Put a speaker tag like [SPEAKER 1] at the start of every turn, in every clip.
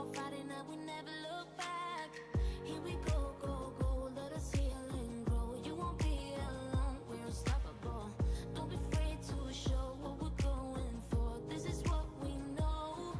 [SPEAKER 1] on, Friday night we never look back. Here we go, go, go, let us heal and grow. You won't be alone, we're unstoppable. Don't be afraid to show what we're going for. This is what we know.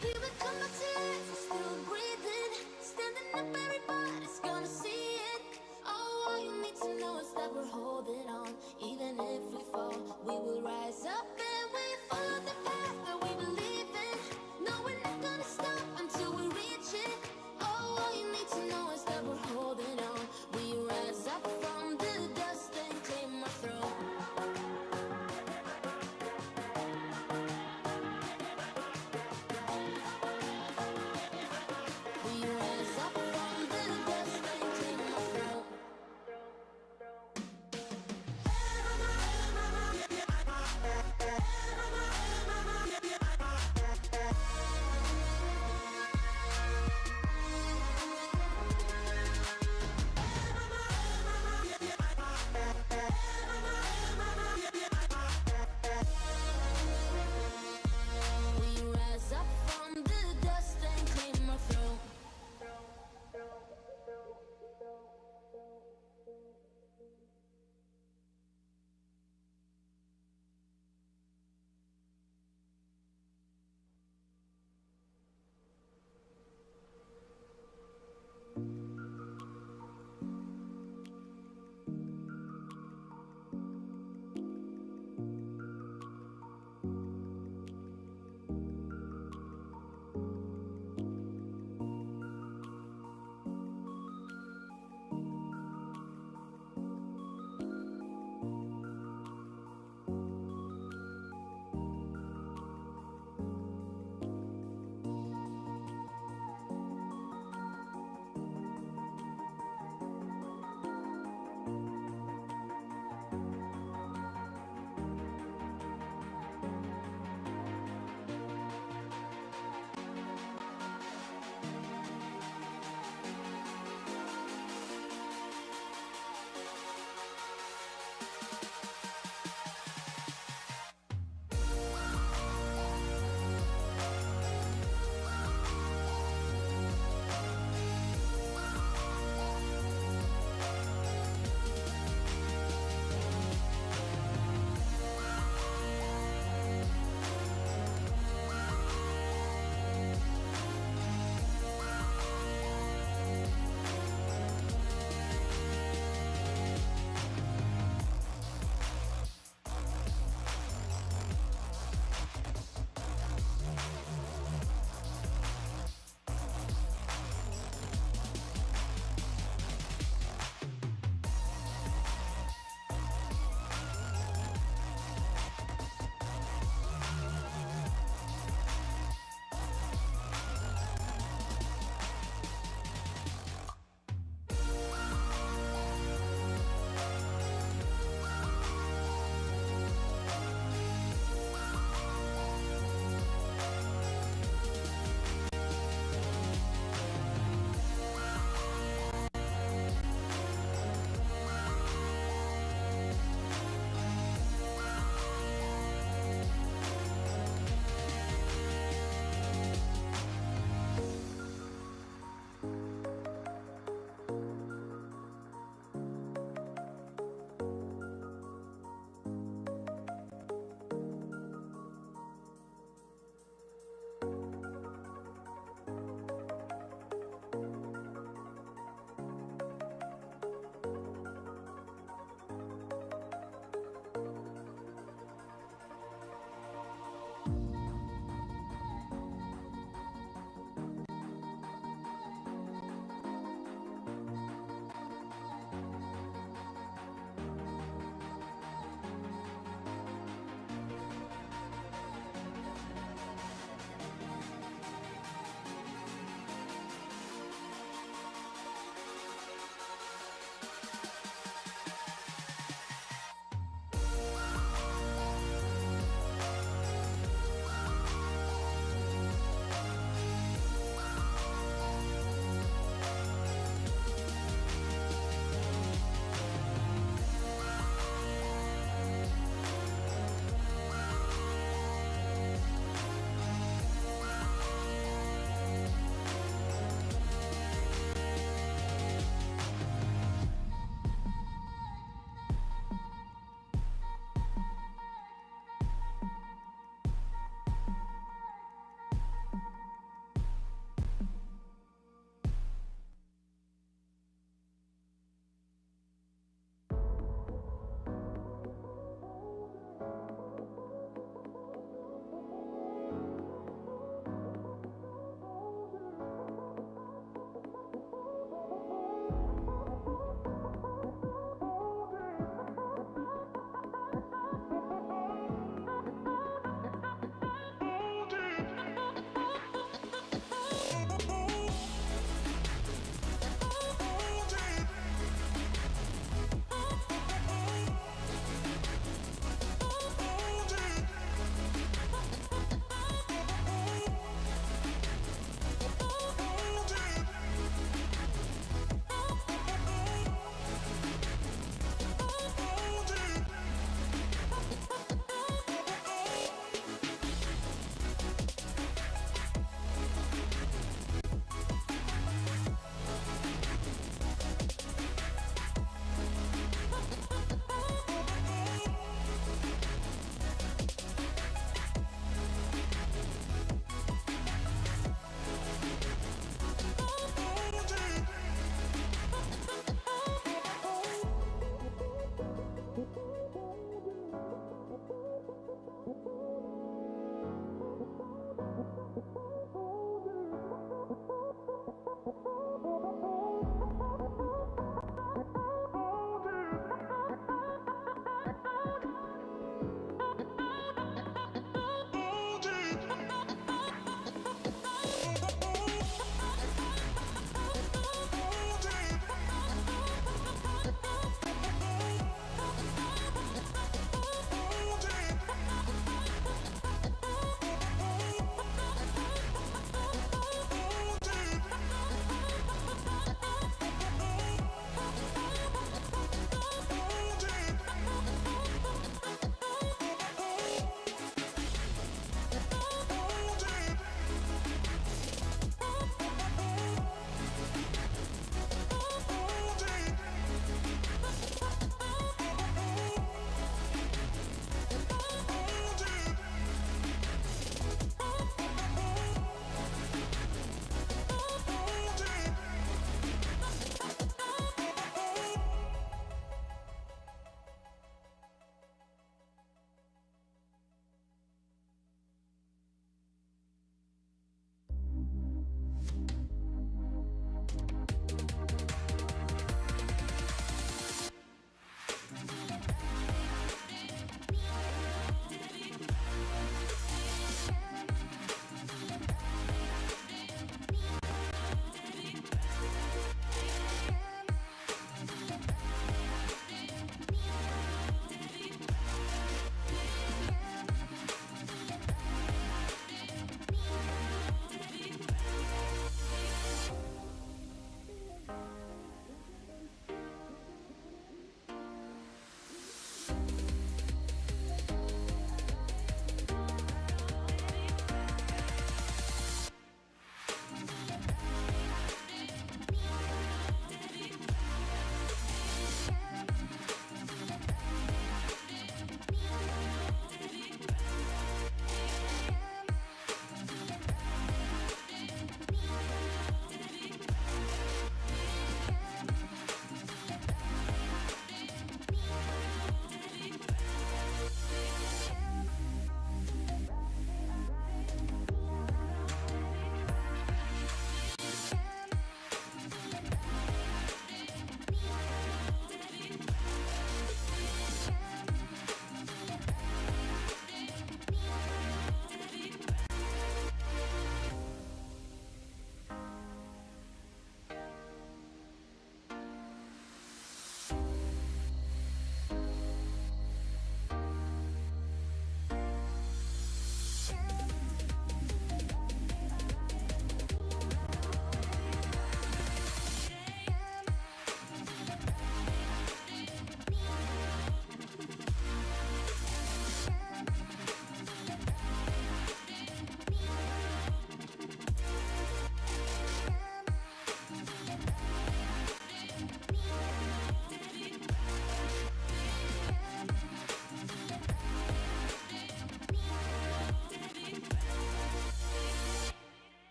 [SPEAKER 1] Here we come back to life, we're still breathing. Standing up, everybody's gonna see it. Oh, all you need to know is that we're holding on. Even if we fall, we will rise up and we follow the path that we believe in. No, we're not gonna stop until we reach it.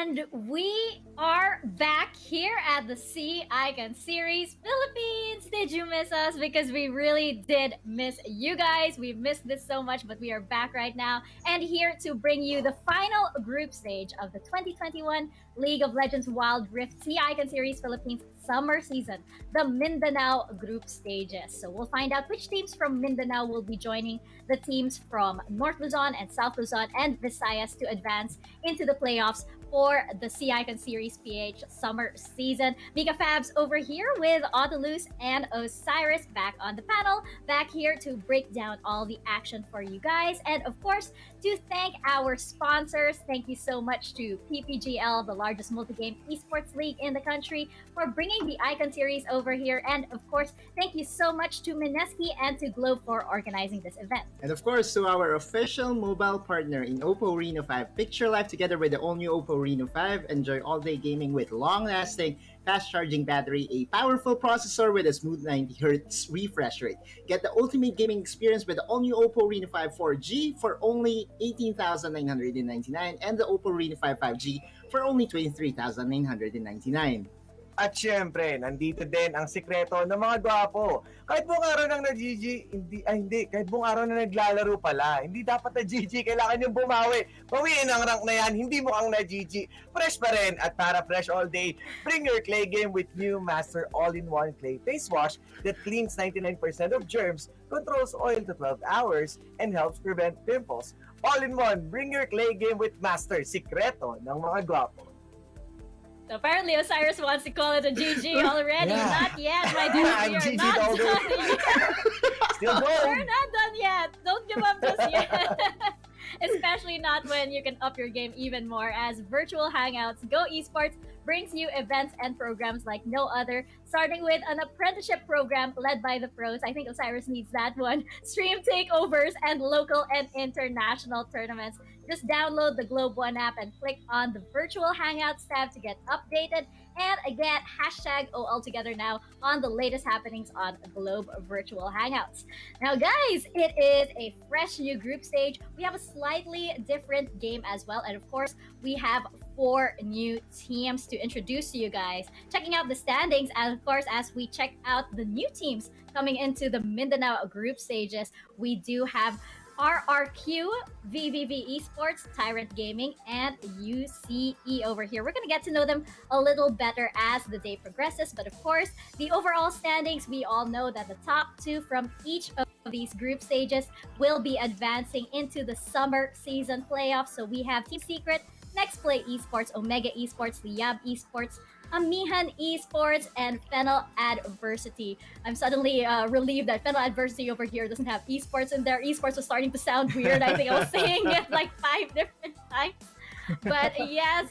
[SPEAKER 2] And we are back here at the Sea Icon Series Philippines. Did you miss us? Because we really did miss you guys. We missed this so much, but we are back right now and here to bring you the final group stage of the 2021 League of Legends Wild Rift Sea Icon Series Philippines summer season, the Mindanao group stages. So we'll find out which teams from Mindanao will be joining the teams from North Luzon and South Luzon and Visayas to advance into the playoffs for the Sea Icon Series PH summer season. Mika Fabs over here with Autolus and Osiris back on the panel, back here to break down all the action for you guys. And of course, to thank our sponsors. Thank you so much to PPGL, the largest multi-game esports league in the country, for bringing the Icon Series over here. And of course, thank you so much to Mineski and to Globe for organizing this event.
[SPEAKER 3] And of course, to our official mobile partner in Oppo Reno 5. Picture life together with the all-new Oppo Reno 5. Enjoy all-day gaming with long-lasting, fast-charging battery, a powerful processor with a smooth 90Hz refresh rate. Get the ultimate gaming experience with the all-new Oppo Reno 5 4G for only 18,999 and the Oppo Reno 5 5G for only 23,999.
[SPEAKER 4] At syempre, nandito din ang sikreto ng mga gwapo. Kahit buong araw nang na-GG, kahit buong araw na naglalaro pala, hindi dapat na-GG, kailangan yung bumawi. Bawiin ang rank na yan, hindi mo ang na-GG. Fresh pa rin, at para fresh all day, bring your clay game with new Master All-in-One Clay Face Wash that cleans 99% of germs, controls oil to 12 hours, and helps prevent pimples. All-in-One, bring your clay game with Master, sikreto ng mga gwapo.
[SPEAKER 2] So apparently Osiris wants to call it a GG already.
[SPEAKER 4] Yeah.
[SPEAKER 2] Not yet, my dude.
[SPEAKER 4] I'm
[SPEAKER 2] We are
[SPEAKER 4] GG
[SPEAKER 2] not
[SPEAKER 4] all day.
[SPEAKER 2] done yet.
[SPEAKER 4] Still going.
[SPEAKER 2] We're not done yet. Don't give up just yet. Especially not when you can up your game even more, as virtual hangouts Go Esports brings you events and programs like no other, starting with an apprenticeship program led by the pros. I think Osiris needs that one. Stream takeovers and local and international tournaments. Just download the Globe One app and click on the virtual hangouts tab to get updated. And again, hashtag OL together now on the latest happenings on Globe Virtual Hangouts. Now, guys, it is a fresh new group stage. We have a slightly different game as well. And of course, we have 4 new teams to introduce to you guys. Checking out the standings, and of course, as we check out the new teams coming into the Mindanao group stages, we do have RRQ, VVV Esports, Tyrant Gaming, and UCE over here. We're going to get to know them a little better as the day progresses. But of course, the overall standings, we all know that the top 2 from each of these group stages will be advancing into the summer season playoffs. So we have Team Secret, Next Play Esports, Omega Esports, Liab Esports, Amihan Esports, and Fennel Adversity. I'm suddenly relieved that Fennel Adversity over here doesn't have esports in there. Esports was starting to sound weird. I think I was saying it like 5 different times. But yes,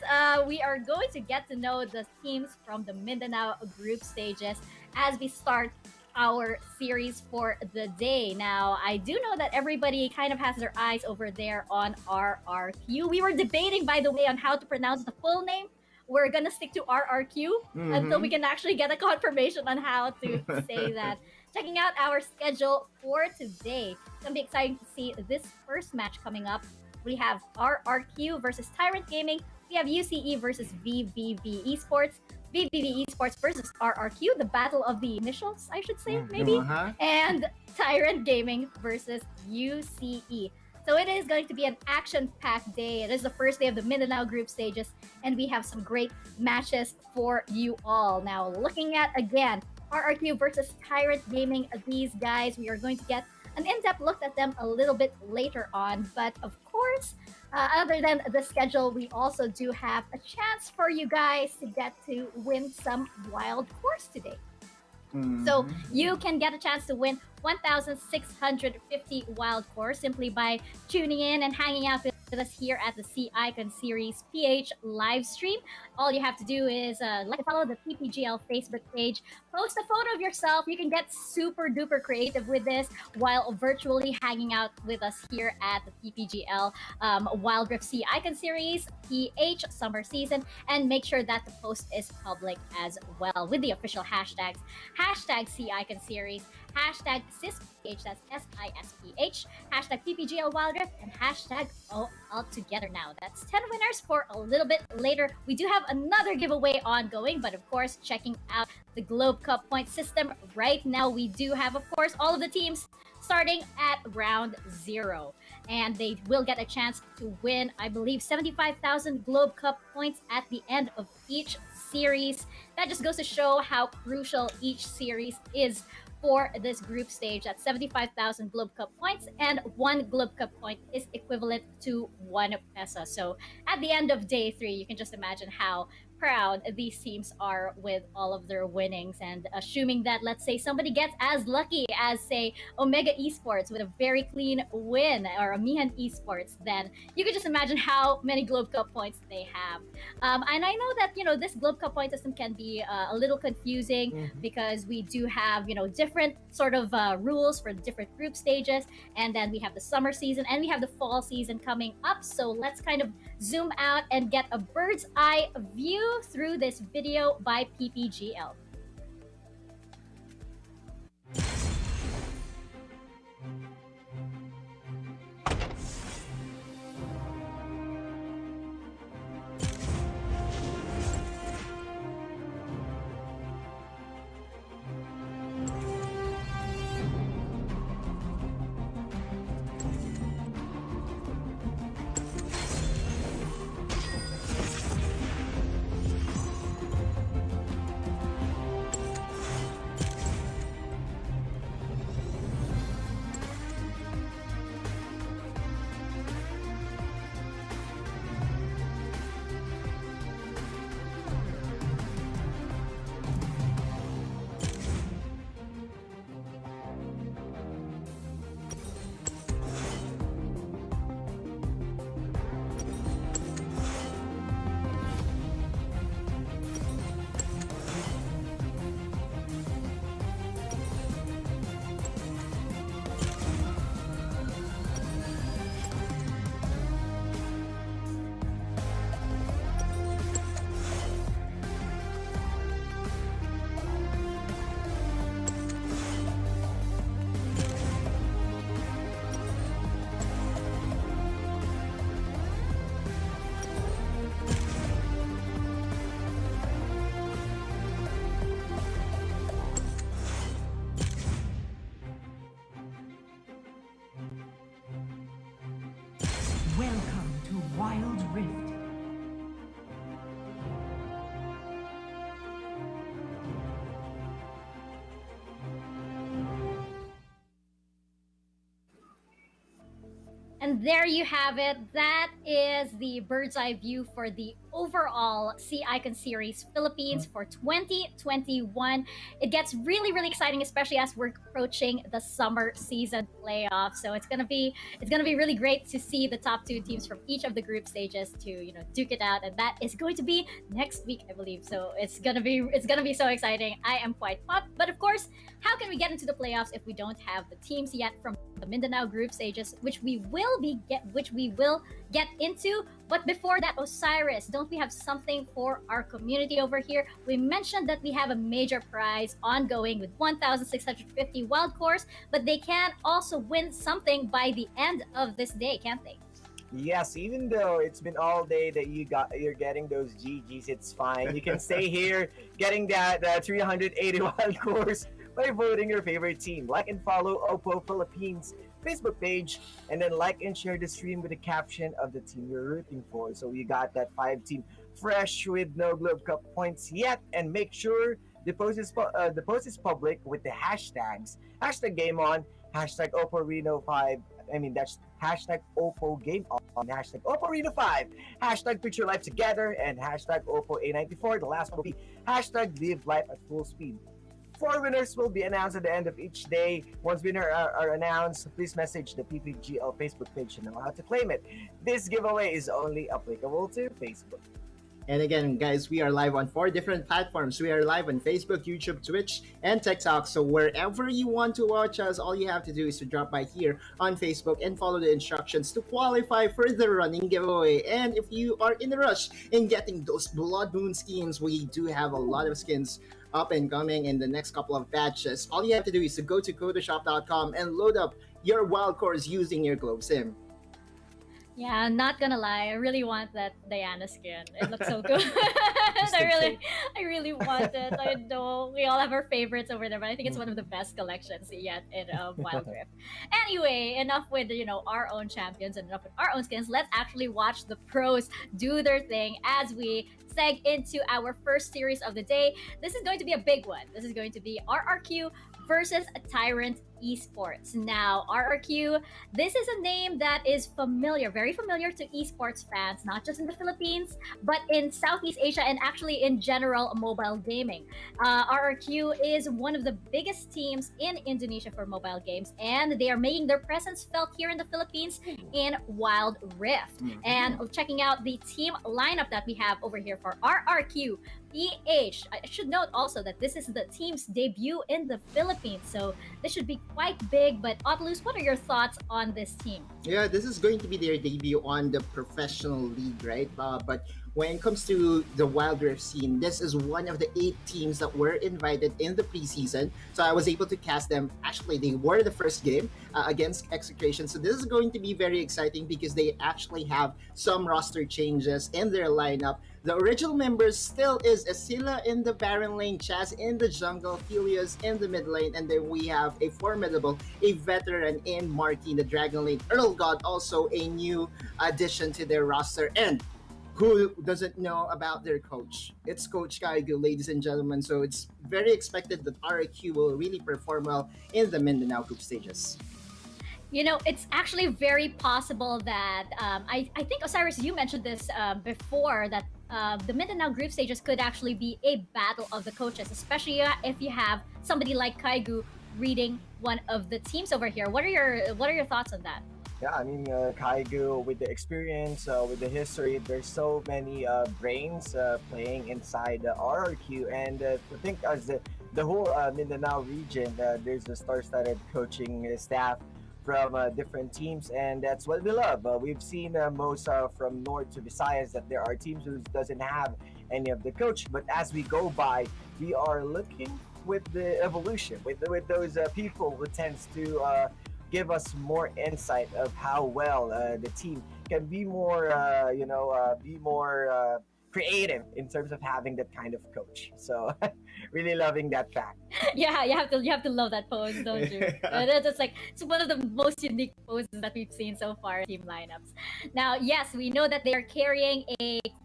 [SPEAKER 2] we are going to get to know the teams from the Mindanao group stages as we start our series for the day. Now, I do know that everybody kind of has their eyes over there on RRQ. We were debating, by the way, on how to pronounce the full name. We're gonna stick to RRQ until we can actually get a confirmation on how to say that. Checking out our schedule for today. It's gonna be exciting to see this first match coming up. We have RRQ versus Tyrant Gaming. We have UCE versus VVV Esports. VVV Esports versus RRQ, the battle of the initials, I should say, maybe. And Tyrant Gaming versus UCE. So it is going to be an action-packed day. It is the first day of the Mindanao group stages, and we have some great matches for you all. Now, looking at, again, RRQ versus Tyrant Gaming, these guys, we are going to get an in-depth look at them a little bit later on. But of course, other than the schedule, we also do have a chance for you guys to get to win some wild course today. So you can get a chance to win 1,650 wild course simply by tuning in and hanging out with us here at the Sea Icon Series PH live stream. All you have to do is like and follow the PPGL Facebook page, post a photo of yourself. You can get super duper creative with this while virtually hanging out with us here at the PPGL Wild Rift Sea Icon Series PH summer season, and make sure that the post is public as well with the official hashtags. Hashtag Sea Icon Series, hashtag SISPH, that's SISPH, hashtag PPGL Wild Rift, and hashtag all together now. That's 10 winners for a little bit later. We do have another giveaway ongoing, but of course, checking out the Globe Cup point system right now, we do have, of course, all of the teams starting at round 0. And they will get a chance to win, I believe, 75,000 Globe Cup points at the end of each series. That just goes to show how crucial each series is for this group stage. That's 75,000 Globe Cup points, and 1 Globe Cup point is equivalent to 1 peso. So at the end of day 3, you can just imagine how proud these teams are with all of their winnings. And assuming that, let's say, somebody gets as lucky as, say, Omega Esports with a very clean win, or Amihan Esports, then you can just imagine how many Globe Cup points they have. And I know that, this Globe Cup point system can be a little confusing because we do have, different sort of rules for the different group stages. And then we have the summer season and we have the fall season coming up. So let's kind of zoom out and get a bird's eye view through this video by PPGL.
[SPEAKER 5] Welcome to Wild Rift.
[SPEAKER 2] And there you have it. That is the bird's eye view for the overall Sea Icon Series Philippines for 2021. It gets really, really exciting, especially as we're approaching the summer season playoffs. So it's gonna be really great to see the top 2 teams from each of the group stages to duke it out, and that is going to be next week, I believe. So it's gonna be so exciting. I am quite pumped. But of course, how can we get into the playoffs if we don't have the teams yet from the Mindanao group stages, which we will get into? But before that, Osiris, don't we have something for our community over here? We mentioned that we have a major prize ongoing with 1,650 wild cores, but they can also win something by the end of this day, can't they?
[SPEAKER 4] Yes, even though it's been all day that you're getting those GGs, it's fine. You can stay here getting that 380 wild cores by voting your favorite team. Like and follow Oppo Philippines Facebook page, and then like and share the stream with a caption of the team you're rooting for. So we got that 5 team fresh with no Globe Cup points yet, and make sure the post is public with the hashtags #GameOn, #OppoReno5. I mean, that's #OppoGameOn, #OppoReno5, #PictureLifeTogether, and #OppoA94. The last one will be #LiveLife at full speed. 4 winners will be announced at the end of each day. Once winners are announced, please message the PPGL Facebook page to know how to claim it. This giveaway is only applicable to Facebook.
[SPEAKER 3] And again, guys, we are live on 4 different platforms. We are live on Facebook, YouTube, Twitch, and TikTok. So wherever you want to watch us, all you have to do is to drop by here on Facebook and follow the instructions to qualify for the running giveaway. And if you are in a rush in getting those Blood Moon skins, we do have a lot of skins up and coming in the next couple of batches, all you have to do is to go to Photoshop.com and load up your wild cores using your Globe Sim.
[SPEAKER 2] Yeah, I'm not gonna lie. I really want that Diana skin. It looks so good.
[SPEAKER 3] Just in
[SPEAKER 2] I really want it. I know we all have our favorites over there, but I think it's one of the best collections yet in Wild Rift. Anyway, enough with our own champions and enough with our own skins. Let's actually watch the pros do their thing as we seg into our first series of the day. This is going to be a big one. This is going to be RRQ versus Tyrant Esports. Now, RRQ, this is a name that is familiar, very familiar to esports fans, not just in the Philippines, but in Southeast Asia and actually in general mobile gaming. RRQ is one of the biggest teams in Indonesia for mobile games, and they are making their presence felt here in the Philippines in Wild Rift. And checking out the team lineup that we have over here for RRQ, PH. I should note also that this is the team's debut in the Philippines, so this should be quite big. But Otlus, what are your thoughts on this team?
[SPEAKER 3] Yeah, this is going to be their debut on the professional league, right? But when it comes to the Wild Rift scene, this is one of the 8 teams that were invited in the preseason. So I was able to cast them. Actually, they were the first game against Execration. So this is going to be very exciting because they actually have some roster changes in their lineup. The original members still is Asila in the Baron lane, Chaz in the jungle, Helios in the mid lane, and then we have a formidable, a veteran in Marty in the Dragon lane. Earl God also a new addition to their roster. And who doesn't know about their coach? It's Coach Kaigo, ladies and gentlemen. So it's very expected that RQ will really perform well in the Mindanao group stages.
[SPEAKER 2] It's actually very possible that I think Osiris, you mentioned this before that the Mindanao group stages could actually be a battle of the coaches, especially if you have somebody like Kaigu reading one of the teams over here. What are your thoughts on that?
[SPEAKER 4] Yeah, I mean, Kaigu, with the experience, with the history, there's so many brains playing inside the RRQ. And I think as the whole Mindanao region, there's a star-studded coaching staff from different teams, and that's what we love. We've seen most from North to Visayas that there are teams who doesn't have any of the coach, but as we go by, we are looking with the evolution, with those people who tends to give us more insight of how well the team can be more, be more creative in terms of having that kind of coach. So really loving that fact.
[SPEAKER 2] Yeah, you have to love that pose, don't you? It's one of the most unique poses that we've seen so far in team lineups. Now, yes, we know that they are carrying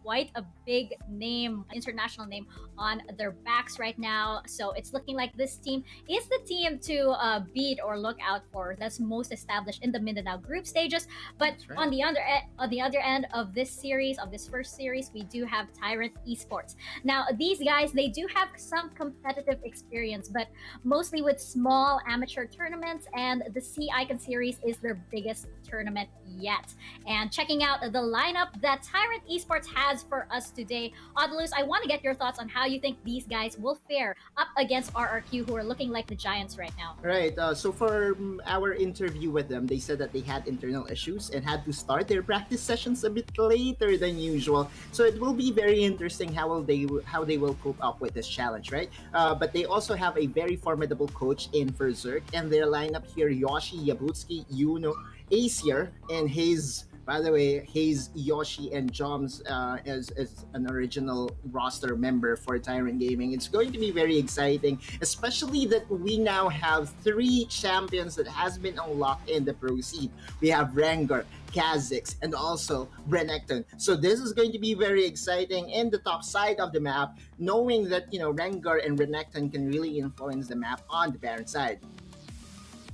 [SPEAKER 2] quite a big name, international name on their backs right now. So it's looking like this team is the team to beat or look out for. That's most established in the Mindanao group stages. But
[SPEAKER 3] right.
[SPEAKER 2] on the other end of this series, of this first series, we do have Tyrant Esports. Now, these guys, they do have some competitive experience, but mostly with small amateur tournaments, and the Sea Icon series is their biggest tournament yet. And checking out the lineup that Tyrant Esports has for us today, Odalus, I want to get your thoughts on how you think these guys will fare up against RRQ, who are looking like the giants right now.
[SPEAKER 3] Right. So for our interview with them, they said that they had internal issues and had to start their practice sessions a bit later than usual. So it will be very interesting how they will cope up with this challenge, right? But they also have a very formidable coach in Berserk, and their lineup here: Yoshi, Yabutsky, Yuno, Acer, and Hayes. By the way, Hayes, Yoshi, and Joms as an original roster member for Tyrant Gaming. It's going to be very exciting, especially that we now have 3 champions that has been unlocked in the pro scene. We have Rengar, Kha'Zix, and also Renekton. So this is going to be very exciting in the top side of the map, knowing that Rengar and Renekton can really influence the map on the Baron side.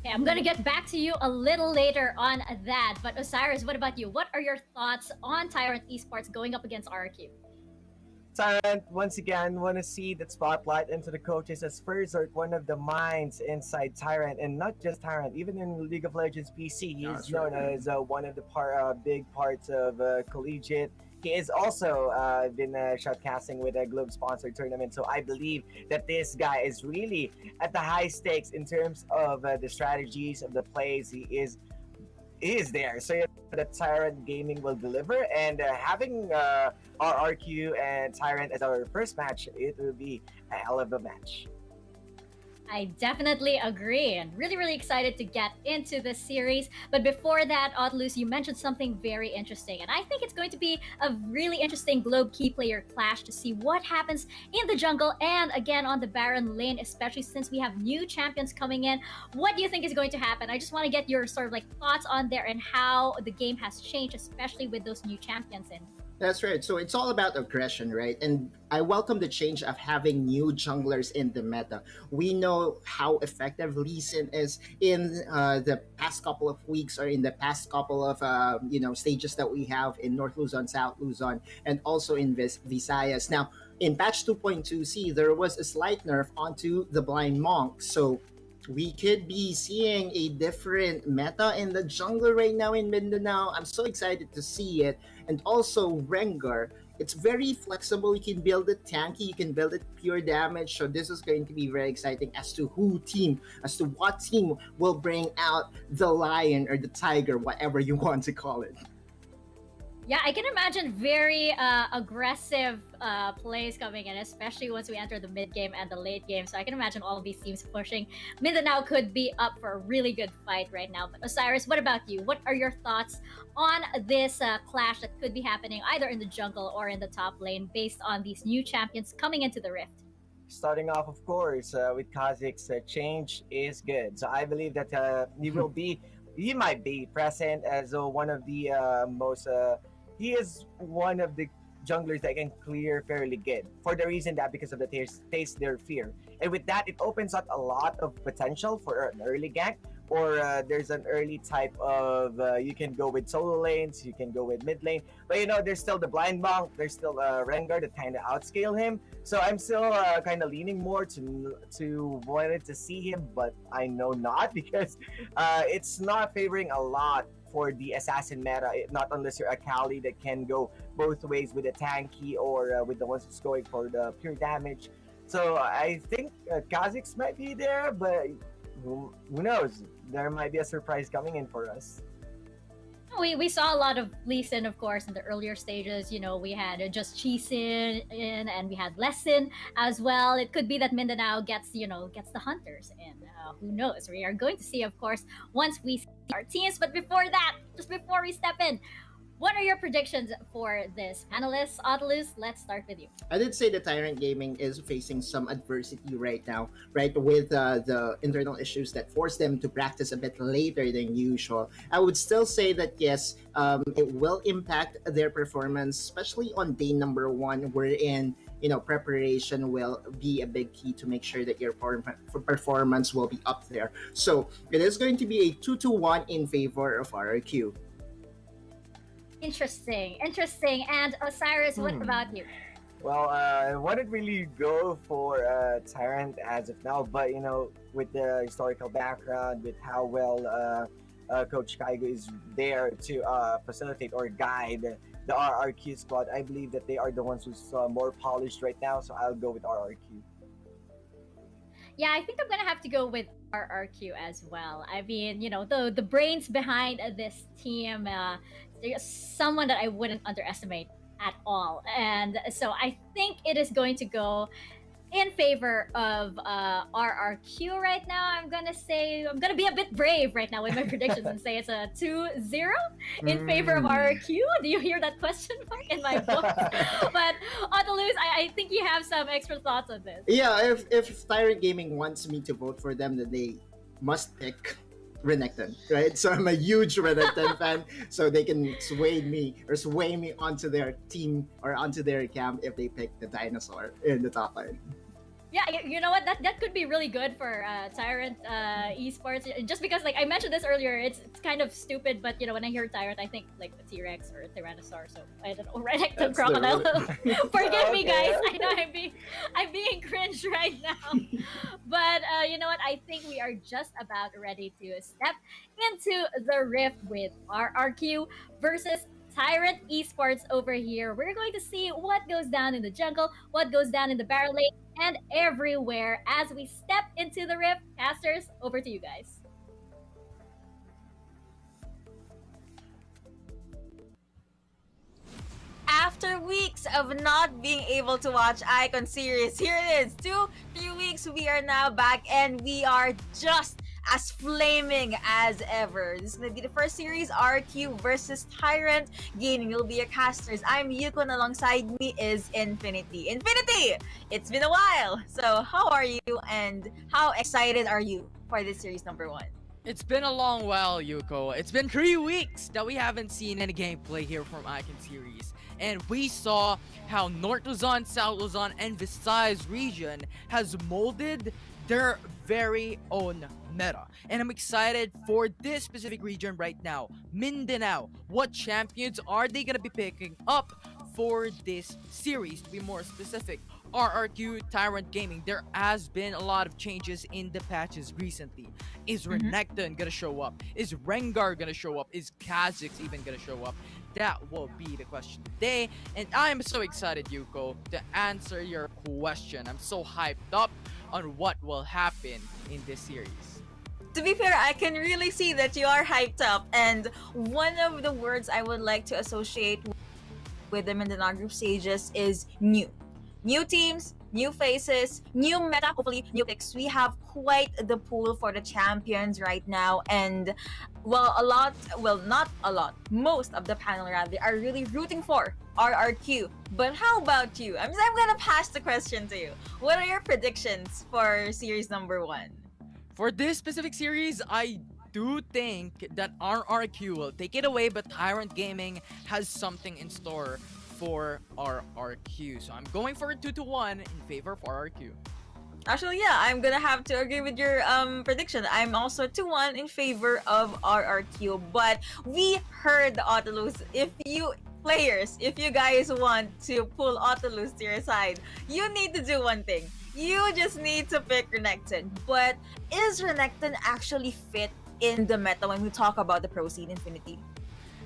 [SPEAKER 2] Okay, I'm gonna get back to you a little later on that. But Osiris, what about you? What are your thoughts on Tyrant Esports going up against RRQ?
[SPEAKER 4] Tyrant, once again, want to see that spotlight into the coaches as Berserk, one of the minds inside Tyrant, and not just Tyrant, even in League of Legends PC, he is known as one of the big parts of Collegiate. He is also been shotcasting with a Globe sponsored tournament, so I believe that this guy is really at the high stakes in terms of the strategies of the plays. He is is there. So the Tyrant Gaming will deliver, and having RRQ and Tyrant as our first match, it will be a hell of a match.
[SPEAKER 2] I definitely agree and really, really excited to get into this series. But before that, Otlus, you mentioned something very interesting. And I think it's going to be a really interesting Globe key player clash to see what happens in the jungle and again on the Baron lane, especially since we have new champions coming in. What do you think is going to happen? I just want to get your sort of like thoughts on there and how the game has changed, especially with those new champions in.
[SPEAKER 3] That's right. So it's all about aggression, right? And I welcome the change of having new junglers in the meta. We know how effective Lee Sin is in the past couple of weeks or in the past couple of stages that we have in North Luzon, South Luzon, and also in Visayas. Now, in patch 2.2c, there was a slight nerf onto the Blind Monk. So we could be seeing a different meta in the jungle right now in Mindanao. I'm so excited to see it. And also Rengar, it's very flexible. You can build it tanky, you can build it pure damage. So this is going to be very exciting as to what team will bring out the lion or the tiger, whatever you want to call it.
[SPEAKER 2] Yeah, I can imagine very aggressive plays coming in, especially once we enter the mid game and the late game. So I can imagine all of these teams pushing. Mindanao could be up for a really good fight right now. But Osiris, what about you? What are your thoughts on this clash that could be happening either in the jungle or in the top lane based on these new champions coming into the Rift?
[SPEAKER 4] Starting off, of course, with Kazik's change is good. So I believe that he might be present as one of the most. He is one of the junglers that can clear fairly good for the reason that because of the taste their fear, and with that it opens up a lot of potential for an early gank, or there's an early type of you can go with solo lanes, you can go with mid lane, but there's still the Blind Monk, there's still Rengar that kind of outscale him. So I'm still kind of leaning more to wanted to see him, but I know not because it's not favoring a lot for the assassin meta, not unless you're a Kali that can go both ways with a tanky or with the ones that's going for the pure damage. So I think Kha'Zix might be there, but who knows? There might be a surprise coming in for us.
[SPEAKER 2] We saw a lot of Lee Sin, of course, in the earlier stages. We had just Chi Sin in, and we had Lesson as well. It could be that Mindanao gets the hunters in. Who knows? We are going to see, of course, once we see our teams. But before that, just before we step in, what are your predictions for this? Panelists, Audalus, let's start with you.
[SPEAKER 3] I did say that Tyrant Gaming is facing some adversity right now, right, with the internal issues that force them to practice a bit later than usual. I would still say that yes, it will impact their performance, especially on day number 1, wherein preparation will be a big key to make sure that your performance will be up there. So it is going to be a 2-1 in favor of RRQ.
[SPEAKER 2] Interesting. And Osiris, what about you?
[SPEAKER 4] Well, I wouldn't really go for Tyrant as of now, but with the historical background, with how well Coach Kaigo is there to facilitate or guide the RRQ squad, I believe that they are the ones who's more polished right now. So I'll go with RRQ.
[SPEAKER 2] Yeah, I think I'm gonna have to go with RRQ as well. I mean, the brains behind this team, there's someone that I wouldn't underestimate at all, and so I think it is going to go in favor of RRQ right now. I'm gonna be a bit brave right now with my predictions and say it's a 2-0 in favor of RRQ. Do you hear that question mark in my voice? But Audalus, I think you have some extra thoughts on this.
[SPEAKER 3] Yeah, if Tyrant Gaming wants me to vote for them, then they must pick Renekton, right? So I'm a huge Renekton fan, so they can sway me onto their team or onto their camp if they pick the dinosaur in the top lane.
[SPEAKER 2] Yeah, you know what? That could be really good for Tyrant Esports. Just because, like I mentioned this earlier, it's kind of stupid. But when I hear Tyrant, I think like a T-Rex or a Tyrannosaur. So I don't know, Renekton Crocodile. Forgive me, guys. I know I'm being cringe right now. But you know what? I think we are just about ready to step into the rift with RRQ versus Tyrant Esports over here. We're going to see what goes down in the jungle, what goes down in the barrel lane, and everywhere as we step into the rift. Casters, over to you guys.
[SPEAKER 6] after weeks of not being able to watch Icon series, here it is. 2-3 weeks, we are now back and we are just as flaming as ever. This is gonna be the first series, RQ versus Tyrant Gaming. Will be your casters. I'm Yukon. Alongside me is Infinity. Infinity, it's been a while. So how are you and how excited are you for this series number 1?
[SPEAKER 7] It's been a long while, Yuko. It's been 3 weeks that we haven't seen any gameplay here from Icon series. And we saw how North Luzon, South Luzon, and Visayas region has molded their very own meta. And I'm excited for this specific region right now, Mindanao. What champions are they gonna be picking up for this series? To be more specific, RRQ, Tyrant Gaming. There has been a lot of changes in the patches recently. Is Renekton gonna show up? Is Rengar gonna show up? Is Kha'Zix even gonna show up? That will be the question today, and I am so excited, Yuko, to answer your question. I'm so hyped up on what will happen in this series.
[SPEAKER 6] To be fair, I can really see that you are hyped up, and one of the words I would like to associate with the Mindanao group stages is new. New teams, new faces, new meta, hopefully new picks. We have quite the pool for the champions right now, and well, not a lot, most of the panel rather are really rooting for RRQ. But how about you? I'm gonna pass the question to you. What are your predictions for series number 1?
[SPEAKER 7] For this specific series, I do think that RRQ will take it away, but Tyrant Gaming has something in store for RRQ. So I'm going for a 2-1 in favor of RRQ.
[SPEAKER 6] Actually, yeah, I'm gonna have to agree with your prediction. I'm also 2-1 in favor of RRQ. But we heard the Autolus. If you guys want to pull Autolus to your side, you need to do one thing. You just need to pick Renekton. But is Renekton actually fit in the meta when we talk about the pro scene, Infinity?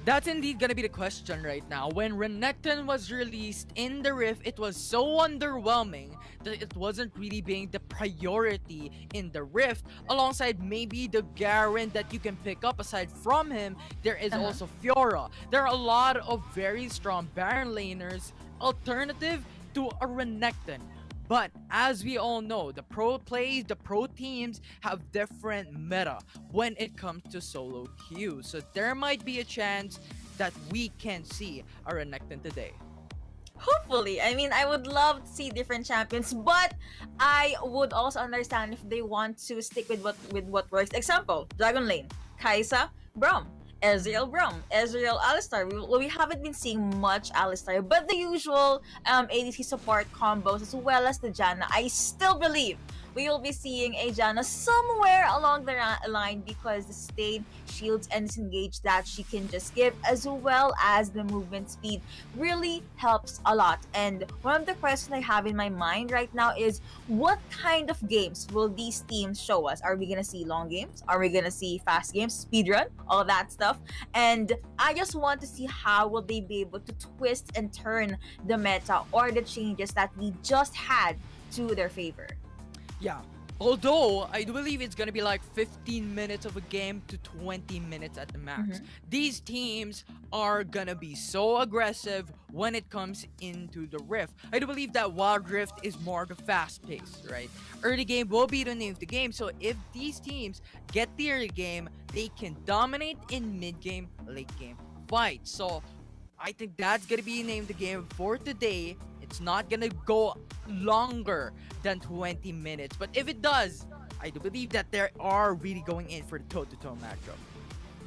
[SPEAKER 7] That's indeed gonna be the question right now. When Renekton was released in the Rift, it was so underwhelming that it wasn't really being the priority in the Rift. Alongside maybe the Garen that you can pick up aside from him, there is also Fiora. There are a lot of very strong Baron laners alternative to a Renekton. But as we all know, the pro teams have different meta when it comes to solo queues. So there might be a chance that we can see a Renekton today.
[SPEAKER 6] Hopefully. I mean, I would love to see different champions, but I would also understand if they want to stick with what works. Example, Dragon Lane, Kai'Sa, Braum. Ezreal Braum, Ezreal Alistar. We haven't been seeing much Alistar, but the usual ADC support combos as well as the Janna. I still believe we will be seeing a Janna somewhere along the line because the stayed shields and disengage that she can just give, as well as the movement speed, really helps a lot. And one of the questions I have in my mind right now is, what kind of games will these teams show us? Are we gonna see long games? Are we gonna see fast games, speedrun, all that stuff? And I just want to see how will they be able to twist and turn the meta or the changes that we just had to their favor.
[SPEAKER 7] Yeah. Although, I do believe it's gonna be like 15 minutes of a game to 20 minutes at the max. These teams are gonna be so aggressive when it comes into the Rift. I do believe that Wild Rift is more the fast pace, right? Early game will be the name of the game, so if these teams get the early game, they can dominate in mid-game, late-game fight. So, I think that's gonna be the name of the game for today. It's not gonna go longer than 20 minutes. But if it does, I do believe that they are really going in for the toe-to-toe matchup.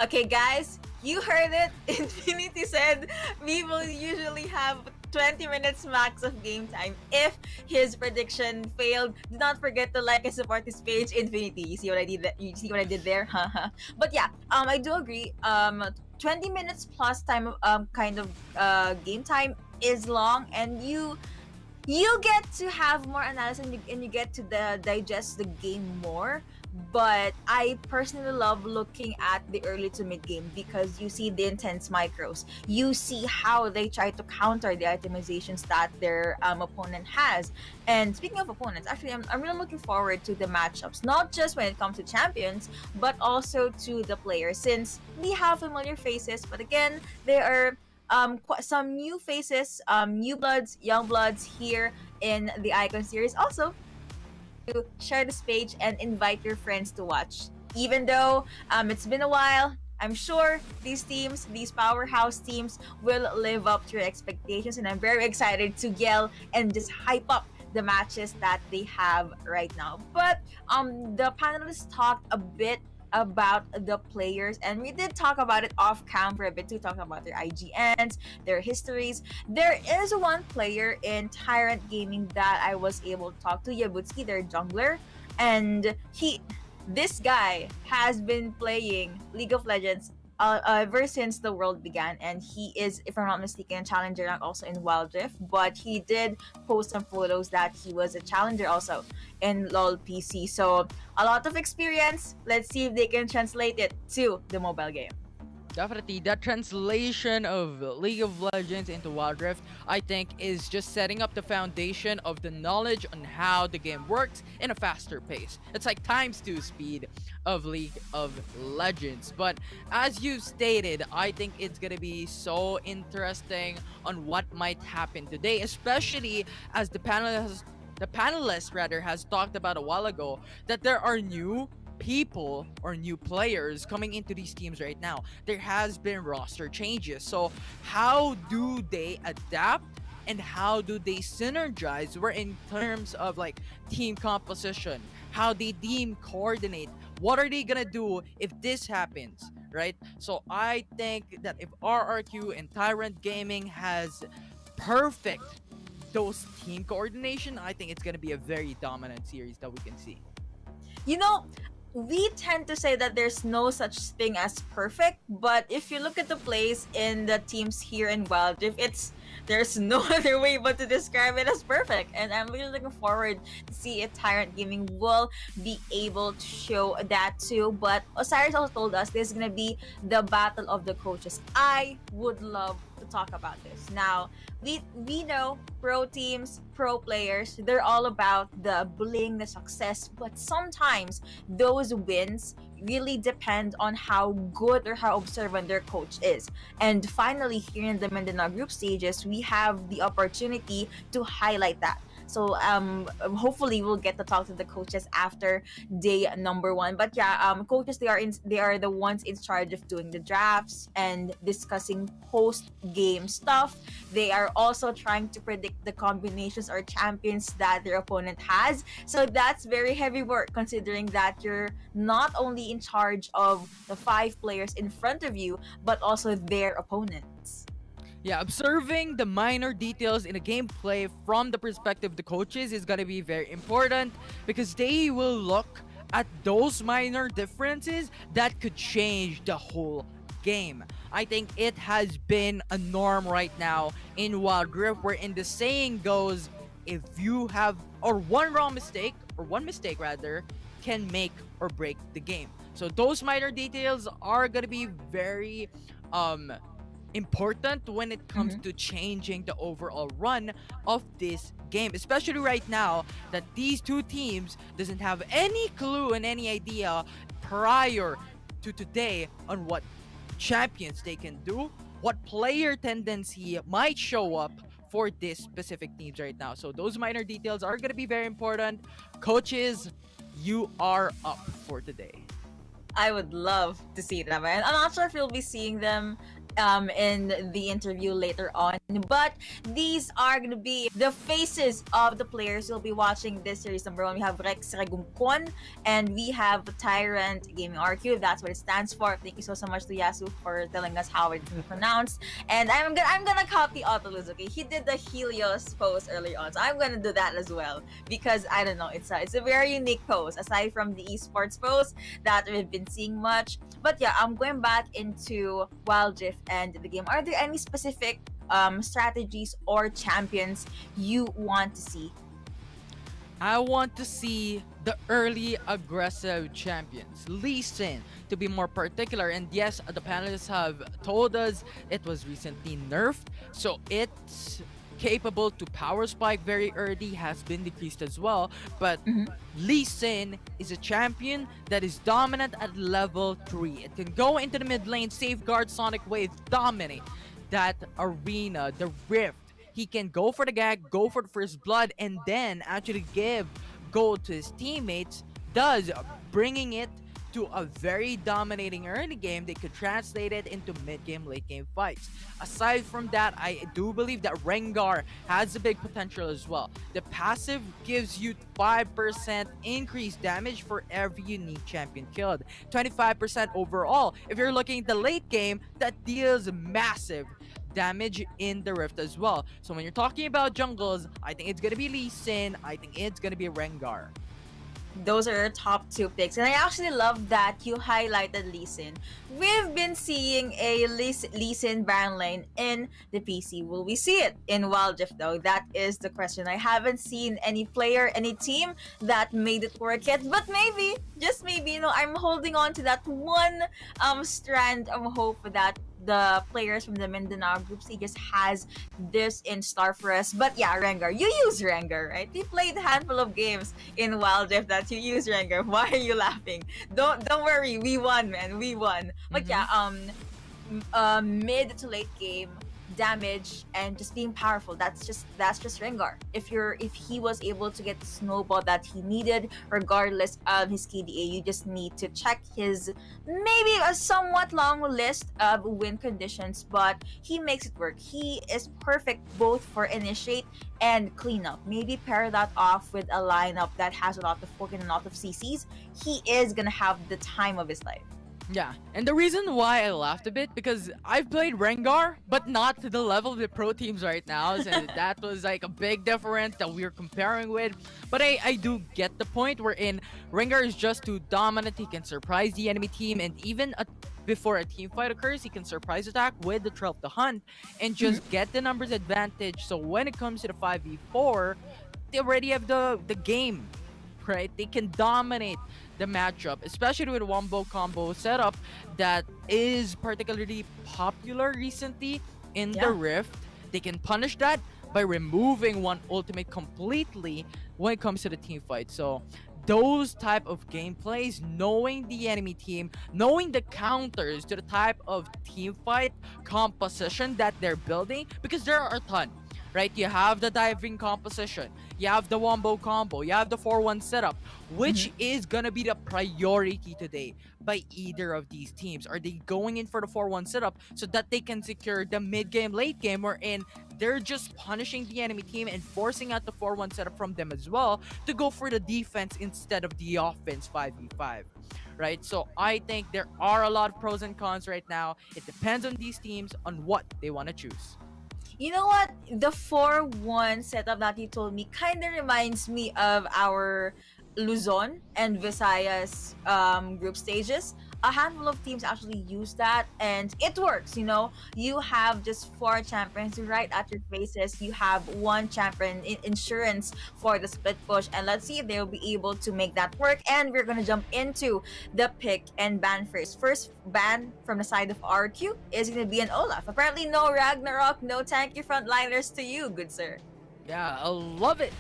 [SPEAKER 6] Okay, guys, you heard it. Infinity said we will usually have 20 minutes max of game time. If his prediction failed, do not forget to like and support his page, Infinity. You see what I did? You see what I did there? But yeah, I do agree. 20 minutes plus time game time is long, and you get to have more analysis and you get to digest the game more. But I personally love looking at the early to mid game because you see the intense micros. You see how they try to counter the itemizations that their opponent has. And speaking of opponents, actually, I'm really looking forward to the matchups, not just when it comes to champions, but also to the players, since we have familiar faces. But again, they are some new faces, new bloods, young bloods here in the Icon series. Also, to share this page and invite your friends to watch. Even though it's been a while, I'm sure these teams, these powerhouse teams, will live up to your expectations, and I'm very excited to yell and just hype up the matches that they have right now. But the panelists talked a bit about the players, and we did talk about it off cam for a bit. We talked about their IGNs, their histories. There is one player in Tyrant Gaming that I was able to talk to, Yabutski, their jungler, and this guy has been playing League of Legends ever since the world began, and he is, if I'm not mistaken, a challenger rank also in Wild Rift. But he did post some photos that he was a challenger also in LoL PC. So a lot of experience. Let's see if they can translate it to the mobile game.
[SPEAKER 7] Definitely, that translation of League of Legends into Wild Rift, I think, is just setting up the foundation of the knowledge on how the game works in a faster pace. It's like times 2 speed of League of Legends. But as you stated, I think it's gonna be so interesting on what might happen today, especially as the panelist rather has talked about a while ago that there are new people or new players coming into these teams right now. There has been roster changes. So how do they adapt and how do they synergize? We're in terms of like team composition, how they team coordinate. What are they gonna do if this happens, right? So I think that if RRQ and Tyrant Gaming has perfect those team coordination, I think it's gonna be a very dominant series that we can see.
[SPEAKER 6] You know, we tend to say that there's no such thing as perfect, but if you look at the plays in the teams here in Wild Rift, there's no other way but to describe it as perfect. And I'm really looking forward to see if Tyrant Gaming will be able to show that too. But Osiris also told us this is gonna be the battle of the coaches. I would love to talk about this. Now, we know pro teams, pro players, they're all about the bling, the success, but sometimes those wins really depend on how good or how observant their coach is. And finally, here in the Mindanao group stages, we have the opportunity to highlight that. So hopefully we'll get to talk to the coaches after day number 1. But yeah, coaches, they are the ones in charge of doing the drafts and discussing post game stuff. They are also trying to predict the combinations or champions that their opponent has. So that's very heavy work, considering that you're not only in charge of the 5 players in front of you, but also their opponents.
[SPEAKER 7] Yeah, observing the minor details in a gameplay from the perspective of the coaches is gonna be very important because they will look at those minor differences that could change the whole game. I think it has been a norm right now in Wild Rift, wherein the saying goes, if you have one mistake rather can make or break the game. So those minor details are gonna be very important when it comes to changing the overall run of this game, especially right now that these two teams doesn't have any clue and any idea prior to today on what champions they can do, what player tendency might show up for this specific teams right now. So those minor details are going to be very important. Coaches, you are up for today.
[SPEAKER 6] I would love to see them, and I'm not sure if you'll be seeing them in the interview later on, but these are going to be the faces of the players who'll be watching this series number 1. We have Rex Regumcon and we have Tyrant Gaming RQ, if that's what it stands for. Thank you so much to Yasu for telling us how it's pronounced, and I'm gonna copy Autolus. Okay, he did the Helios pose earlier on, so I'm gonna do that as well because I don't know, it's a very unique pose aside from the esports pose that we've been seeing much. But yeah, I'm going back into Wild Rift and the game. Are there any specific strategies or champions you want to see?
[SPEAKER 7] I want to see the early aggressive champions, Lee Sin to be more particular. And yes, the panelists have told us it was recently nerfed, so it's capable to power spike very early, has been decreased as well. But Lee Sin is a champion that is dominant at level 3. It can go into the mid lane, safeguard Sonic Wave, dominate. that arena, the rift. He can go for the gag, go for the first blood, and then actually give gold to his teammates, thus bringing it to a very dominating early game. They could translate it into mid-game, late-game fights. Aside from that, I do believe that Rengar has a big potential as well. The passive gives you 5% increased damage for every unique champion killed. 25% overall. If you're looking at the late game, that deals massive damage in the rift as well. So when you're talking about jungles, I think it's gonna be Lee Sin, I think it's gonna be Rengar.
[SPEAKER 6] Those are your top two picks. And I actually love that you highlighted Lee Sin. We've been seeing a Lee Sin ban lane in the PC. Will we see it in Wild Rift though? That is the question. I haven't seen any player, any team that made it work yet. But maybe, just maybe, I'm holding on to that one strand of hope that the players from the Mindanao group stages has this in store for us. But yeah, Rengar, you use Rengar, right? You played a handful of games in Wild Rift that you use Rengar. Why are you laughing? Don't worry, we won, man. We won. But yeah, mid to late game damage and just being powerful, that's just Rengar. If he was able to get the snowball that he needed regardless of his KDA, you just need to check his maybe a somewhat long list of win conditions, but he makes it work. He is perfect both for initiate and cleanup. Maybe pair that off with a lineup that has a lot of poke and a lot of CCs. He is gonna have the time of his life.
[SPEAKER 7] Yeah, and the reason why I laughed a bit, because I've played Rengar, but not to the level of the pro teams right now, so that was like a big difference that we are comparing with. But I do get the point wherein Rengar is just too dominant. He can surprise the enemy team, and even before a team fight occurs, he can surprise attack with the Trail of the Hunt and just get the numbers advantage. So when it comes to the 5v4, they already have the game, right? They can dominate the matchup, especially with a wombo combo setup that is particularly popular recently in the Rift. They can punish that by removing one ultimate completely when it comes to the team fight. So those type of gameplays, knowing the enemy team, knowing the counters to the type of team fight composition that they're building, because there are a ton, right? You have the diving composition, you have the wombo combo, you have the 4-1 setup. Which is gonna be the priority today by either of these teams? Are they going in for the 4-1 setup so that they can secure the mid-game, late game, wherein they're just punishing the enemy team and forcing out the 4-1 setup from them as well to go for the defense instead of the offense 5v5, right? So I think there are a lot of pros and cons right now. It depends on these teams on what they want to choose.
[SPEAKER 6] You know what? The 4-1 setup that you told me kind of reminds me of our Luzon and Visayas group stages. A handful of teams actually use that and it works. You have just 4 champions right at your faces. You have 1 champion in insurance for the split push, and let's see if they'll be able to make that work. And we're gonna jump into the pick and ban first ban from the side of RQ is gonna be an Olaf. Apparently no Ragnarok, no tanky frontliners to you, good sir.
[SPEAKER 7] Yeah, I love it.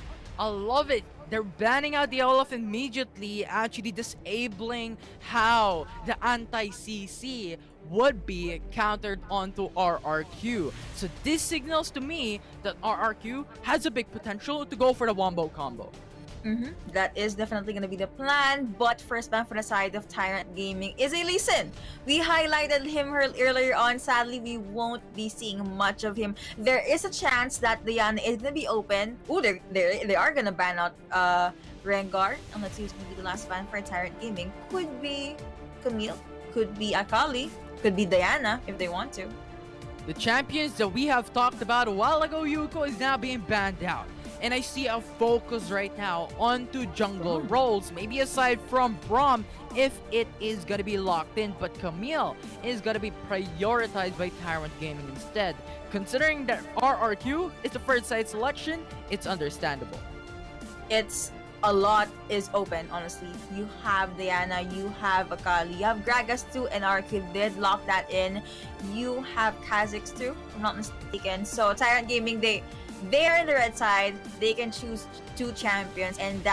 [SPEAKER 7] They're banning out the Olaf immediately, actually disabling how the anti-CC would be countered onto RRQ. So this signals to me that RRQ has a big potential to go for the wombo combo.
[SPEAKER 6] That is definitely going to be the plan. But first ban for the side of Tyrant Gaming is a Lee Sin. We highlighted him earlier on. Sadly, we won't be seeing much of him. There is a chance that Diana is going to be open. Ooh, they are going to ban out Rengar. And let's see who's going to be the last ban for Tyrant Gaming. Could be Camille, could be Akali, could be Diana if they want to.
[SPEAKER 7] The champions that we have talked about a while ago, Yuko, is now being banned out. And I see a focus right now onto jungle roles, maybe aside from Braum, if it is going to be locked in. But Camille is going to be prioritized by Tyrant Gaming instead. Considering that RRQ is the first side selection, it's understandable.
[SPEAKER 6] It's a lot is open, honestly. You have Diana, you have Akali, you have Gragas too, and RQ did lock that in. You have Kha'Zix too, if I'm not mistaken. So Tyrant Gaming, they're in the red side, they can choose two champions, and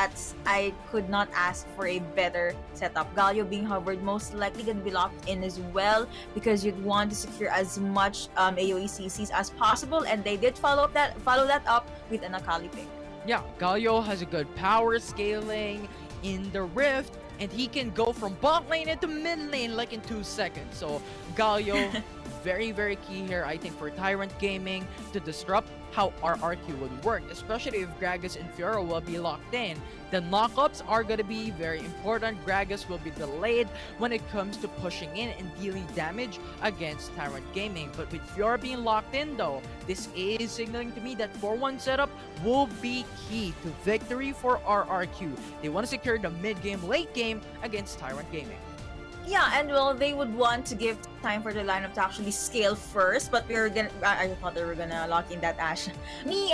[SPEAKER 6] I could not ask for a better setup. Galio being hovered most likely gonna be locked in as well, because you'd want to secure as much AoE CCs as possible, and they did follow that up with an Akali pick.
[SPEAKER 7] Yeah, Galio has a good power scaling in the Rift, and he can go from bot lane into mid lane like in 2 seconds. So Galio, very, very key here, I think, for Tyrant Gaming to disrupt how RRQ would work, especially if Gragas and Fiora will be locked in. The knockups are going to be very important. Gragas will be delayed when it comes to pushing in and dealing damage against Tyrant Gaming. But with Fiora being locked in though, this is signaling to me that 4-1 setup will be key to victory for RRQ. They want to secure the mid-game, late game against Tyrant Gaming.
[SPEAKER 6] Yeah, and well, they would want to give time for the lineup to actually scale first, but I thought they were gonna lock in that Ashe. Me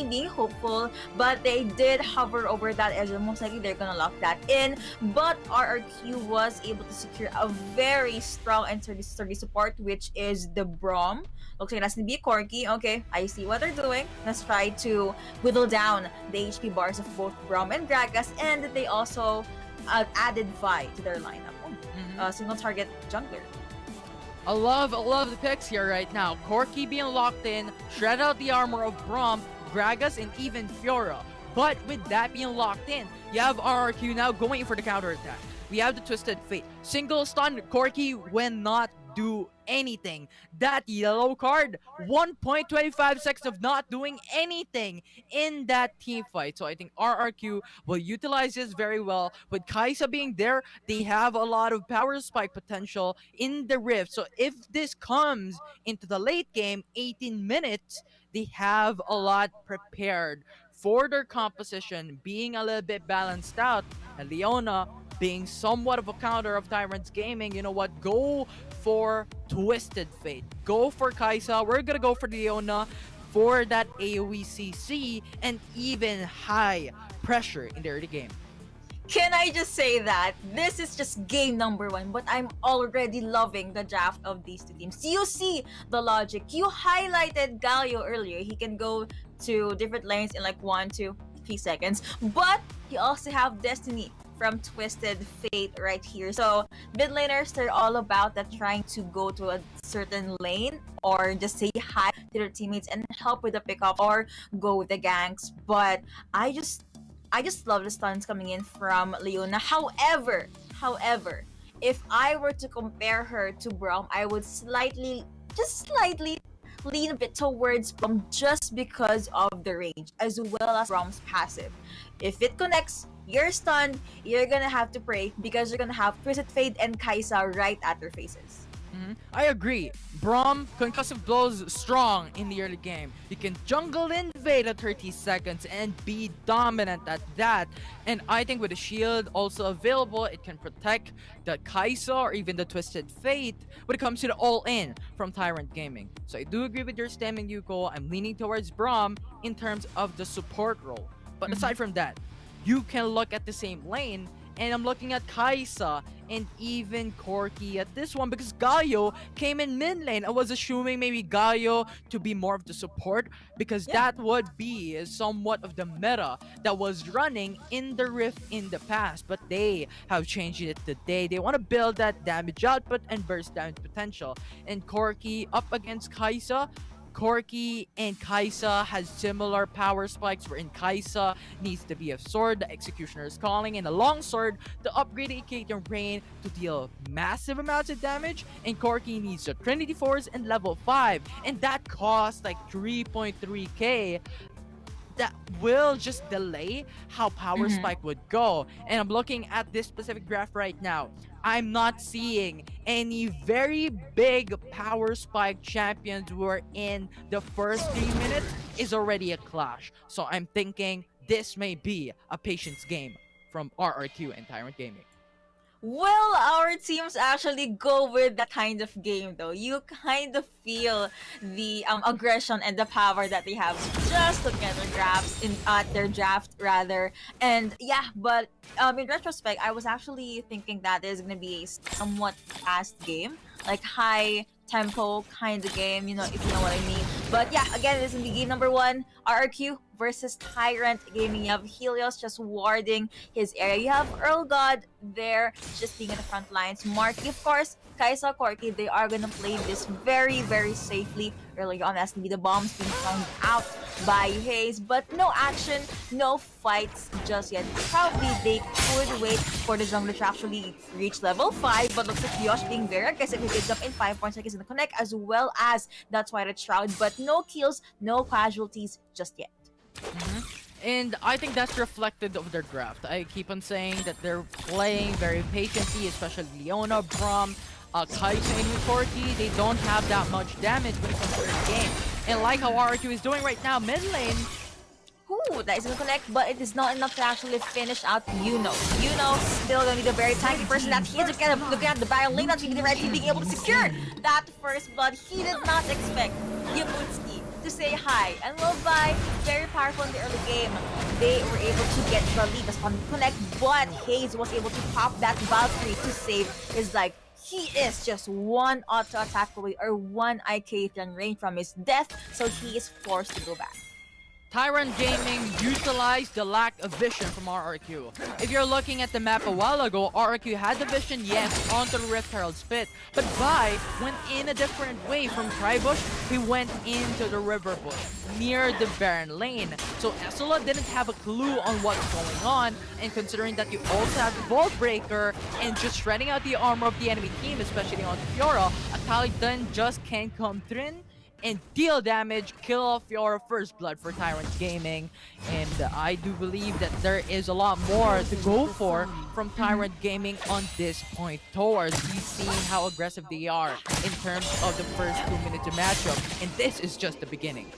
[SPEAKER 6] being hopeful, but they did hover over that edge, and most likely they're gonna lock that in. But RRQ was able to secure a very strong and sturdy support, which is the Braum. Looks like that's gonna be Corki. Okay, I see what they're doing. Let's try to whittle down the HP bars of both Braum and Gragas, and they also added Vi to their lineup. Single target jungler.
[SPEAKER 7] I love the picks here right now. Corki being locked in, shred out the armor of Braum, Gragas, and even Fiora. But with that being locked in, you have RRQ now going for the counter attack. We have the Twisted Fate. Single stun Corki when not do anything. That yellow card, 1.25 seconds of not doing anything in that team fight. So I think RRQ will utilize this very well. With Kaisa being there, they have a lot of power spike potential in the Rift. So if this comes into the late game, 18 minutes, they have a lot prepared for their composition, being a little bit balanced out. And Leona being somewhat of a counter of Tyrant's Gaming, you know what? Go for Twisted Fate. Go for Kaisa. We're gonna go for Leona for that AoE CC and even high pressure in the early game.
[SPEAKER 6] Can I just say that this is just game number 1, but I'm already loving the draft of these two teams. You see the logic. You highlighted Galio earlier. He can go to different lanes in like 1 to 3 seconds, but you also have Destiny from Twisted Fate right here. So mid laners, they're all about that, trying to go to a certain lane or just say hi to their teammates and help with the pickup or go with the ganks. But I just love the stuns coming in from Leona. However, if I were to compare her to Braum, I would just slightly lean a bit towards Braum just because of the range, as well as Braum's passive. If it connects, you're stunned, you're gonna have to pray because you're gonna have Twisted Fate and Kaisa right at your faces.
[SPEAKER 7] I agree. Braum, concussive blows strong in the early game. You can jungle invade at 30 seconds and be dominant at that. And I think with the shield also available, it can protect the Kaisa or even the Twisted Fate when it comes to the all-in from Tyrant Gaming. So I do agree with your stemming, Yuko. I'm leaning towards Braum in terms of the support role. But aside from that, you can look at the same lane, and I'm looking at Kaisa and even Corki at this one because Galio came in mid lane. I was assuming maybe Galio to be more of the support because that would be somewhat of the meta that was running in the Rift in the past, but they have changed it today. They want to build that damage output and burst damage potential. And Corki up against Kaisa. Corki and Kaisa has similar power spikes, wherein Kaisa needs to be a sword, the Executioner is calling, and a long sword to upgrade Iketan Rain to deal massive amounts of damage, and Corki needs a Trinity Force and level 5, and that costs like 3.3k. That will just delay how power spike would go. And I'm looking at this specific graph right now. I'm not seeing any very big power spike champions who are in the first 3 minutes is already a clash. So I'm thinking this may be a patience game from RRQ and Tyrant Gaming.
[SPEAKER 6] Well, our teams actually go with that kind of game though. You kind of feel the aggression and the power that they have just looking at their draft rather. And yeah, but in retrospect, I was actually thinking that there's gonna be a somewhat fast game, like high tempo kind of game, you know, if you know what I mean. But yeah, again, this is the game number 1, RRQ versus Tyrant Gaming. You have Helios just warding his area. You have Earl God there just being in the front lines. Marky, of course, Kaisa, Corky, they are gonna play this very, very safely. Earlier on, as the bombs being thrown out by Hayes, but no action, no fights just yet. Probably they could wait for the jungler to actually reach level 5, but looks like Yosh being very aggressive. He gives up in 5 points, like he's gonna connect, as well as that's why the Shroud, but no kills, no casualties just yet.
[SPEAKER 7] And I think that's reflected of their draft. I keep on saying that they're playing very patiently, especially Leona, Braum, Kaisa, and Corky. They don't have that much damage when it comes to their game. And like how RRQ is doing right now, mid lane,
[SPEAKER 6] Ooh, that is gonna connect, but it is not enough to actually finish out Yuno. Yuno still gonna be the very tanky person that he is. Looking at the barrel lane, that's the right team being able to secure that first blood. He did not expect Yabutski to say hi. And Lobby, very powerful in the early game. They were able to get the lead upon connect, but Hayes was able to pop that Valkyrie to save his life. He is just one auto attack away or one IK range from his death, so he is forced to go back.
[SPEAKER 7] Tyrant Gaming utilized the lack of vision from RRQ. If you're looking at the map a while ago, RRQ had the vision, yes, onto the Rift Herald's pit, but Vi went in a different way from Tribush. He went into the River Bush, near the Baron lane. So Esula didn't have a clue on what's going on, and considering that you also have the Vault Breaker and just shredding out the armor of the enemy team, especially on Fiora, Akali then just can't come through and deal damage, kill off your first blood for Tyrant Gaming. And I do believe that there is a lot more to go for from Tyrant Gaming on this point towards we seeing how aggressive they are in terms of the first 2 minutes of matchup. And this is just the beginning.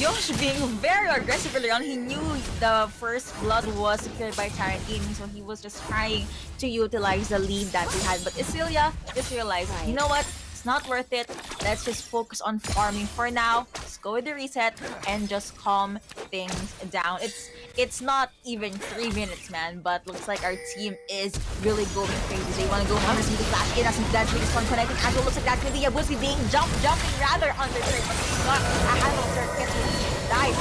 [SPEAKER 6] Yosh being very aggressive early on. He knew the first blood was secured by Tyrant Gaming, so he was just trying to utilize the lead that he had. But Isilia just realized, you know what? It's not worth it. Let's just focus on farming for now. Just go with the reset and just calm things down. It's not even 3 minutes, man, but looks like our team is really going crazy. They want to go on the flash in as that's really fun connecting. As well, looks like that's gonna be Yabusky being jumping rather on the turret, but he's not a handle turret gets dies.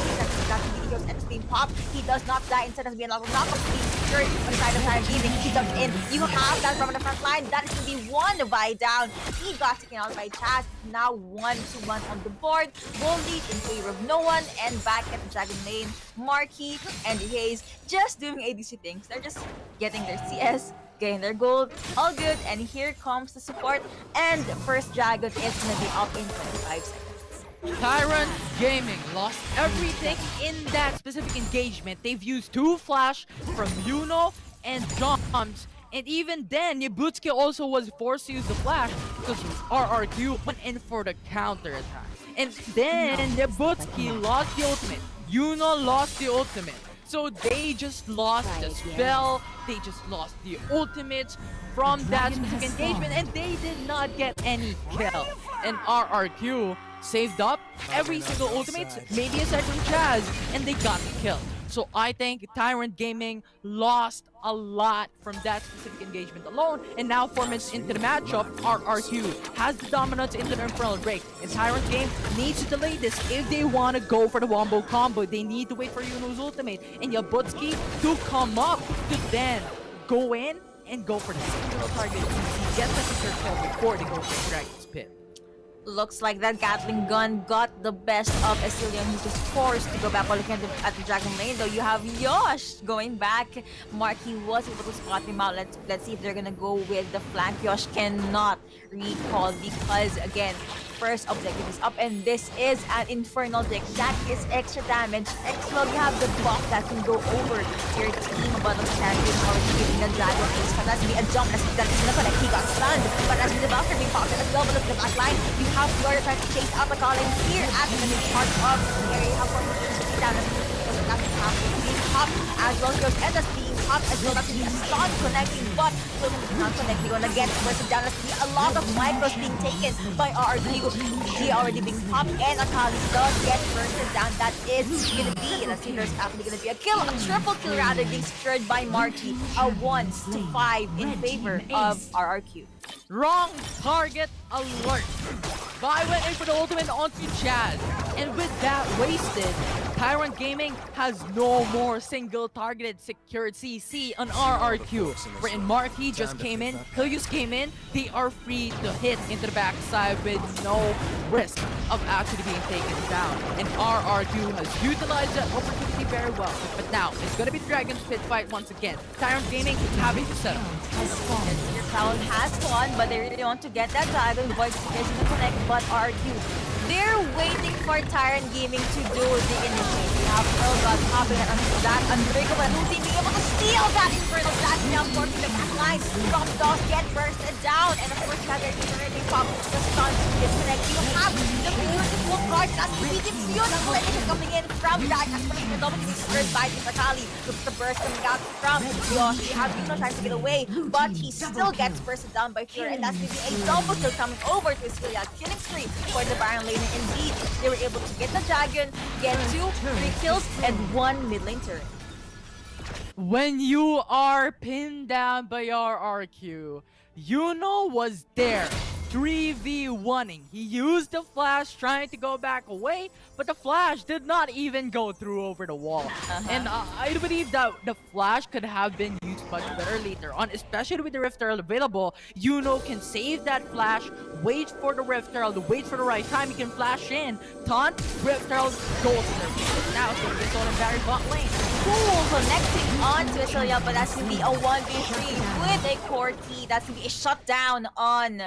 [SPEAKER 6] That's the videos and being popped. He does not die. Instead of being knocked being secured on the side of Tyrant Gaming. He jumps in. You have that from the front line. That is gonna be one by down. He got taken out by Chaz. Now 1-1 on the board. Goal lead in favor of no one. And back at the Dragon Lane, Marky and Hayes just doing ADC things. They're just getting their CS, getting their gold, all good. And here comes the support. And the first Dragon is gonna be up in 25 seconds.
[SPEAKER 7] Tyrant Gaming lost everything in that specific engagement. They've used 2 flash from Yuno and Jumps. And even then, Yabutski also was forced to use the flash because RRQ went in for the counter attack. And then Yabutski lost the ultimate. Yuno lost the ultimate. So they just lost the spell. They just lost the ultimates from that specific engagement. And they did not get any kill. And RRQ saved up every single ultimate, maybe aside from Chaz, and they got the kill. So I think Tyrant Gaming lost a lot from that specific engagement alone, and now 4 minutes into the matchup, RRQ has the dominance into the Infernal Break, and Tyrant Game needs to delay this if they want to go for the wombo combo. They need to wait for Yuno's ultimate and Yabutski to come up to then go in and go for the single target to get the secure kill before they go for the Dragon's Pit.
[SPEAKER 6] Looks like that Gatling gun got the best of Estilian, who's just forced to go back. While looking at the Dragon Lane, though, you have Yosh going back. Marky was able to spot him out. Let's see if they're gonna go with the flank. Yosh cannot recall because, again, first objective is up, and this is an Infernal Dick. That is extra damage. Extra, you have the buff that can go over your team, but the champion already giving the Dragon Ace. But that's be a jump. That's gonna connect. He got stunned, but as the buff being popped as well, but look at the back line. You have Florida trying to chase out the Collins here at the mid part of the area. Of course, he's down as that's being popped as well. He goes and that's being popped as well. That's being a stun connecting, but still not connecting. Gonna get versus down. Let's see a lot of micros being taken by RRQ. He already being popped, and Akali does get versus down. That is gonna be, let's see, there's actually gonna be a kill, a triple kill rather, being secured by Marky. A 1-5 in favor of RRQ.
[SPEAKER 7] Wrong target alert. Vi went in for the ultimate onto Chaz. And with that wasted, Tyrant Gaming has no more single targeted secured CC on RRQ. Wherein Marky just came in, Helios came in, they are free to hit into the backside with no risk of actually being taken down. And RRQ has utilized that opportunity very well. But now, it's gonna be Dragon's Pit fight once again. Tyrant Gaming having to settle.
[SPEAKER 6] Your Cloud has won, but they really want to get that Dragon. Void is going to connect, but RQ. They're waiting for Tyrant Gaming to do the initiate. We have Earlgod popping it on that Unbreakable and Lucy being able to steal that Infernal Blast now for the back line. From does get bursted down, and of course, Heather is already popped the stun to disconnect. You have the beautiful card that's really beautiful initiative coming in from that as well as the double spurred by the Sakali. Looks the burst coming out from Yosh. He has no time to get away, but he still gets bursted down by Fury, and that's going to be a double kill coming over to Celia. Killing spree for the Baron lane. Indeed, they were able to get the dragon, get 2 free kills, and 1 mid lane turret.
[SPEAKER 7] When you are pinned down by RRQ, Yuno was there 3v1ing. He used the flash trying to go back away, but the flash did not even go through over the wall. And I believe that the flash could have been used much better later on, especially with the Rift Herald available. Yuno can save that flash, wait for the Rift Herald, wait for the right time, he can flash in, taunt, Rift Herald, goes to their feet. Now it's going to be sold in very bot lane.
[SPEAKER 6] Cool, connecting on to Celia, but that's going to be a 1v3 with a Corki. That's going to be a shutdown on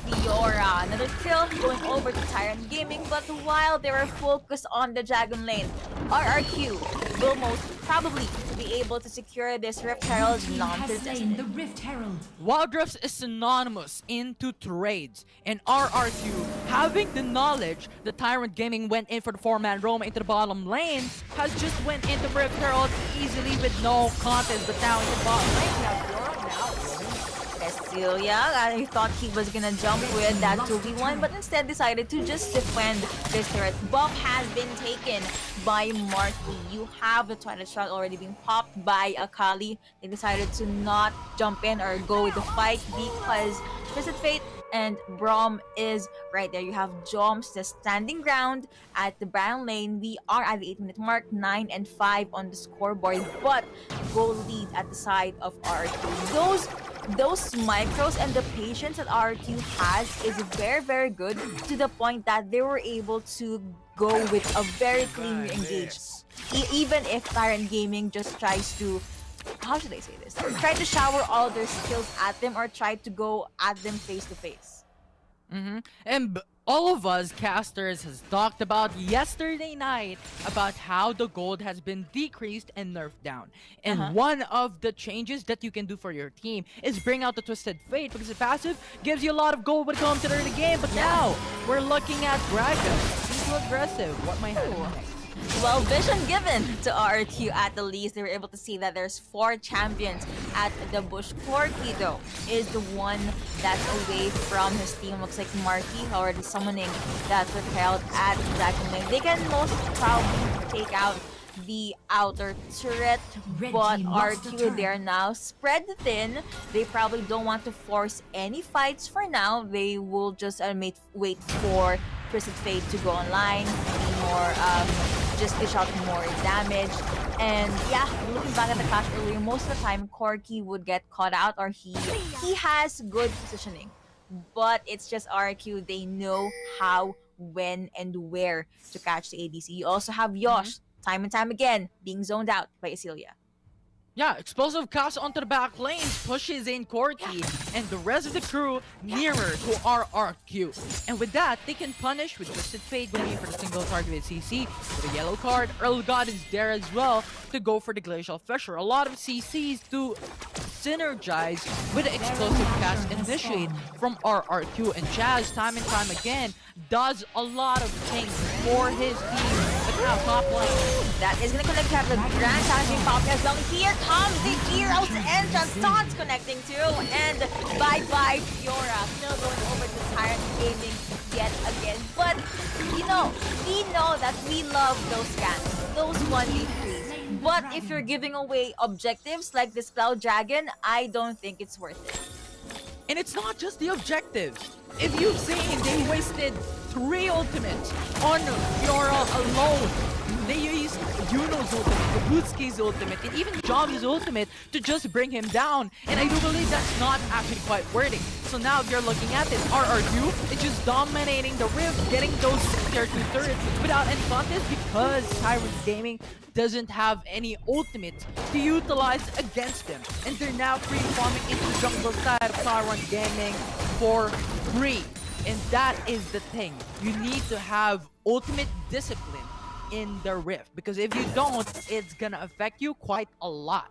[SPEAKER 6] Fiora. Another kill going over to Tyrant Gaming, but while they were focused on the Dragon lane, RRQ will most probably be able to secure this Rift Herald
[SPEAKER 5] Team
[SPEAKER 6] non
[SPEAKER 5] has slain the Rift Herald.
[SPEAKER 7] Wild Rifts is synonymous into trades, and RRQ, having the knowledge that Tyrant Gaming went in for the 4-man Roma into the bottom lane, has just went into Rift Herald easily with no contest, but now into the bottom lane, we have Fiora now.
[SPEAKER 6] Celia, I thought he was gonna jump with that 2v1, but instead decided to just defend this turret. Buff has been taken by Marky. You have the Twilight Shroud already being popped by Akali. They decided to not jump in or go with the fight because Twisted Fate and Braum is right there. You have Joms just standing ground at the Baron lane. We are at the 8-minute mark, 9 and 5 on the scoreboard, but goal lead at the side of RQ. Those micros and the patience that RQ has is very, very good, to the point that they were able to go with a very clean engage. Even if Tyrant Gaming just tries to, how should I say this? Try to shower all their skills at them or try to go at them face to face.
[SPEAKER 7] And all of us casters has talked about yesterday night about how the gold has been decreased and nerfed down. And one of the changes that you can do for your team is bring out the Twisted Fate, because the passive gives you a lot of gold when it comes to the early game. But now we're looking at Dragon. He's too aggressive. What might happen next?
[SPEAKER 6] Well, vision given to RQ at the least. They were able to see that there's 4 champions at the bush. Corki, though, is the one that's away from his team. Looks like Marky already summoning that withheld at Dragon Lane. They can most probably take out the outer turret, but RQ, they're now spread thin. They probably don't want to force any fights for now. They will just wait for Twisted Fate to go online, be more, just dish out more damage. And yeah, looking back at the clash earlier, most of the time Corki would get caught out, or he has good positioning. But it's just RQ, they know how, when, and where to catch the ADC. You also have Yosh, time and time again, being zoned out by Celia.
[SPEAKER 7] Yeah, explosive cast onto the back lanes, pushes in Corki and the rest of the crew nearer to RRQ. And with that, they can punish with Twisted Fate going in for the single targeted CC. With a yellow card, Earlgod is there as well to go for the Glacial Fissure. A lot of CCs to synergize with the explosive cast initiate from RRQ. And Chaz, time and time again, does a lot of things for his team. But now, top lane.
[SPEAKER 6] That is going to connect to have the Grand Challenging Pop as well. Here comes the Heroes Entrance. Taunts connecting too. And bye-bye, Fiora. Still going over to Tyrant Gaming yet again. But, you know, we know that we love those scans, those 1v3s. But if you're giving away objectives like this Cloud Dragon, I don't think it's worth it.
[SPEAKER 7] And it's not just the objectives. If you've seen, they wasted 3 ultimates on Fiora alone. They used Yuno's ultimate, Gabutski's ultimate, and even Job's ultimate to just bring him down. And I do believe that's not actually quite worthy. So now if you're looking at this, RRQ is just dominating the Rift, getting those tier 2 turrets without any contest because Tyrant Gaming doesn't have any ultimates to utilize against them. And they're now free farming into the jungle side of Tyrant Gaming for free. And that is the thing. You need to have ultimate discipline in the Rift, because if you don't, it's gonna affect you quite a lot.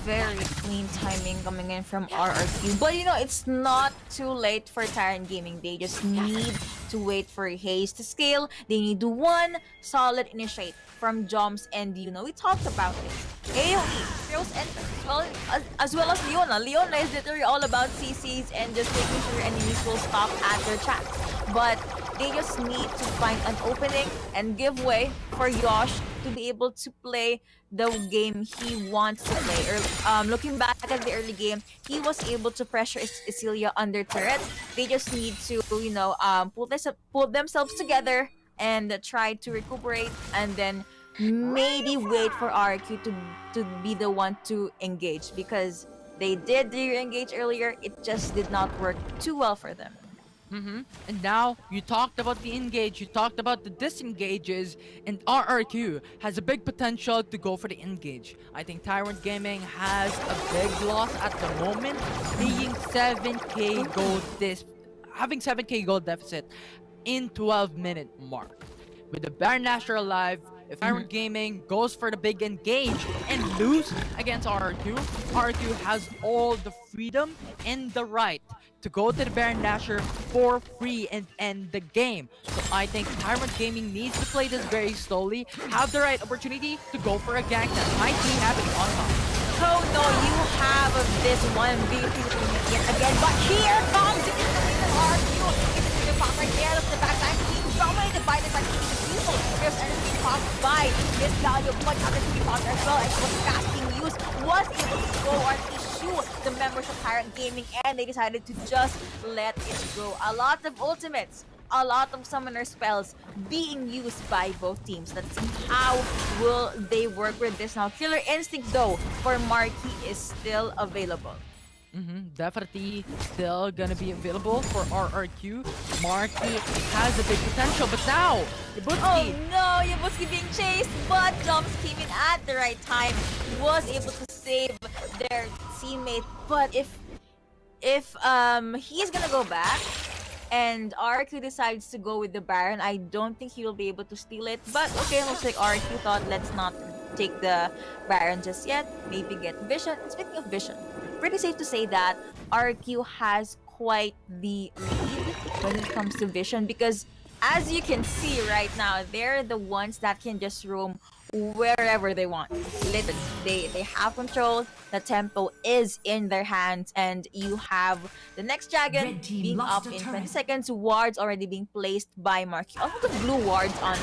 [SPEAKER 6] Very clean timing coming in from RRQ. But you know, it's not too late for Tyrant Gaming. They just need to wait for Haze to scale. They need one solid initiate from Joms and you know, we talked about this. AoE, Heroes Enter, as well as Leona. Leona is literally all about CCs and just making sure enemies will stop at their tracks. But they just need to find an opening and give way for Yosh to be able to play the game he wants to play. Looking back at the early game, he was able to pressure Isilia under turret. They just need to, you know, pull themselves together and try to recuperate, and then maybe wait for RQ to be the one to engage, because they did re-engage earlier. It just did not work too well for them.
[SPEAKER 7] And now you talked about the engage, you talked about the disengages, and RRQ has a big potential to go for the engage. I think Tyrant Gaming has a big loss at the moment, being 7k gold having 7k gold deficit in 12-minute mark. With the Baron Nashor alive, if Tyrant Gaming goes for the big engage and lose against RRQ, RRQ has all the freedom and the right to go to the Baron Nashor for free and end the game. So I think Tyrant Gaming needs to play this very slowly, have the right opportunity to go for a gank that might be happening on top.
[SPEAKER 6] Oh no, you have this 1v2 yet again, but here comes the RQ. It's the pop right there, look at the backside, being dominated by the people. There's energy popped by this value, but other people as well, and was fast being used, was able to go on issue the members of Tyrant Gaming, and they decided to just let it go. A lot of ultimates, a lot of summoner spells being used by both teams. Let's see how will they work with this now. Killer Instinct though for Marky is still available.
[SPEAKER 7] Definitely still gonna be available for RRQ. Marky has a big potential, but now Yabutski.
[SPEAKER 6] Oh no, Yabutski being chased, but Jumps came in at the right time, was able to save their teammate. But if he's gonna go back and RQ decides to go with the Baron, I don't think he will be able to steal it. But okay, looks like RQ thought, let's not take the Baron just yet, maybe get Vision. Speaking of Vision, pretty safe to say that RQ has quite the lead when it comes to Vision, because as you can see right now, they're the ones that can just roam wherever they want. Literally, they have control. The tempo is in their hands, and you have the next dragon being up in 20 seconds. Wards already being placed by Marky. Also the blue wards on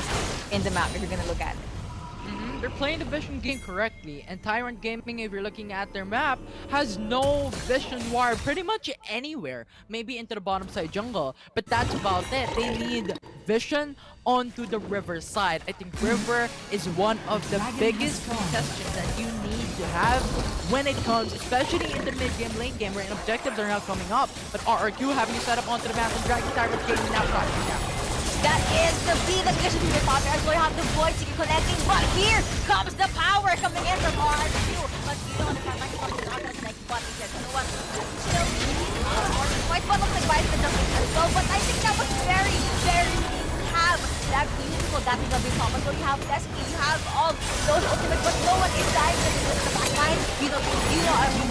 [SPEAKER 6] in the map if you're gonna look at it.
[SPEAKER 7] They're playing the vision game correctly, and Tyrant Gaming, if you're looking at their map, has no vision wire pretty much anywhere. Maybe into the bottom side jungle, but that's about it. They need vision onto the river side. I think river is one of the biggest contests that you need to have when it comes, especially in the mid game, late game, where objectives are now coming up. But RRQ having you set up onto the map and dragging Tyrant Gaming now crashing down.
[SPEAKER 6] That is the B that gets to be popular as well. You have the void seeking connecting, but here comes the power coming in from RQ. But you don't understand, like, not gonna connect, but he says, you know what? Still, quite fun looks like Vice can jump in as well, but I think that was very, very have that beautiful W combo. So you have Destiny, you have all those ultimates, but no one is diving into the back line.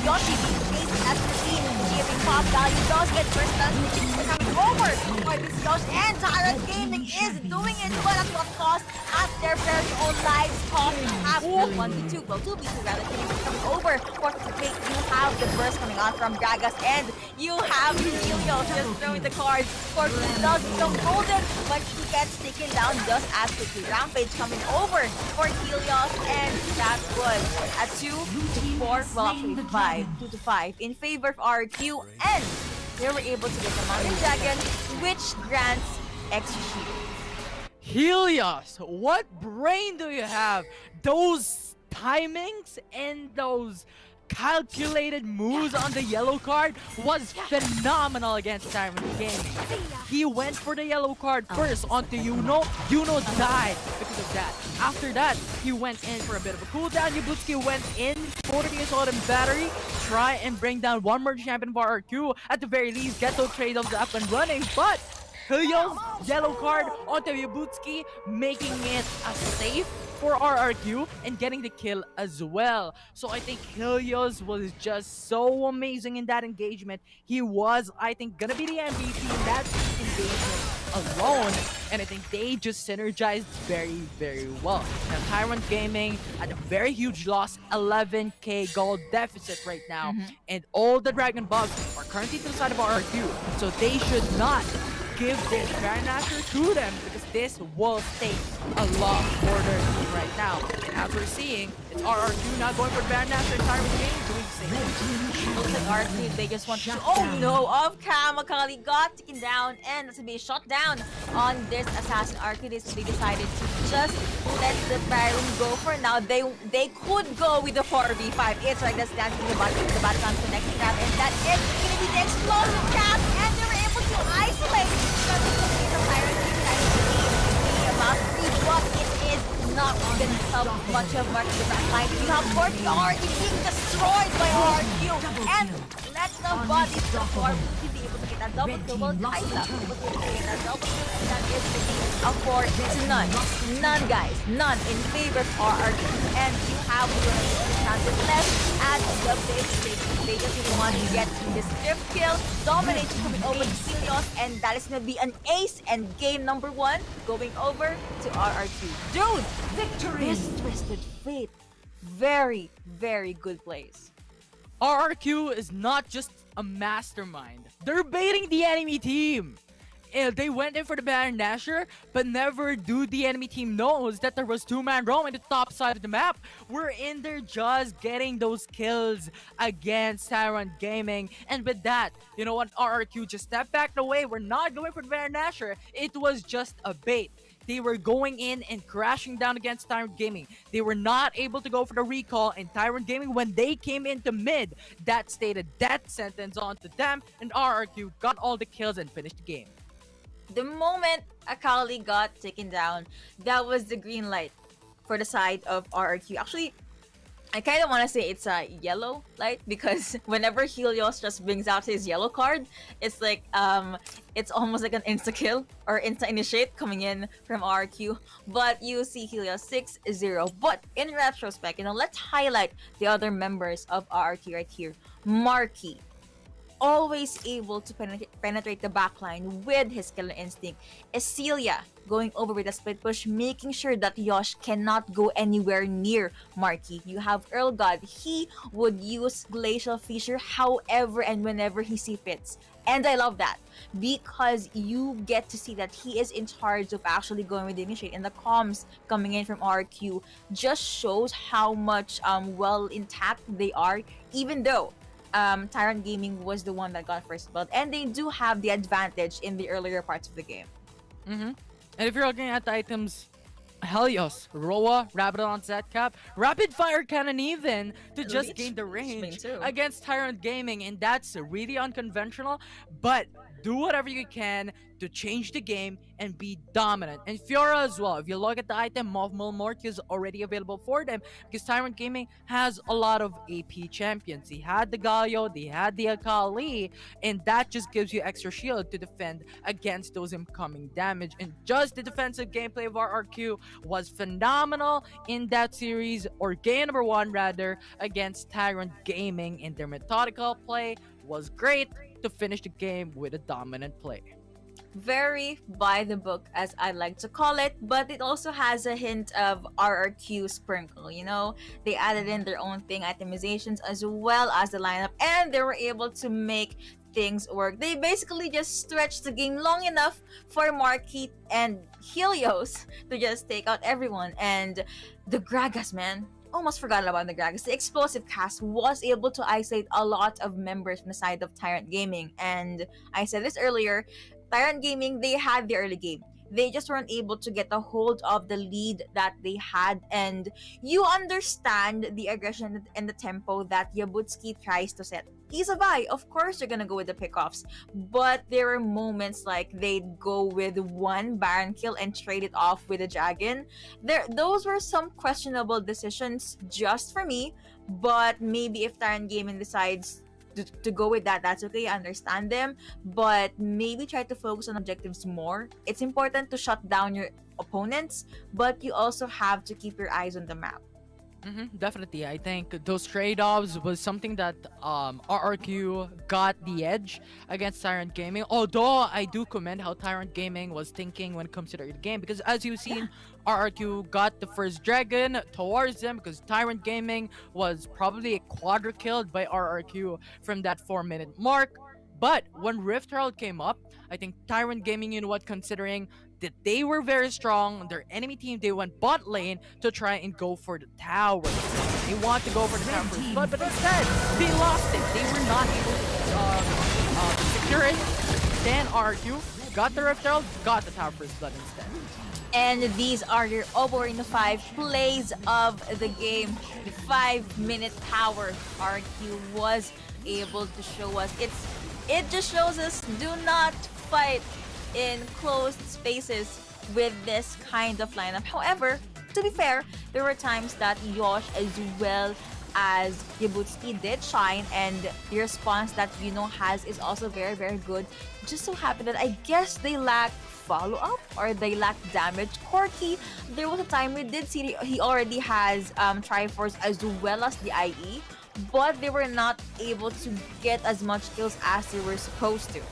[SPEAKER 6] Yoshi being chased as the team, giving pop value, does get first dance, we're coming over for this Yosh, and Tyrant Gaming is doing it, but at what cost? At their very own lives cost. Have the 1v2, well 2v2 rather, coming over for the take. You have the burst coming out from Gragas, and you have Helios just throwing the cards for does become golden, but he gets taken down just as quickly. Rampage coming over for Helios, and that was a 2-4, well actually 5, 2-5 in favor of RQ, and they were able to get the Mountain Dragon, which grants extra shield.
[SPEAKER 7] Helios, what brain do you have? Those timings and those calculated moves on the yellow card was phenomenal against Tyrant Gaming. He went for the yellow card first onto Yuno. Yuno died because of that. After that, he went in for a bit of a cooldown. Yabutsuki went in for the assault and battery. Try and bring down one more champion of RRQ. At the very least, get those trade-offs up and running. But Helios, yellow card onto Yabutsuki, making it a safe for RRQ and getting the kill as well. So I think Helios was just so amazing in that engagement. He was, I think, gonna be the MVP in that engagement alone. And I think they just synergized very, very well. Now Tyrant Gaming at a very huge loss, 11k gold deficit right now. And all the Dragon Bugs are currently to the side of RRQ. So they should not give this Grandmaster to them because this will take a lot for their team right now. And as we're seeing, it's RRQ not going for Grandmaster and Tyrant Gaming doing the same.
[SPEAKER 6] Looks like RRQ, they just want to, oh no, off cam, Akali got taken down and to be shot down on this assassin Arcadis. They decided to just let the Baron go for now. They could go with the 4v5. It's like the stance in the Batman connecting that, and that is going to be the explosive cap, and they were able to isolate the Tyrant about to what it is not going to help much of the back line. You have 40 already being destroyed by RQ, and let the body perform to be able to get that double kill. Well, Kaisa was able to get that double kill, and that is the game of 4 to none. None, guys. None in favor of RRQ. And you have the chances left at the base stage. They just really want to get this 5th kill, domination coming over to Helios, and that is going to be an ace and game number 1 going over to RRQ. Dude,
[SPEAKER 5] Victory!
[SPEAKER 6] this Twisted Fate. Very, very good plays.
[SPEAKER 7] RRQ is not just a mastermind. They're baiting the enemy team. They went in for the Baron Nashor, but never do the enemy team knows that there was 2-man roam in the top side of the map. We're in there just getting those kills against Tyrant Gaming. And with that, you know what, RRQ just stepped back away. We're not going for the Baron Nashor. It was just a bait. They were going in and crashing down against Tyrant Gaming. They were not able to go for the recall, and Tyrant Gaming, when they came into mid, that stayed a death sentence onto them, and RRQ got all the kills and finished the game.
[SPEAKER 6] The moment Akali got taken down, that was the green light for the side of RRQ. Actually, I kind of want to say it's a yellow light because whenever Helios just brings out his yellow card, it's like it's almost like an insta kill or insta initiate coming in from RQ. But you see Helios 6-0. But in retrospect, let's highlight the other members of RRQ right here. Marky, always able to penetrate the backline with his killer instinct. Esilia going over with a split push, making sure that Yosh cannot go anywhere near Marky. You have Earl God. He would use Glacial Fissure however and whenever he sees fits. And I love that because you get to see that he is in charge of actually going with the initiate, and the comms coming in from RQ just shows how much well intact they are, even though Tyrant Gaming was the one that got first blood, and they do have the advantage in the earlier parts of the game.
[SPEAKER 7] And if you're looking at the items, Helios, Roa, Rabadon, Zcap, Rapid Fire Cannon even to just
[SPEAKER 6] Leech
[SPEAKER 7] gain the
[SPEAKER 6] Bane
[SPEAKER 7] range
[SPEAKER 6] too.
[SPEAKER 7] against Tyrant Gaming, and that's really unconventional, but do whatever you can to change the game and be dominant. And Fiora as well. If you look at the item, Morty is already available for them because Tyrant Gaming has a lot of AP champions. He had the Galio, they had the Akali, and that just gives you extra shield to defend against those incoming damage. And just the defensive gameplay of RRQ was phenomenal in that series, or game number 1 rather, against Tyrant Gaming, and their methodical play was great to finish the game with a dominant play.
[SPEAKER 6] Very by the book, as I like to call it, but it also has a hint of RRQ sprinkle. They added in their own thing, itemizations, as well as the lineup, and they were able to make things work. They basically just stretched the game long enough for Marquis and Helios to just take out everyone. And the Gragas, man, almost forgot about the Gragas. The explosive cast was able to isolate a lot of members from the side of Tyrant Gaming. And I said this earlier, Tyrant Gaming, they had the early game. They just weren't able to get a hold of the lead that they had. And you understand the aggression and the tempo that Yabutsky tries to set. He's a Vi. Of course, you're gonna go with the pickoffs. But there are moments like they'd go with one Baron kill and trade it off with a Dragon. Those were some questionable decisions just for me. But maybe if Tyrant Gaming decides to go with that, that's okay. I understand them. But maybe try to focus on objectives more. It's important to shut down your opponents, but you also have to keep your eyes on the map.
[SPEAKER 7] Definitely. I think those trade-offs was something that RRQ got the edge against Tyrant Gaming. Although I do commend how Tyrant Gaming was thinking when it comes to the game, because as you've seen, RRQ got the first dragon towards them because Tyrant Gaming was probably quadra killed by RRQ from that 4-minute mark. But when Rift Herald came up, I think Tyrant Gaming, you know what, considering that they were very strong, their enemy team, they went bot lane to try and go for the tower. They want to go for the tower first, but instead, they lost it. They were not able to secure it. Then RQ got the Rift Herald, got the tower first blood instead.
[SPEAKER 6] And these are your Oppo Reno 5 plays of the game. The 5-minute power RQ was able to show us. It just shows us, do not fight in closed spaces with this kind of lineup. However, to be fair, there were times that Yosh as well as Yabutsky did shine, and the response that Yuno has is also very, very good. Just so happened that I guess they lack follow-up or they lack damage. Corky, there was a time we did see he already has Triforce as well as the IE, but they were not able to get as much kills as they were supposed to.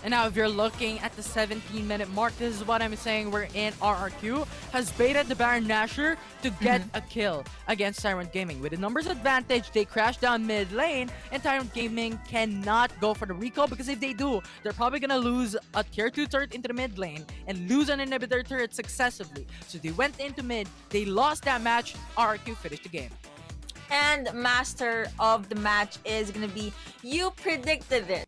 [SPEAKER 7] And now if you're looking at the 17-minute mark, this is what I'm saying, wherein RRQ has baited the Baron Nashor to get a kill against Tyrant Gaming. With the numbers advantage, they crash down mid lane, and Tyrant Gaming cannot go for the recall because if they do, they're probably gonna lose a tier 2 turret into the mid lane and lose an inhibitor turret successively. So they went into mid, they lost that match, RRQ finished the game.
[SPEAKER 6] And master of the match is gonna be, you predicted this,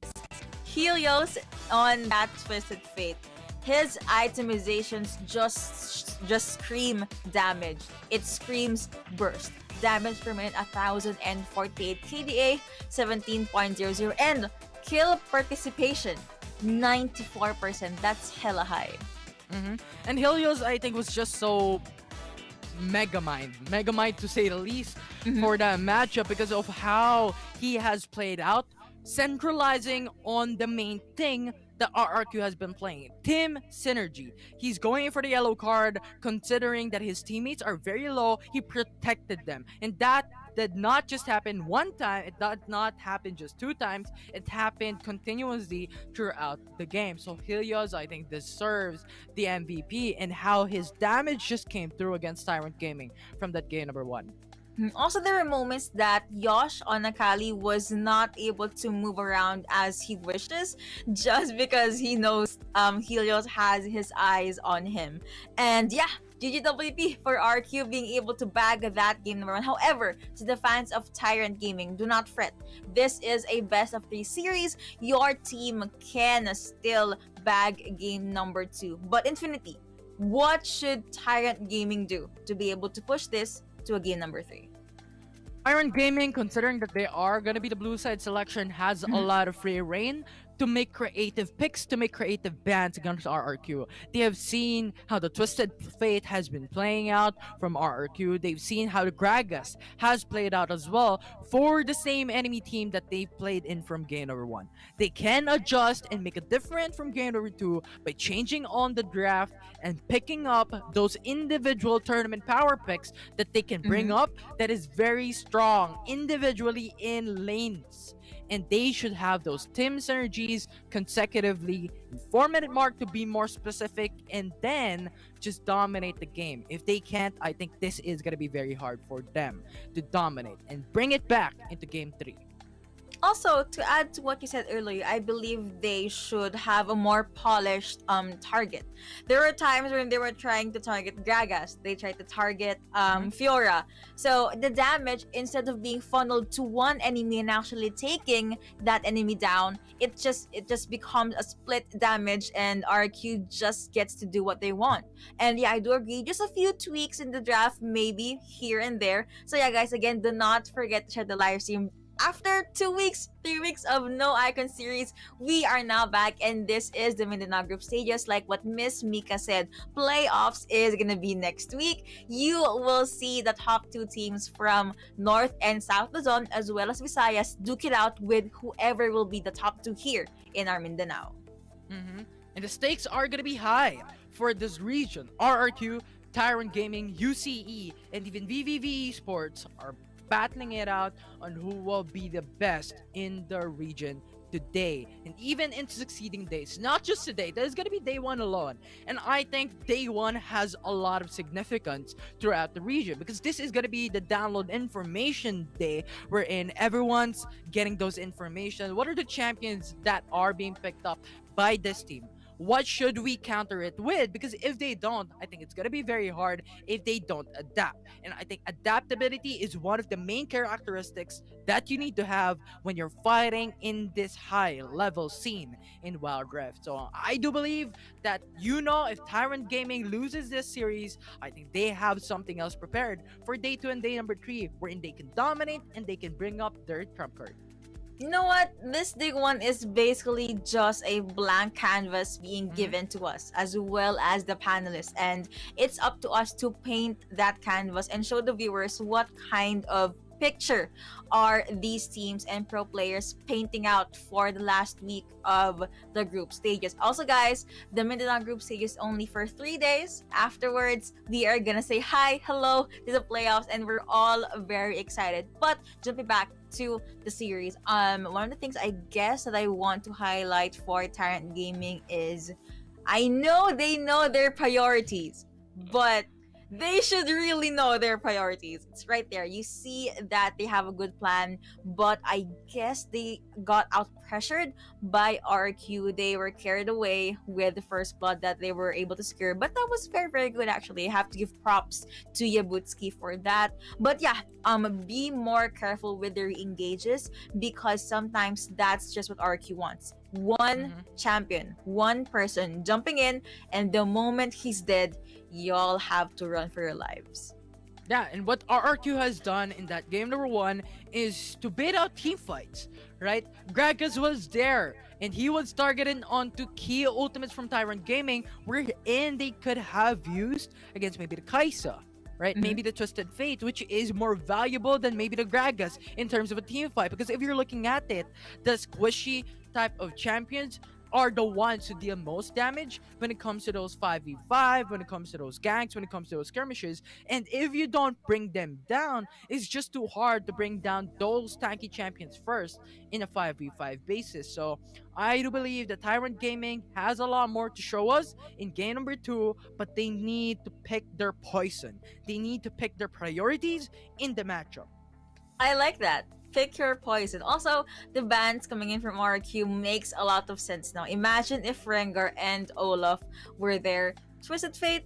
[SPEAKER 6] Helios on that Twisted Fate. His itemizations just scream damage. It screams burst. Damage per minute 1048 KDA 17.00, and kill participation 94%. That's hella high.
[SPEAKER 7] And Helios, I think, was just so Megamind to say the least, for that matchup because of how he has played out, centralizing on the main thing that RRQ has been playing, team synergy. He's going in for the yellow card, considering that his teammates are very low. He protected them, and that did not just happen one time. It did not happen just 2 times. It happened continuously throughout the game. So Helios, I think, deserves the MVP, and how his damage just came through against Tyrant Gaming from that game number 1.
[SPEAKER 6] Also, there were moments that Yosh on Akali was not able to move around as he wishes, just because he knows Helios has his eyes on him. And yeah, GGWP for RQ being able to bag that game number 1. However, to the fans of Tyrant Gaming, do not fret. This is a best of 3 series. Your team can still bag game number 2. But Infinity, what should Tyrant Gaming do to be able to push this to a game number 3?
[SPEAKER 7] Tyrant Gaming, considering that they are going to be the blue side selection, has a lot of free reign to make creative picks, to make creative bans against RRQ. They have seen how the Twisted Fate has been playing out from RRQ. They've seen how the Gragas has played out as well for the same enemy team that they've played in from game number 1. They can adjust and make a difference from game number 2 by changing on the draft and picking up those individual tournament power picks that they can bring up that is very strong individually in lanes. And they should have those team synergies consecutively in 4-minute mark, to be more specific, and then just dominate the game. If they can't, I think this is going to be very hard for them to dominate and bring it back into game 3.
[SPEAKER 6] Also, to add to what you said earlier, I believe they should have a more polished target. There were times when they were trying to target Gragas, they tried to target Fiora. So the damage, instead of being funneled to one enemy and actually taking that enemy down, it just becomes a split damage, and RQ just gets to do what they want. And yeah, I do agree. Just a few tweaks in the draft, maybe here and there. So yeah, guys, again, do not forget to share the live stream. After 2 weeks, 3 weeks of no icon series, we are now back, and this is the Mindanao group stages. Like what Miss Mika said, playoffs is gonna be next week. You will see the top two teams from North and South Luzon, as well as Visayas, duke it out with whoever will be the top two here in our Mindanao.
[SPEAKER 7] And the stakes are gonna be high for this region. RRQ, Tyrant Gaming, UCE, and even VVV Esports are battling it out on who will be the best in the region today and even in succeeding days. Not just today, there's gonna be day one alone. And I think day one has a lot of significance throughout the region, because this is gonna be the download information day, wherein everyone's getting those information. What are the champions that are being picked up by this team? What should we counter it with? Because if they don't, I think it's gonna be very hard if they don't adapt. And I think adaptability is one of the main characteristics that you need to have when you're fighting in this high level scene in Wild Rift. So I do believe that, if Tyrant Gaming loses this series, I think they have something else prepared for day 2 and day number 3, wherein they can dominate and they can bring up their trump card.
[SPEAKER 6] You know what? This big one is basically just a blank canvas being given to us, as well as the panelists. And it's up to us to paint that canvas and show the viewers what kind of picture are these teams and pro players painting out for the last week of the group stages. Also, guys, the Mindanao group stage is only for 3 days. Afterwards, we are gonna say hi, hello to the playoffs, and we're all very excited. But jumping back to the series, one of the things I guess that I want to highlight for Tyrant Gaming is, I know they know their priorities, but they should really know their priorities. It's right there. You see that they have a good plan, but I guess they got out pressured by RQ. They were carried away with the first blood that they were able to secure, but that was very, very good actually. I have to give props to Yabutski for that. But yeah, be more careful with their engages, because sometimes that's just what RQ wants. One champion, one person jumping in, and the moment he's dead, y'all have to run for your lives.
[SPEAKER 7] Yeah, and what RRQ has done in that game number 1 is to bait out team fights, right? Gragas was there, and he was targeted onto key ultimates from Tyrant Gaming, wherein they could have used against maybe the Kaisa, right? Maybe the Twisted Fate, which is more valuable than maybe the Gragas in terms of a team fight. Because if you're looking at it, the squishy type of champions are the ones who deal most damage when it comes to those 5v5, when it comes to those ganks, when it comes to those skirmishes. And if you don't bring them down, it's just too hard to bring down those tanky champions first in a 5v5 basis. So I do believe that Tyrant Gaming has a lot more to show us in game number 2, but they need to pick their poison. They need to pick their priorities in the matchup.
[SPEAKER 6] I like that. Pick your poison. Also, the bans coming in from RQ makes a lot of sense now. Imagine if Rengar and Olaf were there. Twisted Fate,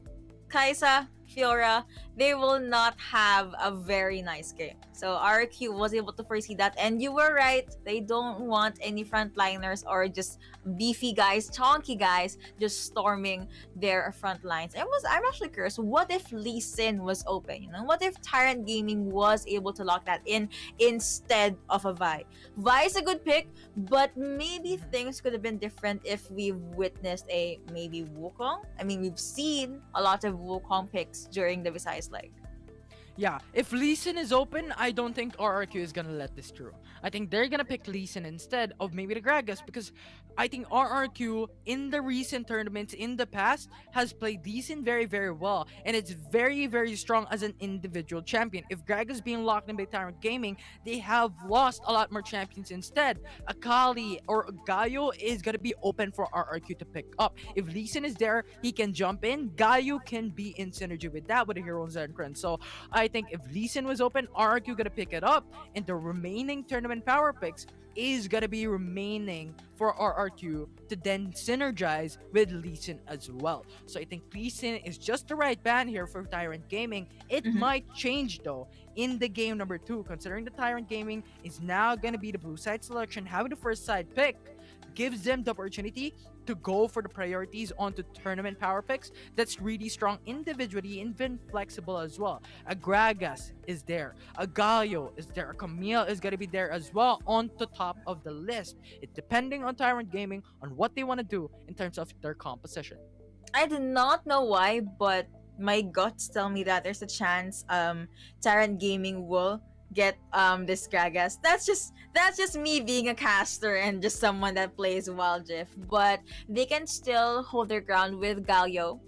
[SPEAKER 6] Kaisa, Fiora, they will not have a very nice game. So RQ was able to foresee that, and you were right. They don't want any frontliners or just beefy guys, chonky guys, just storming their front lines. I'm actually curious, what if Lee Sin was open? What if Tyrant Gaming was able to lock that in instead of a Vi? Vi is a good pick, but maybe things could have been different if we've witnessed a maybe Wukong. I mean, we've seen a lot of Wukong picks during the Visayas leg.
[SPEAKER 7] Yeah, if Lee Sin is open, I don't think RRQ is gonna let this through. I think they're gonna pick Lee Sin instead of maybe the Gragas, because I think RRQ in the recent tournaments in the past has played Lee Sin very, very well, and it's very, very strong as an individual champion. If Gragas being locked in by Tyrant Gaming, they have lost a lot more champions instead. Akali or Gaio is gonna be open for RRQ to pick up. If Lee Sin is there, he can jump in. Gaio can be in synergy with that with the Hero Zenkran. So I I think if Lee Sin was open, RRQ gonna pick it up, and the remaining tournament power picks is gonna be remaining for RRQ to then synergize with Lee Sin as well. So I think Lee Sin is just the right ban here for Tyrant Gaming. It
[SPEAKER 6] Mhm.
[SPEAKER 7] might change though in the game number 2, considering the Tyrant Gaming is now gonna be the blue side selection, having the first side pick gives them the opportunity to go for the priorities onto tournament power picks that's really strong individually and been flexible as well. A Gragas is there, a Galio is there, a Camille is gonna be there as well on the top of the list. It depending on Tyrant Gaming on what they want to do in terms of their composition.
[SPEAKER 6] I do not know why, but my guts tell me that there's a chance Tyrant Gaming will get this Gragas. That's just me being a caster and just someone that plays Wild Rift. But they can still hold their ground with Galio.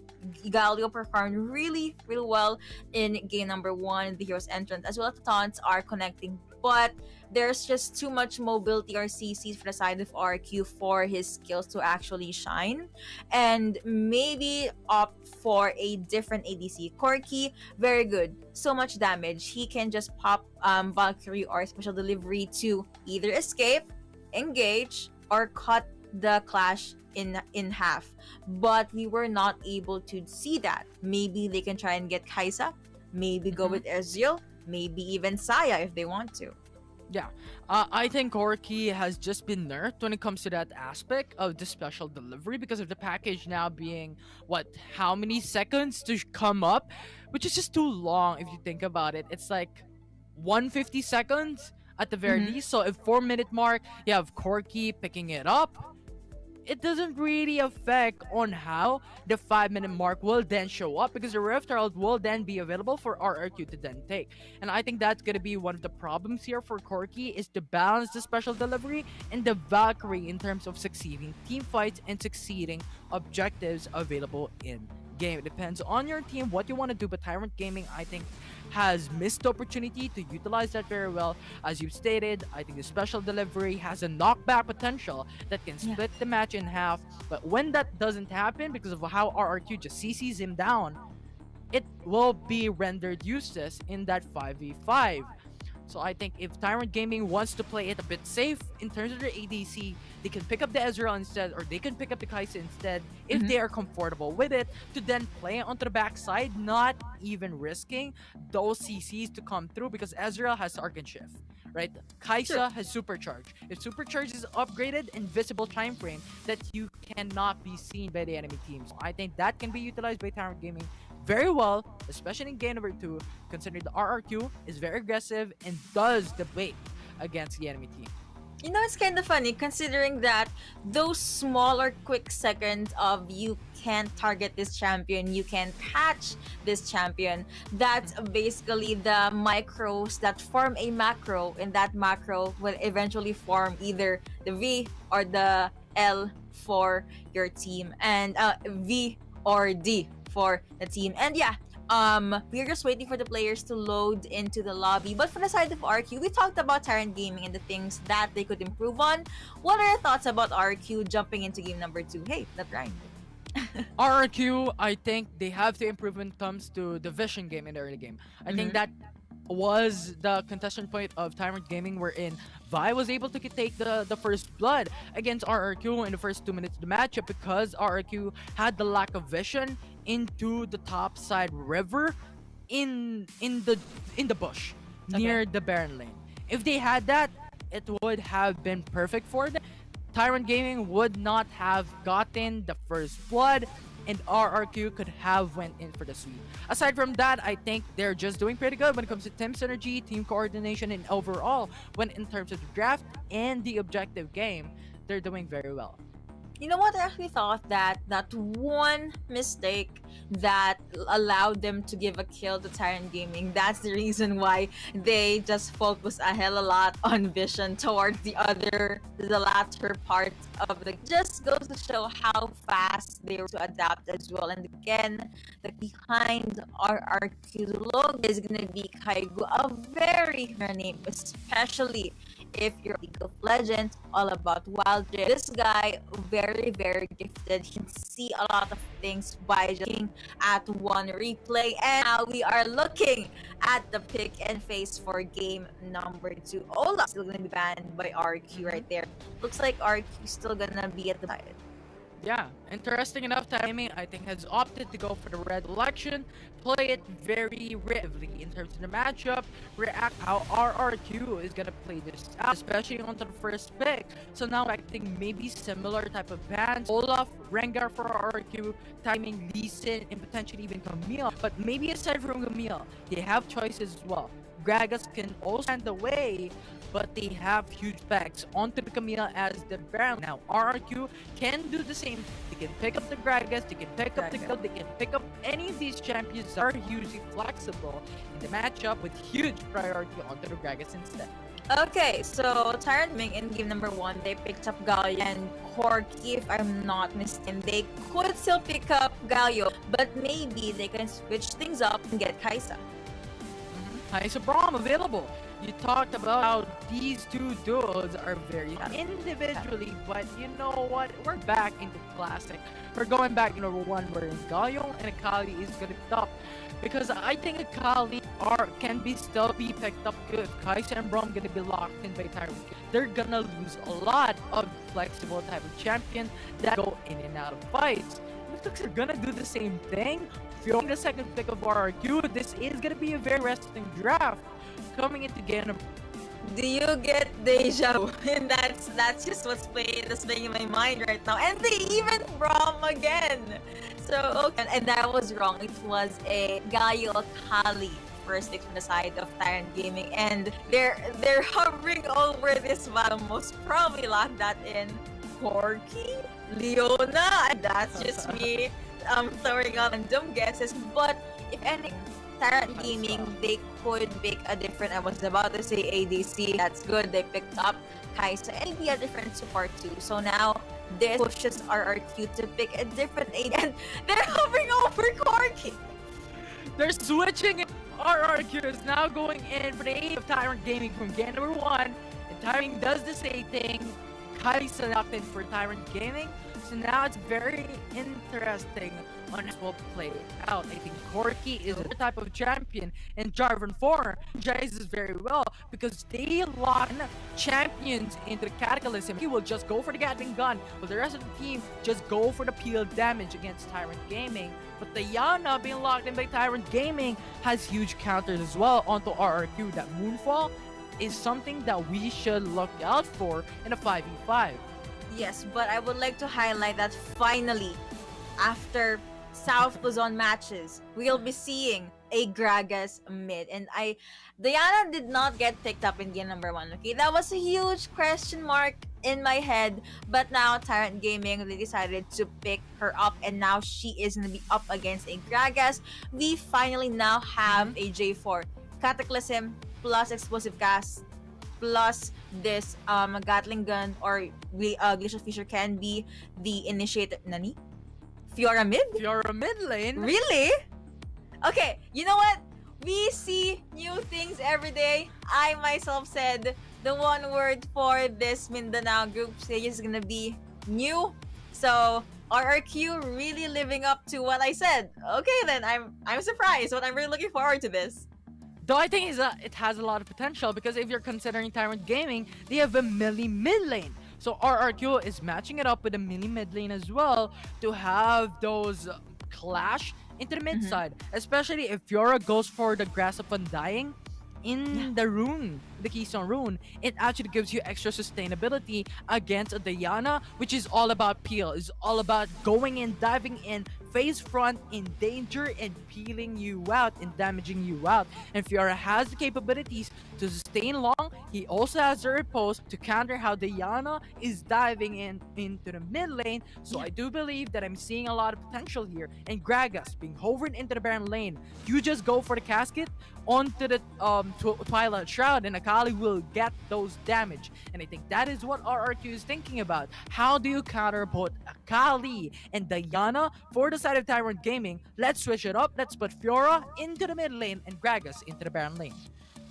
[SPEAKER 6] Galio performed really, really well in game number 1, the Heroes Entrance, as well as the taunts are connecting. But there's just too much mobility or CCs for the side of RQ for his skills to actually shine. And maybe opt for a different ADC. Corki, very good. So much damage. He can just pop Valkyrie or special delivery to either escape, engage, or cut the clash in half. But we were not able to see that. Maybe they can try and get Kaisa, maybe go with Ezreal, maybe even Saya if they want to.
[SPEAKER 7] Yeah, I think Corki has just been nerfed when it comes to that aspect of the special delivery because of the package now being how many seconds to come up, which is just too long if you think about it. It's like 150 seconds at the very least. So if 4-minute mark, you have Corki picking it up, it doesn't really affect on how the 5-minute mark will then show up because the Rift Herald will then be available for RRQ to then take. And I think that's going to be one of the problems here for Corki is to balance the special delivery and the Valkyrie in terms of succeeding team fights and succeeding objectives available in game. It depends on your team, what you want to do, but Tyrant Gaming, I think, has missed the opportunity to utilize that very well. As you've stated, I think the special delivery has a knockback potential that can split the match in half, but when that doesn't happen because of how RRQ just CCs him down, it will be rendered useless in that 5v5. So I think if Tyrant Gaming wants to play it a bit safe in terms of their ADC, they can pick up the Ezreal instead, or they can pick up the Kaisa instead if they are comfortable with it, to then play onto the backside, not even risking those CCs to come through because Ezreal has Arc and Shift, right? Kaisa has Supercharge. If Supercharge is upgraded, invisible time frame that you cannot be seen by the enemy team. So I think that can be utilized by Tyrant Gaming very well, especially in game number 2, considering the RRQ is very aggressive and does the bait against the enemy team.
[SPEAKER 6] You know, it's kind of funny considering that those small or quick seconds of you can't target this champion, you can catch this champion, that's basically the micros that form a macro, and that macro will eventually form either the V or the L for your team, and V or D for the team. And yeah, we're just waiting for the players to load into the lobby. But for the side of RQ, we talked about Tyrant Gaming and the things that they could improve on. What are your thoughts about RQ jumping into game number 2? Hey, that's right.
[SPEAKER 7] RRQ, I think they have to improve when it comes to the vision game in the early game. I think that was the contestant point of Tyrant Gaming, wherein Vi was able to take the first blood against RRQ in the first 2 minutes of the matchup because RRQ had the lack of vision into the top side river in the bush near the Baron lane. If they had that, it would have been perfect for them. Tyrant Gaming would not have gotten the first blood, and RRQ could have went in for the sweep. Aside from that, I think they're just doing pretty good when it comes to team synergy, team coordination, and overall, when in terms of the draft and the objective game, they're doing very well.
[SPEAKER 6] You know what? I actually thought that that one mistake that allowed them to give a kill to Tyrant Gaming, that's the reason why they just focus a hell a lot on vision towards the latter part of the, just goes to show how fast they were to adapt as well. And again, the behind RRQ logo is gonna be Kaigu, a very rare name, especially if you're League of Legends, all about Wild Rift. This guy, very, very gifted. He can see a lot of things by just looking at one replay. And now we are looking at the pick and face for game number 2. Olaf still gonna be banned by RQ right there. Looks like RQ still gonna be at the side.
[SPEAKER 7] Yeah, interesting enough, Timing, I think, has opted to go for the red election, play it very relatively in terms of the matchup, react how RRQ is gonna play this out, especially onto the first pick. So now I think maybe similar type of bans, Olaf, Rengar for RRQ, Timing, Lee Sin, and potentially even Camille. But maybe aside from Camille, they have choices as well. Gragas can also stand the way, but they have huge backs onto the Camille as the Baron. Now, RRQ can do the same. They can pick up the Gragas, they can pick up the Guild, they can pick up any of these champions that are hugely flexible in the matchup with huge priority onto the Gragas instead.
[SPEAKER 6] Okay, so Tyrant Gaming in game number 1, they picked up Galio and Corki, if I'm not mistaken. They could still pick up Galio, but maybe they can switch things up and get Kaisa.
[SPEAKER 7] Kaisa Braum available. You talked about how these two duos are very individually, but you know what? We're back into classic. We're going back to number 1 where Galio and Akali is gonna be top. Because I think Akali can still be picked up good. Kaisa and Braum gonna be locked in by Tyrant. They're gonna lose a lot of flexible type of champion that go in and out of fights. It looks like they're gonna do the same thing. Fueling the second pick of RRQ, this is gonna be a very interesting draft. Coming into game.
[SPEAKER 6] Do you get deja vu? And that's just what's playing in my mind right now. And they even Braum again. So okay, and that was wrong. It was a Galio Akali first pick from the side of Tyrant Gaming, and they're hovering over this battle. Most probably lock that in Corki, Leona. And that's just me. Throwing out random guesses, but if anything, Tyrant Gaming, they could pick a different, I was about to say ADC, that's good, they picked up Kaisa and be a different support too. So now, this pushes RRQ to pick a different AD, and they're hovering over Corki!
[SPEAKER 7] They're switching it. RRQ is now going in for the aid of Tyrant Gaming from game number 1, and Tyrant does the same thing. Kaisa locked in for Tyrant Gaming. So now it's very interesting on how it will play out. I think Corki is a type of champion, and Jarvan 4 energizes very well because they lock champions into the Cataclysm. He will just go for the Gatling gun, but the rest of the team just go for the peel damage against Tyrant Gaming. But the Yana being locked in by Tyrant Gaming has huge counters as well onto RRQ. That Moonfall is something that we should look out for in a 5v5.
[SPEAKER 6] Yes, but I would like to highlight that finally, after South Luzon matches, we'll be seeing a Gragas mid. And Diana did not get picked up in game number 1, okay? That was a huge question mark in my head. But now, Tyrant Gaming, they decided to pick her up, and now she is going to be up against a Gragas. We finally now have a J4 Cataclysm plus Explosive Cast plus this Gatling gun or Glacial Fissure can be the initiator. Nani? Fiora mid?
[SPEAKER 7] Fiora mid lane?
[SPEAKER 6] Really? Okay, you know what? We see new things every day. I myself said the one word for this Mindanao group stage is gonna be new. So RRQ really living up to what I said. Okay then, I'm surprised, but I'm really looking forward to this.
[SPEAKER 7] Though I think it has a lot of potential because if you're considering Tyrant Gaming, they have a melee mid lane. So RRQ is matching it up with a melee mid lane as well to have those clash into the mid side. Especially if Fiora goes for the Grasp of Undying in the rune, the Keystone rune, it actually gives you extra sustainability against a Diana, which is all about peel. It's all about going in, diving in, face front in danger and peeling you out and damaging you out. And Fiora has the capabilities to sustain long. He also has the repose to counter how Diana is diving into the mid lane. So I do believe that I'm seeing a lot of potential here. And Gragas being hovered into the Baron lane, you just go for the casket onto the Twilight Shroud, and Akali will get those damage. And I think that is what RRQ is thinking about. How do you counter both Akali and Diana for the side of Tyrant Gaming? Let's switch it up. Let's put Fiora into the mid lane and Gragas into the Baron lane.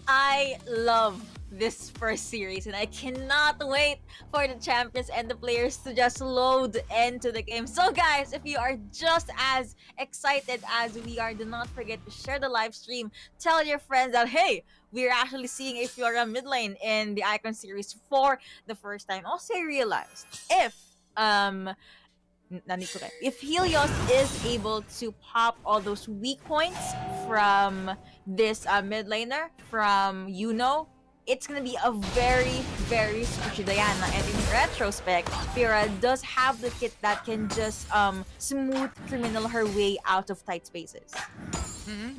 [SPEAKER 6] I love this first series and I cannot wait for the champions and the players to just load into the game. So guys, if you are just as excited as we are, do not forget to share the live stream. Tell your friends that, hey, we're actually seeing a Fiora mid lane in the Icon series for the first time. Also, I realized if Helios is able to pop all those weak points from this mid laner, from it's gonna be a very, very squishy Diana. And in retrospect, Fiora does have the kit that can just smooth criminal her way out of tight spaces.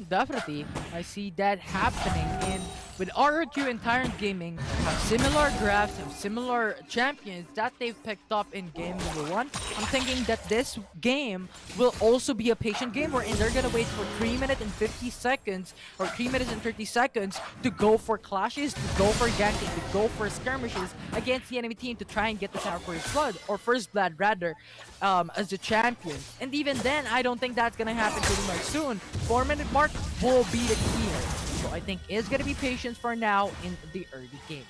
[SPEAKER 7] Definitely. I see that happening. And with RRQ and Tyrant Gaming have similar drafts, have similar champions that they've picked up in game number 1. I'm thinking that this game will also be a patient game wherein they're gonna wait for 3 minutes and 50 seconds or 3 minutes and 30 seconds to go for clashes, to go for ganking, to go for skirmishes against the enemy team to try and get the tower first blood, or first blood rather, as a champion. And even then, I don't think that's gonna happen pretty much soon. 4-minute mark will be the key. So I think it's gonna be patience for now in the early game.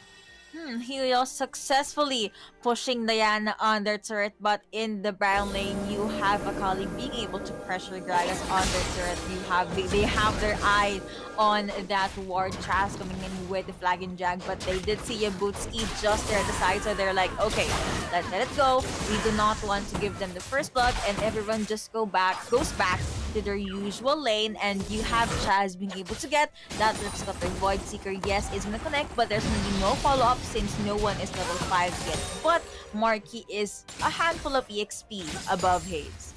[SPEAKER 6] Helios successfully pushing Diana on their turret, but in the Baron lane, you have Akali being able to pressure Gragas on their turret. They have their eye on that ward. Chaz coming in with the flag and jag, but they did see Yabutski just there at the side, so they're like, okay, let it go. We do not want to give them the first blood, and everyone just goes back to their usual lane, and you have Chaz being able to get that Rift Scutter. Void Seeker, yes, is gonna connect, but there's gonna be no follow-up since no one is level 5 yet. But Marky is a handful of EXP above Hayes.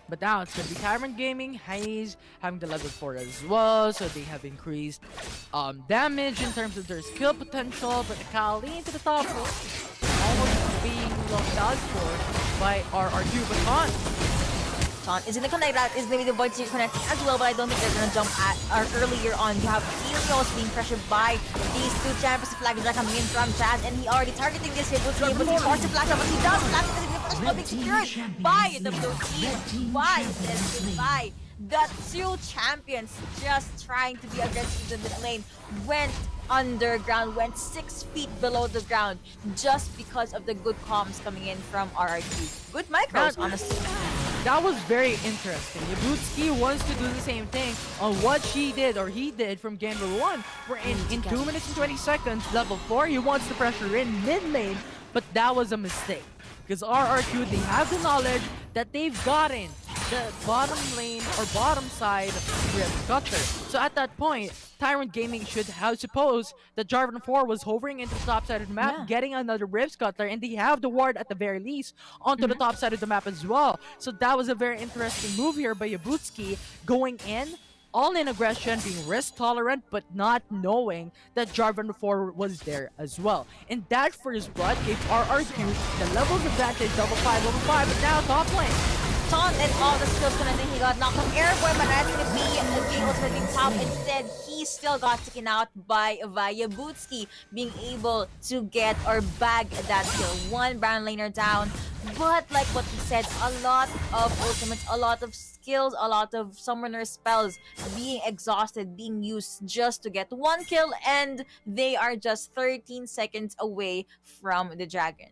[SPEAKER 7] But now it's gonna be Tyrant Gaming, Hayes having the level 4 as well, so they have increased damage in terms of their skill potential. But Akali into the top almost being locked out for by RRQ, but on.
[SPEAKER 6] Sean is gonna connect. That is maybe the Void Seeker connecting as well, but I don't think they're gonna jump at earlier on. You have Helios being pressured by these two champions. Flag is coming in from Chaz, and he already targeting this hit. Will be able to force the flash up, but he does. Flash is the first one being secured by the blue team, by the two champions just trying to be aggressive in the mid lane. Went underground, went 6 feet below the ground just because of the good comms coming in from RRQ. Good micros, honestly.
[SPEAKER 7] That was very interesting. Yabutski wants to do the same thing on what he did from game number 1, where in 2 minutes and 20 seconds, level 4, he wants to pressure in mid lane, but that was a mistake. Because RRQ, they have the knowledge that they've gotten the bottom lane or bottom side Rift Cutter. So at that point, Tyrant Gaming should have supposed that Jarvan 4 was hovering into the top side of the map, getting another Rift Cutter, and they have the ward at the very least onto the top side of the map as well. So that was a very interesting move here by Yabutski, going in, all-in aggression, being risk tolerant, but not knowing that Jarvan 4 was there as well. And that first blood gave RRQ the levels advantage, level 5, but now top lane.
[SPEAKER 6] Taunt and all the skills connecting, he got knocked from airborne, but that's gonna be the ultimate pop. Instead, he still got taken out by Yabutski, being able to get or bag that kill. One Baron laner down, but like what we said, a lot of ultimates, a lot of skills, a lot of summoner spells being exhausted, being used just to get one kill, and they are just 13 seconds away from the dragon.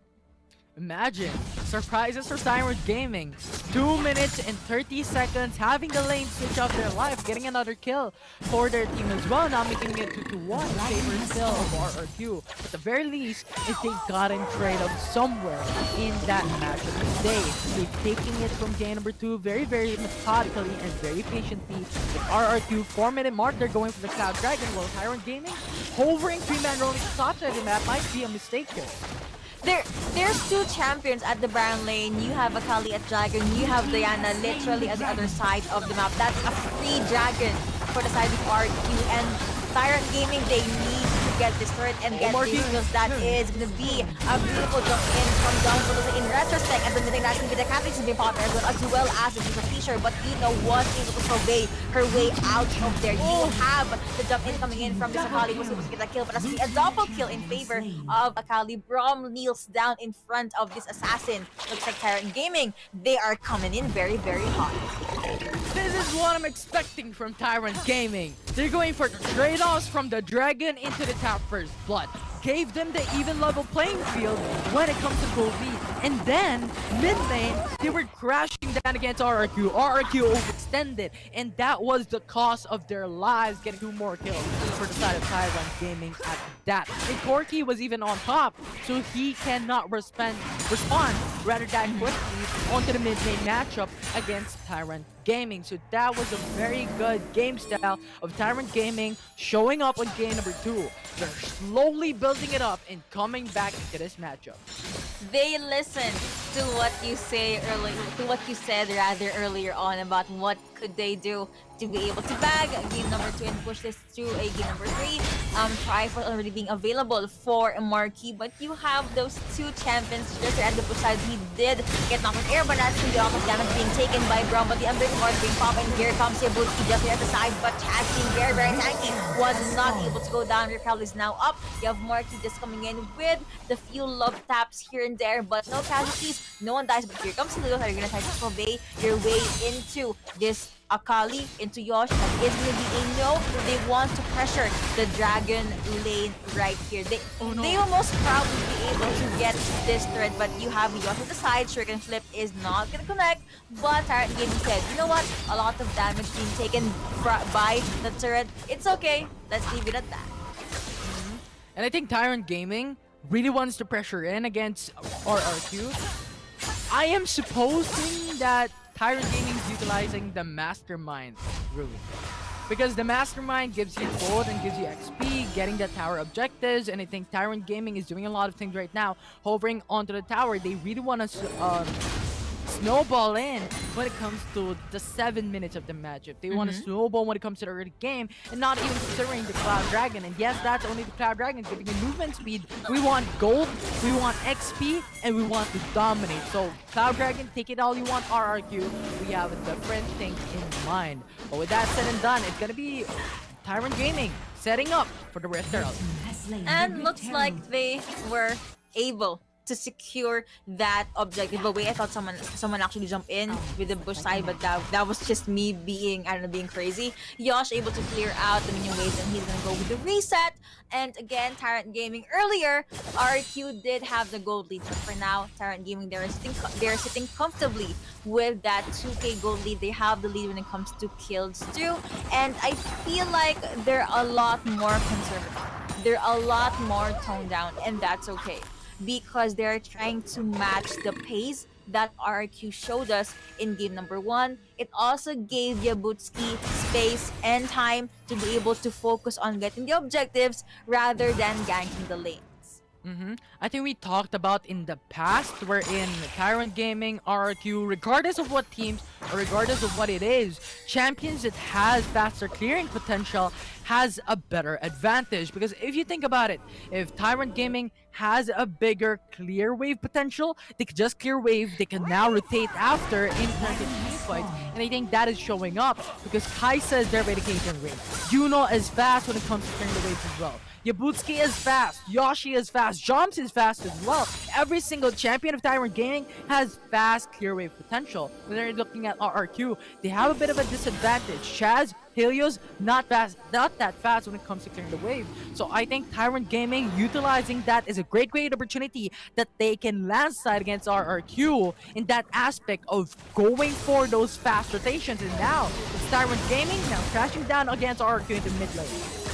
[SPEAKER 7] Imagine, surprises for Tyrant Gaming. 2 minutes and 30 seconds, having the lane switch of their life, getting another kill for their team as well, now making it 2-1 in favor still of RRQ. But at the very least, is they've gotten trade-up somewhere in that matchup today. They've taken it from game number 2 very, very methodically and very patiently. With RRQ 4-minute mark, they're going for the Cloud Dragon, while Tyrant Gaming hovering 3-man rolling to the top side of the map might be a mistake here.
[SPEAKER 6] There's two champions at the Baron lane. You have Akali at Dragon. You have Diana literally at the other side of the map. That's a free Dragon for the side of RQ. And Tyrant Gaming, they need to get this turret and get these kills. That is going to be a beautiful jump in from down below. In retrospect, and the middle that's going to be the Catholic to be popular as well as the Fisher. But was able to survey her way out of there. You have the jump in coming in from this Akali, was able to get that kill, but that's a double kill in favor of Akali. Brom kneels down in front of this assassin. Looks like Tyrant Gaming, they are coming in very, very hot.
[SPEAKER 7] This is what I'm expecting from Tyrant Gaming. They're going for trade-offs from the Dragon into the top first blood. Gave them the even level playing field when it comes to gold lead. And then, mid lane, they were crashing down against RRQ. RRQ overextended, and that was the cost of their lives, getting 2 more kills for the side of Tyrant Gaming at that. And Corky was even on top, so he cannot respond rather than quickly onto the mid lane matchup against Tyrant Gaming. So that was a very good game style of Tyrant Gaming showing up on game number 2. They're slowly building it up and coming back into this matchup.
[SPEAKER 6] They listened to what you say earlier, to what you said rather earlier on about what could they do to be able to bag game number 2 and push this to a game number 3. Trifle already being available for Marquee, but you have those 2 champions just at the push side. He did get knocked on air, but that's the amount of damage being taken by Brown, but the Unbreaking Heart being popped, and here comes Yabutsky just there at the side, but Chaz being very, very tanky, was not able to go down. Repel is now up. You have Marquee just coming in with the few love taps here and there, but no casualties, no one dies, but here comes Leo. Are you gonna try to survey your way into this Akali, into Yosh? That is gonna be a no. They want to pressure the Dragon lane right here. They will most probably be able to get this thread, but you have Yosh at the side. Shuriken Flip is not gonna connect, but Tyrant Gaming said, you know what? A lot of damage being taken by the turret. It's okay. Let's leave it at that.
[SPEAKER 7] And I think Tyrant Gaming really wants to pressure in against RRQ. I am supposing that Tyrant Gaming is utilizing the Mastermind route. Because the Mastermind gives you gold and gives you XP, getting the tower objectives, and I think Tyrant Gaming is doing a lot of things right now, hovering onto the tower. They really want to snowball in when it comes to the 7 minutes of the matchup. They want to snowball when it comes to the early game, and not even considering the Cloud Dragon. And yes, that's only the Cloud Dragon giving you movement speed. We want gold, we want XP, and we want to dominate. So Cloud Dragon, take it all you want. RRQ, we have a different thing in mind. But with that said and done, it's gonna be Tyrant Gaming setting up for the Rift Herald.
[SPEAKER 6] And looks like they were able to secure that objective. But wait, I thought someone actually jumped in with the bush side, but that was just me being, I don't know, being crazy. Yosh able to clear out the minion waves, and he's gonna go with the reset. And again, Tyrant Gaming earlier, RQ did have the gold lead, but for now, Tyrant Gaming, they're sitting comfortably with that 2k gold lead. They have the lead when it comes to kills too, and I feel like they're a lot more conservative. They're a lot more toned down, and that's okay, because they're trying to match the pace that RQ showed us in game number 1. It also gave Yabutsky space and time to be able to focus on getting the objectives rather than ganking the lanes.
[SPEAKER 7] I think we talked about in the past, wherein Tyrant Gaming, RRQ, regardless of what teams or regardless of what it is, champions that has faster clearing potential has a better advantage. Because if you think about it, if Tyrant Gaming has a bigger clear wave potential, they could just clear wave, they can now rotate after in target team fights, and I think that is showing up because Kaisa is their eradication rate. Juno is fast when it comes to clearing the waves as well. Yabutsky is fast, Yoshi is fast, Joms is fast as well. Every single champion of Tyrant Gaming has fast clear wave potential. When they're looking at RRQ, they have a bit of a disadvantage. Chaz, Helios, not that fast when it comes to clearing the wave. So I think Tyrant Gaming utilizing that is a great opportunity that they can landslide against RRQ in that aspect of going for those fast rotations. And now it's Tyrant Gaming now crashing down against RRQ in the mid lane.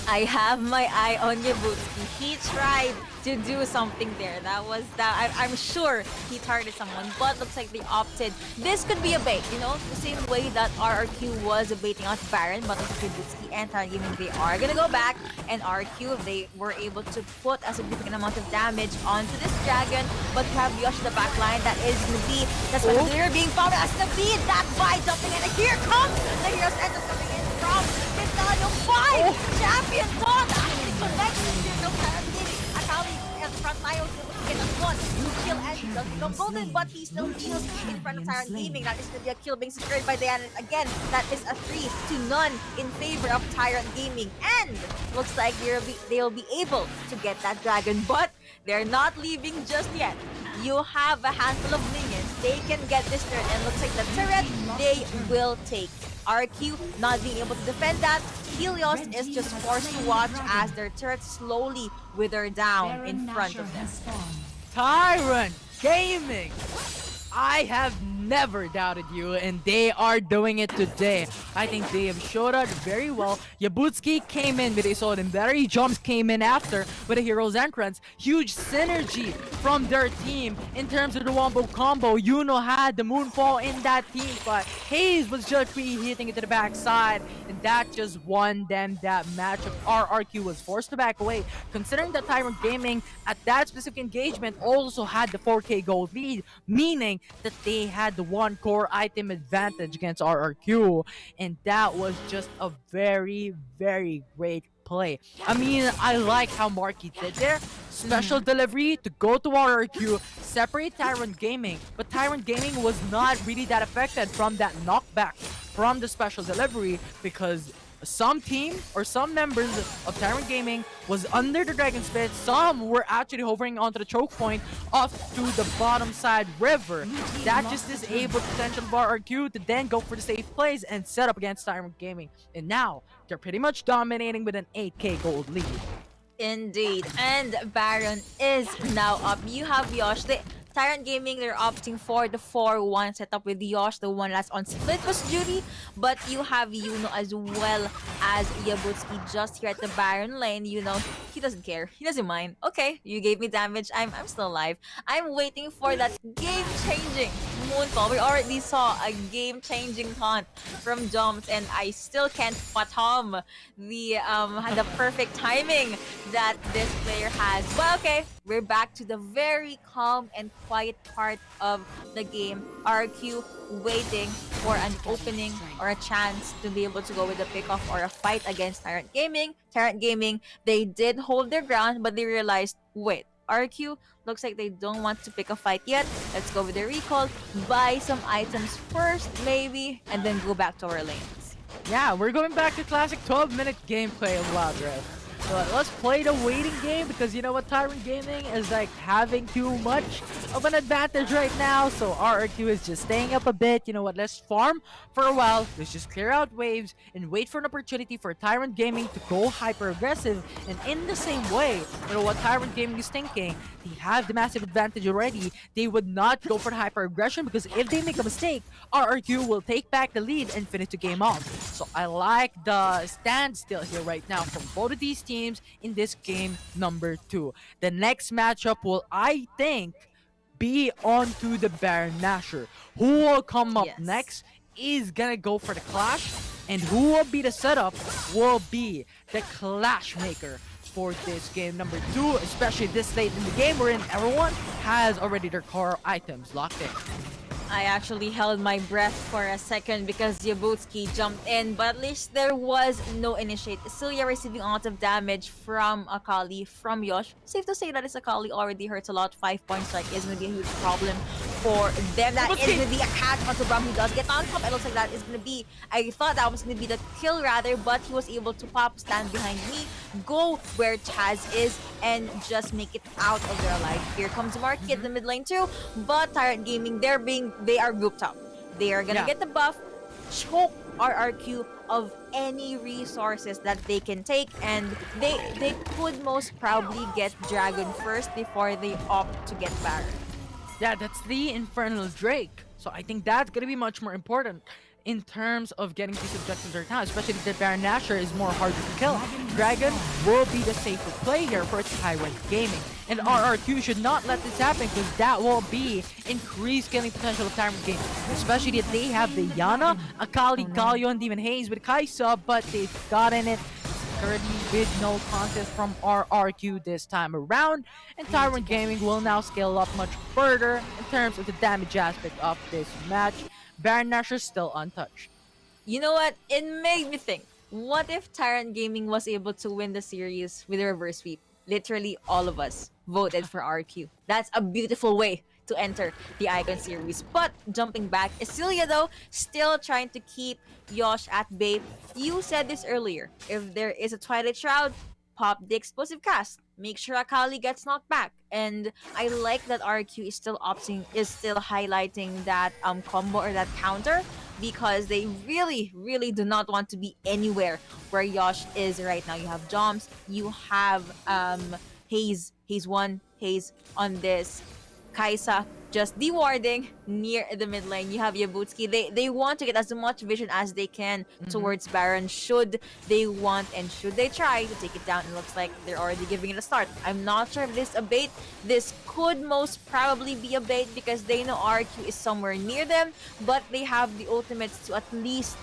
[SPEAKER 6] I have my eye on Yabutsky. He tried to do something there. I'm sure he targeted someone, but looks like they opted. This could be a bait, you know, the same way that RRQ was baiting out Baron, but also Yabutsky and Tyrant Gaming, they are gonna go back, and RRQ, they were able to put a significant amount of damage onto this dragon, but you have Yoshi the back line, that's why they're being found as the beat, that by jumping in, and here comes the heroes end up coming in from Mindanao 5! Champion Dawn actually connects with no Tyrant Gaming. Akali at the front line was able to get a one. New kill, and he doesn't become golden, but he still feels in front of Tyrant Gaming. That is going to be a kill being secured by Diana. Again, that is a 3-0 in favor of Tyrant Gaming. And looks like they'll be able to get that dragon, but they're not leaving just yet. You have a handful of minions. They can get this turret, and looks like the turret they will take. RQ not being able to defend that, Helios is just forced to watch as their turrets slowly wither down in
[SPEAKER 5] Baron
[SPEAKER 6] front
[SPEAKER 5] Nashor
[SPEAKER 6] of them.
[SPEAKER 5] has spawned.
[SPEAKER 7] Tyrant Gaming! I have never doubted you, and they are doing it today. I think they have showed out very well. Yabutski came in with a solid and battery. Jumps came in after with a hero's entrance. Huge synergy from their team in terms of the wombo combo. Yuno had the moonfall in that team, but Hayes was just hitting it to the backside, and that just won them that matchup. RRQ was forced to back away, considering that Tyrant Gaming at that specific engagement also had the 4K gold lead, meaning that they had the one core item advantage against RRQ, and that was just a very, very great play. I mean, I like how Marky did there. Special delivery to go to RRQ, separate Tyrant Gaming, but Tyrant Gaming was not really that affected from that knockback from the special delivery because some team or some members of Tyrant Gaming was under the Dragon's Pit. Some were actually hovering onto the choke point off to the bottom side river. That just disabled potential of RRQ to then go for the safe plays and set up against Tyrant Gaming. And now they're pretty much dominating with an 8K gold lead.
[SPEAKER 6] Indeed, and Baron is now up. You have Yosh. Tyrant Gaming, they're opting for the 4-1 setup with Yosh, the one last on split was duty, but you have Yuno as well as Yabutski just here at the Baron lane. You know, he doesn't care. He doesn't mind. Okay, you gave me damage. I'm still alive. I'm waiting for that game-changing moonfall. We already saw a game-changing taunt from Jumps, and I still can't fathom the perfect timing that this player has. But okay, we're back to the very calm and quiet part of the game. RQ waiting for an opening or a chance to be able to go with a pickoff or a fight against Tyrant Gaming. Tyrant Gaming, they did hold their ground, but they realized, wait, RQ looks like they don't want to pick a fight yet. Let's go with the recall, buy some items first maybe, and then go back to our lanes.
[SPEAKER 7] Yeah, we're going back to classic 12-minute gameplay of Wild Rift. But let's play the waiting game because you know what, Tyrant Gaming is like having too much of an advantage right now. So RRQ is just staying up a bit. You know what, let's farm for a while. Let's just clear out waves and wait for an opportunity for Tyrant Gaming to go hyper aggressive. And in the same way, you know what Tyrant Gaming is thinking, they have the massive advantage already. They would not go for the hyper aggression because if they make a mistake, RRQ will take back the lead and finish the game off. So I like the standstill here right now from both of these teams in this game number 2. The next matchup will, I think, be onto the Baron Nashor. Who will come up
[SPEAKER 6] Yes.
[SPEAKER 7] next is gonna go for the clash, and who will be the setup will be the clash maker for this game number 2, especially this late in the game wherein everyone has already their core items locked in.
[SPEAKER 6] I actually held my breath for a second because Yabutski jumped in, but at least there was no initiate. Celia receiving a lot of damage from Akali, from Yosh. Safe to say that this Akali already hurts a lot. 5 points strike is going to be a huge problem for them. That is going to be a catch onto Bram. He does get on top. It looks like that is going to be, I thought that was going to be the kill rather, but he was able to pop, stand behind me, go where Chaz is, and just make it out of their life. Here comes Marky at the mid lane too, but Tyrant Gaming, they are grouped up. They are gonna get the buff, choke RRQ of any resources that they can take, and they could most probably get Dragon first before they opt to get Baron.
[SPEAKER 7] Yeah, that's the Infernal Drake. So I think that's gonna be much more important in terms of getting these objectives right now, especially that Baron Nashor is more harder to kill. Dragon will be the safer play here for Tyrant Gaming. And RRQ should not let this happen because that will be increased killing potential of Tyrant Gaming. Especially that they have the Yana, Akali, Galio, and Demon Haze with Kaisa, but they've gotten it currently with no contest from RRQ this time around. And Tyrant Gaming will now scale up much further in terms of the damage aspect of this match. Baron Nashor still untouched.
[SPEAKER 6] You know what? It made me think, what if Tyrant Gaming was able to win the series with a reverse sweep? Literally all of us voted for RQ. That's a beautiful way to enter the Icon series. But jumping back, Isilia though, still trying to keep Yosh at bay. You said this earlier, if there is a Twilight Shroud, pop the explosive cast. Make sure Akali gets knocked back. And I like that RQ is still highlighting that combo or that counter because they really, really do not want to be anywhere where Yosh is right now. You have Joms, you have Haze 1, Haze on this, Kaisa just dewarding near the mid lane. You have Yabutski. They want to get as much vision as they can towards Baron should they want and should they try to take it down. It looks like they're already giving it a start. I'm not sure if this is a bait. This could most probably be a bait because they know RQ is somewhere near them, but they have the ultimates to at least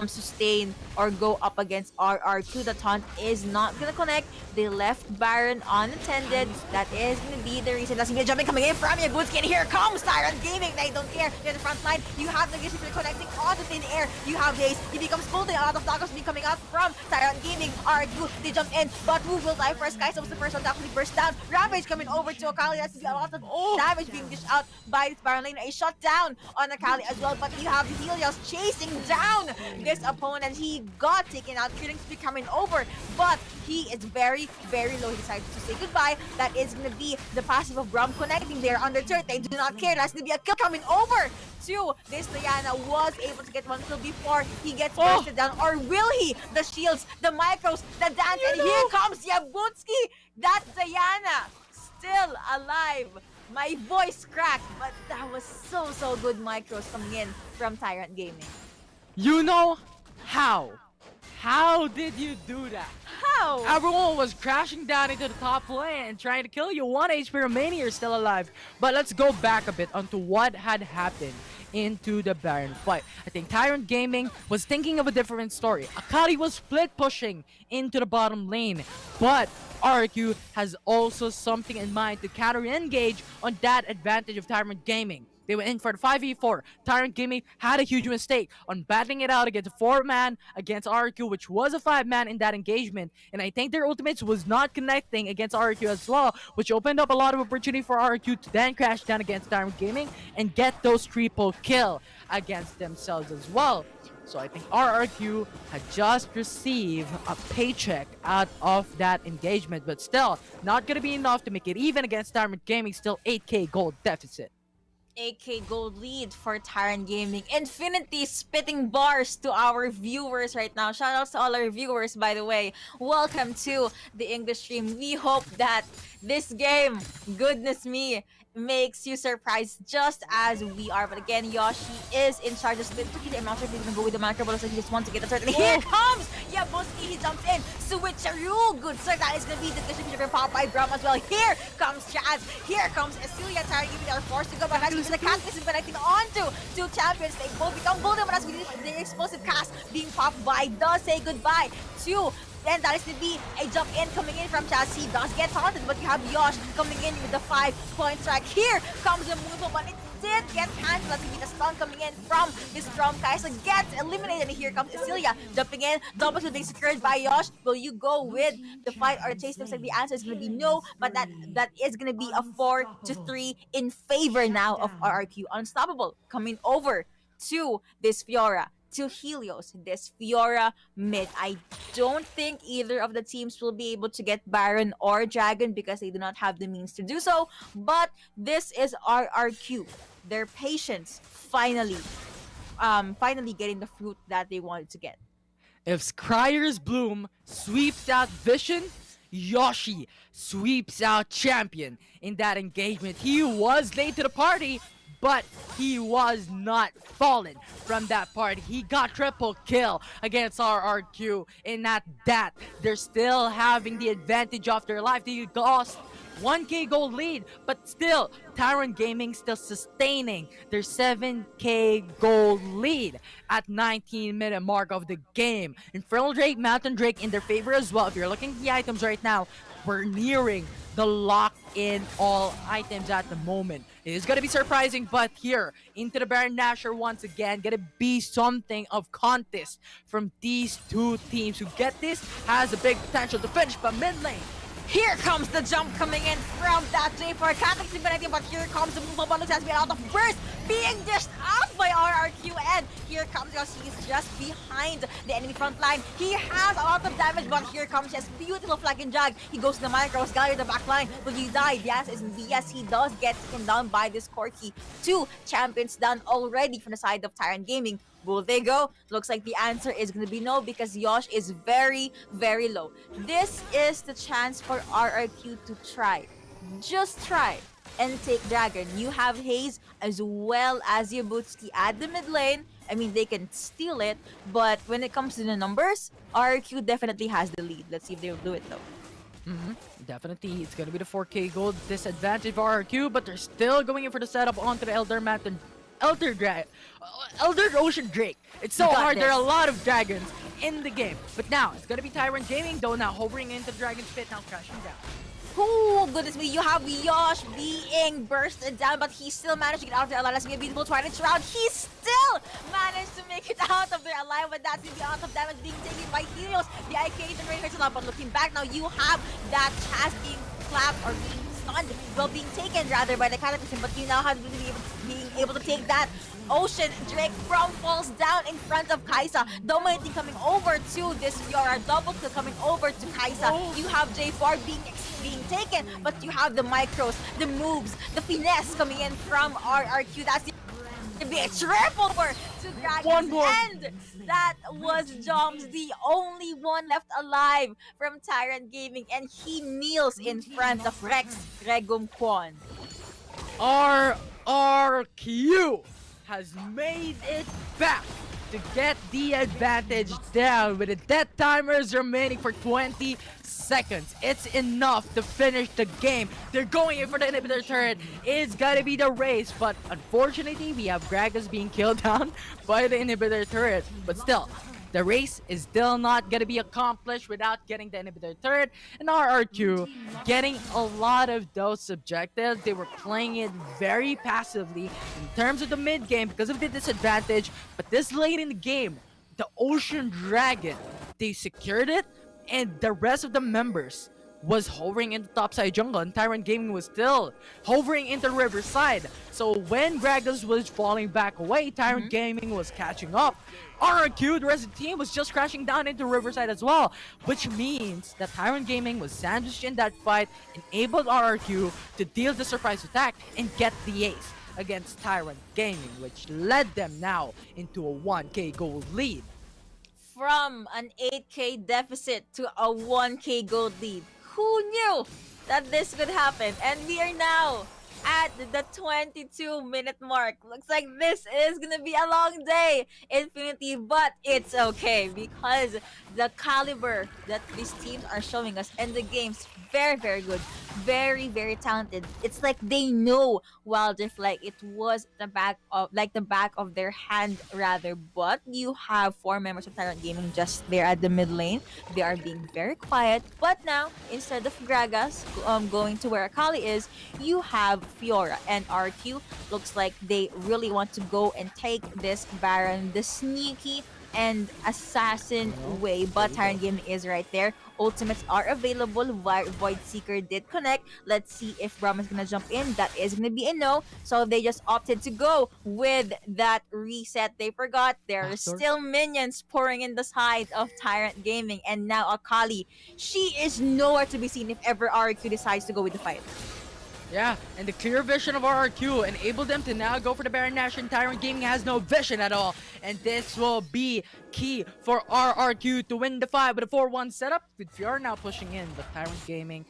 [SPEAKER 6] sustain or go up against RRQ. The taunt is not gonna connect. They left Baron unattended. That is gonna be the reason. That's gonna be jumping coming in from Yagutski, and here comes Tyrant Gaming. They don't care. They're the front line. You have the Gish connecting onto thin air. You have Daze. He becomes folding. A lot of knockouts be coming out from Tyrant Gaming. RRQ, they jump in, but who will die first? Kaisa was the first one to actually burst down. Rampage coming over to Akali. That's a lot of damage being dished out by this Baron lane. A shot down on Akali as well, but you have the Helios chasing down this opponent. He got taken out. Killing Spree coming over, but he is very, very low. He decided to say goodbye. That is going to be the passive of Brum connecting there on the turret. They do not care. That's going to be a kill coming over to this. Diana was able to get one kill before he gets bursted down. Or will he? The shields, the micros, the dance, and here comes Yabutski. That Diana still alive. My voice cracked, but that was so good micros coming in from Tyrant Gaming.
[SPEAKER 7] You know how? How did you do that?
[SPEAKER 6] How?
[SPEAKER 7] Everyone was crashing down into the top lane and trying to kill you. 1 HP remaining, you're still alive. But let's go back a bit onto what had happened into the Baron fight. I think Tyrant Gaming was thinking of a different story. Akali was split pushing into the bottom lane, but RQ has also something in mind to counter engage on that advantage of Tyrant Gaming. They went in for the 5v4. Tyrant Gaming had a huge mistake on battling it out against a 4-man against RQ, which was a 5-man in that engagement. And I think their ultimates was not connecting against RQ as well, which opened up a lot of opportunity for RQ to then crash down against Tyrant Gaming and get those triple kill against themselves as well. So I think RRQ had just received a paycheck out of that engagement, but still not going to be enough to make it even against Tyrant Gaming. Still 8k gold deficit.
[SPEAKER 6] 8k gold lead for Tyrant Gaming. Infinity spitting bars to our viewers right now. Shoutouts to all our viewers, by the way. Welcome to the English stream. We hope that this game, goodness me, makes you surprised just as we are. But again, Yoshi is in charge of split. I'm not sure if he's gonna go with the macro, but looks like he just wants to get the third. And here comes Yabutski. He jumps in. Switcheroo. Good sir. That is gonna be the distribution pop by Brum as well. Here comes Chaz. Here comes Esilia. Tyrant Gaming. They are forced to go back. That's the cast is connecting onto two champions. They both become golden, but as we did the explosive cast being popped by does say goodbye to. Then that is to be a jump in coming in from Chaz. He does get taunted, but you have Yosh coming in with the 5-point strike. Here comes the move, but it did get cancelled. That's going to be the stun coming in from this Drum. Kaisa gets eliminated, and here comes Esilia jumping in. Double kill being secured by Yosh. Will you go with the fight or chase? Looks like the answer is going to be no, but that is going to be a 4-3 in favor now of RRQ. Unstoppable coming over to this Fiora. To Helios, this Fiora mid. I don't think either of the teams will be able to get Baron or Dragon because they do not have the means to do so. But this is RRQ. Their patience finally getting the fruit that they wanted to get.
[SPEAKER 7] If Scryer's Bloom sweeps out Vision, Yoshi sweeps out Champion in that engagement. He was late to the party, but he was not fallen from that party. He got triple kill against RRQ in that they're still having the advantage of their life. They lost 1k gold lead, but still Tyrant Gaming still sustaining their 7k gold lead at 19-minute mark of the game. Infernal Drake, Mountain Drake in their favor as well. If you're looking at the items right now, we're nearing the lock-in all items at the moment. It is going to be surprising, but here, into the Baron Nashor once again, going to be something of contest from these two teams. Who get this has a big potential to finish, but mid lane.
[SPEAKER 6] Here comes the jump coming in from that J4 Catholic Infinity, but here comes the move up on the has been out of burst being dished out by RRQ, and here comes Yosh. He's just behind the enemy front line. He has a lot of damage, but here comes his beautiful flag and jag. He goes to the micros, got the back line. Will he die? The answer is yes, he does get taken down by this Corki. 2 champions down already from the side of Tyrant Gaming. Will they go? Looks like the answer is going to be no, because Yosh is very, very low. This is the chance for RRQ to try. Just try and take Dragon. You have Haze as well as Yabutski at the mid lane. I mean, they can steal it, but when it comes to the numbers, RRQ definitely has the lead. Let's see if they'll do it though.
[SPEAKER 7] Definitely, it's gonna be the 4K gold disadvantage for RRQ, but they're still going in for the setup onto the Elder Mountain. Elder Ocean Drake. It's so
[SPEAKER 6] You got
[SPEAKER 7] hard. There are a
[SPEAKER 6] this.
[SPEAKER 7] lot of dragons in the game. But now, it's gonna be Tyrant Gaming, though now hovering into the Dragon's Pit, now crashing down.
[SPEAKER 6] Oh, goodness me, you have Yosh being bursted down, but he still managed to get out of there alive. That's going to be a beautiful Trident round. He still managed to make it out of there alive, but that's going to be a lot of damage being taken by Helios. The IK even really hurts a lot, but looking back now, you have that chest being clapped or being stunned, well, being taken rather by the Cataclysm, but you now have to be being able to take that. Ocean Drake from falls down in front of Kaisa. Dominating coming over to this Fiora. Double kill coming over to Kaisa. You have J4 being taken, but you have the micros, the moves, the finesse coming in from RRQ. That's to be a triple for to Dragon's
[SPEAKER 7] One more.
[SPEAKER 6] End. That was Joms, the only one left alive from Tyrant Gaming, and he kneels in front of Rex Regum Kwon.
[SPEAKER 7] RRQ has made it back to get the advantage down with the death timers remaining for 20 seconds. It's enough to finish the game. They're going in for the inhibitor turret. It's gotta be the race, but unfortunately we have Gragas being killed down by the inhibitor turret. But still, the race is still not gonna be accomplished without getting the inhibitor turret, and RRQ getting a lot of those objectives. They were playing it very passively in terms of the mid game because of the disadvantage, but this late in the game, the Ocean Dragon, they secured it, and the rest of the members was hovering in the topside jungle, and Tyrant Gaming was still hovering into the riverside. So when Gragas was falling back away, Tyrant Gaming was catching up. RRQ, the rest of the team, was just crashing down into riverside as well, which means that Tyrant Gaming was sandwiched in that fight, enabled RRQ to deal the surprise attack and get the ace against Tyrant Gaming, which led them now into a 1K gold lead.
[SPEAKER 6] From an 8K deficit to a 1K gold lead. Who knew that this could happen? And we are now at the 22-minute mark. Looks like this is gonna be a long day, Infinity, but it's okay because the caliber that these teams are showing us and the game's very, very good, very, very talented. It's like they know Wild Rift like it was the back of their hand rather. But you have 4 members of Tyrant Gaming just there at the mid lane. They are being very quiet, but now instead of Gragas going to where Akali is, you have Fiora, and RQ looks like they really want to go and take this Baron the sneaky and assassin way, but Tyrant Gaming is right there. Ultimates are available. Void Seeker did connect. Let's see if Braum is gonna jump in. That is gonna be a no. So they just opted to go with that reset. They forgot there are still minions pouring in the side of Tyrant Gaming, and now Akali, she is nowhere to be seen if ever RQ decides to go with the fight.
[SPEAKER 7] Yeah, and the clear vision of RRQ enabled them to now go for the Baron Nash, and Tyrant Gaming has no vision at all. And this will be key for RRQ to win the fight with a 4-1 setup, with Fiora now pushing in, but Tyrant Gaming,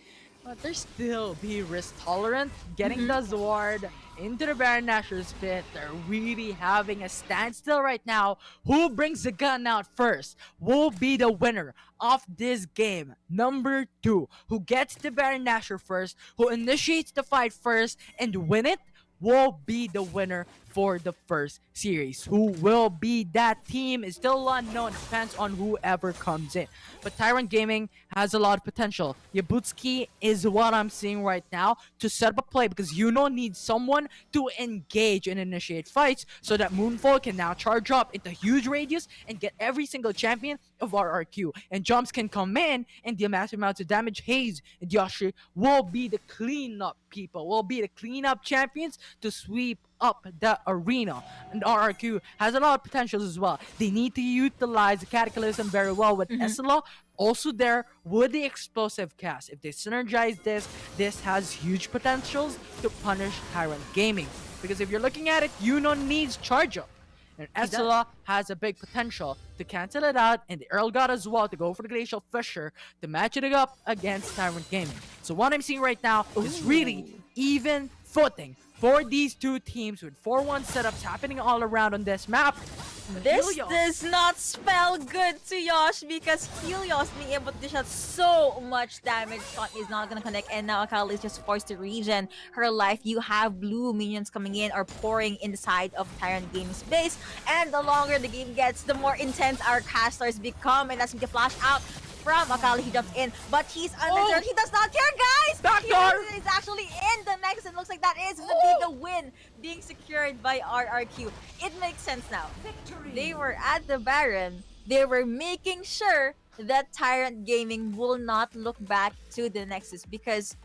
[SPEAKER 7] but they're still be risk tolerant, getting the Zward into the Baron Nashor's pit. They're really having a standstill right now. Who brings the gun out first will be the winner of this game. Number 2, who gets the Baron Nashor first, who initiates the fight first and win it, will be the winner for the first series. Who will be that team is still unknown. It depends on whoever comes in. But Tyrant Gaming has a lot of potential. Yabutski is what I'm seeing right now to set up a play, because Yuno needs someone to engage and initiate fights so that Moonfall can now charge up into huge radius and get every single champion of RRQ. And Jumps can come in and deal massive amounts of damage. Haze and Yoshi will be the cleanup people, will be the cleanup champions to sweep up the arena. And RRQ has a lot of potentials as well. They need to utilize the Cataclysm very well with Esla also there with the explosive cast. If they synergize this has huge potentials to punish Tyrant Gaming. Because if you're looking at it, Yuno needs charge up. And Esla has a big potential to cancel it out, and the Earl God as well to go for the Glacial Fissure to match it up against Tyrant Gaming. So what I'm seeing right now is really even footing for these two teams with 4-1 setups happening all around on this map.
[SPEAKER 6] This
[SPEAKER 7] Helios.
[SPEAKER 6] does not spell good to Yosh because Helios being able to dish out so much damage. Shot is not gonna connect, and now Akali is just forced to regen her life. You have blue minions coming in or pouring inside of Tyrant Gaming's base, and the longer the game gets, the more intense our casters become, and that's me to flash out from Akali. He jumps in, but he's undeterred. He does not care, guys!
[SPEAKER 7] Backdoor!
[SPEAKER 6] He is actually in the next, and looks like that is gonna be the win being secured by RRQ. It makes sense now. They were at the Baron. They were making sure that Tyrant Gaming will not look back to the Nexus because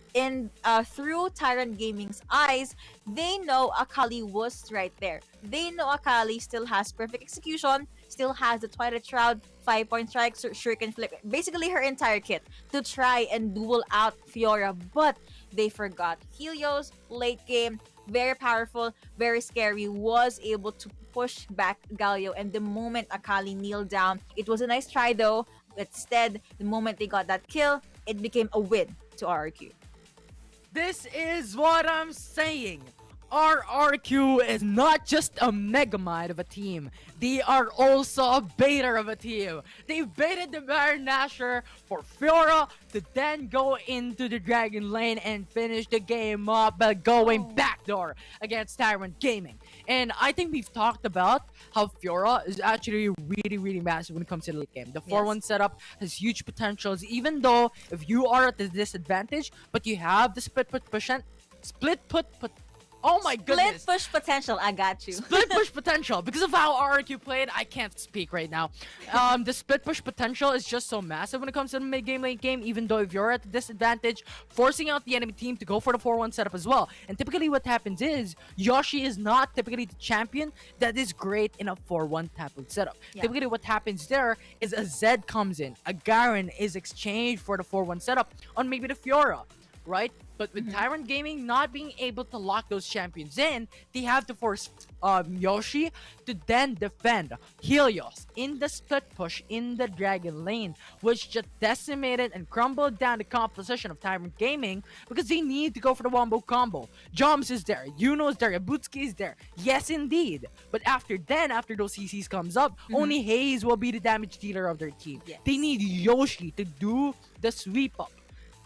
[SPEAKER 6] through Tyrant Gaming's eyes, they know Akali was right there. They know Akali still has perfect execution, still has the Twilight Shroud, 5-point strike, Shuriken Flip, basically her entire kit to try and duel out Fiora, but they forgot Helios late game. Very powerful, very scary, was able to push back Galio, and the moment Akali kneeled down, it was a nice try though. Instead, the moment they got that kill, it became a win to RRQ.
[SPEAKER 7] This is what I'm saying. RRQ is not just a Megamind of a team. They are also a baiter of a team. They baited the Baron Nashor for Fiora to then go into the Dragon Lane and finish the game up by going backdoor against Tyrant Gaming. And I think we've talked about how Fiora is actually really massive when it comes to the late game. The 4-1 setup has huge potentials, even though if you are at a disadvantage, but you have the split put. Oh my goodness.
[SPEAKER 6] Split push potential, I got you.
[SPEAKER 7] Split push potential. Because of how RRQ played, I can't speak right now. The split push potential is just so massive when it comes to the mid-game, late game, even though if you're at a disadvantage, forcing out the enemy team to go for the 4-1 setup as well. And typically what happens is, Yoshi is not typically the champion that is great in a 4-1 type of setup.
[SPEAKER 6] Yeah.
[SPEAKER 7] Typically what happens there is a Zed comes in, a Garen is exchanged for the 4-1 setup on maybe the Fiora, right? But with Tyrant Gaming not being able to lock those champions in, they have to force Yoshi to then defend Helios in the split push in the Dragon Lane, which just decimated and crumbled down the composition of Tyrant Gaming because they need to go for the wombo combo. Joms is there, Yuno is there, Yabutsuki is there. Yes, indeed. But after those CCs comes up, only Hayes will be the damage dealer of their team.
[SPEAKER 6] Yes.
[SPEAKER 7] They need Yoshi to do the sweep up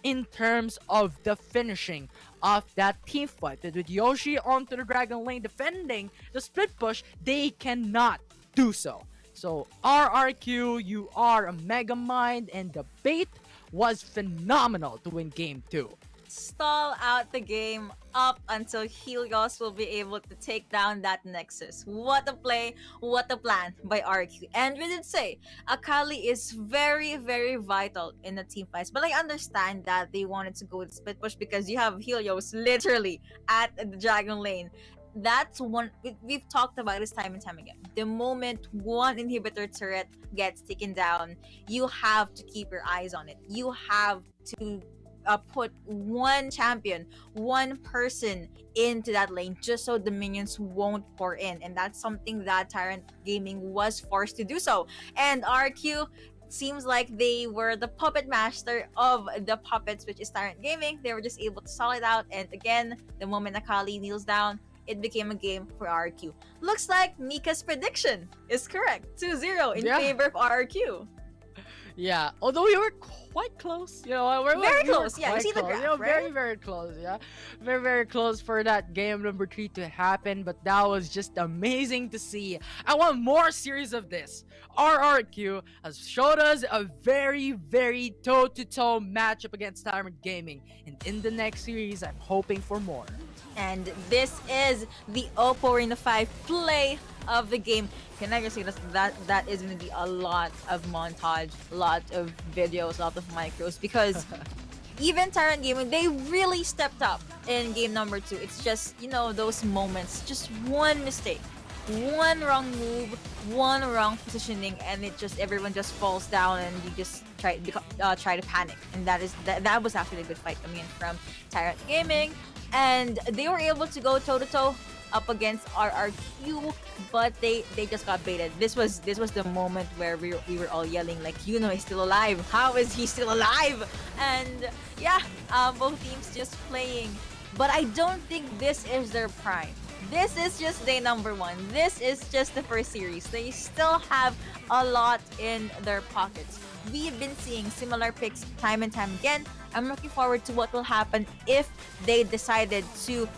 [SPEAKER 7] in terms of the finishing of that team fight. But with Yoshi onto the Dragon Lane defending the split push, they cannot do so. So RRQ, you are a Megamind, and the bait was phenomenal to win game 2.
[SPEAKER 6] Stall out the game up until Helios will be able to take down that Nexus. What a play, what a plan by RQ. And we did say, Akali is very vital in the team fights. But I understand that they wanted to go with split push because you have Helios literally at the Dragon Lane. That's one we've talked about this time and time again. The moment one inhibitor turret gets taken down, you have to keep your eyes on it. You have to put one champion, one person into that lane just so the minions won't pour in, and that's something that Tyrant Gaming was forced to do so. And RQ seems like they were the puppet master of the puppets, which is Tyrant Gaming. They were just able to stall it out, and again, the moment Akali kneels down, it became a game for RQ. Looks like Mika's prediction is correct. 2-0 in favor of RQ.
[SPEAKER 7] Yeah, although we were quite close, you know, we're
[SPEAKER 6] Very
[SPEAKER 7] we were
[SPEAKER 6] close, yeah, you
[SPEAKER 7] quite
[SPEAKER 6] see the
[SPEAKER 7] close,
[SPEAKER 6] graph,
[SPEAKER 7] you know,
[SPEAKER 6] right?
[SPEAKER 7] very close, yeah, very close for that game number 3 to happen. But that was just amazing to see. I want more series of this. RRQ has showed us a very toe-to-toe matchup against Tyrant Gaming, and in the next series, I'm hoping for more.
[SPEAKER 6] And this is the Oppo Reno 5 play of the game. Can I just say that is going to be a lot of montage, a lot of videos, a lot of micros, because Even Tyrant Gaming, they really stepped up in game number 2. It's just, those moments, just one mistake, one wrong move, one wrong positioning, and everyone just falls down, and you just try to panic. And that was actually a good fight coming in from Tyrant Gaming, and they were able to go toe to toe up against RRQ, but they just got baited. This was the moment where we were all yelling like, he's still alive. How is he still alive? And yeah, both teams just playing. But I don't think this is their prime. This is just day number 1. This is just the first series. They still have a lot in their pockets. We've been seeing similar picks time and time again. I'm looking forward to what will happen if they decided to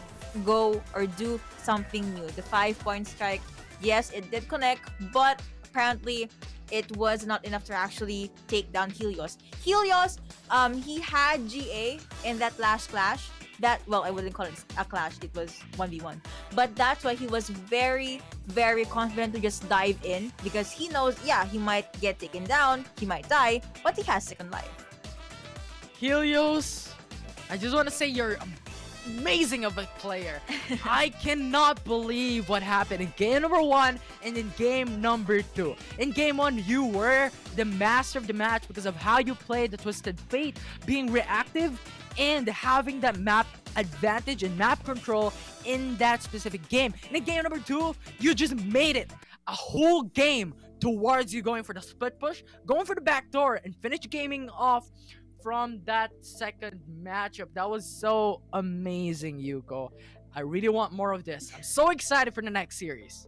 [SPEAKER 6] go or do something new. The 5-point strike, yes, it did connect, but apparently it was not enough to actually take down Helios. Helios, he had GA in that last clash. I wouldn't call it a clash, it was 1v1. But that's why he was very, very confident to just dive in, because he knows, he might get taken down, he might die, but he has second life.
[SPEAKER 7] Helios, I just want to say you're amazing of a player. I cannot believe what happened in game number 1 and in game number 2. In game 1, you were the master of the match because of how you played the Twisted Fate, being reactive and having that map advantage and map control in that specific game. And in game number 2, you just made it a whole game towards you going for the split push, going for the back door, and finish gaming off from that second matchup. That was so amazing, Yuko. I really want more of this. I'm so excited for the next series.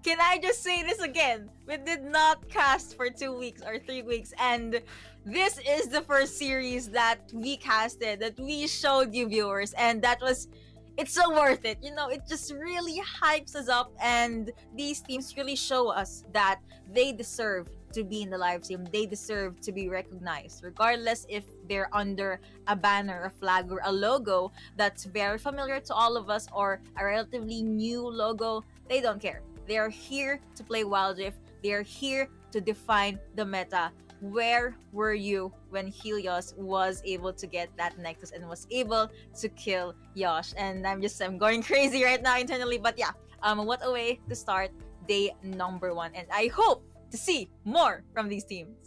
[SPEAKER 6] Can I just say this again? We did not cast for 2 weeks or 3 weeks, and this is the first series that we casted, that we showed you viewers, and it's so worth it. It just really hypes us up, and these teams really show us that they deserve to be in the live stream. They deserve to be recognized, regardless if they're under a banner, a flag, or a logo that's very familiar to all of us, or a relatively new logo. They don't care. They are here to play Wild Rift. They are here to define the meta. Where were you when Helios was able to get that Nexus and was able to kill Yosh? And I'm going crazy right now internally, but yeah, what a way to start day number 1. And I hope to see more from these teams.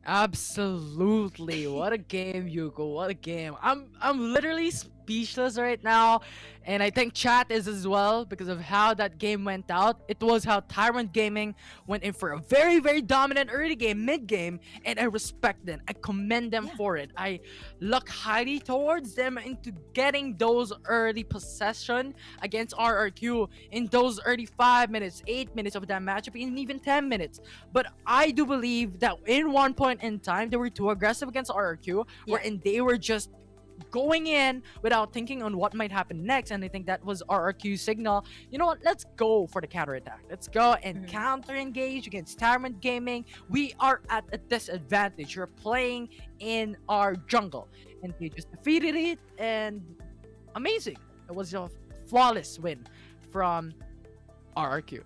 [SPEAKER 7] Absolutely. What a game, Yuko. What a game. I'm literally speechless right now, and I think chat is as well, because of how that game went out. It was how Tyrant Gaming went in for a very, very dominant early game, mid game, and I respect them. I commend them for it. I look highly towards them into getting those early possession against RRQ in those early 5 minutes, 8 minutes of that matchup, and even 10 minutes. But I do believe that in one point in time, they were too aggressive against RRQ, wherein they were just going in without thinking on what might happen next. And I think that was RRQ's signal. You know what? Let's go for the counterattack. Let's go and counter engage against Tyrant Gaming. We are at a disadvantage. You're playing in our jungle, and they just defeated it. And amazing. It was a flawless win from RRQ.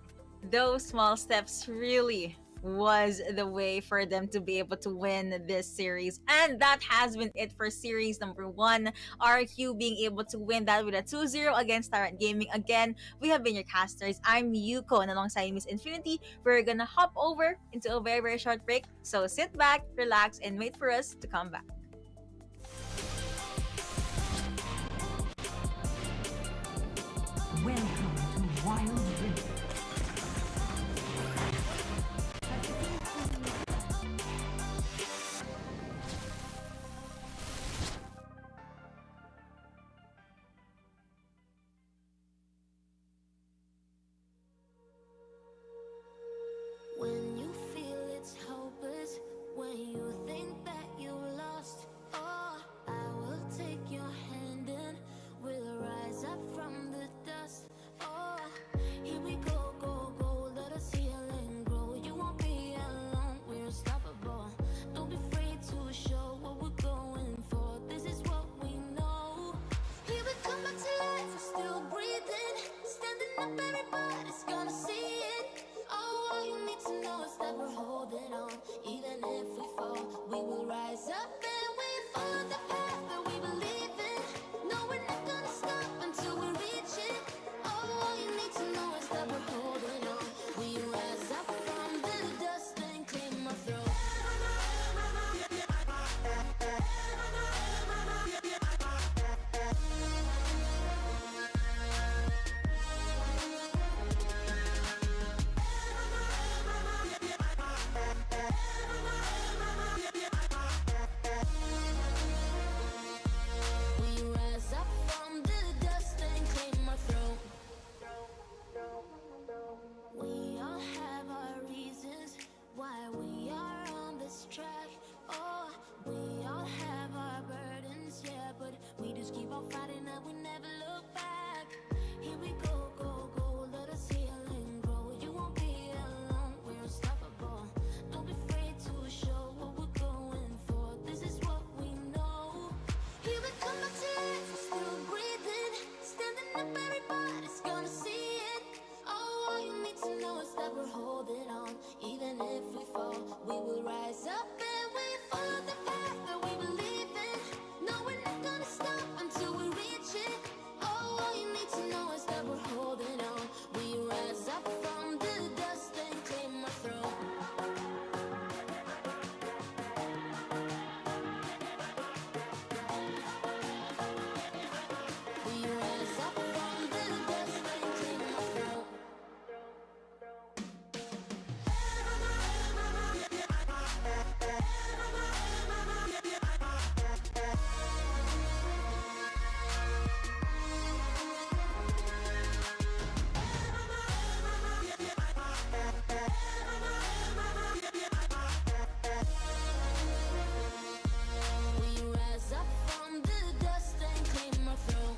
[SPEAKER 6] Those small steps really was the way for them to be able to win this series. And that has been it for series number 1. RQ being able to win that with a 2-0 against Tyrant Gaming. Again, we have been your casters. I'm Yuko, and alongside Miss Infinity, we're gonna hop over into a very, very short break. So sit back, relax, and wait for us to come back.
[SPEAKER 5] Welcome to Wild Rift.
[SPEAKER 1] When you feel it's hopeless, when you think that you lost, oh, I will take your hand and we'll rise up from the dust. Oh, here we go, go, go, let us heal and grow. You won't be alone, we're unstoppable. Don't be afraid to show what we're going for. This is what we know. Here we come back to life, we're still breathing. Standing up, everybody's gonna see it. Oh, all you need to know is that we're holding on. Even if we fall, we will rise up and we follow the path that we believe in. No, we're not gonna stop until we reach it. Oh, all you need to know is that we're holding on. We rise up from the dust and claim our throne. We rise up from the dust and claim our throne. We all have our reasons why we are on this track. Oh, we all have our burdens, yeah, but we just keep on fighting and we never look back. Here we go, go, go, let us heal and grow. You won't be alone, we're unstoppable. Don't be afraid to show what we're going for. This is what we know. Here we come back to life, we're still breathing. Standing up, everybody's gonna see it. Oh, all you need to know is that we're holding on. Even if we fall, we will rise up and we follow the path that we believe in. No, we're not gonna stop until we reach it. Oh, all you need to know is that we're holding on. We rise up from the dust and claim our throne. We rise up from the dust and claim our throne. We rise up from the dust and claim our throne.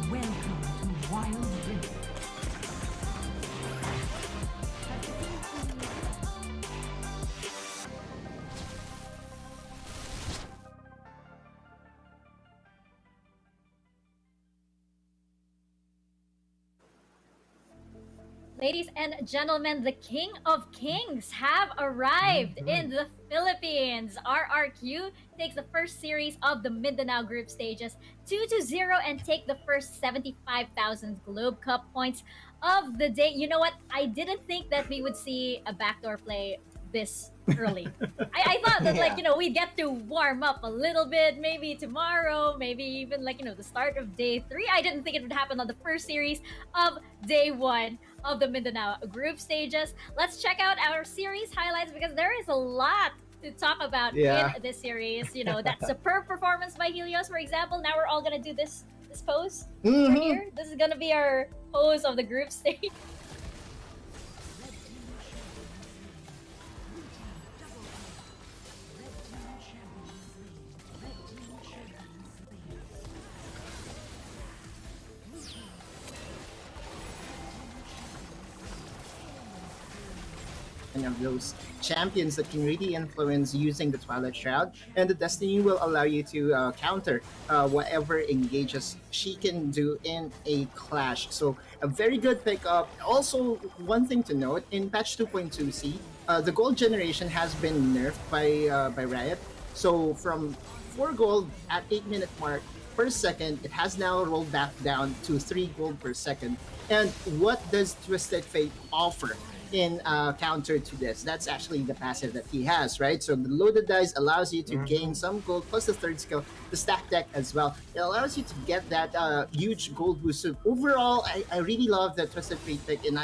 [SPEAKER 5] Welcome to Wild Rift.
[SPEAKER 2] Ladies and gentlemen, the King of Kings have arrived in the Philippines. RRQ takes the first series of the Mindanao group stages 2-0 and take the first 75,000 Globe Cup points of the day. You know what? I didn't think that we would see a backdoor play this early. I thought that like,
[SPEAKER 4] Yeah.
[SPEAKER 2] you know, we'd get to warm up a little bit, maybe tomorrow, maybe even like, you know, the start of day 3. I didn't think it would happen on the first series of day 1 of the Mindanao group stages. Let's check out our series highlights because there is a lot to talk about
[SPEAKER 3] Yeah.
[SPEAKER 2] in this series. You know, that superb performance by Helios, for example. Now we're all gonna do this pose right
[SPEAKER 3] Mhm.
[SPEAKER 2] here. This is gonna be our pose of the group stage.
[SPEAKER 3] Of those champions that can really influence using the Twilight Shroud, and the Destiny will allow you to counter whatever engages she can do in a clash. So a very good pickup. Also, one thing to note in patch 2.2c, the gold generation has been nerfed by Riot. So from 4 gold at 8-minute mark per second, it has now rolled back down to 3 gold per second. And what does Twisted Fate offer in counter to this? That's actually the passive that he has, right? So the loaded dice allows you to gain some gold plus the third skill, the stack deck as well. It allows you to get that huge gold boost. So overall, I really love the Twisted Fate pick, and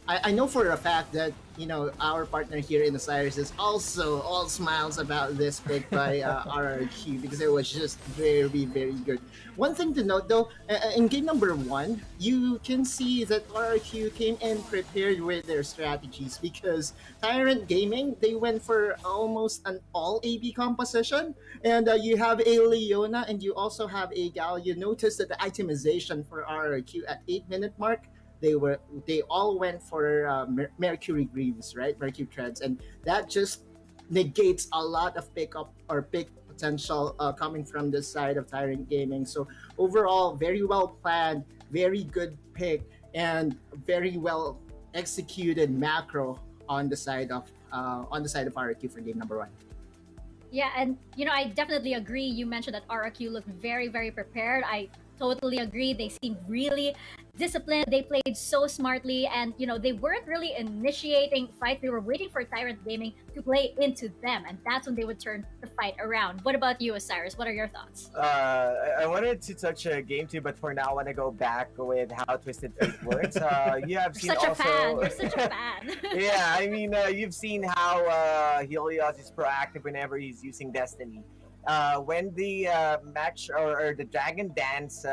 [SPEAKER 3] I know for a fact that, you know, our partner here in Osiris is also all smiles about this pick by RRQ because it was just very, very good. One thing to note though, in game number 1, you can see that RRQ came in prepared with their strategies because Tyrant Gaming, they went for almost an all AB composition, and you have a Leona and you also have a Gal. You notice that the itemization for RRQ at 8-minute mark, they all went for Mercury Greaves, right? Mercury Treads, and that just negates a lot of pickup or pick potential coming from this side of Tyrant Gaming. So overall, very well planned, very good pick, and very well executed macro on the side of RQ for game number 1.
[SPEAKER 2] Yeah, and you know, I definitely agree. You mentioned that RRQ looked very, very prepared. I totally agree. They seemed really disciplined. They played so smartly, and you know, they weren't really initiating fights. They were waiting for Tyrant Gaming to play into them, and that's when they would turn the fight around. What about you, Osiris? What are your thoughts?
[SPEAKER 4] I wanted to touch game 2, but for now I want to go back with how Twisted Fate works. You have seen
[SPEAKER 2] Such a
[SPEAKER 4] also.
[SPEAKER 2] fan. You're such a fan.
[SPEAKER 4] Yeah, I mean, you've seen how Helios is proactive whenever he's using Destiny. When the match or the Dragon Dance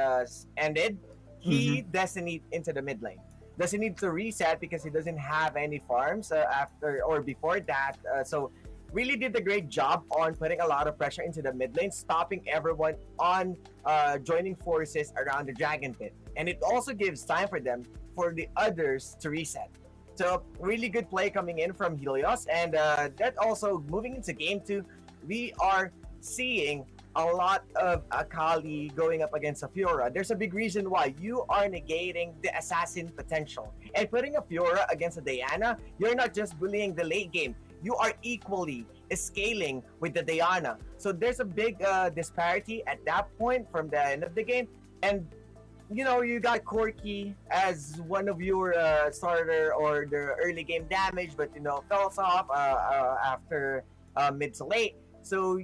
[SPEAKER 4] ended, he Destiny into the mid lane. Doesn't need to reset because he doesn't have any farms after or before that. So really did a great job on putting a lot of pressure into the mid lane, stopping everyone on joining forces around the Dragon Pit. And it also gives time for them, for the others to reset. So really good play coming in from Helios. And that also, moving into game 2, we are seeing a lot of Akali going up against a Fiora. There's a big reason why. You are negating the assassin potential. And putting a Fiora against a Diana, you're not just bullying the late game. You are equally scaling with the Diana. So there's a big disparity at that point from the end of the game. And you know, you got Corki as one of your starter or the early game damage, but you know, falls off after mid to late. So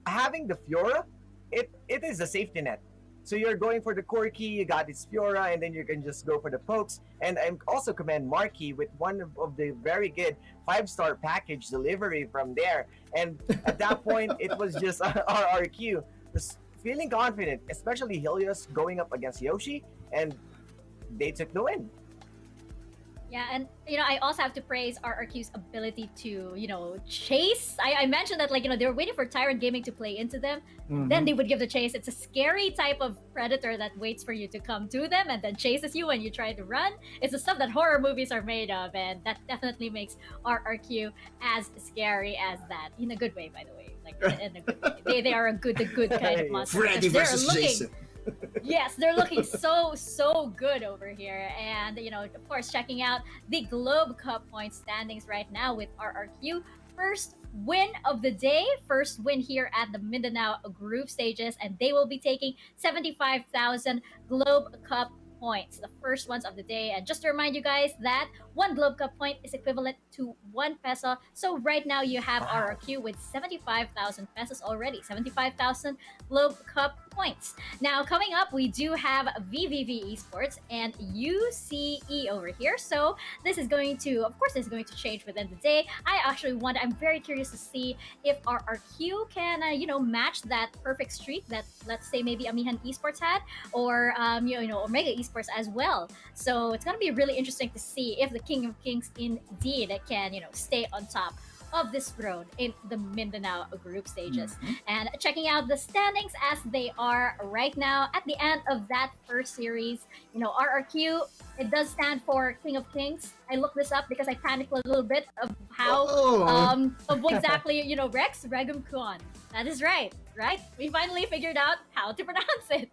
[SPEAKER 4] having the Fiora, it is a safety net. So you're going for the Corki, you got this Fiora, and then you can just go for the pokes. And I also commend Marky with one of the very good 5-star package delivery from there. And at that point, it was just RRQ. Just feeling confident, especially Helios going up against Yoshi, and they took the win.
[SPEAKER 2] Yeah, and you know, I also have to praise RRQ's ability to, you know, chase. I mentioned that, like, you know, they were waiting for Tyrant Gaming to play into them. Then they would give the chase. It's a scary type of predator that waits for you to come to them and then chases you when you try to run. It's the stuff that horror movies are made of, and that definitely makes RRQ as scary as that. In a good way, by the way. Like, in a good way. They are the good kind of monster.
[SPEAKER 3] Freddy
[SPEAKER 2] They're
[SPEAKER 3] versus
[SPEAKER 2] looking-
[SPEAKER 3] Jason.
[SPEAKER 2] Yes, they're looking so good over here. And, you know, of course, checking out the Globe Cup point standings right now with RRQ. First win of the day, first win here at the Mindanao group stages, and they will be taking 75,000 Globe Cup points, the first ones of the day. And just to remind you guys that one Globe Cup point is equivalent to 1 peso. So right now you have
[SPEAKER 4] Wow.
[SPEAKER 2] RRQ with 75,000 pesos already, 75,000 Globe Cup points. Now coming up, we do have VVV Esports and UCE over here. So this is going to, of course, this is going to change within the day. I'm very curious to see if RRQ can, match that perfect streak that, let's say, maybe Amihan Esports had, or Omega Esports as well. So it's gonna be really interesting to see if the King of Kings indeed can, stay on top of this throne in the Mindanao group stages. And checking out the standings as they are right now at the end of that first series, RRQ, it does stand for King of Kings. I looked this up because I panicked a little bit of how of what exactly Rex Regum Kuan. That is right. We finally figured out how to pronounce it.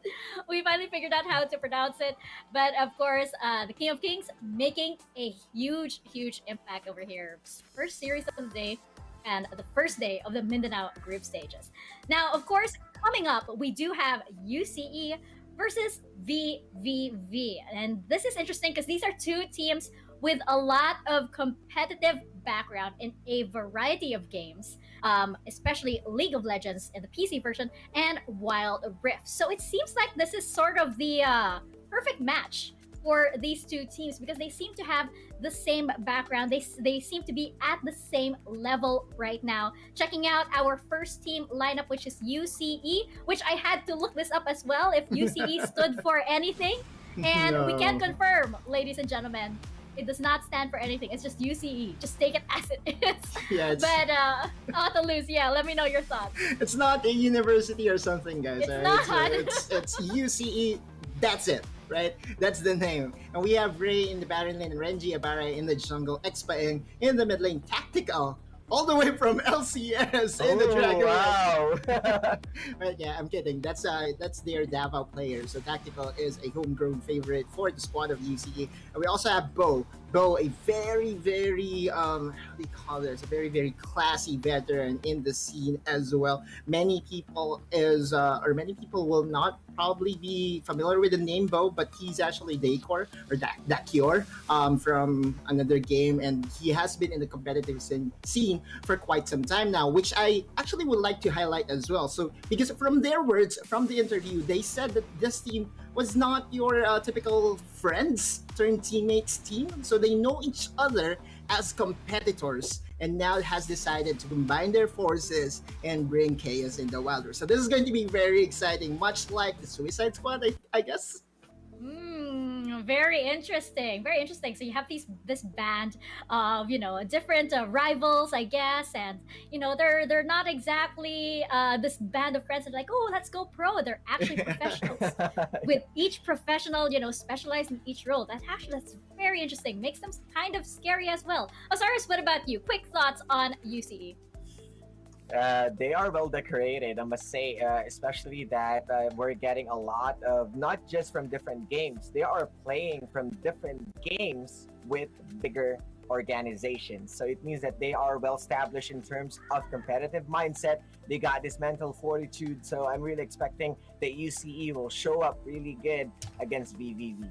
[SPEAKER 2] But of course, the King of Kings making a huge impact over here. First series of the day and the first day of the Mindanao group stages. Now, of course, coming up, we do have UCE versus VVV. And this is interesting because these are two teams with a lot of competitive background in a variety of games, especially League of Legends in the PC version and Wild Rift. So it seems like this is sort of the perfect match for these two teams because they seem to have the same background. They seem to be at the same level right now. Checking out our first team lineup, which is UCE, which I had to look this up as well if UCE stood for anything. And we can confirm, ladies and gentlemen, it does not stand for anything. It's just UCE. Just take it as it is.
[SPEAKER 3] Yeah,
[SPEAKER 2] But Otaluz, let me know your thoughts.
[SPEAKER 3] it's not a university or something, guys.
[SPEAKER 2] It's
[SPEAKER 3] alright?
[SPEAKER 2] not.
[SPEAKER 3] It's UCE. That's it, right? That's the name. And we have Ray in the Baron lane, Renji Ibarra in the jungle, Expaing in the mid lane, Tactical all the way from LCS in the Dragon.
[SPEAKER 4] Wow.
[SPEAKER 3] But yeah, I'm kidding. That's their Davao player. So Tactical is a homegrown favorite for the squad of UCE. And we also have Bo. Bo, a very, very how do you call this? A very, very classy veteran in the scene as well. Many people will not probably be familiar with the name Bo, but he's actually Dacor or Dakior from another game, and he has been in the competitive scene for quite some time now, which I actually would like to highlight as well. So because from their words from the interview, they said that this team was not your typical friends turned teammates team, so they know each other as competitors and now has decided to combine their forces and bring chaos in the Wild Rift. So this is going to be very exciting, much like the Suicide Squad, I guess.
[SPEAKER 2] Very interesting. Very interesting. So you have this band of different rivals, I guess, and they're not exactly this band of friends that are like, oh, let's go pro. They're actually professionals with each professional specialized in each role. That's very interesting. Makes them kind of scary as well. Osiris, what about you? Quick thoughts on UCE.
[SPEAKER 4] They are well decorated, I must say, especially that we're getting a lot of, not just from different games, they are playing from different games with bigger organizations. So it means that they are well established in terms of competitive mindset. They got this mental fortitude. So I'm really expecting that UCE will show up really good against VVV.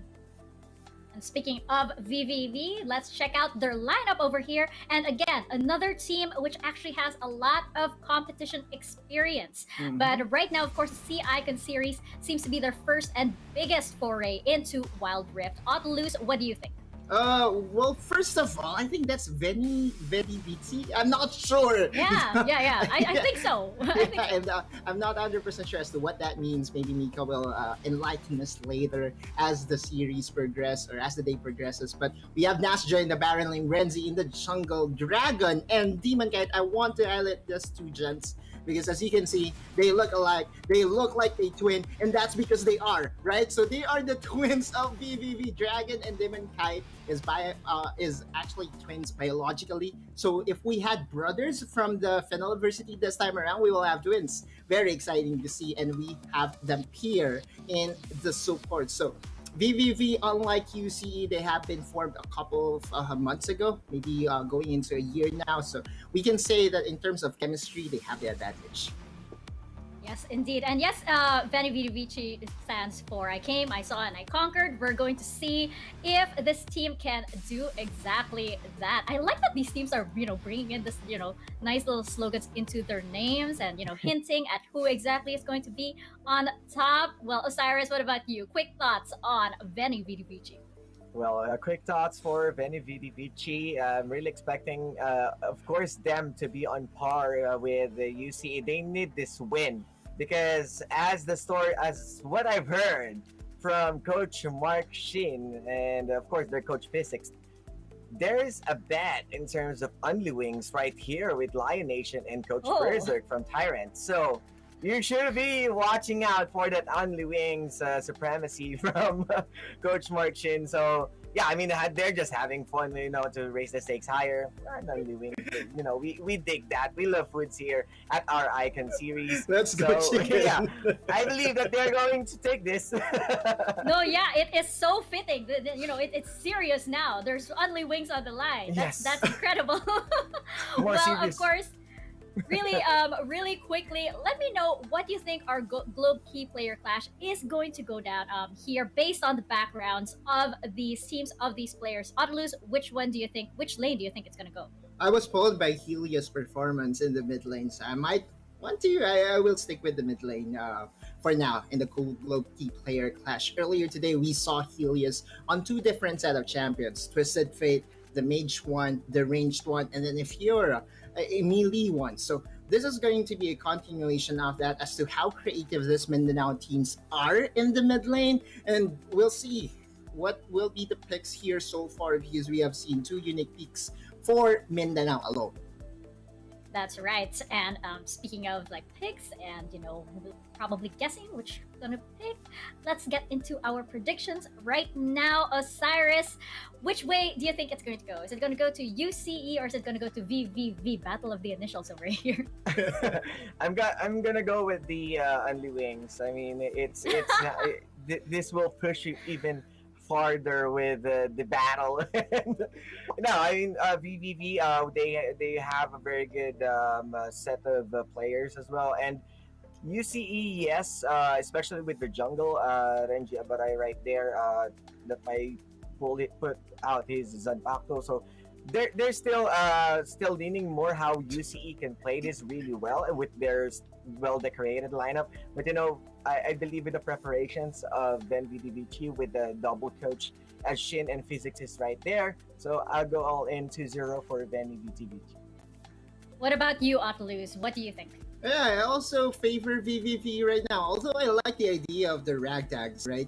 [SPEAKER 2] And speaking of VVV, let's check out their lineup over here. And again, another team which actually has a lot of competition experience. But right now, of course, the Sea Icon series seems to be their first and biggest foray into Wild Rift. Otaluz, what do you think?
[SPEAKER 3] Well, first of all, I think that's Veni BT. I'm not sure.
[SPEAKER 2] Yeah. I think so.
[SPEAKER 3] I'm not 100% sure as to what that means. Maybe Mika will enlighten us later as the series progresses or as the day progresses. But we have Nasja in the Baron lane, Renzi in the jungle, Dragon, and Demon Kite. I want to highlight these two gents because as you can see, they look alike. They look like a twin, and that's because they are, right? So they are the twins of VVV. Dragon and Demon Kite is actually twins biologically. So if we had brothers from the Fenelversity this time around, we will have twins. Very exciting to see, and we have them here in the support. So VVV, unlike UCE, they have been formed a couple of months ago, maybe going into a year now. So we can say that in terms of chemistry, they have the advantage.
[SPEAKER 2] Yes, indeed. And yes, Veni Vidi Vici stands for I came, I saw, and I conquered. We're going to see if this team can do exactly that. I like that these teams are, bringing in this, nice little slogans into their names and, hinting at who exactly is going to be on top. Well, Osiris, what about you? Quick thoughts on Veni Vidi Vici.
[SPEAKER 4] Well, quick thoughts for Veni Vidi Vici. I'm really expecting, of course, them to be on par with the UCE. They need this win because, as what I've heard from Coach Mark Shin and of course their coach Physics, there's a bet in terms of Only Wings right here with Lion Nation and Coach
[SPEAKER 2] Oh.
[SPEAKER 4] Berserk from Tyrant. So you should be watching out for that Only Wings supremacy from Coach Mark Shin. So yeah, I mean they're just having fun, to raise the stakes higher. Only Wings, we dig that. We love foods here at our Icon series.
[SPEAKER 3] Let's go,
[SPEAKER 4] So,
[SPEAKER 3] chicken.
[SPEAKER 4] yeah, I believe that they're going to take this.
[SPEAKER 2] No, yeah, it is so fitting. It's serious now. There's only wings on the line.
[SPEAKER 4] Yes.
[SPEAKER 2] That's incredible.
[SPEAKER 4] More
[SPEAKER 2] Well,
[SPEAKER 4] serious.
[SPEAKER 2] of course, really quickly, let me know what you think our Globe Key Player Clash is going to go down here based on the backgrounds of these teams of these players. Autolus, which lane do you think it's going to go?
[SPEAKER 3] I was pulled by Helios' performance in the mid lane, so I might want to. I will stick with the mid lane for now in the Globe Key Player Clash. Earlier today, we saw Helios on two different set of champions: Twisted Fate, the mage one, the ranged one, and then Fiora, a melee one. So this is going to be a continuation of that as to how creative this Mindanao teams are in the mid lane, and we'll see what will be the picks here so far because we have seen two unique picks for Mindanao alone.
[SPEAKER 2] That's right. And speaking of like picks and probably guessing which gonna pick, let's get into our predictions right now. Osiris, which way do you think it's going to go? Is it going to go to UCE or is it going to go to VVV? Battle of the initials over here.
[SPEAKER 4] I'm gonna go with the Only Wings. I mean, it's this will push you even farther with the battle. No, I mean VVV. They have a very good set of players as well, and UCE, yes, especially with the jungle, Renji Abaray right there, that I put out his Zanpakuto. So they're still leaning more how UCE can play this really well and with their well decorated lineup. But I believe in the preparations of Ben VDVG with the double coach as Shin and Physics is right there. So I'll go all in 2-0 for Ben VDVG.
[SPEAKER 2] What about you, Autolus? What do you think?
[SPEAKER 3] Yeah, I also favor VVV right now. Although I like the idea of the ragtags, right?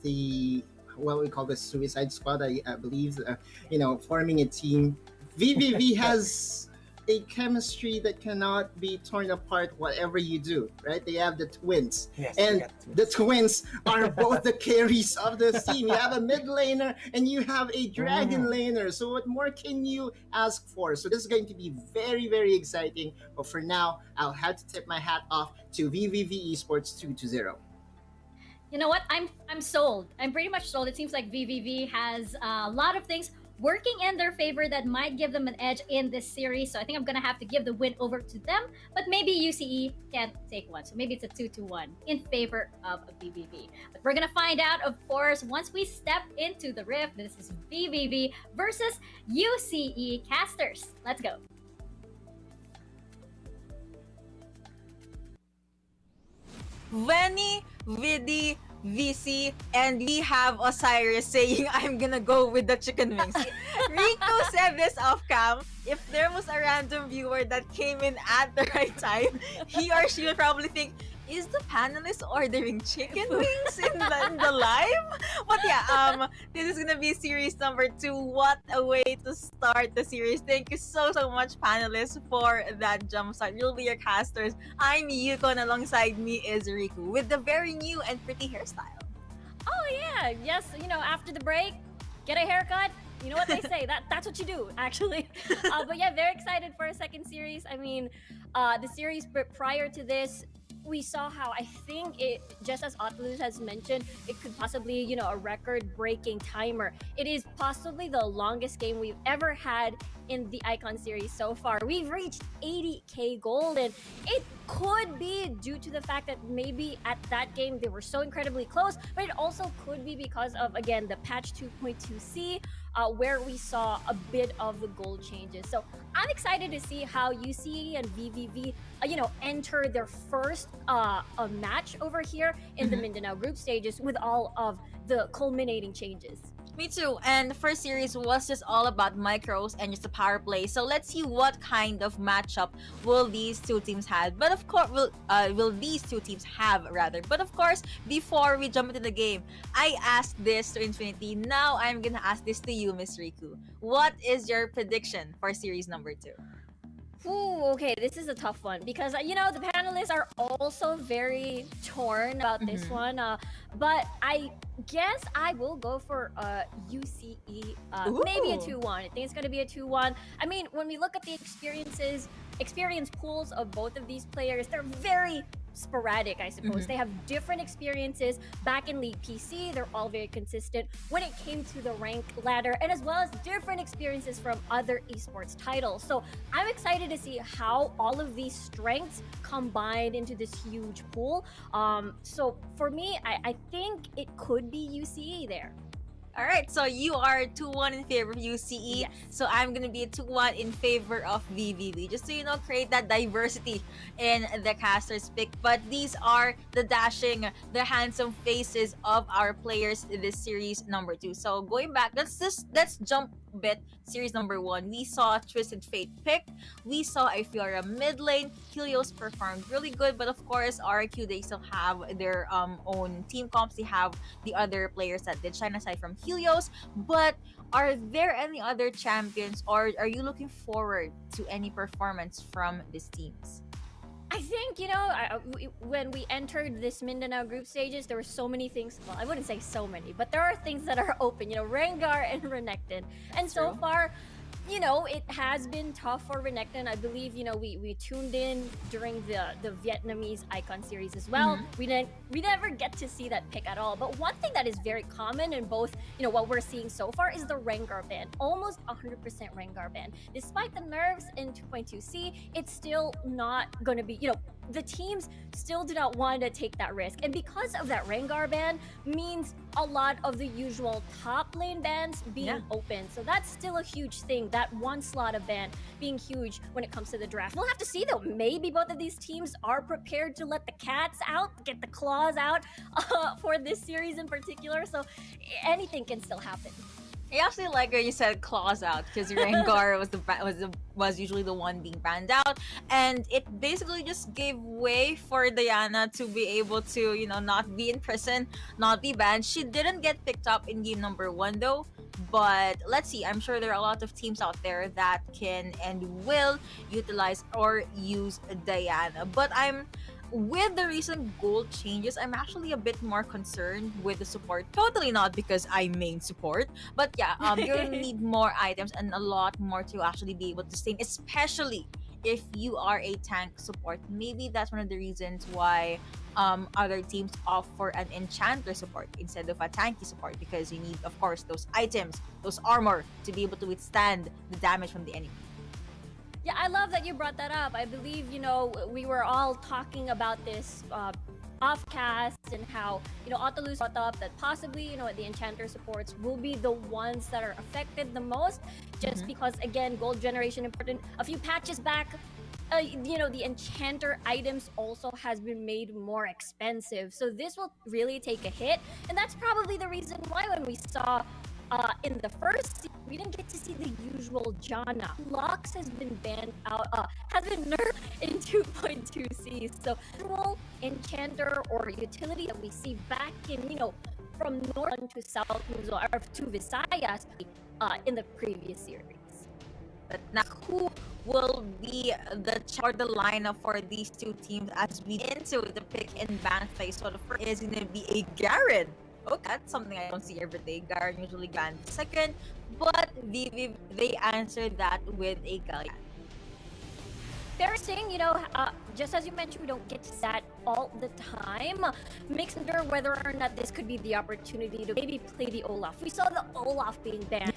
[SPEAKER 3] The what we call the Suicide Squad, I believe, forming a team. VVV has a chemistry that cannot be torn apart whatever you do, right? They have the twins.
[SPEAKER 4] Yes,
[SPEAKER 3] And the twins are both the carries of this team. You have a mid laner and you have a dragon laner. So what more can you ask for? So this is going to be very, very exciting. But for now, I'll have to tip my hat off to VVV Esports 2-0.
[SPEAKER 2] You know what? I'm sold. I'm pretty much sold. It seems like VVV has a lot of things working in their favor that might give them an edge in this series. So I think I'm going to have to give the win over to them. But maybe UCE can take one. So maybe it's a 2-1 in favor of VVV. But we're going to find out, of course, once we step into the rift. This is VVV versus UCE casters. Let's go.
[SPEAKER 6] Veni, Vidi, VC, and we have Osiris saying, I'm gonna go with the chicken wings. Rico said this off cam. If there was a random viewer that came in at the right time, he or she would probably think, is the panelist ordering chicken wings in the live? But yeah, this is gonna be series number 2. What a way to start the series. Thank you so much, panelists, for that jump start. You'll be your casters. I'm Yuko, and alongside me is Riku with the very new and pretty hairstyle.
[SPEAKER 2] Oh, yeah. Yes, after the break, get a haircut. You know what they say. That's what you do, actually. But yeah, very excited for a second series. I mean, the series prior to this, we saw how I think it, just as Otlus has mentioned, it could possibly, a record-breaking timer. It is possibly the longest game we've ever had in the Icon series so far. We've reached 80k gold, and it could be due to the fact that maybe at that game they were so incredibly close, but it also could be because of, again, the patch 2.2c, where we saw a bit of the goal changes. So I'm excited to see how UCE and VVV, enter their first a match over here in the Mindanao group stages with all of the culminating changes.
[SPEAKER 6] Me too. And the first series was just all about micros and just a power play. So let's see what kind of matchup will these two teams have. But of course, will these two teams have rather. But of course, before we jump into the game, I asked this to Infinity. Now I'm gonna ask this to you, Miss Riku. What is your prediction for series number 2?
[SPEAKER 2] Ooh, okay, this is a tough one because the panelists are also very torn about this one. But I guess I will go for UCE, maybe a 2-1. I think it's gonna be a 2-1. I mean, when we look at the experience pools of both of these players, they're very sporadic, I suppose. They have different experiences back in League PC. They're all very consistent when it came to the rank ladder, and as well as different experiences from other esports titles. So I'm excited to see how all of these strengths combine into this huge pool. So for me, I think it could be UCE there.
[SPEAKER 6] All right, so you are 2-1 in favor of UCE.
[SPEAKER 2] Yes.
[SPEAKER 6] So I'm gonna be a 2-1 in favor of VVV, just to create that diversity in the casters pick. But these are the dashing, the handsome faces of our players in this series number 2. So going back, let's jump a bit. Series number 1, we saw Twisted Fate pick. We saw a Fiora mid lane. Helios performed really good, but of course RQ, they still have their own team comps. They have the other players that did shine aside from Helios. But are there any other champions, or are you looking forward to any performance from these teams?
[SPEAKER 2] I think, when we entered this Mindanao group stages, there were so many things. Well, I wouldn't say so many, but there are things that are open, Rengar and Renekton. And so far, it has been tough for Renekton. I believe, we tuned in during the Vietnamese Icon series as well. We never get to see that pick at all. But one thing that is very common in both, what we're seeing so far is the Rengar ban. Almost 100% Rengar ban. Despite the nerfs in 2.2c, it's still not going to be, the teams still do not want to take that risk. And because of that Rengar ban means a lot of the usual top lane bans being open. So that's still a huge thing. That one slot of ban being huge when it comes to the draft. We'll have to see though. Maybe both of these teams are prepared to let the cats out, get the claws out for this series in particular. So anything can still happen.
[SPEAKER 6] I actually like when you said claws out, because Rengar was usually the one being banned out, and it basically just gave way for Diana to be able to not be in prison, not be banned. She didn't get picked up in game number 1 though, but let's see. I'm sure there are a lot of teams out there that can and will utilize or use Diana, but with the recent gold changes, I'm actually a bit more concerned with the support. Totally not because I main support, but yeah, you're gonna need more items and a lot more to actually be able to sustain, especially if you are a tank support. Maybe that's one of the reasons why other teams opt for an enchanter support instead of a tanky support, because you need, of course, those items, those armor to be able to withstand the damage from the enemy.
[SPEAKER 2] Yeah, I love that you brought that up. I believe, we were all talking about this offcast and how, Autolus brought up that possibly, the enchanter supports will be the ones that are affected the most, just because, again, gold generation important. A few patches back, the enchanter items also has been made more expensive. So this will really take a hit. And that's probably the reason why when we saw in the first season, we didn't get to see the usual Janna. Lux has been banned out, has been nerfed in 2.2c. So usual enchanter or utility that we see back in, from north to south or to Visayas in the previous series.
[SPEAKER 6] But now, who will be the lineup for these two teams as we get into the pick and ban phase? So the first is going to be a Garen. Oh, that's something I don't see every day. Garen usually banned second, but VV, they answered that with a Gallian.
[SPEAKER 2] They're saying, just as you mentioned, we don't get to that
[SPEAKER 8] all the time. Makes me wonder whether or not this could be the opportunity to maybe play the Olaf. We saw the Olaf being banned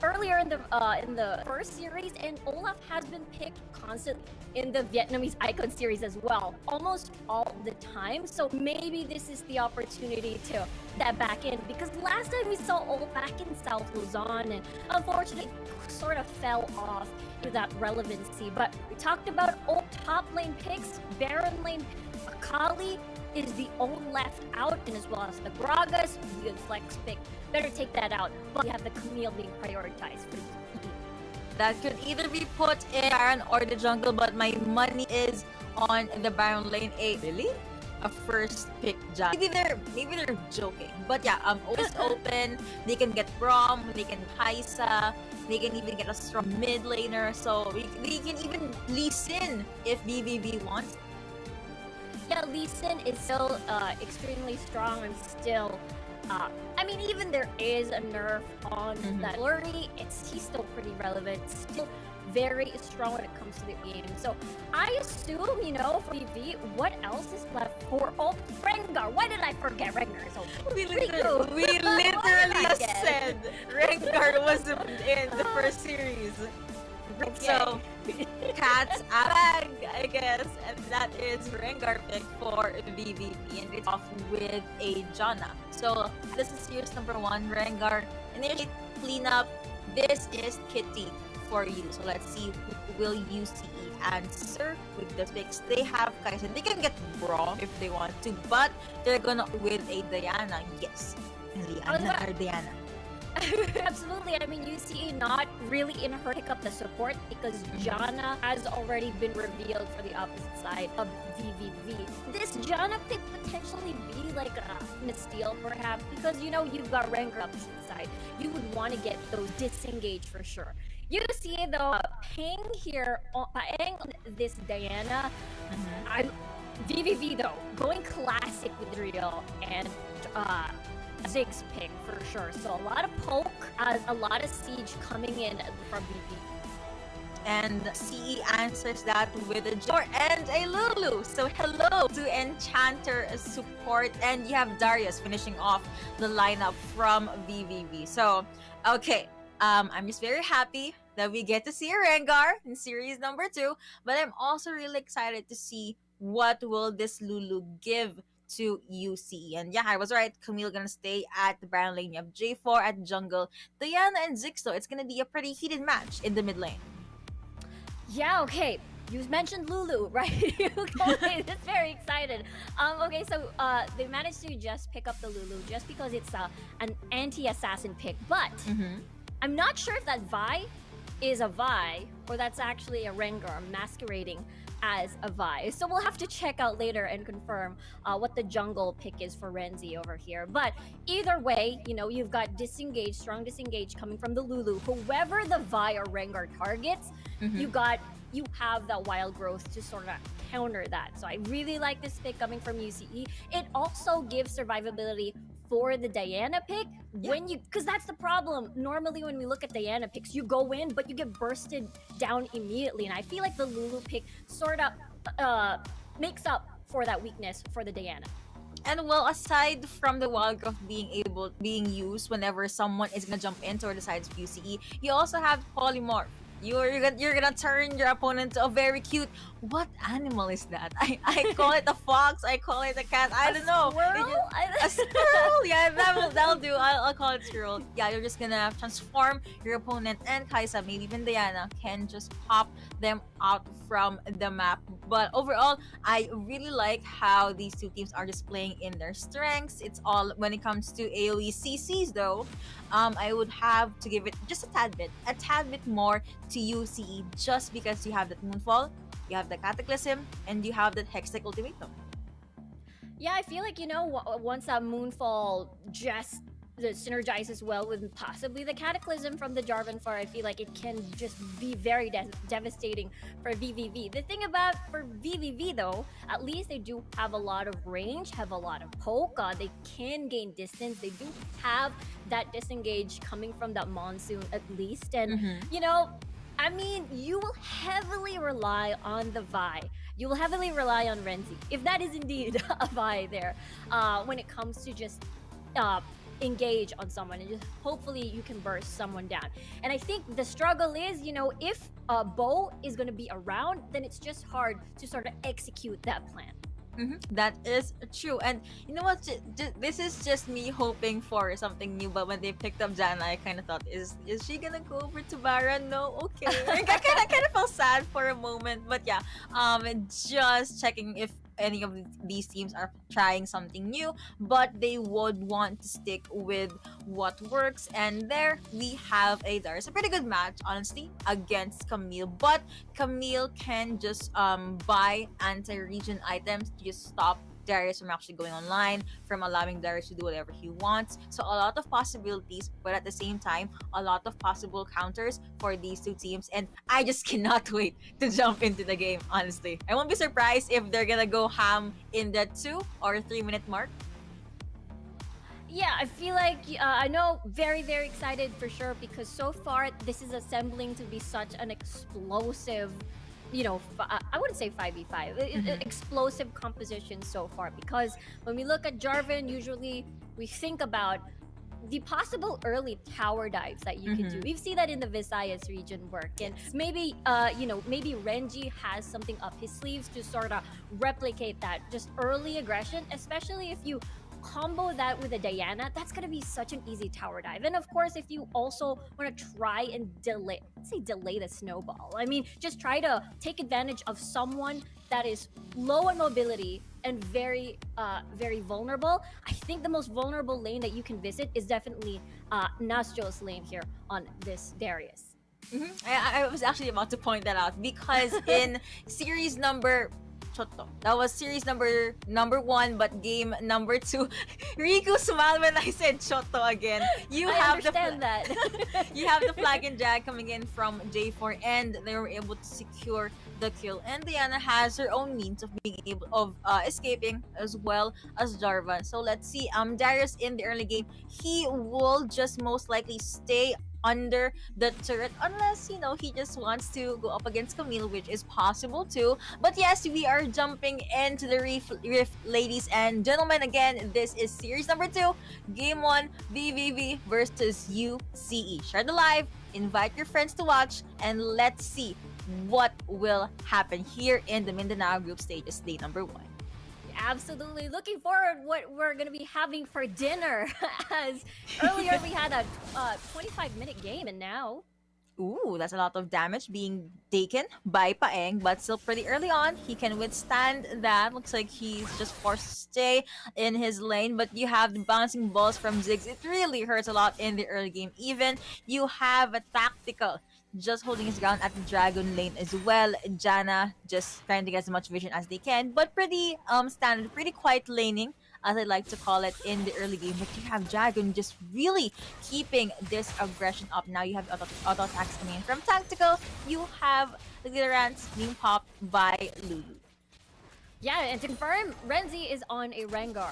[SPEAKER 8] earlier in the first series, and Olaf has been picked constantly in the Vietnamese Icon series as well, almost all the time. So maybe this is the opportunity to step back in, because last time we saw Olaf back in South Luzon, and unfortunately sort of fell off to that relevancy. But we talked about old top lane picks, Baron lane, Akali is the only left out, and as well as the Gragas, good flex pick. Better take that out. But we have the Camille being prioritized for
[SPEAKER 6] That could either be put in Baron or the jungle, but my money is on the Baron lane. Really? A first pick John. Maybe they're joking. But yeah, always open. They can get Braum, they can Kaisa, they can even get a strong mid laner. So they can even Lee Sin if VVV wants.
[SPEAKER 8] Yeah, Lee Sin is still extremely strong and still. I mean, even there is a nerf on that Flurry, he's still pretty relevant, still very strong when it comes to the game. So I assume, for VV, what else is left for Rengar? Why did I forget Rengar? So
[SPEAKER 6] We literally said Rengar was in the first series. So, cat's a bag, I guess, and that is Rengar pick for VVV, and it's off with a Janna. So, this is series number 1, Rengar. Initiate cleanup. This is Kitty for you. So, let's see who will UCE answer with the picks. They have Kaisa. They can get Braum if they want to, but they're gonna with a Diana. Yes, Diana or Diana.
[SPEAKER 8] Absolutely. I mean, UCE not really in a hurry to pick up the support, because Janna has already been revealed for the opposite side of VVV. This Janna could potentially be like a steal, perhaps, because you've got Rengar opposite side. You would want to get those disengaged for sure. UCE though, paying on this Diana. VVV though, going classic with Real and Ziggs pick for sure. So a lot of poke, a lot of siege coming in from VV.
[SPEAKER 6] And CE answers that with a Jor and a Lulu. So hello to Enchanter support. And you have Darius finishing off the lineup from VVV. So, okay. I'm just very happy that we get to see a Rengar in series number 2. But I'm also really excited to see what will this Lulu give to UCE. And yeah, I was right. Camille gonna stay at the Baron lane. You have J4 at jungle. Diana and Ziggs, it's gonna be a pretty heated match in the mid lane.
[SPEAKER 8] Yeah, okay. You mentioned Lulu, right? Okay, that's very excited. Okay, so they managed to just pick up the Lulu just because it's an anti-assassin pick. But I'm not sure if that Vi is a Vi or that's actually a Rengar masquerading as a Vi. So we'll have to check out later and confirm what the jungle pick is for Renzi over here. But either way, you've got disengage, strong disengage coming from the Lulu. Whoever the Vi or Rengar targets, you have that wild growth to sort of counter that. So I really like this pick coming from UCE. It also gives survivability for the Diana pick because that's the problem. Normally when we look at Diana picks, you go in but you get bursted down immediately, and I feel like the Lulu pick sort of makes up for that weakness for the Diana.
[SPEAKER 6] And well, aside from the wild growth being used whenever someone is gonna jump into or decides UCE, you also have polymorph. You're gonna turn your opponent to a very cute. What animal is that? I call it a fox. I call it a cat. I don't know.
[SPEAKER 8] Squirrel?
[SPEAKER 6] A squirrel? Yeah, that'll do. I'll call it squirrel. Yeah, you're just gonna transform your opponent, and Kaisa, maybe even Diana, can just pop them out from the map. But overall, I really like how these two teams are just playing in their strengths. It's all when it comes to AoE CCs though. I would have to give it just a tad bit more to UCE, just because you have that Moonfall, you have the Cataclysm, and you have that Hextech Ultimatum.
[SPEAKER 8] Yeah, I feel like, once that Moonfall just synergizes well with possibly the Cataclysm from the Jarvan Far, I feel like it can just be very devastating for VVV. The thing about for VVV though, at least they do have a lot of range, have a lot of poke, they can gain distance, they do have that disengage coming from that Monsoon at least, and I mean, you will heavily rely on the Vi you will heavily rely on Renzi, if that is indeed a buy there, when it comes to just engage on someone and just hopefully you can burst someone down. And I think the struggle is, if Bo is going to be around, then it's just hard to sort of execute that plan.
[SPEAKER 6] That is true. And you know what? This is just me hoping for something new. But when they picked up Jana, I kind of thought, is she gonna go over to Baron? No, okay. I kind of felt sad for a moment. But yeah, just checking if any of these teams are trying something new, but they would want to stick with what works. And there we have a Darius, a pretty good match, honestly, against Camille. But Camille can just buy anti-region items to just stop Darius from actually going online, from allowing Darius to do whatever he wants. So a lot of possibilities, but at the same time, a lot of possible counters for these two teams. And I just cannot wait to jump into the game, honestly. I won't be surprised if they're gonna go ham in the 2 or 3 minute mark.
[SPEAKER 8] Yeah, I feel like I know, very, very excited for sure, because so far this is assembling to be such an explosive, I wouldn't say 5v5, explosive composition so far. Because when we look at Jarvan, usually we think about the possible early tower dives that you can do. We've seen that in the Visayas region work, and maybe maybe Renji has something up his sleeves to sort of replicate that, just early aggression, especially if you combo that with a Diana. That's gonna be such an easy tower dive. And of course, if you also want to try and delay the snowball, I mean, just try to take advantage of someone that is low on mobility and very very vulnerable. I think the most vulnerable lane that you can visit is definitely Nasjo's lane here on this Darius.
[SPEAKER 6] I was actually about to point that out, because in series number Chotto. That was series number 1, but game number 2. Riku smiled when I said Chotto again.
[SPEAKER 8] I understand that.
[SPEAKER 6] You have the flag and jag coming in from J4, and they were able to secure the kill. And Diana has her own means of being able of escaping, as well as Jarvan. So let's see. Darius in the early game, he will just most likely stay under the turret, unless he just wants to go up against Camille, which is possible too. But yes, we are jumping into the rift, ladies and gentlemen. Again, this is series number 2, game 1, VVV versus UCE. Share the live, invite your friends to watch, and let's see what will happen here in the Mindanao group stages, day number 1.
[SPEAKER 8] Absolutely looking forward what we're gonna be having for dinner, as earlier we had a 25-minute game, and now
[SPEAKER 6] Ooh, that's a lot of damage being taken by Paeng, but still pretty early on. He can withstand that. Looks like he's just forced to stay in his lane, but you have the bouncing balls from Ziggs. It really hurts a lot in the early game. Even you have a tactical just holding his ground at the dragon lane as well. Jana just trying to get as much vision as they can, but pretty standard, pretty quiet laning, as I like to call it, in the early game. But you have Dragon just really keeping this aggression up. Now you have auto attacks coming in from Tactical. You have the Glitterants being popped by Lulu.
[SPEAKER 8] yeah, and to confirm, Renzi is on a Rengar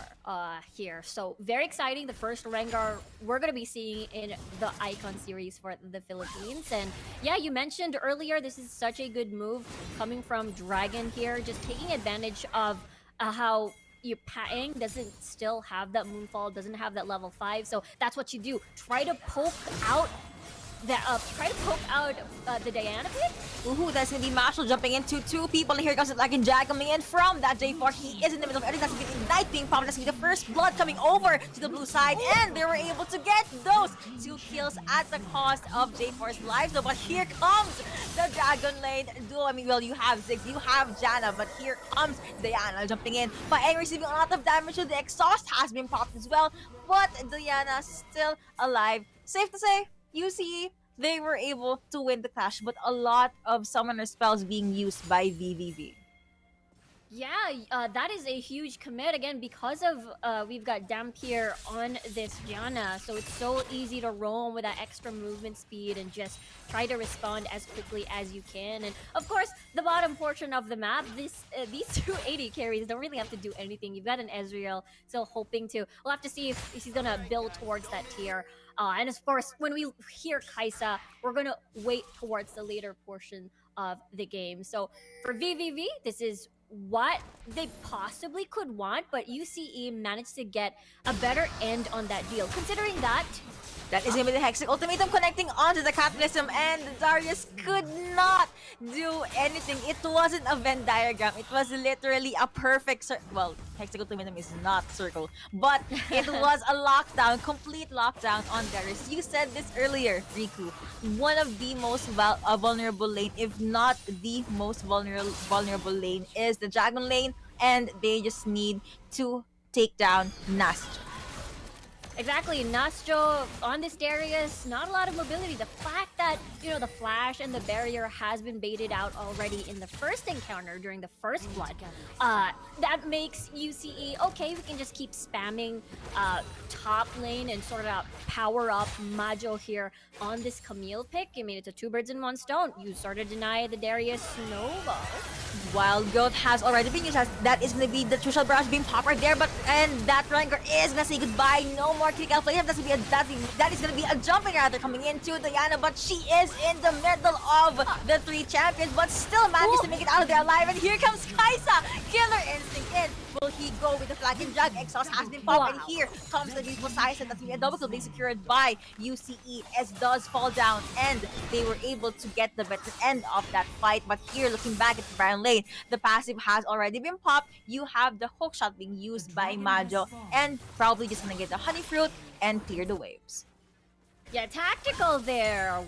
[SPEAKER 8] here. So very exciting. The first Rengar we're going to be seeing in the Icon series for the Philippines. And yeah, you mentioned earlier, this is such a good move coming from Dragon here. Just taking advantage of how your Paeng doesn't still have that Moonfall, doesn't have that level 5. So that's what you do. Try to poke out the Diana pick.
[SPEAKER 6] Ooh, that's gonna be Marshall jumping into two people. And here comes the Dragon Jag coming in from that J4. He is in the middle of everything. That's gonna be Ignite being popped. That's gonna be the first blood coming over to the blue side. And they were able to get those 2 kills at the cost of J4's lives. Though, but here comes the Dragon Lane duo. I mean, well, you have Ziggs, you have Jana, but here comes Diana jumping in. Paeng receiving a lot of damage. So the exhaust has been popped as well. But Diana still alive. Safe to say, UCE, they were able to win the clash, but a lot of summoner spells being used by VVV.
[SPEAKER 8] Yeah, that is a huge commit again because of we've got Dampier on this Jana, so it's so easy to roam with that extra movement speed and just try to respond as quickly as you can. And of course, the bottom portion of the map, these two AD carries don't really have to do anything. You've got an Ezreal still hoping to. We'll have to see if he's gonna build towards that tier. And of course, when we hear Kaisa, we're gonna wait towards the later portion of the game. So for VVV, this is what they possibly could want, but UCE managed to get a better end on that deal. Considering that,
[SPEAKER 6] That is going to be the Hextech Ultimatum connecting onto the Cataclysm, and Darius could not do anything. It wasn't a Venn diagram. It was literally a perfect well, Hextech Ultimatum is not circle, but it was a lockdown, complete lockdown on Darius. You said this earlier, Riku. One of the most vulnerable lane, if not the most vulnerable lane, is the Dragon lane, and they just need to take down Nast.
[SPEAKER 8] exactly, Nastro on this Darius, not a lot of mobility. The fact that, the flash and the barrier has been baited out already in the first encounter during the first blood, that makes UCE, okay, we can just keep spamming top lane and sort of power up Majo here on this Camille pick. I mean, it's a two birds in one stone. You sort of deny the Darius snowball.
[SPEAKER 6] Wild Growth has already been used. That is going to be the Crucial Barrage being popped right there, and that Rengar is going to say goodbye. No more critical play. That is going to be a jumping rather coming into Diana, but she is in the middle of the three champions, but still manages to make it out of there alive. And here comes Kaisa. Killer Instinct in. Will he go with the flag and jug? Exhaust has been popped, and here comes the beautiful Size, and that's going to be a double kill being secured by UCE. S does fall down, and they were able to get the better end of that fight. But here, looking back at the Baron lane, the passive has already been popped. You have the hook shot being used by Majo, and probably just gonna get the honey fruit and clear the waves.
[SPEAKER 8] Yeah, tactical there.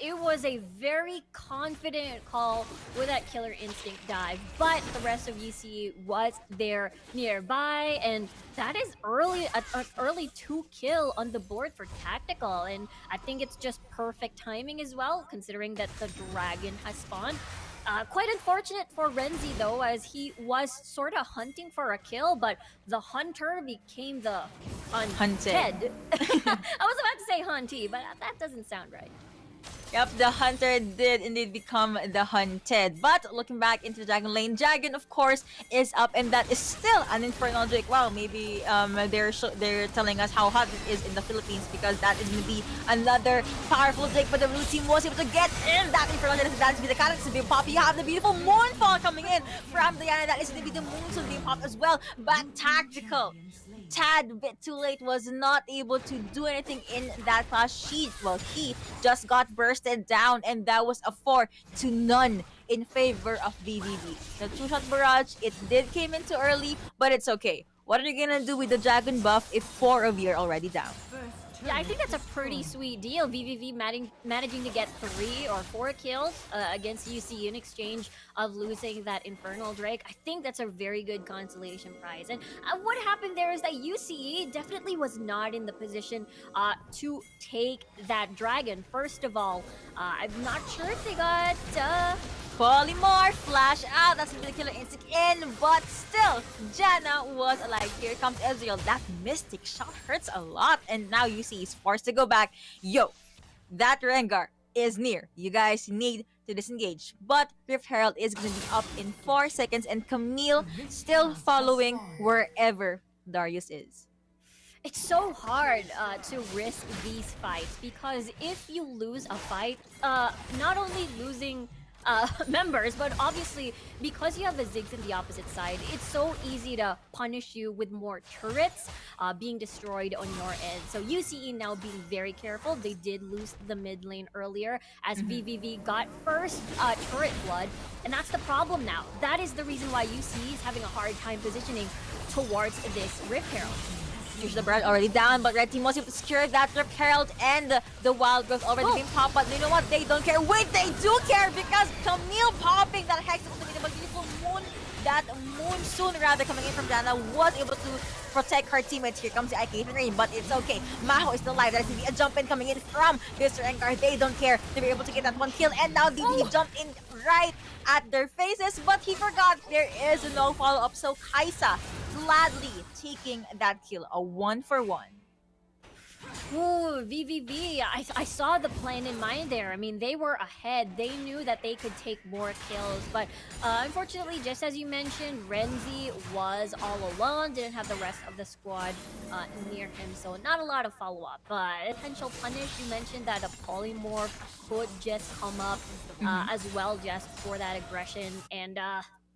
[SPEAKER 8] It was a very confident call with that Killer Instinct dive, but the rest of UC was there nearby, and that is an early 2-kill on the board for tactical, and I think it's just perfect timing as well, considering that the dragon has spawned. Quite unfortunate for Renzi though, as he was sort of hunting for a kill, but the hunter became the hunted. I was about to say hunty, but that doesn't sound right.
[SPEAKER 6] Yep, the hunter did indeed become the hunted. But looking back into the Dragon lane, Dragon of course is up, and that is still an Infernal Drake. Wow, maybe they're telling us how hot it is in the Philippines, because that is going to be another powerful Drake. But the blue team was able to get in that Infernal Drake. That's going to be the Catalyst to be popped. You have the beautiful Moonfall coming in from Diana. That is going to be the Moonstone being popped as well. But tactical, tad bit too late, was not able to do anything in that clash. He just got bursted down, and that was a 4-0 in favor of VVV. The two-shot barrage, it did came in too early, but it's okay. What are you gonna do with the Dragon buff if 4 of you are already down?
[SPEAKER 8] Yeah, I think that's a pretty sweet deal. VVV managing to get 3 or 4 kills against UC in exchange of losing that Infernal Drake. I think that's a very good consolation prize. And what happened there is that UCE definitely was not in the position to take that dragon. First of all, I'm not sure if they got...
[SPEAKER 6] Polymorph, flash out, that's gonna be the Killer Instinct in, but still, Janna was alive. Here comes Ezreal. That Mystic shot hurts a lot, and now UC is forced to go back. Yo, that Rengar is near. You guys need to disengage. But Rift Herald is gonna be up in 4 seconds, and Camille still following wherever Darius is.
[SPEAKER 8] It's so hard to risk these fights, because if you lose a fight, not only losing members, but obviously because you have the Ziggs in the opposite side, it's so easy to punish you with more turrets being destroyed on your end. So UCE now being very careful. They did lose the mid lane earlier as VVV got first turret blood, and that's the problem now. That is the reason why UCE is having a hard time positioning towards this Rift Herald.
[SPEAKER 6] The bird already down, but Red Team was able to secure that Rift Herald, and the Wild Growth already being popped. But you know what? They don't care. Wait, they do care, because Camille popping that Hex with a beautiful moon, that Moonsoon rather coming in from Janna, was able to protect her teammates. Here comes the IK Rain, but it's okay. Maho is still alive. That is going to be a jump in coming in from this Rengar. They don't care. They were able to get that 1 kill, and now DD jumped in right at their faces, but he forgot there is no follow-up. So Kaisa gladly taking that kill, a 1-for-1.
[SPEAKER 8] Ooh, VVV. I saw the plan in mind there. I mean, they were ahead. They knew that they could take more kills. But unfortunately, just as you mentioned, Renzi was all alone, didn't have the rest of the squad near him. So not a lot of follow-up. But potential punish, you mentioned that a polymorph could just come up as well just for that aggression. And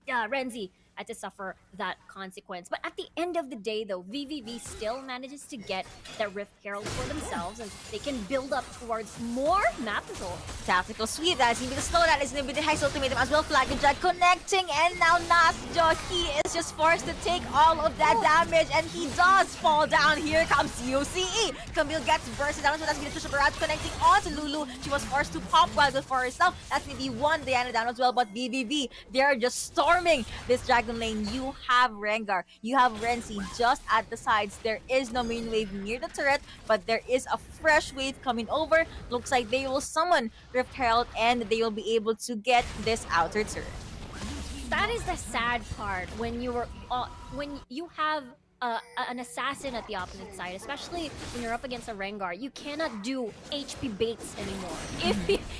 [SPEAKER 8] yeah, Renzi had to suffer that consequence. But at the end of the day, though, VVV still manages to get the Rift Herald for themselves, and they can build up towards more map control.
[SPEAKER 6] Tactical sweep, that is going to be the slow, that is going to be the Heist ultimatum as well. Flag and Drag connecting, and now Nasjo, he is just forced to take all of that damage, and he does fall down. Here comes UCE. Camille gets bursted down, so that's going to push Barrage connecting onto Lulu. She was forced to pop wild for herself. That's going to be one Diana down as well, but BBB, they are just storming this Dragon lane. You have Rengar, you have Renzi just at the sides. There is no main wave near the turret, but there is a fresh wave coming over. Looks like they will summon Rift Herald and they will be able to get this outer turret.
[SPEAKER 8] That is the sad part when when you have an assassin at the opposite side, especially when you're up against a Rengar. You cannot do HP baits anymore.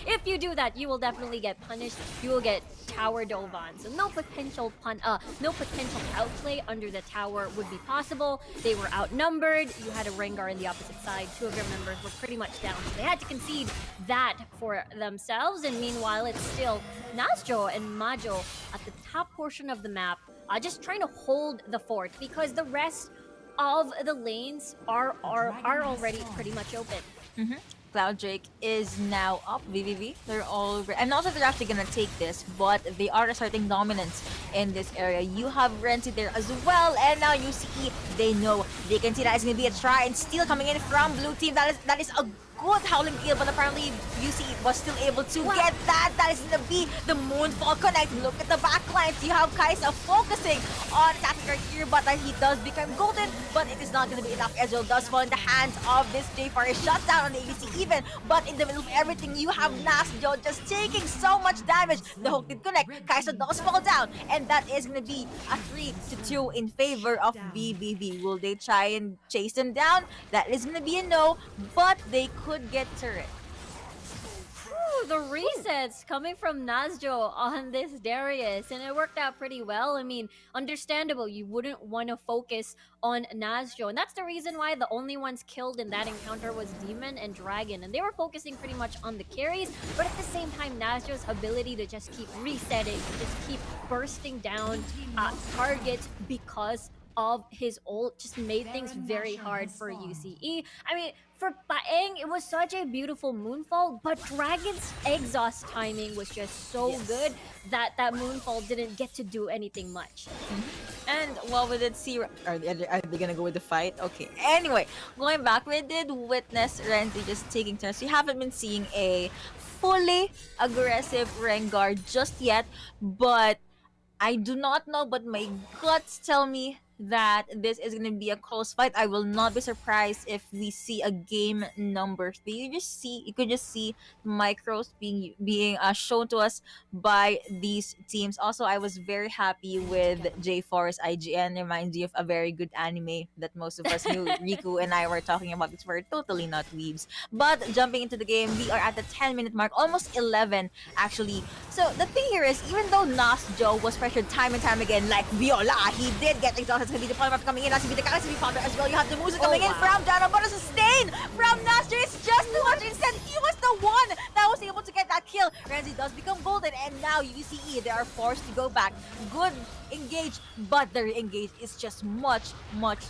[SPEAKER 8] If you do that, you will definitely get punished. You will get tower dove on. So no potential outplay under the tower would be possible. They were outnumbered. You had a Rengar in the opposite side. Two of your members were pretty much down. So they had to concede that for themselves. And meanwhile, it's still Nasjo and Majo at the top portion of the map, just trying to hold the fort because the rest of the lanes are already pretty much open.
[SPEAKER 6] Cloud Drake is now up. VVV, they're all... I'm not sure if they're actually gonna take this, but they are asserting dominance in this area. You have Renzi there as well, and now UCE, they know they can see that it's gonna be a try and steal coming in from blue team. That is a good Howling Gale, but apparently UCE was still able to get that. That is gonna be the Moonfall connect. Look at the backlines. You have Kaisa focusing on attacking right here, but he does become golden, but it is not gonna be enough. Ezreal does fall in the hands of this J4. Is shut down on the ADC even, but in the middle of everything, you have Nasjo just taking so much damage. The hook did connect. Kaisa does fall down, and that is gonna be a 3-2 in favor of VVV. Will they try and chase them down? That is gonna be a no, but they could get turret.
[SPEAKER 8] The resets coming from Nasjo on this Darius, and it worked out pretty well. I mean, understandable, you wouldn't want to focus on Nasjo, and that's the reason why the only ones killed in that encounter was Demon and Dragon, and they were focusing pretty much on the carries, but at the same time, Nasjo's ability to just keep resetting, just keep bursting down targets because of his ult just made things very hard for UCE. I mean, for Paeng, it was such a beautiful Moonfall, but Dragon's exhaust timing was just so good that that Moonfall didn't get to do anything much.
[SPEAKER 6] And while we did see... Are they gonna go with the fight? Okay. Anyway, going back, we did witness Renzi just taking turns. We haven't been seeing a fully aggressive Rengar just yet, but I do not know, but my guts tell me that this is going to be a close fight. I will not be surprised if we see a game number 3. You could just see micros being shown to us by these teams. Also, I was very happy with J4's IGN. Reminds you of a very good anime that most of us knew. Riku and I were talking about this. We're totally not weebs. But jumping into the game, we are at the 10-minute mark, almost 11 actually. So the thing here is, even though Nasjo was pressured time and time again, like Viola, he did get exhausted. It's gonna be the polymorph coming in. That's gonna be the Galaxy Pounder as well. You have the Musa coming in from Dara, but a sustain from Nasjo. It's just too much. Instead, he was the one that was able to get that kill. Renzi does become golden, and now UCE, they are forced to go back. Good engage, but their engage is just much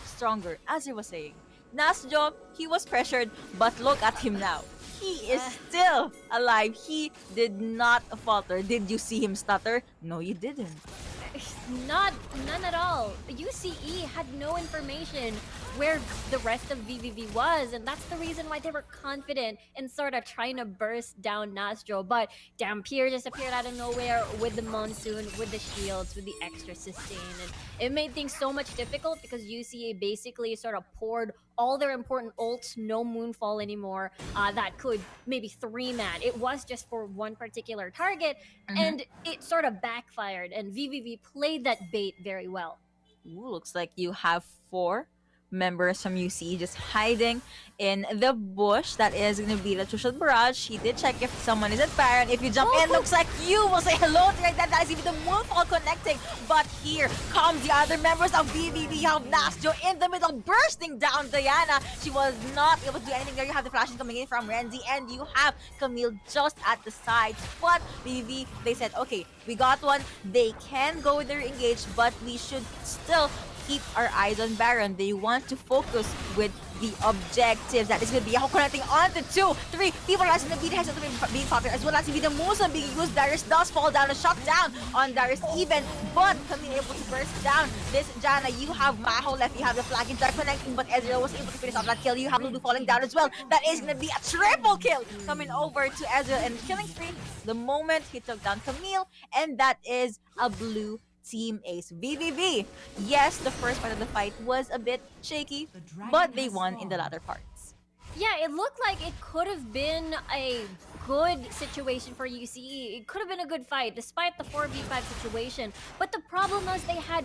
[SPEAKER 6] stronger. As I was saying, Nasjo, he was pressured, but look at him now. He is still alive. He did not falter. Did you see him stutter? No, you didn't.
[SPEAKER 8] None at all. UCE had no information where the rest of VVV was, and that's the reason why they were confident in sort of trying to burst down Nasjo. But Dampier just appeared out of nowhere with the Monsoon, with the shields, with the extra sustain, and it made things so much difficult because UCA basically sort of poured all their important ults, no Moonfall anymore, that could maybe 3-man. It was just for one particular target, and it sort of backfired, and VVV played that bait very well.
[SPEAKER 6] Ooh, looks like you have 4 members from UC just hiding in the bush. That is going to be the Trucial Barrage. He did check if someone is at Baron. If you jump in, looks like you will say hello to your dad. That is even the Moonfall connecting. But here comes the other members of VVV. You have Nasjo in the middle, bursting down Diana. She was not able to do anything there. You have the flashes coming in from Renzi, and you have Camille just at the side. But VVV, they said, okay, we got one. They can go with their engage, but we should still keep our eyes on Baron. They want to focus with the objectives. That is going to be Yahoo connecting on the 2, 3 people. As the beat has being popular, as well as the Musa being used. Darius does fall down, a shot down on Darius even, but coming able to burst down this Janna. You have Maho left, you have the flagging track connecting, but Ezreal was able to finish off that kill. You have Lulu falling down as well. That is going to be a triple kill coming over to Ezreal and killing spree the moment he took down Camille, and that is a blue team ace. VVV, yes, the first part of the fight was a bit shaky, but they won in the latter parts.
[SPEAKER 8] Yeah, it looked like it could have been a good situation for UCE. It could have been a good fight despite the 4v5 situation. But the problem was they had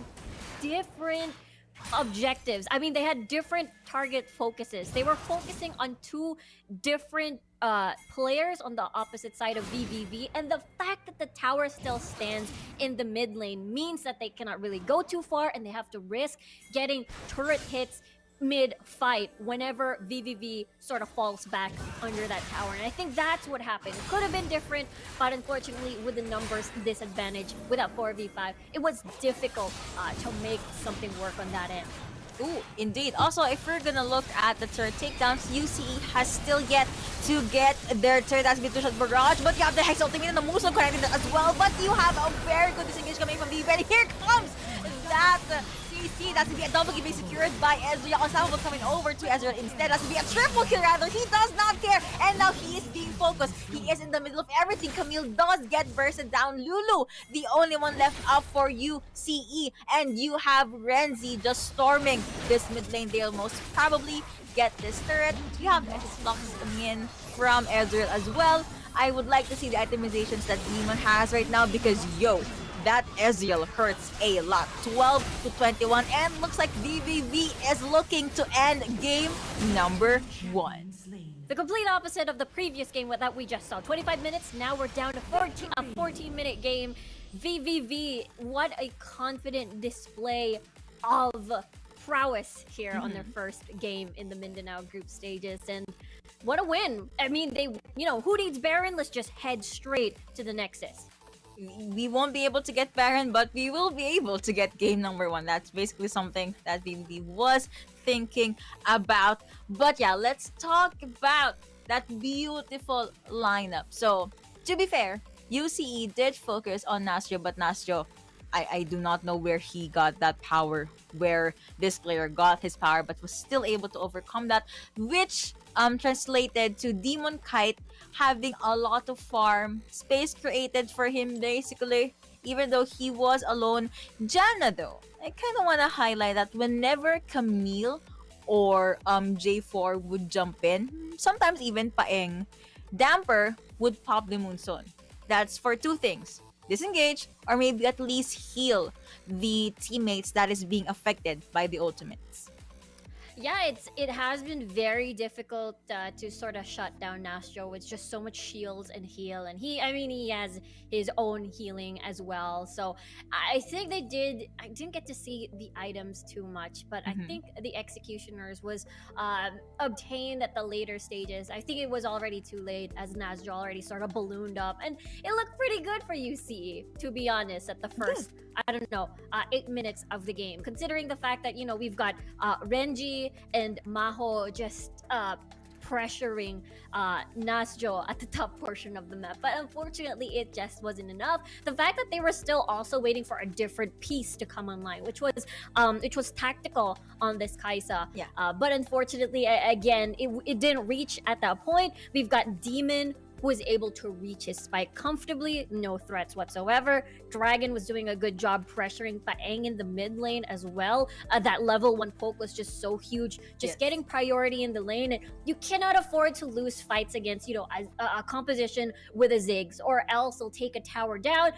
[SPEAKER 8] different objectives. I mean, they had different target focuses. They were focusing on two different players on the opposite side of VVV, and the fact that the tower still stands in the mid lane means that they cannot really go too far, and they have to risk getting turret hits mid-fight whenever VVV sort of falls back under that tower. And I think that's what happened. It could have been different, but unfortunately with the numbers disadvantage without 4v5, it was difficult to make something work on that end.
[SPEAKER 6] Ooh, indeed. Also, if we're gonna look at the turret takedowns, UCE has still yet to get their turret as Trucial Barrage, but you have the Hex ultimate and the Muso connected as well, but you have a very good disengage coming from VVV, and here comes that CC. That's to be a double kill being secured by Ezreal. Unstoppable coming over to Ezreal instead. That's to be a triple kill rather. He does not care, and now he is being focused. He is in the middle of everything. Camille does get bursted down. Lulu, the only one left up for UCE, and you have Renzi just storming this mid lane. They'll most probably get this turret. You have SS blocks coming in from Ezreal as well. I would like to see the itemizations that Demon has right now, because that Ezreal hurts a lot. 12 to 21, and looks like VVV is looking to end game number 1.
[SPEAKER 8] The complete opposite of the previous game that we just saw. 25 minutes, now we're down to a 14-minute game. VVV, what a confident display of prowess here on their first game in the Mindanao group stages, and what a win. I mean, who needs Baron? Let's just head straight to the Nexus.
[SPEAKER 6] We won't be able to get Baron, but we will be able to get game number 1. That's basically something that VVV was thinking about. But yeah, let's talk about that beautiful lineup. So, to be fair, UCE did focus on Nasjo, but Nasjo, I do not know where he got that power, where this player got his power, but was still able to overcome that, which translated to Demon Kite having a lot of farm space created for him, basically, even though he was alone. Janna, though, I kind of want to highlight that whenever Camille or J4 would jump in, sometimes even Paeng, Damper would pop the Moonson. That's for two things: disengage, or maybe at least heal the teammates that is being affected by the ultimates.
[SPEAKER 8] Yeah, it has been very difficult to sort of shut down Nasjo with just so much shields and heal, and he has his own healing as well. So I think I didn't get to see the items too much, but I think the Executioners was obtained at the later stages. I think it was already too late, as Nasjo already sort of ballooned up, and it looked pretty good for UCE, to be honest, at the first 8 minutes of the game, considering the fact that we've got Renji and Maho just pressuring Nasjo at the top portion of the map, but unfortunately it just wasn't enough. The fact that they were still also waiting for a different piece to come online, which was tactical on this Kaisa, but unfortunately again it didn't reach at that point. We've got Demon, who was able to reach his spike comfortably, no threats whatsoever. Dragon was doing a good job pressuring Paeng in the mid lane as well. That level 1 poke was just so huge, just getting priority in the lane. And you cannot afford to lose fights against, a composition with a Ziggs, or else they'll take a tower down.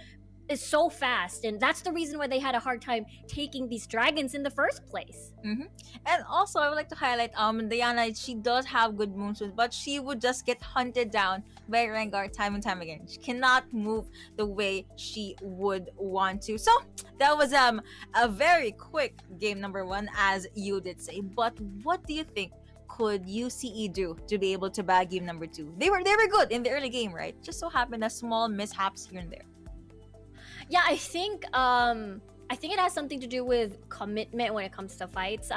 [SPEAKER 8] is so fast, and that's the reason why they had a hard time taking these dragons in the first place.
[SPEAKER 6] And also, I would like to highlight Diana. She does have good moves, but she would just get hunted down by Rengar time and time again. She cannot move the way she would want to. So that was a very quick game number 1, as you did say. But what do you think could UCE do to be able to bag game number 2? They were good in the early game, right? Just so happened that small mishaps here and there.
[SPEAKER 8] Yeah, I think it has something to do with commitment when it comes to fights.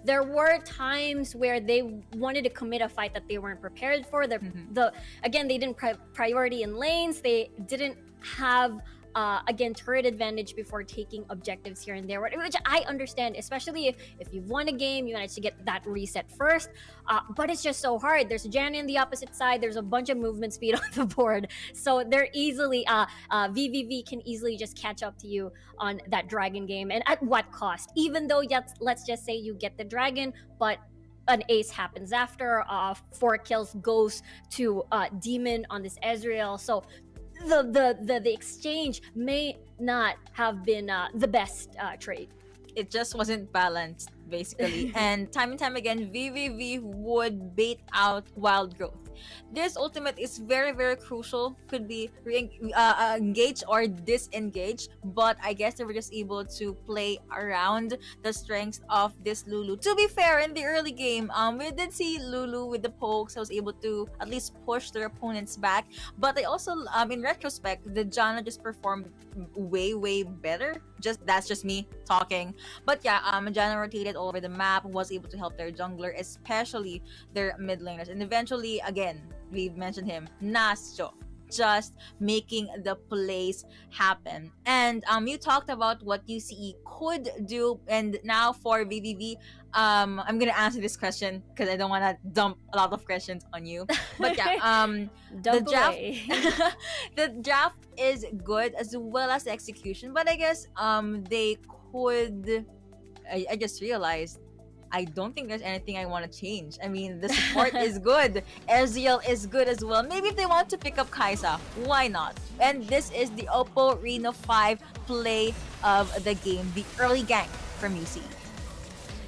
[SPEAKER 8] There were times where they wanted to commit a fight that they weren't prepared for. Again, they didn't priority in lanes. They didn't have again, turret advantage before taking objectives here and there, which I understand, especially if you've won a game, you manage to get that reset first. But it's just so hard. There's Janny on the opposite side. There's a bunch of movement speed on the board. So they're easily, VVV can easily just catch up to you on that dragon game. And at what cost? Even though, let's just say you get the dragon, but an ace happens after, 4 kills goes to Demon on this Ezreal. So the exchange may not have been the best trade.
[SPEAKER 6] It just wasn't balanced, basically. And time again, VVV would bait out Wild Growth. This ultimate is very, very crucial. Could be engaged or disengaged, but I guess they were just able to play around the strengths of this Lulu. To be fair, in the early game, we did see Lulu with the pokes. I was able to at least push their opponents back. But I also, in retrospect, the Janna just performed way better. That's just me talking. But yeah, Janna rotated all over the map, was able to help their jungler, especially their mid laners. And eventually, again, we mentioned him, Nascho, just making the plays happen. And you talked about what UCE could do, and now for VVV, I'm gonna answer this question because I don't want to dump a lot of questions on you. But yeah, the draft is good as well as the execution, but I guess they could. I just realized I don't think there's anything I want to change. I mean, the support is good. Ezreal is good as well. Maybe if they want to pick up Kai'Sa, why not? And this is the Oppo Reno 5 play of the game, the early gank from UC.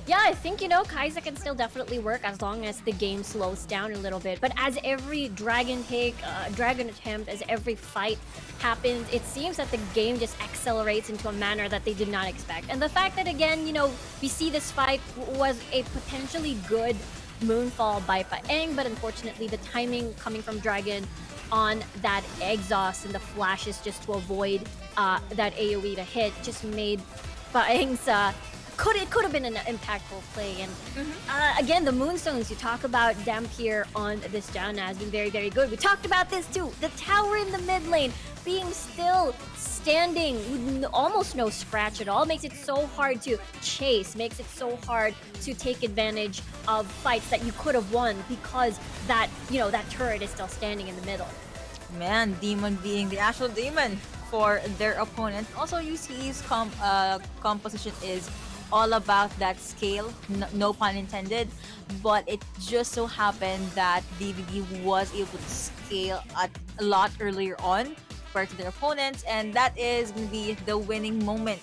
[SPEAKER 8] Yeah, I think, Kai'Sa can still definitely work as long as the game slows down a little bit. But as every dragon attempt, as every fight happens, it seems that the game just accelerates into a manner that they did not expect. And the fact that, again, we see this fight was a potentially good moonfall by Paeng, but unfortunately the timing coming from Dragon on that exhaust and the flashes just to avoid that AoE to hit just made Paeng's it could have been an impactful play. And again, the Moonstones, you talk about Dampier on this Janna has been very, very good. We talked about this too. The tower in the mid lane being still standing with almost no scratch at all makes it so hard to chase, makes it so hard to take advantage of fights that you could have won because that turret is still standing in the middle.
[SPEAKER 6] Man, Demon being the actual demon for their opponent. Also, UCE's composition is all about that scale, no pun intended, but it just so happened that VVV was able to scale a lot earlier on compared to their opponents, and that is going to be the winning moment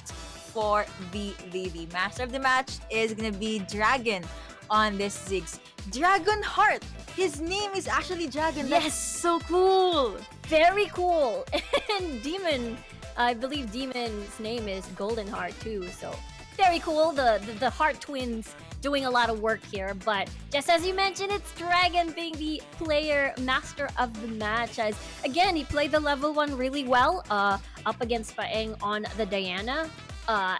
[SPEAKER 6] for VVV. Master of the match is going to be Dragon on this Ziggs. Dragon Heart! His name is actually Dragon.
[SPEAKER 8] Yes.
[SPEAKER 6] That's so cool!
[SPEAKER 8] Very cool! And Demon, I believe Demon's name is Golden Heart too, so very cool. The Heart Twins doing a lot of work here, but just as you mentioned, it's Dragon being the player master of the match, as again he played the level 1 really well up against Paeng on the Diana,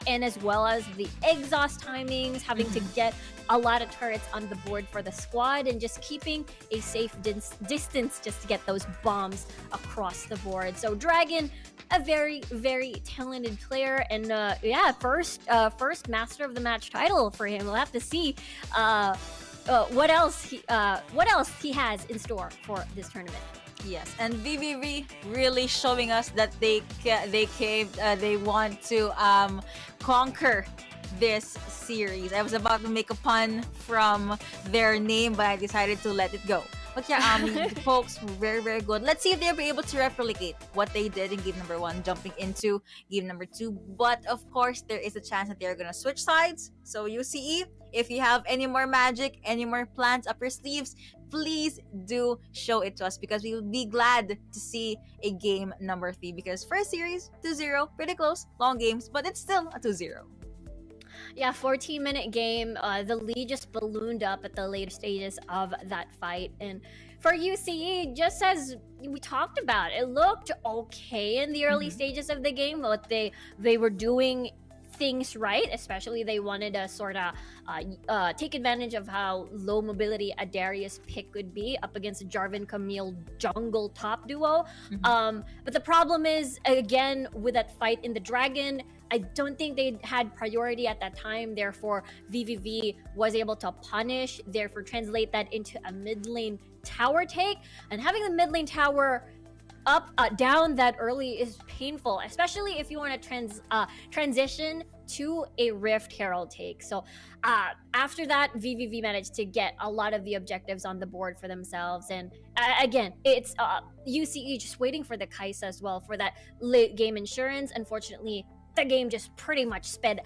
[SPEAKER 8] and as well as the exhaust timings, having to get a lot of turrets on the board for the squad and just keeping a safe distance just to get those bombs across the board. So Dragon, a very, very talented player, and first master of the match title for him. We'll have to see what else he has in store for this tournament.
[SPEAKER 6] Yes, and VVV really showing us that they want to conquer this series. I was about to make a pun from their name, but I decided to let it go. But yeah, the folks were very, very good. Let's see if they'll be able to replicate what they did in game number 1, jumping into game number 2. But of course, there is a chance that they're gonna switch sides. So UCE, if you have any more magic, any more plans up your sleeves, please do show it to us, because we will be glad to see a game number 3. Because first series 2-0, pretty close, long games, but it's still a 2-0.
[SPEAKER 8] Yeah, 14-minute game. The lead just ballooned up at the later stages of that fight. And for UCE, just as we talked about, it looked okay in the early stages of the game, but they were doing things right. Especially they wanted to sort of take advantage of how low mobility a Darius pick would be up against a Jarvan Camille jungle top duo. But the problem is, again, with that fight in the Dragon, I don't think they had priority at that time. Therefore, VVV was able to punish, therefore translate that into a mid lane tower take. And having the mid lane tower up down that early is painful, especially if you want to transition to a Rift Herald take. So after that, VVV managed to get a lot of the objectives on the board for themselves. And again, it's UCE just waiting for the Kai'Sa as well for that late game insurance. Unfortunately, the game just pretty much spun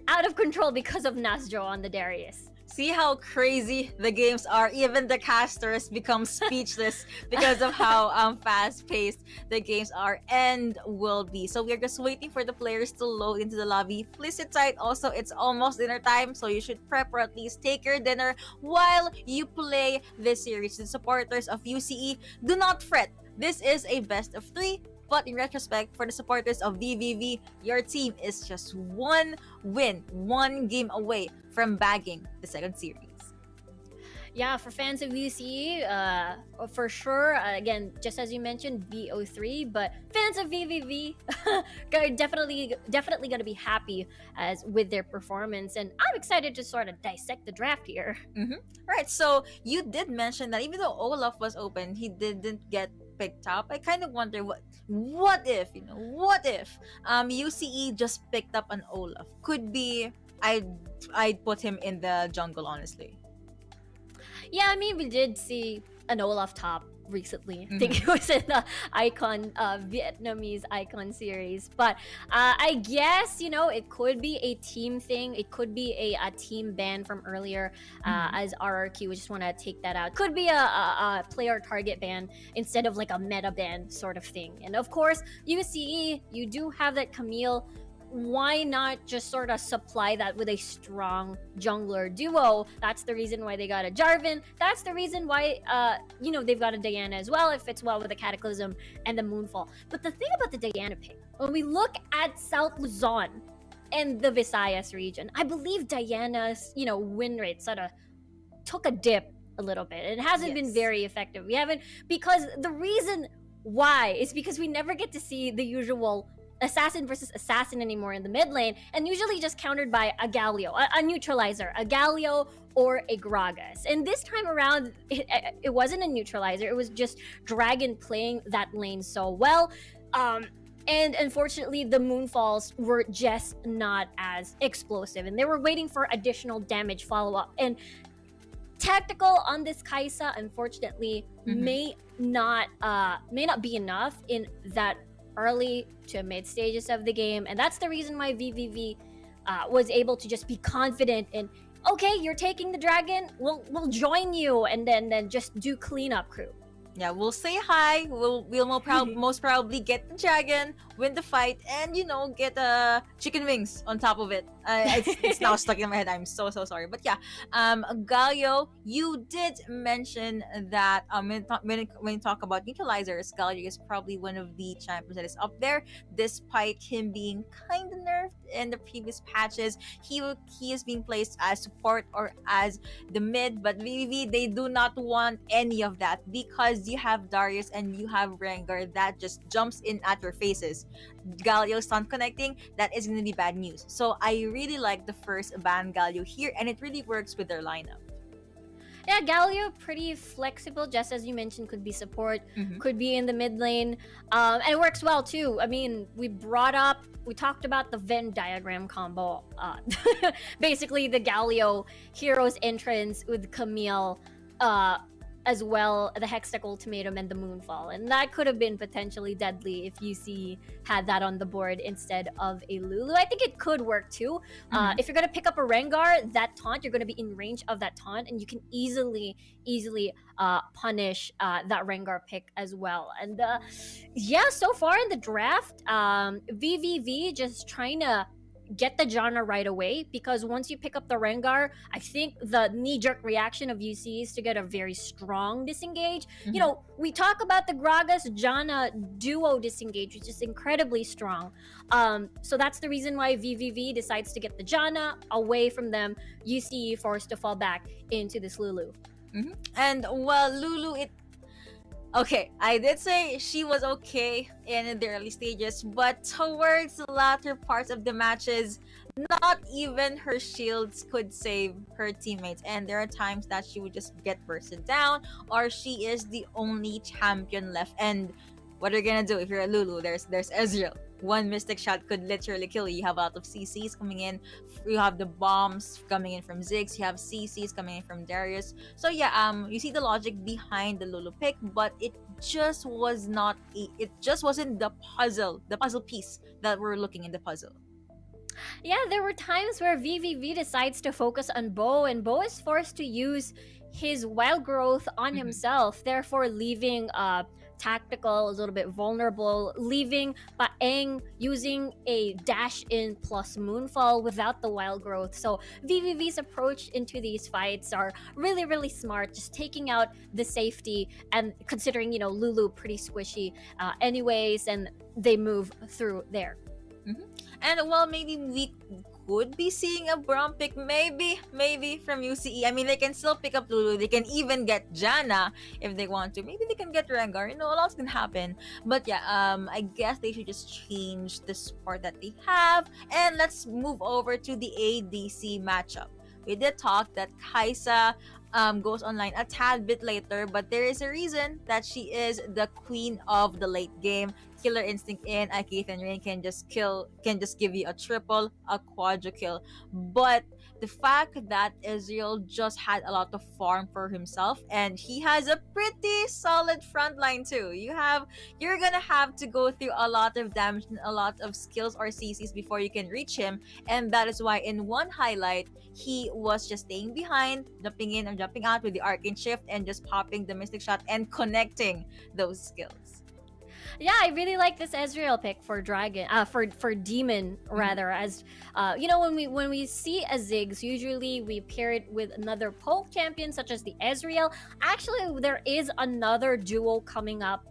[SPEAKER 8] out of control because of Nasjo on the Darius.
[SPEAKER 6] See how crazy the games are. Even the casters become speechless because of how fast-paced the games are and will be. So we're just waiting for the players to load into the lobby. Please sit tight. Also, it's almost dinner time, so you should prep or at least take your dinner while you play this series. The supporters of UCE, do not fret. This is a best of 3. But in retrospect, for the supporters of VVV, your team is just one win, one game away from bagging the second series.
[SPEAKER 8] Yeah, for fans of UCE, for sure, again, just as you mentioned, BO3, but fans of VVV are definitely going to be happy with their performance, and I'm excited to sort of dissect the draft here.
[SPEAKER 6] Right, so you did mention that even though Olaf was open, he didn't get picked up. I kind of wonder what if UCE just picked up an Olaf. Could be I'd put him in the jungle, honestly.
[SPEAKER 8] Yeah, I mean, we did see an Olaf top recently. I think it was in the Icon Vietnamese Icon series. But I guess, it could be a team thing. It could be a team ban from earlier as RRQ. We just want to take that out. Could be a player target ban instead of like a meta ban sort of thing. And of course, UCE, you do have that Camille. Why not just sort of supply that with a strong jungler duo? That's the reason why they got a Jarvan. That's the reason why, they've got a Diana as well. It fits well with the Cataclysm and the Moonfall. But the thing about the Diana pick, when we look at South Luzon and the Visayas region, I believe Diana's, win rate sort of took a dip a little bit. It hasn't been very effective. We haven't, because the reason why is because we never get to see the usual assassin versus assassin anymore in the mid lane, and usually just countered by a Galio, a neutralizer, a Galio or a Gragas. And this time around, it wasn't a neutralizer, it was just Dragon playing that lane so well. And unfortunately, the Moonfalls were just not as explosive, and they were waiting for additional damage follow-up. And tactical on this Kai'Sa, unfortunately, may not be enough in that early to mid stages of the game, and that's the reason why VVV was able to just be confident in, okay, you're taking the dragon, we'll join you, and then just do cleanup crew.
[SPEAKER 6] Yeah, we'll say hi. We'll most probably get the dragon, win the fight, and get chicken wings on top of it. It's now stuck in my head. I'm so sorry, but yeah, Galio, you did mention that when you talk about neutralizers, Galio is probably one of the champions that is up there, despite him being kind of nerfed in the previous patches. He is being placed as support or as the mid, but VVV, they do not want any of that, because you have Darius and you have Rengar that just jumps in at your faces. Galio stun connecting, that is going to be bad news. So I really like the first ban Galio here, and it really works with their lineup.
[SPEAKER 8] Yeah, Galio, pretty flexible, just as you mentioned, could be support, could be in the mid lane, and it works well too. I mean, we talked about the Venn diagram combo. Basically, the Galio hero's entrance with Camille as well the Hextech Ultimatum and the Moonfall, and that could have been potentially deadly if UC had that on the board instead of a Lulu. I think it could work too. If you're gonna pick up a Rengar, that taunt, you're gonna be in range of that taunt, and you can easily punish that Rengar pick as well. And yeah, so far in the draft, VVV just trying to get the Janna right away, because once you pick up the Rengar, I think the knee-jerk reaction of UC is to get a very strong disengage. You know, we talk about the Gragas Janna duo disengage, which is incredibly strong. So that's the reason why VVV decides to get the Janna away from them. UC forced to fall back into this Lulu.
[SPEAKER 6] And well, Lulu, okay, I did say she was okay in the early stages, but towards the latter parts of the matches, not even her shields could save her teammates. And there are times that she would just get bursted down, or she is the only champion left. And what are you gonna do if you're a Lulu? There's Ezreal. One mystic shot could literally kill you. You have a lot of CCs coming in. You have the bombs coming in from Ziggs. You have CCs coming in from Darius. So yeah, you see the logic behind the Lulu pick, but it just wasn't the puzzle piece that we're looking in the puzzle.
[SPEAKER 8] Yeah, there were times where VVV decides to focus on Bo, and Bo is forced to use his wild growth on himself, therefore leaving tactical a little bit vulnerable, leaving ENG using a dash in plus Moonfall without the wild growth. So VVV's approach into these fights are really smart, just taking out the safety, and considering, you know, Lulu pretty squishy anyways, and they move through there.
[SPEAKER 6] And well, maybe we could be seeing a Braum pick, maybe from UCE. I mean, they can still pick up Lulu. They can even get Janna if they want to. Maybe they can get Rengar. You know, a lot can happen. But yeah, I guess they should just change the support that they have. And let's move over to the ADC matchup. We did talk that Kaisa goes online a tad bit later, but there is a reason that she is the queen of the late game. Killer instinct in, Keith and Rain can just give you a triple, a quadra kill. But the fact that Ezreal just had a lot of farm for himself, and he has a pretty solid front line too. You're gonna have to go through a lot of damage and a lot of skills or CCs before you can reach him, and that is why in one highlight he was just staying behind, jumping in or jumping out with the arcane shift, and just popping the mystic shot and connecting those skills.
[SPEAKER 8] Yeah, I really like this Ezreal pick for Dragon, for Demon rather. As you know, when we see a Ziggs, usually we pair it with another poke champion such as the Ezreal. Actually, there is another duo coming up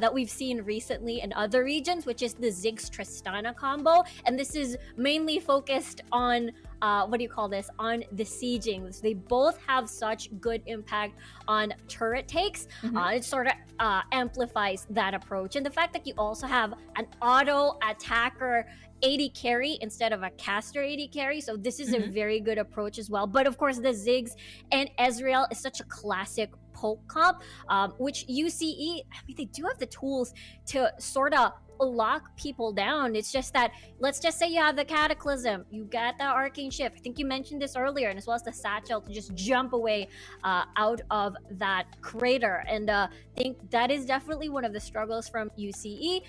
[SPEAKER 8] that we've seen recently in other regions, which is the Ziggs Tristana combo, and this is mainly focused on on the sieging. So they both have such good impact on turret takes. It sort of amplifies that approach, and the fact that you also have an auto attacker AD carry instead of a caster AD carry, so this is a very good approach as well. But of course, the Ziggs and Ezreal is such a classic poke comp, which UCE, I mean, they do have the tools to sort of lock people down. It's just that, let's just say you have the Cataclysm, you got the Arcane Shift, I think you mentioned this earlier, and as well as the Satchel to just jump away out of that crater. And I think that is definitely one of the struggles from UCE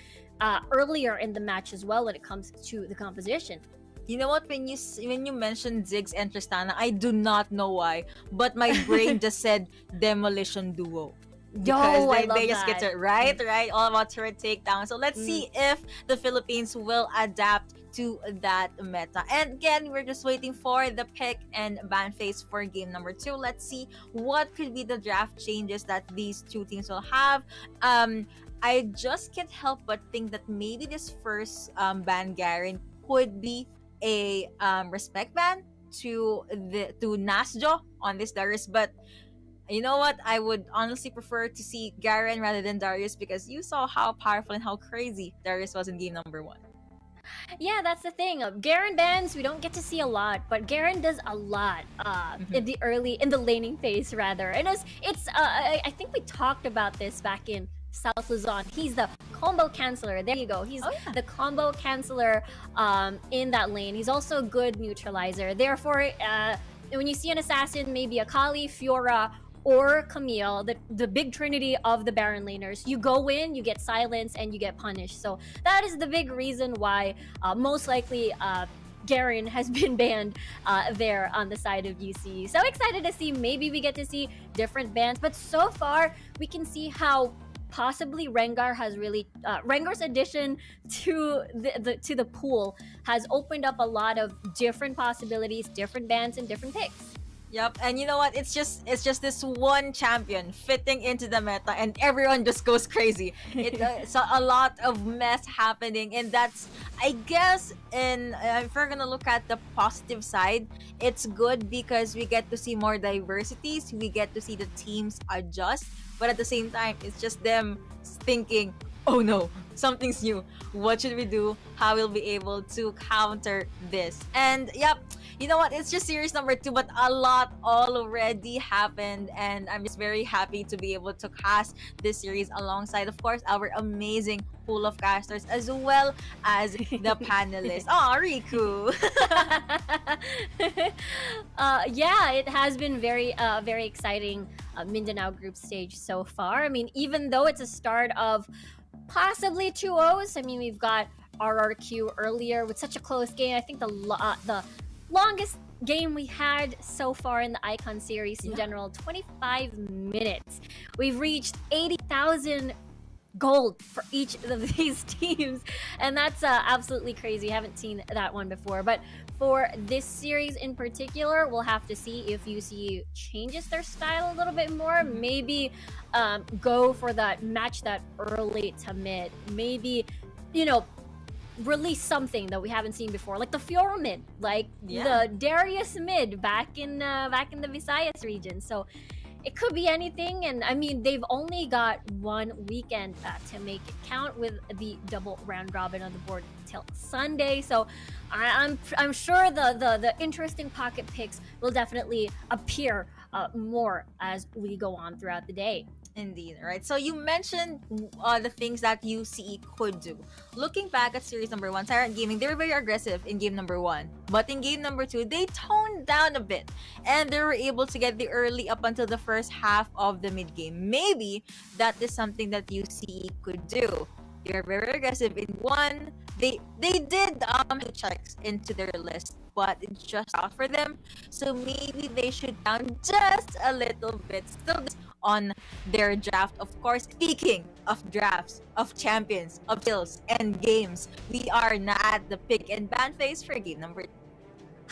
[SPEAKER 8] earlier in the match as well when it comes to the composition.
[SPEAKER 6] You know what? When you mentioned Ziggs and Tristana, I do not know why, but my brain just said Demolition Duo. Because they just get it right, all about turret takedown. So let's see if the Philippines will adapt to that meta. And again, we're just waiting for the pick and ban phase for game number 2. Let's see what could be the draft changes that these two teams will have. I just can't help but think that maybe this first ban, Garen, could be a respect ban to Nasjo on this Darius. But you know what? I would honestly prefer to see Garen rather than Darius, because you saw how powerful and how crazy Darius was in game number 1.
[SPEAKER 8] Yeah, that's the thing. Garen bans, we don't get to see a lot, but Garen does a lot in the laning phase rather. And I think we talked about this back in South Luzon. He's the combo canceller. There you go. He's the combo canceller in that lane. He's also a good neutralizer. Therefore, when you see an assassin, maybe a Kali, Fiora, or Camille, the big trinity of the Baron laners. You go in, you get silenced, and you get punished. So that is the big reason why most likely Garen has been banned there on the side of UC. So excited to see, maybe we get to see different bans, but so far we can see how possibly Rengar has really Rengar's addition to the pool has opened up a lot of different possibilities, different bans, and different picks.
[SPEAKER 6] Yep, and you know what? It's just this one champion fitting into the meta, and everyone just goes crazy. It's a lot of mess happening, and that's, I guess, if we're gonna look at the positive side, it's good because we get to see more diversities. We get to see the teams adjust, but at the same time, it's just them thinking, "Oh no, something's new. What should we do? How will we be able to counter this?" And yep. You know what? It's just series number 2, but a lot already happened, and I'm just very happy to be able to cast this series alongside, of course, our amazing pool of casters as well as the panelists. Oh, Riku!
[SPEAKER 8] Yeah, it has been very exciting Mindanao group stage so far. I mean, even though it's a start of possibly 2-0s, I mean, we've got RRQ earlier with such a close game. I think the longest game we had so far in the Icon series in general, 25 minutes. We've reached 80,000 gold for each of these teams, and that's absolutely crazy. Haven't seen that one before. But for this series in particular, we'll have to see if UC changes their style a little bit more. Maybe go for that match that early to mid. Maybe, you know, release something that we haven't seen before, like the Fiora mid, like the Darius mid back in the Visayas region. So it could be anything, and I mean, they've only got one weekend to make it count with the double round robin on the board till Sunday. So I'm sure the interesting pocket picks will definitely appear more as we go on throughout the day.
[SPEAKER 6] Indeed, right? So you mentioned the things that UCE could do. Looking back at series number 1, Tyrant Gaming, they were very aggressive in game number 1. But in game number 2, they toned down a bit. And they were able to get the early up until the first half of the mid game. Maybe that is something that UCE could do. They were very aggressive in 1. They did checks into their list, but it just out for them. So maybe they should down just a little bit. Still on their draft, of course. Speaking of drafts, of champions, of kills, and games, we are not at the pick and ban phase for game number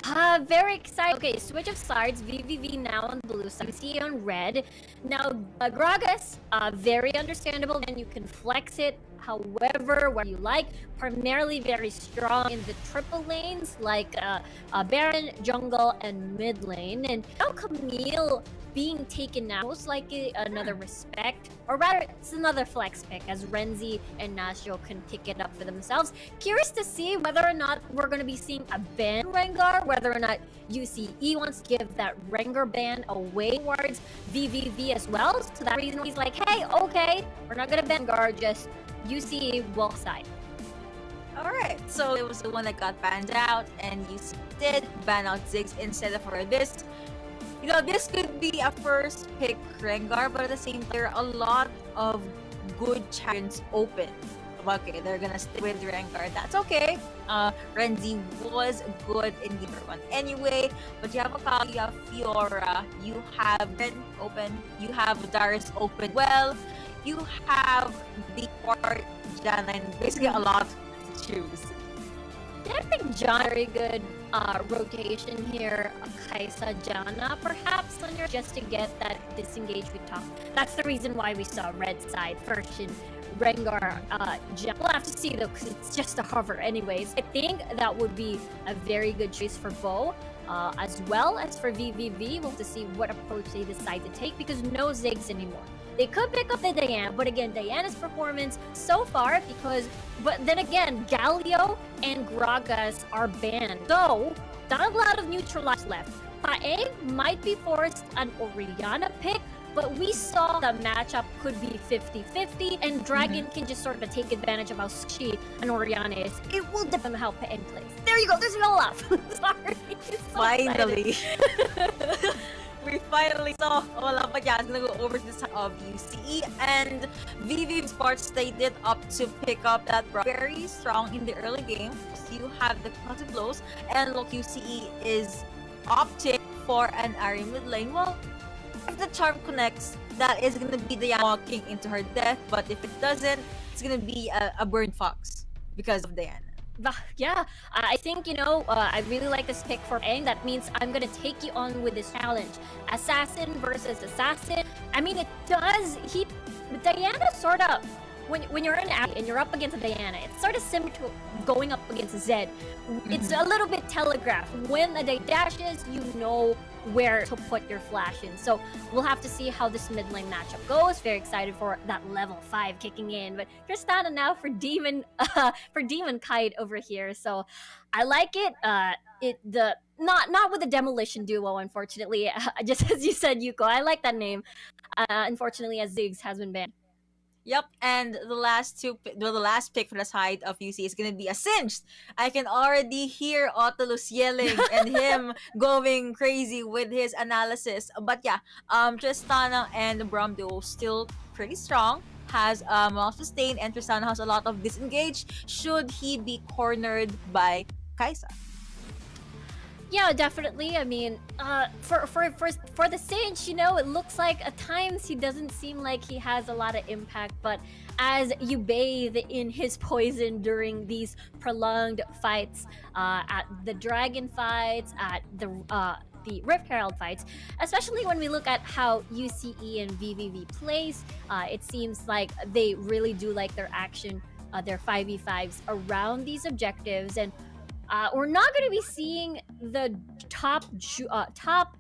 [SPEAKER 6] 2.
[SPEAKER 8] Very excited. Okay, switch of sides. VVV now on the blue side. See on red. Now, Gragas, very understandable, and you can flex it however, where you like. Primarily very strong in the triple lanes, like Baron, jungle, and mid lane. And now Camille being taken now, most likely another respect, or rather it's another flex pick, as Renzi and Nashio can pick it up for themselves. Curious to see whether or not we're going to be seeing a ban Rengar, whether or not UCE wants to give that Rengar ban away towards VVV as well. So that reason he's like, hey, okay, we're not going to ban Rengar, just UCE will side.
[SPEAKER 6] Alright, so it was the one that got banned out, and UCE did ban out Ziggs instead of for this. You know, this could be a first pick Rengar, but at the same time, there are a lot of good champions open. Okay, they're gonna stick with Rengar. That's okay. Renzi was good in game 1 anyway, but you have Akali, you have Fiora, you have Ren open, you have Darius open. Well, you have the port Janna, and basically a lot to choose.
[SPEAKER 8] I think John, very good rotation here. Kaisa, Janna, perhaps on your, just to get that disengage we talked. That's the reason why we saw red side first in Rengar. We'll have to see though, because it's just a hover anyways. I think that would be a very good choice for Bo. As well as for VVV, we'll have to see what approach they decide to take, because no Ziggs anymore. They could pick up the Diana, but again, Diana's performance so far, but then again, Galio and Gragas are banned. So, not a lot of neutralized left. Paeng might be forced an Orianna pick, but we saw the matchup could be 50-50, and Dragon can just sort of take advantage of how squishy an Orianna is. It will depend on how Paeng plays. There you go, there's no laugh. Sorry.
[SPEAKER 6] Finally. we finally saw Olaf, but yeah, it's gonna go over to the side of UCE, and VVV Esports, they did up to pick up that very strong in the early game. So you have the positive blows, and look, UCE is opting for an Ari mid lane. Well, if the charm connects, that is gonna be Diana walking into her death, but if it doesn't, it's gonna be a burned fox because of Diana.
[SPEAKER 8] Yeah, I think, I really like this pick for ENG. That means I'm gonna take you on with this challenge. Assassin versus assassin. I mean, it does. Diana sort of, when you're in Abby and you're up against Diana, it's sort of similar to going up against Zed. It's a little bit telegraphed. When a day dashes, you know where to put your flash in. So we'll have to see how this mid lane matchup goes. Very excited for that level 5 kicking in. But Tristana now for Demon Kite over here. So I like it. Not with the demolition duo, unfortunately. Just as you said, Yuko, I like that name. Unfortunately, as Ziggs has been banned.
[SPEAKER 6] Yep, and the last pick for the side of UC is gonna be a Singed. I can already hear Otolus yelling and him going crazy with his analysis. But yeah, Tristana and Brom duo still pretty strong. Has well sustained, and Tristana has a lot of disengage should he be cornered by Kaisa.
[SPEAKER 8] Yeah, definitely. I mean, for the Sage, it looks like at times he doesn't seem like he has a lot of impact, but as you bathe in his poison during these prolonged fights, at the Dragon fights, at the Rift Herald fights, especially when we look at how UCE and VVV plays, it seems like they really do like their action, their 5v5s around these objectives, and we're not going to be seeing the top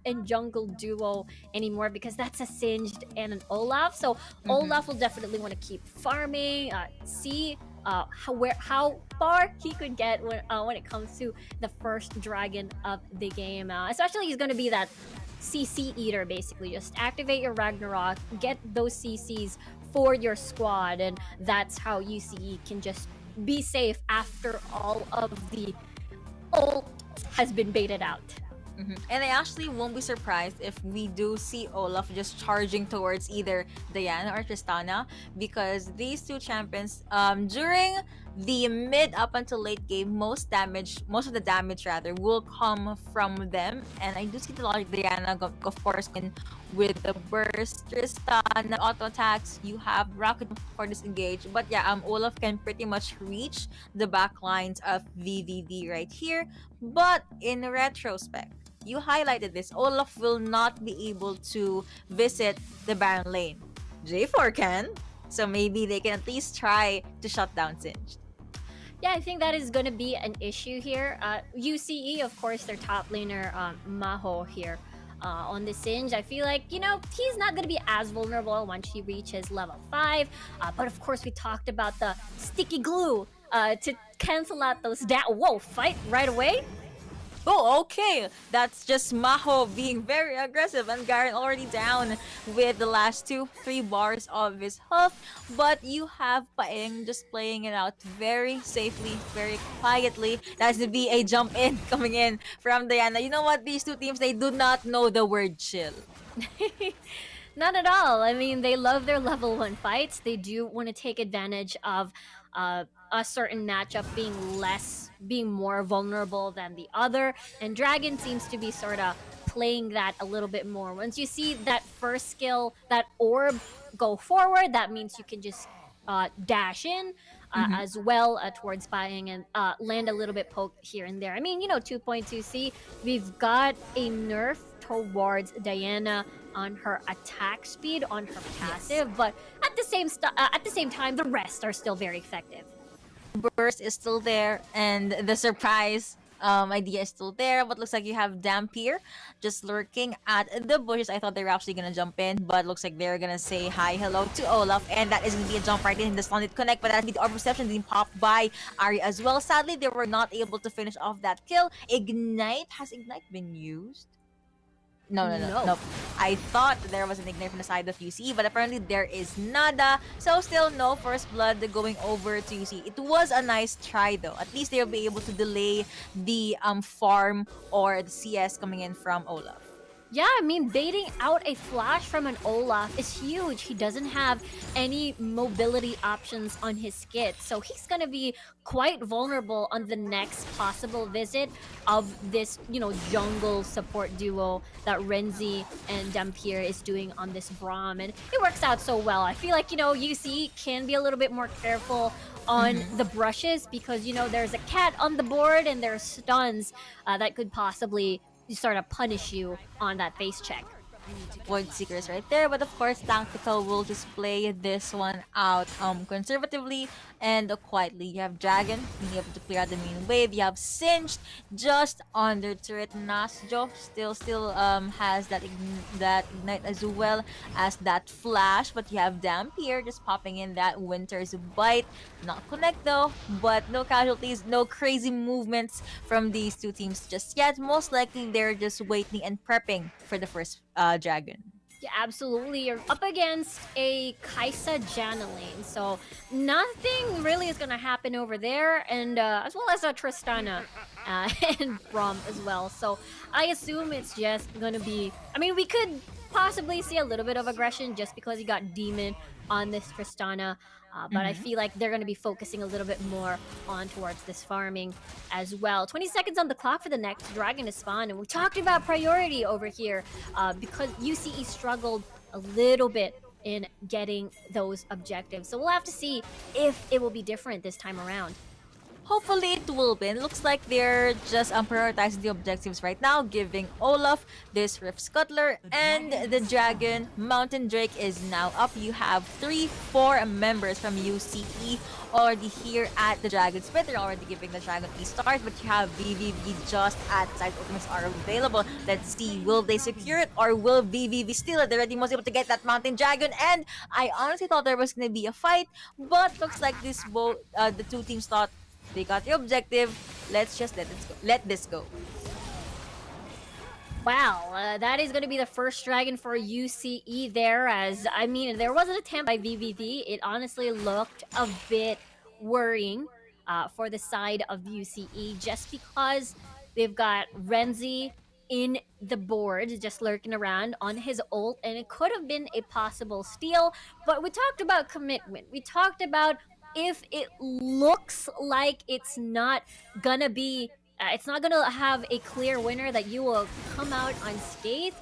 [SPEAKER 8] and jungle duo anymore because that's a Singed and an Olaf. So Olaf will definitely want to keep farming, see how far he could get when it comes to the first dragon of the game. Especially he's going to be that CC eater, basically. Just activate your Ragnarok, get those CCs for your squad, and that's how UCE can just be safe after all of the ult has been baited out.
[SPEAKER 6] And I actually won't be surprised if we do see Olaf just charging towards either Diana or Tristana, because these two champions, during the mid up until late game, most of the damage rather will come from them. And I do see the logic. Diana, of course, with the burst, Tristana, auto attacks, you have rocket for disengage. But yeah, Olaf can pretty much reach the back lines of VVV right here. But in retrospect, you highlighted this, Olaf will not be able to visit the Baron lane. J4 can, so maybe they can at least try to shut down Singed.
[SPEAKER 8] Yeah, I think that is going to be an issue here. UCE, of course, their top laner, Maho here on the Singed. I feel like, he's not going to be as vulnerable once he reaches level 5. But of course, we talked about the sticky glue to cancel out those Whoa, fight right away?
[SPEAKER 6] Oh, okay. That's just Maho being very aggressive, and Garen already down with the last 2-3 bars of his health. But you have Paeng just playing it out very safely, very quietly. That's the VA jump in coming in from Diana. You know what? These two teams, they do not know the word chill.
[SPEAKER 8] Not at all. I mean, they love their level 1 fights. They do want to take advantage of a certain matchup being more vulnerable than the other, and Dragon seems to be sort of playing that a little bit more. Once you see that first skill, that orb go forward, that means you can just dash in as well towards Paeng and land a little bit poke here and there. I mean, 2.2C, we've got a nerf towards Diana on her attack speed, on her passive, but at the same time, the rest are still very effective.
[SPEAKER 6] Burst is still there, and the surprise idea is still there, but looks like you have Dampier just lurking at the bushes. I thought they were actually gonna jump in, but looks like they're gonna say hi, hello to Olaf, and that is gonna be a jump right in. The stun did connect, but that'd be the orb reception being popped by Ari as well. Sadly, they were not able to finish off that kill. Has Ignite been used? No. I thought there was an Ignite from the side of UC, but apparently there is nada. So still no first blood going over to UC. It was a nice try though. At least they'll be able to delay the farm or the CS coming in from Olaf.
[SPEAKER 8] Yeah, I mean, baiting out a flash from an Olaf is huge. He doesn't have any mobility options on his skit, so he's gonna be quite vulnerable on the next possible visit of this, jungle support duo that Renzi and Dampier is doing on this Braum, and it works out so well. I feel like, UC can be a little bit more careful on the brushes because, there's a cat on the board and there's stuns that could possibly sort of punish you on that face check.
[SPEAKER 6] Void Seekers right there, but of course Tactical will just play this one out conservatively and quietly. You have Dragon being able to clear out the main wave. You have Singed just under turret. Nasjo still has that ignite as well as that flash, but you have Dampier just popping in that Winter's Bite. Not connect though, but no casualties, no crazy movements from these two teams just yet. Most likely they're just waiting and prepping for the first dragon.
[SPEAKER 8] Yeah, absolutely. You're up against a Kaisa Janna lane, so nothing really is going to happen over there, and as well as a Tristana and Braum as well. So I assume it's just going to be... I mean, we could possibly see a little bit of aggression just because he got Demon on this Tristana. But I feel like they're going to be focusing a little bit more on towards this farming as well. 20 seconds on the clock for the next dragon to spawn. And we talked about priority over here because UCE struggled a little bit in getting those objectives. So we'll have to see if it will be different this time around.
[SPEAKER 6] Hopefully it will be. It looks like they're just prioritizing the objectives right now, giving Olaf this Rift Scuttler and the Dragon. Mountain Drake is now up. You have 3-4 members from UCE already here at the Dragon Spit. They're already giving the Dragon a start, but you have VVV just at side. Ultimates are available. Let's see, will they secure it or will VVV steal it? They're already most able to get that Mountain Dragon, and I honestly thought there was going to be a fight, but looks like the two teams thought they got the objective. Let's just let this go.
[SPEAKER 8] Wow, that is going to be the first dragon for UCE there. As I mean, there was an attempt by VVV. It honestly looked a bit worrying for the side of UCE, just because they've got Renzi in the board just lurking around on his ult, and it could have been a possible steal. But we talked about commitment. We talked about if it looks like it's not gonna be, it's not gonna have a clear winner that you will come out unscathed,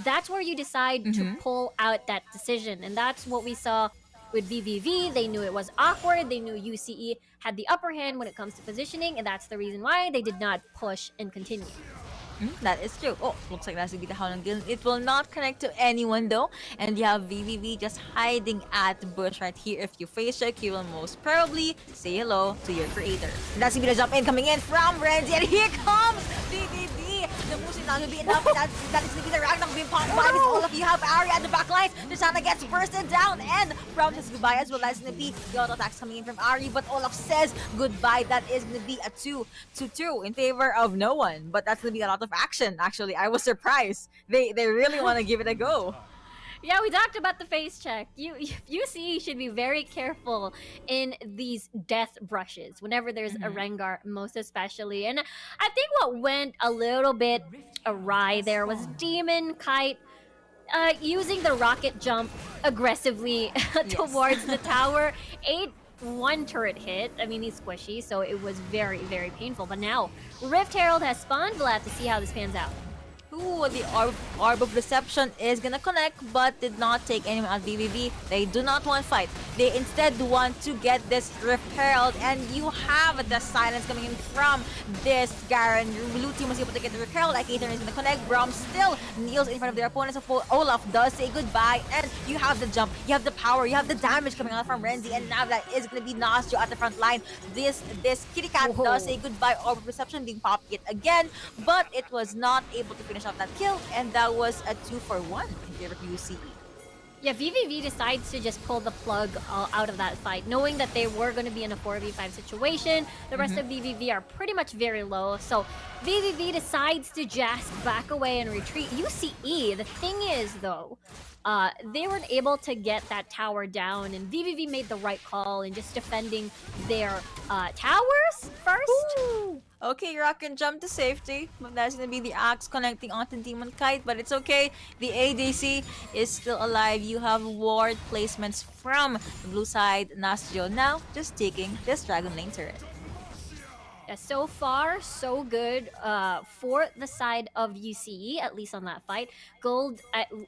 [SPEAKER 8] that's where you decide to pull out that decision. And that's what we saw with VVV. They knew it was awkward. They knew UCE had the upper hand when it comes to positioning, and that's the reason why they did not push and continue.
[SPEAKER 6] That is true. Oh, looks like that's gonna be the Hound Guild. It will not connect to anyone though. And you have VVV just hiding at the bush right here. If you face check, you will most probably say hello to your creator. And that's gonna be the jump in coming in from Renzi. And here comes VVV. The moves is not gonna be enough. That is gonna be the Ragnarok being popped by this Olaf. You have Ari at the back lines. Tristana gets bursted down. And Brown says goodbye as well. That's gonna be the auto attacks coming in from Ari. But Olaf says goodbye. That is gonna be a 2-2 in favor of no one. But that's gonna be a lot of action. Actually, I was surprised. They really want to give it a go.
[SPEAKER 8] Yeah, we talked about the face check. UCE should be very careful in these death brushes whenever there's a Rengar, most especially. And I think what went a little bit awry there was Demon Kite using the rocket jump aggressively towards the tower. 1 turret hit. I mean, he's squishy, so it was very, very painful. But now, Rift Herald has spawned. We'll have to see how this pans out.
[SPEAKER 6] Ooh, the Orb of Deception is gonna connect, but did not take anyone out. VVV, they do not want fight. They instead want to get this Rift Herald, and you have the silence coming in from this Garen. Blue team was able to get the Rift Herald. Like Ethan is gonna connect. Braum still kneels in front of their opponents. So Olaf does say goodbye, and you have the jump, you have the power, you have the damage coming out from Renzi, and now that is gonna be Nasjo at the front line. This Kitty Cat does say goodbye. Orb of Deception being popped yet again, but it was not able to finish off that kill, and that was a 2-for-1 in favor of UCE.
[SPEAKER 8] Yeah, VVV decides to just pull the plug out of that fight, knowing that they were going to be in a 4v5 situation. The rest of VVV are pretty much very low, so VVV decides to just back away and retreat. UCE, the thing is though, they weren't able to get that tower down, and VVV made the right call in just defending their towers first.
[SPEAKER 6] Okay, Rocket jump to safety. But that's gonna be the axe connecting onto Demon Kite, but it's okay. The ADC is still alive. You have ward placements from the blue side. Nastio now just taking this Dragon Lane turret.
[SPEAKER 8] Yeah, so far, so good for the side of UCE, at least on that fight. Gold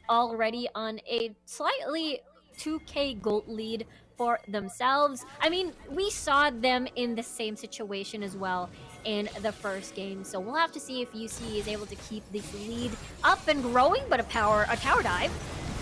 [SPEAKER 8] already on a slightly 2k gold lead for themselves. I mean, we saw them in the same situation as well in the first game, so we'll have to see if UCE is able to keep this lead up and growing, but a tower dive.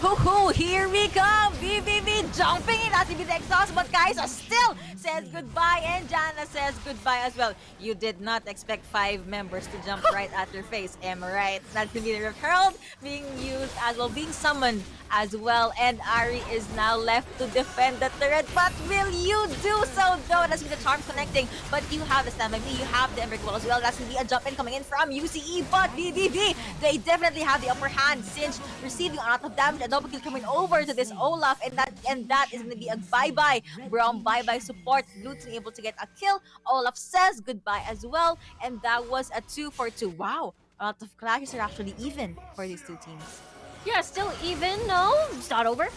[SPEAKER 6] Hoo-hoo, here we come! VVV jumping in as the exhaust, but Kaisa still says goodbye, and Jana says goodbye as well. You did not expect 5 members to jump right at your face, am I right? That's gonna be the Herald being used as well, being summoned as well, and Ari is now left to defend the turret, but will you do so though? That's gonna be the charm connecting, but you have the standby me, you have the Unbreakable as well. That's gonna be a jump in coming in from UCE, but VVV, they definitely have the upper hand since receiving a lot of damage. A double kill coming over to this Olaf, and that is gonna be a bye-bye. Brown bye-bye support. Blue team able to get a kill. Olaf says goodbye as well, and that was a 2-for-2. Wow, a lot of clashes are actually even for these two teams.
[SPEAKER 8] Yeah, still even. No, it's not over.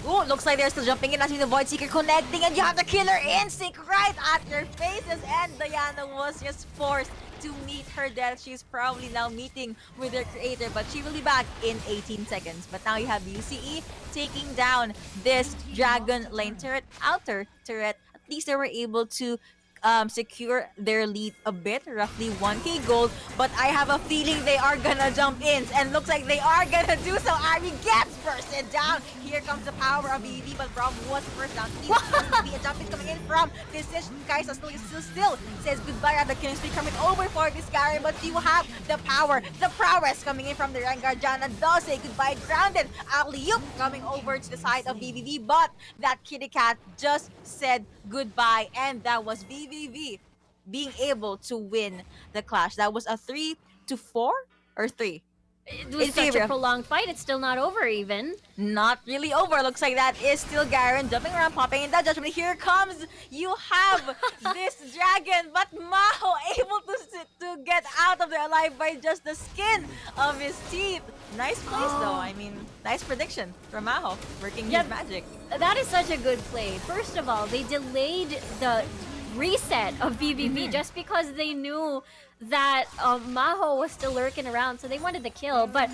[SPEAKER 6] Oh, looks like they're still jumping in. That's the Void Seeker connecting, and you have the killer instinct right at your faces, and Diana was just forced to meet her death. She's probably now meeting with her creator, but she will be back in 18 seconds. But now you have the UCE taking down this Dragon Lane turret, outer turret. At least they were able to secure their lead a bit, roughly 1k gold, but I have a feeling they are gonna jump in, and looks like they are gonna do so. Ari gets bursted down. Here comes the power of VVV, but Braum was first down. Be a jump in coming in from this Kaisa still says goodbye at the killing spree coming over for this Gary, but you have the power, the prowess coming in from the Rengar. Jana does say goodbye, grounded. Alley-oop coming over to the side of VVV, but that kitty cat just said goodbye, and that was VVV being able to win the clash. That was a 3-4 or 3.
[SPEAKER 8] It was such a prolonged fight. It's still not over even.
[SPEAKER 6] Not really over. Looks like that is still Garen jumping around, popping in that judgment. Here comes, you have this dragon, but Maho able to get out of there alive by just the skin of his teeth. Nice place though. I mean, nice prediction from Maho, working his magic.
[SPEAKER 8] That is such a good play. First of all, they delayed the reset of VVV just because they knew that Maho was still lurking around, so they wanted the kill, but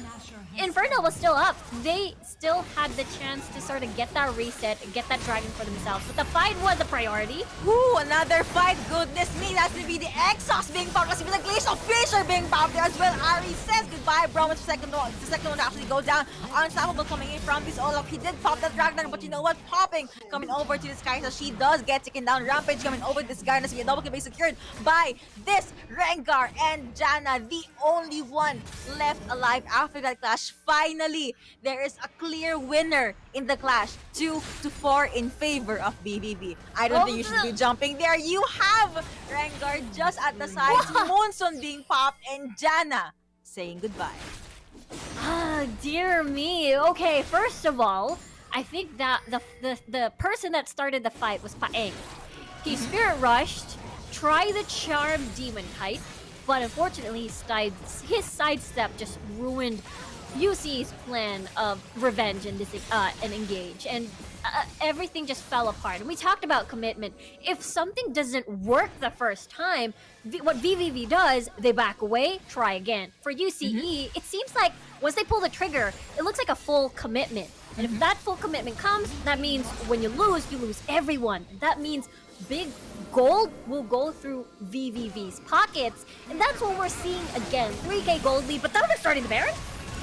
[SPEAKER 8] Inferno was still up. They still had the chance to sort of get that reset and get that dragon for themselves, but the fight was a priority.
[SPEAKER 6] Ooh, another fight. Goodness me, that's gonna be the Exhaust being popped. That's gonna be the Glacial Fisher being popped there as well. Ari says goodbye. Bro, it's the second one to actually go down. Unstoppable coming in from this Olaf. He did pop that Ragnar, but you know what? Popping coming over to this guy, so she does get taken down. Rampage coming over this guy, and that's gonna be a double kill being secured by this Rengar. And Jana, the only one left alive after that clash. Finally, there is a clear winner in the clash. 2-4 in favor of BBB. I don't think you should be jumping there. You have Rengar just at the side. Monson being popped, and Jana saying goodbye.
[SPEAKER 8] Ah, dear me. Okay, first of all, I think that the person that started the fight was Paeng. He spirit rushed, tried the charm demon kite, but unfortunately his sidestep just ruined UC's plan of revenge and engage, and everything just fell apart. And we talked about commitment. If something doesn't work the first time, what VVV does, they back away, try again. For UCE, it seems like once they pull the trigger, it looks like a full commitment. And if that full commitment comes, that means when you lose everyone. That means big gold will go through VVV's pockets, and that's what we're seeing again. 3k gold lead, but now they're starting the Baron.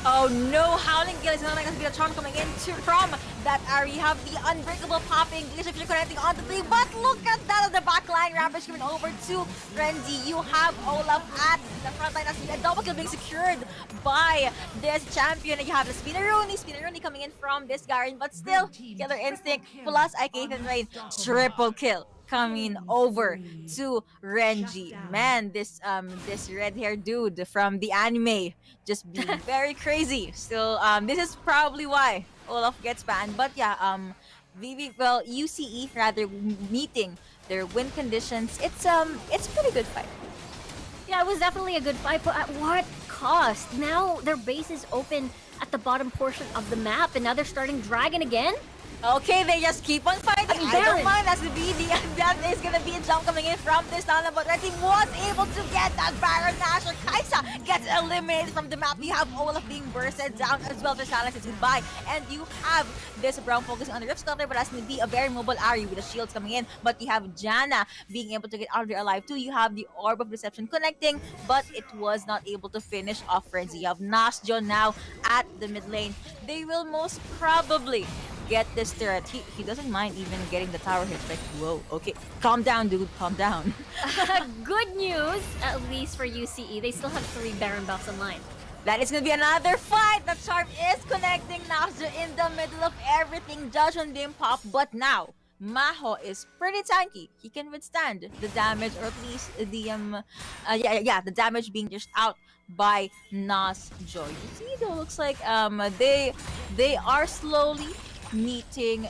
[SPEAKER 6] Oh no, Howling Gale is not going to be a charm coming in from that area. You have the Unbreakable popping, if you're connecting onto the but look at that on the back line. Rampage coming over to Renzi. You have Olaf at the front line. That's a double kill being secured by this champion. And you have the Spinneroonie coming in from this Garen, but still, Killer Instinct plus IK and Rain. Triple kill coming over to Renji. Man, this red-haired dude from the anime just being very crazy. Still, this is probably why Olaf gets banned. But yeah, UCE rather meeting their win conditions. It's a pretty good fight.
[SPEAKER 8] Yeah, it was definitely a good fight, but at what cost? Now their base is open at the bottom portion of the map, and now they're starting Dragon again?
[SPEAKER 6] Okay, they just keep on fighting.
[SPEAKER 8] I mean,
[SPEAKER 6] I don't
[SPEAKER 8] Baron.
[SPEAKER 6] mind as the BD, and that is gonna be a jump coming in from this Tana, but Red Team was able to get that Baron Nashor. Kaisa gets eliminated from the map. You have Olaf being bursted down as well. Tristana says goodbye, and you have this Brown focusing on the Rift Scutter, but as gonna be a very mobile Ari with the shields coming in. But you have Janna being able to get out of there alive too. You have the Orb of Deception connecting, but it was not able to finish off Frenzy. You have Nasjo now at the mid lane. They will most probably get this turret. He doesn't mind even getting the tower hit. Like, whoa, okay, calm down, dude, calm down.
[SPEAKER 8] Good news, at least for UCE. They still have 3 Baron buffs online.
[SPEAKER 6] That is gonna be another fight. The Charm is connecting Nasjo in the middle of everything. Judgment being pop, but now Maho is pretty tanky. He can withstand the damage, or at least the the damage being dished out by Nasjo. You see, it looks like they are slowly meeting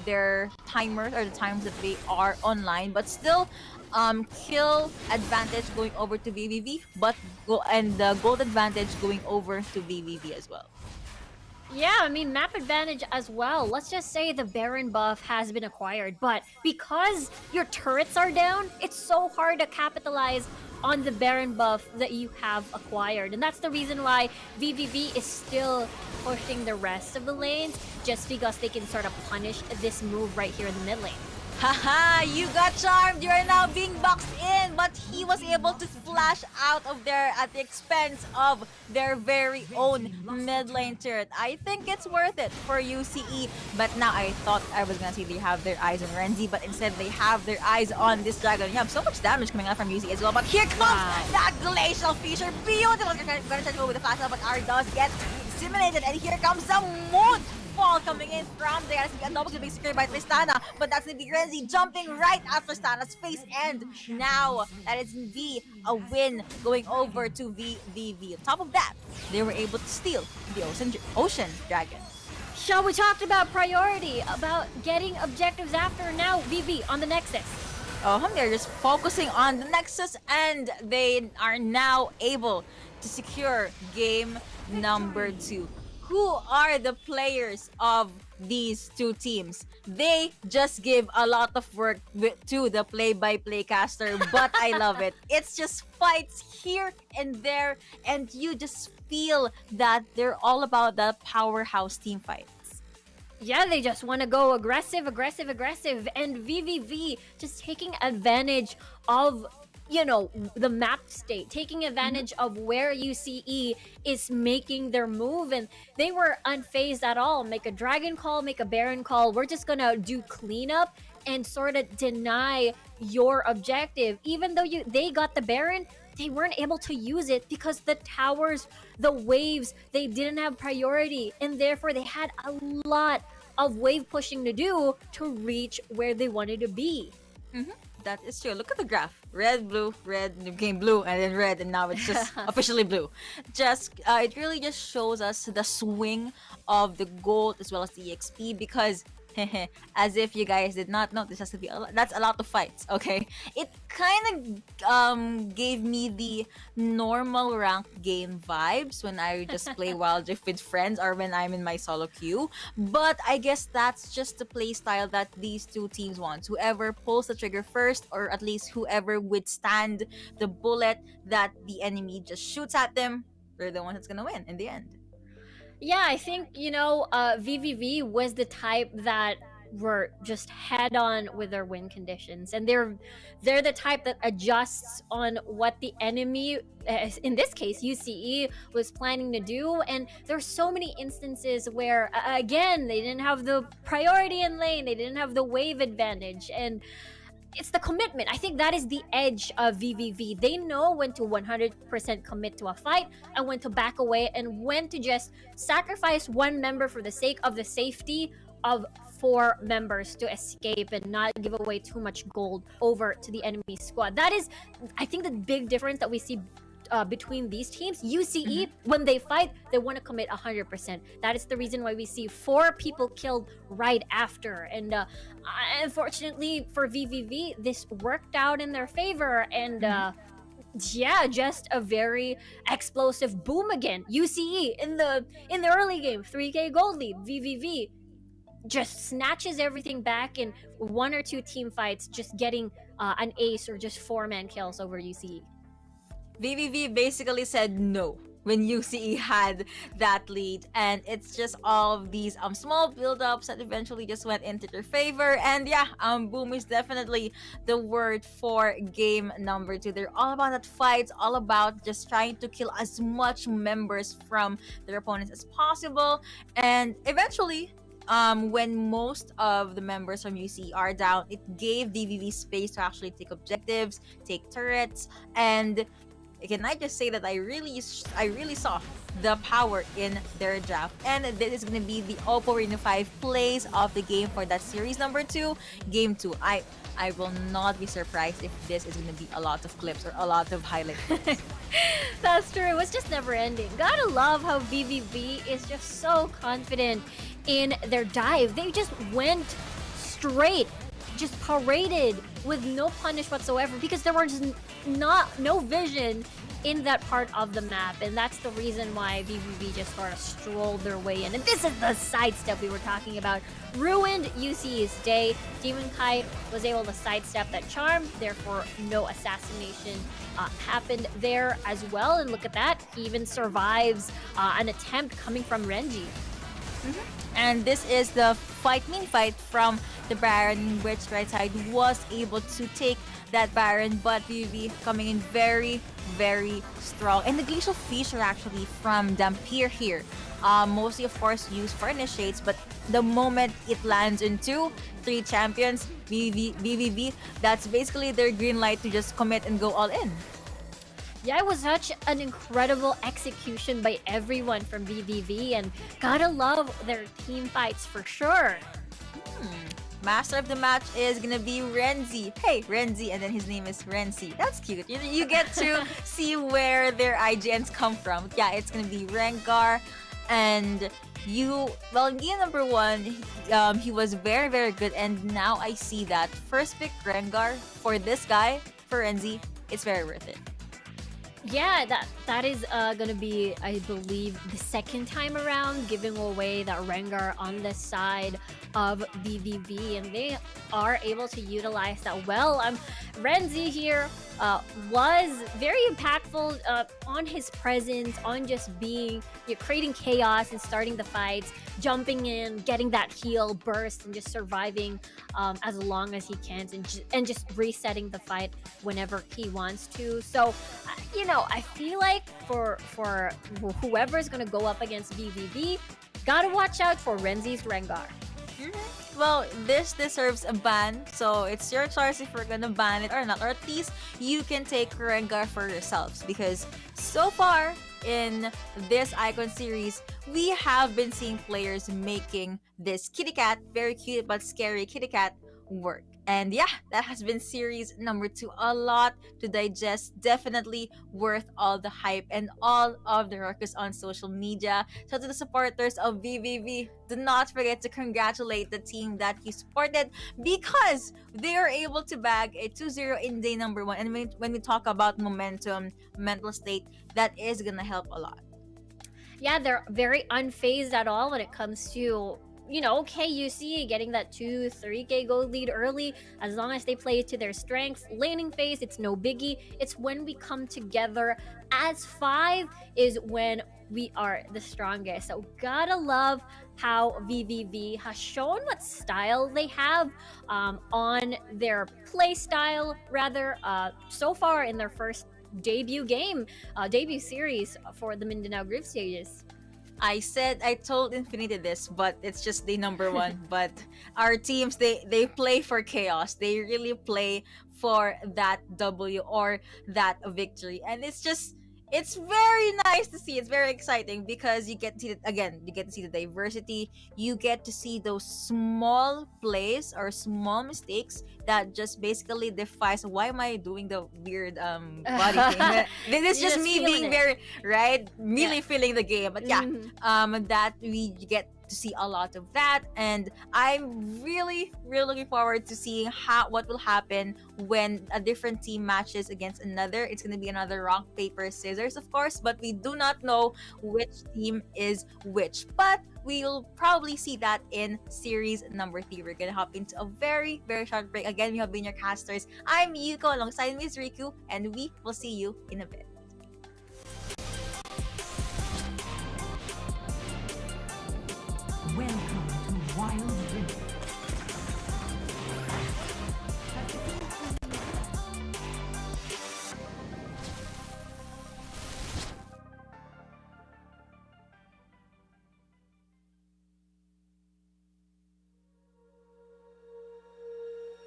[SPEAKER 6] their timers, or the times that they are online, but still kill advantage going over to VVV, but the gold advantage going over to VVV as well.
[SPEAKER 8] Yeah, I mean, map advantage as well. Let's just say the Baron buff has been acquired, but because your turrets are down, it's so hard to capitalize on the Baron buff that you have acquired. And that's the reason why VVV is still pushing the rest of the lanes, just because they can sort of punish this move right here in the mid lane.
[SPEAKER 6] Haha, you got charmed. You are now being boxed in, but he was able to flash out of there at the expense of their very own mid lane turret. I think it's worth it for UCE, but now I thought I was gonna say they have their eyes on Renzi, but instead they have their eyes on this dragon. You have so much damage coming out from UCE as well, but here comes that glacial feature. Beautiful. Gonna try to go with the flash out, but R does get disseminated, and here comes the moon fall coming in from there. It's a double being secured by Tristana, but that's gonna be Renzi jumping right at Tristana's face, and now that is gonna be a win going over to VVV. On top of that, they were able to steal the Ocean Dragon.
[SPEAKER 8] Shall we talked about priority, about getting objectives after, now VV on the Nexus.
[SPEAKER 6] They're just focusing on the Nexus, and they are now able to secure game number 2. Who are the players of these two teams? They just give a lot of work to the play-by-play caster, but I love it. It's just fights here and there, and you just feel that they're all about the powerhouse team fights.
[SPEAKER 8] Yeah, they just want to go aggressive, and VVV just taking advantage of, you know, the map state, taking advantage of where UCE is making their move, and they were unfazed at all. Make a dragon call, make a baron call. We're just gonna do cleanup and sort of deny your objective. Even though they got the baron, they weren't able to use it because the towers, the waves, they didn't have priority, and therefore they had a lot of wave pushing to do to reach where they wanted to be.
[SPEAKER 6] That is true. Look at the graph. Red, red, became blue, and then red, and now it's just officially blue. It really just shows us the swing of the gold as well as the EXP, because as if you guys did not know, this has to be that's a lot of fights. Okay, it kind of gave me the normal ranked game vibes when I just play Wild Rift with friends, or when I'm in my solo queue. But I guess that's just the play style that these two teams want. Whoever pulls the trigger first, or at least whoever withstand the bullet that the enemy just shoots at them, they're the one that's gonna win in the end.
[SPEAKER 8] Yeah, I think, you know, VVV was the type that were just head on with their win conditions, and they're the type that adjusts on what the enemy, in this case UCE, was planning to do. And there's so many instances where again, they didn't have the priority in lane, they didn't have the wave advantage, and it's the commitment. I think that is the edge of VVV. They know when to 100% commit to a fight, and when to back away, and when to just sacrifice one member for the sake of the safety of 4 members to escape and not give away too much gold over to the enemy squad. That is, I think, the big difference that we see between these teams. UCE, when they fight, they want to commit 100%. That is the reason why we see 4 people killed right after. And unfortunately for VVV, this worked out in their favor, and Yeah, just a very explosive boom again. UCE in the early game, 3K gold lead. VVV just snatches everything back in one or two team fights, just getting an ace or just 4-man kills over UCE.
[SPEAKER 6] VVV basically said no when UCE had that lead, and it's just all of these small build-ups that eventually just went into their favor. And yeah, boom is definitely the word for game number 2. They're all about that fight, all about just trying to kill as much members from their opponents as possible. And eventually, when most of the members from UC are down, it gave DVV space to actually take objectives, take turrets, and can I just say that I really saw the power in their draft. And this is going to be the Oppo Reno 5 plays of the game for that series number 2, game 2. I will not be surprised if this is going to be a lot of clips or a lot of highlight clips.
[SPEAKER 8] That's true. It was just never ending. Gotta love how VVV is just so confident in their dive. They just went straight, just paraded with no punish whatsoever because there was no vision in that part of the map, and that's the reason why VVV just sort of strolled their way in. And this is the sidestep we were talking about. Ruined UC's day. Demon Kite was able to sidestep that charm, therefore no assassination happened there as well. And look at that, he even survives an attempt coming from Renji.
[SPEAKER 6] And this is the mini fight from the Baron, in which right side was able to take that Baron, but VVV coming in very, very strong. And the Glacial Fissure actually from Dampier here, mostly of course used for initiates, but the moment it lands into 3 champions, VVV, that's basically their green light to just commit and go all in.
[SPEAKER 8] Yeah, it was such an incredible execution by everyone from VVV, and gotta love their team fights for sure.
[SPEAKER 6] Master of the match is gonna be Renzi. Hey, Renzi, and then his name is Renzi. That's cute. You get to see where their IGNs come from. Yeah, it's gonna be Rengar, and in game number 1, he was very, very good, and now I see that first pick Rengar for this guy, for Renzi, it's very worth it.
[SPEAKER 8] Yeah, that is gonna be, I believe, the second time around, giving away that Rengar on the side of VVV, and they are able to utilize that well. Renzi here was very impactful on his presence, on just being, creating chaos and starting the fights, jumping in, getting that heal burst, and just surviving as long as he can, and just resetting the fight whenever he wants to. So, I feel like for whoever's gonna go up against VVV, gotta watch out for Renzi's Rengar.
[SPEAKER 6] Well, this deserves a ban, so it's your choice if we're gonna ban it or not, or at least you can take Rengar for yourselves, because so far in this Icon series, we have been seeing players making this kitty cat, very cute but scary kitty cat, work. And yeah, that has been series number 2. A lot to digest. Definitely worth all the hype and all of the ruckus on social media. So to the supporters of VVV, do not forget to congratulate the team that you supported, because they are able to bag a 2-0 in day number 1. And when we talk about momentum, mental state, that is gonna help a lot.
[SPEAKER 8] Yeah, they're very unfazed at all when it comes to, KUC getting that 2-3K gold lead early. As long as they play to their strengths, laning phase, it's no biggie. It's when we come together as 5 is when we are the strongest. So gotta love how VVV has shown what style they have on their play style, rather, so far in their first debut series for the Mindanao group stages.
[SPEAKER 6] I told Infinity this, but it's just the number 1. But our teams, they play for chaos. They really play for that W or that victory. And it's very nice to see. It's very exciting because you get to see you get to see the diversity. You get to see those small plays or small mistakes that just basically defies, why am I doing the weird body thing? This is just me being very, right? Really feeling the game. But yeah, that we get to see a lot of that, and I'm really looking forward to seeing what will happen when a different team matches against another. It's going to be another rock paper scissors, of course, but we do not know which team is which, but we'll probably see that in series number 3. We're gonna hop into a very short break. Again, we have been your casters. I'm Yuko alongside Miss Riku, and we will see you in a bit.
[SPEAKER 5] Welcome to Wild Rift.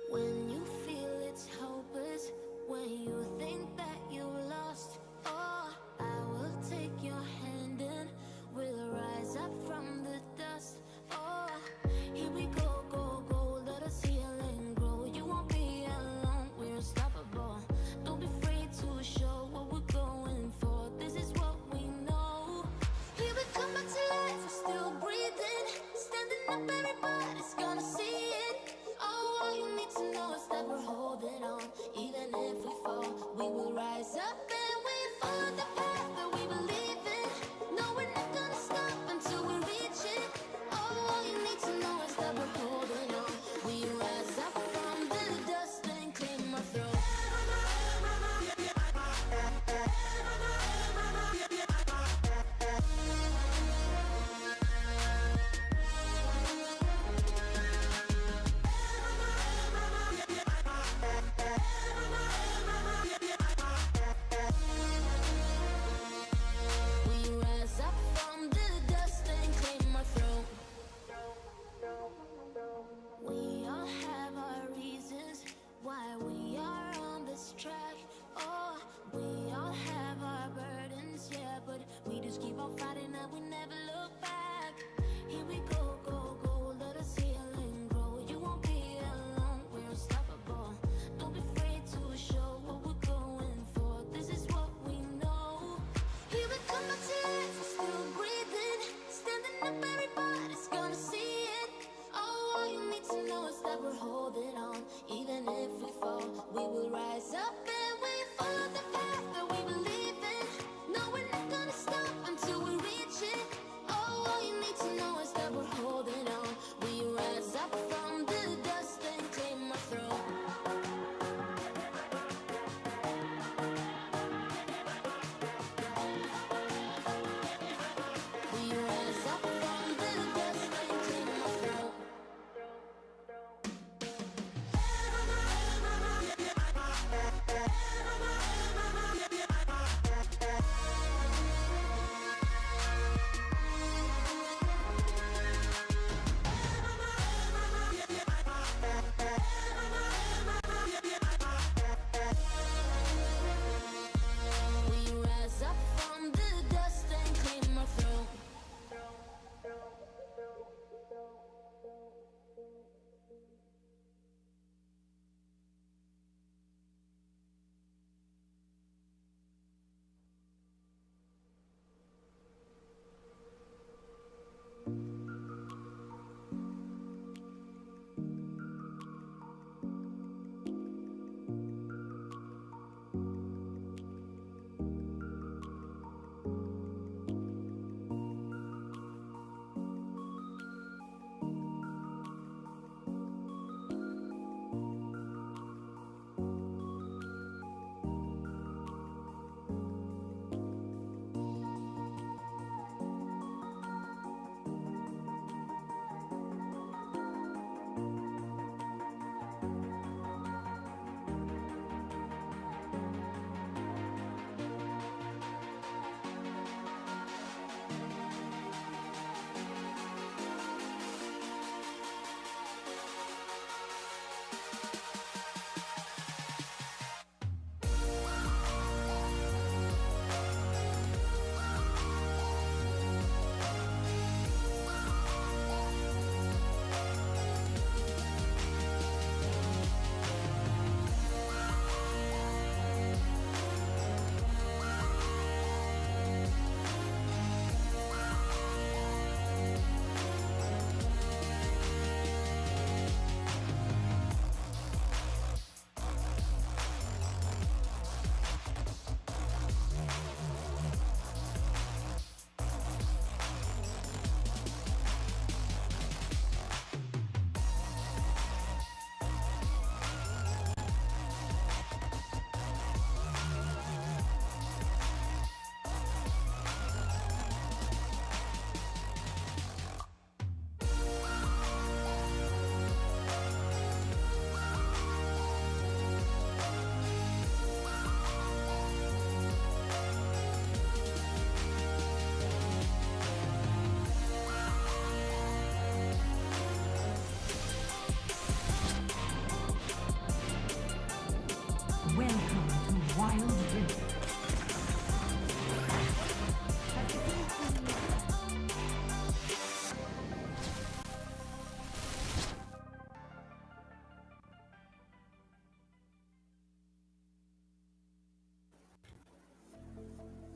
[SPEAKER 1] When you feel it's hopeless, when you think that you lost, oh, I will take your hand and we'll rise up from the dust. Oh, hear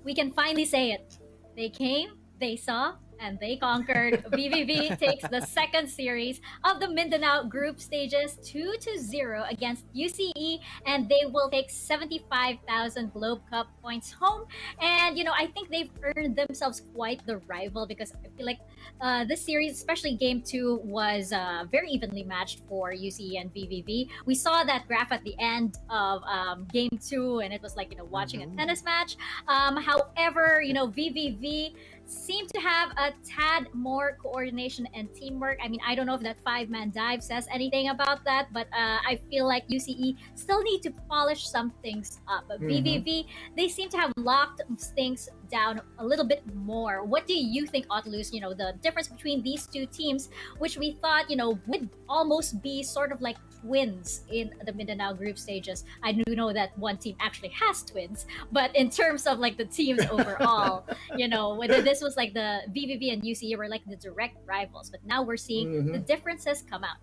[SPEAKER 2] we can finally say it. They came, they saw, and they conquered. VVV takes the second series of the Mindanao group stages 2-0 against UCE, and they will take 75,000 Globe Cup points home. And I think they've earned themselves quite the rival, because I feel like this series, especially game two, was very evenly matched for UCE and VVV. We saw that graph at the end of game two, and it was like watching a tennis match. However, VVV seem to have a tad more coordination and teamwork. I mean, I don't know if that five-man dive says anything about that, but I feel like UCE still need to polish some things up. But VVV, they seem to have locked things down a little bit more. What do you think, Otlus, the difference between these two teams, which we thought, would almost be sort of like twins in the Mindanao group stages? I do know that one team actually has twins, but in terms of like the teams overall, whether this was like the VVV and UCE were like the direct rivals, but now we're seeing the differences come out.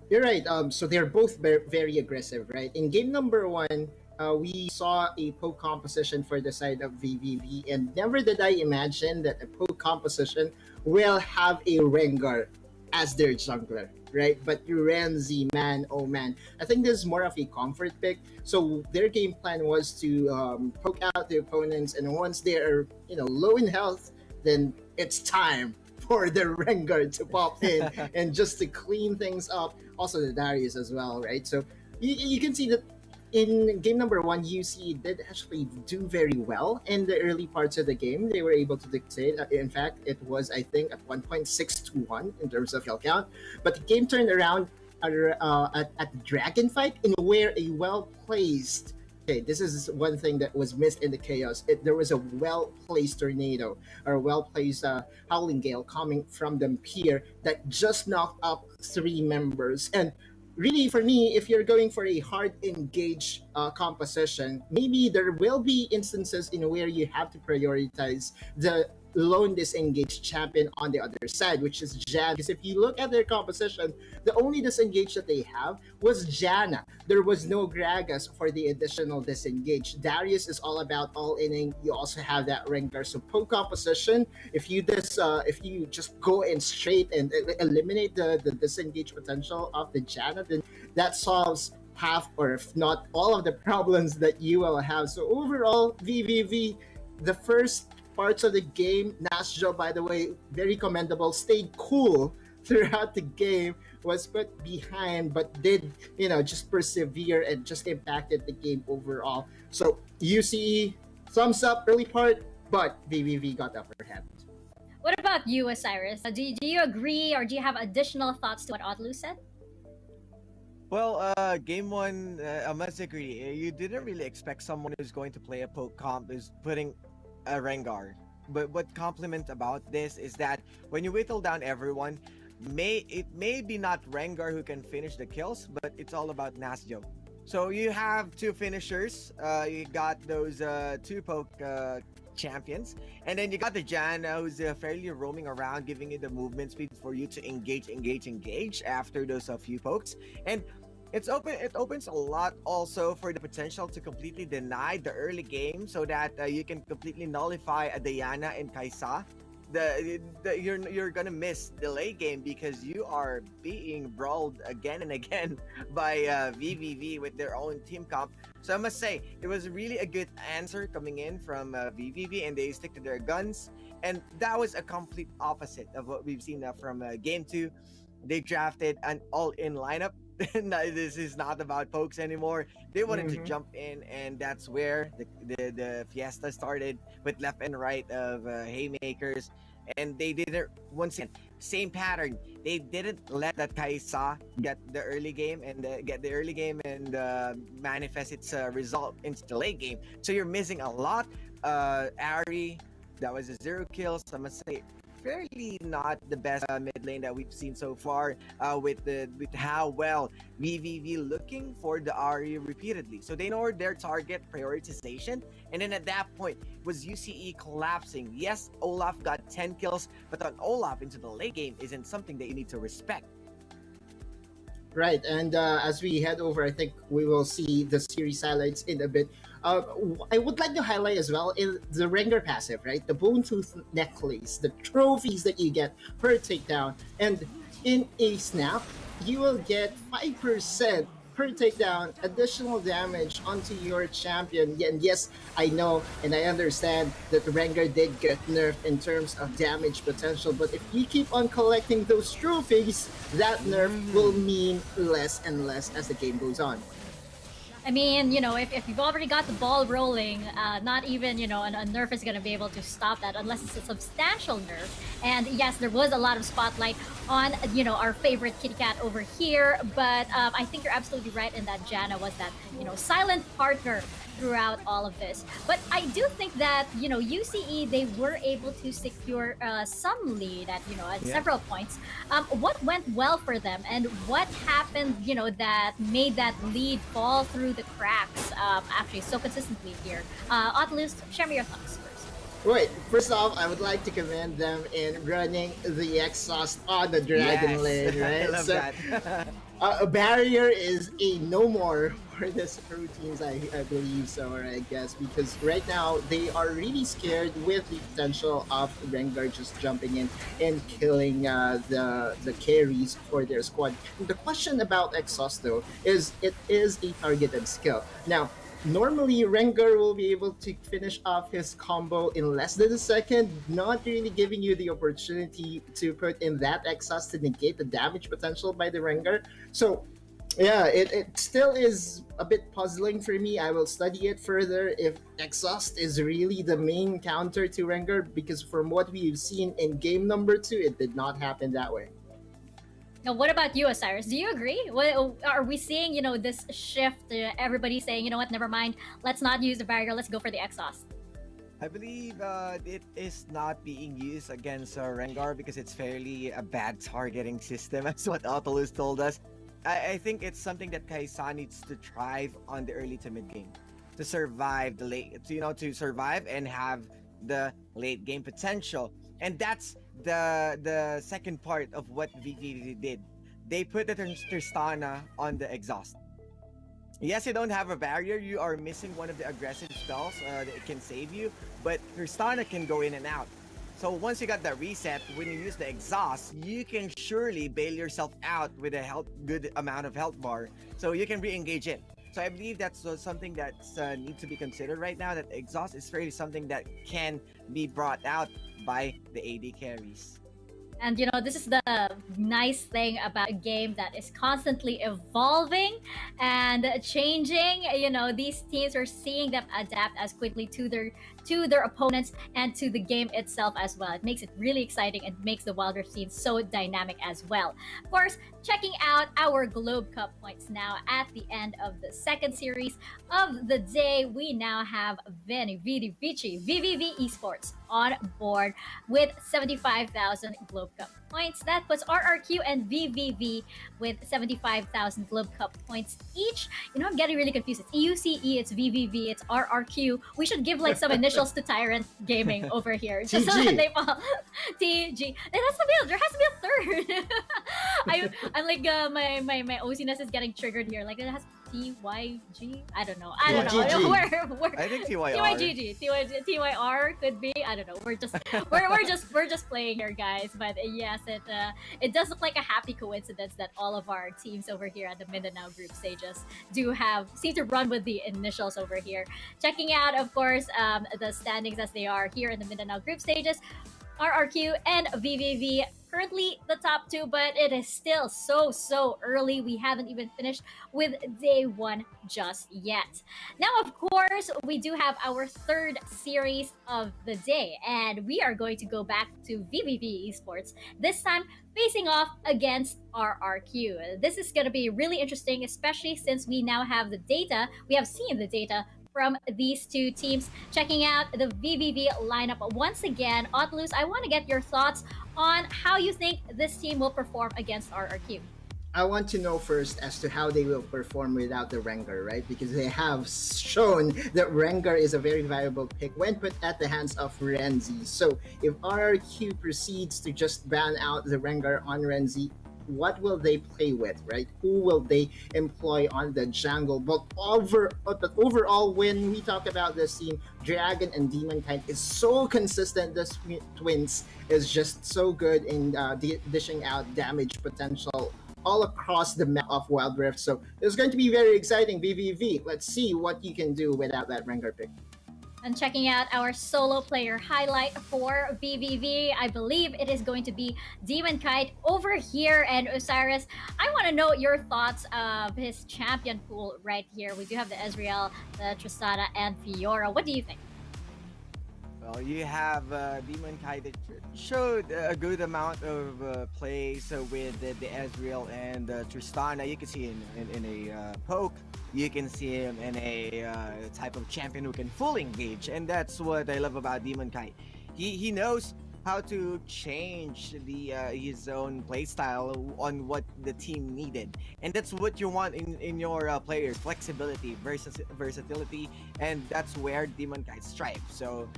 [SPEAKER 3] You're right. So they're both very aggressive, right? In game number one, we saw a poke composition for the side of VVV, and never did I imagine that a poke composition will have a Rengar as their jungler, right? But Urenzi, man, oh man, I think this is more of a comfort pick. So their game plan was to poke out the opponents, and once they're low in health, then it's time for the Rengar to pop in and just to clean things up. Also the Darius as well, right? So you can see that in game number one, UC did actually do very well in the early parts of the game. They were able to dictate. In fact, it was, I think, at 1.621 in terms of kill count. But the game turned around at the Dragon fight, in where a well-placed... Okay, this is one thing that was missed in the chaos. There was a well-placed tornado, or a well-placed Howling Gale coming from the pier that just knocked up 3 members. And really, for me, if you're going for a hard engage composition, maybe there will be instances in where you have to prioritize the lone disengaged champion on the other side, which is Jan. Because if you look at their composition, the only disengage that they have was Janna. There was no Gragas for the additional disengage. Darius is all about all-inning. You also have that Rengar. So poke composition, if you just go in straight and eliminate the disengage potential of the Janna, then that solves half, or if not all, of the problems that you will have. So overall, VVV, the first parts of the game, Nasjo, by the way, very commendable, stayed cool throughout the game, was put behind, but did, just persevere and just impacted the game overall. So UCE, thumbs up early part, but VVV got the upper hand.
[SPEAKER 2] What about you, Osiris? Do you agree, or do you have additional thoughts to what Otlu said?
[SPEAKER 4] Well, game one, I must agree. You didn't really expect someone who's going to play a poke comp is putting a Rengar. But what compliment about this is that when you whittle down everyone, it may be not Rengar who can finish the kills, but it's all about Nasjo. So you have 2 finishers. You got those 2 poke champions, and then you got the Janna, who's fairly roaming around, giving you the movement speed for you to engage after those few pokes. And it opens a lot also for the potential to completely deny the early game, so that you can completely nullify a Diana and Kaisa. You're gonna miss the late game because you are being brawled again and again by VVV with their own team comp. So I must say, it was really a good answer coming in from VVV, and they stick to their guns. And that was a complete opposite of what we've seen from game 2. They drafted an all-in lineup. This is not about pokes anymore. They wanted to jump in, and that's where the fiesta started, with left and right of haymakers. And they didn't, once again, same pattern. They didn't let that Kaisa get the early game and manifest its result into the late game. So you're missing a lot. Ari, that was a 0 kills. I must say, fairly not the best mid lane that we've seen so far, with how well VVV looking for the Ari repeatedly. So they know their target prioritization, and then at that point was UCE collapsing. Yes, Olaf got 10 kills, but on Olaf into the late game isn't something that you need to respect.
[SPEAKER 3] Right, and as we head over, I think we will see the series highlights in a bit. I would like to highlight as well in the Rengar passive, right? The bone tooth necklace, the trophies that you get per takedown, and in a snap, you will get 5% per takedown additional damage onto your champion. And yes, I know and I understand that Rengar did get nerfed in terms of damage potential, but if you keep on collecting those trophies, that nerf will mean less and less as the game goes on.
[SPEAKER 2] I mean, if you've already got the ball rolling, not even, a nerf is going to be able to stop that unless it's a substantial nerf. And yes, there was a lot of spotlight on, our favorite kitty cat over here. But I think you're absolutely right in that Janna was that, silent partner throughout all of this. But I do think that, UCE, they were able to secure some lead at, at several points. What went well for them and what happened, that made that lead fall through the cracks actually so consistently here? Otlus, share me your thoughts first.
[SPEAKER 3] Right, first off, I would like to commend them in running the exhaust on the Dragon Lane, right?
[SPEAKER 4] I love that.
[SPEAKER 3] A barrier is a no more for this pro teams, I believe so, or I guess, because right now they are really scared with the potential of Rengar just jumping in and killing the carries for their squad. The question about exhaust though is it is a targeted skill. Now, normally Rengar will be able to finish off his combo in less than a second, not really giving you the opportunity to put in that exhaust to negate the damage potential by the Rengar. So yeah, it still is a bit puzzling for me. I will study it further if exhaust is really the main counter to Rengar, because from what we've seen in game number 2, it did not happen that way.
[SPEAKER 2] Now, what about you, Osiris? Do you agree? Are we seeing, this shift? Everybody saying, you know what, never mind. Let's not use the barrier. Let's go for the exhaust.
[SPEAKER 9] I believe it is not being used against Rengar because it's fairly a bad targeting system, as what Autolus told us. I think it's something that Kaisa needs to thrive on the early to mid game to survive the late, to survive and have the late game potential. And that's the second part of what VVV did. They put the Tristana on the exhaust. Yes, you don't have a barrier. You are missing one of the aggressive spells that can save you, but Tristana can go in and out. So once you got that reset, when you use the exhaust, you can surely bail yourself out with a good amount of health bar, so you can re-engage in. So I believe that's something that needs to be considered right now, that exhaust is really something that can be brought out by the AD carries.
[SPEAKER 2] And this is the nice thing about a game that is constantly evolving and changing. These teams are seeing them adapt as quickly to their opponents and to the game itself as well. It makes it really exciting and makes the Wild Rift scene so dynamic as well. Of course, checking out our Globe Cup points now at the end of the second series of the day, we now have VVV Esports on board with 75,000 Globe Cup points. That puts RRQ and VVV with 75,000 Globe Cup points each. I'm getting really confused. It's EUCE, it's VVV, it's RRQ. We should give like some initials to Tyrant Gaming over here, just so that they fall. TG. There has to be a third. I'm like my OC-ness is getting triggered here. Like it has TYG. I don't know. Where
[SPEAKER 9] I think TYR.
[SPEAKER 2] TYR could be. I don't know. We're just playing here, guys. But yes, it does look like a happy coincidence that all of our teams over here at the Mindanao group stages seem to run with the initials over here. Checking out, of course, the standings as they are here in the Mindanao group stages. RRQ and VVV currently the top two, but it is still so early. We haven't even finished with day one just yet. Now, of course, we do have our third series of the day, and we are going to go back to VVV Esports, this time facing off against RRQ. This is going to be really interesting, especially since we now have the data. We have seen the data from these two teams. Checking out the VVV lineup once again. Otlus, I want to get your thoughts on how you think this team will perform against RRQ.
[SPEAKER 3] I want to know first as to how they will perform without the Rengar, right? Because they have shown that Rengar is a very viable pick when put at the hands of Renzi. So if RRQ proceeds to just ban out the Rengar on Renzi, what will they play with, right? Who will they employ on the jungle? But overall, when we talk about this team, Dragon and Demon Knight is so consistent. This twins is just so good in dishing out damage potential all across the map of Wild Rift. So it's going to be very exciting. VVV, let's see what you can do without that Rengar pick.
[SPEAKER 2] And checking out our solo player highlight for VVV, I believe it is going to be Demon Kite over here. And Osiris, I want to know your thoughts of his champion pool right here. We do have the Ezreal, the Tristana, and Fiora. What do you think?
[SPEAKER 9] Well, you have Demon Kai that showed a good amount of plays with the Ezreal and Tristana. You can see in a poke. You can see him in a type of champion who can full engage, and that's what I love about Demon Kai. He knows how to change his own playstyle on what the team needed, and that's what you want in your players: flexibility, versatility, and that's where Demon Kai strives. So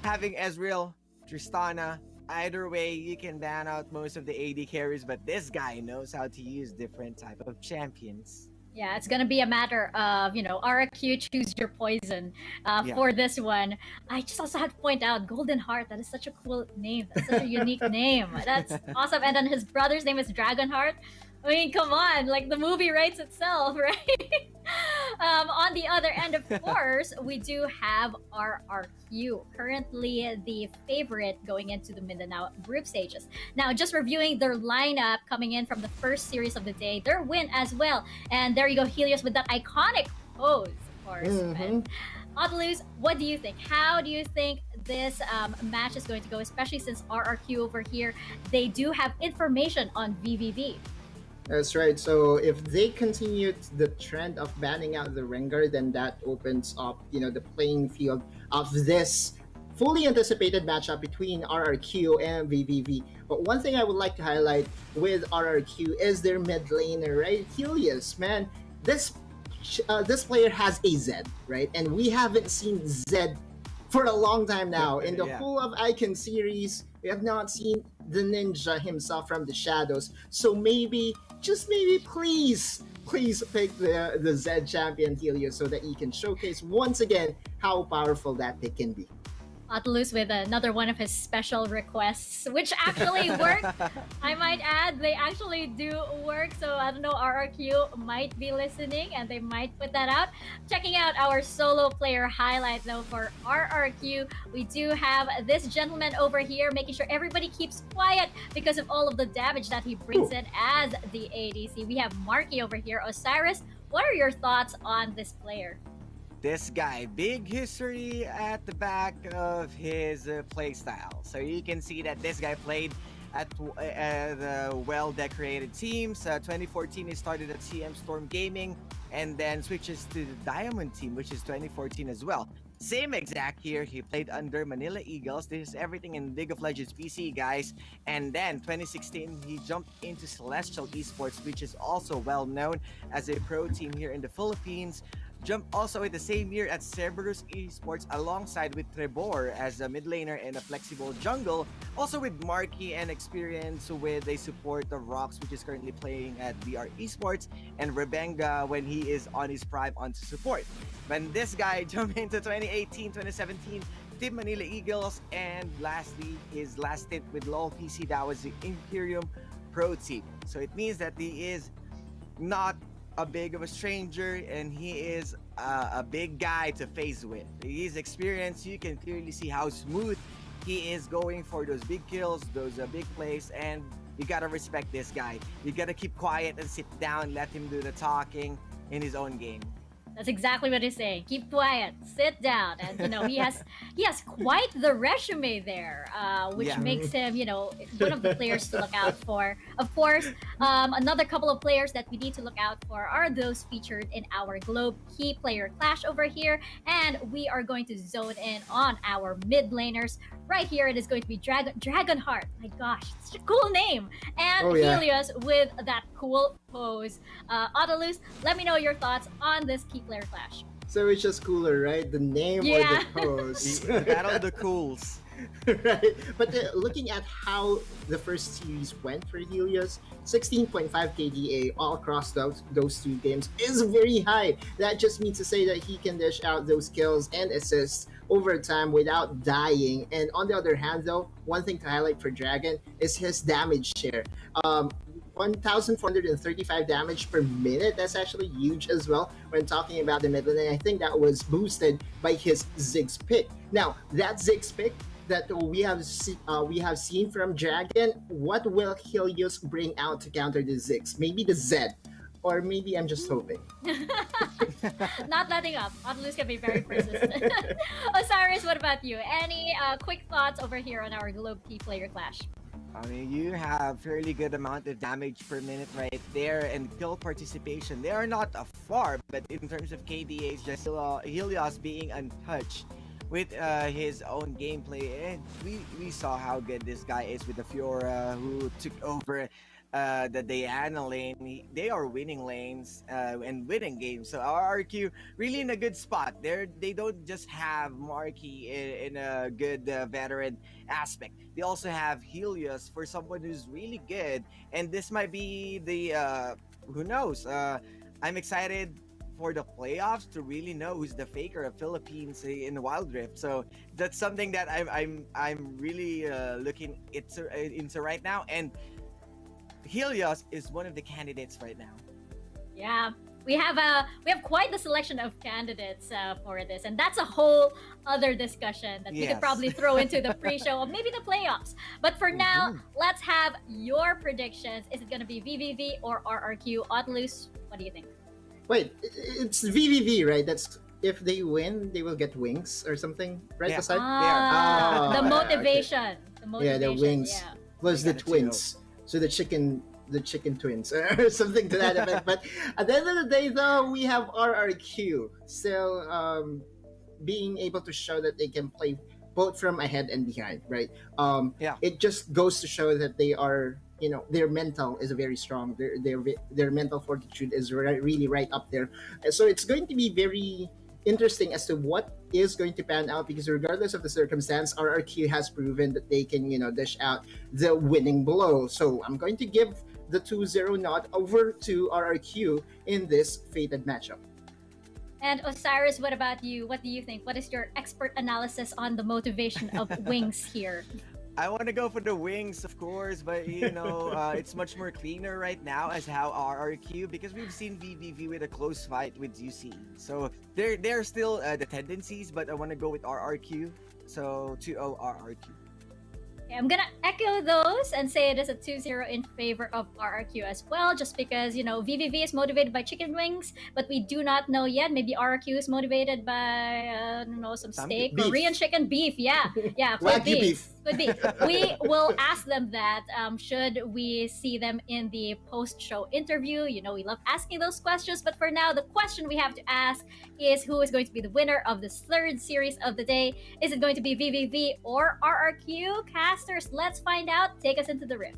[SPEAKER 9] having Ezreal, Tristana, either way, you can ban out most of the AD carries, but this guy knows how to use different type of champions.
[SPEAKER 2] Yeah, it's gonna be a matter of, RQ, choose your poison for this one. I just also had to point out Golden Heart. That is such a cool name. That's such a unique name. That's awesome. And then his brother's name is Dragonheart. I mean, come on, like the movie writes itself, right? On the other end, of course, we do have RRQ, currently the favorite going into the Mindanao group stages. Now, just reviewing their lineup coming in from the first series of the day, their win as well. And there you go, Helios with that iconic pose, of course.
[SPEAKER 3] Mhm.
[SPEAKER 2] Autolus, what do you think? How do you think this match is going to go, especially since RRQ over here, they do have information on VVV?
[SPEAKER 3] That's right. So if they continue the trend of banning out the Rengar, then that opens up, the playing field of this fully anticipated matchup between RRQ and VVV. But one thing I would like to highlight with RRQ is their mid laner, right? Helios, man, this player has a Zed, right? And we haven't seen Zed for a long time now. In the whole of Icon series, we have not seen the ninja himself from the shadows. So just maybe, please pick the Zed champion Helios so that he can showcase once again how powerful that pick can be.
[SPEAKER 2] Autolus with another one of his special requests, which actually work. I might add, they actually do work. So I don't know, RRQ might be listening and they might put that out. Checking out our solo player highlight though for RRQ, we do have this gentleman over here making sure everybody keeps quiet because of all of the damage that he brings in as the ADC. We have Marky over here. Osiris, what are your thoughts on this player?
[SPEAKER 9] This guy, big history at the back of his playstyle. So you can see that this guy played at the well-decorated teams. 2014, he started at CM Storm Gaming and then switches to the Diamond team, which is 2014 as well. Same exact here, he played under Manila Eagles. This is everything in League of Legends PC, guys. And then 2016, he jumped into Celestial Esports, which is also well known as a pro team here in the Philippines. Jumped also in the same year at Cerberus Esports alongside with Trebor as a mid laner and a flexible jungle. Also with Marky and experience with a support of Rocks, which is currently playing at VR Esports, and Rebenga when he is on his prime onto support. When this guy jumped into 2018, 2017, Team Manila Eagles, and lastly, his last stint with LoL PC, that was the Imperium Pro team. So it means that he is not a big of a stranger, and he is a big guy to face with. His experience, you can clearly see how smooth he is going for those big kills, those big plays, and you gotta respect this guy. You gotta keep quiet and sit down, let him do the talking in his own game.
[SPEAKER 2] That's exactly what he's saying. Keep quiet, sit down, and he has quite the resume there, which makes him one of the players to look out for. Of course, another couple of players that we need to look out for are those featured in our Globe Key Player Clash over here, and we are going to zone in on our mid laners. Right here, it is going to be Dragonheart. My gosh, it's such a cool name. And Helios with that cool pose. Autolus, let me know your thoughts on this Key Player Clash.
[SPEAKER 3] So it's just cooler, right? The name or the pose.
[SPEAKER 9] Battle the cools.
[SPEAKER 3] right? But looking at how the first series went for Helios, 16.5 KDA all across those two games is very high. That just means to say that he can dish out those kills and assists over time without dying. And on the other hand, though, one thing to highlight for Dragon is his damage share. 1,435 damage per minute. That's actually huge as well when talking about the mid lane. I think that was boosted by his Ziggs pick. Now, that Ziggs pick that we have seen from Dragon, what will Helios bring out to counter the Ziggs? Maybe the Z, or maybe I'm just hoping.
[SPEAKER 2] Not letting up. Oculus can be very persistent. Osiris, what about you? Any quick thoughts over here on our Globe Key player clash?
[SPEAKER 9] I mean, you have fairly good amount of damage per minute right there, and kill participation. They are not far, but in terms of KDAs, just Helios being untouched with his own gameplay, and we saw how good this guy is with the Fiora, who took over the Diana lane. They are winning lanes and winning games. So RRQ really in a good spot. They don't just have Marky in a good veteran aspect. They also have Helios for someone who's really good. And this might be the who knows. I'm excited for the playoffs to really know who's the faker of Philippines in the Wild Rift. So that's something that I'm really looking into right now. And Helios is one of the candidates right now.
[SPEAKER 2] Yeah, we have quite the selection of candidates for this, and that's a whole other discussion that we could
[SPEAKER 9] Yes.
[SPEAKER 2] probably throw into the pre-show of maybe the playoffs. But for now, let's have your predictions. Is it going to be VVV or RRQ? Otlus, what do you think?
[SPEAKER 3] Wait, it's VVV, right? That's if they win, they will get wings or something, right?
[SPEAKER 9] Yeah.
[SPEAKER 3] Aside?
[SPEAKER 2] Ah,
[SPEAKER 3] Oh,
[SPEAKER 2] the
[SPEAKER 3] okay.
[SPEAKER 2] motivation. The
[SPEAKER 3] Yeah,
[SPEAKER 2] motivation.
[SPEAKER 3] the wings
[SPEAKER 2] Yeah.
[SPEAKER 3] plus
[SPEAKER 9] They
[SPEAKER 3] the
[SPEAKER 9] got a
[SPEAKER 3] twins. So the chicken twins or something to that effect. But at the end of the day, though, we have RRQ still being able to show that they can play both from ahead and behind, right?
[SPEAKER 9] Yeah.
[SPEAKER 3] It just goes to show that they are, their mental is very strong. Their mental fortitude is really right up there. So it's going to be very interesting as to what is going to pan out, because regardless of the circumstance, RRQ has proven that they can, dish out the winning blow. So I'm going to give the 2-0 nod over to RRQ in this fated matchup.
[SPEAKER 2] And Osiris, what about you? What do you think? What is your expert analysis on the motivation of wings here?
[SPEAKER 9] I want to go for the wings, of course, but it's much more cleaner right now as how RRQ, because we've seen VVV with a close fight with UC. So there are still the tendencies, but I want to go with RRQ. So 2-0 RRQ.
[SPEAKER 2] Okay, I'm gonna echo those and say it is a 2-0 in favor of RRQ as well, just because VVV is motivated by chicken wings, but we do not know yet. Maybe RRQ is motivated by I don't know, some steak,
[SPEAKER 3] beef.
[SPEAKER 2] Korean chicken beef. Yeah, yeah, could
[SPEAKER 3] Wagyu
[SPEAKER 2] be.
[SPEAKER 3] beef.
[SPEAKER 2] Could be. We will ask them that should we see them in the post-show interview. We love asking those questions, but for now, the question we have to ask is who is going to be the winner of this third series of the day. Is it going to be VVV or RRQ? Casters, let's find out. Take us into the rift.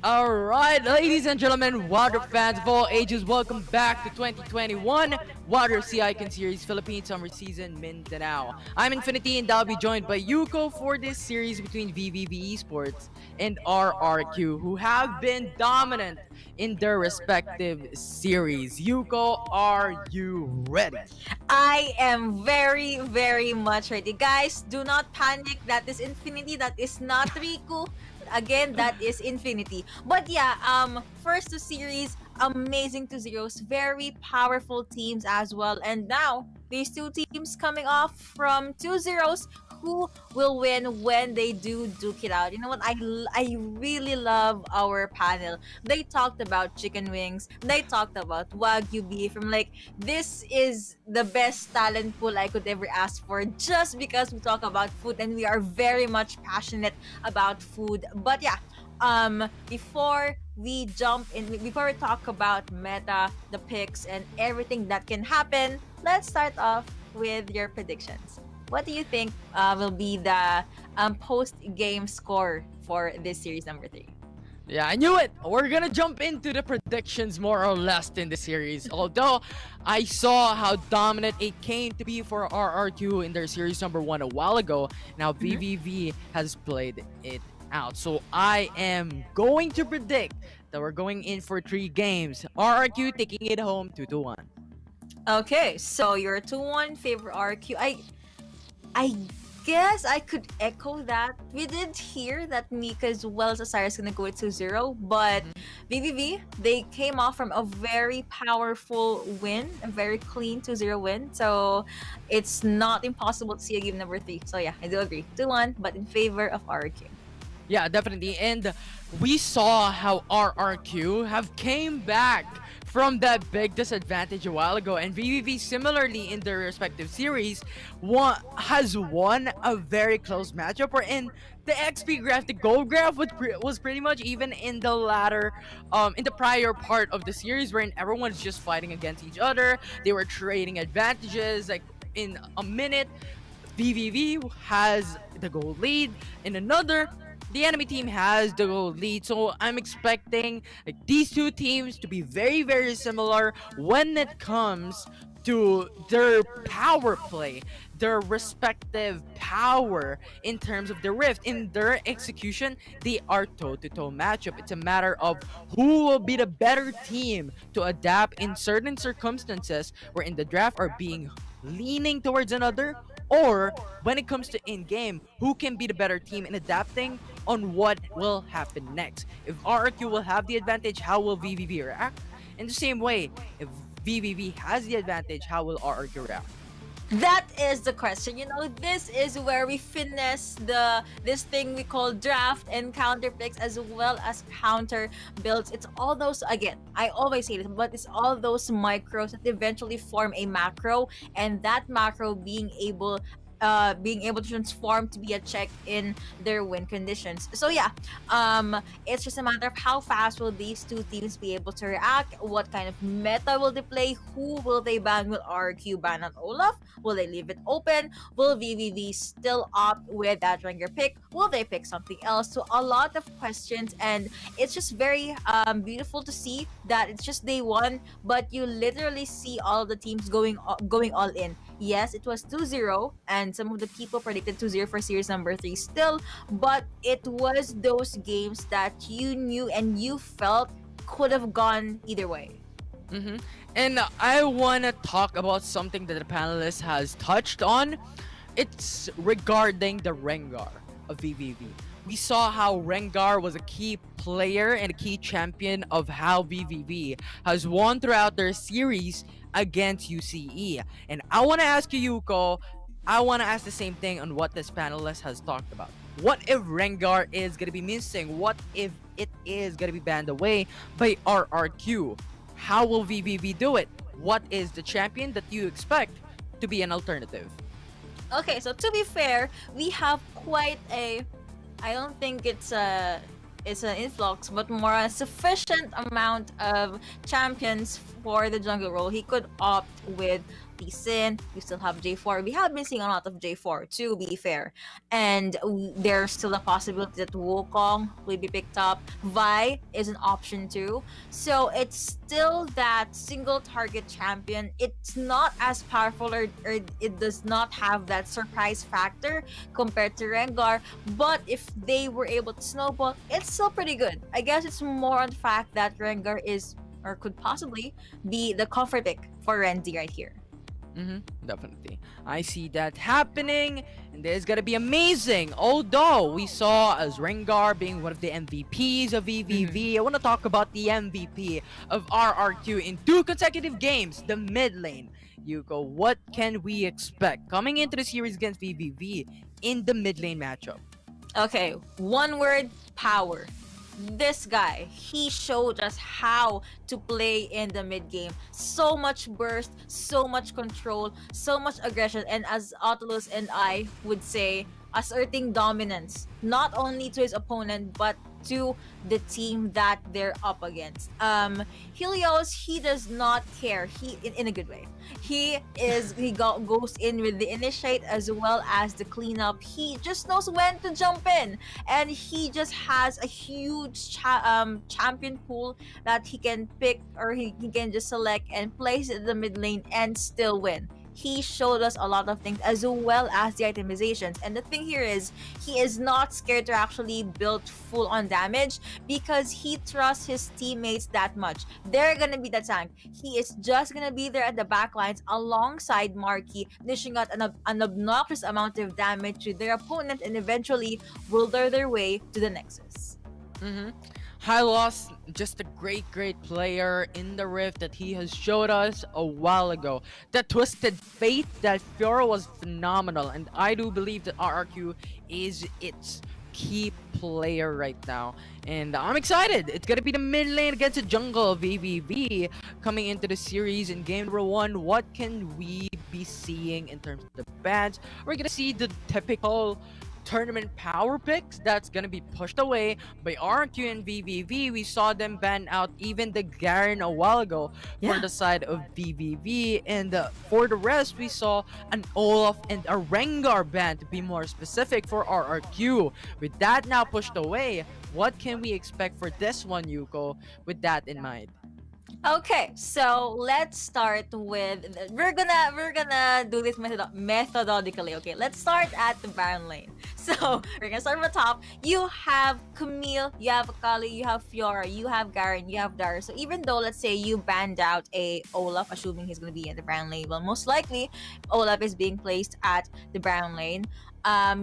[SPEAKER 7] Alright, ladies and gentlemen, water fans of all ages, welcome back to 2021 Water Sea Icon Series Philippine Summer Season Mindanao. I'm Infinity and I'll be joined by Yuko for this series between VVV Esports and RRQ, who have been dominant in their respective series. Yuko, are you ready?
[SPEAKER 6] I am very, very much ready. Guys, do not panic. That is Infinity. That is not Riku. Again, that is Infinity. But yeah, first two series, amazing 2-0s, very powerful teams as well. And now, these two teams coming off from 2-0s, who will win when they do duke it out? You know what? I really love our panel. They talked about chicken wings. They talked about Wagyu beef. I'm like, this is the best talent pool I could ever ask for, just because we talk about food and we are very much passionate about food. But yeah, before we jump in, before we talk about meta, the picks, and everything that can happen, let's start off with your predictions. What do you think will be the post-game score for this series number 3?
[SPEAKER 7] Yeah, I knew it. We're gonna jump into the predictions more or less in the series. Although I saw how dominant it came to be for RRQ in their series number 1 a while ago. Now VVV has played it out. So I am going to predict that we're going in for 3 games. RRQ taking it home 2-1.
[SPEAKER 6] Okay, so your 2-1 favor RQ. I guess I could echo that. We did hear that Mika as well as Osiris is gonna go with 2-0, but VVV, they came off from a very powerful win, a very clean 2-0 win. So it's not impossible to see a game number 3. So yeah, I do agree. 2-1, but in favor of RQ.
[SPEAKER 7] Yeah, definitely. And we saw how RRQ have came back from that big disadvantage a while ago, and VVV similarly in their respective series has won a very close matchup wherein the XP graph, the gold graph was pretty much even in the latter in the prior part of the series wherein everyone's just fighting against each other. They were trading advantages like in a minute. VVV has the gold lead, in another the enemy team has the gold lead. So I'm expecting like these two teams to be very, very similar when it comes to their power play, their respective power in terms of the rift. In their execution, they are toe-to-toe matchup. It's a matter of who will be the better team to adapt in certain circumstances where in the draft are being leaning towards another, or when it comes to in-game, who can be the better team in adapting on what will happen next. If RRQ will have the advantage, how will VVV react? In the same way, if VVV has the advantage, how will RRQ react?
[SPEAKER 6] That is the question. You know, this is where we finesse this thing we call draft and counter picks as well as counter builds. It's all those, again, I always say this, but it's all those micros that eventually form a macro, and that macro being able to transform to be a check in their win conditions. So yeah, it's just a matter of how fast will these two teams be able to react, what kind of meta will they play, who will they ban, will RQ ban on Olaf, will they leave it open, will VVV still opt with that Rengar pick, will they pick something else? So a lot of questions, and it's just very beautiful to see that it's just day 1, but you literally see all the teams going all in. Yes, it was 2-0, and some of the people predicted 2-0 for series number 3 still, but it was those games that you knew and you felt could have gone either way.
[SPEAKER 7] And I want to talk about something that the panelist has touched on. It's regarding the Rengar of VVV. We saw how Rengar was a key player and a key champion of how VVV has won throughout their series against UCE. And I want to ask you, Yuko, I want to ask the same thing on what this panelist has talked about. What if Rengar is going to be missing? What if it is going to be banned away by RRQ? How will VVV do it? What is the champion that you expect to be an alternative?
[SPEAKER 6] Okay, so to be fair, we have quite a, I don't think it's an influx, but more a sufficient amount of champions for the jungle role. He could opt with Lee Sin. You still have J4. We have been seeing a lot of J4, to be fair. And there's still a possibility that Wukong will be picked up. Vi is an option too. So it's still that single target champion. It's not as powerful, or it does not have that surprise factor compared to Rengar. But if they were able to snowball, it's still pretty good. I guess it's more on the fact that Rengar is, or could possibly be, the comfort pick for Renzi right here.
[SPEAKER 7] Definitely. I see that happening, and this is gonna be amazing. Although we saw as Rengar being one of the MVPs of VVV, I want to talk about the MVP of RRQ in 2 consecutive games, the mid lane. Yuko, what can we expect coming into the series against VVV in the mid lane matchup?
[SPEAKER 6] Okay, one word: power. This guy, he showed us how to play in the mid game. So much burst, so much control, so much aggression, and as Autolus and I would say, asserting dominance, not only to his opponent, but to the team that they're up against. Helios, he does not care. He in a good way. Goes in with the initiate as well as the cleanup. He just knows when to jump in, and he just has a huge champion pool that he can pick, or he can just select and place in the mid lane and still win. He showed us a lot of things as well as the itemizations. And the thing here is, he is not scared to actually build full on damage because he trusts his teammates that much. They're gonna be the tank. He is just gonna be there at the back lines alongside Marky, dishing out an obnoxious amount of damage to their opponent, and eventually will lure their way to the Nexus.
[SPEAKER 7] Mm-hmm. Hylos, just a great player in the Rift that he has showed us a while ago. That Twisted Fate, that Fiora was phenomenal, and I do believe that RRQ is its key player right now. And I'm excited. It's gonna be the mid lane against the jungle of VVV coming into the series in game number 1. What can we be seeing in terms of the bans? We're gonna see the typical tournament power picks that's gonna be pushed away by RQ and VVV. We saw them ban out even the Garen a while ago for the side of VVV, and for the rest we saw an Olaf and a Rengar ban, to be more specific, for RRQ. With that now pushed away, what can we expect for this one, Yuko, with that in mind?
[SPEAKER 6] Okay, so let's start with, we're gonna do this methodically. Okay, let's start at the Baron lane. So we're gonna start from the top. You have Camille, you have Akali, you have Fiora, you have Garen, you have Dara. So even though, let's say, you banned out a Olaf, assuming he's gonna be in the Baron lane, well, most likely Olaf is being placed at the Baron lane.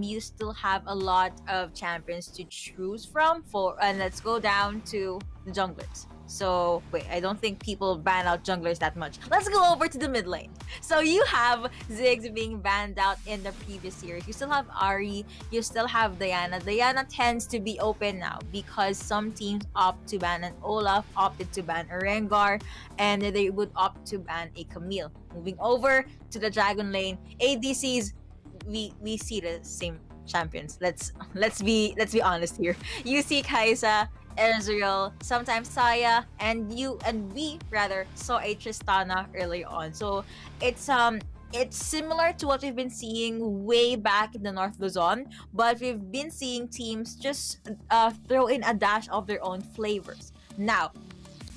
[SPEAKER 6] You still have a lot of champions to choose from, and let's go down to the junglers. So wait, I don't think people ban out junglers that much. Let's go over to the mid lane. So you have Ziggs being banned out in the previous series. You still have Ari, you still have Diana. Diana tends to be open now because some teams opt to ban an Olaf, opted to ban a Rengar, and they would opt to ban a Camille. Moving over to the Dragon lane, ADCs, we see the same champions. Let's be honest here. You see Kai'Sa, Ezreal, sometimes Saya, and we saw a Tristana early on. So it's similar to what we've been seeing way back in the North Luzon, but we've been seeing teams just throw in a dash of their own flavors. Now,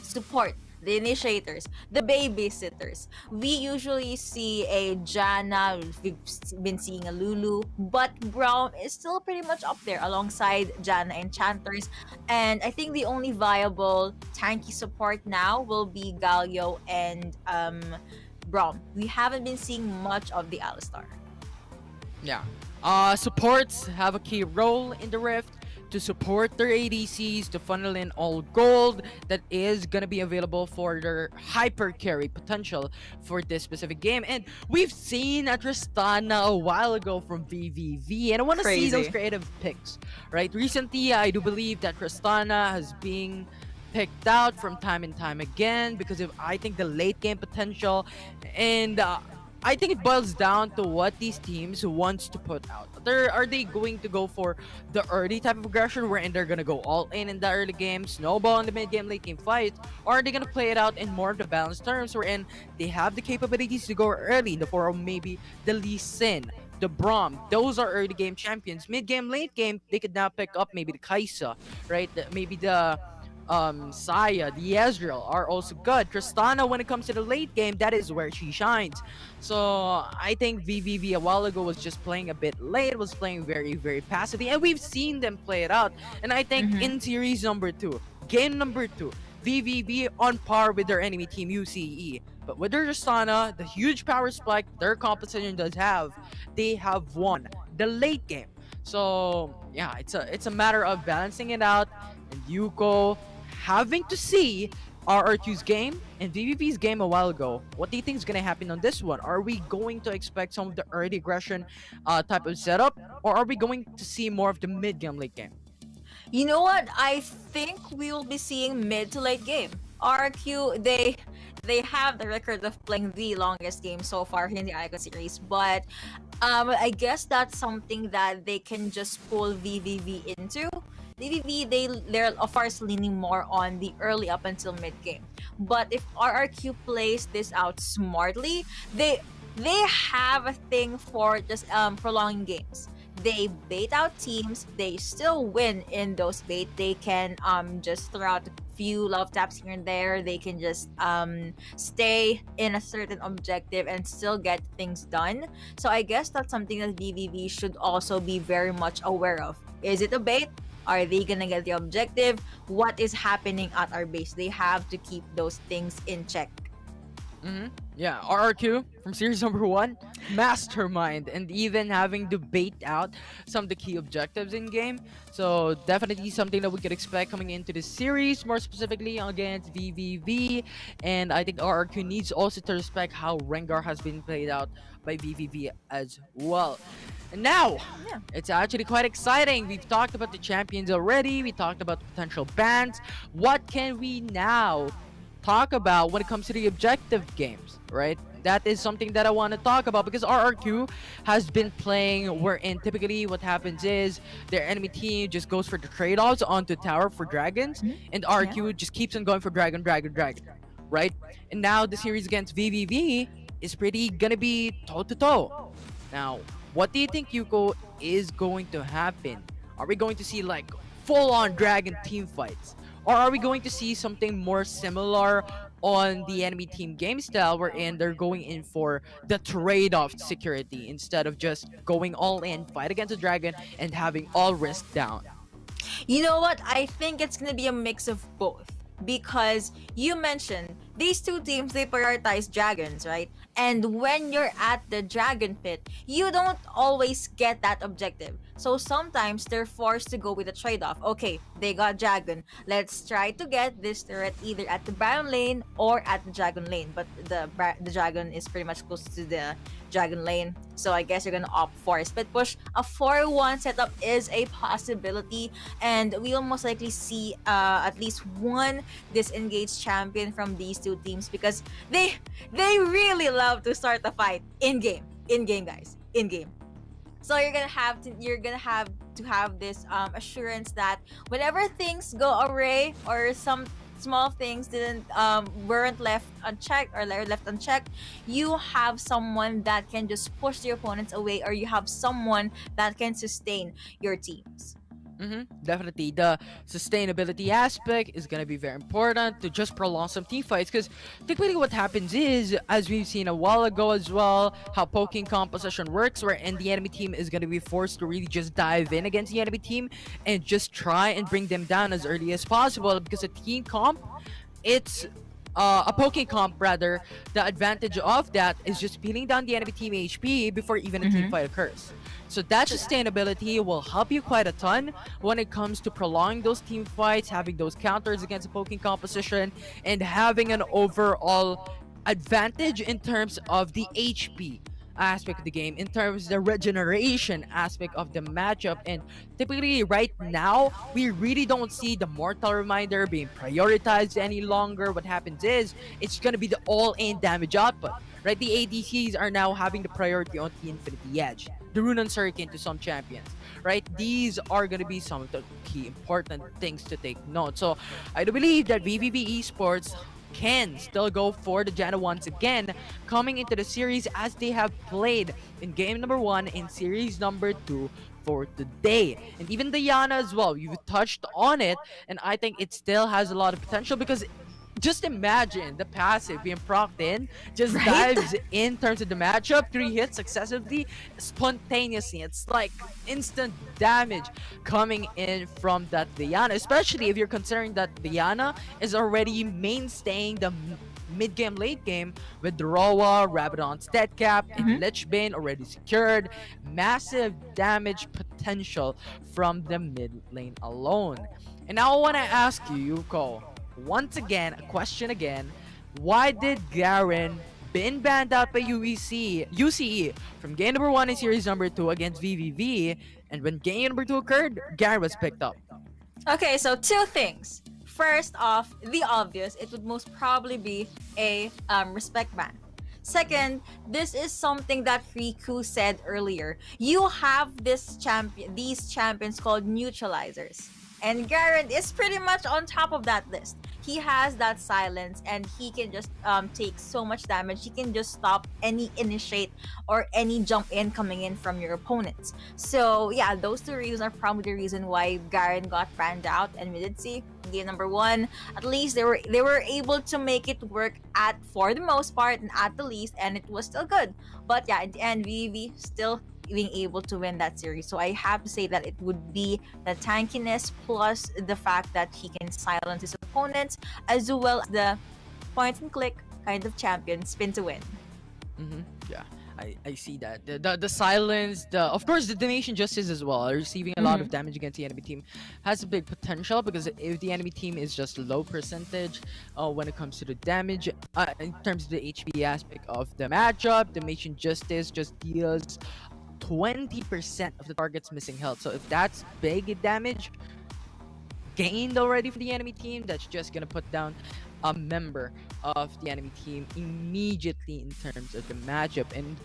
[SPEAKER 6] support, the initiators, the babysitters. We usually see a Janna, we've been seeing a Lulu, but Braum is still pretty much up there alongside Janna Enchanters. And I think the only viable tanky support now will be Galio and Braum. We haven't been seeing much of the Alistar.
[SPEAKER 7] Yeah. Supports have a key role in the Rift to support their ADCs, to funnel in all gold that is gonna be available for their hyper carry potential for this specific game. And we've seen a Tristana a while ago from VVV, and I want to see those creative picks, right? Recently, I do believe that Tristana has been picked out from time and time again because of, I think, the late game potential, and I think it boils down to what these teams wants to put out. Are they going to go for the early type of aggression wherein they're gonna go all in the early game, snowball in the mid game, late game fight, or are they gonna play it out in more of the balanced terms wherein they have the capabilities to go early in the form of maybe the Lee Sin, the Braum? Those are early game champions. Mid game, late game, they could now pick up maybe the Kai'Sa, right? Maybe the Saya, the Ezreal are also good. Tristana, when it comes to the late game, that is where she shines. So I think VVV a while ago was just playing a bit late, was playing very passively, and we've seen them play it out. And I think in series number 2, game number 2, VVV on par with their enemy team UCE. But with their Tristana, the huge power spike their composition does have, they have won the late game. So yeah, it's a matter of balancing it out. And Yuko having to see RR2's game and VVV's game a while ago. What do you think is going to happen on this one? Are we going to expect some of the early aggression type of setup, or are we going to see more of the mid game, late game?
[SPEAKER 6] You know what? I think we will be seeing mid to late game. RQ, they have the record of playing the longest game so far in the Icon series, but I guess that's something that they can just pull VVV into. VVV, they're of course leaning more on the early up until mid game. But if RRQ plays this out smartly, they have a thing for just prolonging games. They bait out teams, they still win in those bait. They can just throw out a few love taps here and there. They can just stay in a certain objective and still get things done. So I guess that's something that VVV should also be very much aware of. Is it a bait? Are they gonna get the objective? What is happening at our base? They have to keep those things in check.
[SPEAKER 7] Yeah, RRQ from series number 1, mastermind, and even having to bait out some of the key objectives in game. So definitely something that we could expect coming into the series, more specifically against VVV. And I think RRQ needs also to respect how Rengar has been played out by VVV as well. And now,
[SPEAKER 6] Yeah.
[SPEAKER 7] it's actually quite exciting. We've talked about the champions already. We talked about the potential bans. What can we now talk about when it comes to the objective games, right? That is something that I want to talk about because RRQ has been playing wherein typically what happens is their enemy team just goes for the trade-offs onto tower for dragons, and RRQ just keeps on going for dragon, right? And now the series against VVV is pretty gonna be toe-to-toe. Now, what do you think, Yuko, is going to happen? Are we going to see like full-on dragon team fights? Or are we going to see something more similar on the enemy team game style wherein they're going in for the trade-off security instead of just going all in, fight against a dragon, and having all risk down?
[SPEAKER 6] You know what? I think it's gonna be a mix of both. Because you mentioned these two teams, they prioritize dragons, right? And when you're at the dragon pit, you don't always get that objective. So sometimes they're forced to go with a trade-off. Okay, they got dragon. Let's try to get this turret either at the baron lane or at the dragon lane. But the dragon is pretty much close to the dragon lane. So I guess you're gonna opt for a split push. A 4-1 setup is a possibility. And we'll most likely see at least one disengaged champion from these two teams because they really love to start a fight in game, guys, in game. So you're gonna have to have this assurance that whenever things go awry or some small things weren't left unchecked or left unchecked, you have someone that can just push the opponents away, or you have someone that can sustain your teams.
[SPEAKER 7] Definitely, the sustainability aspect is gonna be very important to just prolong some team fights. Because typically, what happens is, as we've seen a while ago as well, how poking composition works, wherein the enemy team is gonna be forced to really just dive in against the enemy team and just try and bring them down as early as possible. Because a team comp, it's a poking comp rather. The advantage of that is just peeling down the enemy team HP before even a team fight occurs. So that sustainability will help you quite a ton when it comes to prolonging those team fights, having those counters against a poking composition, and having an overall advantage in terms of the HP aspect of the game, in terms of the regeneration aspect of the matchup. And typically right now, we really don't see the Mortal Reminder being prioritized any longer. What happens is, it's gonna be the all-in damage output, right? The ADCs are now having the priority on the Infinity Edge, the Rune Uncertain to some champions, right? These are going to be some of the key important things to take note. So I do believe that VVV Esports can still go for the Janna once again coming into the series, as they have played in game number 1 and series number 2 for today. And even Diana as well, you've touched on it, and I think it still has a lot of potential because just imagine the passive being procced in, just dives in terms of the matchup, 3 hits successively, spontaneously. It's like instant damage coming in from that Diana, especially if you're considering that Diana is already mainstaying the mid-game, late-game with Roa, Rabadon's dead cap, and Lich Bane already secured. Massive damage potential from the mid lane alone. And now I want to ask you, Yuko, once again, a question again. Why did Garen been banned out by UCE from game number 1 in series number 2 against VVV, and when game number 2 occurred, Garen was picked up?
[SPEAKER 6] Okay, so 2 things. First off, the obvious, it would most probably be a respect ban. Second, this is something that Riku said earlier. You have these champions called neutralizers. And Garen is pretty much on top of that list. He has that silence and he can just take so much damage. He can just stop any initiate or any jump in coming in from your opponents. So yeah, those two reasons are probably the reason why Garen got banned out. And we did see game number one. At least they were able to make it work at for the most part and at the least, and it was still good. But yeah, in the end, VVV still being able to win that series. So I have to say that it would be the tankiness plus the fact that he can silence his opponents, as well as the point and click kind of champion spin to win.
[SPEAKER 7] Yeah, I see that. The silence, of course the donation justice as well. Receiving a lot of damage against the enemy team has a big potential, because if the enemy team is just low percentage when it comes to the damage, in terms of the HP aspect of the matchup, donation justice just deals 20% of the target's missing health. So if that's big damage gained already for the enemy team, that's just gonna put down a member of the enemy team immediately in terms of the matchup. And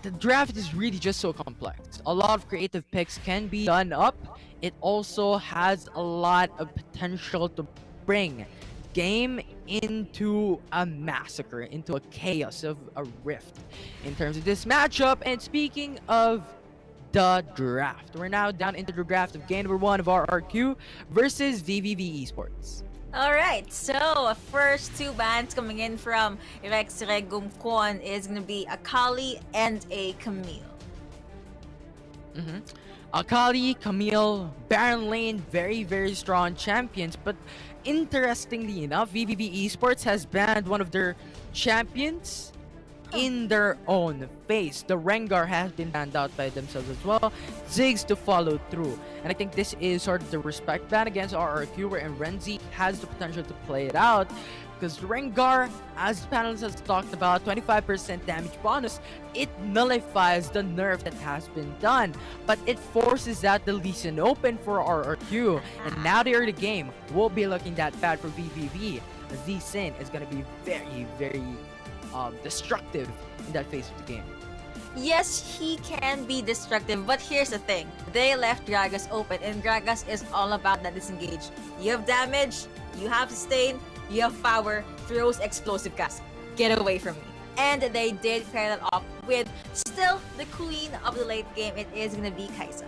[SPEAKER 7] the draft is really just so complex. A lot of creative picks can be done up. It also has a lot of potential to bring game into a massacre, into a chaos of a rift in terms of this matchup. And speaking of the draft, we're now down into the draft of game number one of RRQ versus VVV Esports.
[SPEAKER 6] Alright, so first two bans coming in from Rex Regumcon is gonna be Akali and a Camille.
[SPEAKER 7] Akali, Camille, Baron Lane, very, very strong champions. But interestingly enough, VVV Esports has banned one of their champions in their own face. The Rengar has been banned out by themselves as well. Ziggs to follow through. And I think this is sort of the respect ban against RRQ, wherein Renzi has the potential to play it out. Because Rengar, as the panelists has talked about, 25% damage bonus, it nullifies the nerf that has been done. But it forces out the Lee Sin open for RRQ. And now the early game won't be looking that bad for VVV. Lee Sin is going to be very, very destructive in that phase of the game.
[SPEAKER 6] Yes, he can be destructive, but here's the thing. They left Gragas open, and Gragas is all about that disengage. You have damage, you have sustain, you have power, throws explosive cast. Get away from me. And they did pair that off with still the queen of the late game. It is gonna be Kaisa.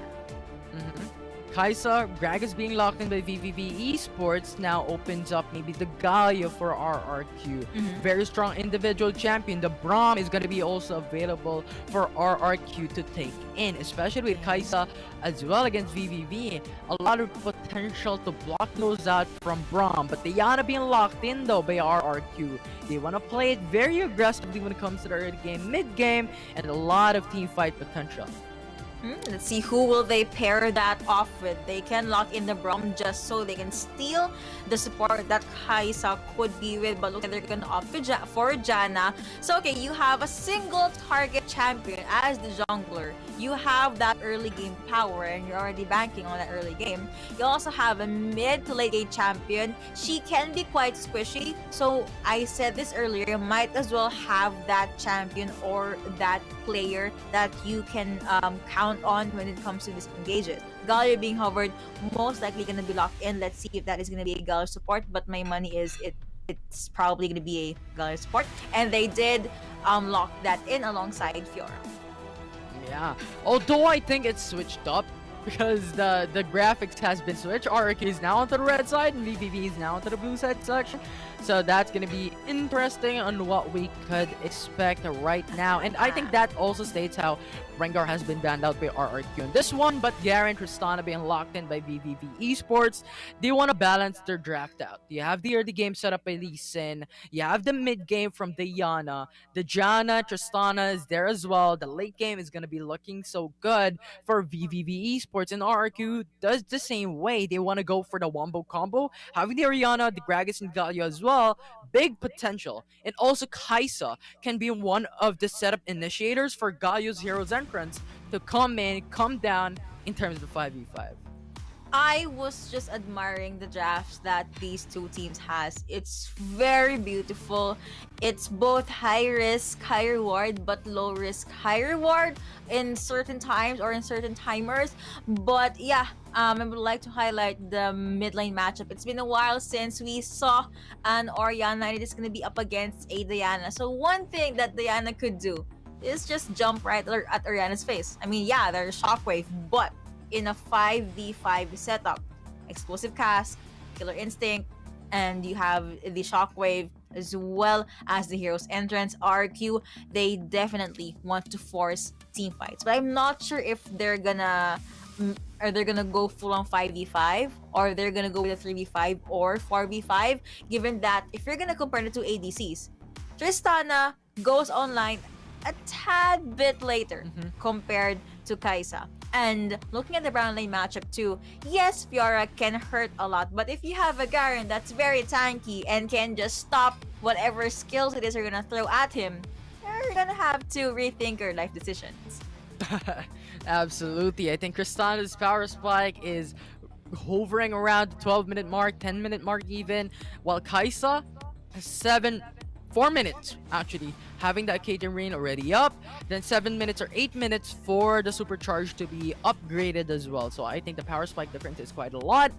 [SPEAKER 7] Kaisa, Gragas being locked in by VVV Esports now opens up maybe the Galio for RRQ. Very strong individual champion. The Braum is going to be also available for RRQ to take in, especially with Kaisa as well against VVV. A lot of potential to block those out from Braum, but Diana being locked in though by RRQ. They want to play it very aggressively when it comes to the early game, mid game, and a lot of team fight potential.
[SPEAKER 6] Let's see who will they pair that off with. They can lock in the Braum just so they can steal the support that Kaisa could be with, but look, they're gonna opt for Janna. So okay, you have a single target champion as the jungler. You have that early game power and you're already banking on that early game. You also have a mid to late game champion. She can be quite squishy, so I said this earlier, you might as well have that champion or that player that you can count on when it comes to this engages. Galio being hovered, most likely gonna be locked in. Let's see if that is gonna be a Galio support, but my money is it's probably gonna be a Galio support. And they did lock that in alongside Fiora.
[SPEAKER 7] Yeah, although I think it's switched up because the graphics has been switched. RRQ is now onto the red side and VVV is now onto the blue side section. So that's going to be interesting on what we could expect right now. And I think that also states how Rengar has been banned out by RRQ in this one, but Garen, Tristana being locked in by VVV Esports. They want to balance their draft out. You have the early game set up by Lee Sin. You have the mid game from Diana. The Janna, Tristana is there as well. The late game is going to be looking so good for VVV Esports, and RRQ does the same way. They want to go for the wombo combo. Having the Orianna, the Gragas, and Galio as well. Big potential. And also Kaisa can be one of the setup initiators for Galio's Heroes entrance to come in, come down in terms of the 5v5.
[SPEAKER 6] I was just admiring the drafts that these two teams has. It's very beautiful. It's both high risk, high reward, but low risk, high reward in certain times or in certain timers. But yeah, I would like to highlight the mid lane matchup. It's been a while since we saw an Orianna, and it is going to be up against a Diana. So one thing that Diana could do is just jump right at Orianna's face. I mean, yeah, there's Shockwave, but in a 5v5 setup, explosive cast, killer instinct, and you have the Shockwave as well as the hero's entrance, RQ. They definitely want to force team fights, but I'm not sure if they're gonna are they gonna go full on 5v5 or they're gonna go with a 3v5 or 4v5, given that if you're gonna compare the two ADCs, Tristana goes online a tad bit later compared to Kaisa. And looking at the Brown lane matchup too, yes, Fiora can hurt a lot, but if you have a Garen that's very tanky and can just stop whatever skills it is you're gonna throw at him, you're gonna have to rethink your life decisions.
[SPEAKER 7] Absolutely. I think Kristana's power spike is hovering around the 12-minute mark, 10-minute mark even, while Kaisa has 4 minutes actually, having that Caitlyn Rain already up, then 7 minutes or 8 minutes for the supercharge to be upgraded as well. So I think the power spike difference is quite a lot.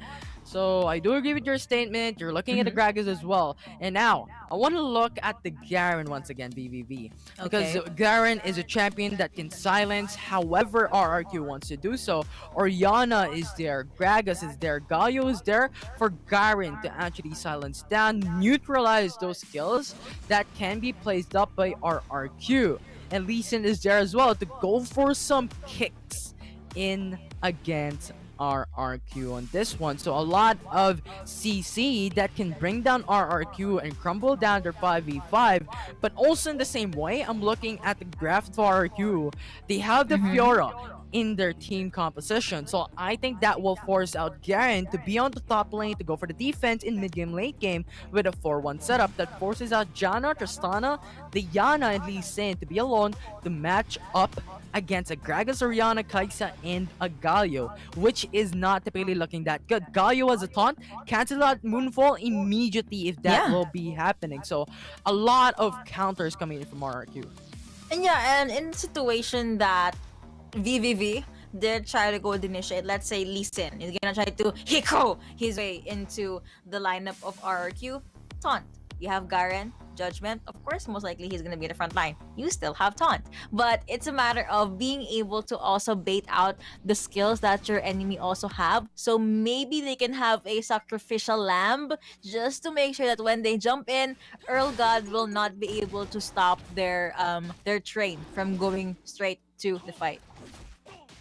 [SPEAKER 7] So I do agree with your statement. You're looking at the Gragas as well. And now I want to look at the Garen once again, VVV, because Garen is a champion that can silence however RRQ wants to do so. Orianna is there, Gragas is there, Galio is there for Garen to actually silence down, neutralize those skills that can be placed up by RRQ. And Lee Sin is there as well to go for some kicks in against RRQ on this one. So a lot of CC that can bring down RRQ and crumble down their 5v5. But also in the same way, I'm looking at the graph for RRQ. They have the Fiora in their team composition. So I think that will force out Garen to be on the top lane to go for the defense in mid-game, late game with a 4-1 setup that forces out Janna, Tristana, Diana, and Lee Sin to be alone to match up against a Gragas, Orianna, Kaisa, and a Galio, which is not typically looking that good. Galio has a taunt, cancel out Moonfall immediately if that will be happening. So a lot of counters coming in from RRQ.
[SPEAKER 6] And yeah, and in a situation that VVV did try to go with initiate, let's say Lee Sin is gonna try to Hiko his way into the lineup of RRQ, taunt. You have Garen, Judgment, of course, most likely he's gonna be in the front line. You still have taunt, but it's a matter of being able to also bait out the skills that your enemy also have. So maybe they can have a sacrificial lamb just to make sure that when they jump in, Earl God will not be able to stop their train from going straight to the fight.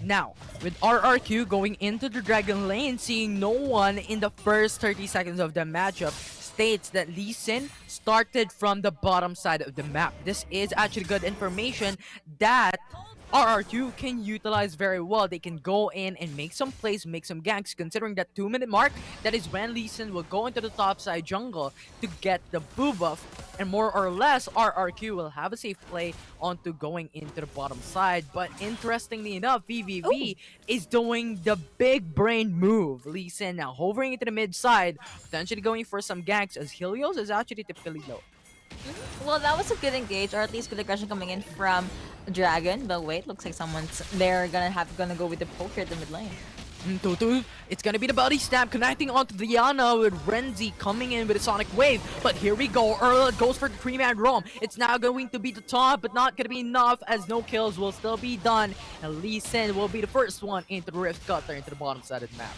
[SPEAKER 7] Now, with RRQ going into the Dragon Lane, seeing no one in the first 30 seconds of the matchup, states that Lee Sin started from the bottom side of the map. This is actually good information that RRQ can utilize very well. They can go in and make some plays, make some ganks, considering that 2-minute mark, that is when Lee Sin will go into the top side jungle to get the boo buff, and more or less RRQ will have a safe play onto going into the bottom side. But interestingly enough, VVV is doing the big brain move. Lee Sin now hovering into the mid side, potentially going for some ganks, as Helios is actually typically low.
[SPEAKER 6] Well, that was a good engage, or at least good aggression coming in from Dragon. But wait, looks like someone's they're gonna go with the poke here at the mid lane.
[SPEAKER 7] Tutu, it's gonna be the body stab connecting onto Diana with Renzi coming in with a sonic wave. But here we go. Earl goes for the 3-man roam. It's now going to be the top, but not gonna be enough, as no kills will still be done. And Lee Sin will be the first one into the Rift Cutter into the bottom side of the map.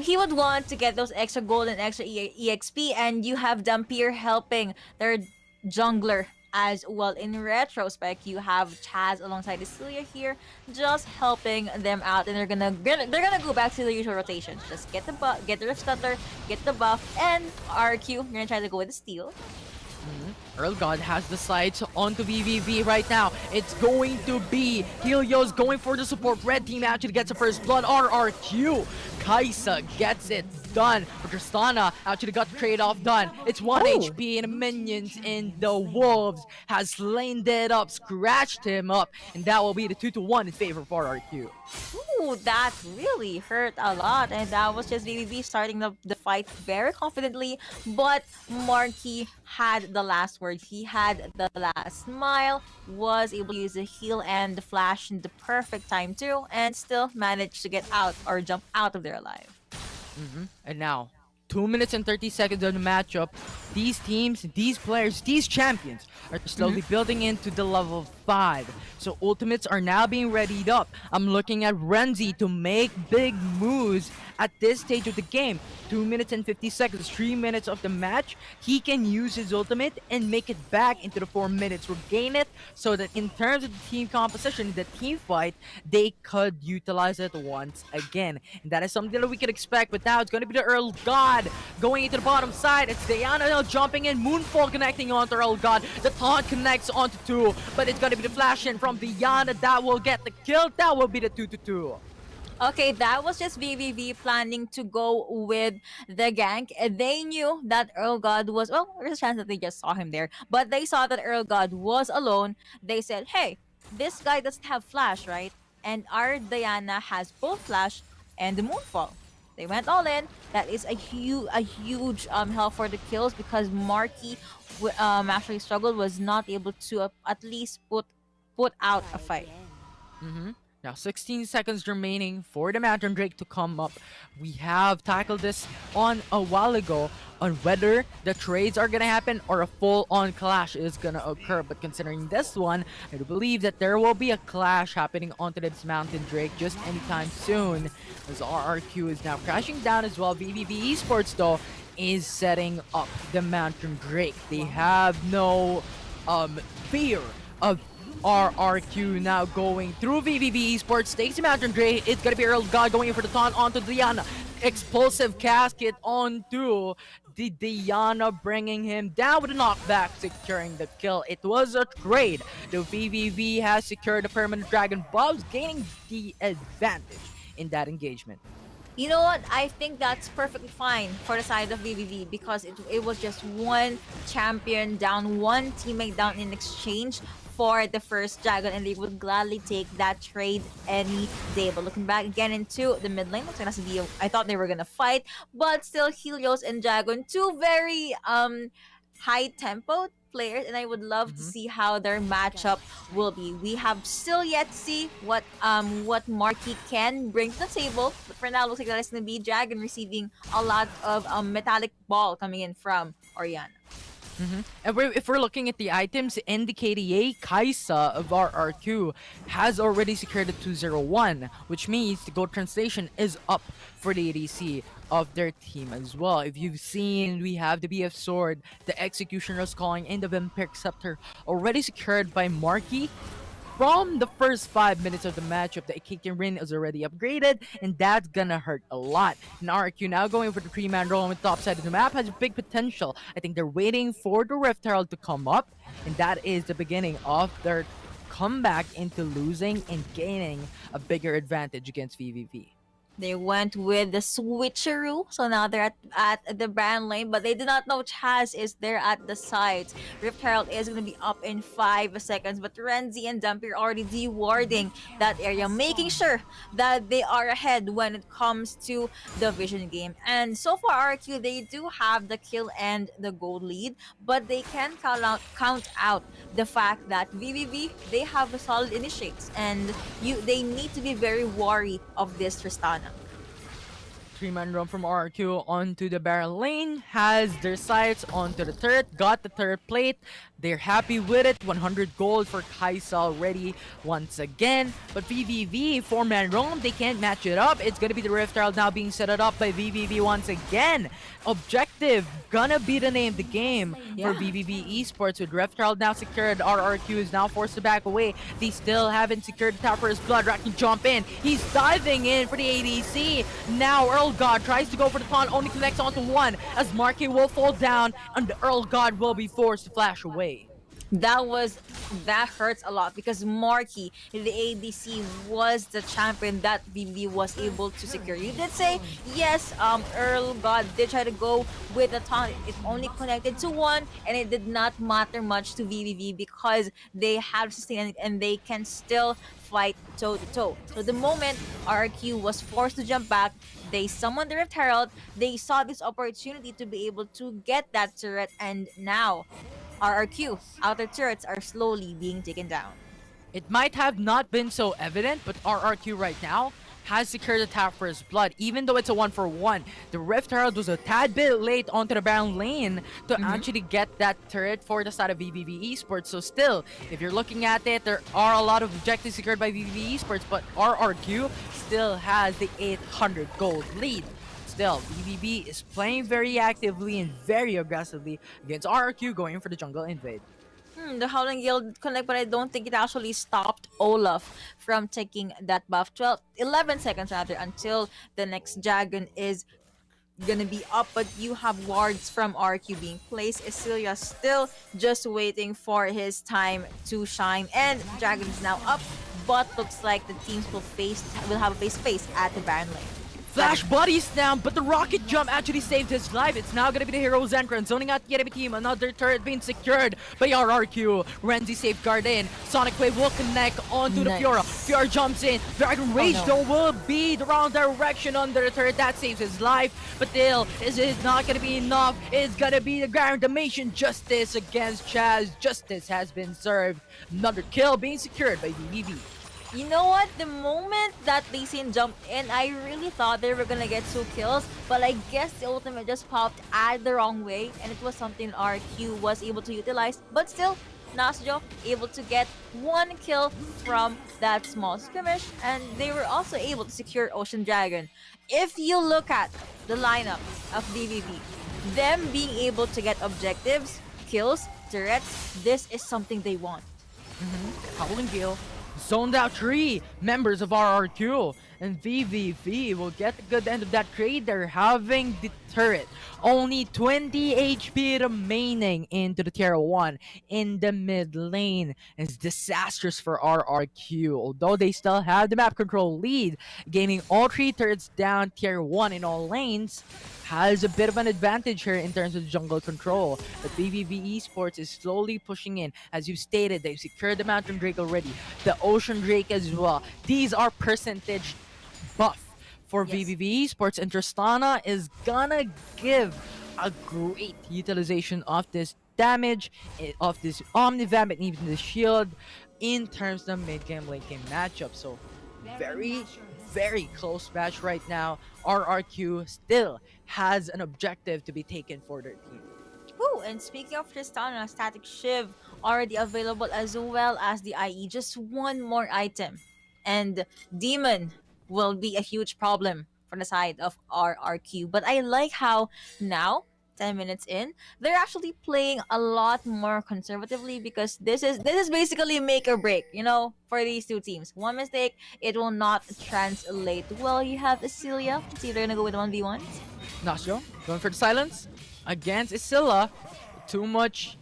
[SPEAKER 6] He would want to get those extra gold and extra EXP, and you have Dampier helping their jungler as well. In retrospect, you have Chaz alongside Cecilia here, just helping them out, and they're gonna go back to the usual rotation. Just get the buff, get the Rift Cutter, get the buff, and RQ. You're gonna try to go with the steal.
[SPEAKER 7] Earl God has the sights onto VVV right now. It's going to be Helios going for the support. Red team actually gets the first blood. RRQ. Kaisa gets it done. But Tristana actually got the trade-off done. It's 1 HP and the minions in the Wolves has slain dead up, scratched him up. And that will be the 2-1 in favor of RRQ.
[SPEAKER 6] Ooh, that really hurt a lot. And that was just VVV starting the fight very confidently. But Marky had the last word. He had the last smile, was able to use the heal and the flash in the perfect time too, and still managed to get out or jump out of there alive.
[SPEAKER 7] And now, 2 minutes and 30 seconds of the matchup. These teams, these players, these champions are slowly building into the level 5. So ultimates are now being readied up. I'm looking at Renzi to make big moves at this stage of the game. 2 minutes and 50 seconds, 3 minutes of the match. He can use his ultimate and make it back into the 4 minutes, regain it, so that in terms of the team composition, the team fight, they could utilize it once again. And that is something that we could expect, but now it's going to be the Earl God going into the bottom side. It's Diana now jumping in, Moonfall connecting onto Earl God. The taunt connects onto 2, but it's going to be the flash in from Diana that will get the kill. That will be the 2-2.
[SPEAKER 6] Okay, that was just VVV planning to go with the gank. They knew that Earl God was, well, there's a chance that they just saw him there, but they saw that Earl God was alone. They said, hey, this guy doesn't have flash, right? And our Diana has both flash and the Moonfall. They went all in. That is a huge help for the kills, because Marky actually struggled, was not able to at least put out a fight.
[SPEAKER 7] Now 16 seconds remaining for the Mountain Drake to come up. We have tackled this on a while ago on whether the trades are gonna happen or a full-on clash is gonna occur. But considering this one, I do believe that there will be a clash happening onto this Mountain Drake just anytime soon, as RRQ is now crashing down as well. VVV Esports though is setting up the Mountain Drake. They have no fear of RRQ now going through VVV Esports, takes the Mountain Drake. It's gonna be Earl God going in for the taunt onto Diana. Explosive casket onto the Diana, bringing him down with a knockback, securing the kill. It was a trade. The VVV has secured the permanent dragon buffs, gaining the advantage in that engagement.
[SPEAKER 6] You know what? I think that's perfectly fine for the side of VVV, because it was just one champion down, one teammate down in exchange for the first dragon, and they would gladly take that trade any day. But looking back again into the mid lane, I thought they were gonna fight, but still Helios and Dragon, two very high tempo players, and I would love to see how their matchup will be. We have still yet to see what Marky can bring to the table, but for now looks like that it's gonna be Dragon receiving a lot of metallic ball coming in from Oriana.
[SPEAKER 7] And if we're looking at the items in the KDA, Kaisa of RRQ has already secured the 201, which means the gold translation is up for the ADC of their team as well. If you've seen, we have the BF Sword, the Executioner's Calling, and the Vampiric Scepter already secured by Marky. From the first 5 minutes of the matchup, the Akakian Rin is already upgraded, and that's gonna hurt a lot. And RQ now going for the 3-man roll on the top side of the map has big potential. I think they're waiting for the Rift Herald to come up, and that is the beginning of their comeback into losing and gaining a bigger advantage against VVV.
[SPEAKER 6] They went with the switcheroo, so now they're at the brand lane, but they did not know Chaz is there at the sides. Rift Herald is going to be up in 5 seconds, but Renzi and Dumpy are already dewarding that area, making sure that they are ahead when it comes to the Vision game. And so far, RQ, they do have the kill and the gold lead, but they can count out the fact that VVV, they have a solid initiates, and they need to be very wary of this Tristana.
[SPEAKER 7] 3-man run from RQ onto the Baron lane, has their sights onto the turret, got the turret plate. They're happy with it. 100 gold for Kaisa already once again. But VVV, 4-man roam, they can't match it up. It's gonna be the Rift Herald now being set up by VVV once again. Objective gonna be the name of the game for VVV Esports, with Rift Herald now secured. RRQ is now forced to back away. They still haven't secured the tower for his blood. Rat can jump in. He's diving in for the ADC. Now Earl Earl God tries to go for the taunt, only connects onto one as Marky will fall down and the Earl God will be forced to flash away.
[SPEAKER 6] That hurts a lot because Marky, the ADC, was the champion that VV was able to secure. You did say yes, Earl God did try to go with a taunt. It only connected to one, and it did not matter much to VVV because they have sustain and they can still fight toe to toe. So the moment RQ was forced to jump back, they summoned the Rift Herald. They saw this opportunity to be able to get that turret, and now RRQ outer turrets are slowly being taken down.
[SPEAKER 7] It might have not been so evident, but RRQ right now has secured the tap for his blood, even though it's a 1-for-1. The Rift Herald was a tad bit late onto the Baron lane to actually get that turret for the side of VVV Esports. So still, if you're looking at it, there are a lot of objectives secured by VVV Esports, but RRQ still has the 800 gold lead. Still, VVV is playing very actively and very aggressively against RRQ going for the jungle invade.
[SPEAKER 6] The Howling Gale did connect, but I don't think it actually stopped Olaf from taking that buff. 11 seconds rather until the next dragon is gonna be up, but you have wards from RQ being placed. Isilia still just waiting for his time to shine, and dragon is now up, but looks like the teams will have a face-to-face at the Baron lane.
[SPEAKER 7] Flash bodies down, but the rocket jump actually saved his life. It's now gonna be the hero's entrance. Zoning out the enemy team. Another turret being secured by RRQ. Renzi safeguard in. Sonic Wave will connect onto the Fiora. Fiora jumps in. Dragon Rage though will be the wrong direction under the turret. That saves his life. But still, this is not gonna be enough. It's gonna be the Grand Damation Justice against Chaz. Justice has been served. Another kill being secured by VVV.
[SPEAKER 6] You know what? The moment that Lee Sin jumped in, I really thought they were gonna get 2 kills, but I guess the ultimate just popped at the wrong way, and it was something RQ was able to utilize. But still, Nasjo able to get 1 kill from that small skirmish, and they were also able to secure Ocean Dragon. If you look at the lineup of VVV, them being able to get objectives, kills, turrets, this is something they want.
[SPEAKER 7] Howling Gale zoned out 3 members of RRQ, and VVV will get the good end of that trade. They're having the turret. Only 20 HP remaining into the tier 1 in the mid lane. It's disastrous for RRQ, although they still have the map control lead, gaining all 3 turrets down tier 1 in all lanes. Has a bit of an advantage here in terms of jungle control, but VVV Esports is slowly pushing in. As you stated, they've secured the Mountain Drake already, the Ocean Drake as well. These are percentage buff for VVV Esports, and Tristana is gonna give a great utilization of this damage, of this Omnivamp, and even the shield in terms of mid-game, late-game matchup. So very close match right now. RRQ still has an objective to be taken for their team.
[SPEAKER 6] Ooh, and speaking of Tristana, Static Shiv already available as well as the IE. Just one more item, and Demon will be a huge problem for the side of RRQ. But I like how now, 10 minutes in, they're actually playing a lot more conservatively, because this is basically make or break, you know, for these two teams. One mistake, it will not translate well. You have Isilia. Let's see if they're gonna go with 1v1.
[SPEAKER 7] Nasio going for the silence against Isilla. Too much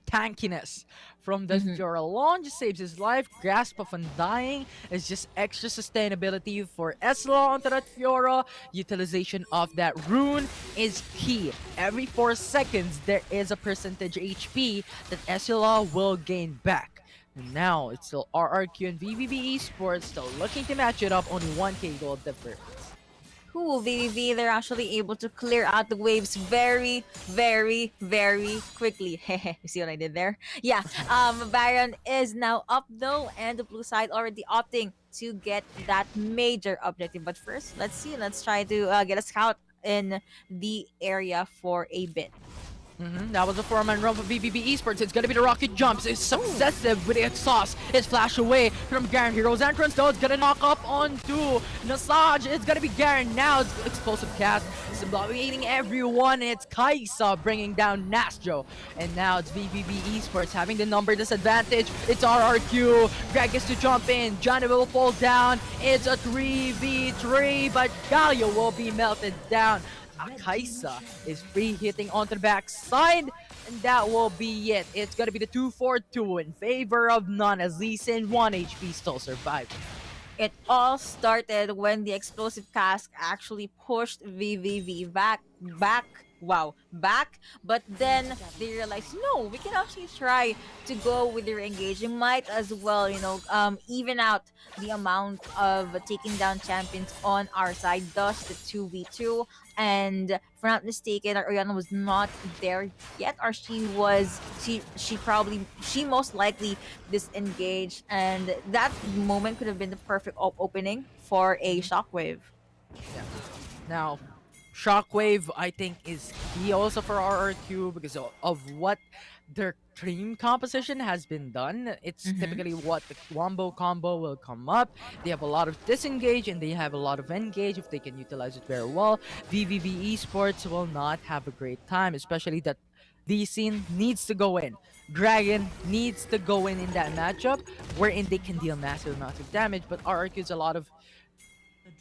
[SPEAKER 7] tankiness from the Fiora. Launch saves his life. Grasp of Undying is just extra sustainability for Esla onto that Fiora. Utilization of that rune is key. Every 4 seconds, there is a percentage HP that Esla will gain back. And now, it's still RRQ and VVV Esports still looking to match it up. Only 1k gold difference.
[SPEAKER 6] Ooh, VVV, they're actually able to clear out the waves very quickly. You see what I did there? Yeah, Baron is now up though, and the blue side already opting to get that major objective. But first, let's try to get a scout in the area for a bit.
[SPEAKER 7] That was a 4-man run for VVV Esports. It's gonna be the rocket jumps. It's successive with the exhaust. It's flash away from Garen. Hero's entrance though. It's gonna knock up onto Nasaj. It's gonna be Garen now. It's explosive cast. It's blockading everyone. It's Kaisa bringing down Nastro. And now it's VVV Esports having the number disadvantage. It's RRQ. Greg gets to jump in. Johnny will fall down. It's a 3v3, but Galio will be melted down. Kaisa is free hitting onto the backside, and that will be it. It's gonna be the 2-4-2 in favor of none as Lee Sin 1 HP still survived.
[SPEAKER 6] It all started when the explosive cask actually pushed VVV back, but then they realized, no, we can actually try to go with their engaging. Might as well, even out the amount of taking down champions on our side, thus the 2v2. And if I'm not mistaken, Oriana was not there yet, or she most likely disengaged, and that moment could have been the perfect opening for a shockwave.
[SPEAKER 7] Yeah. Now, Shockwave, I think, is key also for RRQ because of what their team composition has been done. It's typically what the Wombo combo will come up. They have a lot of disengage and they have a lot of engage if they can utilize it very well. VVV Esports will not have a great time, especially that Lee Sin needs to go in. Dragon needs to go in that matchup wherein they can deal massive amounts of damage, but RRQ is a lot of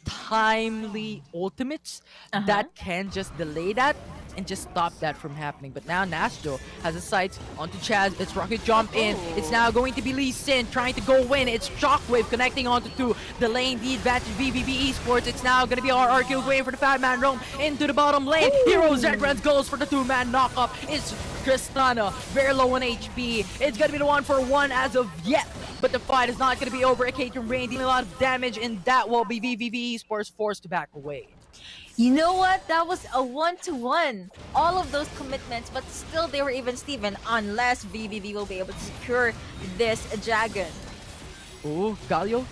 [SPEAKER 7] timely ultimates that can just delay that and just stop that from happening. But now Nastro has a sight onto Chaz. It's rocket jump in. It's now going to be Lee Sin trying to go in. It's Shockwave connecting onto 2. Delaying the advantage VVV Esports. It's now going to be RRQ going for the 5-man roam into the bottom lane. Heroes Entrance goes for the 2-man knockup. It's Tristana, very low on HP. It's going to be the 1-for-1 as of yet. But the fight is not going to be over. Catherine Rain dealing a lot of damage, and that will be VVV Esports forced to back away.
[SPEAKER 6] You know what? That was a 1-to-1. All of those commitments, but still they were even Steven, unless VVV will be able to secure this dragon.
[SPEAKER 7] Ooh, Galio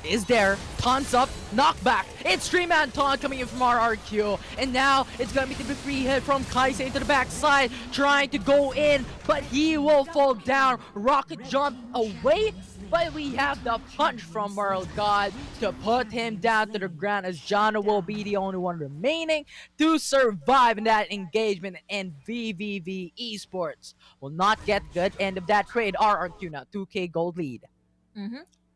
[SPEAKER 7] is there. Taunts up, knockback. It's 3-man taunt coming in from RRQ. And now it's going to be the free hit from Kaisa into the backside, trying to go in, but he will fall down. Rocket jump away, but we have the punch from World God to put him down to the ground as Jana will be the only one remaining to survive in that engagement, and VVV Esports will not get good end of that trade. RRQ now 2k gold lead.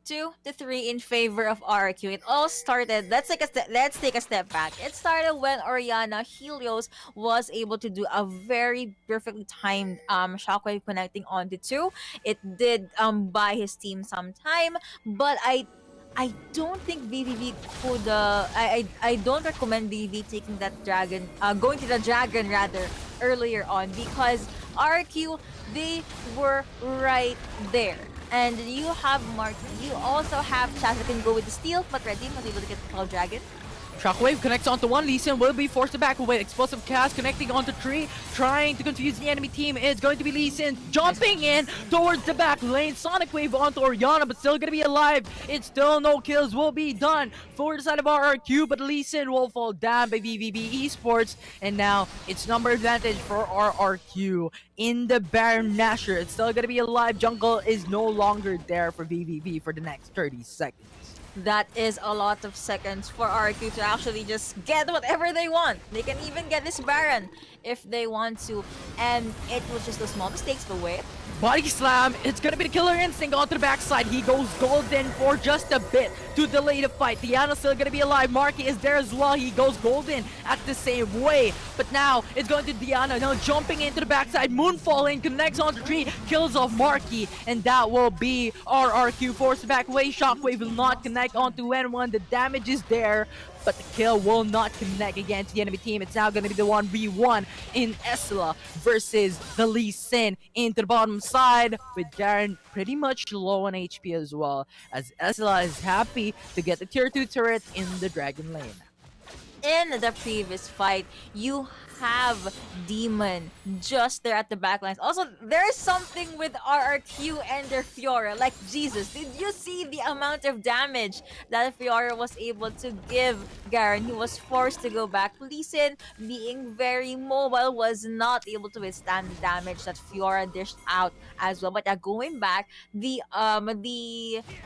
[SPEAKER 6] 2-3 in favor of RQ. It all started. Let's take a step back. It started when Oriana Helios was able to do a very perfectly timed shockwave connecting onto 2. It did buy his team some time, but I don't think VVV could. I don't recommend VVV taking that dragon, going to the dragon rather earlier on, because RQ, they were right there. And you have Marty. You also have Chaz that can go with the steal, but Redim was able to get the Cloud Dragon.
[SPEAKER 7] Shockwave connects onto 1. Lee Sin will be forced to back away. Explosive cast connecting onto 3, trying to confuse the enemy team. It's going to be Lee Sin jumping in towards the back lane. Sonic Wave onto Oriana, but still going to be alive. It's still no kills will be done for the side of RRQ, but Lee Sin will fall down by VVV Esports. And now it's number advantage for RRQ in the Baron Nashor. It's still going to be alive. Jungle is no longer there for VVV for the next 30 seconds.
[SPEAKER 6] That is a lot of seconds for RQ to actually just get whatever they want. They can even get this Baron if they want to. And it was just the small mistakes, but wait.
[SPEAKER 7] Body slam, it's gonna be the killer instinct onto the backside. He goes golden for just a bit to delay the fight. Diana's still gonna be alive. Marky is there as well. He goes golden at the same way. But now it's going to Diana. Now jumping into the backside. Moonfalling connects onto 3, kills off Marky. And that will be RRQ forced back away. Shockwave will not connect onto anyone. The damage is there, but the kill will not connect against the enemy team. It's now going to be the 1v1 in Esla versus the Lee Sin into the bottom side, with Darren pretty much low on HP as well, as Esla is happy to get the tier 2 turret in the Dragon lane.
[SPEAKER 6] In the previous fight, you have Demon just there at the backlines. Also, there's something with RRQ and their Fiora. Like, Jesus, did you see the amount of damage that Fiora was able to give Garen? He was forced to go back. Lee Sin, being very mobile, was not able to withstand the damage that Fiora dished out as well. But going back, the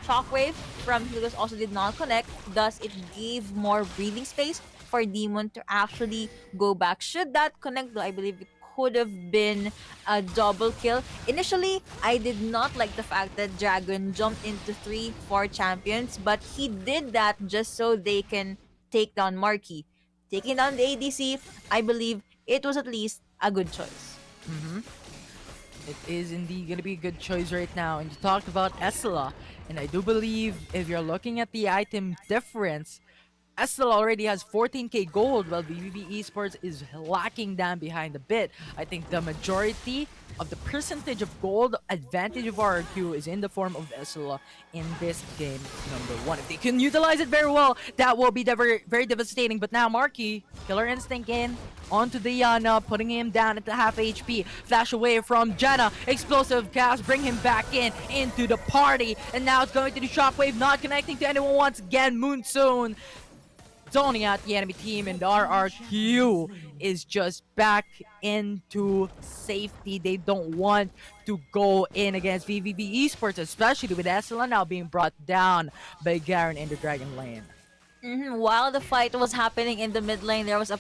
[SPEAKER 6] shockwave from Helios also did not connect, thus it gave more breathing space for Demon to actually go back. Should that connect though, I believe it could have been a double kill. Initially, I did not like the fact that Dragon jumped into 3-4 champions, but he did that just so they can take down Marky. Taking down the ADC, I believe it was at least a good choice.
[SPEAKER 7] Mm-hmm. It is indeed going to be a good choice right now. And you talked about Esla, and I do believe if you're looking at the item difference, Estel already has 14k gold, while VVV Esports is lacking down behind a bit. I think the majority of the percentage of gold advantage of RRQ is in the form of Estel in this game number 1. If they can utilize it very well, that will be very, very devastating. But now Marky, Killer Instinct in, onto Diana, putting him down at the half HP. Flash away from Jenna, explosive cast, bring him back into the party. And now it's going to the Shockwave, not connecting to anyone once again. Moonsoon zoning out the enemy team, and RRQ is just back into safety. They don't want to go in against VVV Esports, especially with Esla now being brought down by Garen in the Dragon Lane.
[SPEAKER 6] While the fight was happening in the mid lane, there was a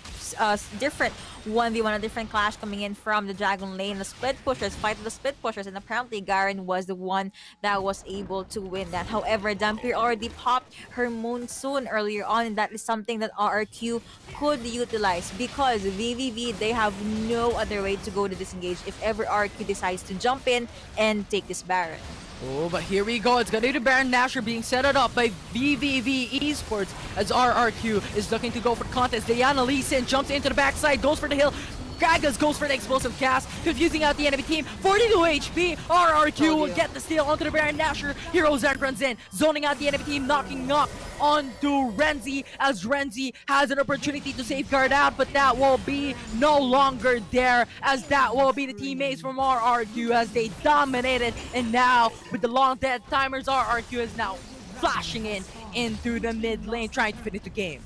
[SPEAKER 6] different 1v1, a different clash coming in from the Dragon Lane. The split pushers fight the split pushers, and apparently Garen was the one that was able to win that. However, Dampier already popped her Moonsoon earlier on, and that is something that RRQ could utilize because VVV, they have no other way to go to disengage if ever RRQ decides to jump in and take this Baron.
[SPEAKER 7] Oh, but here we go. It's going to be the Baron Nashor being set it up by VVV Esports as RRQ is looking to go for the contest. Diana Lee Sin jumps into the backside, goes for the hill. Gragas goes for the explosive cast, confusing out the enemy team. 42 HP. RRQ will get the steal onto the Baron Nashor. Hero Zen runs in, zoning out the enemy team, knocking up onto Renzi as Renzi has an opportunity to safeguard out, but that will be no longer there as that will be the teammates from RRQ as they dominated. And now with the long dead timers, RRQ is now flashing into the mid lane, trying to finish the game.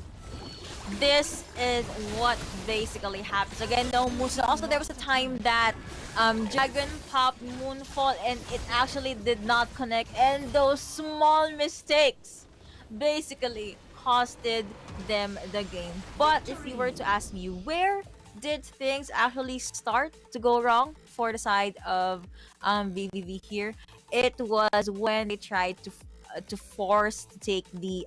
[SPEAKER 6] This is what basically happens. Again, no Musa. Also, there was a time that Dragon popped Moonfall and it actually did not connect. And those small mistakes basically costed them the game. But if you were to ask me, where did things actually start to go wrong for the side of VVV here? It was when they tried to force to take the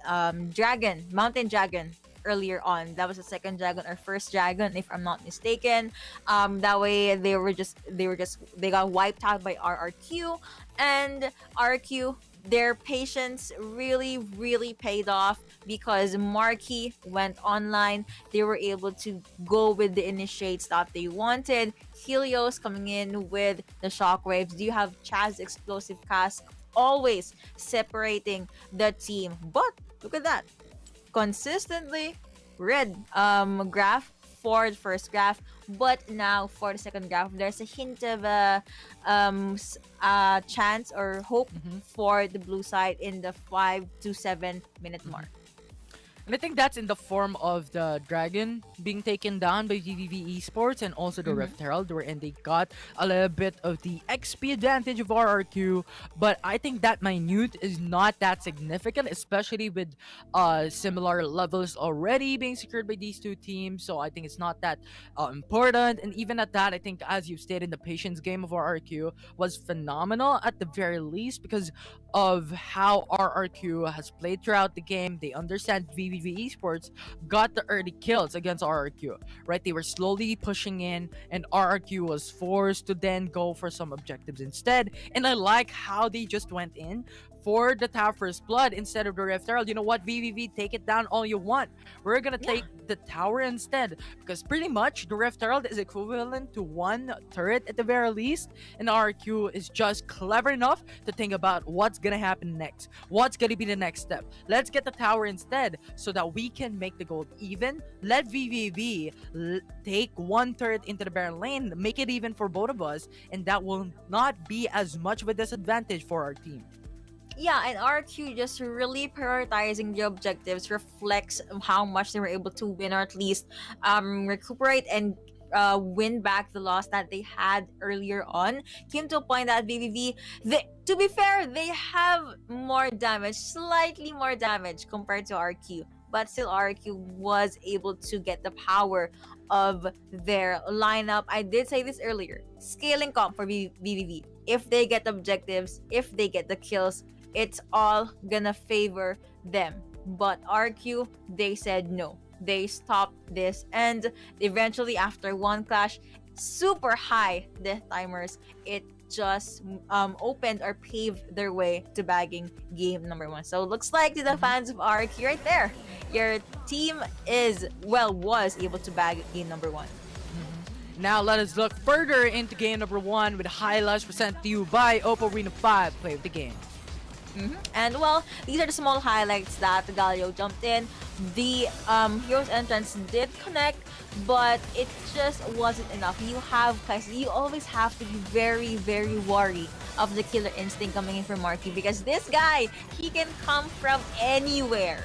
[SPEAKER 6] Mountain Dragon earlier on. That was the second dragon or first dragon, if I'm not mistaken. That way they got wiped out by RRQ, and RRQ, their patience really paid off because Marky went online. They were able to go with the initiates that they wanted. Helios coming in with the shockwaves. You have Chaz explosive cast always separating the team. But look at that. Consistently red graph for the first graph, but now for the second graph there's a hint of a chance or hope for the blue side in the 5 to 7 minute mark.
[SPEAKER 7] And I think that's in the form of the Dragon being taken down by VVV Esports and also the Rift Herald, wherein they got a little bit of the XP advantage of RRQ. But I think that minute is not that significant, especially with similar levels already being secured by these two teams. So I think it's not that important. And even at that, I think, as you stated, the patience game of RRQ was phenomenal at the very least because of how RRQ has played throughout the game. They understand VVV Esports got the early kills against RRQ, right? They were slowly pushing in, and RRQ was forced to then go for some objectives instead. And I like how they just went in for the Tower First Blood instead of the Rift Herald. You know what, VVV, take it down all you want. We're gonna take the tower instead, because pretty much the Rift Herald is equivalent to one turret at the very least, and RQ is just clever enough to think about what's gonna happen next. What's gonna be the next step? Let's get the tower instead so that we can make the gold even. Let VVV take one turret into the Baron lane, make it even for both of us, and that will not be as much of a disadvantage for our team.
[SPEAKER 6] Yeah, and RQ just really prioritizing the objectives reflects how much they were able to win, or at least recuperate and win back the loss that they had earlier on. Came to a point that VVV, to be fair, they have more damage, slightly more damage compared to RQ. But still, RQ was able to get the power of their lineup. I did say this earlier. Scaling comp for VVV. If they get objectives, if they get the kills, it's all gonna favor them. But RQ, they said no. They stopped this, and eventually after one clash, super high death timers, it just opened or paved their way to bagging game number 1. So looks like to the fans of RQ right there, your team was able to bag game number 1.
[SPEAKER 7] Now let us look further into game number 1 with highlights presented to you by Oppo Reno 5. Play of the game.
[SPEAKER 6] And well, these are the small highlights that Galio jumped in. The hero's entrance did connect, but it just wasn't enough. You always have to be very, very wary of the killer instinct coming in from Marky, because this guy, he can come from anywhere.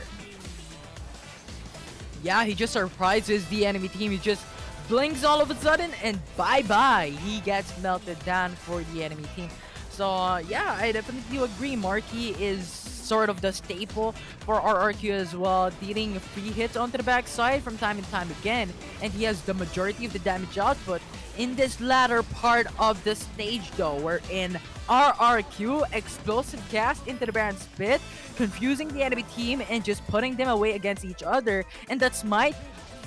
[SPEAKER 7] Yeah, he just surprises the enemy team. He just blinks all of a sudden and bye-bye. He gets melted down for the enemy team. So yeah, I definitely agree. Marky is sort of the staple for RRQ as well, dealing free hits onto the backside from time and time again, and he has the majority of the damage output. In this latter part of the stage though, we're in RRQ explosive cast into the Baron's pit, confusing the enemy team and just putting them away against each other, and that smite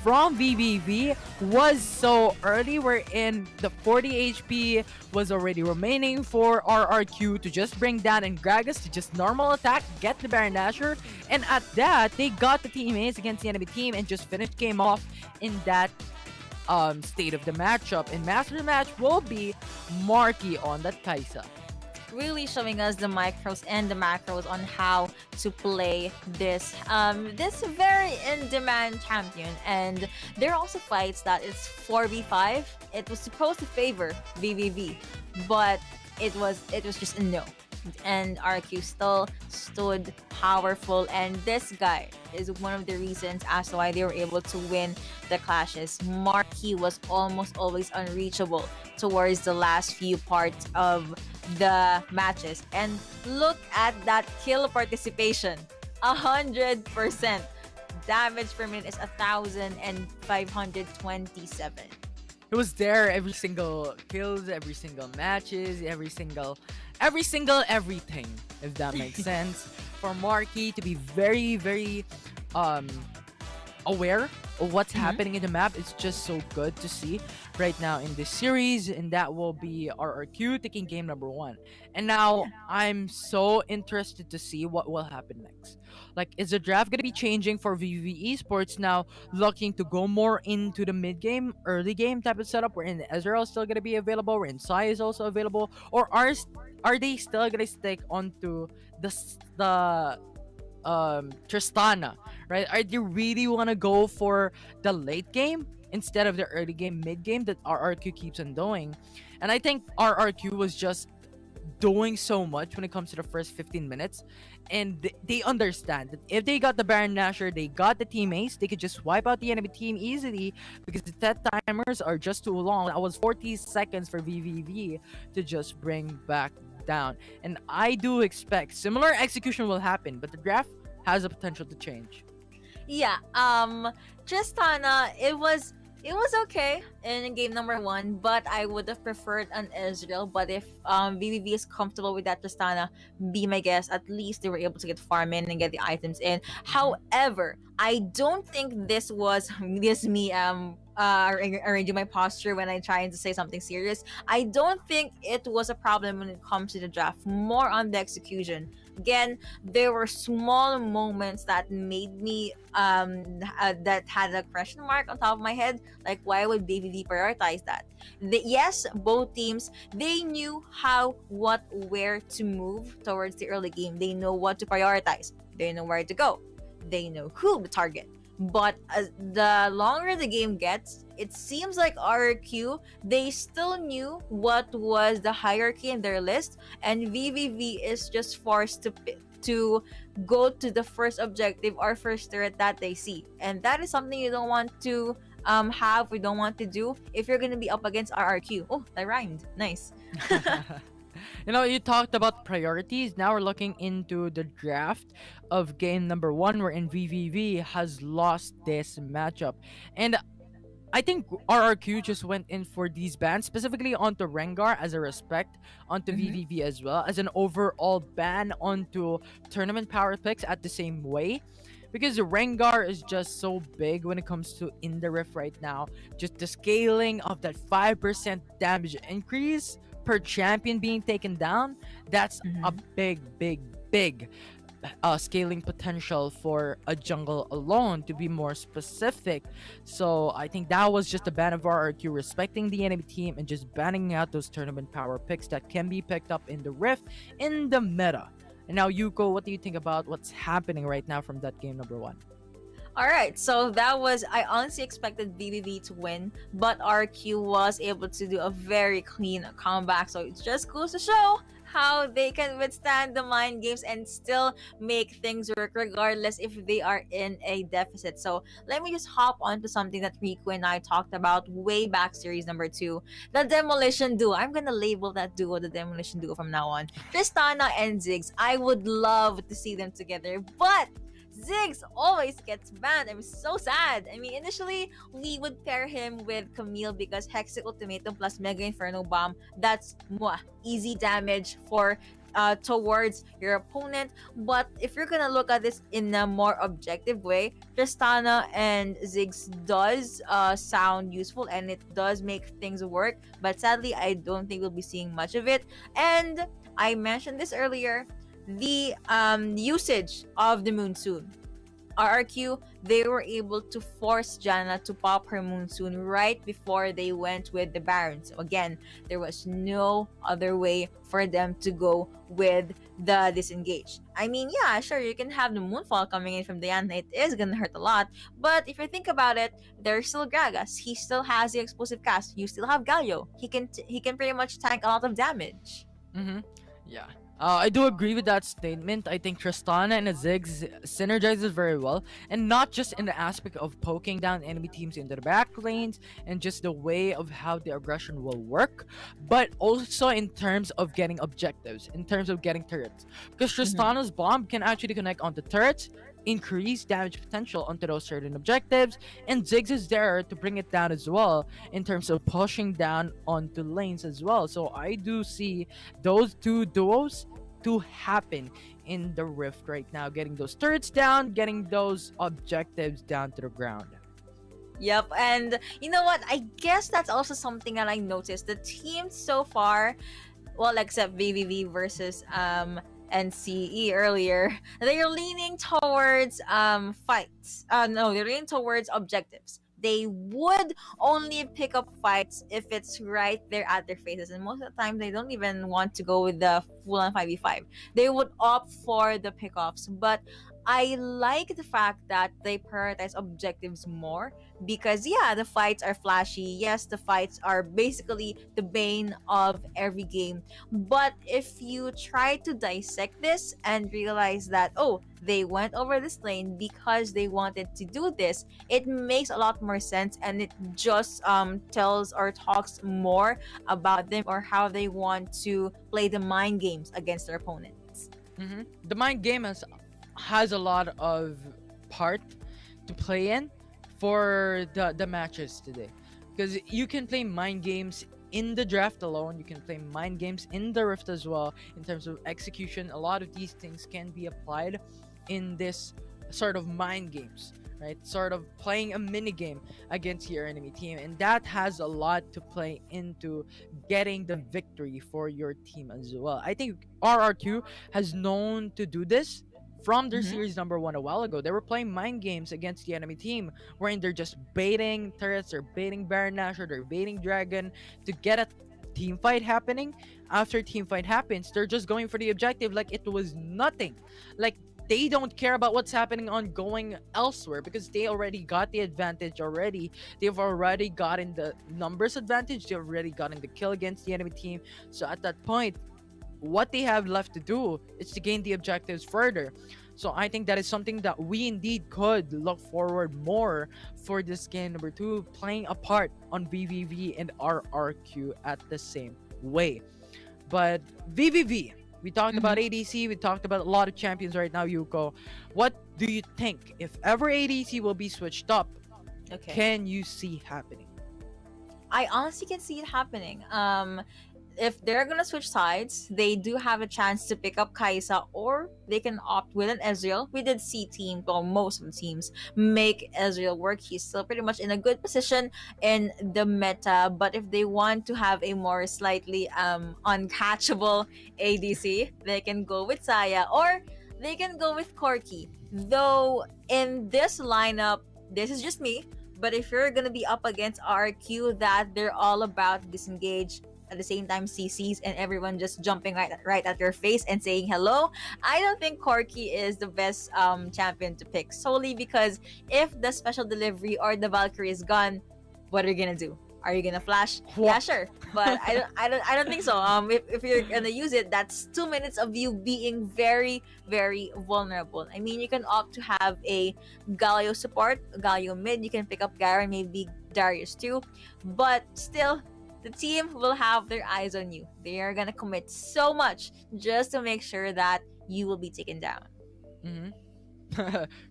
[SPEAKER 7] from VVV was so early, wherein the 40 HP was already remaining for RRQ to just bring down and Gragas to just normal attack, get the Baron Dasher, and at that, they got the teammates against the enemy team and just finished game off in that state of the matchup. And master of the match will be Marky on that Kaisa.
[SPEAKER 6] Really showing us the micros and the macros on how to play this this very in-demand champion. And there are also fights that it's 4v5. It was supposed to favor VVV, but it was just a no. And RQ still stood powerful, and this guy is one of the reasons as to why they were able to win the clashes. Marky was almost always unreachable towards the last few parts of the matches, and look at that kill participation, 100%. Damage per minute is 1,527.
[SPEAKER 7] It was there every single kills, every single matches, every single everything, if that makes sense. For Marky to be very, very aware of what's happening in the map, it's just so good to see right now in this series, and that will be RRQ taking game number 1. And now I'm so interested to see what will happen next. Like, is the draft gonna be changing for VVV Esports now, looking to go more into the mid game, early game type of setup, wherein Ezreal is still gonna be available, wherein Sai is also available, or are they still gonna stick onto the Tristana, right? Are they really want to go for the late game instead of the early game, mid game that RRQ keeps on doing? And I think RRQ was just doing so much when it comes to the first 15 minutes, and they understand that if they got the Baron Nashor, they got the team ace, they could just wipe out the enemy team easily, because the set timers are just too long. That was 40 seconds for VVV to just bring back down. And I do expect similar execution will happen, but the draft has a potential to change.
[SPEAKER 6] Yeah, Tristana, it was okay in game number 1, but I would have preferred an Ezreal. But if VVV is comfortable with that Tristana, be my guest, at least they were able to get farm in and get the items in. However, I don't think this was me arranging my posture when I'm trying to say something serious. I don't think it was a problem when it comes to the draft, more on the execution. Again, there were small moments that made me that had a question mark on top of my head. Like, why would BVV prioritize that? Yes, both teams, they knew how, what, where to move towards the early game. They know what to prioritize. They know where to go. They know who to target. But the longer the game gets, it seems like RRQ, they still knew what was the hierarchy in their list, and VVV is just forced to go to the first objective or first turret that they see. And that is something you don't want to have or don't want to do if you're going to be up against RRQ. Oh, that rhymed. Nice.
[SPEAKER 7] You know, you talked about priorities. Now we're looking into the draft of game number 1, wherein VVV has lost this matchup. And I think RRQ just went in for these bans, specifically onto Rengar as a respect, onto VVV as well, as an overall ban onto tournament power picks at the same way. Because Rengar is just so big when it comes to in the rift right now. Just the scaling of that 5% damage increase per champion being taken down, that's a big scaling potential for a jungle alone, to be more specific. So I think that was just a ban of RRQ respecting the enemy team and just banning out those tournament power picks that can be picked up in the rift in the meta. And now, Yuko, what do you think about what's happening right now from that game number 1?
[SPEAKER 6] All right, so that was, I honestly expected VVV to win, but RQ was able to do a very clean comeback. So it just goes to show how they can withstand the mind games and still make things work regardless if they are in a deficit. So let me just hop on to something that Rico and I talked about way back series number 2, the Demolition Duo. I'm gonna label that duo the Demolition Duo from now on. Tristana and Ziggs. I would love to see them together, but Ziggs always gets banned. I'm so sad. I mean, initially, we would pair him with Camille because Hexic Ultimatum plus Mega Inferno Bomb, that's easy damage for towards your opponent. But if you're gonna look at this in a more objective way, Tristana and Ziggs does sound useful and it does make things work. But sadly, I don't think we'll be seeing much of it. And I mentioned this earlier, the usage of the Monsoon. RRQ, they were able to force Janna to pop her Monsoon right before they went with the Baron. So again, there was no other way for them to go with the disengage. I mean, yeah, sure, you can have the Moonfall coming in from Diana. It is gonna hurt a lot. But if you think about it, there's still Gragas. He still has the explosive cast. You still have Galio. He can pretty much tank a lot of damage.
[SPEAKER 7] Yeah. I do agree with that statement. I think Tristana and Ziggs synergizes very well, and not just in the aspect of poking down enemy teams into the back lanes and just the way of how the aggression will work, but also in terms of getting objectives, in terms of getting turrets. Because Tristana's bomb can actually connect onto turrets, increase damage potential onto those certain objectives, and Ziggs is there to bring it down as well in terms of pushing down onto lanes as well. So I do see those two duos to happen in the rift right now, getting those turrets down, getting those objectives down to the ground.
[SPEAKER 6] Yep, and you know what? I guess that's also something that I noticed. The teams so far, well, except VVV versus and CE earlier, they're leaning towards fights. No, they're leaning towards objectives. They would only pick up fights if it's right there at their faces, and most of the time they don't even want to go with the full-on 5v5. They would opt for the pickoffs, but I like the fact that they prioritize objectives more because, yeah, the fights are flashy. Yes, the fights are basically the bane of every game. But if you try to dissect this and realize that, oh, they went over this lane because they wanted to do this, it makes a lot more sense, and it just tells or talks more about them or how they want to play the mind games against their opponents.
[SPEAKER 7] The mind game has a lot of part to play in for the matches today, because you can play mind games in the draft alone, you can play mind games in the rift as well. In terms of execution, a lot of these things can be applied in this sort of mind games right? Sort of playing a mini game against your enemy team, and that has a lot to play into getting the victory for your team as well. I think RRQ has known to do this from their
[SPEAKER 6] Mhm.
[SPEAKER 7] series number 1 a while ago. They were playing mind games against the enemy team, wherein they're just baiting turrets, they're baiting Baron Nashor, they're baiting Dragon to get a team fight happening. After team fight happens, they're just going for the objective like it was nothing. Like they don't care about what's happening on going elsewhere because they already got the advantage already. They've already gotten the numbers advantage. They've already gotten the kill against the enemy team. So at that point, what they have left to do is to gain the objectives further. So I think that is something that we indeed could look forward more for this game number 2, playing a part on VVV and RRQ at the same way. But VVV, we talked about ADC, we talked about a lot of champions right now, Yuko. What do you think if ever ADC will be switched up?
[SPEAKER 6] Okay.
[SPEAKER 7] Can you see happening?
[SPEAKER 6] I honestly can see it happening. If they're gonna switch sides, they do have a chance to pick up Kaisa, or they can opt with an Ezreal. We did see most of the teams make Ezreal work. He's still pretty much in a good position in the meta, but if they want to have a more slightly uncatchable ADC, they can go with Saya, or they can go with Corki. Though in this lineup, this is just me, but if you're gonna be up against RQ, that they're all about disengage, at the same time CCs and everyone just jumping right at your face and saying hello, I don't think Corki is the best champion to pick, solely because if the special delivery or the Valkyrie is gone, what are you gonna do? Are you gonna flash? Yeah, sure, but I don't think so. If you're gonna use it, that's 2 minutes of you being very, very vulnerable. I mean, you can opt to have a Galio support, Galio mid. You can pick up Garen, maybe Darius too, but still, the team will have their eyes on you. They are gonna commit so much just to make sure that you will be taken down.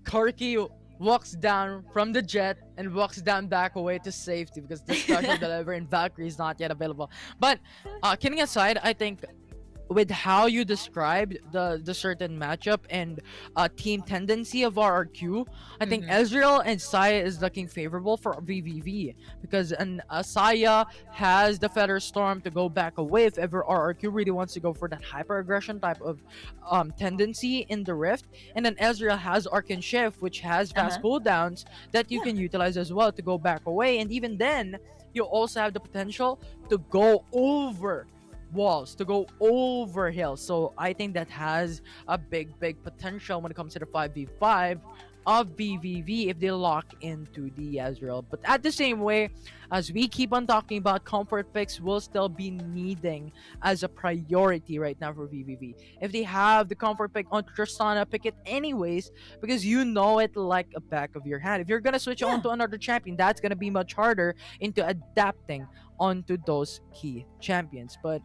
[SPEAKER 7] Corki walks down from the jet and walks down back away to safety because the special delivery in Valkyrie is not yet available. But kidding aside, I think with how you described the certain matchup and team tendency of RRQ, I think Ezreal and Saya is looking favorable for VVV because Saya has the Feather Storm to go back away if ever RRQ really wants to go for that hyper aggression type of tendency in the Rift, and then Ezreal has Arcane Shift, which has fast cooldowns that you can utilize as well to go back away, and even then you also have the potential to go over walls, to go over hills. So I think that has a big potential when it comes to the 5v5 of VVV if they lock into the Ezreal. But at the same way, as we keep on talking about, comfort picks will still be needing as a priority right now for VVV. If they have the comfort pick on Tristana, pick it anyways because you know it like a back of your hand. If you're gonna switch on to another champion, that's gonna be much harder into adapting onto those key champions. But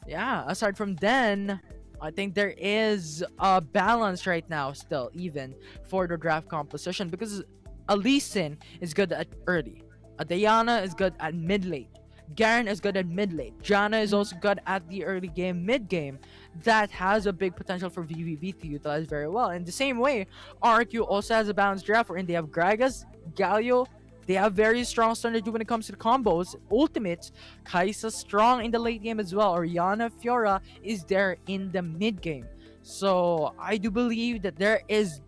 [SPEAKER 7] yeah, aside from then, I think there is a balance right now still, even for the draft composition, because a Lee Sin is good at early, a Diana is good at mid-late, Garen is good at mid-late, Janna is also good at the early game, mid-game. That has a big potential for VVV to utilize very well. In the same way, RQ also has a balanced draft wherein they have Gragas, Galio. They have very strong standard when it comes to the combos, ultimates. Kaisa strong in the late game as well. Orianna, Fiora is there in the mid game. So I do believe that there is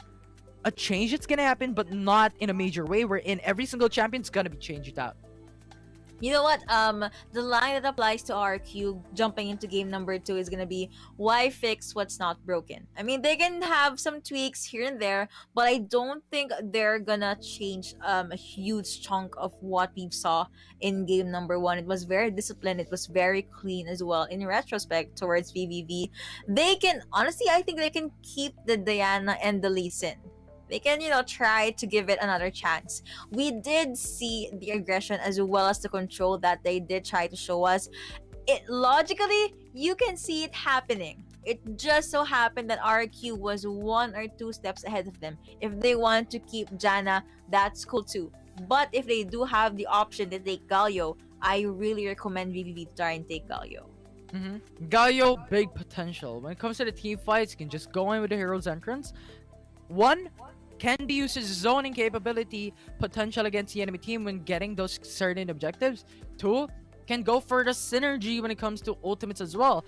[SPEAKER 7] a change that's gonna happen, but not in a major way, wherein every single champion's gonna be changed out.
[SPEAKER 6] You know what? The line that applies to RQ jumping into game number 2 is gonna be, why fix what's not broken? I mean, they can have some tweaks here and there, but I don't think they're gonna change a huge chunk of what we saw in game number 1. It was very disciplined. It was very clean as well. In retrospect, towards VVV, they can honestly, I think they can keep the Diana and the Lee Sin. They can, try to give it another chance. We did see the aggression as well as the control that they did try to show us. It logically, you can see it happening. It just so happened that RQ was 1 or 2 steps ahead of them. If they want to keep Janna, that's cool too. But if they do have the option to take Galio, I really recommend VVV to try and take Galio.
[SPEAKER 7] Galio, big potential. When it comes to the team fights, you can just go in with the hero's entrance. One, can be used as zoning capability potential against the enemy team when getting those certain objectives. 2, can go for the synergy when it comes to ultimates as well.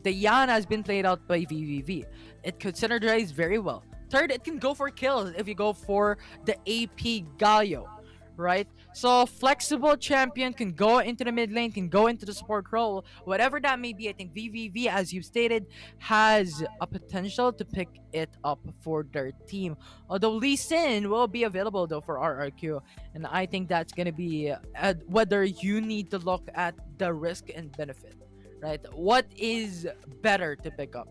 [SPEAKER 7] The Yana has been played out by VVV. It could synergize very well. 3rd, it can go for kills if you go for the AP Galio, right? So flexible champion can go into the mid lane, can go into the support role, whatever that may be. I think VVV, as you've stated, has a potential to pick it up for their team. Although Lee Sin will be available though for RRQ, and I think that's gonna be whether you need to look at the risk and benefit, right? What is better to pick up?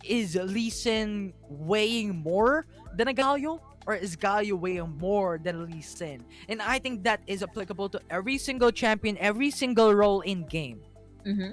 [SPEAKER 7] Is Lee Sin weighing more than a Galio? Or is Galio weighing more than Lee Sin? And I think that is applicable to every single champion, every single role in game.
[SPEAKER 6] Mm-hmm.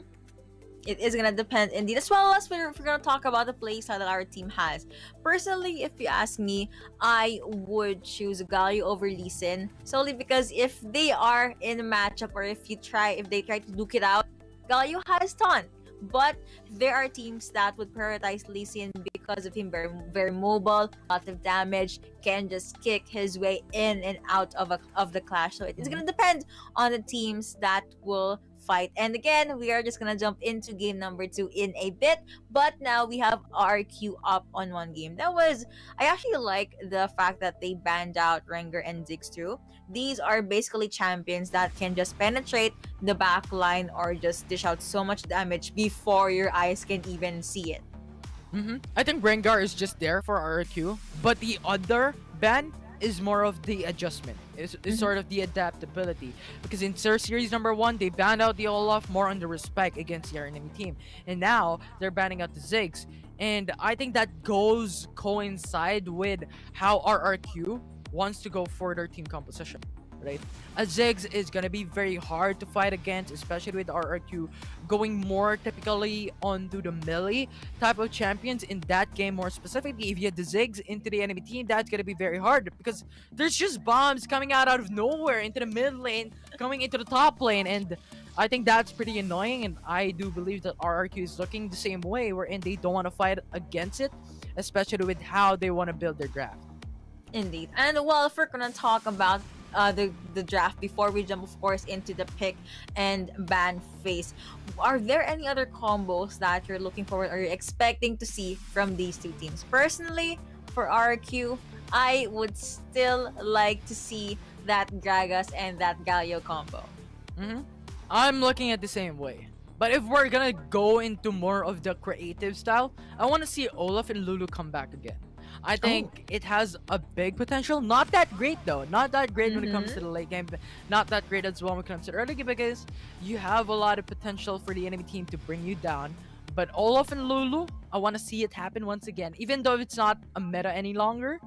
[SPEAKER 6] It is gonna depend indeed, as well as if we're gonna talk about the playstyle that our team has. Personally, if you ask me, I would choose Galio over Lee Sin, solely because if they are in a matchup, or if they try to duke it out, Galio has taunt. But there are teams that would prioritize Lee Sin because of him very, very mobile, lot of damage, can just kick his way in and out of the clash. So it is gonna depend on the teams that will fight. And again, we are just gonna jump into game number 2 in a bit. But now we have RQ up on 1 game. I actually like the fact that they banned out Rengar and Ziggs too. These are basically champions that can just penetrate the back line or just dish out so much damage before your eyes can even see it.
[SPEAKER 7] I think Rengar is just there for RQ, but the other ban is more of the adjustment. Is sort of the adaptability. Because in series number 1, they banned out the Olaf more on the respect against your enemy team. And now, they're banning out the Ziggs. And I think that coincide with how RRQ wants to go for their team composition, right? A Ziggs is gonna be very hard to fight against, especially with RRQ going more typically onto the melee type of champions in that game. More specifically, if you had the Ziggs into the enemy team, that's gonna be very hard because there's just bombs coming out of nowhere into the mid lane, coming into the top lane, and I think that's pretty annoying. And I do believe that RRQ is looking the same way, wherein they don't want to fight against it, especially with how they want to build their draft.
[SPEAKER 6] Indeed. And well, if we're gonna talk about the draft before we jump, of course, into the pick and ban phase, are there any other combos that you're looking forward or you're expecting to see from these two teams? Personally, for RQ, I would still like to see that Gragas and that Galio combo.
[SPEAKER 7] I'm looking at the same way. But if we're gonna go into more of the creative style, I want to see Olaf and Lulu come back again. I think it has a big potential. Not that great though. Not that great when it comes to the late game. But not that great as well when it comes to the early game, because you have a lot of potential for the enemy team to bring you down. But Olaf and Lulu, I want to see it happen once again. Even though it's not a meta any longer,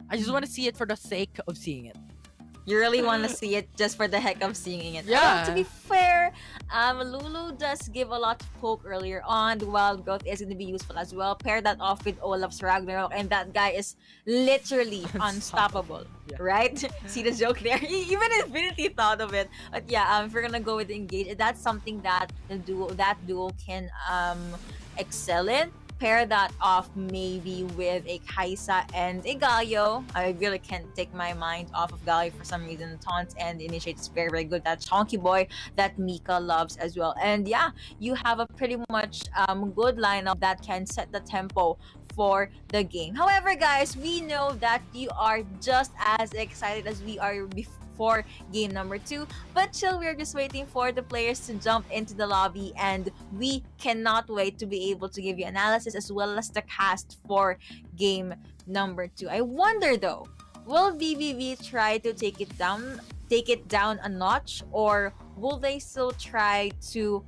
[SPEAKER 7] I just want to see it for the sake of seeing it.
[SPEAKER 6] You really want to see it just for the heck of seeing it.
[SPEAKER 7] Yeah.
[SPEAKER 6] To be fair, Lulu does give a lot of poke earlier on. The wild growth is going to be useful as well. Pair that off with Olaf's Ragnarok, and that guy is literally unstoppable.
[SPEAKER 7] Yeah.
[SPEAKER 6] Right? See the joke there? Even Infinity thought of it. But yeah, if we're gonna go with Engage, that's something that that duo can excel in. Pair that off maybe with a Kaisa and a Galio. I really can't take my mind off of Galio for some reason. Taunt and Initiate is very, very good. That Chonky Boy that Mika loves as well. And yeah, you have a pretty much good lineup that can set the tempo for the game. However, guys, we know that you are just as excited as we are before game number 2, but chill, we're just waiting for the players to jump into the lobby, and we cannot wait to be able to give you analysis as well as the cast for game number 2. I wonder though, will VVV try to take it down a notch, or will they still try to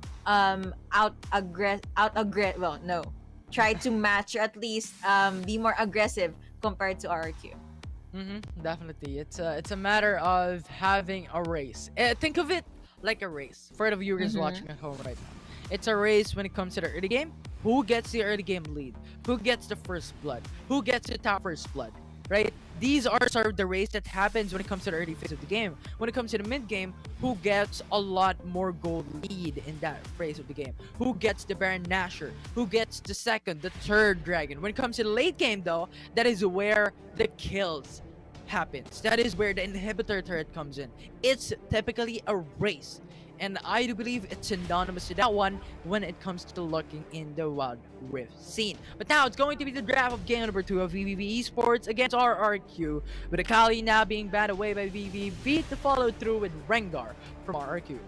[SPEAKER 6] try to match, or at least be more aggressive compared to RQ?
[SPEAKER 7] Definitely. It's a matter of having a race. Think of it like a race for the viewers watching at home right now. It's a race when it comes to the early game. Who gets the early game lead? Who gets the first blood? Who gets the top first blood? Right? These are sort of the race that happens when it comes to the early phase of the game. When it comes to the mid game, who gets a lot more gold lead in that phase of the game? Who gets the Baron Nashor? Who gets the second, the third dragon? When it comes to the late game though, that is where the kills happens. That is where the inhibitor turret comes in. It's typically a race. And I do believe it's synonymous to that one when it comes to looking in the Wild Rift scene. But now it's going to be the draft of game number 2 of VVV Esports against RRQ, with Akali now being banned away by VVV to follow through with Rengar from RRQ.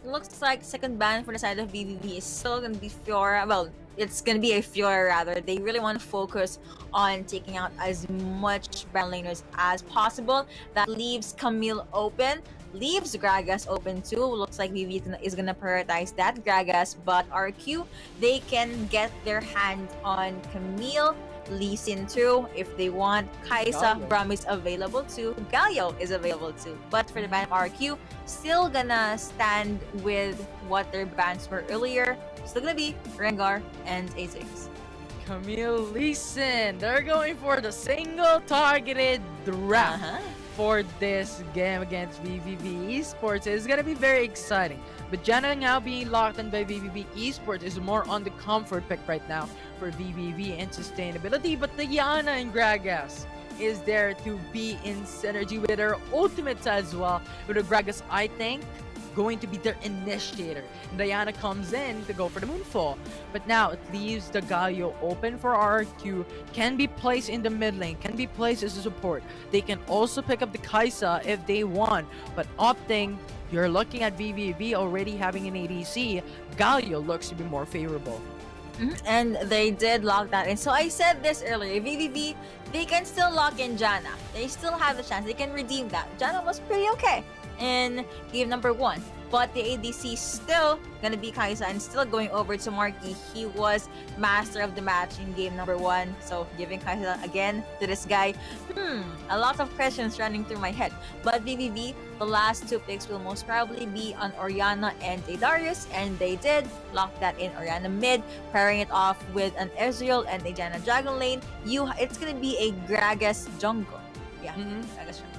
[SPEAKER 6] Looks like second ban for the side of BBB is still gonna be Fiora. Well, it's gonna be a Fiora rather. They really want to focus on taking out as much ban laners as possible. That leaves Camille open, leaves Gragas open too. Looks like BBB is gonna prioritize that Gragas, but RQ, they can get their hand on Camille, Lee Sin too if they want. Kaisa,
[SPEAKER 7] Galio.
[SPEAKER 6] Braum is available too. Galio is available too. But for the ban of RQ, still gonna stand with what their bans were earlier. Still gonna be Rengar and A6.
[SPEAKER 7] Camille Leeson, they're going for the single targeted draft for this game against VVV Esports. It's gonna be very exciting. But Janna now being locked in by VVV Esports is more on the comfort pick right now for VVV and sustainability. But Diana and Gragas is there to be in synergy with her ultimates as well. With the Gragas, I think, going to be their initiator. And Diana comes in to go for the Moonfall. But now it leaves the Galio open for RRQ. Can be placed in the mid lane, can be placed as a support. They can also pick up the Kaisa if they want. But opting, you're looking at VVV already having an ADC. Galio looks to be more favorable.
[SPEAKER 6] And they did lock that in. So I said this earlier, VVV, they can still lock in Janna. They still have the chance. They can redeem that. Janna was pretty okay in game number 1. But the ADC still gonna be Kaisa and still going over to Marky. He was master of the match in game number 1. So giving Kaisa again to this guy. A lot of questions running through my head. But VVV, the last 2 picks will most probably be on Orianna and a Darius. And they did lock that in. Orianna mid, pairing it off with an Ezreal and a Janna Dragon lane. It's gonna be a Gragas jungle. Yeah, Gragas jungle.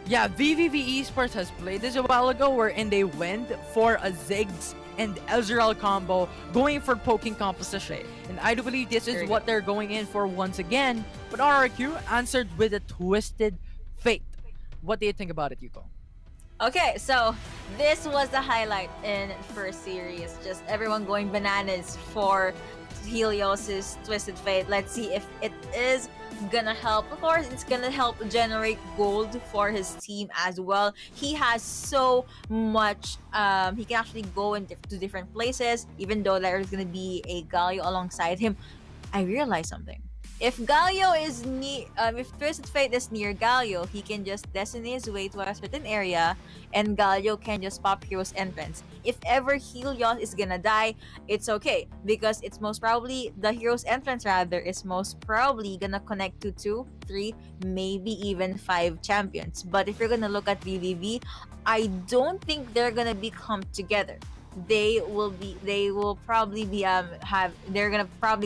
[SPEAKER 7] Yeah, VVV Esports has played this a while ago wherein they went for a Ziggs and Ezreal combo, going for poking composition. And I do believe this is what they're going in for once again. But RRQ answered with a Twisted Fate. What do you think about it, Yuko?
[SPEAKER 6] Okay, so this was the highlight in first series. Just everyone going bananas for Helios's Twisted Fate. Let's see if it is gonna help. Of course, it's gonna help generate gold for his team as well. He has so much. He can actually go to different places, even though there's gonna be a Galio alongside him. I realized something. If Galio is if Twisted Fate is near Galio, he can just destiny his way to a certain area, and Galio can just pop Hero's Entrance. If ever Helios is gonna die, it's okay because it's most probably the Hero's Entrance rather is most probably gonna connect to 2, 3, maybe even 5 champions. But if you're gonna look at VVV, I don't think they're gonna be clumped together. They're probably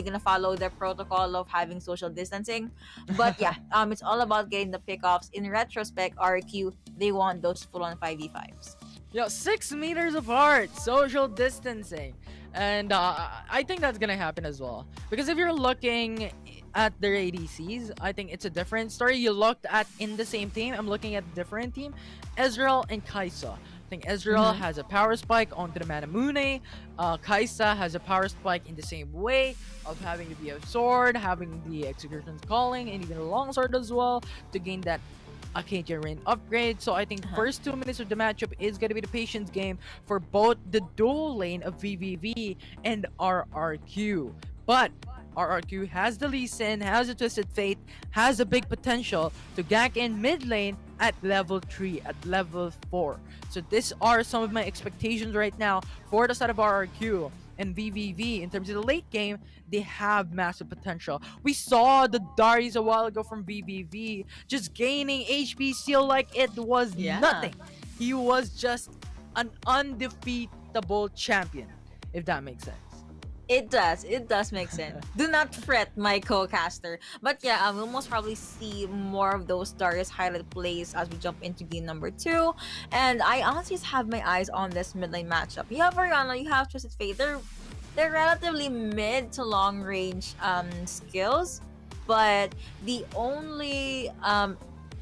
[SPEAKER 6] gonna follow the protocol of having social distancing. But yeah, it's all about getting the pickoffs. In retrospect, RQ, they want those full-on 5v5s.
[SPEAKER 7] Yo, 6 meters apart, social distancing. And I think that's gonna happen as well. Because if you're looking at their ADCs, I think it's a different story. You looked at in the same team, I'm looking at a different team, Ezreal and Kaisa. I think Ezreal has a power spike onto the Manamune. Kaisa has a power spike in the same way of having to be a sword, having the Execution's Calling, and even a longsword as well to gain that Acacia Rain upgrade. So I think first 2 minutes of the matchup is going to be the patience game for both the dual lane of VVV and RRQ. But RRQ has the Lee Sin, has a Twisted Fate, has a big potential to gank in mid lane at level 3, at level 4. So these are some of my expectations right now for the side of RRQ. And VVV, in terms of the late game, they have massive potential. We saw the Darius a while ago from VVV just gaining HP steal like it was nothing. He was just an undefeatable champion, if that makes sense.
[SPEAKER 6] It does make sense. Do not fret, my co-caster. But yeah, we'll most probably see more of those Darius highlight plays as we jump into game number 2. And I honestly just have my eyes on this mid lane matchup. You have Orianna, you have Twisted Fate. They're relatively mid to long range skills, but the only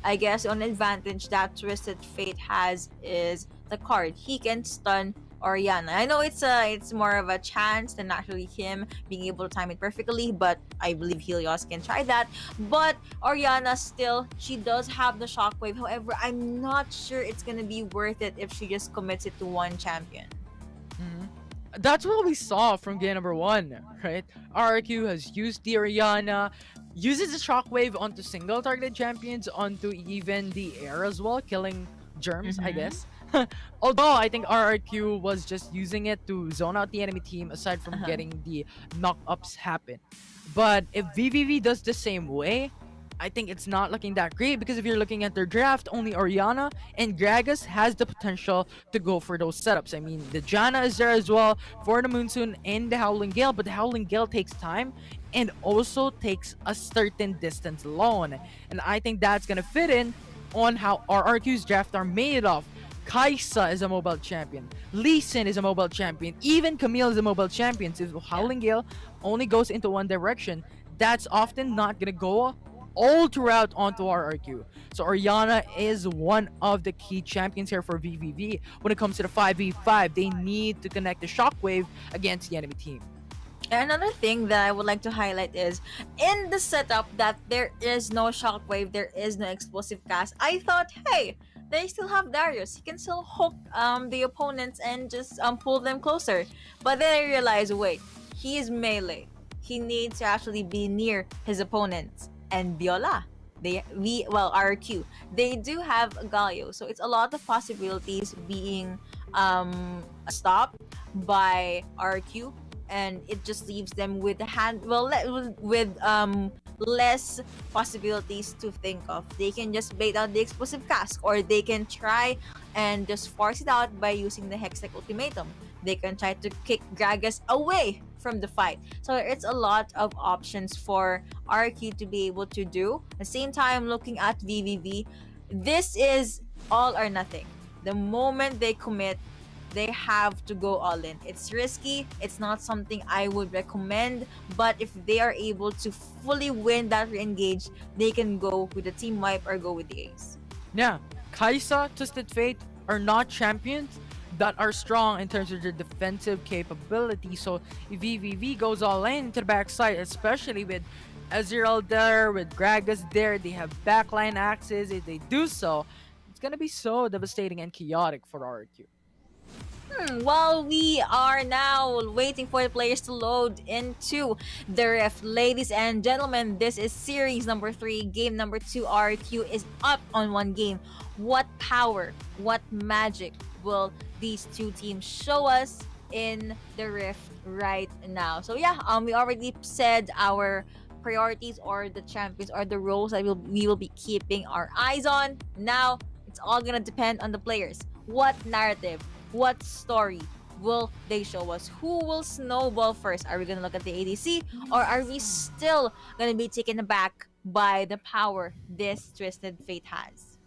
[SPEAKER 6] I guess on advantage that Twisted Fate has is the card. He can stun Oriana. I know it's more of a chance than actually him being able to time it perfectly, but I believe Helios can try that. But Oriana still, she does have the shockwave. However, I'm not sure it's gonna be worth it if she just commits it to one champion.
[SPEAKER 7] Mhm. That's what we saw from game number 1, right? RRQ has used the Oriana, uses the shockwave onto single targeted champions, onto even the air as well, killing germs, I
[SPEAKER 6] Mhm.
[SPEAKER 7] guess. Although I think RRQ was just using it to zone out the enemy team aside from
[SPEAKER 6] Uh-huh.
[SPEAKER 7] getting the knock-ups happen. But if VVV does the same way, I think it's not looking that great, because if you're looking at their draft, only Oriana and Gragas has the potential to go for those setups. I mean, the Janna is there as well for the Moonsoon and the Howling Gale, but the Howling Gale takes time and also takes a certain distance alone. And I think that's gonna fit in on how RRQ's draft are made of. Kaisa is a mobile champion. Lee Sin is a mobile champion. Even Camille is a mobile champion. So if Howling Gale only goes into one direction, that's often not gonna go all throughout onto RRQ. So Oriana is one of the key champions here for VVV. When it comes to the 5v5, they need to connect the shockwave against the enemy team.
[SPEAKER 6] Another thing that I would like to highlight is in the setup that there is no shockwave, there is no explosive cast. I thought, hey, they still have Darius. He can still hook the opponents and just pull them closer. But then I realized, wait, he is melee. He needs to actually be near his opponents. And Viola, RQ, they do have Galio, so it's a lot of possibilities being stopped by RQ, and it just leaves them with less possibilities to think of. They can just bait out the explosive cask, or they can try and just force it out by using the Hextech Ultimatum. They can try to kick Gragas away from the fight. So it's a lot of options for RQ to be able to do. At the same time, looking at VVV, this is all or nothing. The moment they commit, they have to go all in. It's risky. It's not something I would recommend, but if they are able to fully win that re-engage, they can go with the team wipe or go with the ace.
[SPEAKER 7] Yeah, Kaisa, Twisted Fate are not champions that are strong in terms of their defensive capability. So if VVV goes all in to the backside, especially with Ezreal there, with Gragas there, they have backline axes. If they do so, it's gonna be so devastating and chaotic for RQ.
[SPEAKER 6] While we are now waiting for the players to load into the ref, ladies and gentlemen, this is series number 3, game number 2. RQ is up on one game. What power, what magic will these two teams show us in the rift right now? So yeah, we already said our priorities or the champions or the roles that we will be keeping our eyes on. Now it's all gonna depend on the players. What narrative, what story will they show us? Who will snowball first? Are we gonna look at the ADC, or are we still gonna be taken aback by the power this Twisted Fate has?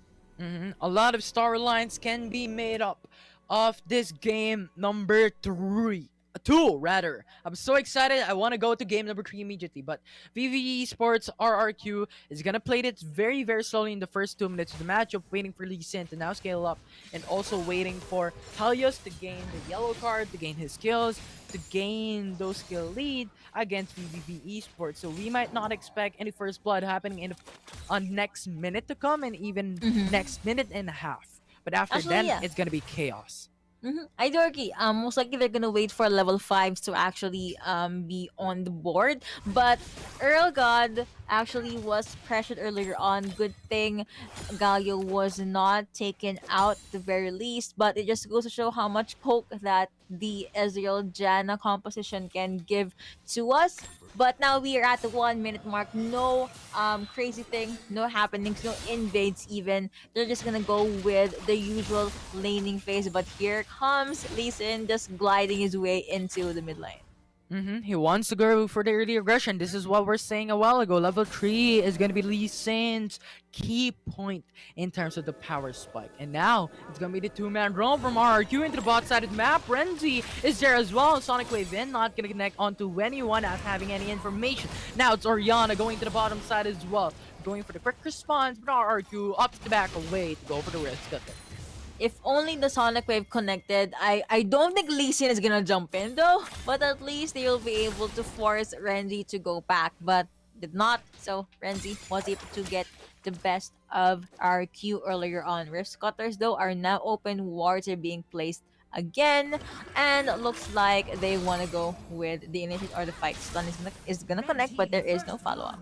[SPEAKER 7] A lot of storylines can be made up of this game number 2 rather. I'm so excited. I want to go to game number 3 immediately, but VVV Esports RRQ is gonna play it very slowly in the first 2 minutes of the matchup, waiting for Lee Sin to now scale up, and also waiting for Helios to gain the yellow card, to gain his skills, to gain those skill lead against VVV Esports. So we might not expect any first blood happening in on next minute to come, and even next minute and a half. But after
[SPEAKER 6] Actually,
[SPEAKER 7] then,
[SPEAKER 6] yeah.
[SPEAKER 7] it's gonna be chaos.
[SPEAKER 6] I do agree. Most likely they're gonna wait for level 5s to actually be on the board. But Earl God actually was pressured earlier on. Good thing Galio was not taken out at the very least. But it just goes to show how much poke that the Ezreal Janna composition can give to us. But now we are at the 1 minute mark. No crazy thing, no happenings, no invades even. They're just gonna go with the usual laning phase. But here comes Lee Sin just gliding his way into the mid lane.
[SPEAKER 7] He wants to go for the early aggression. This is what we're saying a while ago. Level 3 is going to be Lee Sin's key point in terms of the power spike. And now, it's going to be the two-man roam from RRQ into the bot side of the map. Renzi is there as well. Sonic Wave in, not going to connect onto anyone as having any information. Now it's Oriana going to the bottom side as well. Going for the quick response, but RRQ opts to back away to go for the risk of it.
[SPEAKER 6] If only the Sonic Wave connected, I don't think Lee Sin is gonna jump in though, but at least they will be able to force Renzi to go back, but did not, so Renzi was able to get the best of RQ earlier on. Rift Cutters though are now open, wards are being placed again, and looks like they want to go with the initiate or the fight. Stun is gonna connect, but there is no follow-up.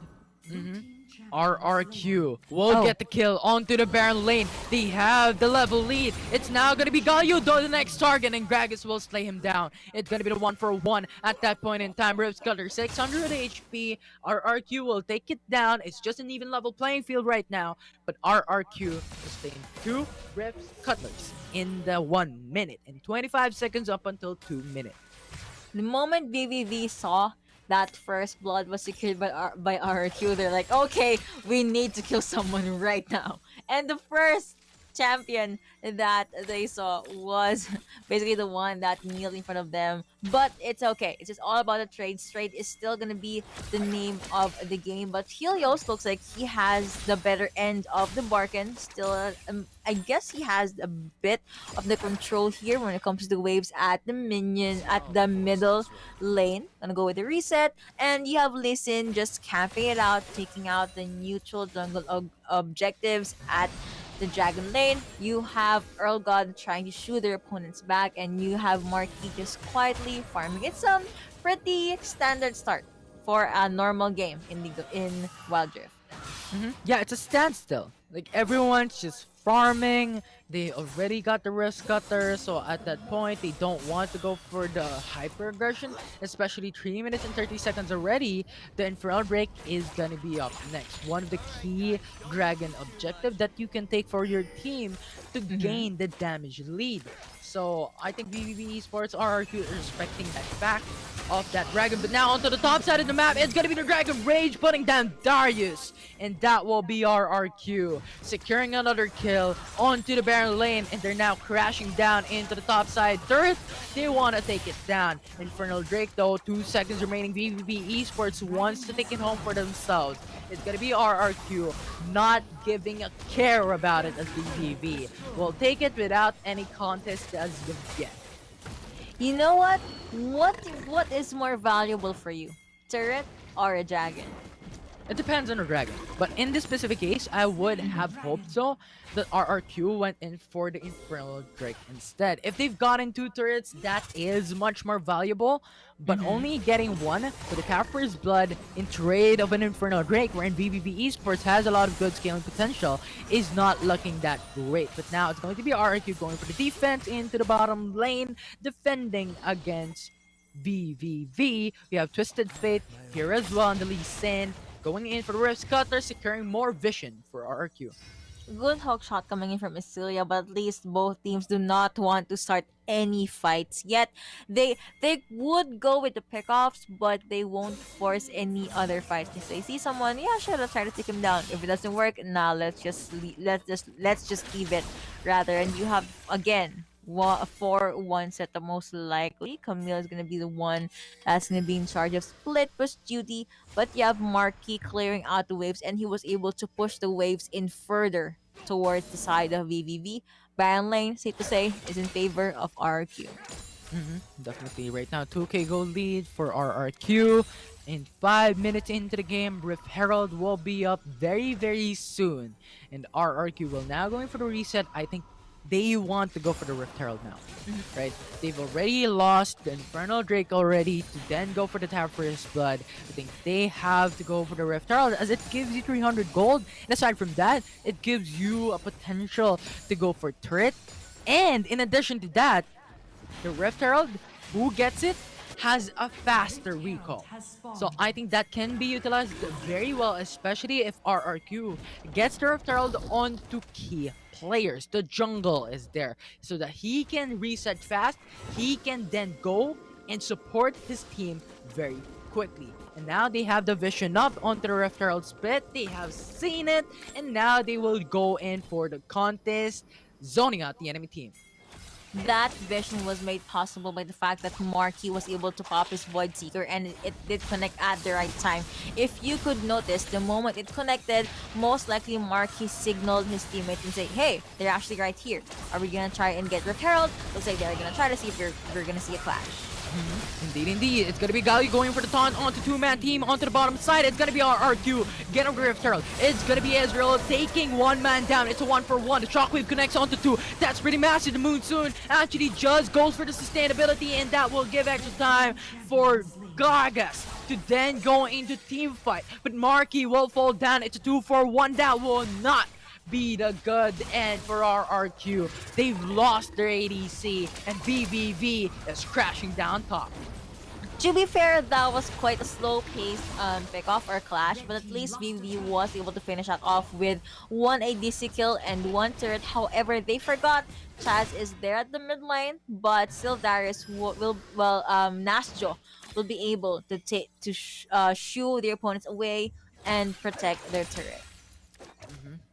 [SPEAKER 7] RRQ will get the kill onto the Baron lane. They have the level lead. It's now going to be Galio, though, the next target, and Gragas will slay him down. It's going to be the 1-for-1 at that point in time. Rift Cutter, 600 HP. RRQ will take it down. It's just an even level playing field right now, but RRQ is playing 2 Rift Cutlers in the 1 minute and 25 seconds up until 2 minutes.
[SPEAKER 6] The moment VVV saw that first blood was secured by RRQ, they're like, okay, we need to kill someone right now. And the first champion that they saw was basically the one that kneeled in front of them. But it's okay. It's just all about the trade. Trade is still gonna be the name of the game. But Helios looks like he has the better end of the bargain. Still, I guess he has a bit of the control here when it comes to the waves at the minion, at the middle lane. Gonna go with the reset. And you have Lee Sin just camping it out, taking out the neutral jungle objectives at the Dragon lane. You have Earl God trying to shoot their opponents back, and you have Marquis just quietly farming. It's a pretty standard start for a normal game in Wild Rift.
[SPEAKER 7] Yeah, it's a standstill. Like, everyone's just farming. They already got the Rift Cutter, so at that point, they don't want to go for the hyper aggression, especially 3 minutes and 30 seconds already. The Infernal Break is gonna be up next. One of the key Dragon objective that you can take for your team to gain the damage lead. So I think VVV Esports RRQ is respecting that fact of that Dragon. But now onto the top side of the map, it's gonna be the Dragon Rage putting down Darius. And that will be RRQ securing another kill onto the Baron lane, and they're now crashing down into the top side turret. They want to take it down. Infernal Drake though, 2 seconds remaining. VVV Esports wants to take it home for themselves. It's gonna be RRQ not giving a care about it, as VVV will take it without any contest as of yet.
[SPEAKER 6] You know what? What is more valuable for you? Turret or a dragon?
[SPEAKER 7] It depends on the dragon. But in this specific case, I would have hoped so that RRQ went in for the Infernal Drake instead. If they've gotten 2 turrets, that is much more valuable. But only getting 1 for the Capper's Blood in trade of an Infernal Drake, wherein VVV Esports has a lot of good scaling potential, is not looking that great. But now it's going to be RRQ going for the defense into the bottom lane, defending against VVV. We have Twisted Fate here as well on the Lee Sin. Going in for the Rift Cutter, securing more vision for RRQ.
[SPEAKER 6] Good hook shot coming in from Isilia, but at least both teams do not want to start any fights yet. They would go with the pickoffs, but they won't force any other fights. If they see someone, yeah, sure, let's try to take him down. If it doesn't work, nah, let's just leave it rather. And you have again 4-1 setup most likely. Camille is gonna be the one that's gonna be in charge of split push duty, but you have Marquis clearing out the waves, and he was able to push the waves in further towards the side of VVV. Baron lane, safe to say, is in favor of RRQ.
[SPEAKER 7] Definitely right now, 2k gold lead for RRQ. In 5 minutes into the game, Rift Herald will be up very, very soon, and RRQ will now going for the reset. I think they want to go for the Rift Herald now, right? They've already lost the Infernal Drake already to then go for the Tapper's Blood. I think they have to go for the Rift Herald, as it gives you 300 gold. And aside from that, it gives you a potential to go for turret. And in addition to that, the Rift Herald, who gets it, has a faster recall. So I think that can be utilized very well, especially if RRQ gets the Rift Herald onto key players. The jungle is there so that he can reset fast. He can then go and support his team very quickly. And now they have the vision up onto the Rift Herald split. They have seen it, and now they will go in for the contest, zoning out the enemy team.
[SPEAKER 6] That vision was made possible by the fact that Marky was able to pop his Void Seeker and it did connect at the right time. If you could notice, the moment it connected, most likely Marky signaled his teammate and say, hey, they're actually right here. Are we gonna try and get Rift Herald? Looks like they're gonna try to see if we're gonna see a clash.
[SPEAKER 7] Indeed. It's gonna be Galio going for the taunt onto two-man team onto the bottom side. It's gonna be our RQ. Get over Rift Herald. It's gonna be Ezreal taking one man down. It's a 1-for-1. The Shockwave connects onto two. That's pretty massive. The Moonsoon actually just goes for the sustainability, and that will give extra time for Gargas to then go into team fight. But Marky will fall down. It's a 2-for-1. That will not be the good end for our RQ. They've lost their ADC, and VVV is crashing down top.
[SPEAKER 6] To be fair, that was quite a slow-paced pick-off or clash, but at least VVV was able to finish that off with one ADC kill and one turret. However, they forgot Chaz is there at the mid lane, but still Darius Nasjo will be able to shoo their opponents away and protect their turret.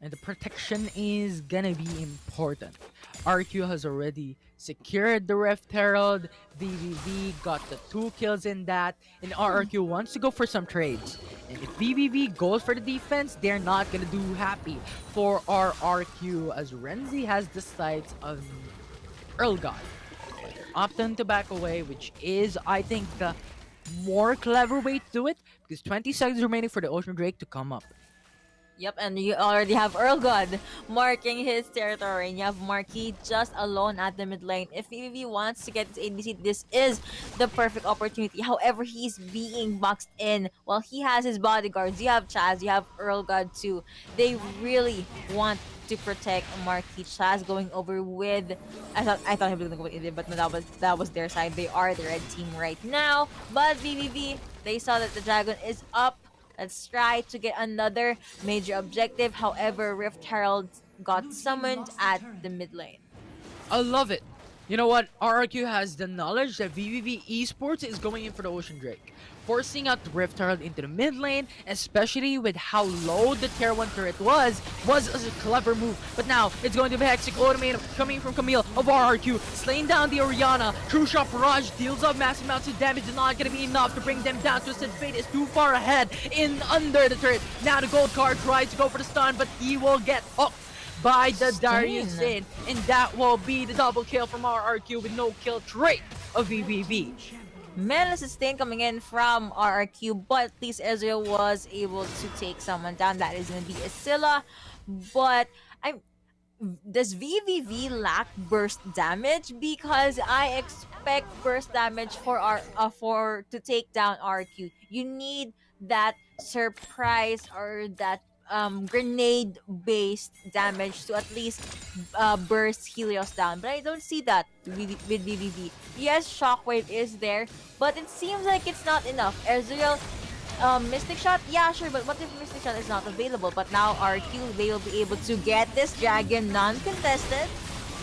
[SPEAKER 7] And the protection is gonna be important. RQ has already secured the Rift Herald. VVV got the 2 kills in that, and RQ wants to go for some trades. And if VVV goes for the defense, they're not gonna do happy for our RQ, as Renzi has the sights of Earl God. They're opting to back away, which is, I think, the more clever way to do it, because 20 seconds remaining for the Ocean Drake to come up.
[SPEAKER 6] Yep, and you already have Earl God marking his territory, and you have Marquis just alone at the mid lane. If VVV wants to get his ADC, this is the perfect opportunity. However, he's being boxed in. While he has his bodyguards, you have Chaz, you have Earl God too. They really want to protect Marquis. Chaz going over with... I thought he was going to go with Indian, but no, that was their side. They are the red team right now. But VVV, they saw that the dragon is up. Let's try to get another major objective. However, Rift Herald got summoned at the mid lane.
[SPEAKER 7] I love it. You know what? RRQ has the knowledge that VVV Esports is going in for the Ocean Drake, forcing out the Rift Herald into the mid lane, especially with how low the tier 1 turret was a clever move. But now, it's going to be Hexic Ultimate coming from Camille of RRQ, slaying down the Orianna. True Shot Barrage deals up massive amounts of damage, is not going to be enough to bring them down. Twisted Fate is too far ahead in under the turret. Now the Gold Card tries to go for the stun, but he will get hooked by the Darius Sin, and that will be the double kill from RRQ with no kill trait of VVV.
[SPEAKER 6] Menace sustain coming in from RRQ, but at least Ezreal was able to take someone down. That is going to be Asilla. But does VVV lack burst damage? Because I expect burst damage for to take down RRQ. You need that surprise or that grenade based damage to at least burst Helios down, but I don't see that with VVV. Yes, Shockwave is there, but it seems like it's not enough. Ezreal, Mystic Shot, yeah, sure, but what if Mystic Shot is not available? But now RQ, they will be able to get this dragon non-contested.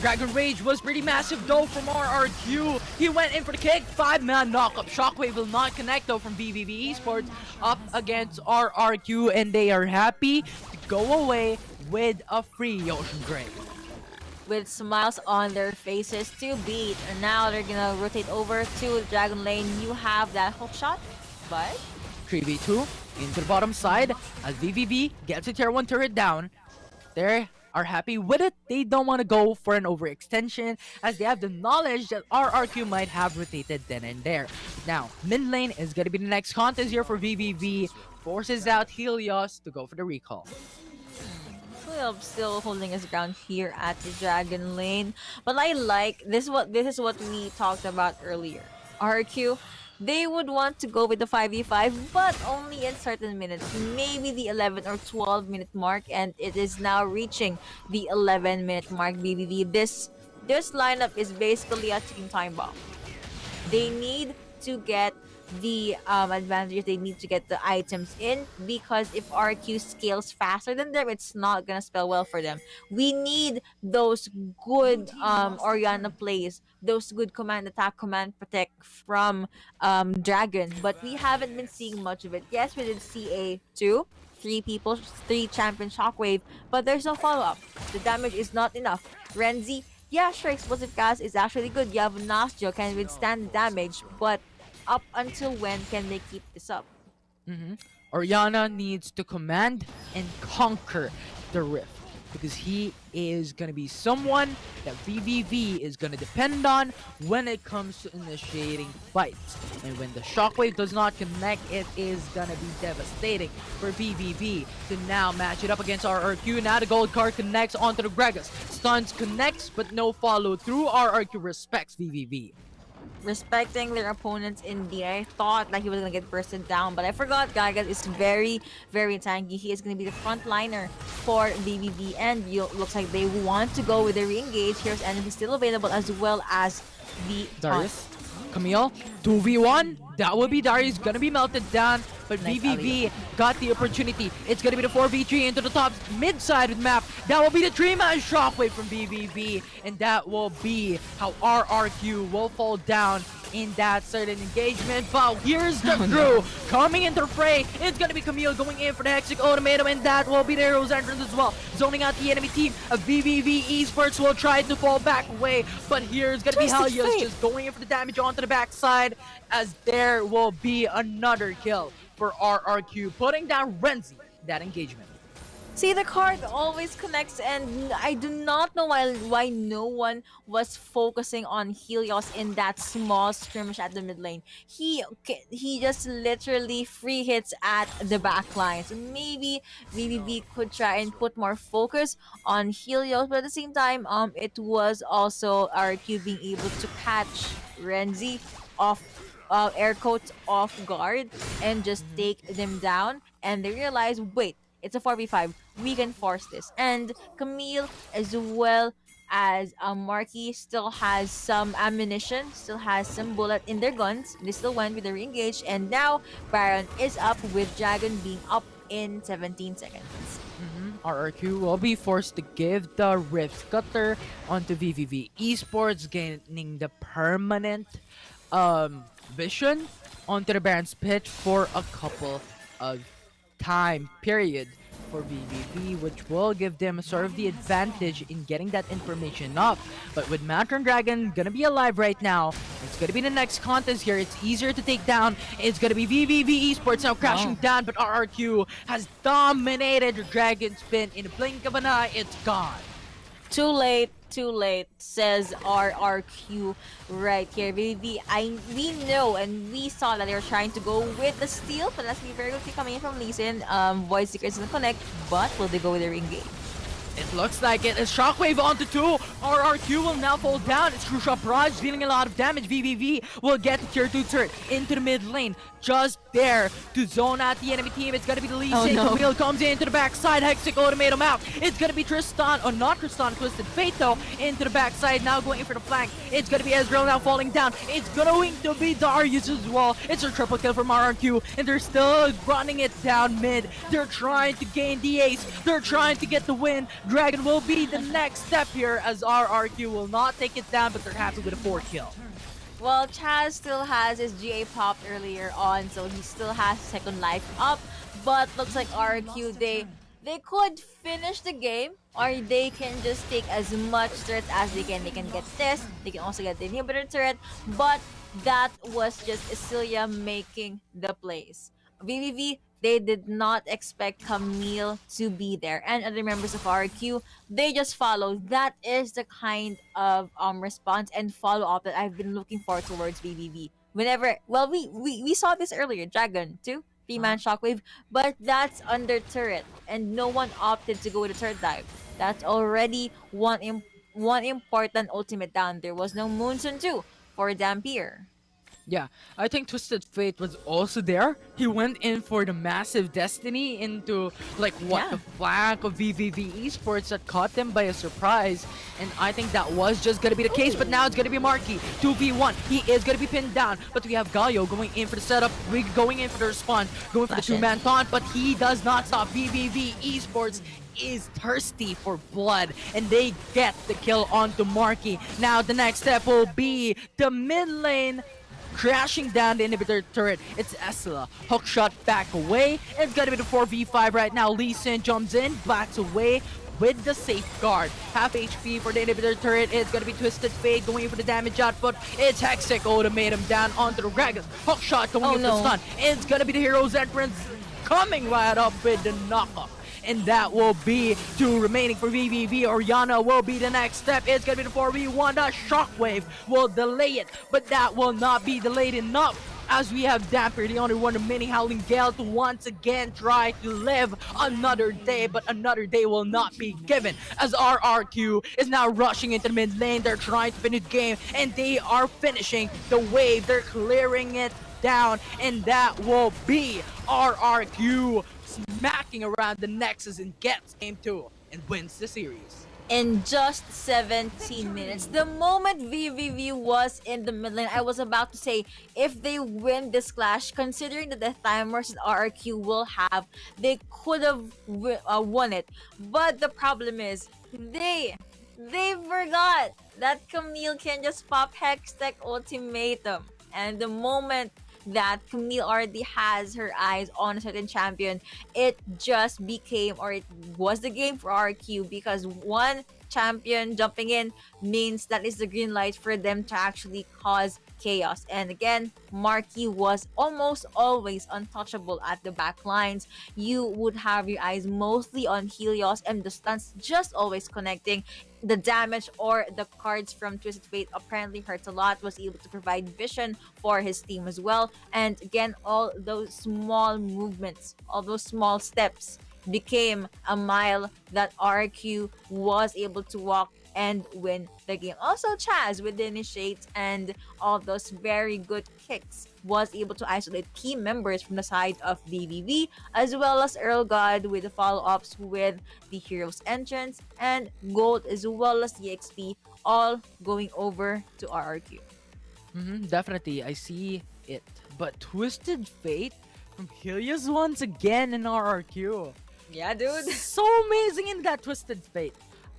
[SPEAKER 7] Dragon Rage was pretty massive though from RRQ. He went in for the kick. 5-man knockup. Shockwave will not connect though from VVV Esports up against RRQ, and they are happy to go away with a free Ocean Drake.
[SPEAKER 6] With smiles on their faces to beat. And now they're gonna rotate over to the Dragon Lane. You have that hook shot, but
[SPEAKER 7] 3v2 into the bottom side as VVV gets a tier 1 turret down. They are happy with it. They don't want to go for an overextension as they have the knowledge that RRQ might have rotated then and there. Now, mid lane is going to be the next contest here for VVV. Forces out Helios to go for the recall.
[SPEAKER 6] Still holding his ground here at the Dragon Lane. But I like this is what we talked about earlier. RQ, they would want to go with the 5v5, but only in certain minutes, maybe the 11 or 12 minute mark, and it is now reaching the 11-minute mark. BBB, this lineup is basically a ticking time bomb. They need to get the advantage they need to get the items in, because if RQ scales faster than them, it's not gonna spell well for them. We need those good Oriana plays, those good command attack, command protect from Dragon, but we haven't been seeing much of it. Yes, we did see a three champion shockwave, but there's no follow up. The damage is not enough. Renzi, yeah, sure, explosive gas is actually good. You have Nastio, can withstand damage, but up until when can they keep this up?
[SPEAKER 7] Oriana needs to command and conquer the Rift, because he is going to be someone that VVV is going to depend on when it comes to initiating fights. And when the shockwave does not connect, it is going to be devastating for VVV to now match it up against RRQ. Now the gold card connects onto the Gragas. Stuns connects, but no follow through. RRQ respects VVV.
[SPEAKER 6] Respecting their opponents indeed. I thought like he was gonna get bursted down, but I forgot Gagas is very, very tanky. He is gonna be the front liner for VVV, and looks like they want to go with the re-engage. Here's enemy still available, as well as the
[SPEAKER 7] Darius, Camille, 2v1. That will be Darius gonna be melted down, but
[SPEAKER 6] Nice
[SPEAKER 7] VVV got the opportunity. It's gonna be the 4v3 into the top mid side of the map. That will be the 3-man shockwave from VVV, and that will be how RRQ will fall down in that certain engagement. But here's the crew coming into the fray. It's gonna be Camille going in for the Hexic Ultimatum, and that will be the hero's entrance as well, zoning out the enemy team. A VVV Esports will try to fall back away, but here's gonna be
[SPEAKER 6] Twisted
[SPEAKER 7] Helios
[SPEAKER 6] Fate.
[SPEAKER 7] just going in for the damage onto the backside, as there will be another kill for RRQ, putting down Renzi that engagement.
[SPEAKER 6] See, the card always connects, and I do not know why no one was focusing on Helios in that small skirmish at the mid lane. He just literally free hits at the back line. So maybe VVV could try and put more focus on Helios, but at the same time, it was also RQ being able to catch Renzi off air quotes off guard and just take them down, and they realize, wait, it's a 4v5. We can force this. And Camille, as well as Marky, still has some ammunition, still has some bullet in their guns. They still went with the re-engage, and now Baron is up, with Dragon being up in 17 seconds.
[SPEAKER 7] RRQ will be forced to give the Rift Cutter onto VVV Esports, gaining the permanent vision onto the Baron's pitch for a couple of time period for VVV, which will give them sort of the advantage in getting that information up. But with Mountain Dragon gonna be alive right now, it's gonna be the next contest here. It's easier to take down. It's gonna be VVV Esports now crashing down, but RRQ has dominated the Dragon Spin in a blink of an eye. It's gone.
[SPEAKER 6] Too late, says RRQ right here. VVV, we know and we saw that they were trying to go with the steal, but that's be very quickly coming in from Lee Sin. Void Seeker doesn't connect, but will they go with their engage?
[SPEAKER 7] It looks like it. A shockwave onto 2. RRQ will now fall down. It's Crucial Barrage dealing a lot of damage. VVV will get the tier 2 turret into the mid lane. Just there to zone out the enemy team. It's gonna be the Lee Sin. Camille comes into the backside. Hexic Ultimatum out. It's gonna be Tristan, or not Tristan, Twisted Fate though, into the backside. Now going in for the flank. It's gonna be Ezreal now falling down. It's going to be Darius as well. It's a triple kill from RRQ, and they're still running it down mid. They're trying to gain the ace. They're trying to get the win. Dragon will be the next step here, as RRQ will not take it down, but they're happy with a 4 kill.
[SPEAKER 6] Well, Chaz still has his GA popped earlier on, so he still has second life up. But looks like RQ, they could finish the game, or they can just take as much turrets as they can. They can get this, they can also get the inhibitor turret, but that was just Isilia making the plays. VVV, they did not expect Camille to be there, and other members of RQ, they just follow. That is the kind of response and follow-up that I've been looking for towards VVV. Whenever, well, we saw this earlier, Dragon 2, 3-man shockwave, but that's under turret, and no one opted to go with a turret dive. That's already one important ultimate down. There was no Moonson 2 for Dampier.
[SPEAKER 7] Yeah, I think Twisted Fate was also there. He went in for the massive destiny into like what
[SPEAKER 6] Yeah.
[SPEAKER 7] the flank of VVV Esports that caught them by a surprise, and I think that was just gonna be the case. But now it's gonna be Marky 2v1. He is gonna be pinned down, but we have Galio going in for the setup, Rig going in for the response, going for the
[SPEAKER 6] Flash in.
[SPEAKER 7] two-man taunt, but he does not stop. VVV Esports is thirsty for blood, and they get the kill onto Marky. Now the next step will be the mid lane crashing down the inhibitor turret. It's Esla. Hook shot back away. It's gonna be the 4v5 right now. Lee Sin jumps in, backs away with the safeguard. Half HP for the inhibitor turret. It's gonna be Twisted Fate going for the damage output. It's Hexic ultimate him down onto the Gragas. Hook shot going
[SPEAKER 6] Oh,
[SPEAKER 7] into the
[SPEAKER 6] no.
[SPEAKER 7] stun. It's gonna be the hero's entrance coming right up with the knockup. And that will be two remaining for VVV. Oriana will be the next step. It's gonna be the 4v1. The Shockwave will delay it, but that will not be delayed enough, as we have Damper, the only one of Mini Howling Gale, to once again try to live another day, but another day will not be given, as RRQ is now rushing into the mid lane. They're trying to finish the game, and they are finishing the wave. They're clearing it down, and that will be RRQ smacking around the Nexus and gets game 2 and wins the series.
[SPEAKER 6] In just 17 minutes. The moment VVV was in the mid lane, I was about to say, if they win this clash, considering the death timers that RRQ will have, they could have won it. But the problem is, they forgot that Camille can just pop Hextech Ultimatum. And the moment that Camille already has her eyes on a certain champion, it just became, or it was the game for RQ, because one champion jumping in means that is the green light for them to actually cause chaos. And again, Marky was almost always untouchable at the back lines. You would have your eyes mostly on Helios, and the stuns just always connecting. The damage or the cards from Twisted Fate apparently hurts a lot, was able to provide vision for his team as well. And again, all those small movements, all those small steps became a mile that RQ was able to walk and win the game. Also, Chaz with the initiates and all those very good kicks was able to isolate team members from the side of VVV, as well as Earl God with the follow-ups with the hero's entrance, and Gold as well as EXP all going over to RRQ.
[SPEAKER 7] Definitely, I see it. But Twisted Fate from Helios once again in RRQ.
[SPEAKER 6] Yeah, dude.
[SPEAKER 7] So amazing in that Twisted Fate.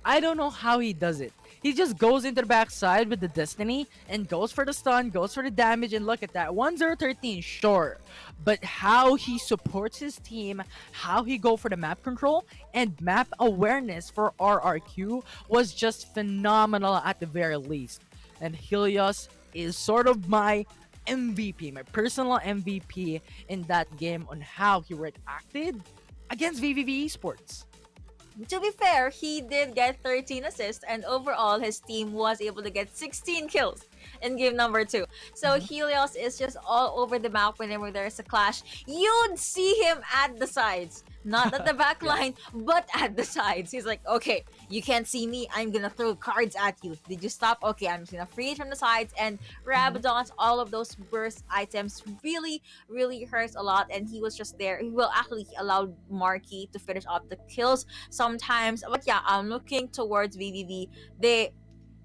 [SPEAKER 7] I don't know how he does it. He just goes into the backside with the Destiny and goes for the stun, goes for the damage, and look at that. 1-0-13, sure. But how he supports his team, how he go for the map control and map awareness for RRQ was just phenomenal at the very least. And Helios is sort of my MVP, my personal MVP in that game on how he reacted against VVV Esports.
[SPEAKER 6] To be fair, he did get 13 assists, and overall his team was able to get 16 kills in game number 2. So Helios is just all over the map whenever there's a clash. You'd see him at the sides. Not at the back line, but at the sides. He's like, okay, you can't see me. I'm gonna throw cards at you. Did you stop? Okay, I'm just gonna freeze from the sides. And Rabadon's, all of those burst items really, really hurts a lot. And he was just there. He will actually allow Marky to finish off the kills sometimes. But yeah, I'm looking towards VVV.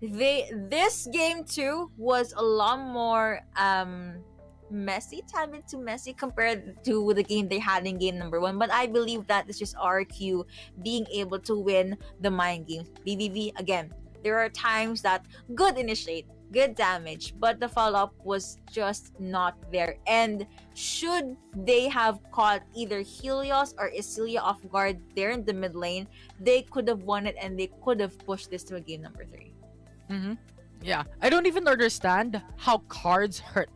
[SPEAKER 6] This game too was a lot more messy, tad bit too messy compared to the game they had in game number 1. But I believe that it's just RQ being able to win the mind games. VVV, again, there are times that good initiate, good damage, but the follow-up was just not there. And should they have caught either Helios or Isilia off guard there in the mid lane, they could have won it, and they could have pushed this to a game number 3.
[SPEAKER 7] Yeah, I don't even understand how cards hurt.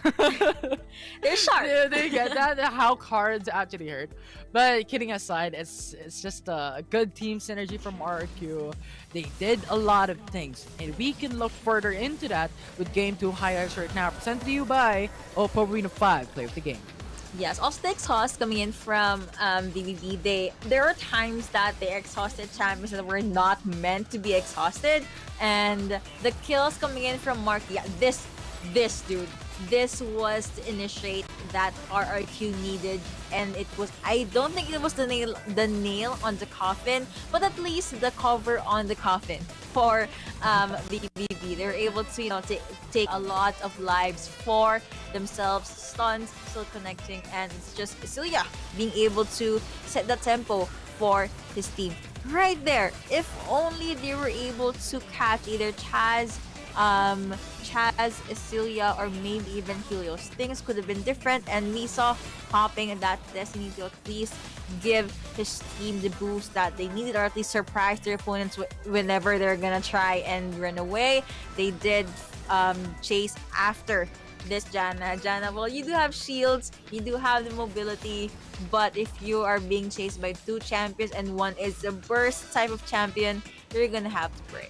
[SPEAKER 6] They're sharp.
[SPEAKER 7] They get that, how cards actually hurt. But kidding aside, it's just a good team synergy from RQ. They did a lot of things, and we can look further into that with game 2 highlights right now, presented to you by Oppo Reno 5. Play of the game.
[SPEAKER 6] Yes, also the exhaust coming in from VVV. There are times that they exhausted champions that were not meant to be exhausted, and the kills coming in from Mark. Yeah, This was to initiate that RRQ needed, and it was, I don't think it was the nail on the coffin, but at least the cover on the coffin for VVV. They were able to, take a lot of lives for themselves, stuns still connecting, and it's just Celia being able to set the tempo for his team. Right there, if only they were able to catch either Chaz, Celia, or maybe even Helios, things could have been different, and we saw popping that Destiny to at least give his team the boost that they needed, or at least surprise their opponents whenever they're gonna try and run away. They did chase after this Janna. Well, you do have shields, you do have the mobility, but if you are being chased by two champions and one is a burst type of champion, you're gonna have to pray.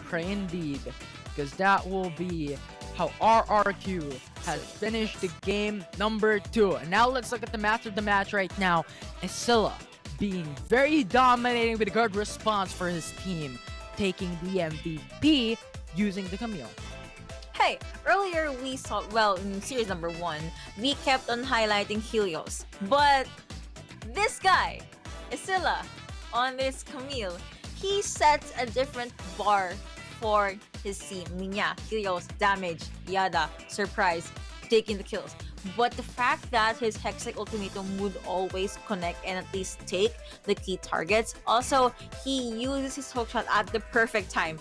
[SPEAKER 7] Pray indeed, because that will be how RRQ has finished the game number 2. And now let's look at the match of the match right now. Isilla being very dominating with a good response for his team, taking the MVP using the Camille.
[SPEAKER 6] Hey, earlier we saw, well, in series number 1, we kept on highlighting Helios, but this guy, Isilla, on this Camille, he sets a different bar for his team. I mean, yeah, Helios, damage, yada, surprise, taking the kills. But the fact that his Hextech Ultimatum would always connect and at least take the key targets. Also, he uses his hookshot at the perfect time.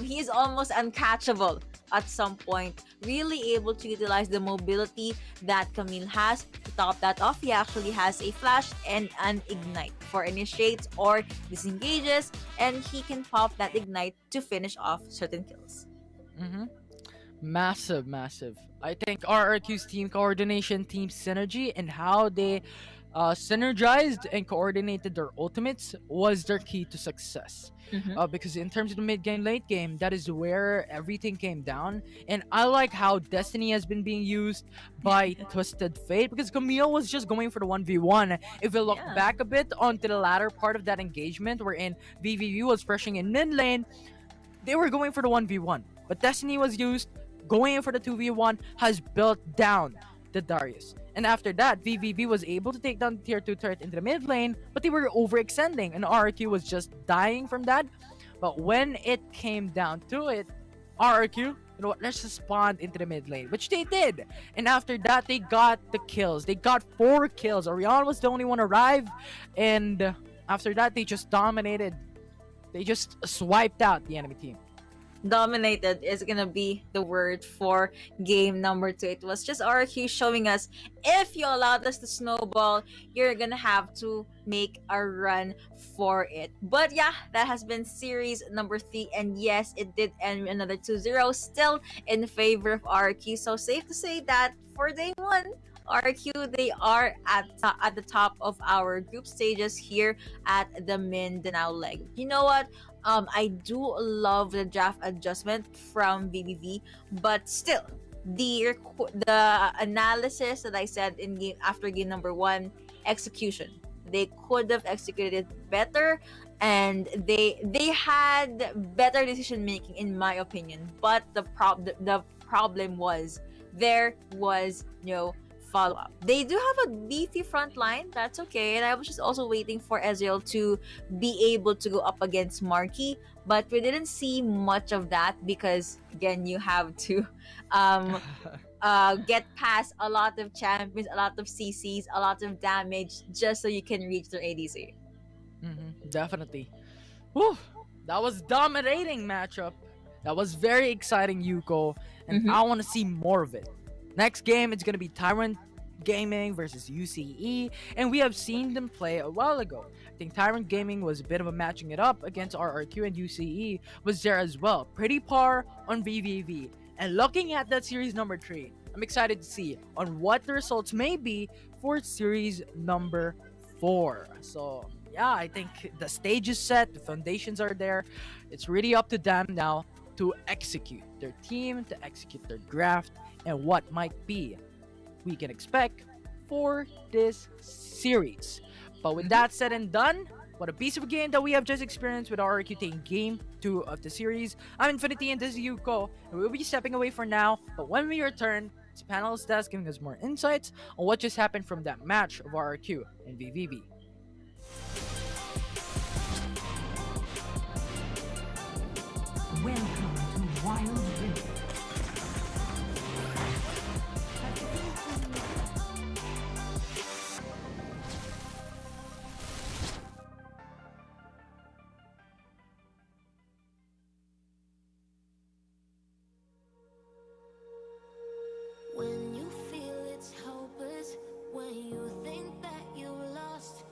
[SPEAKER 6] He is almost uncatchable at some point. Really able to utilize the mobility that Camille has. To top that off, he actually has a flash and an ignite for initiates or disengages, and he can pop that ignite to finish off certain kills.
[SPEAKER 7] Massive. I think RRQ's team coordination, team synergy, and how they synergized and coordinated their ultimates was their key to success. Because in terms of the mid game, late game, that is where everything came down. And I like how Destiny has been being used by Twisted Fate, because Camille was just going for the 1v1. If we look back a bit onto the latter part of that engagement, wherein VVV was rushing in mid lane, they were going for the 1v1. But Destiny was used, going in for the 2v1, has built down the Darius. And after that, VVV was able to take down the tier 2 turret into the mid lane, but they were overextending, and RRQ was just dying from that. But when it came down to it, RRQ, you know what, let's just spawn into the mid lane, which they did. And after that, they got the kills. They got 4 kills. Orion was the only one arrive, and after that, they just dominated. They just swiped out the enemy team.
[SPEAKER 6] Dominated is gonna be the word for game number 2. It was just RQ showing us, if you allowed us to snowball, you're gonna have to make a run for it. But yeah, that has been series number 3, and yes, it did end another 2-0, still in favor of RQ. So safe to say that for day 1, RQ, they are at the top of our group stages here at the Mindanao leg. You know what? I do love the draft adjustment from VVV, but still, the analysis that I said after game number 1, execution. They could have executed it better, and they had better decision making, in my opinion. But the problem was there was no follow-up. They do have a beefy front line, that's okay, and I was just also waiting for Ezreal to be able to go up against Marky, but we didn't see much of that because, again, you have to get past a lot of champions, a lot of CCs, a lot of damage, just so you can reach their ADC.
[SPEAKER 7] Definitely. Whew, that was dominating matchup. That was very exciting, Yuko, and I want to see more of it. Next game, it's going to be Tyrant Gaming versus UCE, and we have seen them play a while ago. I think Tyrant Gaming was a bit of a matching it up against RRQ, and UCE was there as well. Pretty par on VVV. And looking at that series number 3, I'm excited to see on what the results may be for series number 4. So yeah, I think the stage is set, the foundations are there. It's really up to them now to execute their team, to execute their draft, and what might be we can expect for this series. But with that said and done, What a beast of a game that we have just experienced with RRQ taking game 2 of the series. I'm Infinity and this is Yuko, and we'll be stepping away for now, but when we return, it's panel's desk giving us more insights on what just happened from that match of RRQ and VVV.
[SPEAKER 5] Welcome to Wild Rift.
[SPEAKER 1] When you feel it's hopeless, when you think that you lost,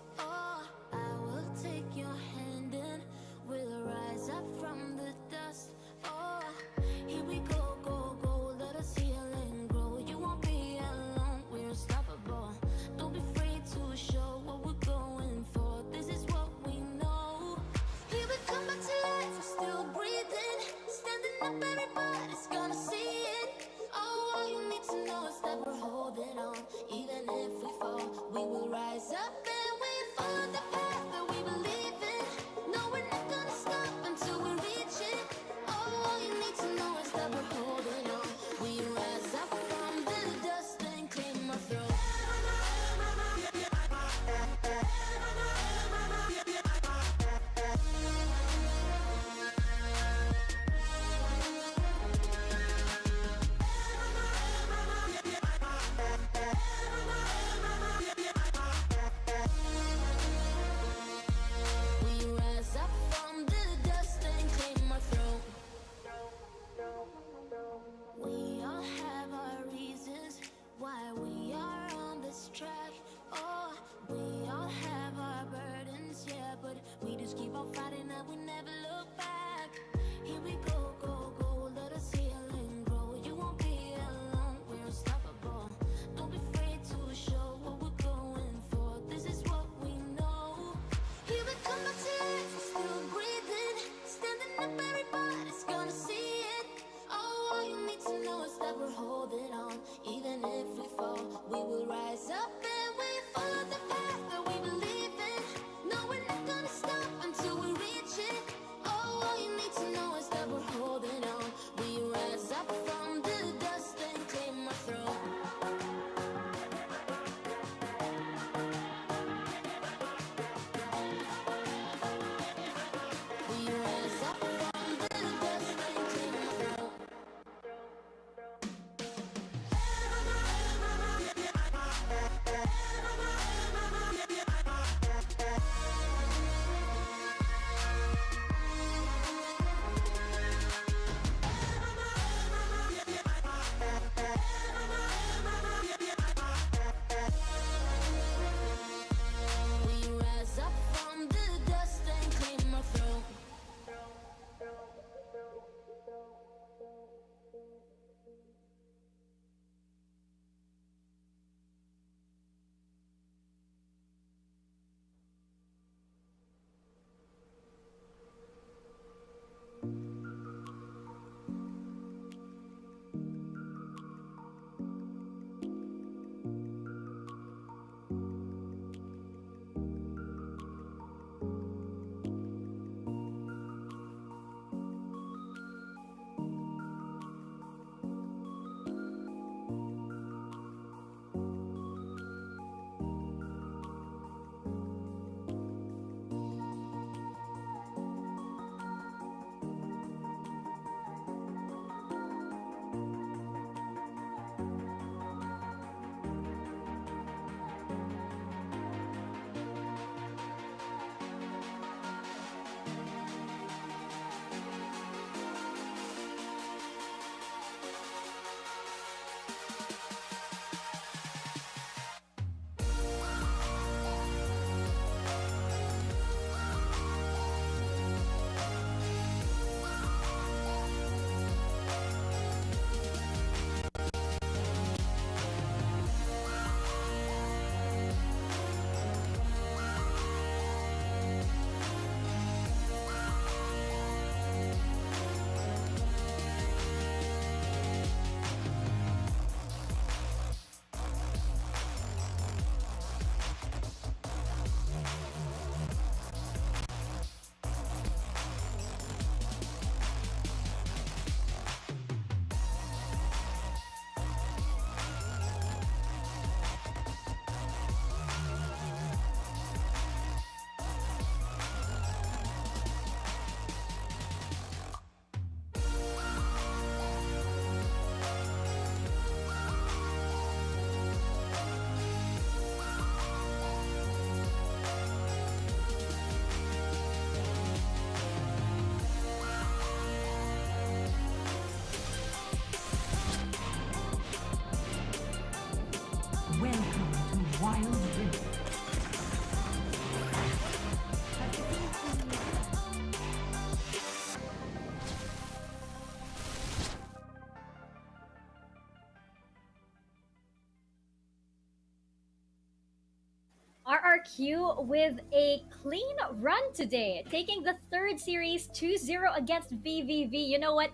[SPEAKER 2] RRQ with a clean run today, taking the third series 2-0 against VVV. You know what?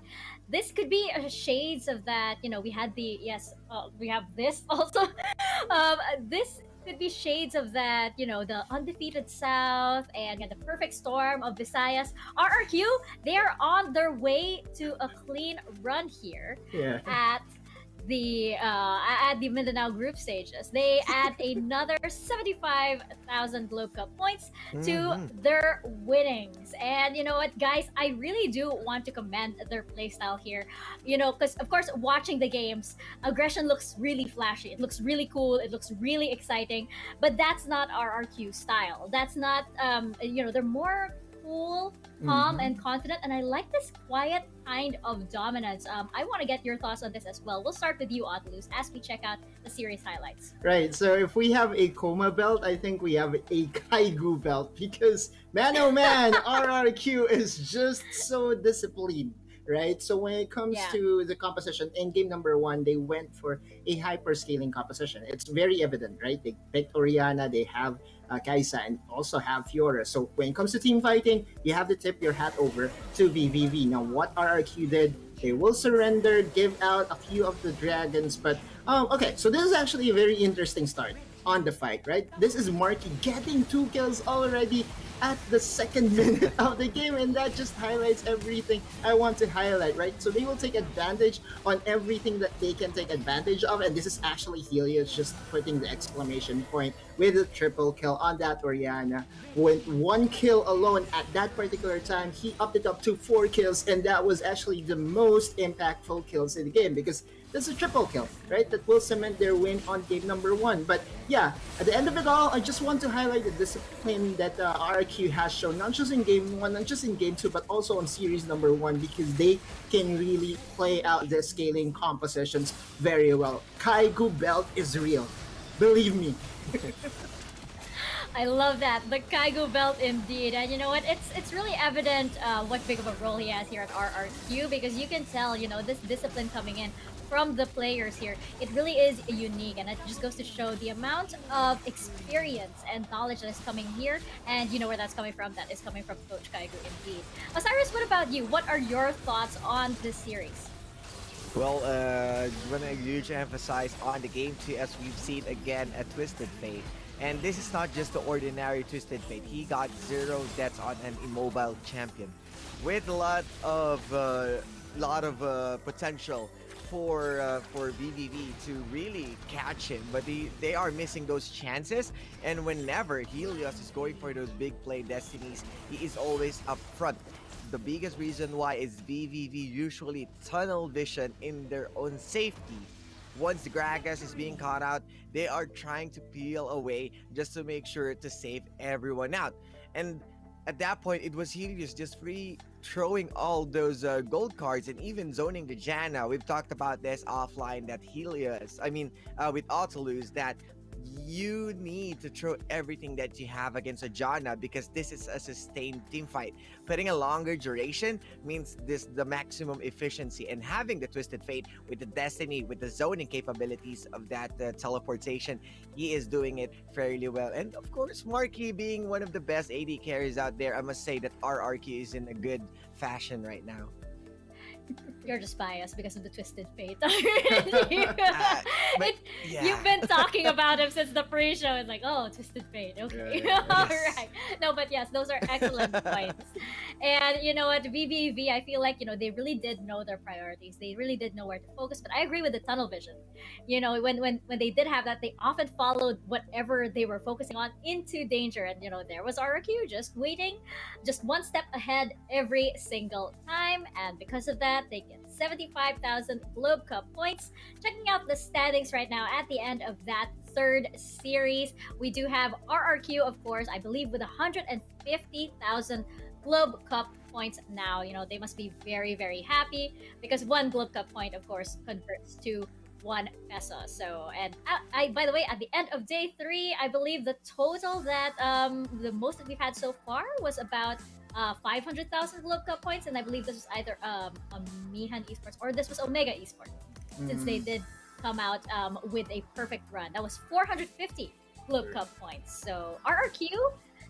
[SPEAKER 2] This could be shades of that. We had we have this also. This could be shades of that. The undefeated South and the perfect storm of Visayas. RRQ, they are on their way to a clean run here
[SPEAKER 3] Yeah.
[SPEAKER 2] at the Mindanao group stages. They add another 75,000 Globe Cup points to their winnings. And you know what, guys? I really do want to commend their playstyle here. Because of course, watching the games, aggression looks really flashy. It looks really cool. It looks really exciting. But that's not RRQ style. That's not. They're more cool, calm, and confident, and I like this quiet kind of dominance. I want to get your thoughts on this as well. We'll start with you, Atlus, as we check out the series highlights.
[SPEAKER 3] Right, so if we have a Coma belt, I think we have a Kaigu belt because, man oh man, RRQ is just so disciplined, right? So when it comes to the composition, in game number 1, they went for a hyper-scaling composition. It's very evident, right? They picked Oriana, they have Kaisa, and also have Fiora. So when it comes to team fighting, you have to tip your hat over to VVV. Now, what RRQ did, they will surrender, give out a few of the dragons, but okay, so this is actually a very interesting start on the fight, right? This is Marky getting 2 kills already at the 2nd minute of the game, and that just highlights everything I want to highlight, right? So they will take advantage on everything that they can take advantage of, and this is actually Helios just putting the exclamation point with a triple kill on that Oriana. With 1 kill alone at that particular time, he upped it up to 4 kills, and that was actually the most impactful kills in the game because that's a triple kill, right? That will cement their win on game number 1. But yeah, at the end of it all, I just want to highlight the discipline that RRQ has shown, not just in game 1, not just in game 2, but also on series number 1, because they can really play out their scaling compositions very well. Kaigu belt is real. Believe me.
[SPEAKER 2] I love that. The Kaigo belt indeed. And you know what? It's really evident what big of a role he has here at RRQ, because you can tell, this discipline coming in from the players here. It really is unique, and it just goes to show the amount of experience and knowledge that is coming here. And you know where that's coming from? That is coming from Coach Kaigo indeed. Osiris, what about you? What are your thoughts on this series?
[SPEAKER 9] Well, want to huge emphasize on the game 2, as we've seen again a Twisted Fate. And this is not just the ordinary Twisted Fate. He got 0 deaths on an immobile champion with a lot of potential for VVV to really catch him, but they are missing those chances. And whenever Helios is going for those big play destinies, he is always up front. The biggest reason why is VVV usually tunnel vision in their own safety. Once the Gragas is being caught out, they are trying to peel away just to make sure to save everyone out. And at that point, it was Helios just free throwing all those gold cards and even zoning the Janna. We've talked about this offline, that with Autolus, that you need to throw everything that you have against a Janna, because this is a sustained team fight. Putting a longer duration means the maximum efficiency, and having the Twisted Fate with the Destiny, with the zoning capabilities of that teleportation, he is doing it fairly well. And of course, Marky being one of the best AD carries out there, I must say that RRQ is in a good fashion right now.
[SPEAKER 2] You're just biased because of the Twisted Fate.
[SPEAKER 9] Yeah.
[SPEAKER 2] You've been talking about him since the pre-show. It's like, oh, Twisted Fate. Okay. All right. No, but yes, those are excellent points. And you know what, VVV, I feel like, they really did know their priorities. They really did know where to focus. But I agree with the tunnel vision. When they did have that, they often followed whatever they were focusing on into danger. And, there was RRQ just waiting, just one step ahead every single time. And because of that, they get 75,000 Globe Cup points. Checking out the standings right now at the end of that third series, we do have RRQ, of course, I believe, with 150,000 Globe Cup points now. They must be very, very happy, because 1 Globe Cup point, of course, converts to 1 peso. So, and I by the way, at the end of day 3, I believe the total that the most that we've had so far was about 500,000 Globe Cup points, and I believe this was either Mihan Esports or this was Omega Esports, since they did come out with a perfect run. That was 450 Club Cup points. So RRQ,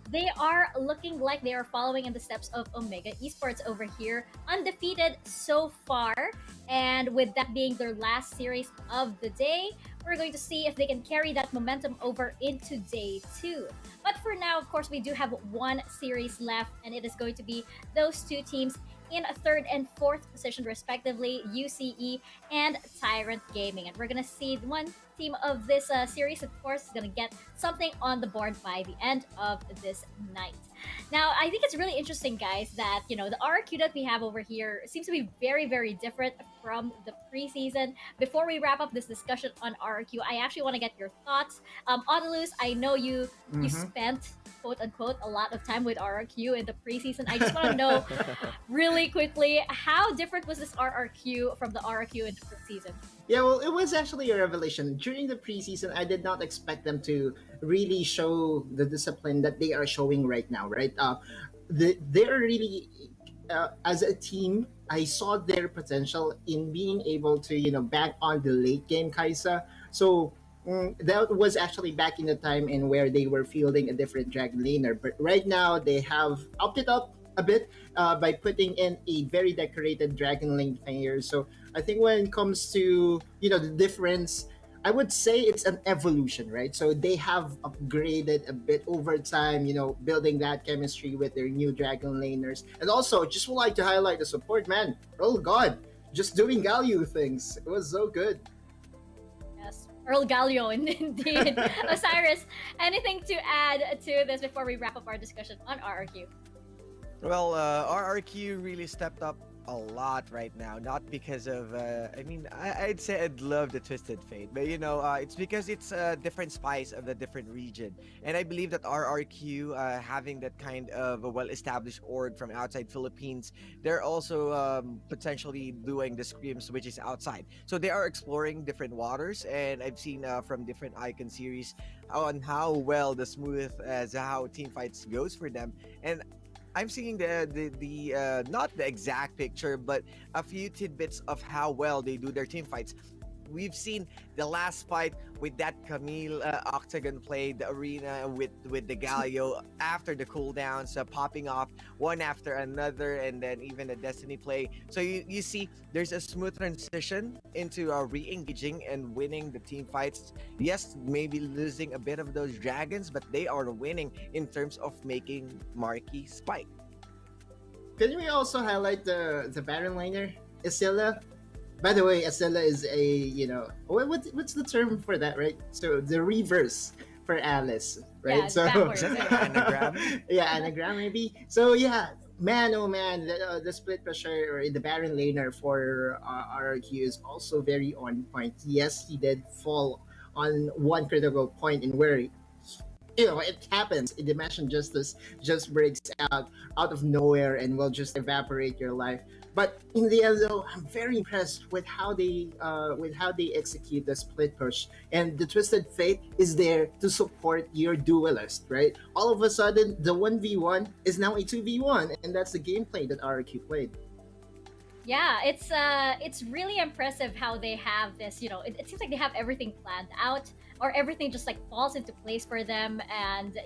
[SPEAKER 2] they are looking like they are following in the steps of Omega Esports over here, undefeated so far. And with that being their last series of the day, we're going to see if they can carry that momentum over into day 2. But for now, of course, we do have one series left, and it is going to be those two teams in 3rd and 4th position, respectively, UCE and Tyrant Gaming. And we're going to see one team of this series, of course, is going to get something on the board by the end of this night. Now, I think it's really interesting, guys, that, the RRQ that we have over here seems to be very, very different from the preseason. Before we wrap up this discussion on RRQ, I actually want to get your thoughts. Audalus, I know you spent, quote unquote, a lot of time with RRQ in the preseason. I just want to know really quickly, how different was this RRQ from the RRQ in the preseason?
[SPEAKER 3] Yeah, well, it was actually a revelation. During the preseason, I did not expect them to really show the discipline that they are showing right now, right? They're really, as a team, I saw their potential in being able to, bank on the late game Kaisa. So that was actually back in the time in where they were fielding a different Dragon Laner. But right now, they have upped it up a bit by putting in a very decorated Dragon Lane player. So I think when it comes to, the difference, I would say it's an evolution, right? So they have upgraded a bit over time, building that chemistry with their new Dragon Laners. And also, just would like to highlight the support, man. Oh God, just doing Galio things. It was so good.
[SPEAKER 2] Yes, Earl Galio, indeed. Osiris, anything to add to this before we wrap up our discussion on RRQ?
[SPEAKER 9] Well, RRQ really stepped up a lot right now, not because of I'd say I'd love the Twisted Fate, but it's because it's a different spice of the different region. And I believe that RRQ, having that kind of a well-established org from outside Philippines, they're also potentially doing the scrims, which is outside, so they are exploring different waters. And I've seen from different Icon series on how well the smooth as how team fights goes for them. And I'm seeing the not the exact picture, but a few tidbits of how well they do their team fights. We've seen the last fight with that Camille Octagon play, the arena with the Galio after the cooldowns popping off one after another, and then even the Destiny play. So you see there's a smooth transition into re-engaging and winning the team fights. Yes, maybe losing a bit of those dragons, but they are winning in terms of making Marky spike.
[SPEAKER 3] Can we also highlight the Baron Laner, Isilla? By the way, Asela is what's the term for that, right? So the reverse for Alice, right?
[SPEAKER 2] Yeah,
[SPEAKER 3] so
[SPEAKER 2] backwards.
[SPEAKER 9] Anagram.
[SPEAKER 3] yeah, anagram maybe. So yeah, man, oh man, the split pressure or the Baron Laner for RRQ is also very on point. Yes, he did fall on one critical point in where it happens. The Dimension Justice just breaks out of nowhere and will just evaporate your life. But in the end, though, I'm very impressed with how they execute the split push, and the Twisted Fate is there to support your duelist, right? All of a sudden, the 1v1 is now a 2v1, and that's the gameplay that RRQ played.
[SPEAKER 2] Yeah, it's really impressive how they have this. It seems like they have everything planned out, or everything just like falls into place for them, and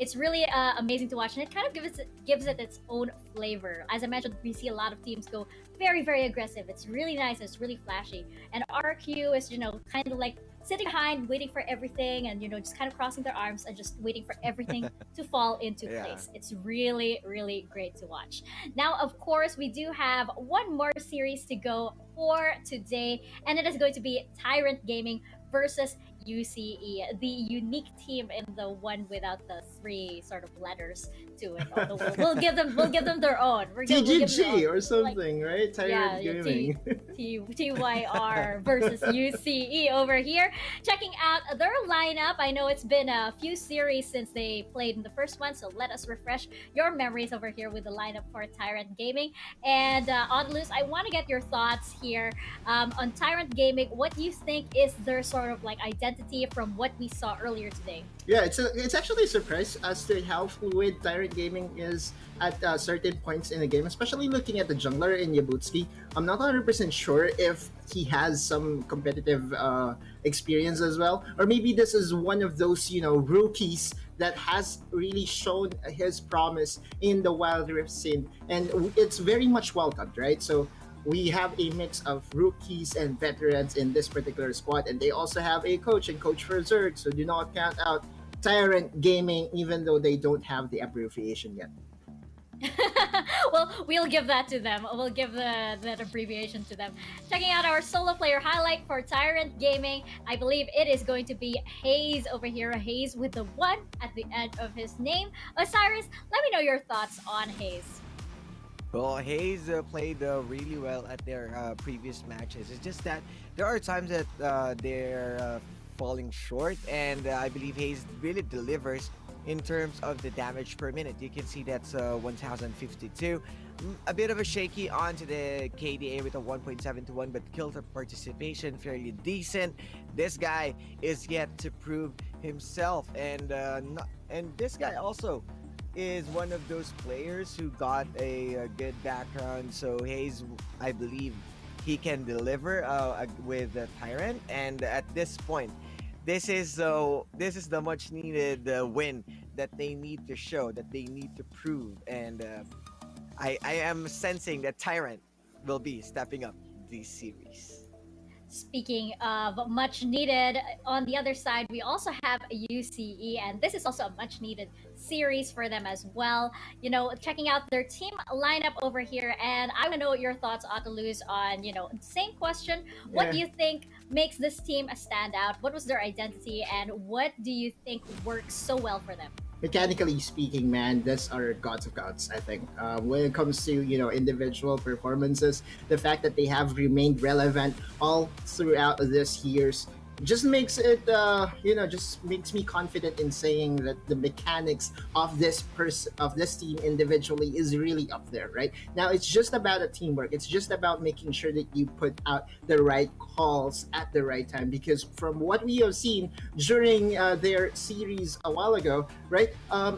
[SPEAKER 2] it's really amazing to watch, and it kind of gives it its own flavor. As I mentioned, we see a lot of teams go very, very aggressive. It's really nice. It's really flashy, and RQ is kind of like sitting behind, waiting for everything, and just kind of crossing their arms and just waiting for everything to fall into place. It's really, really great to watch. Now, of course, we do have one more series to go for today, and it is going to be Tyrant Gaming versus UCE, the unique team in the one without the three sort of letters to it. Although we'll give them their own.
[SPEAKER 3] TGG or something, right? Tyrant
[SPEAKER 2] yeah,
[SPEAKER 3] Gaming.
[SPEAKER 2] TYR versus UCE over here. Checking out their lineup. I know it's been a few series since they played in the first one, so let us refresh your memories over here with the lineup for Tyrant Gaming. And Audalus, I want to get your thoughts here on Tyrant Gaming. What do you think is their sort of like identity from what we saw earlier today?
[SPEAKER 3] Yeah, it's actually a surprise as to how fluid Tyrant Gaming is at certain points in the game, especially looking at the jungler in Yabutski. I'm not 100% sure sure if he has some competitive experience as well, or maybe this is one of those rookies that has really shown his promise in the Wild Rift scene, and it's very much welcomed, right? So we have a mix of rookies and veterans in this particular squad, and they also have a coach and coach for Zerg. So do not count out Tyrant Gaming, even though they don't have the abbreviation yet.
[SPEAKER 2] Well, we'll give that to them. We'll give that abbreviation to them. Checking out our solo player highlight for Tyrant Gaming, I believe it is going to be Hayes over here. Hayes with the 1 at the end of his name. Osiris, let me know your thoughts on Hayes.
[SPEAKER 9] Well, Hayes played really well at their previous matches. It's just that there are times that they're falling short, and I believe Hayes really delivers in terms of the damage per minute. You can see that's 1052. A bit of a shaky onto the KDA with a 1.7 to 1, but kill participation fairly decent. This guy is yet to prove himself, and this guy also is one of those players who got a good background. So Hayes, I believe, he can deliver with the Tyrant, and at this point, this is the much needed win that they need to show, that they need to prove, and I am sensing that Tyrant will be stepping up this series.
[SPEAKER 2] Speaking of much needed, on the other side, we also have a UCE, and this is also a much needed series for them as well. Checking out their team lineup over here, and I want to know your thoughts, Otaluz, on, same question. What do you think makes this team a standout? What was their identity, and what do you think works so well for them?
[SPEAKER 3] Mechanically speaking, man, these are gods of gods, I think. When it comes to, individual performances, the fact that they have remained relevant all throughout this years just makes it, just makes me confident in saying that the mechanics of this team individually is really up there, right? Now, it's just about a teamwork. It's just about making sure that you put out the right calls at the right time, because from what we have seen during their series a while ago, right,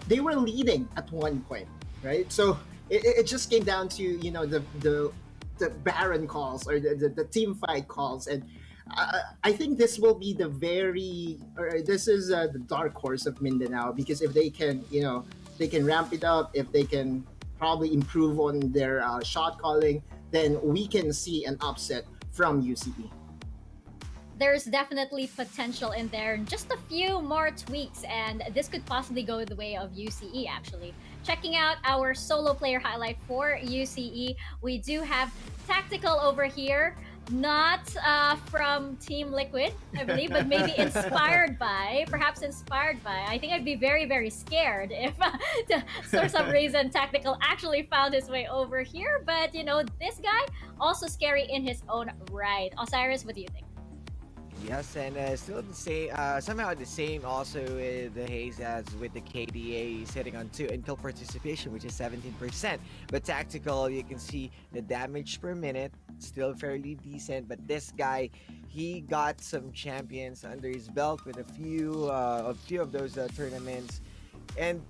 [SPEAKER 3] they were leading at one point, right? So it just came down to, the Baron calls or the team fight calls, and I think this will be this is the dark horse of Mindanao, because if they can, they can ramp it up, if they can probably improve on their shot calling, then we can see an upset from UCE.
[SPEAKER 2] There's definitely potential in there. Just a few more tweaks, and this could possibly go the way of UCE, actually. Checking out our solo player highlight for UCE, we do have Tactical over here. Not from Team Liquid, I believe, but maybe perhaps inspired by. I think I'd be very, very scared if, for some reason, Tactical actually found his way over here. But, this guy, also scary in his own right. Osiris, what do you think?
[SPEAKER 9] Yes, and still the same, somehow the same also with the Hayes as with the KDA sitting on 2 and kill participation, which is 17%. But Tactical, you can see the damage per minute, still fairly decent. But this guy, he got some champions under his belt with a few of those tournaments. And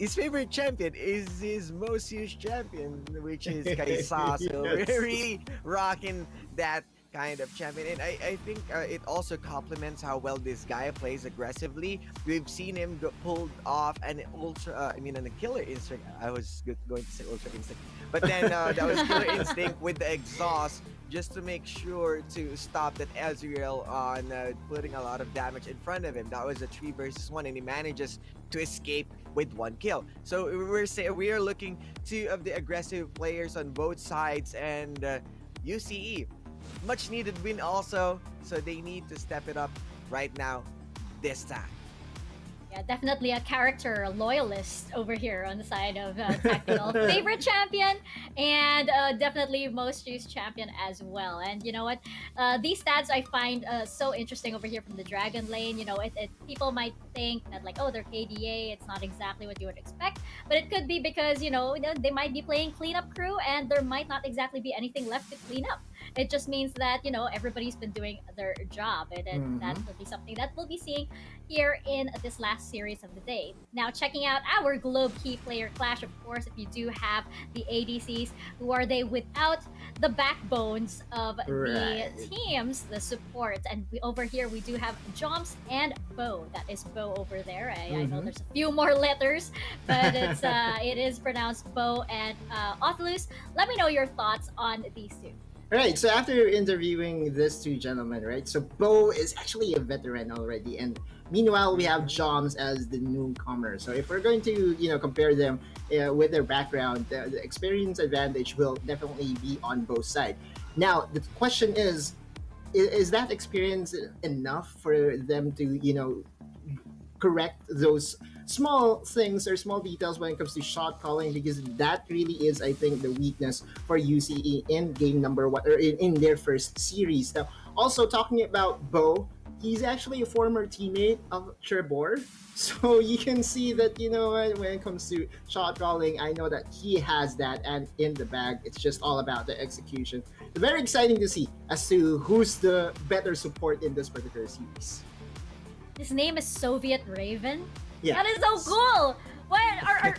[SPEAKER 9] his favorite champion is his most used champion, which is Kaisa. So we're really rocking that kind of champion, and I think it also complements how well this guy plays aggressively. We've seen him pulled off an a killer instinct. I was going to say ultra instinct, but then that was killer instinct with the exhaust, just to make sure to stop that Ezreal on putting a lot of damage in front of him. That was a 3 versus 1, and he manages to escape with 1 kill. So we are looking of the aggressive players on both sides, and UCE, much needed win also, so they need to step it up right now, this time.
[SPEAKER 2] Yeah, definitely a character loyalist over here on the side of Tactical. Favorite champion, and definitely most used champion as well. And you know what? These stats I find so interesting over here from the Dragon lane. People might think that they're KDA, it's not exactly what you would expect. But it could be because, they might be playing cleanup crew, and there might not exactly be anything left to clean up. It just means that, everybody's been doing their job, and that will be something that we'll be seeing here in this last series of the day. Now, checking out our Globe Key player clash, of course, if you do have the ADCs, who are they without the backbones of
[SPEAKER 3] Right.
[SPEAKER 2] the teams, the support. And over here we do have Joms and Bo. That is Bo over there. I know
[SPEAKER 3] Mhm.
[SPEAKER 2] there's a few more letters, but it is pronounced Bo and Othlus. Let me know your thoughts on these two.
[SPEAKER 3] Right, so after interviewing these two gentlemen, right, so Bo is actually a veteran already, and meanwhile we have Joms as the newcomer. So if we're going to, compare them with their background, the experience advantage will definitely be on both sides. Now, the question is that experience enough for them to, correct those small things or small details when it comes to shot calling, because that really is, I think, the weakness for UCE in game number one, or in their first series. Now, also talking about Bo, he's actually a former teammate of Trebor. So you can see that, when it comes to shot calling, I know that he has that and in the bag. It's just all about the execution. It's very exciting to see as to who's the better support in this particular series.
[SPEAKER 2] His name is Soviet Raven.
[SPEAKER 3] Yeah.
[SPEAKER 2] That is so cool. What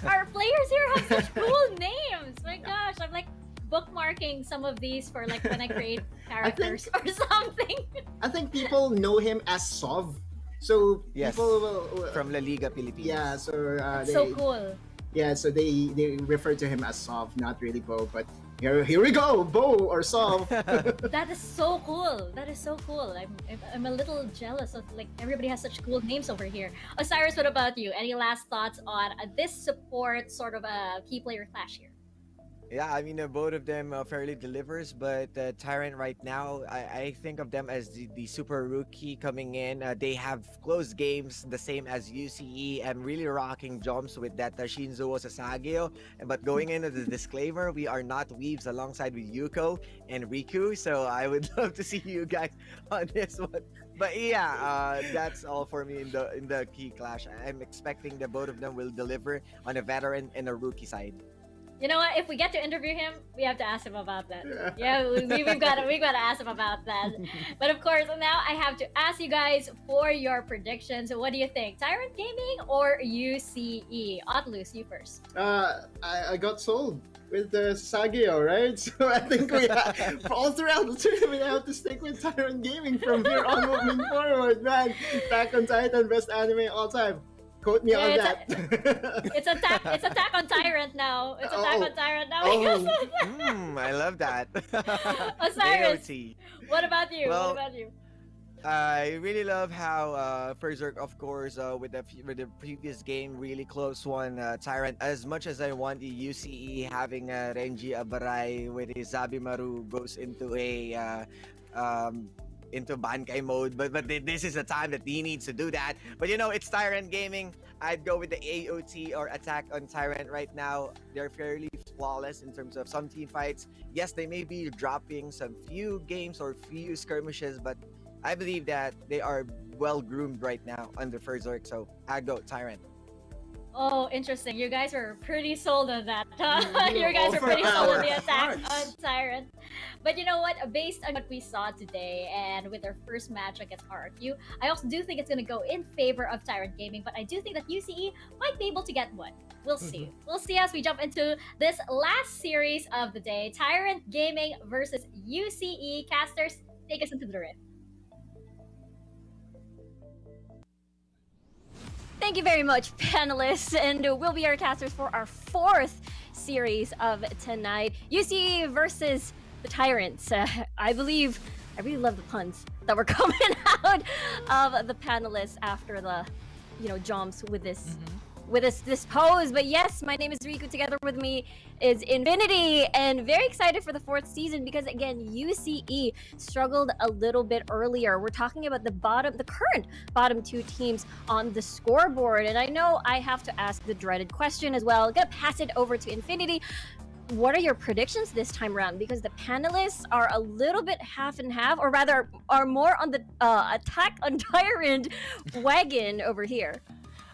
[SPEAKER 2] our players here have such cool names. My gosh, I'm like bookmarking some of these for like when I create characters or something.
[SPEAKER 3] I think people know him as Sov. So
[SPEAKER 9] Yes.
[SPEAKER 3] people will
[SPEAKER 9] From La Liga Philippines.
[SPEAKER 3] yeah, so
[SPEAKER 2] That's
[SPEAKER 3] they,
[SPEAKER 2] so cool.
[SPEAKER 3] yeah, so they refer to him as Sov, not really Bo, but here we go, Bo or Sov.
[SPEAKER 2] That is so cool. That is so cool. I'm a little jealous of like everybody has such cool names over here. Osiris, what about you? Any last thoughts on this support sort of a key player clash here?
[SPEAKER 9] Yeah, I mean, both of them fairly delivers, but Tyrant right now, I think of them as the super rookie coming in. They have close games, the same as UCE. I'm really rocking jumps with that Shinzo Sasageo. But going into the disclaimer, we are not weaves alongside with Yuko and Riku, so I would love to see you guys on this one. But yeah, that's all for me in the key clash. I'm expecting that both of them will deliver on a veteran and a rookie side.
[SPEAKER 2] You know what? If we get to interview him, we have to ask him about that. Yeah, we've got to ask him about that. But of course, now I have to ask you guys for your predictions. What do you think? Tyrant Gaming or UCE? Otlus, you first.
[SPEAKER 3] I got sold with the Sagio, right? So I think we all throughout the tournament, I have to stick with Tyrant Gaming from here on moving forward, man. Attack on Titan, best anime all time. Quote me on that.
[SPEAKER 2] It's attack on Tyrant now. It's attack on Tyrant now.
[SPEAKER 9] I love that.
[SPEAKER 2] Osiris,
[SPEAKER 9] AOT.
[SPEAKER 2] what about you?
[SPEAKER 9] Well,
[SPEAKER 2] what about you?
[SPEAKER 9] I really love how Berserk, of course, with the previous game, really close one. Tyrant, as much as I want the UCE having Renji Abarai with his Zabimaru goes into a into Bankai mode, but this is the time that he needs to do that. But it's Tyrant Gaming. I'd go with the AOT or attack on Tyrant right now. They're fairly flawless in terms of some team fights. Yes, they may be dropping some few games or few skirmishes, but I believe that they are well groomed right now under Berserk. So I'd go Tyrant.
[SPEAKER 2] Oh, interesting. You guys were pretty sold on that. You guys were pretty sold on the attack on Tyrant. But you know what? Based on what we saw today and with their first match against RRQ, I also do think it's going to go in favor of Tyrant Gaming. But I do think that UCE might be able to get one. We'll see. We'll see as we jump into this last series of the day. Tyrant Gaming versus UCE. Casters, take us into the rift.
[SPEAKER 8] Thank you very much, panelists, and we'll be our casters for our fourth series of tonight. UC versus the Tyrants. I really love the puns that were coming out of the panelists after the, jumps with this. With this pose. But yes, my name is Riku. Together with me is Infinity, and very excited for the fourth season because again, UCE struggled a little bit earlier. We're talking about the current bottom two teams on the scoreboard, and I know I have to ask the dreaded question as well. I'm gonna pass it over to Infinity. What are your predictions this time around? Because the panelists are a little bit half and half, or rather, are more on the attack on Tyrant wagon over here.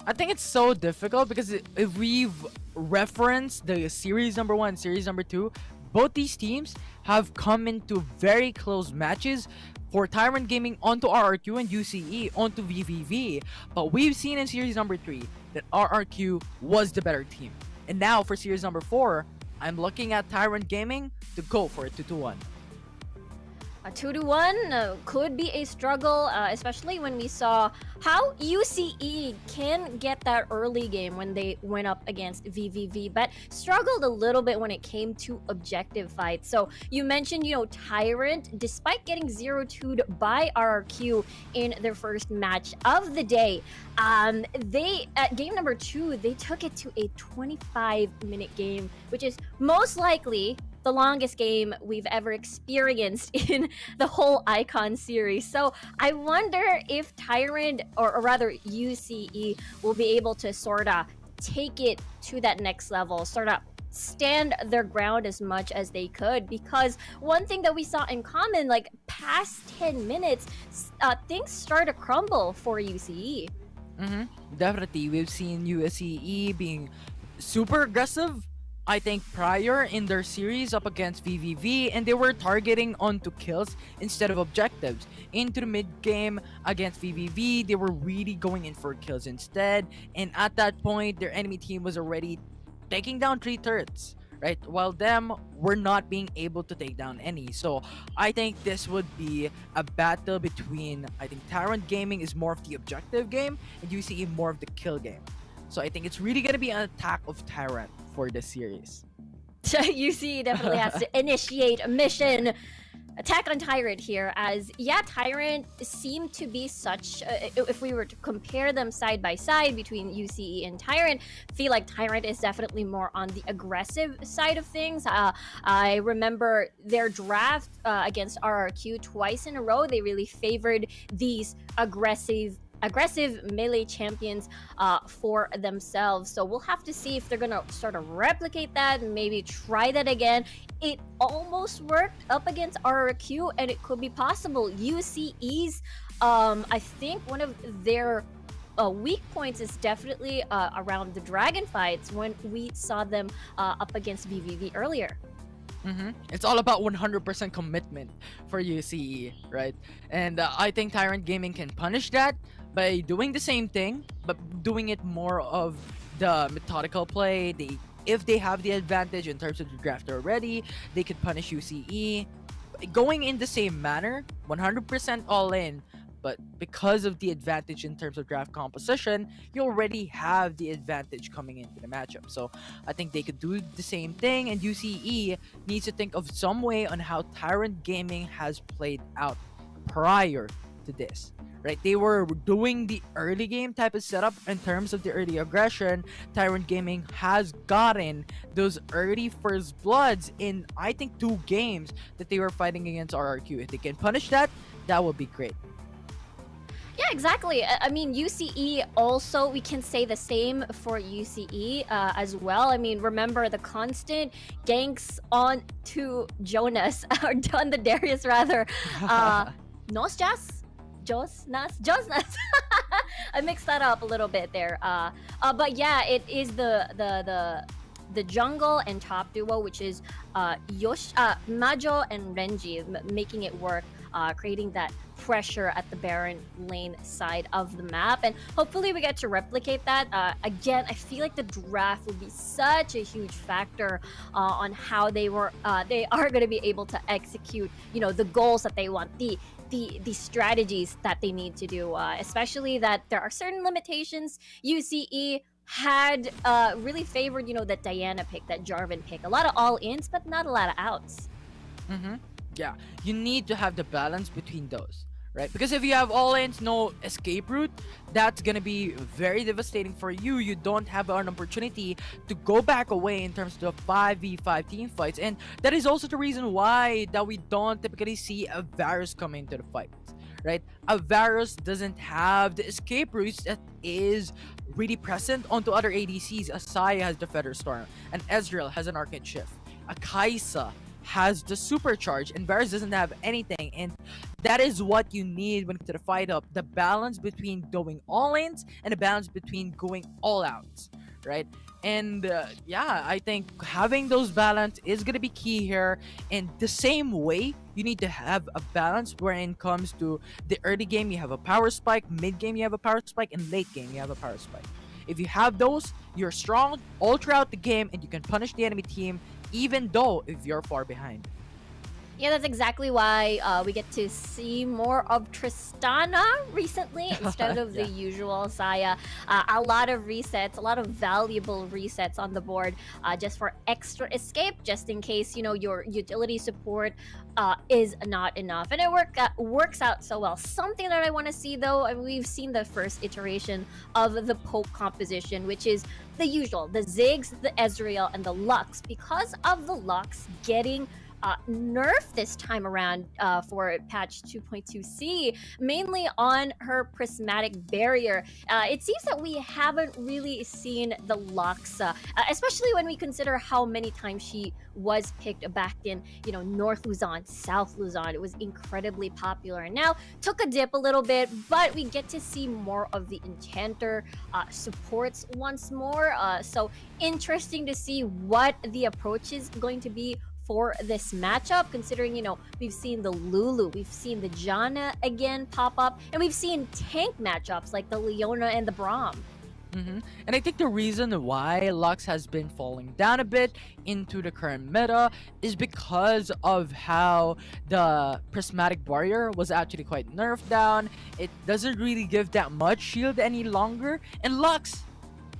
[SPEAKER 7] I think it's so difficult because if we've referenced the series number 1, series number 2, both these teams have come into very close matches. For Tyrant Gaming onto RRQ and UCE onto VVV. But we've seen in series number 3 that RRQ was the better team. And now for series number 4, I'm looking at Tyrant Gaming to go for a 2-1.
[SPEAKER 8] A 2-1 could be a struggle, especially when we saw how UCE can get that early game when they went up against VVV, but struggled a little bit when it came to objective fights. So you mentioned, Tyrant, despite getting 0-2'd by RRQ in their first match of the day, they at game number 2 they took it to a 25-minute game, which is most likely the longest game we've ever experienced in the whole Icon series. So I wonder if Tyrant, or rather UCE, will be able to sort of take it to that next level, sort of stand their ground as much as they could. Because one thing that we saw in common, like past 10 minutes, things start to crumble for UCE.
[SPEAKER 7] Definitely, we've seen USCE being super aggressive. I think prior in their series up against VVV, and they were targeting onto kills instead of objectives. Into the mid game against VVV, they were really going in for kills instead, and at that point their enemy team was already taking down 3 turrets, right, while them were not being able to take down any. So I think this would be a battle between, I think Tyrant Gaming is more of the objective game and UCE more of the kill game. So I think it's really gonna be an attack of Tyrant for this series.
[SPEAKER 8] UC definitely has to initiate a mission. Attack on Tyrant here, as Tyrant seemed to be such, if we were to compare them side by side between UCE and Tyrant, I feel like Tyrant is definitely more on the aggressive side of things. I remember their draft against RRQ twice in a row. They really favored these aggressive melee champions for themselves. So we'll have to see if they're gonna sort of replicate that and maybe try that again. It almost worked up against RRQ, and it could be possible. UCE's, I think one of their weak points is definitely around the dragon fights when we saw them up against VVV earlier.
[SPEAKER 7] It's all about 100% commitment for UCE, right? And I think Tyrant Gaming can punish that by doing the same thing, but doing it more of the methodical play. If they have the advantage in terms of the draft already, they could punish UCE. Going in the same manner, 100% all in, but because of the advantage in terms of draft composition, you already have the advantage coming into the matchup. So I think they could do the same thing, and UCE needs to think of some way on how Tyrant Gaming has played out prior to this. Right, they were doing the early game type of setup in terms of the early aggression. Tyrant Gaming has gotten those early first bloods in, I think, 2 games that they were fighting against RRQ. If they can punish that, that would be great.
[SPEAKER 8] Yeah, exactly. I mean, UCE also, we can say the same for UCE as well. I mean, remember the constant ganks on to Jonas, or on the Darius rather. Josnas. I mixed that up a little bit there. But yeah, it is the jungle and top duo, which is Majo and Renji, making it work, creating that pressure at the Baron lane side of the map, and hopefully we get to replicate that. Again, I feel like the draft will be such a huge factor on how they are going to be able to execute, the goals that they want, the strategies that they need to do, especially that there are certain limitations. UCE had really favored, that Diana pick, that Jarvan pick. A lot of all-ins, but not a lot of outs.
[SPEAKER 7] Yeah, you need to have the balance between those, right? Because if you have all-ins, no escape route, that's gonna be very devastating for you. You don't have an opportunity to go back away in terms of the 5v5 team fights, and that is also the reason why that we don't typically see a Varus come into the fights, right? A Varus doesn't have the escape routes that is really present onto other ADCs. Asaya has the Feather Storm, and Ezreal has an Arcane Shift. A Kaisa has the supercharge, and Varus doesn't have anything, and that is what you need when to the fight up, the balance between going all ins and the balance between going all outs, right? And I think having those balance is gonna be key here. In the same way, you need to have a balance where it comes to the early game you have a power spike, mid game you have a power spike, and late game you have a power spike. If you have those, you're strong all throughout the game, and you can punish the enemy team even though if you're far behind.
[SPEAKER 8] Yeah, that's exactly why we get to see more of Tristana recently instead of
[SPEAKER 7] Yeah.
[SPEAKER 8] the usual Saya. A lot of resets, a lot of valuable resets on the board just for extra escape, just in case, your utility support is not enough. And it works out so well. Something that I want to see, though, we've seen the first iteration of the Poke composition, which is the usual, the Ziggs, the Ezreal, and the Lux. Because of the Lux getting nerfed this time around for patch 2.2c, mainly on her prismatic barrier. It seems that we haven't really seen the Lux, especially when we consider how many times she was picked back in, North Luzon, South Luzon. It was incredibly popular, and now took a dip a little bit, but we get to see more of the Enchanter supports once more. So interesting to see what the approach is going to be for this matchup, considering, we've seen the Lulu, we've seen the Janna again pop up, and we've seen tank matchups like the Leona and the Braum.
[SPEAKER 7] And I think the reason why Lux has been falling down a bit into the current meta is because of how the prismatic barrier was actually quite nerfed down. It doesn't really give that much shield any longer, and Lux,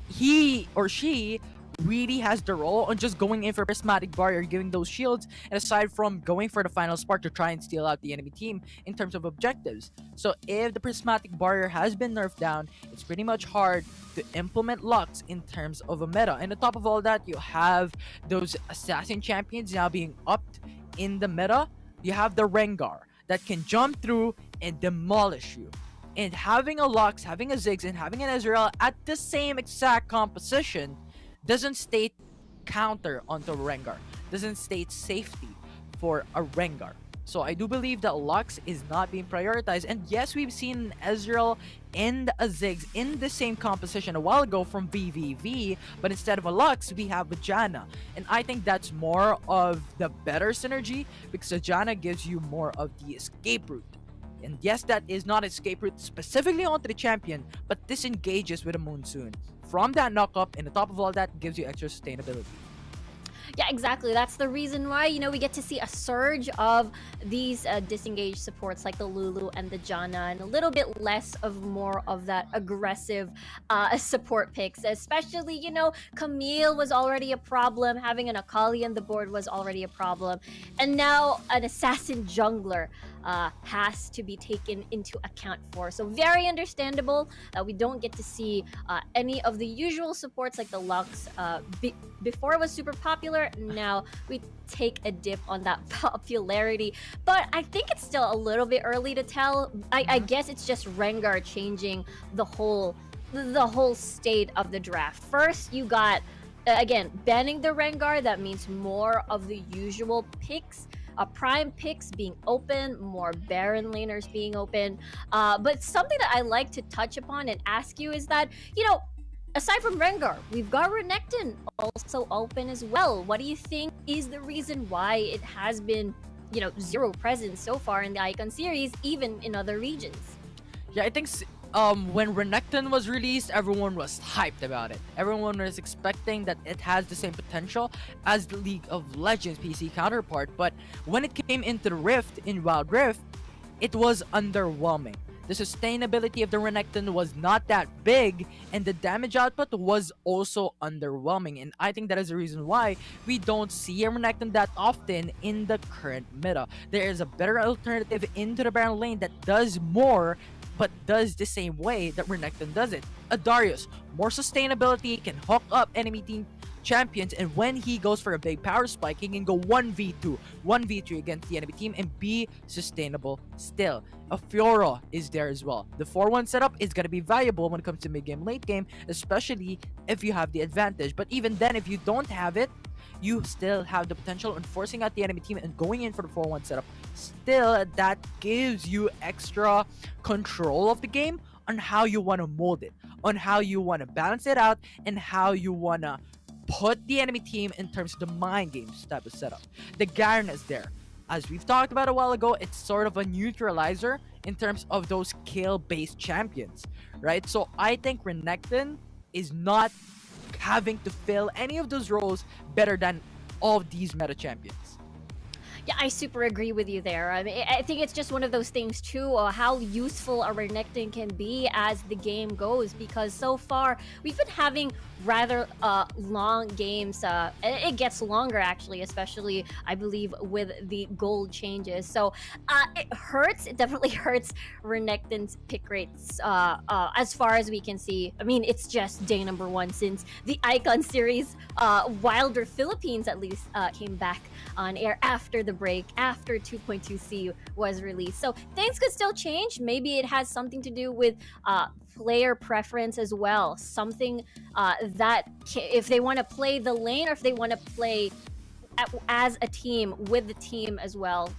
[SPEAKER 7] he or she really has the role on just going in for prismatic barrier, giving those shields, and aside from going for the final spark to try and steal out the enemy team in terms of objectives. So if the prismatic barrier has been nerfed down, it's pretty much hard to implement Lux in terms of a meta. And on top of all that, you have those assassin champions now being upped in the meta. You have the Rengar that can jump through and demolish you. And having a Lux, having a Ziggs, and having an Ezreal at the same exact composition doesn't state counter onto Rengar, doesn't state safety for a Rengar. So I do believe that Lux is not being prioritized. And yes, we've seen Ezreal and a Ziggs in the same composition a while ago from VVV, but instead of a Lux, we have a Janna. And I think that's more of the better synergy because a Janna gives you more of the escape route. And yes, that is not escape route specifically onto the champion, but disengages with a Monsoon. From that knock-up, and on top of all that, gives you extra sustainability.
[SPEAKER 8] Yeah, exactly. That's the reason why, we get to see a surge of these disengaged supports like the Lulu and the Janna, and a little bit less of more of that aggressive support picks. Especially, Camille was already a problem. Having an Akali on the board was already a problem. And now an assassin jungler has to be taken into account for. So very understandable that we don't get to see any of the usual supports like the Lux. Before it was super popular, now we take a dip on that popularity. But I think it's still a little bit early to tell. I guess it's just Rengar changing the whole state of the draft. First, you got again banning the Rengar. That means more of the usual picks. Prime picks being open, more Baron laners being open. But something that I like to touch upon and ask you is that, aside from Rengar, we've got Renekton also open as well. What do you think is the reason why it has been, zero presence so far in the Icon series, even in other regions?
[SPEAKER 7] Yeah, I think when Renekton was released, everyone was hyped about it. Everyone was expecting that it has the same potential as the League of Legends PC counterpart, but when it came into the Rift, in Wild Rift, it was underwhelming. The sustainability of the Renekton was not that big, and the damage output was also underwhelming. And I think that is the reason why we don't see a Renekton that often in the current meta. There is a better alternative into the Baron lane that does more, but does the same way that Renekton does it. A Darius, more sustainability, can hook up enemy team champions, and when he goes for a big power spike, he can go 1v2, 1v3 against the enemy team and be sustainable still. A Fiora is there as well. The 4-1 setup is going to be valuable when it comes to mid-game, late-game, especially if you have the advantage. But even then, if you don't have it, you still have the potential on forcing out the enemy team and going in for the 4-1 setup. Still, that gives you extra control of the game on how you want to mold it, on how you want to balance it out, and how you want to put the enemy team in terms of the mind games type of setup. The Garen is there. As we've talked about a while ago, it's sort of a neutralizer in terms of those kill-based champions, right? So I think Renekton is not having to fill any of those roles better than all of these meta champions.
[SPEAKER 8] Yeah, I super agree with you there. I mean, I think it's just one of those things too, how useful a Renekton can be as the game goes. Because so far we've been having rather long games. It gets longer actually, especially I believe with the gold changes. So it hurts. It definitely hurts Renekton's pick rates. As far as we can see, I mean, it's just day number 1 since the Icon series, Wilder Philippines at least, came back on air after the break, after 2.2C was released. So things could still change. Maybe it has something to do with player preference as well. Something that if they want to play the lane or if they want to play as a team with the team as well.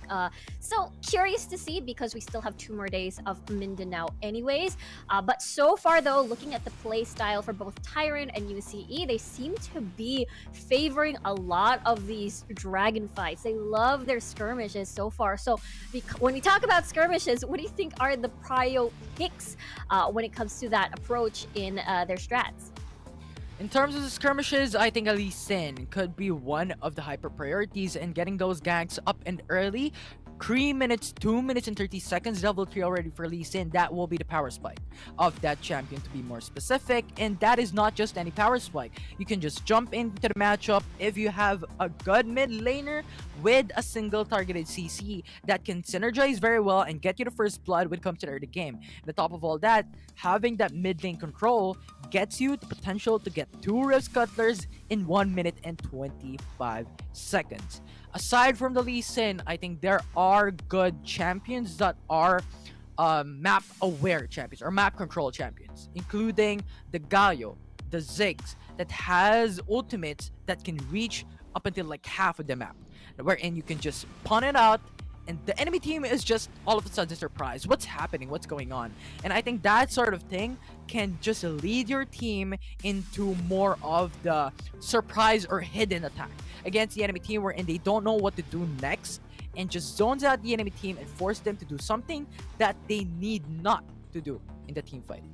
[SPEAKER 8] So curious to see because we still have 2 more days of Mindanao anyways. But so far though, looking at the play style for both Tyrant and UCE, they seem to be favoring a lot of these dragon fights. They love their skirmishes so far. So when we talk about skirmishes, what do you think are the prio picks when it comes to that approach in their strats?
[SPEAKER 7] In terms of the skirmishes, I think Lee Sin could be one of the hyper priorities in getting those ganks up and early. 3 minutes, 2 minutes and 30 seconds, level 3 already for Lee Sin. That will be the power spike of that champion, to be more specific. And that is not just any power spike. You can just jump into the matchup if you have a good mid laner with a single targeted CC that can synergize very well and get you the first blood when it comes to the early game. And on top of all that, having that mid lane control gets you the potential to get 2 Rift Cutlers in 1 minute and 25 seconds. Aside from the Lee Sin, I think there are good champions that are map aware champions or map control champions, including the Galio, the Ziggs, that has ultimates that can reach up until like half of the map, wherein you can just pawn it out and the enemy team is just all of a sudden surprised. What's happening? What's going on? And I think that sort of thing can just lead your team into more of the surprise or hidden attack against the enemy team, wherein they don't know what to do next and just zones out the enemy team and force them to do something that they need not to do in the team fight.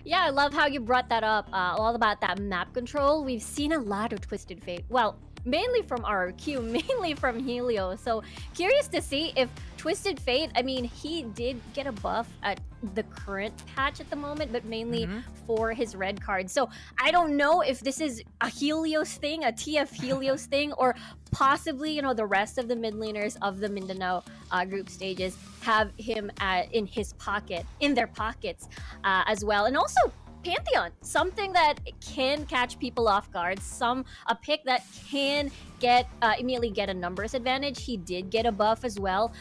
[SPEAKER 8] Yeah, I love how you brought that up, all about that map control. We've seen a lot of Twisted Fate. Well, mainly from RRQ, mainly from Helio. So curious to see if Twisted Fate, I mean, he did get a buff at the current patch at the moment, but mainly for his red card. So I don't know if this is a Helios thing, a TF Helios thing, or possibly, you know, the rest of the mid laners of the Mindanao group stages have him in his pocket, in their pockets as well. And also Pantheon, something that can catch people off guard, a pick that can get immediately get a numbers advantage. He did get a buff as well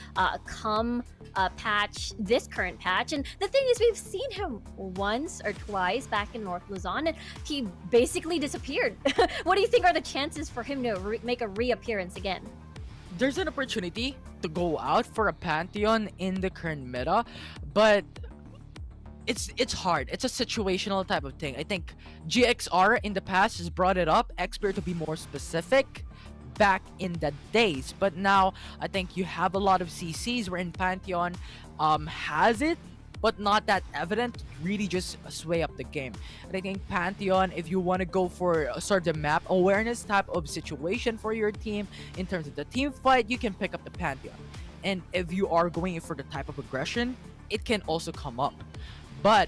[SPEAKER 8] come this current patch, and the thing is we've seen him once or twice back in North Luzon and he basically disappeared. What do you think are the chances for him to make a reappearance again?
[SPEAKER 7] There's an opportunity to go out for a Pantheon in the current meta, but it's hard. It's a situational type of thing. I think GXR in the past has brought it up, Xperia to be more specific back in the days, but now I think you have a lot of CCs wherein Pantheon has it, but not that evident to really just sway up the game. And I think Pantheon, if you want to go for a sort of map awareness type of situation for your team in terms of the team fight, you can pick up the Pantheon. And if you are going for the type of aggression, it can also come up. But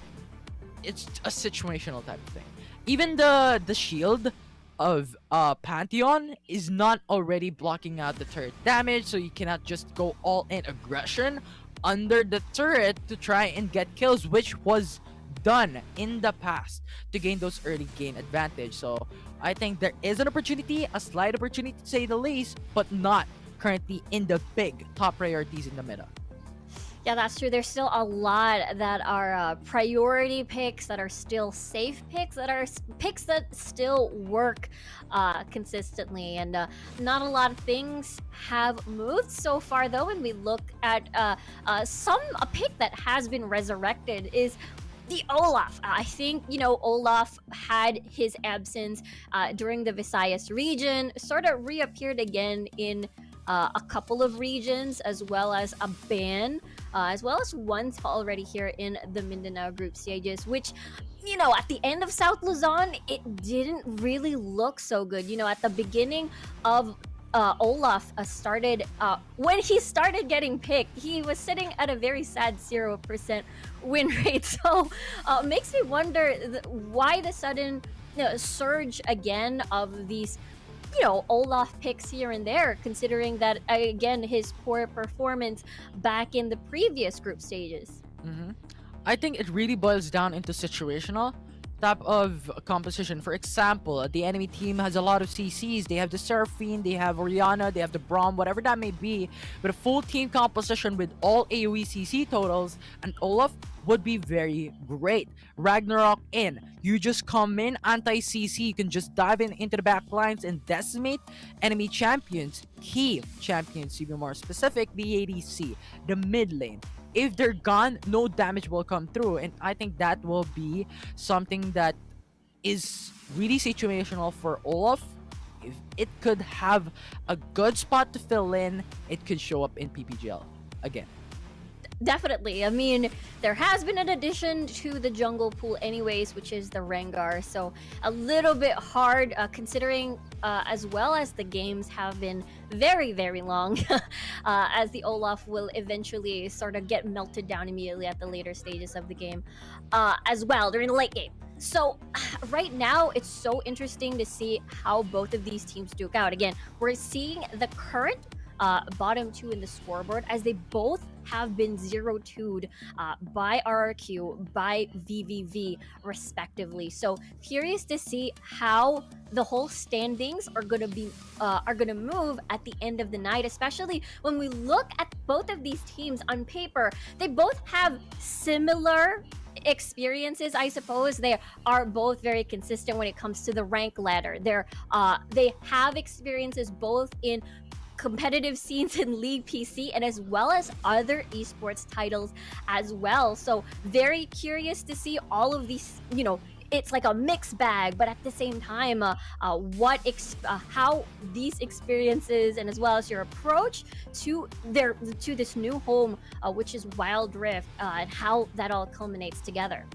[SPEAKER 7] it's a situational type of thing. Even the shield of Pantheon is not already blocking out the turret damage, so you cannot just go all in aggression under the turret to try and get kills, which was done in the past to gain those early game advantage. So I think there is an opportunity, a slight opportunity to say the least, but not currently in the big top priorities in the meta.
[SPEAKER 8] Yeah, that's true. There's still a lot that are priority picks, that are still safe picks, that are picks that still work consistently. And not a lot of things have moved so far, though. When we look at a pick that has been resurrected is the Olaf. I think, you know, Olaf had his absence during the Visayas region, sort of reappeared again in a couple of regions, as well as a ban, as well as once already here in the Mindanao group stages, which at the end of South Luzon, it didn't really look so good. At the beginning of Olaf started, when he started getting picked, he was sitting at a very sad 0% win rate. So makes me wonder why the sudden surge again of these Olaf picks here and there, considering that again his poor performance back in the previous group stages.
[SPEAKER 7] I think it really boils down into situational type of composition. For example, the enemy team has a lot of CCs. They have the Seraphine, they have Oriana, they have the Braum, whatever that may be. But a full team composition with all AoE CC totals and Olaf would be very great. Ragnarok in. You just come in anti-CC. You can just dive into the back lines and decimate enemy champions. Key champions, to be more specific, the ADC, the mid lane. If they're gone, no damage will come through. And I think that will be something that is really situational for Olaf. If it could have a good spot to fill in, it could show up in PPGL again.
[SPEAKER 8] Definitely. I mean, there has been an addition to the jungle pool anyways, which is the Rengar. So a little bit hard considering as well as the games have been very, very long as the Olaf will eventually sort of get melted down immediately at the later stages of the game as well during the late game. So right now, it's so interesting to see how both of these teams duke out. Again, we're seeing the current bottom two in the scoreboard as they both have been 0-2'd by RRQ, by VVV respectively. So curious to see how the whole standings are gonna move at the end of the night, especially when we look at both of these teams on paper. They both have similar experiences, I suppose. They are both very consistent when it comes to the rank ladder. They have experiences both in competitive scenes in League PC and as well as other esports titles as well. So very curious to see all of these, it's like a mixed bag, but at the same time, how these experiences and as well as your approach to this new home, which is Wild Rift, and how that all culminates together.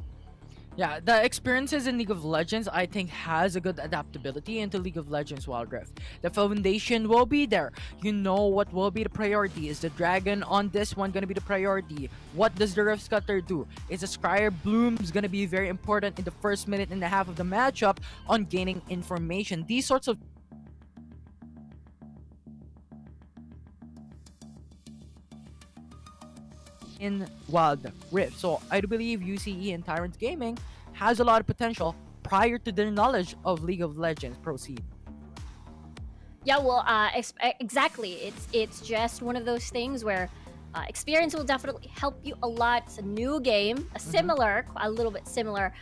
[SPEAKER 7] Yeah, the experiences in League of Legends, I think, has a good adaptability into League of Legends Wild Rift. The foundation will be there. You know what will be the priority. Is the Dragon on this one going to be the priority? What does the Rift Scutter do? Is a Scryer Blooms going to be very important in the first minute and a half of the matchup on gaining information? These sorts of in Wild Rift. So I do believe UCE and Tyrant Gaming has a lot of potential prior to their knowledge of League of Legends. Proceed.
[SPEAKER 8] Yeah, well, exactly. It's just one of those things where experience will definitely help you a lot. It's a new game, a little bit similar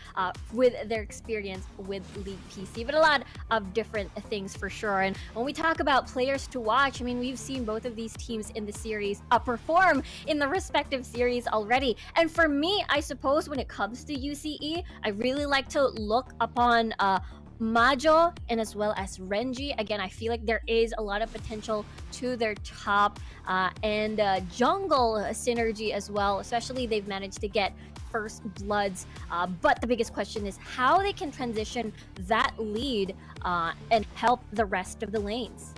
[SPEAKER 8] with their experience with League PC, but a lot of different things for sure. And when we talk about players to watch, I mean, we've seen both of these teams in the series perform in the respective series already. And for me, I suppose when it comes to UCE, I really like to look upon Majo and as well as Renji. Again, I feel like there is a lot of potential to their top and jungle synergy as well. Especially they've managed to get first bloods, but the biggest question is how they can transition that lead and help the rest of the lanes.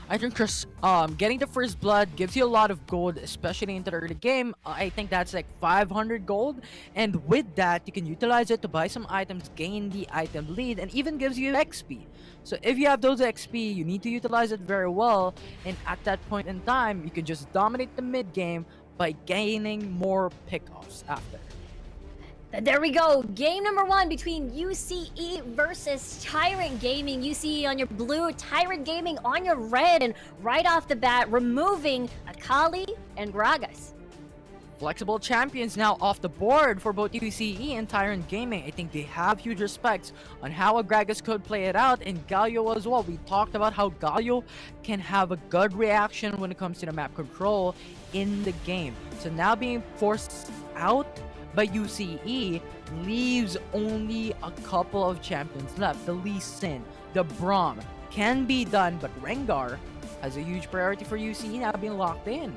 [SPEAKER 7] I think Chris, getting the first blood gives you a lot of gold, especially into the early game. I think that's like 500 gold, and with that, you can utilize it to buy some items, gain the item lead, and even gives you XP. So if you have those XP, you need to utilize it very well, and at that point in time, you can just dominate the mid game by gaining more pickoffs after.
[SPEAKER 8] There we go. Game number 1 between UCE versus Tyrant Gaming. UCE on your blue, Tyrant Gaming on your red, and right off the bat, removing Akali and Gragas.
[SPEAKER 7] Flexible champions now off the board for both UCE and Tyrant Gaming. I think they have huge respects on how Gragas could play it out, and Galio as well. We talked about how Galio can have a good reaction when it comes to the map control in the game. So now being forced out by UCE leaves only a couple of champions left. The Lee Sin, the Braum can be done, but Rengar has a huge priority for UCE now being locked in.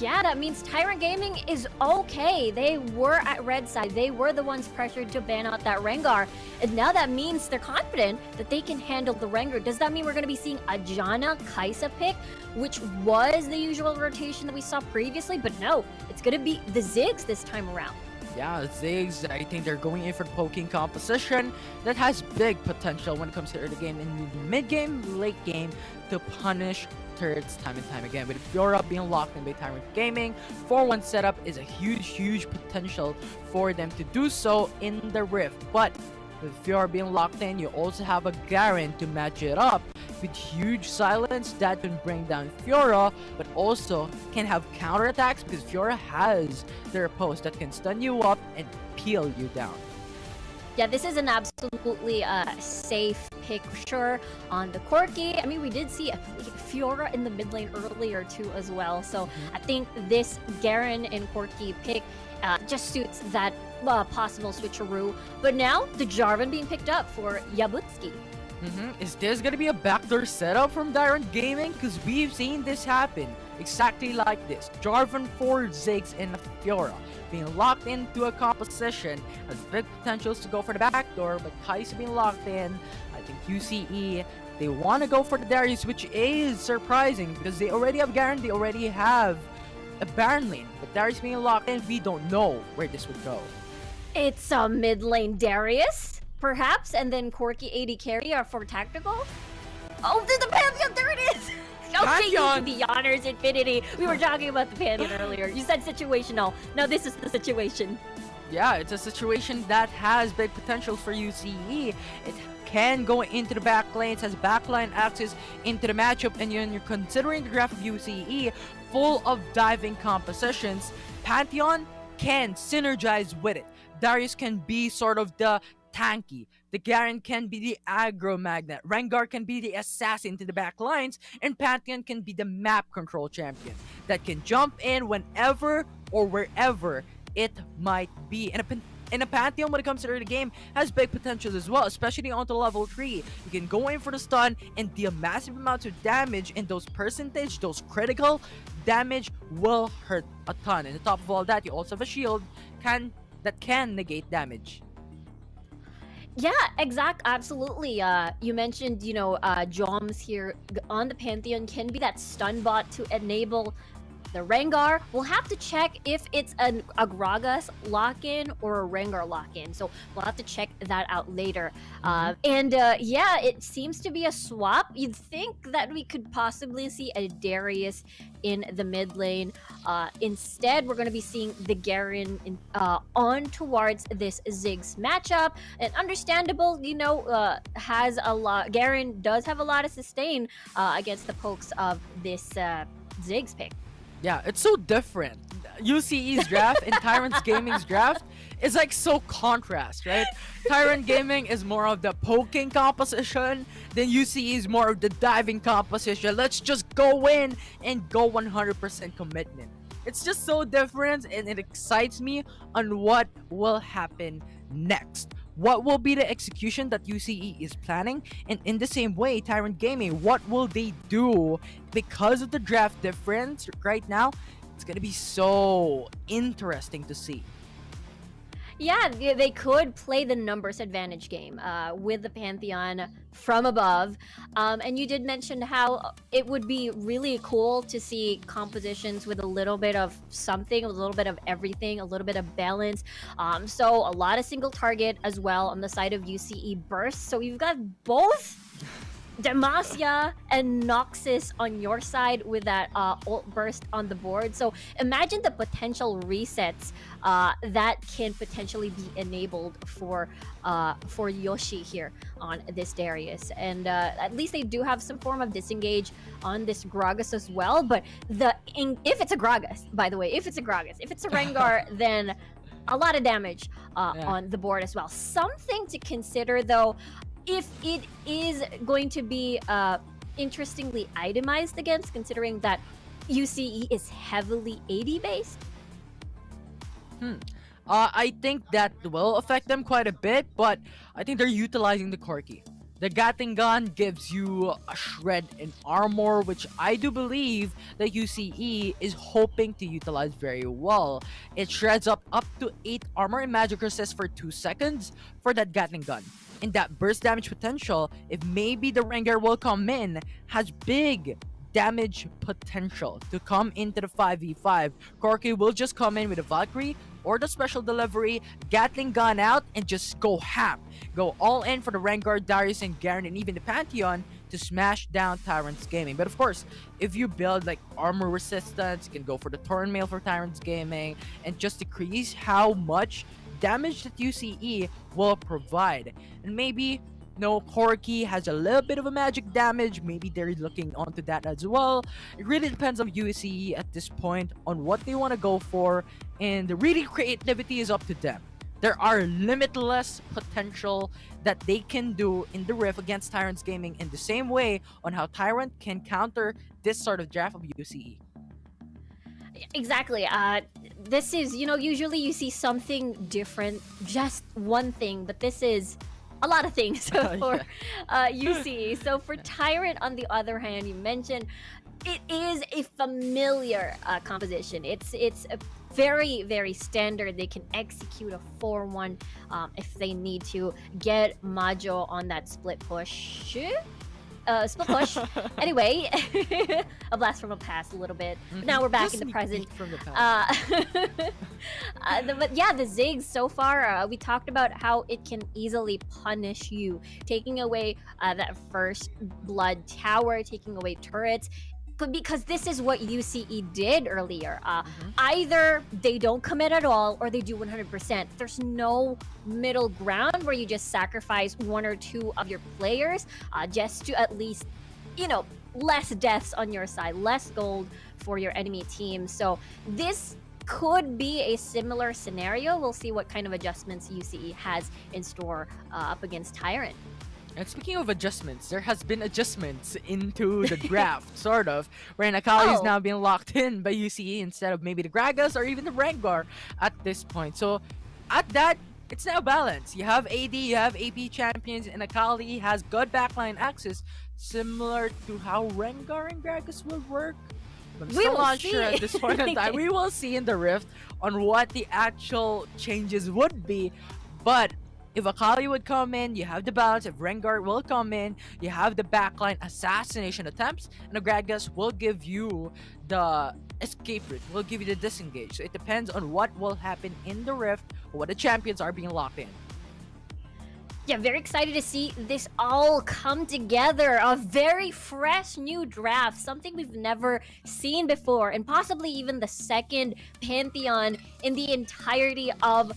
[SPEAKER 8] Yeah, that means Tyrant Gaming is okay. They were at red side. They were the ones pressured to ban out that Rengar. And now that means they're confident that they can handle the Rengar. Does that mean we're going to be seeing a Janna Kaisa pick, which was the usual rotation that we saw previously? But no, it's going to be the Ziggs this time around.
[SPEAKER 7] Yeah, Ziggs, I think they're going in for the poking composition that has big potential when it comes to early game and mid-game, late game to punish turrets time and time again. With Fiora being locked in by Tyrant Gaming, 4-1 setup is a huge potential for them to do so in the Rift. But with Fiora being locked in, you also have a Garen to match it up with huge silence that can bring down Fiora, but also can have counterattacks because Fiora has their post that can stun you up and peel you down.
[SPEAKER 8] Yeah, this is an absolutely safe pick for sure on the Corki. I mean, we did see a Fiora in the mid lane earlier too as well. So I think this Garen and Corki pick just suits that possible switcheroo. But now the Jarvan being picked up for Yabutski.
[SPEAKER 7] Is this gonna be a backdoor setup from Tyrant Gaming? Because we've seen this happen exactly like this. Jarvan for Ziggs and Fiora being locked into a composition has big potentials to go for the backdoor, but Kaisa being locked in, I think UCE, they want to go for the Darius, which is surprising because they already have Garen, they already have a Baron lane, but Darius being locked in, we don't know where this would go.
[SPEAKER 8] It's a mid lane Darius, perhaps, and then Corki AD carry are for tactical. Oh, the Pantheon, there it is! Okay,
[SPEAKER 7] Pantheon!
[SPEAKER 8] the honors infinity. We were talking about the Pantheon earlier. You said situational. Now this is the situation.
[SPEAKER 7] Yeah, it's a situation that has big potential for UCE. It can go into the back lanes, has backline access into the matchup, and you're considering the draft of UCE full of diving compositions, Pantheon can synergize with it. Darius can be sort of the tanky. The Garen can be the aggro magnet. Rengar can be the assassin to the back lines. And Pantheon can be the map control champion that can jump in whenever or wherever it might be. And a Pantheon, when it comes to early game, has big potentials as well, especially onto level 3. You can go in for the stun and deal massive amounts of damage, and those percentage, those critical damage will hurt a ton. And on top of all that, you also have a shield that can negate damage.
[SPEAKER 8] Yeah, absolutely. You mentioned, Joms here on the Pantheon can be that stun bot to enable the Rengar. We'll have to check if it's a Gragas lock-in or a Rengar lock-in. So we'll have to check that out later. Yeah, it seems to be a swap. You'd think that we could possibly see a Darius in the mid lane. Instead, we're going to be seeing the Garen on towards this Ziggs matchup. And understandable, has a lot. Garen does have a lot of sustain against the pokes of this Ziggs pick.
[SPEAKER 7] Yeah, it's so different. UCE's draft and Tyrant Gaming's draft is like so contrast, right? Tyrant Gaming is more of the poking composition, then UCE is more of the diving composition. Let's just go in and go 100% commitment. It's just so different, and it excites me on what will happen next. What will be the execution that UCE is planning? And in the same way, Tyrant Gaming, what will they do because of the draft difference right now? It's going to be so interesting to see.
[SPEAKER 8] Yeah, they could play the numbers advantage game with the Pantheon from above. And you did mention how it would be really cool to see compositions with a little bit of something, a little bit of everything, a little bit of balance. So a lot of single target as well on the side of UCE Burst. So you've got both Demacia and Noxus on your side with that ult burst on the board. So imagine the potential resets that can potentially be enabled for Yoshi here on this Darius. And at least they do have some form of disengage on this Gragas as well. But if it's a Gragas, by the way, if it's a Rengar, then a lot of damage on the board as well. Something to consider though, if it is going to be interestingly itemized against, considering that UCE is heavily AD based.
[SPEAKER 7] I think that will affect them quite a bit, but I think they're utilizing the Corki. The Gatling gun gives you a shred in armor, which I do believe that UCE is hoping to utilize very well. It shreds up to 8 armor and magic resist for 2 seconds for that Gatling gun. And that burst damage potential, if maybe the Rengar will come in, has big damage potential to come into the 5v5. Corki will just come in with a Valkyrie or the special delivery, Gatling gun out, and just go ham. Go all in for the Rengar, Darius, and Garen, and even the Pantheon to smash down Tyrant's Gaming. But of course, if you build like armor resistance, you can go for the Torn Mail for Tyrant's Gaming, and just decrease how much damage that UCE will provide. And maybe Corki has a little bit of a magic damage. Maybe they're looking onto that as well. It really depends on UCE at this point on what they want to go for, and really creativity is up to them. There are limitless potential that they can do in the Rift against Tyrant's Gaming in the same way on how Tyrant can counter this sort of draft of UCE.
[SPEAKER 8] Exactly. This is, usually you see something different, just one thing, but this is a lot of things for UCE. So for Tyrant, on the other hand, you mentioned it is a familiar composition. It's a very, very standard. They can execute a 4-1 if they need to get Majo on that split push. Split push. Anyway, a blast from the past a little bit. But now we're back in the present.
[SPEAKER 7] From the past.
[SPEAKER 8] But yeah, the Ziggs so far, we talked about how it can easily punish you, taking away that first blood tower, taking away turrets. Because this is what UCE did earlier. Either they don't commit at all or they do 100%. There's no middle ground where you just sacrifice one or two of your players just to at least, less deaths on your side, less gold for your enemy team. So this could be a similar scenario. We'll see what kind of adjustments UCE has in store up against Tyrant.
[SPEAKER 7] And speaking of adjustments, there has been adjustments into the draft, sort of, where Akali is now being locked in by UCE instead of maybe the Gragas or even the Rengar at this point. So at that, it's now balanced. You have AD, you have AP champions, and Akali has good backline access, similar to how Rengar and Gragas will work. I'm still not sure at this point in time. We will see in the Rift on what the actual changes would be, but if Akali would come in, you have the balance. If Rengar will come in, you have the backline assassination attempts, and the Gragas will give you the escape route, will give you the disengage. So it depends on what will happen in the Rift, or what the champions are being locked in.
[SPEAKER 8] Yeah, very excited to see this all come together. A very fresh new draft, something we've never seen before, and possibly even the second Pantheon in the entirety of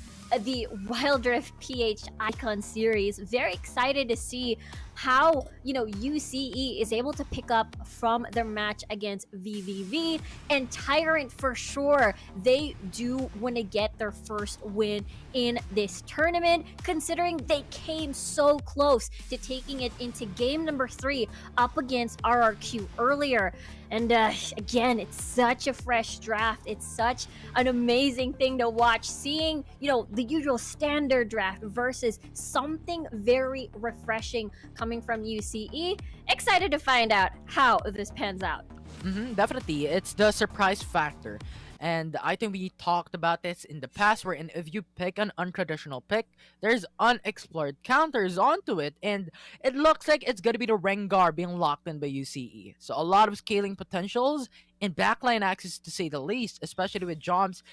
[SPEAKER 8] the Wild Rift PH Icon series. Very excited to see how, UCE is able to pick up from their match against VVV, and Tyrant for sure. They do want to get their first win in this tournament, considering they came so close to taking it into game number 3 up against RRQ earlier. And again, it's such a fresh draft. It's such an amazing thing to watch, seeing, the usual standard draft versus something very refreshing coming from UCE. Excited to find out how this pans out.
[SPEAKER 7] Definitely, it's the surprise factor. And I think we talked about this in the past, wherein if you pick an untraditional pick, there's unexplored counters onto it, and it looks like it's gonna be the Rengar being locked in by UCE. So a lot of scaling potentials and backline access, to say the least, especially with Joms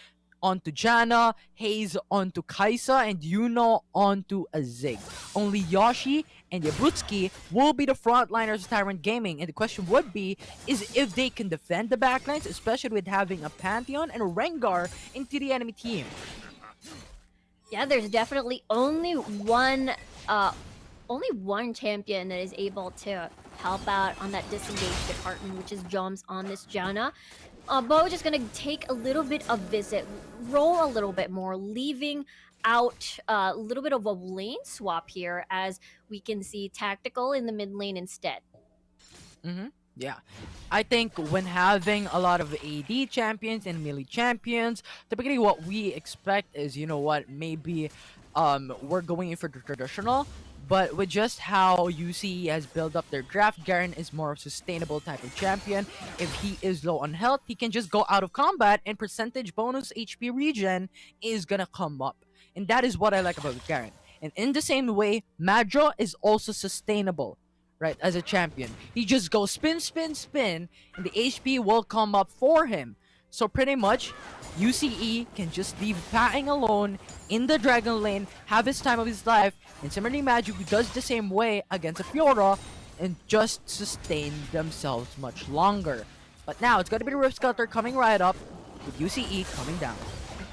[SPEAKER 7] onto Janna, Hayes onto Kaisa, and Yuno onto a Zig. Only Yoshi and Yabrutski will be the frontliners of Tyrant Gaming, and the question would be is if they can defend the backlines, especially with having a Pantheon and a Rengar into the enemy team.
[SPEAKER 8] Yeah, there's definitely only one champion that is able to help out on that disengage department, which is Joms on this Janna. Bo just gonna take a little bit of visit, roll a little bit more, leaving out a little bit of a lane swap here, as we can see Tactical in the mid lane instead.
[SPEAKER 7] Yeah, I think when having a lot of AD champions and melee champions, typically what we expect is, maybe we're going in for the traditional, But with just how UCE has built up their draft, Garen is more of a sustainable type of champion. If he is low on health, he can just go out of combat and percentage bonus HP regen is gonna come up. And that is what I like about Garen. And in the same way, Madro is also sustainable, right, as a champion. He just goes spin, spin, spin, and the HP will come up for him. So pretty much, UCE can just leave Patting alone in the Dragon Lane, have his time of his life, and similarly Magic does the same way against a Fiora, and just sustain themselves much longer. But now, it's going to be the Rift Sculptor coming right up, with UCE coming down.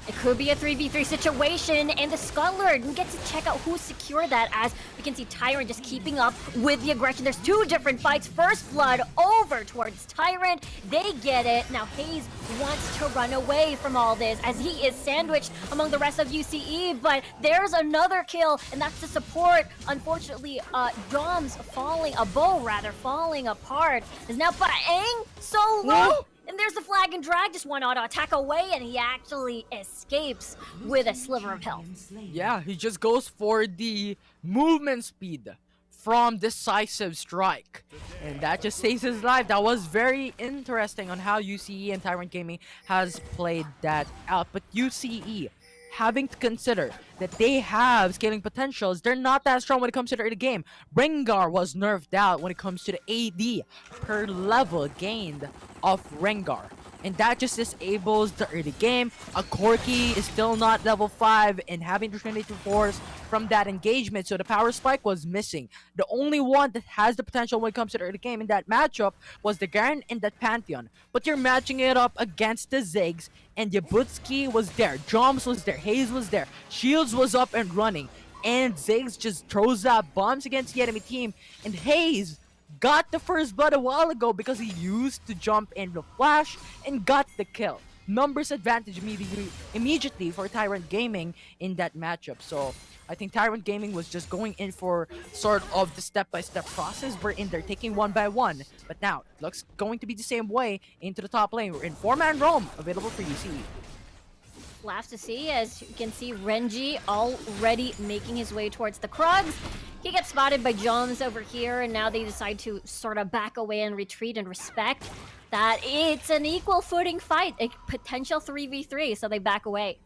[SPEAKER 8] It could be a 3v3 situation, and the Scuttler gets to check out who secured that, as we can see Tyrant just keeping up with the aggression. There's two different fights. First Blood over towards Tyrant. They get it. Now Hayes wants to run away from all this, as he is sandwiched among the rest of UCE, but there's another kill, and that's the support. Unfortunately, Dom's falling apart. Is now Baeng so low? And there's the flag and drag, just one auto attack away, and he actually escapes with a sliver of health.
[SPEAKER 7] Yeah, he just goes for the movement speed from decisive strike. And that just saves his life. That was very interesting on how UCE and Tyrant Gaming has played that out. But UCE, having to consider that they have scaling potentials, they're not that strong when it comes to the early game. Rengar was nerfed out when it comes to the AD per level gained of Rengar. And that just disables the early game. A Corki is still not level 5 and having the Trinity Force from that engagement, so the power spike was missing. The only one that has the potential when it comes to the early game in that matchup was the Garen and that Pantheon. But you're matching it up against the Ziggs, and Yabutsky was there, Joms was there, Hayes was there, Shields was up and running, and Ziggs just throws out bombs against the enemy team, and Hayes got the first blood a while ago because he used to jump in the flash and got the kill. Numbers advantage immediately for Tyrant Gaming in that matchup. So I think Tyrant Gaming was just going in for sort of the step-by-step process wherein they're taking one by one. But now, it looks going to be the same way into the top lane. We're in 4-man roam available for UCE.
[SPEAKER 8] We'll have to see, as you can see Renji already making his way towards the Krugs. He gets spotted by Jones over here, and now they decide to sort of back away and retreat and respect that it's an equal footing fight, a potential 3v3, so they back away.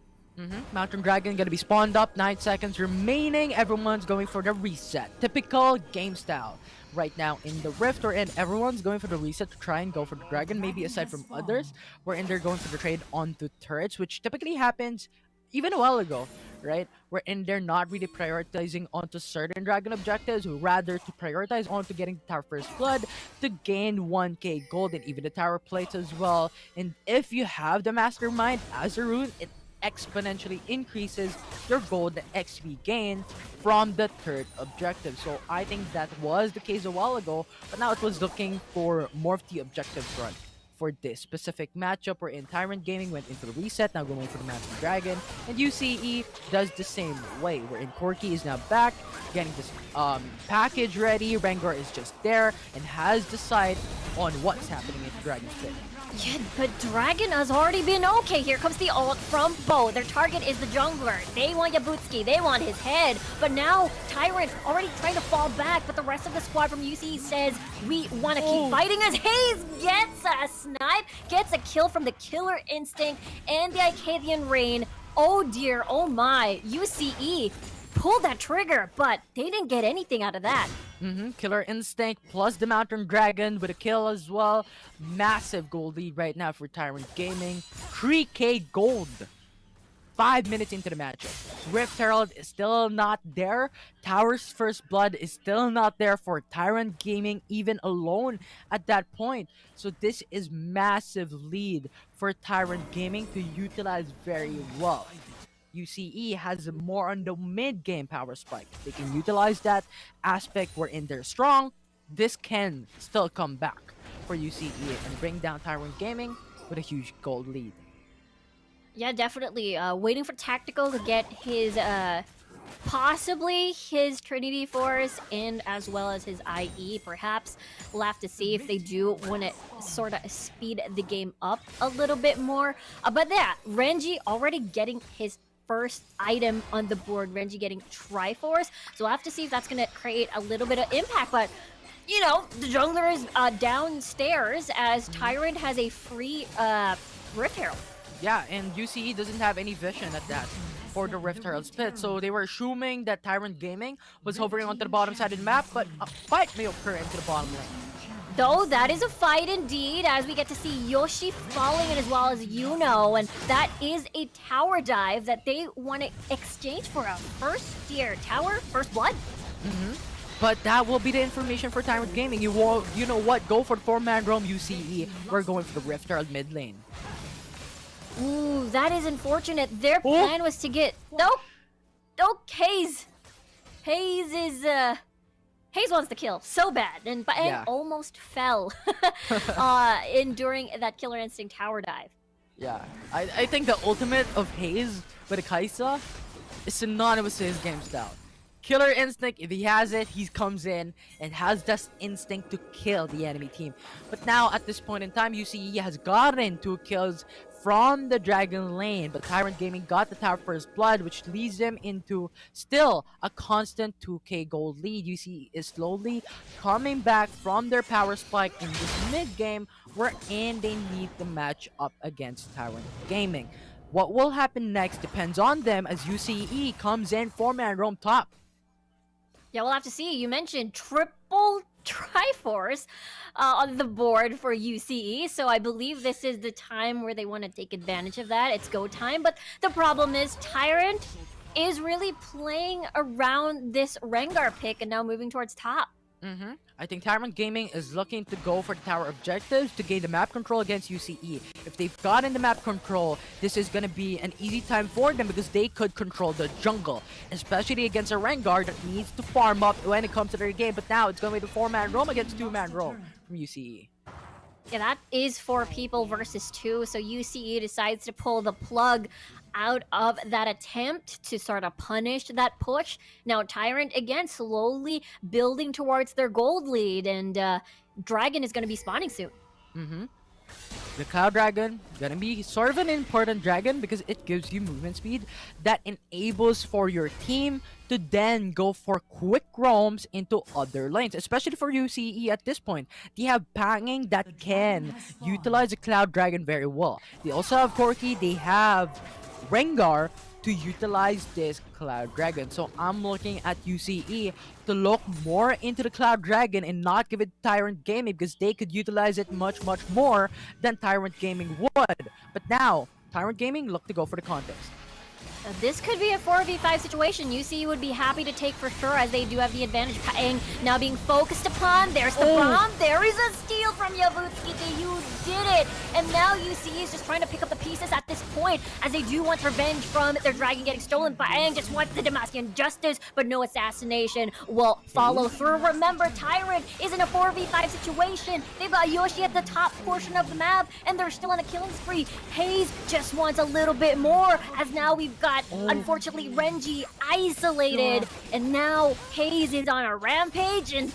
[SPEAKER 7] Mountain Dragon gonna be spawned up, 9 seconds remaining. Everyone's going for the reset. Typical game style. Right now in the Rift, wherein everyone's going for the reset to try and go for the Dragon, maybe aside from others, wherein they're going for the trade onto turrets, which typically happens even a while ago, right? Wherein they're not really prioritizing onto certain Dragon objectives, rather to prioritize onto getting the Tower First Blood to gain 1k gold and even the Tower Plates as well. And if you have the Mastermind as a rune, it exponentially increases your gold XP gain from the third objective. So I think that was the case a while ago, but now it was looking for more of the objective run for this specific matchup, wherein Tyrant Gaming went into the reset, now going for the Mountain Dragon, and UCE does the same way, wherein Corki is now back, getting this package ready. Rengar is just there and has the sight on what's happening in Dragon's Pit.
[SPEAKER 8] Yeah, but Dragon has already been okay. Here comes the ult from Bo. Their target is the jungler. They want Yabutsky. They want his head. But now Tyrant already trying to fall back, but the rest of the squad from UC says, we want to keep fighting, as Hayes gets a snipe, gets a kill from the Killer Instinct and the Icadian Rain. Oh dear, oh my. UCE pulled that trigger, but they didn't get anything out of that.
[SPEAKER 7] Killer Instinct plus the Mountain Dragon with a kill as well. Massive gold lead right now for Tyrant Gaming. 3k gold. 5 minutes into the matchup. Rift Herald is still not there. Tower's First Blood is still not there for Tyrant Gaming, even alone at that point. So this is massive lead for Tyrant Gaming to utilize very well. UCE has more on the mid-game power spike. They can utilize that aspect wherein they're strong. This can still come back for UCE and bring down Tyrant Gaming with a huge gold lead.
[SPEAKER 8] Yeah, definitely. Waiting for Tactical to get his, possibly his Trinity Force and as well as his IE, perhaps. We'll have to see if they do want to sort of speed the game up a little bit more. But yeah, Renji already getting his first item on the board, Renji getting Triforce. So we'll have to see if that's going to create a little bit of impact. But, you know, the jungler is downstairs as Tyrant has a free Rift Herald.
[SPEAKER 7] Yeah, and UCE doesn't have any vision at that for the Rift Herald split. So they were assuming that Tyrant Gaming was hovering onto the bottom side of the map, but a fight may occur into the bottom lane.
[SPEAKER 8] Though that is a fight indeed, as we get to see Yoshi falling in as well as Yuno, and that is a tower dive that they want to exchange for a first tier tower, first blood.
[SPEAKER 7] But that will be the information for Tyrant Gaming. You know what? Go for the 4-man roam UCE. We're going for the Rift Herald mid lane.
[SPEAKER 8] Ooh, that is unfortunate. Their plan was to get... Nope! Hayes! Hayes is, Hayes wants to kill so bad, and almost fell during that Killer Instinct tower dive.
[SPEAKER 7] Yeah, I think the ultimate of Hayes with a Kaisa is synonymous to his game style. Killer Instinct, if he has it, he comes in and has this instinct to kill the enemy team. But now, at this point in time, UCE has gotten 2 kills from the Dragon lane, but Tyrant Gaming got the tower first blood, which leads them into still a constant 2k gold lead. UCE is slowly coming back from their power spike in this mid game, wherein they need to match up against Tyrant Gaming. What will happen next depends on them as UCE comes in 4-man roam top.
[SPEAKER 8] Yeah, we'll have to see. You mentioned triple Triforce on the board for UCE, so I believe this is the time where they want to take advantage of that. It's go time, but the problem is Tyrant is really playing around this Rengar pick and now moving towards top.
[SPEAKER 7] I think Tyrant Gaming is looking to go for the tower objectives to gain the map control against UCE. If they've gotten the map control, this is going to be an easy time for them because they could control the jungle, especially against a Rengar that needs to farm up when it comes to their game. But now it's going to be the 4-man roam against 2-man roam from UCE.
[SPEAKER 8] Yeah, that is 4 people versus 2, so UCE decides to pull the plug out of that attempt to sort of punish that push. Now Tyrant again slowly building towards their gold lead, and Dragon is going to be spawning soon.
[SPEAKER 7] The Cloud Dragon gonna be sort of an important dragon because it gives you movement speed that enables for your team to then go for quick roams into other lanes, especially for UCE at this point. They have Panging that can utilize the Cloud Dragon very well. They also have Corki, they have Rengar to utilize this Cloud Dragon. So I'm looking at UCE to look more into the Cloud Dragon and not give it Tyrant Gaming because they could utilize it much more than Tyrant Gaming would. But now, Tyrant Gaming look to go for the contest.
[SPEAKER 8] This could be a 4v5 situation. UCE would be happy to take for sure as they do have the advantage. Paeng now being focused upon. There's the bomb. There is a steal from Yavutsuki. You did it. And now UCE is just trying to pick up the pieces at this point as they do want revenge from their dragon getting stolen. Paeng just wants the Demacian justice, but no assassination will follow through. Remember, Tyrant is in a 4v5 situation. They've got Yoshi at the top portion of the map, and they're still on a killing spree. Hayes just wants a little bit more as now we've got unfortunately Renji isolated, and now Hayes is on a rampage, and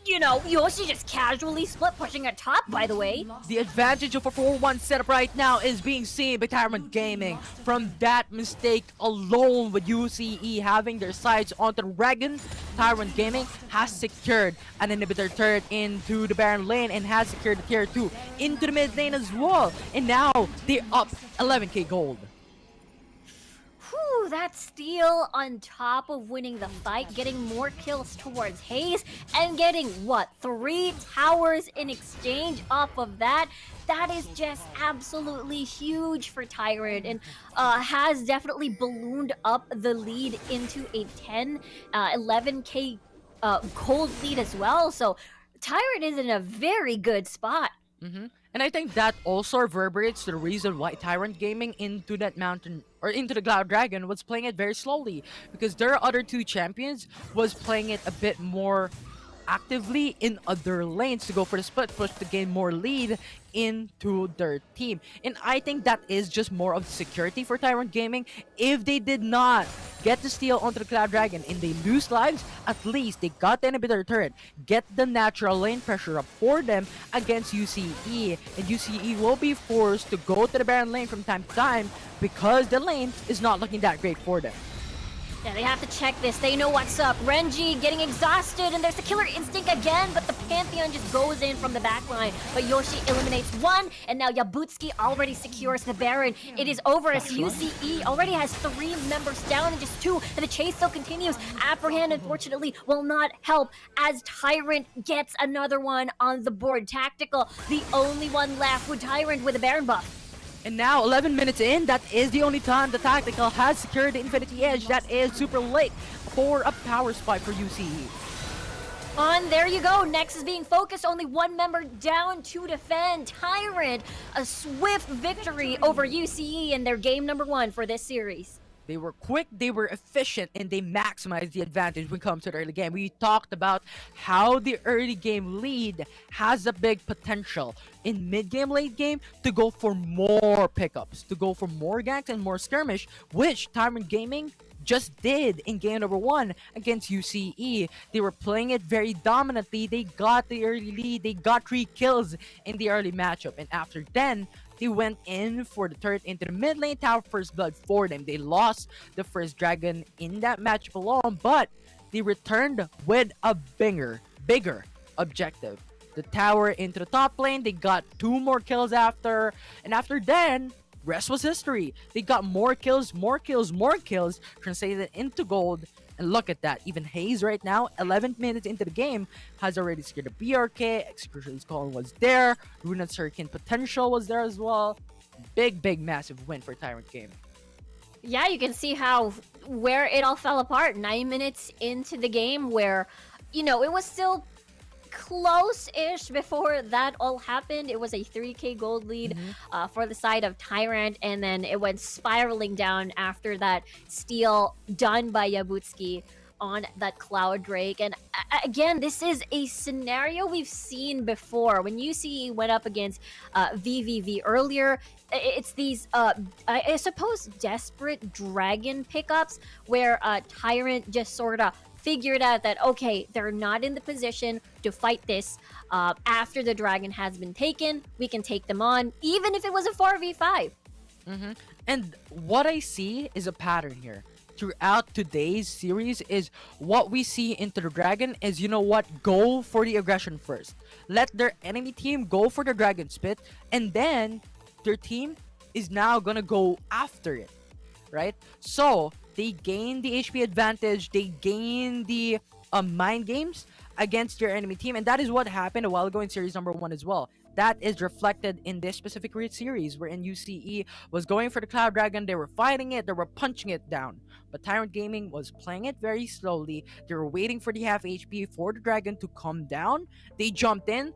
[SPEAKER 8] you know, Yoshi just casually split pushing a top, by the way.
[SPEAKER 7] The advantage of a 4-1 setup right now is being seen by Tyrant Gaming. From that mistake alone with UCE having their sights on the Dragon, Tyrant Gaming has secured an inhibitor turret into the Baron lane and has secured the tier 2 into the mid lane as well. And now they're up 11k gold.
[SPEAKER 8] Whew, that steal on top of winning the fight, getting more kills towards Hayes, and getting, what, 3 towers in exchange off of that? That is just absolutely huge for Tyrant, and has definitely ballooned up the lead into a 11k gold lead as well. So Tyrant is in a very good spot.
[SPEAKER 7] And I think that also reverberates the reason why Tyrant Gaming into that mountain or into the Cloud Dragon was playing it very slowly, because their other 2 champions was playing it a bit more actively in other lanes to go for the split push to gain more lead into their team. And I think that is just more of security for Tyrant Gaming. If they did not get the steal onto the Cloud Dragon, and they lose lives, at least they got the inhibitor turret, get the natural lane pressure up for them against UCE, and UCE will be forced to go to the Baron lane from time to time because the lane is not looking that great for them.
[SPEAKER 8] Yeah, they have to check this. They know what's up. Renji getting exhausted, and there's the killer instinct again, but the Pantheon just goes in from the back line. But Yoshi eliminates one, and now Yabutsuki already secures the Baron. It is over as UCE already has 3 members down and just 2, and the chase still continues. Apprehend, unfortunately, will not help as Tyrant gets another one on the board. Tactical, the only one left with Tyrant with a Baron buff.
[SPEAKER 7] And now, 11 minutes in, that is the only time the Tactical has secured the Infinity Edge. That is super late for a power spike for UCE.
[SPEAKER 8] There you go. Next is being focused. Only 1 member down to defend. Tyrant, a swift victory over UCE in their game number 1 for this series.
[SPEAKER 7] They were quick, they were efficient, and they maximized the advantage when it comes to the early game. We talked about how the early game lead has a big potential in mid-game, late game to go for more pickups, to go for more ganks and more skirmish, which Tyrant Gaming just did in game number 1 against UCE. They were playing it very dominantly. They got the early lead. They got 3 kills in the early matchup. And after then, they went in for the turret into the mid lane tower first blood for them. They lost the first dragon in that matchup alone, but they returned with a bigger objective. The tower into the top lane. They got 2 more kills after, and after then, rest was history. They got more kills, translated into gold. And look at that. Even Hayes right now, 11 minutes into the game, has already secured a BRK. Execution's Calling was there. Runan's Hurricane potential was there as well. Big, massive win for Tyrant Gaming.
[SPEAKER 8] Yeah, you can see where it all fell apart. 9 minutes into the game where, it was still close-ish before that all happened. It was a 3k gold lead for the side of Tyrant, and then it went spiraling down after that steal done by Yabutsuki on that Cloud Drake. And again, this is a scenario we've seen before. When UCE went up against VVV earlier, it's these, I suppose, desperate dragon pickups where Tyrant just sort of figured out that, okay, they're not in the position to fight this after the dragon has been taken. We can take them on, even if it was a 4v5.
[SPEAKER 7] And what I see is a pattern here throughout today's series is what we see into the dragon is, go for the aggression first. Let their enemy team go for the dragon spit, and then their team is now gonna go after it, right? So they gain the HP advantage, they gain the mind games against your enemy team, and that is what happened a while ago in series number 1 as well. That is reflected in this specific series wherein UCE was going for the Cloud Dragon, they were fighting it, they were punching it down. But Tyrant Gaming was playing it very slowly, they were waiting for the half HP for the dragon to come down, they jumped in,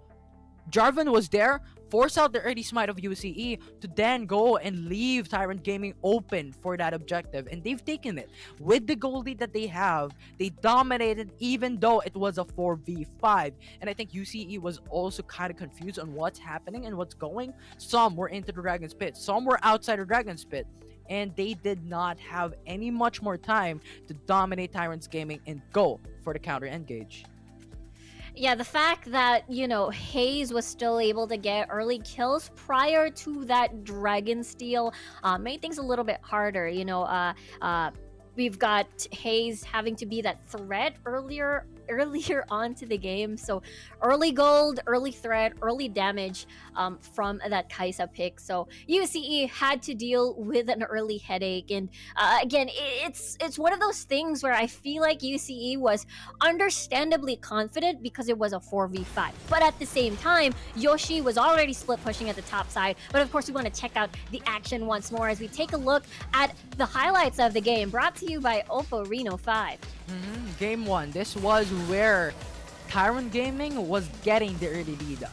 [SPEAKER 7] Jarvan was there, force out the early smite of UCE to then go and leave Tyrant Gaming open for that objective, and they've taken it. With the gold lead that they have, they dominated even though it was a 4v5, and I think UCE was also kind of confused on what's happening and what's going. Some were into the Dragon's Pit, some were outside the Dragon's Pit, and they did not have any much more time to dominate Tyrant's Gaming and go for the counter engage.
[SPEAKER 8] Yeah, the fact that, Hayes was still able to get early kills prior to that dragon steal made things a little bit harder. We've got Hayes having to be that threat earlier onto the game. So early gold, early threat, early damage from that Kaisa pick. So UCE had to deal with an early headache. And again, it's one of those things where I feel like UCE was understandably confident because it was a 4v5. But at the same time, Yoshi was already split pushing at the top side. But of course, we want to check out the action once more as we take a look at the highlights of the game, brought to you by Oppo Reno 5.
[SPEAKER 7] Game 1, this was where Tyrant Gaming was getting the early lead.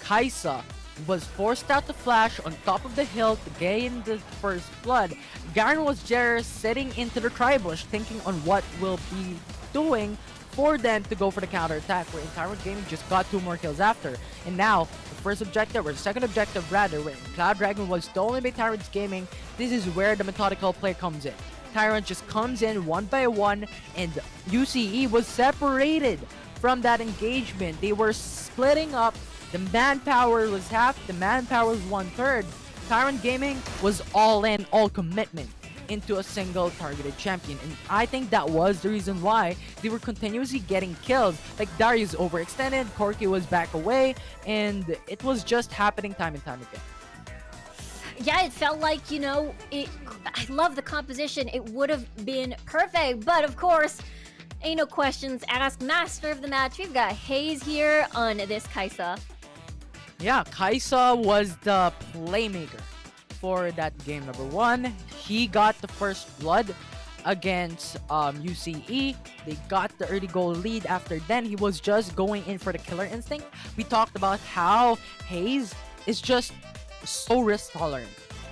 [SPEAKER 7] Kaisa was forced out to flash on top of the hill to gain the first blood. Garen was there sitting into the tri-bush thinking on what will be doing for them to go for the counter attack, where Tyrant Gaming just got 2 more kills after. And now, the first objective, or the second objective rather, where Cloud Dragon was stolen by Tyrant Gaming, this is where the methodical play comes in. Tyrant just comes in one by one, and UCE was separated from that engagement. They were splitting up. The manpower was half, the manpower was 1/3. Tyrant Gaming was all in, all commitment into a single targeted champion, and I think that was the reason why they were continuously getting kills. Like Darius overextended, Corky was back away, and it was just happening time and time again.
[SPEAKER 8] Yeah, it felt like, I love the composition. It would have been perfect, but of course, ain't no questions asked. Master of the match, we've got Hayes here on this Kaisa.
[SPEAKER 7] Yeah, Kaisa was the playmaker for that game number 1. He got the first blood against UCE. They got the early goal lead. After then, he was just going in for the killer instinct. We talked about how Hayes is just so risk tolerant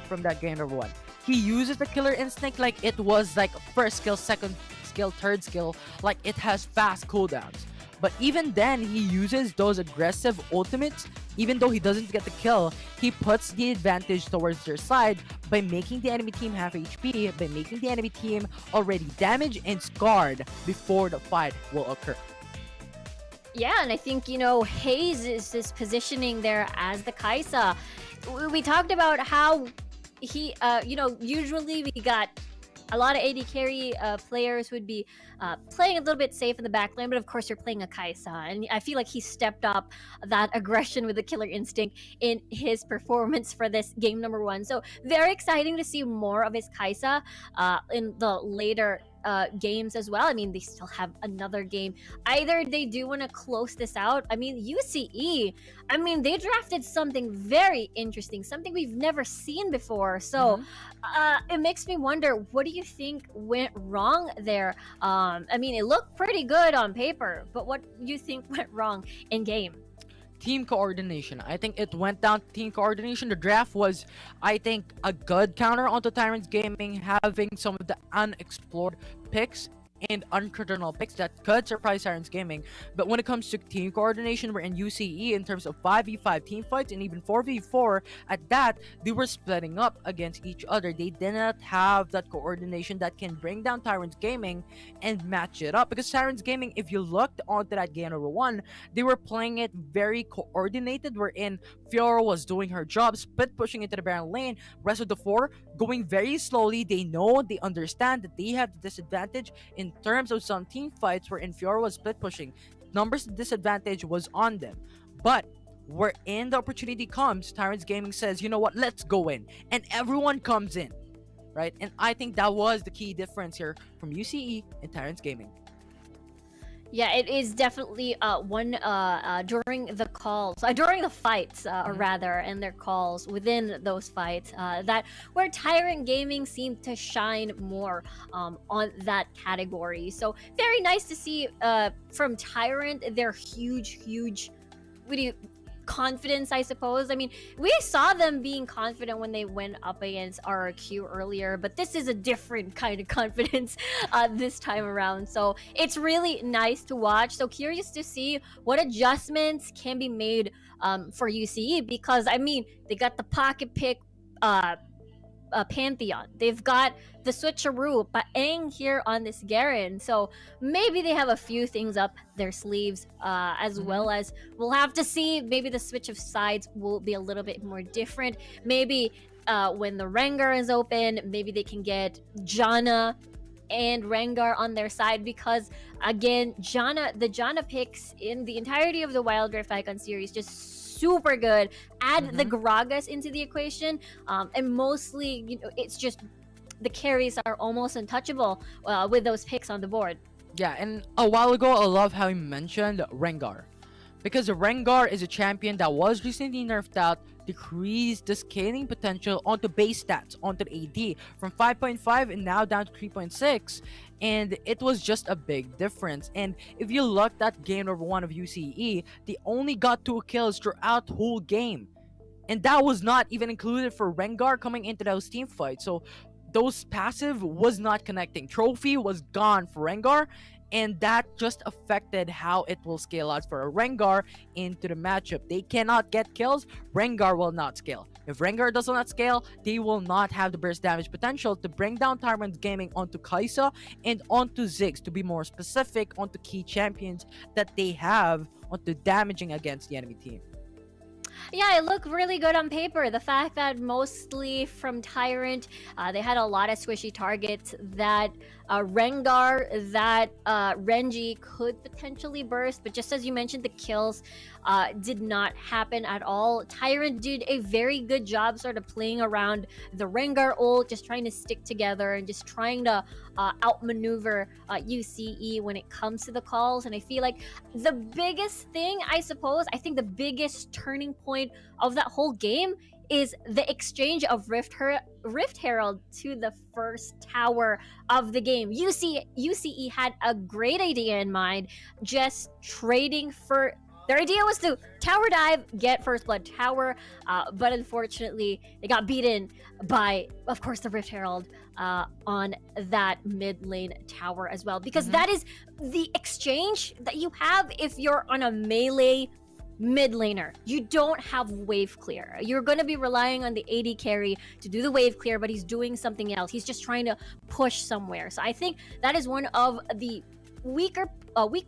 [SPEAKER 7] from that game number 1. He uses the killer instinct like it was like first skill, second skill, third skill, like it has fast cooldowns. But even then, he uses those aggressive ultimates. Even though he doesn't get the kill, he puts the advantage towards their side by making the enemy team half HP, by making the enemy team already damaged and scarred before the fight will occur.
[SPEAKER 8] Yeah, and I think, Hayes is positioning there as the Kaisa. We talked about how he, usually we got a lot of AD carry players would be playing a little bit safe in the back lane, but of course you're playing a Kaisa, and I feel like he stepped up that aggression with the killer instinct in his performance for this game number 1. So very exciting to see more of his Kaisa in the later games as well. I mean, they still have another game. Either they do want to close this out. I mean, UCE, they drafted something very interesting, something we've never seen before. So it makes me wonder, what do you think went wrong there? It looked pretty good on paper, but what do you think went wrong in game?
[SPEAKER 7] Team coordination. I think it went down to team coordination. The draft was, I think, a good counter onto Tyrant Gaming, having some of the unexplored picks and uncardinal picks that could surprise Tyrant Gaming. But when it comes to team coordination, we're in UCE in terms of 5v5 team fights and even 4v4 at that, they were splitting up against each other. They did not have that coordination that can bring down Tyrant Gaming and match it up. Because Tyrant Gaming, if you looked onto that game number 1, they were playing it very coordinated, wherein Fiora was doing her job, split pushing into the Baron lane, rest of the 4 going very slowly. They know, they understand that they have the disadvantage in terms of some team fights wherein Fiora was split pushing. Numbers disadvantage was on them. But wherein the opportunity comes, Tyrants Gaming says, you know what, let's go in. And everyone comes in, right? And I think that was the key difference here from UCE and Tyrants Gaming.
[SPEAKER 8] Yeah, it is definitely one during the calls, during the fights, or rather, and their calls within those fights, that where Tyrant Gaming seemed to shine more on that category. So very nice to see from Tyrant their huge confidence, I suppose. I mean, we saw them being confident when they went up against RRQ earlier, but this is a different kind of confidence this time around. So it's really nice to watch. So curious to see what adjustments can be made for UCE, because they got the pocket pick Pantheon. They've got the switcheroo Paeng here on this Garen. So maybe they have a few things up their sleeves, as well as we'll have to see. Maybe the switch of sides will be a little bit more different. Maybe when the Rengar is open, maybe they can get Janna and Rengar on their side, because again, the Janna picks in the entirety of the Wild Rift Icon series just super good. Add the Gragas into the equation, and mostly, it's just the carries are almost untouchable with those picks on the board.
[SPEAKER 7] Yeah, and a while ago, I love how you mentioned Rengar. Because Rengar is a champion that was recently nerfed out, decreased the scaling potential onto base stats, onto the AD, from 5.5 and now down to 3.6. And it was just a big difference. And if you looked at game number 1 of UCE, they only got 2 kills throughout the whole game. And that was not even included for Rengar coming into those team fights. So those passive was not connecting. Trophy was gone for Rengar. and that just affected how it will scale out for a Rengar into the matchup. They cannot get kills, Rengar will not scale. If Rengar does not scale, they will not have the burst damage potential to bring down Tyrant Gaming onto Kai'Sa and onto Ziggs, to be more specific, onto key champions that they have onto damaging against the enemy team.
[SPEAKER 8] Yeah, it looked really good on paper. The fact that mostly from Tyrant, they had a lot of squishy targets that Rengar, that Renji could potentially burst, but just as you mentioned, the kills did not happen at all. Tyrant did a very good job sort of playing around the Rengar ult, just trying to stick together and just trying to outmaneuver UCE when it comes to the calls. And I feel like the biggest thing, I think the biggest turning point of that whole game is the exchange of Rift Herald to the first tower of the game. UCE had a great idea in mind, just trading for... Their idea was to tower dive, get first blood tower, but unfortunately, they got beaten by, of course, the Rift Herald on that mid lane tower as well. Because that is the exchange that you have if you're on a melee mid laner. You don't have wave clear. You're going to be relying on the AD carry to do the wave clear, but he's doing something else. He's just trying to push somewhere. So I think that is one of the weak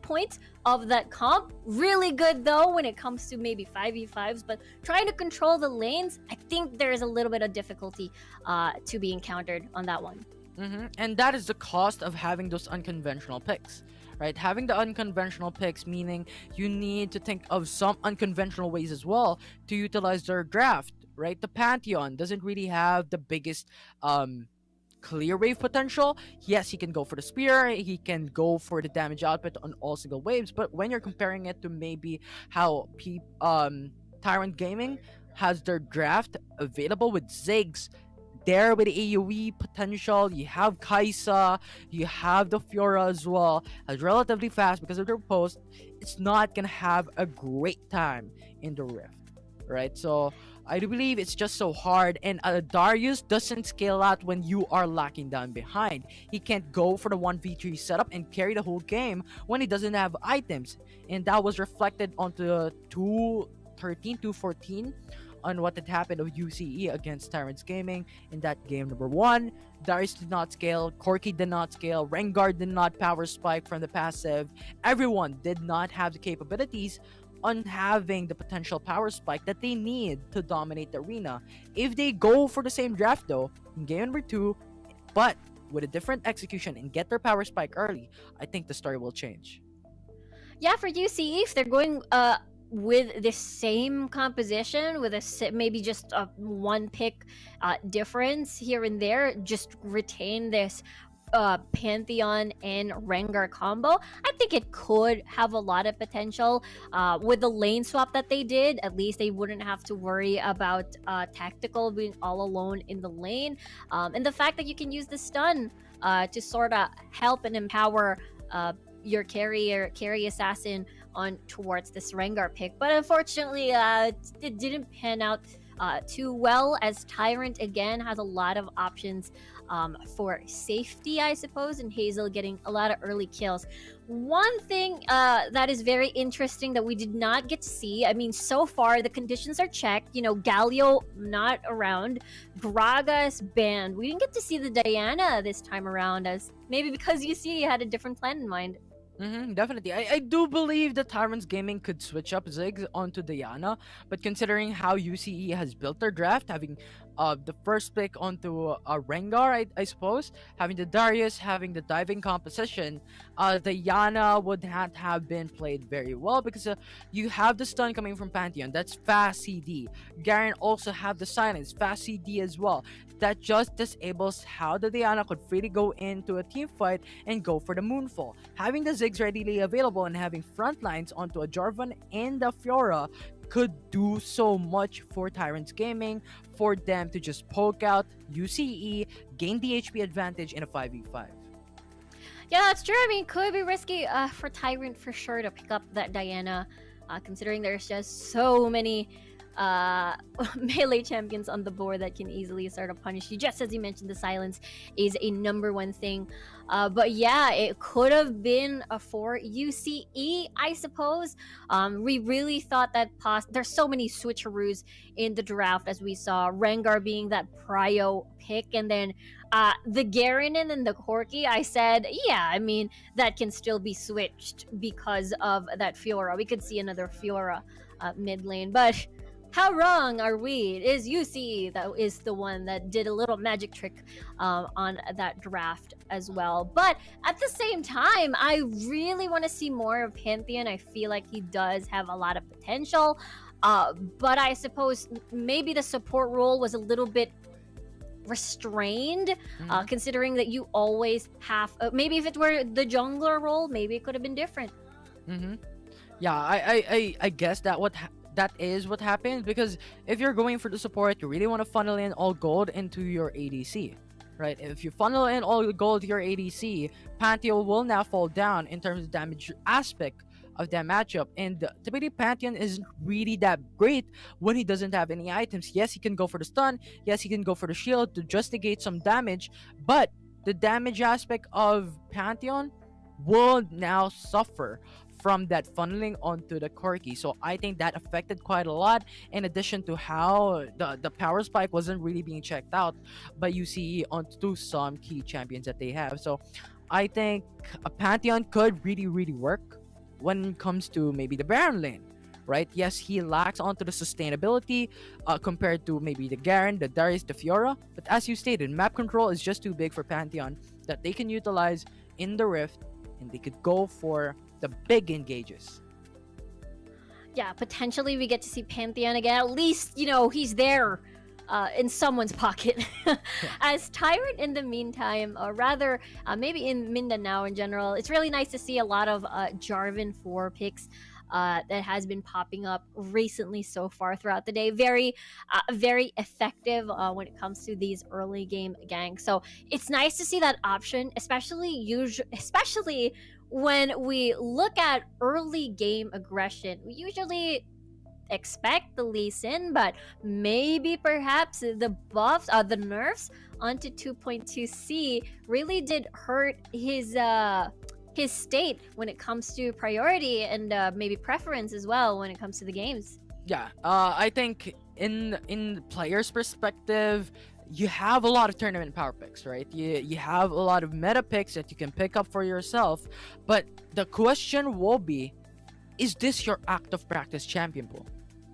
[SPEAKER 8] points of that comp. Really good though when it comes to maybe 5v5s, but trying to control the lanes, I think there is a little bit of difficulty to be encountered on that one.
[SPEAKER 7] And that is the cost of having those unconventional picks, right? Having the unconventional picks, meaning you need to think of some unconventional ways as well to utilize their draft, right? The Pantheon doesn't really have the biggest clear wave potential. Yes, he can go for the spear, he can go for the damage output on all single waves, but when you're comparing it to maybe how Tyrant Gaming has their draft available with Ziggs, there with the AoE potential, you have Kai'Sa, you have the Fiora as well, as relatively fast because of their post, it's not gonna have a great time in the Rift, right? So I do believe it's just so hard, and Darius doesn't scale out when you are lacking down behind. He can't go for the 1v3 setup and carry the whole game when he doesn't have items, and that was reflected onto 213, 214 on what had happened of UCE against Tyrant Gaming in that game number 1. Darius did not scale, Corki did not scale, Rengar did not power spike from the passive. Everyone did not have the capabilities on having the potential power spike that they need to dominate the arena. If they go for the same draft though, in game number 2, but with a different execution and get their power spike early, I think the story will change.
[SPEAKER 8] Yeah, for UCE, if they're going with the same composition, with maybe just a one pick difference here and there, just retain this Pantheon and Rengar combo, I think it could have a lot of potential. With the lane swap that they did, at least they wouldn't have to worry about Tactical being all alone in the lane, and the fact that you can use the stun to sort of help and empower your carry assassin on towards this Rengar pick. But unfortunately, it didn't pan out too well, as Tyrant again has a lot of options for safety, I suppose, and Hazel getting a lot of early kills. One thing that is very interesting that we did not get to see, I mean, so far the conditions are checked, you know, Galio not around, Gragas banned. We didn't get to see the Diana this time around, as maybe because UC had a different plan in mind.
[SPEAKER 7] Definitely. I do believe that Tyrant Gaming could switch up Ziggs onto Diana, but considering how UCE has built their draft, having the first pick onto Rengar, I suppose, having the Darius, having the diving composition, Diana would not have been played very well because you have the stun coming from Pantheon. That's fast CD. Garen also have the silence, fast CD as well. That just disables how the Diana could freely go into a team fight and go for the Moonfall. Having the Ziggs readily available and having front lines onto a Jarvan and a Fiora could do so much for Tyrant Gaming, for them to just poke out UCE, gain the HP advantage in a 5v5.
[SPEAKER 8] Yeah, that's true. I mean, could be risky for Tyrant for sure to pick up that Diana, considering there's just so many melee champions on the board that can easily sort of punish you. Just as you mentioned, the silence is a number one thing. But yeah, it could have been for UCE, I suppose. We really thought that there's so many switcheroos in the draft, as we saw Rengar being that prio pick, and then the Garen and the Corki. I said, yeah, I mean that can still be switched because of that Fiora. We could see another Fiora mid lane, but how wrong are we? It is UC that is the one that did a little magic trick on that draft as well. But at the same time, I really want to see more of Pantheon. I feel like he does have a lot of potential. But I suppose maybe the support role was a little bit restrained, considering that you always have... maybe if it were the jungler role, maybe it could have been different.
[SPEAKER 7] Yeah, I guess that is what happens, because if you're going for the support, you really want to funnel in all gold into your ADC, right? If you funnel in all gold to your ADC, Pantheon will now fall down in terms of damage aspect of that matchup, and typically Pantheon isn't really that great when he doesn't have any items. Yes, he can go for the stun, yes, he can go for the shield to just negate some damage, but the damage aspect of Pantheon will now suffer from that funneling onto the Corki. So I think that affected quite a lot, in addition to how the power spike wasn't really being checked out by UCE onto some key champions that they have. So I think a Pantheon could really work when it comes to maybe the Baron lane, right? Yes, he lacks onto the sustainability compared to maybe the Garen, the Darius, the Fiora, but as you stated, map control is just too big for Pantheon that they can utilize in the Rift, and they could go for the big engages.
[SPEAKER 8] Yeah, potentially we get to see Pantheon again. At least, you know, he's there in someone's pocket. As Tyrant in the meantime, or rather maybe in Mindanao in general, it's really nice to see a lot of Jarvan 4 picks that has been popping up recently so far throughout the day. Very effective when it comes to these early game ganks. So it's nice to see that option, especially when we look at early game aggression. We usually expect the Lee Sin, but maybe perhaps the buffs, the nerfs onto 2.2C really did hurt his state when it comes to priority and maybe preference as well when it comes to the games.
[SPEAKER 7] Yeah, I think in players' perspective, you have a lot of tournament power picks, right? You have a lot of meta picks that you can pick up for yourself, but the question will be, is this your active practice champion pool,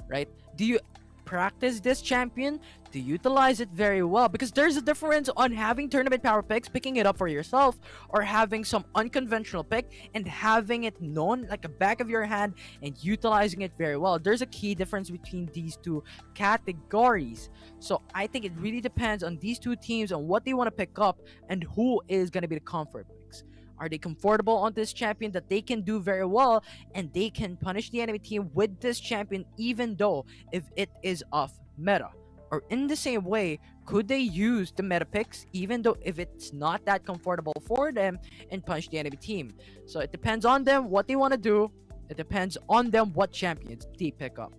[SPEAKER 7] right? Do you practice this champion to utilize it very well? Because there's a difference on having tournament power picks, picking it up for yourself, or having some unconventional pick and having it known like a back of your hand and utilizing it very well. There's a key difference between these two categories. So I think it really depends on these two teams on what they want to pick up and who is going to be the comfort picks. Are they comfortable on this champion that they can do very well and they can punish the enemy team with this champion even though if it is off meta? Or in the same way, could they use the meta picks even though if it's not that comfortable for them and punish the enemy team? So it depends on them what they want to do. It depends on them what champions they pick up.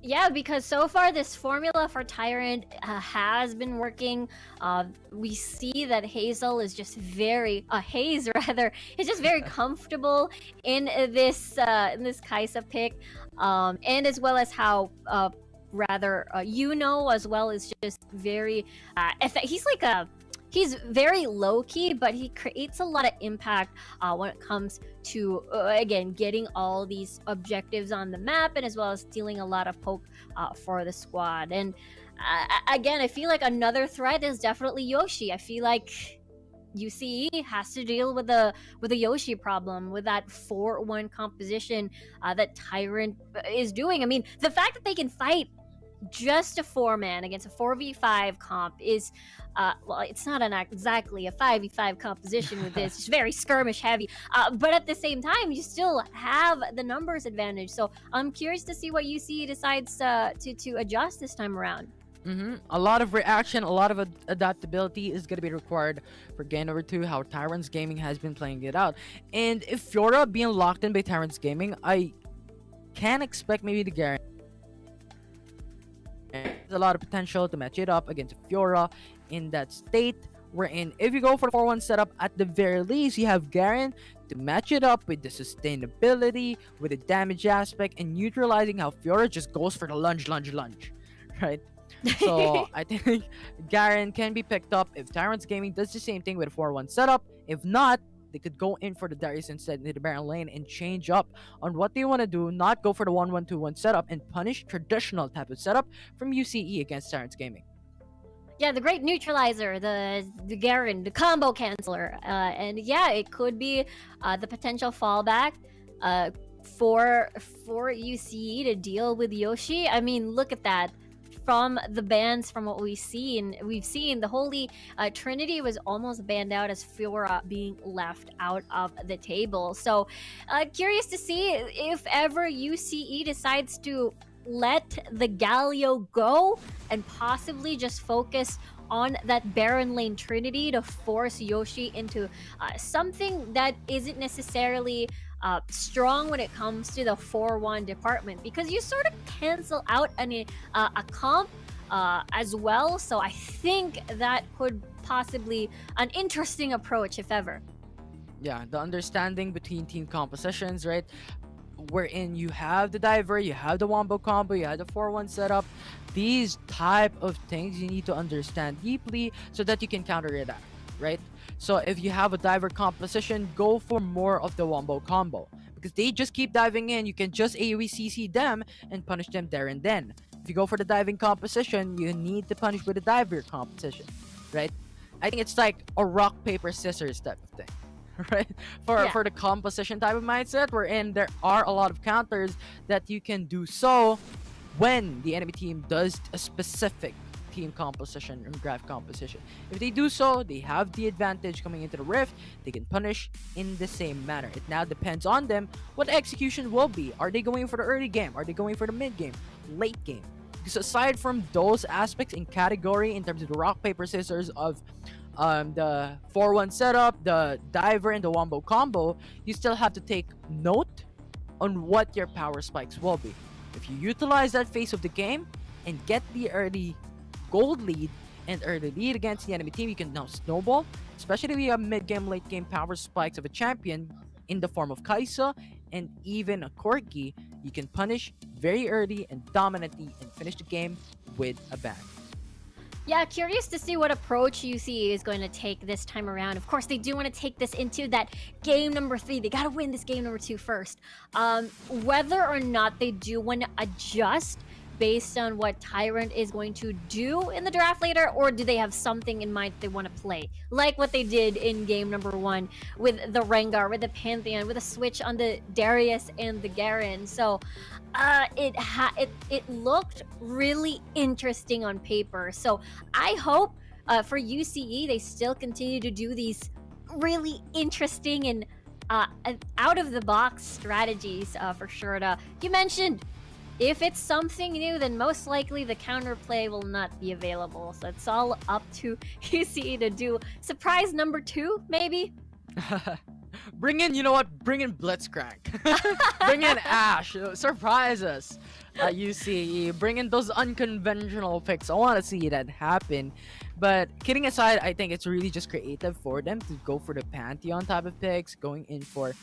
[SPEAKER 8] Yeah, because so far this formula for Tyrant has been working. We see that Hazel is just Hayes rather, is just very comfortable in this Kaisa pick, and as well as how as well is just very he's very low-key, but he creates a lot of impact when it comes to, again, getting all these objectives on the map and as well as stealing a lot of poke for the squad. And again, I feel like another threat is definitely Yoshi. I feel like UCE has to deal with the Yoshi problem, with that 4-1 composition that Tyrant is doing. I mean, the fact that they can fight just a 4-man against a 4v5 comp is it's not exactly a 5v5 composition with this. It's very skirmish heavy, but at the same time you still have the numbers advantage. So I'm curious to see what UC decides to adjust this time around.
[SPEAKER 7] A lot of reaction, a lot of adaptability is going to be required for game number 2, how Tyrant Gaming has been playing it out. And if Fiora being locked in by Tyrant Gaming, I can expect maybe the Garen There's a lot of potential to match it up against Fiora in that state. Wherein, if you go for the 4-1 setup, at the very least, you have Garen to match it up with the sustainability, with the damage aspect, and neutralizing how Fiora just goes for the lunge, right? So I think Garen can be picked up if Tyrant Gaming does the same thing with a 4-1 setup. If not, they could go in for the Darius instead in the Baron lane and change up on what they want to do, not go for the 1-1-2-1 setup and punish traditional type of setup from UCE against Tyrant Gaming.
[SPEAKER 8] Yeah, the great neutralizer, the Garen, the combo canceller, and yeah, it could be the potential fallback for UCE to deal with Yoshi. I mean, look at that. From the bans, from what we've seen the Holy Trinity was almost banned out as Fiora being left out of the table. So, curious to see if ever UCE decides to let the Galio go and possibly just focus on that Baron lane Trinity to force Yoshi into something that isn't necessarily strong when it comes to the 4-1 department, because you sort of cancel out a comp as well. So I think that could possibly an interesting approach, if ever.
[SPEAKER 7] Yeah, the understanding between team compositions, right? Wherein you have the diver, you have the wombo combo, you have the 4-1 setup. These type of things you need to understand deeply so that you can counter it out, right? So if you have a diver composition, go for more of the wombo combo, because they just keep diving in. You can just AoE CC them and punish them there and then. If you go for the diving composition, you need to punish with the diver composition, right? I think it's like a rock paper scissors type of thing. Right, for the composition type of mindset, wherein there are a lot of counters that you can do so when the enemy team does a specific team composition and graph composition. If they do so, they have the advantage coming into the rift. They can punish in the same manner. It now depends on them what the execution will be. Are they going for the early game? Are they going for the mid game, late game? Because aside from those aspects in category, in terms of the rock paper scissors of the 4-1 setup, the diver, and the wombo combo, you still have to take note on what your power spikes will be. If you utilize that phase of the game and get the early gold lead and early lead against the enemy team, you can now snowball, especially if you have mid-game, late-game power spikes of a champion in the form of Kaisa and even a Corgi. You can punish very early and dominantly and finish the game with a bang.
[SPEAKER 8] Yeah, curious to see what approach UCE is going to take this time around. Of course, they do want to take this into that game number 3. They got to win this game number 2 first. Whether or not they do want to adjust based on what Tyrant is going to do in the draft later, or do they have something in mind they want to play? Like what they did in game number 1 with the Rengar, with the Pantheon, with a switch on the Darius and the Garen. So it looked really interesting on paper. So I hope for UCE they still continue to do these really interesting and out of the box strategies for sure. You mentioned if it's something new, then most likely the counterplay will not be available. So it's all up to UCE to do surprise number 2, maybe.
[SPEAKER 7] Bring in Blitzcrank. Bring in Ash. Surprise us. UCE. Bring in those unconventional picks. I want to see that happen. But kidding aside, I think it's really just creative for them to go for the Pantheon type of picks, going in for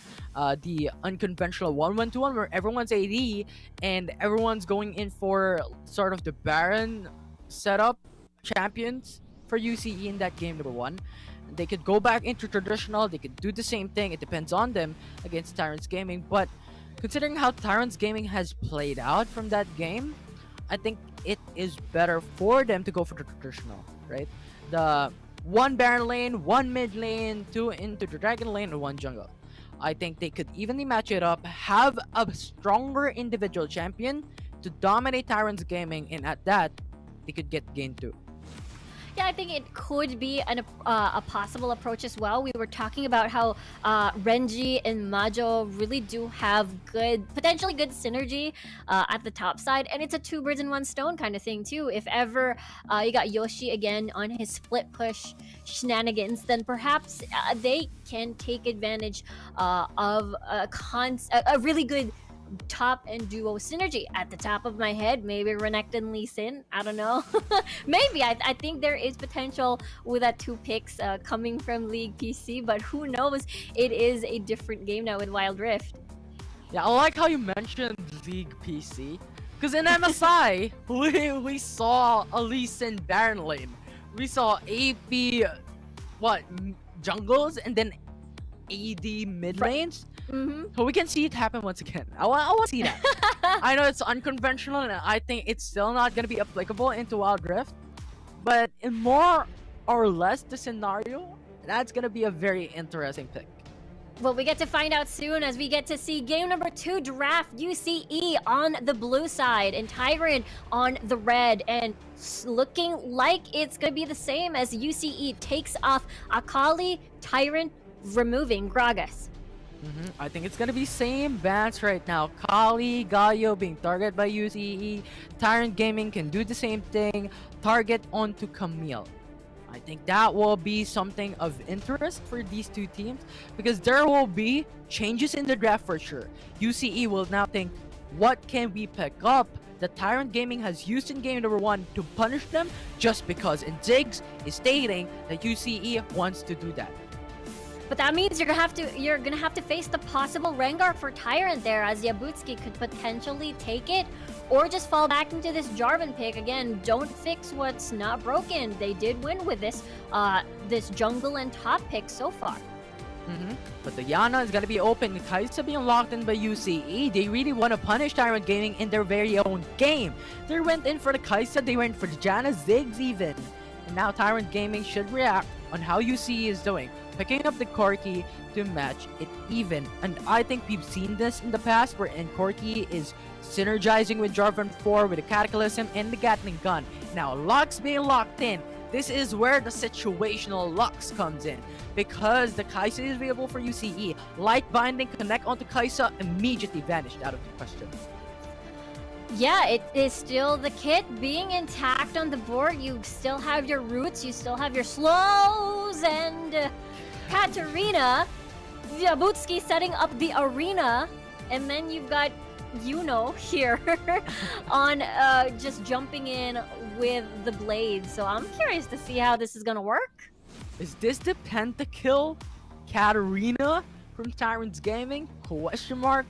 [SPEAKER 7] the unconventional 1-1-2-1 where everyone's AD and everyone's going in for sort of the Baron setup champions for UCE in that game number 1. They could go back into traditional, they could do the same thing. It depends on them against Tyrant Gaming. But considering how Tyrant Gaming has played out from that game, I think it is better for them to go for the traditional, right? The 1 Baron lane, 1 mid lane, 2 into the Dragon lane, and 1 jungle. I think they could evenly match it up, have a stronger individual champion to dominate Tyrant Gaming, and at that, they could get game 2.
[SPEAKER 8] Yeah, I think it could be a possible approach as well. We were talking about how Renji and Majo really do have potentially good synergy at the top side, and it's a 2 birds in 1 stone kind of thing too. If ever you got Yoshi again on his split push shenanigans, then perhaps they can take advantage of a really good top and duo synergy. At the top of my head, maybe Renekton and Lee Sin. I don't know. Maybe. I think there is potential with that 2 picks coming from League PC, but who knows? It is a different game now with Wild Rift.
[SPEAKER 7] Yeah, I like how you mentioned League PC. Because in MSI, we saw Elise in Baron Lane. We saw AP, jungles, and then AD mid lanes. So we can see it happen once again. I want to see that. I know it's unconventional, and I think it's still not going to be applicable into Wild Rift. But in more or less the scenario, that's going to be a very interesting pick.
[SPEAKER 8] Well, we get to find out soon as we get to see game number 2 draft UCE on the blue side and Tyrant on the red. And looking like it's going to be the same as UCE takes off Akali, Tyrant removing Gragas.
[SPEAKER 7] I think it's gonna be same bans right now. Kali, Galio being targeted by UCE. Tyrant Gaming can do the same thing. Target onto Camille. I think that will be something of interest for these two teams because there will be changes in the draft for sure. UCE will now think, what can we pick up that Tyrant Gaming has used in game number 1 to punish them just because Ziggs is stating that UCE wants to do that.
[SPEAKER 8] But that means you're gonna have to face the possible Rengar for Tyrant there, as Yabutski could potentially take it, or just fall back into this Jarvan pick. Again, don't fix what's not broken. They did win with this this jungle and top pick so far.
[SPEAKER 7] But the Yana is gonna be open. Kaisa being locked in by UCE. They really want to punish Tyrant Gaming in their very own game. They went in for the Kaisa. They went for the Janna Ziggs even. And now Tyrant Gaming should react on how UCE is doing, picking up the Corki to match it even. And I think we've seen this in the past wherein Corki is synergizing with Jarvan 4 with the Cataclysm and the Gatling gun. Now Lux being locked in. This is where the situational Lux comes in. Because the Kaisa is available for UCE. Light Binding, connect onto Kaisa, immediately vanished out of the question.
[SPEAKER 8] Yeah, it is still the kit being intact on the board. You still have your roots, you still have your slows, and Katarina, Yabutski setting up the arena, and then you've got Yuno here on just jumping in with the blades. So I'm curious to see how this is gonna work.
[SPEAKER 7] Is this the pentakill Katarina from Tyrants Gaming? Question mark.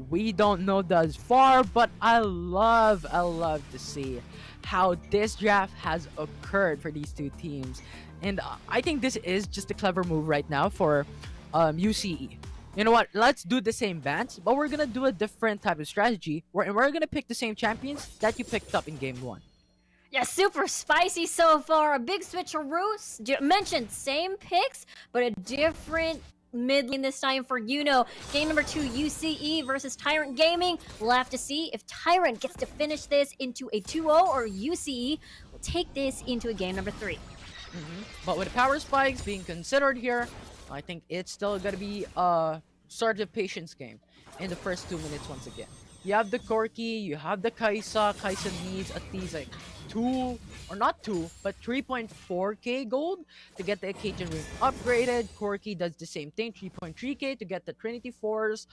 [SPEAKER 7] We don't know thus far, but I love to see how this draft has occurred for these two teams. And I think this is just a clever move right now for UCE. You know what? Let's do the same bans, but we're gonna do a different type of strategy. We're gonna pick the same champions that you picked up in game 1.
[SPEAKER 8] Yeah, super spicy so far. A big switcheroo. Mentioned same picks, but a different mid lane this time for Yuno. Game number 2, UCE versus Tyrant Gaming. We'll have to see if Tyrant gets to finish this into a 2-0 or UCE will take this into a game number 3.
[SPEAKER 7] But with power spikes being considered here, I think it's still gonna be a sort of patience game in the first 2 minutes once again. You have the Corki, you have the Kaisa. Kaisa needs at least like 2, or not 2, but 3.4k gold to get the occasion ring upgraded. Corki does the same thing, 3.3k to get the Trinity Force.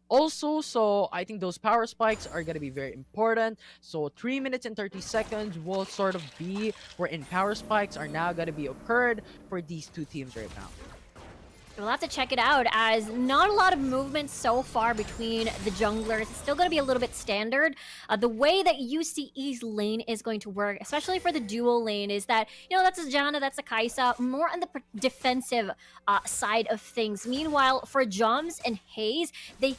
[SPEAKER 7] Also, so I think those power spikes are going to be very important. So 3 minutes and 30 seconds will sort of be wherein power spikes are now going to be occurred for these two teams right now.
[SPEAKER 8] We'll have to check it out, as not a lot of movement so far between the junglers. It's still going to be a little bit standard. The way that UCE's lane is going to work, especially for the dual lane, is that, you know, that's a Janna, that's a Kaisa, more on the defensive side of things. Meanwhile, for Joms and Hayes, they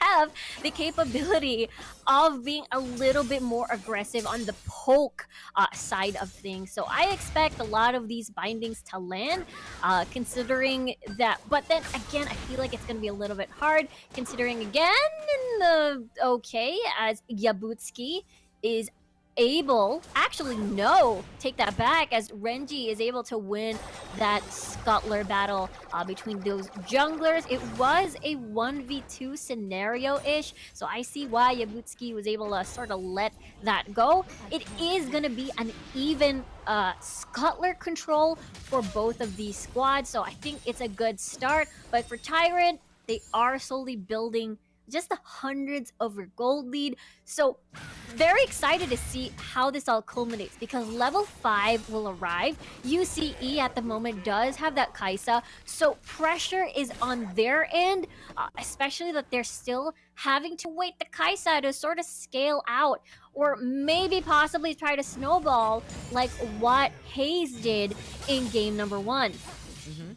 [SPEAKER 8] have the capability of being a little bit more aggressive on the poke side of things. So I expect a lot of these bindings to land, considering that. But then again, I feel like it's going to be a little bit hard, considering again, as Yabutski is able, actually no, take that back, as Renji is able to win that scuttler battle between those junglers. It was a 1v2 scenario-ish, so I see why Yabutski was able to sort of let that go. It is going to be an even scuttler control for both of these squads, so I think it's a good start. But for Tyrant, they are slowly building just the hundreds over gold lead. So very excited to see how this all culminates because level 5 will arrive. UCE at the moment does have that Kaisa, so pressure is on their end, especially that they're still having to wait the Kaisa to sort of scale out or maybe possibly try to snowball like what Hayes did in game number 1.
[SPEAKER 7] Mm-hmm.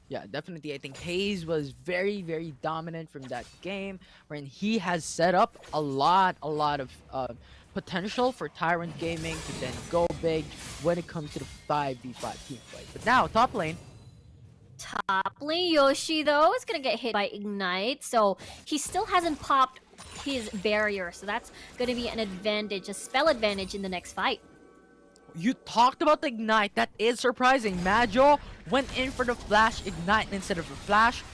[SPEAKER 7] Yeah, definitely. I think Hayes was very, very dominant from that game, wherein he has set up a lot of potential for Tyrant Gaming to then go big when it comes to the 5v5 team fight. But now, top lane.
[SPEAKER 8] Top lane Yoshi though is gonna get hit by Ignite, so he still hasn't popped his barrier, so that's gonna be an advantage, a spell advantage in the next fight.
[SPEAKER 7] You talked about the Ignite. That is surprising. Majo went in for the Flash Ignite instead of the Flash.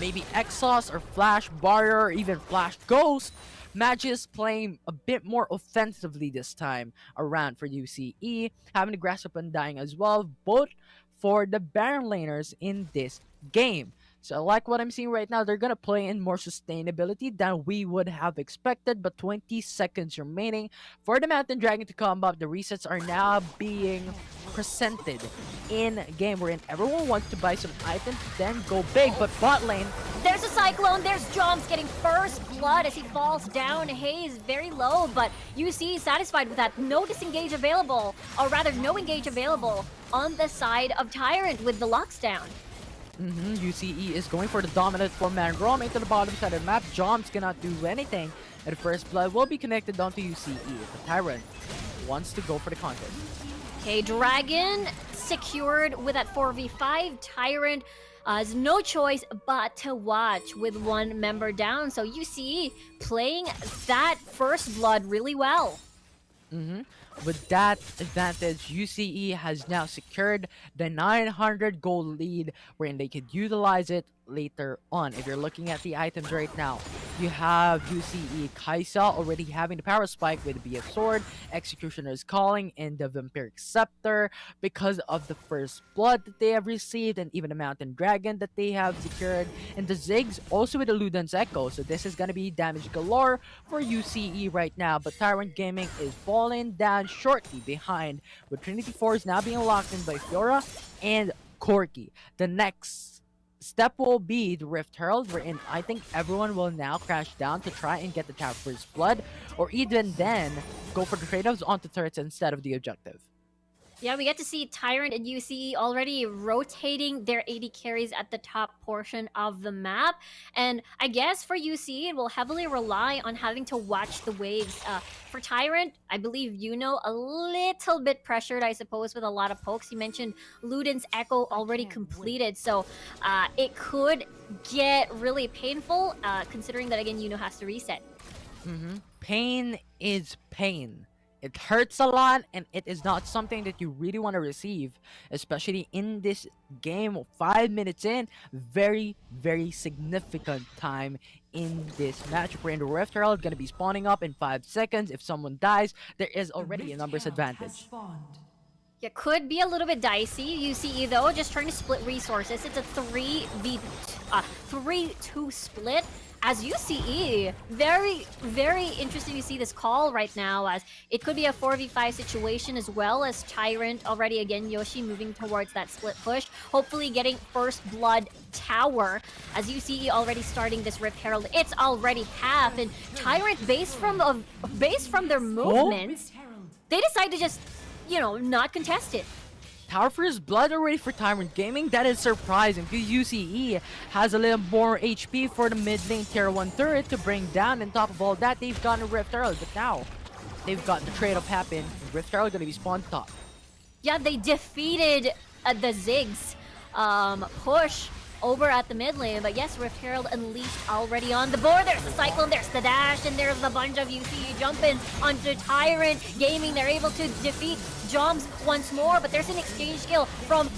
[SPEAKER 7] Maybe Exhaust or Flash Barrier or even Flash Ghost. Majo is playing a bit more offensively this time around for UCE. Having to grasp up and dying as well, both for the Baron laners in this game. So I like what I'm seeing right now. They're going to play in more sustainability than we would have expected. But 20 seconds remaining for the Mountain Dragon to come up. The resets are now being presented in game wherein everyone wants to buy some items, then go big. But bot lane,
[SPEAKER 8] there's a Cyclone, there's Joms getting first blood as he falls down. Hayes very low, but UC satisfied with that. No disengage available, or rather no engage available on the side of Tyrant with the locks down.
[SPEAKER 7] UCE is going for the dominant 4-man roam into the bottom side of the map. Joms cannot do anything. And first blood will be connected onto UCE. The Tyrant wants to go for the contest.
[SPEAKER 8] Okay, Dragon secured with that 4v5. Tyrant has no choice but to watch with one member down. So UCE playing that first blood really well.
[SPEAKER 7] With that advantage, UCE has now secured the 900 gold lead wherein they could utilize it later on. If you're looking at the items right now, you have UCE Kaisa already having the power spike with the BF Sword, Executioner's Calling, and the Vampiric Scepter because of the first blood that they have received, and even the Mountain Dragon that they have secured, and the Ziggs also with the Luden's Echo. So this is going to be damage galore for UCE right now, but Tyrant Gaming is falling down shortly behind, with Trinity Force now being locked in by Fiora and Corki. The next step will be the Rift Herald, wherein I think everyone will now crash down to try and get the tower first blood, or even then go for the trade-offs onto turrets instead of the objective.
[SPEAKER 8] Yeah, we get to see Tyrant and UCE already rotating their AD carries at the top portion of the map. And I guess for UCE, it will heavily rely on having to watch the waves. For Tyrant, I believe a little bit pressured, I suppose, with a lot of pokes. You mentioned Luden's Echo already completed, so it could get really painful, considering that, again, has to reset.
[SPEAKER 7] Pain is pain. It hurts a lot, and it is not something that you really want to receive, especially in this game. 5 minutes in, very, very significant time in this matchup. Where in the Rift Herald going to be spawning up in 5 seconds. If someone dies, there is already a numbers advantage.
[SPEAKER 8] Yeah, could be a little bit dicey. UCE though, just trying to split resources. It's a 3-2 split. As UCE, very, very interesting to see this call right now, as it could be a 4v5 situation, as well as Tyrant already, again, Yoshi moving towards that split push, hopefully getting first blood tower, as UCE already starting this Rift Herald. It's already half, and Tyrant, based from their movements, they decide to just, not contest it.
[SPEAKER 7] Tower first blood already for Tyrant Gaming. That is surprising because UCE has a little more HP for the mid lane tier 1 turret to bring down. And top of all that, they've gotten a Rift Herald, but now they've got the trade-off happen. Rift Herald gonna be spawned top.
[SPEAKER 8] Yeah, they defeated the Ziggs push over at the mid lane, but yes, Rift Herald Unleashed already on the board. There's the Cyclone, there's the dash, and there's a bunch of UCE jumping onto Tyrant Gaming. They're able to defeat Joms once more, but there's an exchange kill from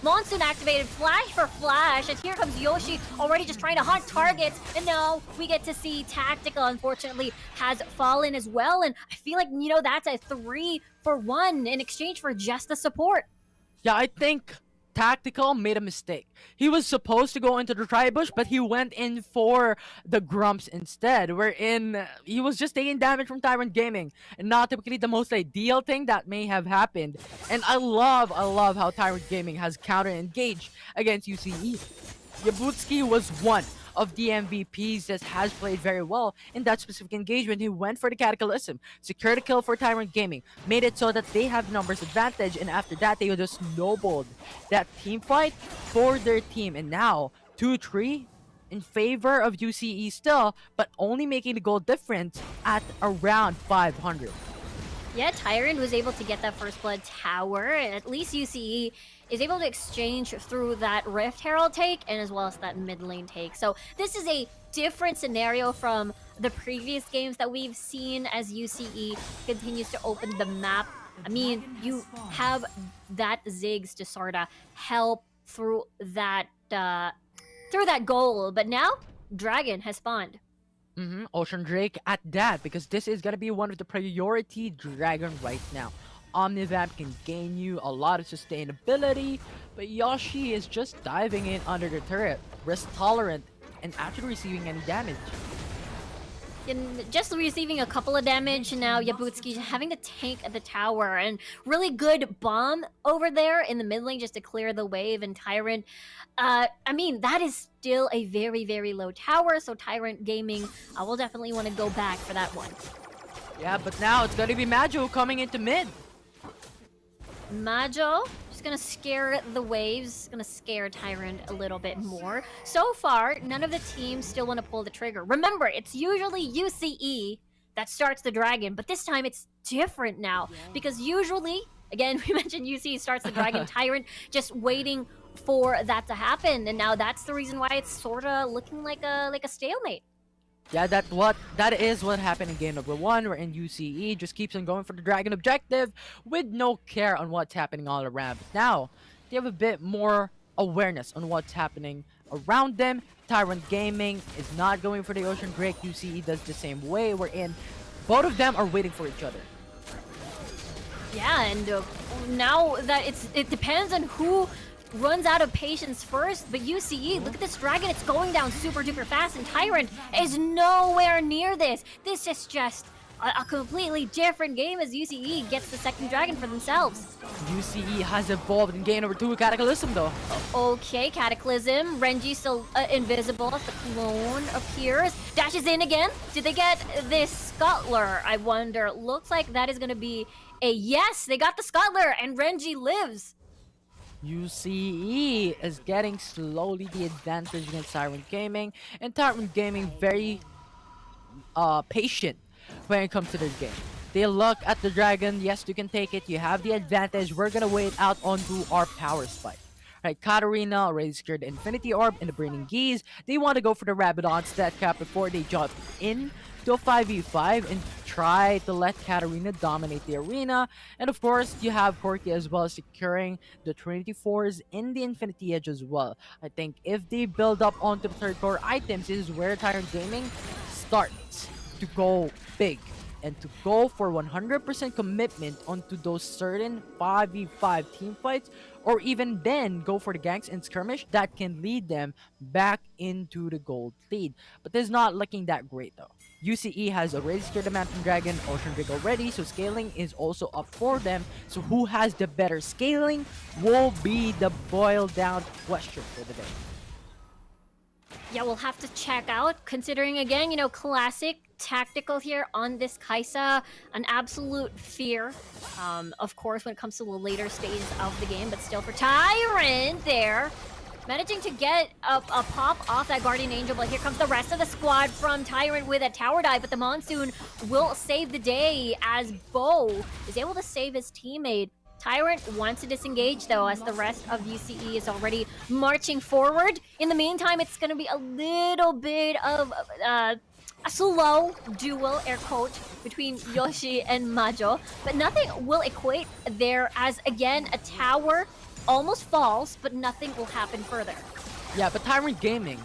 [SPEAKER 8] Monsoon activated Flash for Flash, and here comes Yoshi already just trying to hunt targets, and now we get to see Tactical, unfortunately, has fallen as well, and I feel like, that's a 3-for-1 in exchange for just the support.
[SPEAKER 7] Yeah, I think Tactical made a mistake. He was supposed to go into the tri-bush, but he went in for the Grumps instead, wherein he was just taking damage from Tyrant Gaming, and not typically the most ideal thing that may have happened. And I love how Tyrant Gaming has counter-engaged against UCE. Yabutsky was one of the MVPs that has played very well in that specific engagement. He went for the Cataclysm, secured a kill for Tyrant Gaming, made it so that they have numbers advantage, and after that they just snowballed that team fight for their team. And now 2-3 in favor of UCE still, but only making the goal difference at around 500.
[SPEAKER 8] Yeah, Tyrant was able to get that first blood tower, and at least UCE is able to exchange through that Rift Herald take and as well as that mid lane take. So this is a different scenario from the previous games that we've seen as UCE continues to open the map. I mean, you have that Ziggs to sort of help through that goal, but now Dragon has spawned.
[SPEAKER 7] Ocean Drake at that, because this is gonna be one of the priority Dragon right now. Omnivamp can gain you a lot of sustainability, but Yoshi is just diving in under the turret, risk tolerant, and actually receiving any damage.
[SPEAKER 8] And just receiving a couple of damage now. Yabutsky having to tank the tower, and really good bomb over there in the mid lane just to clear the wave. And Tyrant, I mean, that is still a very, very low tower, so Tyrant Gaming will definitely want to go back for that one.
[SPEAKER 7] Yeah, but now it's gonna be Majo coming into mid.
[SPEAKER 8] Majo just gonna scare the waves, gonna scare Tyrant a little bit more. So far, none of the teams still want to pull the trigger. Remember, it's usually UCE that starts the dragon, but this time it's different now, because usually, again, we mentioned UCE starts the dragon, Tyrant just waiting for that to happen, and now that's the reason why it's sort of looking like a stalemate.
[SPEAKER 7] Yeah, that is what happened in game number 1, wherein UCE just keeps on going for the dragon objective with no care on what's happening all around. But now, they have a bit more awareness on what's happening around them. Tyrant Gaming is not going for the Ocean Drake. UCE does the same way, wherein both of them are waiting for each other.
[SPEAKER 8] Yeah, and now that it depends on who runs out of patience first, but UCE, look at this dragon, it's going down super duper fast, and Tyrant is nowhere near this. This is just a completely different game as UCE gets the second dragon for themselves.
[SPEAKER 7] UCE has evolved in game number 2 Cataclysm though.
[SPEAKER 8] Okay, Cataclysm, Renji still invisible as the clone appears, dashes in again. Did they get this Scuttler, I wonder? Looks like that is going to be a yes, they got the Scuttler, and Renji lives.
[SPEAKER 7] UCE is getting slowly the advantage against Tyrant Gaming, and Tyrant Gaming very patient when it comes to this game. They look at the dragon, yes, you can take it, you have the advantage, we're gonna wait out onto our power spike. Right, Katarina already secured the Infinity Orb and the Burning Geese. They want to go for the Rabadon stat cap before they jump in to a 5v5 and try to let Katarina dominate the arena. And of course, you have Corki as well securing the Trinity Force in the Infinity Edge as well. I think if they build up onto the third core items, this is where Tyrant Gaming starts to go big and to go for 100% commitment onto those certain 5v5 team fights, or even then go for the ganks and skirmish that can lead them back into the gold lead. But this is not looking that great though. UCE has already secured the Mountain Dragon, Ocean Drake already, so scaling is also up for them. So who has the better scaling will be the boiled down question for the day.
[SPEAKER 8] Yeah, we'll have to check out, considering again, you know, classic tactical here on this Kaisa, an absolute fear, of course, when it comes to the later stages of the game, but still for Tyrant there, managing to get a pop off that Guardian Angel, but here comes the rest of the squad from Tyrant with a tower dive, but the Monsoon will save the day as Bo is able to save his teammate. Tyrant wants to disengage though, as the rest of UCE is already marching forward. In the meantime, it's going to be a little bit of a slow duel, air quote, between Yoshi and Majo, but nothing will equate there, as again, a tower almost falls, but nothing will happen further.
[SPEAKER 7] Yeah, but Tyrant Gaming,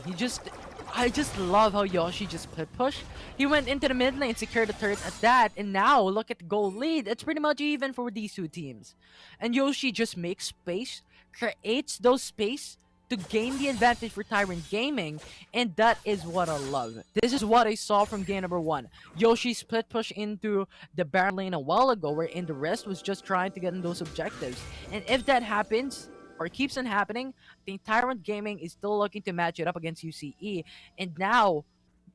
[SPEAKER 7] I just love how Yoshi just split push. He went into the mid lane, secured the turret at that, and now look at the goal lead. It's pretty much even for these two teams. And Yoshi just makes space, creates those space to gain the advantage for Tyrant Gaming, and that is what I love. This is what I saw from game number 1. Yoshi split push into the Baron lane a while ago, wherein the rest was just trying to get in those objectives. And if that happens, or keeps on happening, I think Tyrant Gaming is still looking to match it up against UCE. And now,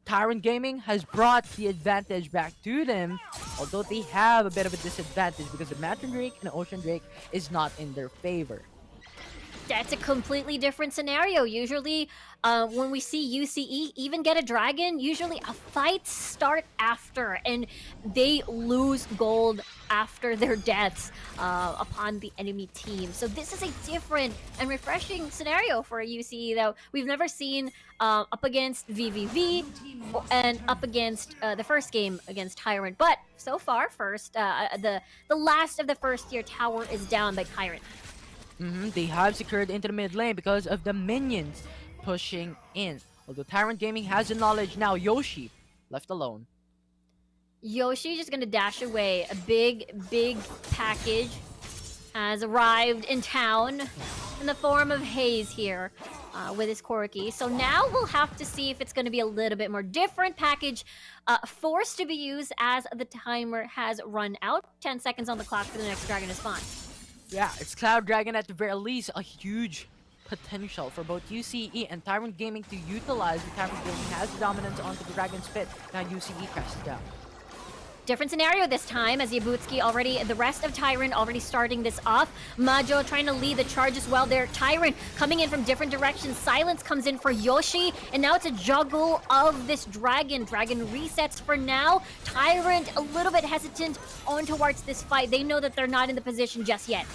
[SPEAKER 7] Tyrant Gaming has brought the advantage back to them, although they have a bit of a disadvantage because the Mountain Drake and Ocean Drake is not in their favor.
[SPEAKER 8] That's a completely different scenario. Usually, when we see UCE even get a dragon, usually a fight start after, and they lose gold after their deaths upon the enemy team. So this is a different and refreshing scenario for UCE that we've never seen up against VVV and up against the first game against Tyrant. But so far, the last of the first tier tower is down by Tyrant.
[SPEAKER 7] They have secured into the mid lane because of the minions pushing in. Although Tyrant Gaming has the knowledge now, Yoshi left alone.
[SPEAKER 8] Yoshi just gonna dash away. A big package has arrived in town in the form of Haze here with his Corki. So now we'll have to see if it's gonna be a little bit more different package forced to be used as the timer has run out. 10 seconds on the clock for the next dragon to spawn.
[SPEAKER 7] Yeah, it's Cloud Dragon at the very least, a huge potential for both UCE and Tyrant Gaming to utilize. The Tyrant Gaming has the dominance onto the Dragon's Pit. Now UCE crashes down.
[SPEAKER 8] Different scenario this time, as Yabutsky already, the rest of Tyrant already starting this off. Majo trying to lead the charge as well there. Tyrant coming in from different directions. Silence comes in for Yoshi, and now it's a juggle of this dragon. Dragon resets for now. Tyrant a little bit hesitant on towards this fight. They know that they're not in the position just yet.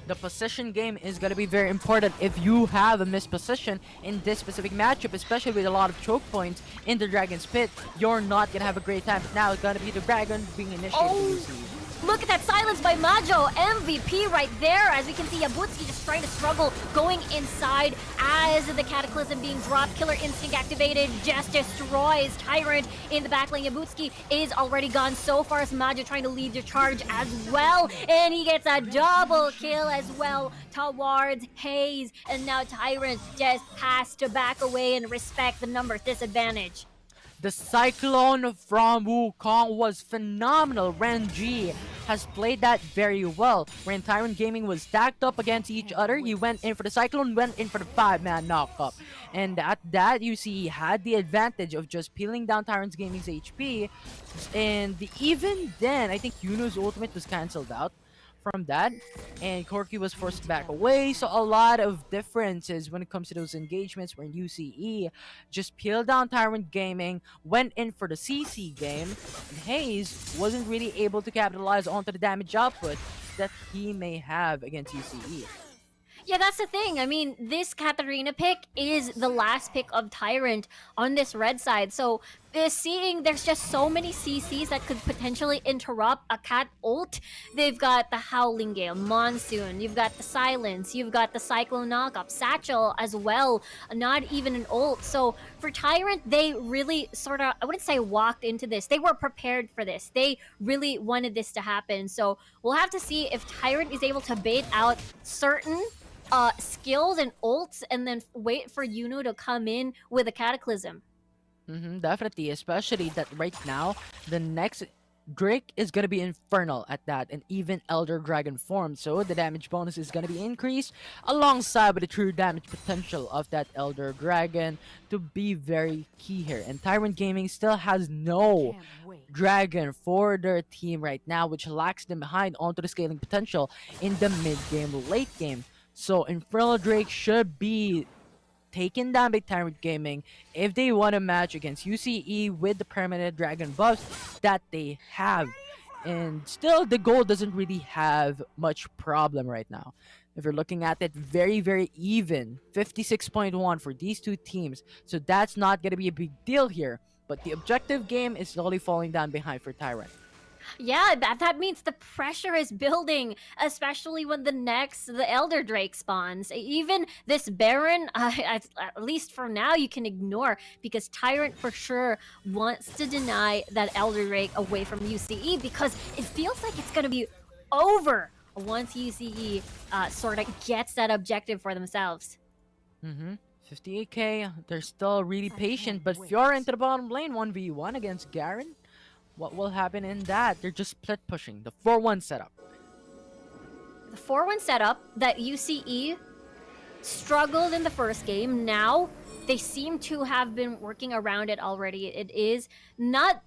[SPEAKER 7] The position game is going to be very important. If you have a missed position in this specific matchup, especially with a lot of choke points in the Dragon's Pit, you're not going to have a great time. But now it's going to be the Dragon being initiated.
[SPEAKER 8] Look at that silence by Majo. MVP right there. As we can see, Yabutsky just trying to struggle going inside as the Cataclysm being dropped. Killer Instinct activated. Just destroys Tyrant in the back lane. Yabutsky is already gone so far as Majo trying to lead the charge as well. And he gets a double kill as well towards Haze. And now Tyrant just has to back away and respect the numbers disadvantage.
[SPEAKER 7] The Cyclone from Wukong was phenomenal. Renji has played that very well. When Tyrant Gaming was stacked up against each other, he went in for the Cyclone, went in for the 5-man knockup. And at that, you see, he had the advantage of just peeling down Tyrant Gaming's HP. And even then, I think Yuno's ultimate was cancelled out from that, and Corki was forced back away. So a lot of differences when it comes to those engagements where UCE just peeled down Tyrant Gaming, went in for the CC game, and Haze wasn't really able to capitalize onto the damage output that he may have against UCE.
[SPEAKER 8] Yeah, that's the thing. I mean, this Katarina pick is the last pick of Tyrant on this red side. So, seeing there's just so many CCs that could potentially interrupt a Cat ult. They've got the Howling Gale, Monsoon, you've got the Silence, you've got the Cyclone knockup, Satchel as well, not even an ult. So, for Tyrant, they really sort of, I wouldn't say walked into this. They were prepared for this. They really wanted this to happen. So, we'll have to see if Tyrant is able to bait out certain skills and ults and then wait for Yuno to come in with a Cataclysm.
[SPEAKER 7] Definitely, especially that right now, the next Drake is going to be Infernal at that, and even Elder Dragon form, so the damage bonus is going to be increased alongside with the true damage potential of that Elder Dragon to be very key here. And Tyrant Gaming still has no Dragon for their team right now, which lacks them behind onto the scaling potential in the mid-game, late-game. So Infernal Drake should be taken down by Tyrant Gaming if they want to match against UCE with the permanent dragon buffs that they have. And still, the gold doesn't really have much problem right now. If you're looking at it, very, very even. 56.1 for these two teams. So that's not going to be a big deal here. But the objective game is slowly falling down behind for Tyrant.
[SPEAKER 8] Yeah, that means the pressure is building, especially when the Elder Drake spawns. Even this Baron, at least for now, you can ignore because Tyrant for sure wants to deny that Elder Drake away from UCE because it feels like it's gonna be over once UCE sort of gets that objective for themselves.
[SPEAKER 7] 58k, they're still really patient, but Fiora into the bottom lane 1v1 against Garen. What will happen in that? They're just split pushing the 4-1 setup.
[SPEAKER 8] The 4-1 setup that UCE struggled in the first game. Now they seem to have been working around it already. It is not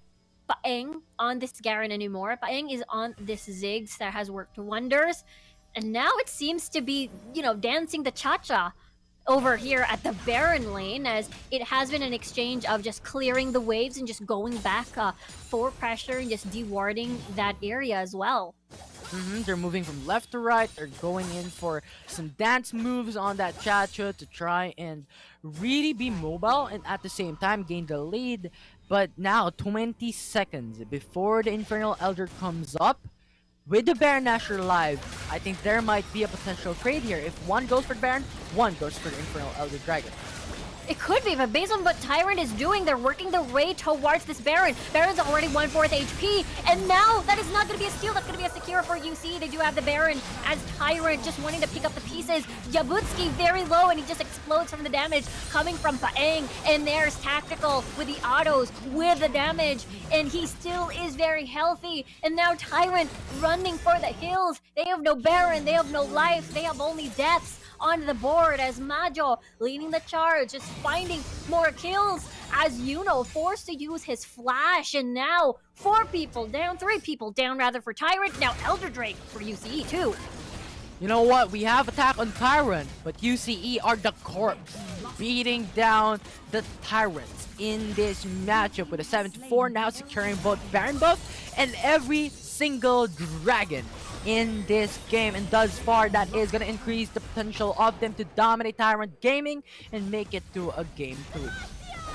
[SPEAKER 8] Paeng on this Garen anymore. Paeng is on this Ziggs that has worked wonders. And now it seems to be, dancing the cha-cha over here at the Baron lane, as it has been an exchange of just clearing the waves and just going back for pressure and just dewarding that area as well.
[SPEAKER 7] They're moving from left to right. They're going in for some dance moves on that Chacho to try and really be mobile and at the same time gain the lead. But now 20 seconds before the Infernal Elder comes up, with the Baron Nashor live, I think there might be a potential trade here. If one goes for Baron, one goes for the Infernal Elder Dragon.
[SPEAKER 8] It could be, but based on what Tyrant is doing, they're working their way towards this Baron. Baron's already 1/4 HP, and now that is not going to be a steal. That's going to be a secure for UC. They do have the Baron as Tyrant just wanting to pick up the pieces. Jabutski very low, and he just explodes from the damage coming from Paeng. And there's Tactical with the autos, with the damage, and he still is very healthy. And now Tyrant running for the hills. They have no Baron, they have no life, they have only deaths on the board as Majo leading the charge, just finding more kills as forced to use his flash, and now 4 people down, 3 people down rather for Tyrant, now Elder Drake for UCE too.
[SPEAKER 7] You know what? We have attack on Tyrant, but UCE are the corpse beating down the Tyrants in this matchup with a 7-4, now securing both Baron buff and every single dragon in this game, and thus far that is going to increase the potential of them to dominate Tyrant Gaming and make it to a game 3.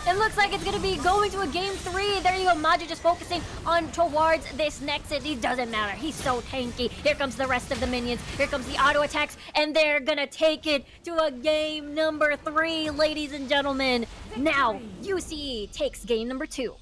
[SPEAKER 8] It looks like it's going to be going to a game 3. There you go, Majo just focusing on towards this Nexus. It doesn't matter. He's so tanky. Here comes the rest of the minions. Here comes the auto attacks, and they're going to take it to a game number 3, ladies and gentlemen. Now, UCE takes game number 2.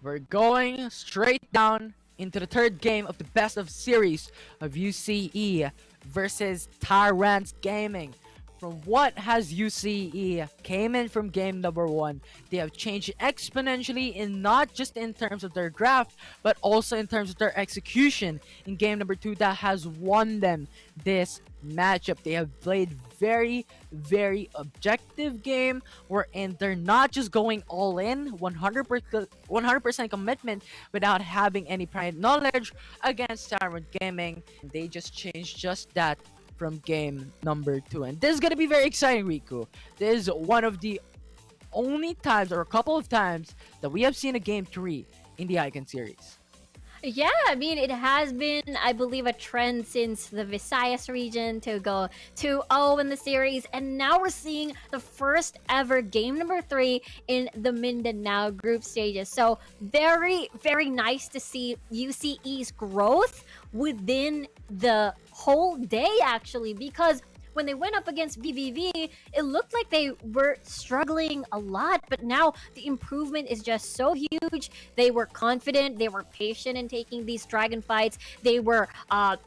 [SPEAKER 7] We're going straight down into the third game of the best of series of UCE versus Tyrant Gaming. From what has UCE came in from game number 1, they have changed exponentially, in not just in terms of their draft, but also in terms of their execution in game number 2 that has won them this matchup. They have played very, very objective game wherein they're not just going all in 100% commitment without having any prior knowledge against Tyrant Gaming. They just changed just that from game number 2, and this is gonna be very exciting, Riku. This is one of the only times, or a couple of times, that we have seen a game 3 in the Icon series.
[SPEAKER 8] Yeah, I mean, it has been, I believe, a trend since the Visayas region to go 2-0 in the series, and now we're seeing the first ever game number 3 in the Mindanao group stages. So very, very nice to see UCE's growth within the whole day, actually, because when they went up against VVV, it looked like they were struggling a lot, but now the improvement is just so huge. They were confident, they were patient in taking these dragon fights, they were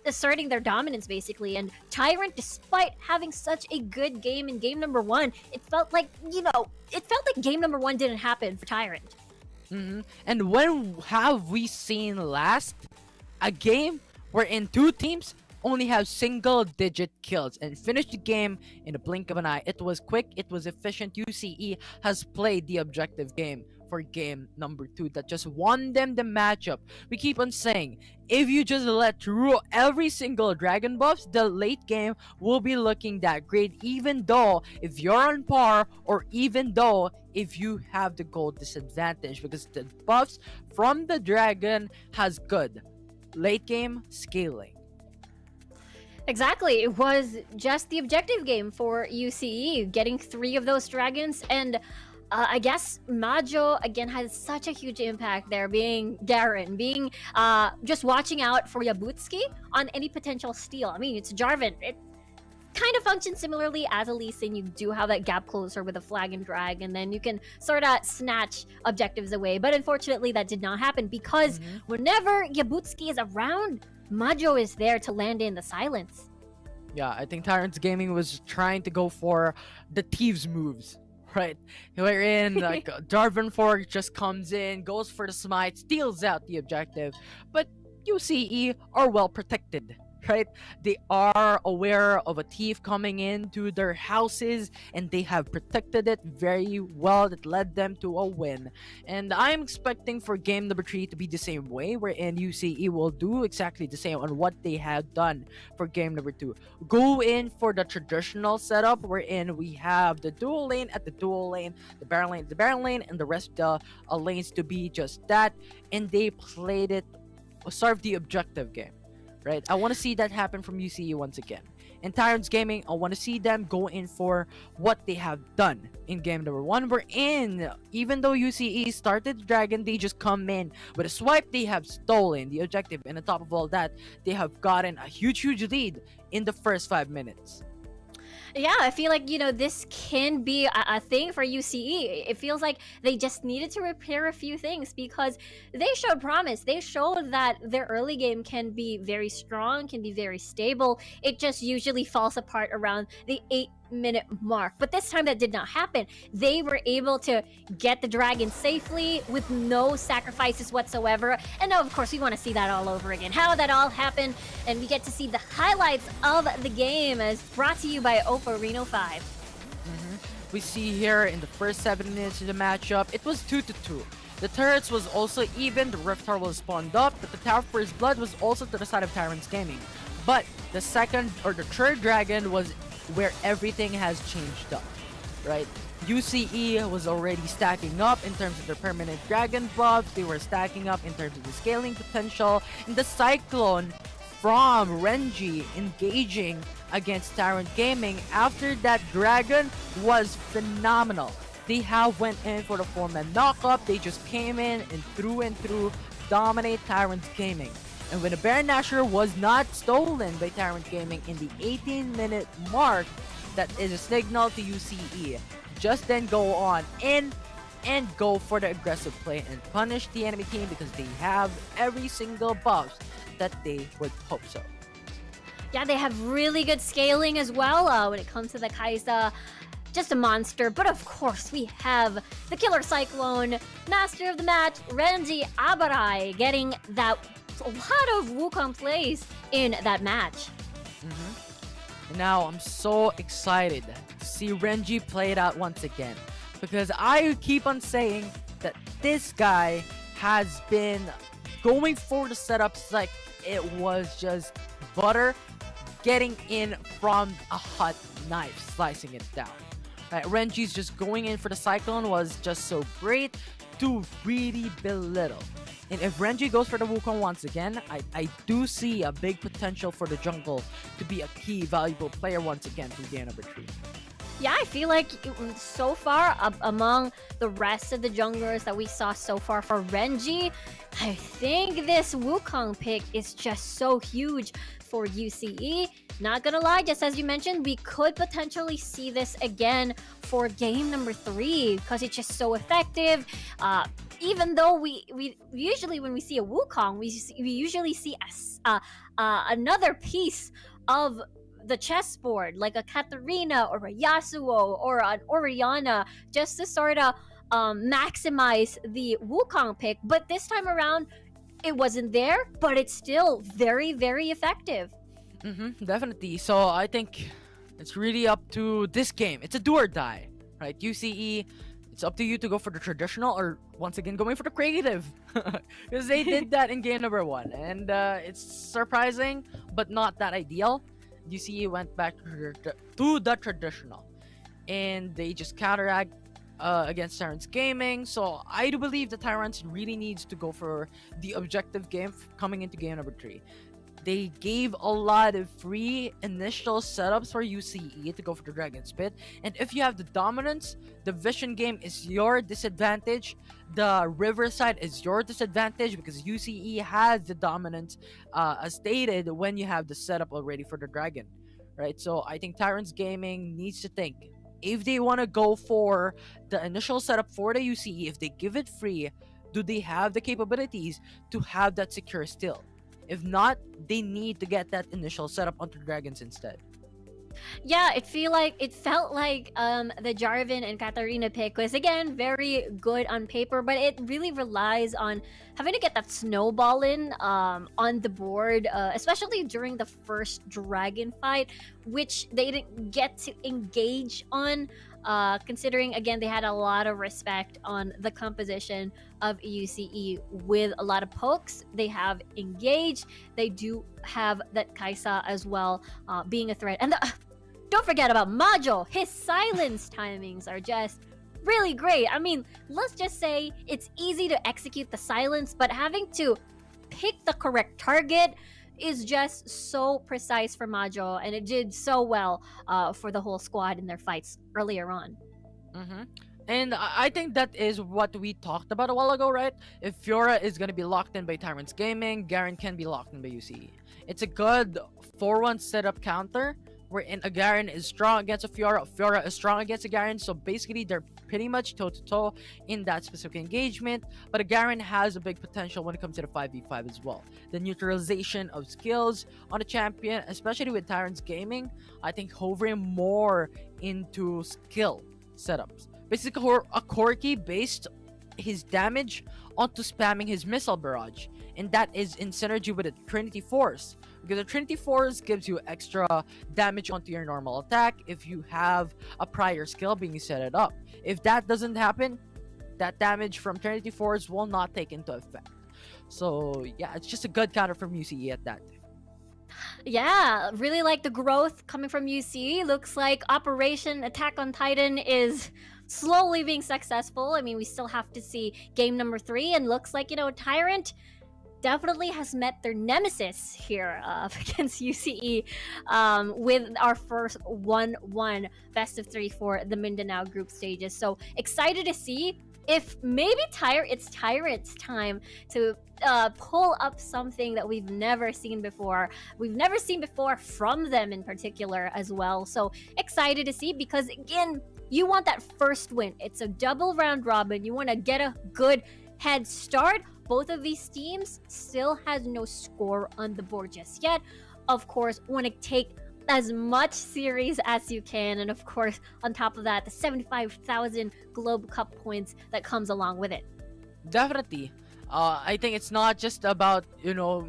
[SPEAKER 8] asserting their dominance basically, and Tyrant, despite having such a good game in game number 1, it felt like, game number 1 didn't happen for Tyrant.
[SPEAKER 7] And when have we seen last a game wherein 2 teams only have single-digit kills and finish the game in a blink of an eye? It was quick, it was efficient. UCE has played the objective game for game number 2 that just won them the matchup. We keep on saying, if you just let through every single dragon buffs, the late game will be looking that great, even though if you're on par, or even though if you have the gold disadvantage, because the buffs from the dragon has good late game scaling.
[SPEAKER 8] Exactly. It was just the objective game for UCE, getting 3 of those dragons, and I guess Majo again has such a huge impact there, being Garen, being just watching out for Yabutski on any potential steal. I mean, it's Jarvan. It kind of functions similarly as a Lee Sin. You do have that gap closer with a flag and drag, and then you can sort of snatch objectives away. But unfortunately, that did not happen because whenever Yabutski is around, Majo is there to land in the silence.
[SPEAKER 7] Yeah, I think Tyrant Gaming was trying to go for the thieves moves, right? Wherein like Jarvan Fork just comes in, goes for the smite, steals out the objective, but UCE are well protected. Right? They are aware of a thief coming into their houses and they have protected it very well. That led them to a win. And I'm expecting for game number 3 to be the same way, wherein UCE will do exactly the same on what they had done for game number 2. Go in for the traditional setup wherein we have the dual lane at the dual lane, the baron lane at the baron lane, and the rest of the lanes to be just that. And they played it, served the objective game. Right, I want to see that happen from UCE once again. In Tyrants Gaming, I want to see them go in for what they have done in game number 1. We're in, even though UCE started the Dragon, they just come in with a swipe. They have stolen the objective, and on top of all that, they have gotten a huge lead in the first 5 minutes.
[SPEAKER 8] Yeah, I feel like, this can be a thing for UCE. It feels like they just needed to repair a few things because they showed promise. They showed that their early game can be very strong, can be very stable. It just usually falls apart around the 8-minute mark. But this time that did not happen. They were able to get the dragon safely with no sacrifices whatsoever. And now, of course, we want to see that all over again. How that all happened, and we get to see the highlights of the game as brought to you by Oppo Reno 5.
[SPEAKER 7] We see here in the first 7 minutes of the matchup, it was 2-2. The turrets was also even, the Rift Tower was spawned up, but the Tower for his blood was also to the side of Tyrant's Gaming. But the second or the third dragon was where everything has changed up, right? UCE was already stacking up in terms of their permanent dragon buffs. They were stacking up in terms of the scaling potential. And the Cyclone from Renji engaging against Tyrant Gaming after that dragon was phenomenal. They have went in for the 4-man knockup. They just came in and through dominate Tyrant Gaming. And when the Baron Nashor was not stolen by Tyrant Gaming in the 18-minute mark, that is a signal to UCE. Just then go on in and go for the aggressive play and punish the enemy team because they have every single buff that they would hope so.
[SPEAKER 8] Yeah, they have really good scaling as well when it comes to the Kai'Sa. Just a monster. But of course, we have the Killer Cyclone, master of the match, Renji Abarai, getting that a lot of Wukong plays in that match.
[SPEAKER 7] And now I'm so excited to see Renji play it out once again, because I keep on saying that this guy has been going for the setups like it was just butter getting in from a hot knife, slicing it down. Right, Renji's just going in for the Cyclone was just so great to really belittle. And if Renji goes for the Wukong once again, I do see a big potential for the jungle to be a key valuable player once again for game number 3.
[SPEAKER 8] Yeah, I feel like so far among the rest of the junglers that we saw so far for Renji, I think this Wukong pick is just so huge for UCE. Not gonna lie, just as you mentioned, we could potentially see this again for game number 3 because it's just so effective. Even though we usually when we see a Wukong, we usually see another piece of the chessboard, like a Katarina or a Yasuo or an Orianna, just to sort of maximize the Wukong pick. But this time around, it wasn't there, but it's still very, very effective.
[SPEAKER 7] Definitely. So I think it's really up to this game. It's a do or die, right? UCE, it's up to you to go for the traditional or once again going for the creative, because they did that in game number 1, and it's surprising but not that ideal. UCE went back to the traditional, and they just counteract against Tyrant's Gaming. So I do believe the Tyrants really needs to go for the objective game coming into game number 3. they gave a lot of free initial setups for UCE to go for the Dragon's Pit. And if you have the dominance, the Vision game is your disadvantage. The Riverside is your disadvantage because UCE has the dominance as stated when you have the setup already for the Dragon. Right? So I think Tyrant Gaming needs to think. If they want to go for the initial setup for the UCE, if they give it free, do they have the capabilities to have that secure still? If not, they need to get that initial setup onto Dragons instead.
[SPEAKER 8] Yeah, it felt like the Jarvan and Katarina pick was again very good on paper, but it really relies on having to get that snowball in on the board, especially during the first dragon fight, which they didn't get to engage on. Considering again they had a lot of respect on the composition of UCE with a lot of pokes. They have engaged. They do have that Kaisa as well, being a threat. And don't forget about Majo. His silence timings are just really great. I mean, let's just say it's easy to execute the silence, but having to pick the correct target is just so precise for Majo, and it did so well for the whole squad in their fights earlier on.
[SPEAKER 7] And I think that is what we talked about a while ago, right? If Fiora is going to be locked in by Tyrant Gaming, Garen can be locked in by UCE. It's a good 4-1 setup counter wherein a Garen is strong against a Fiora is strong against a Garen, so basically they're pretty much toe-to-toe in that specific engagement, but a Garen has a big potential when it comes to the 5v5 as well. The neutralization of skills on a champion, especially with Tyrant Gaming, I think hovering more into skill setups. Basically, a Corki based his damage onto spamming his missile barrage, and that is in synergy with the Trinity Force, because the Trinity Force gives you extra damage onto your normal attack if you have a prior skill being set it up. If that doesn't happen, that damage from Trinity Force will not take into effect. So yeah, it's just a good counter from UCE at that.
[SPEAKER 8] Yeah, really like the growth coming from UCE. Looks like Operation Attack on Titan is slowly being successful. I mean, we still have to see game number 3, and looks like, Tyrant definitely has met their nemesis here against UCE with our first 1-1 best of 3 for the Mindanao group stages. So excited to see if maybe it's Tyrant's time to pull up something that we've never seen before. We've never seen before from them in particular as well. So excited to see, because again, you want that first win. It's a double round robin. You want to get a good head start. Both of these teams still has no score on the board just yet. Of course, want to take as much series as you can, and of course, on top of that, the 75,000 Globe Cup points that comes along with it.
[SPEAKER 7] Definitely. I think it's not just about,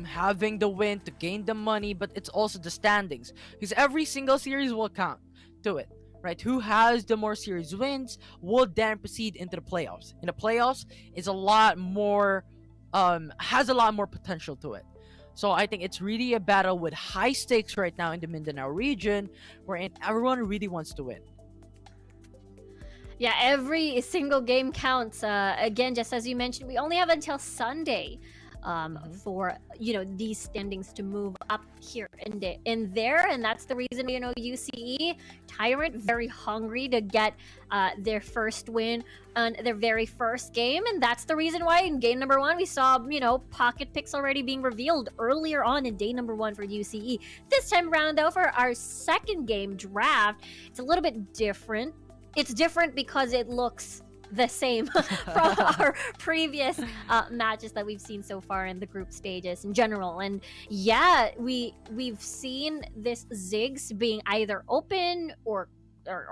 [SPEAKER 7] having the win to gain the money, but it's also the standings, because every single series will count to it. Right, who has the more series wins will then proceed into the playoffs. And the playoffs is a lot more, has a lot more potential to it. So I think it's really a battle with high stakes right now in the Mindanao region, wherein everyone really wants to win.
[SPEAKER 8] Yeah, every single game counts. Again, just as you mentioned, we only have until Sunday for these standings to move up here and there, and that's the reason UCE Tyrant very hungry to get their first win on their very first game, and that's the reason why in game number 1 we saw pocket picks already being revealed earlier on in day number 1 for UCE. This time around though, for our second game draft, it's a little bit different. It's different because it looks the same from our previous matches that we've seen so far in the group stages in general. And yeah, we've seen this Ziggs being either open or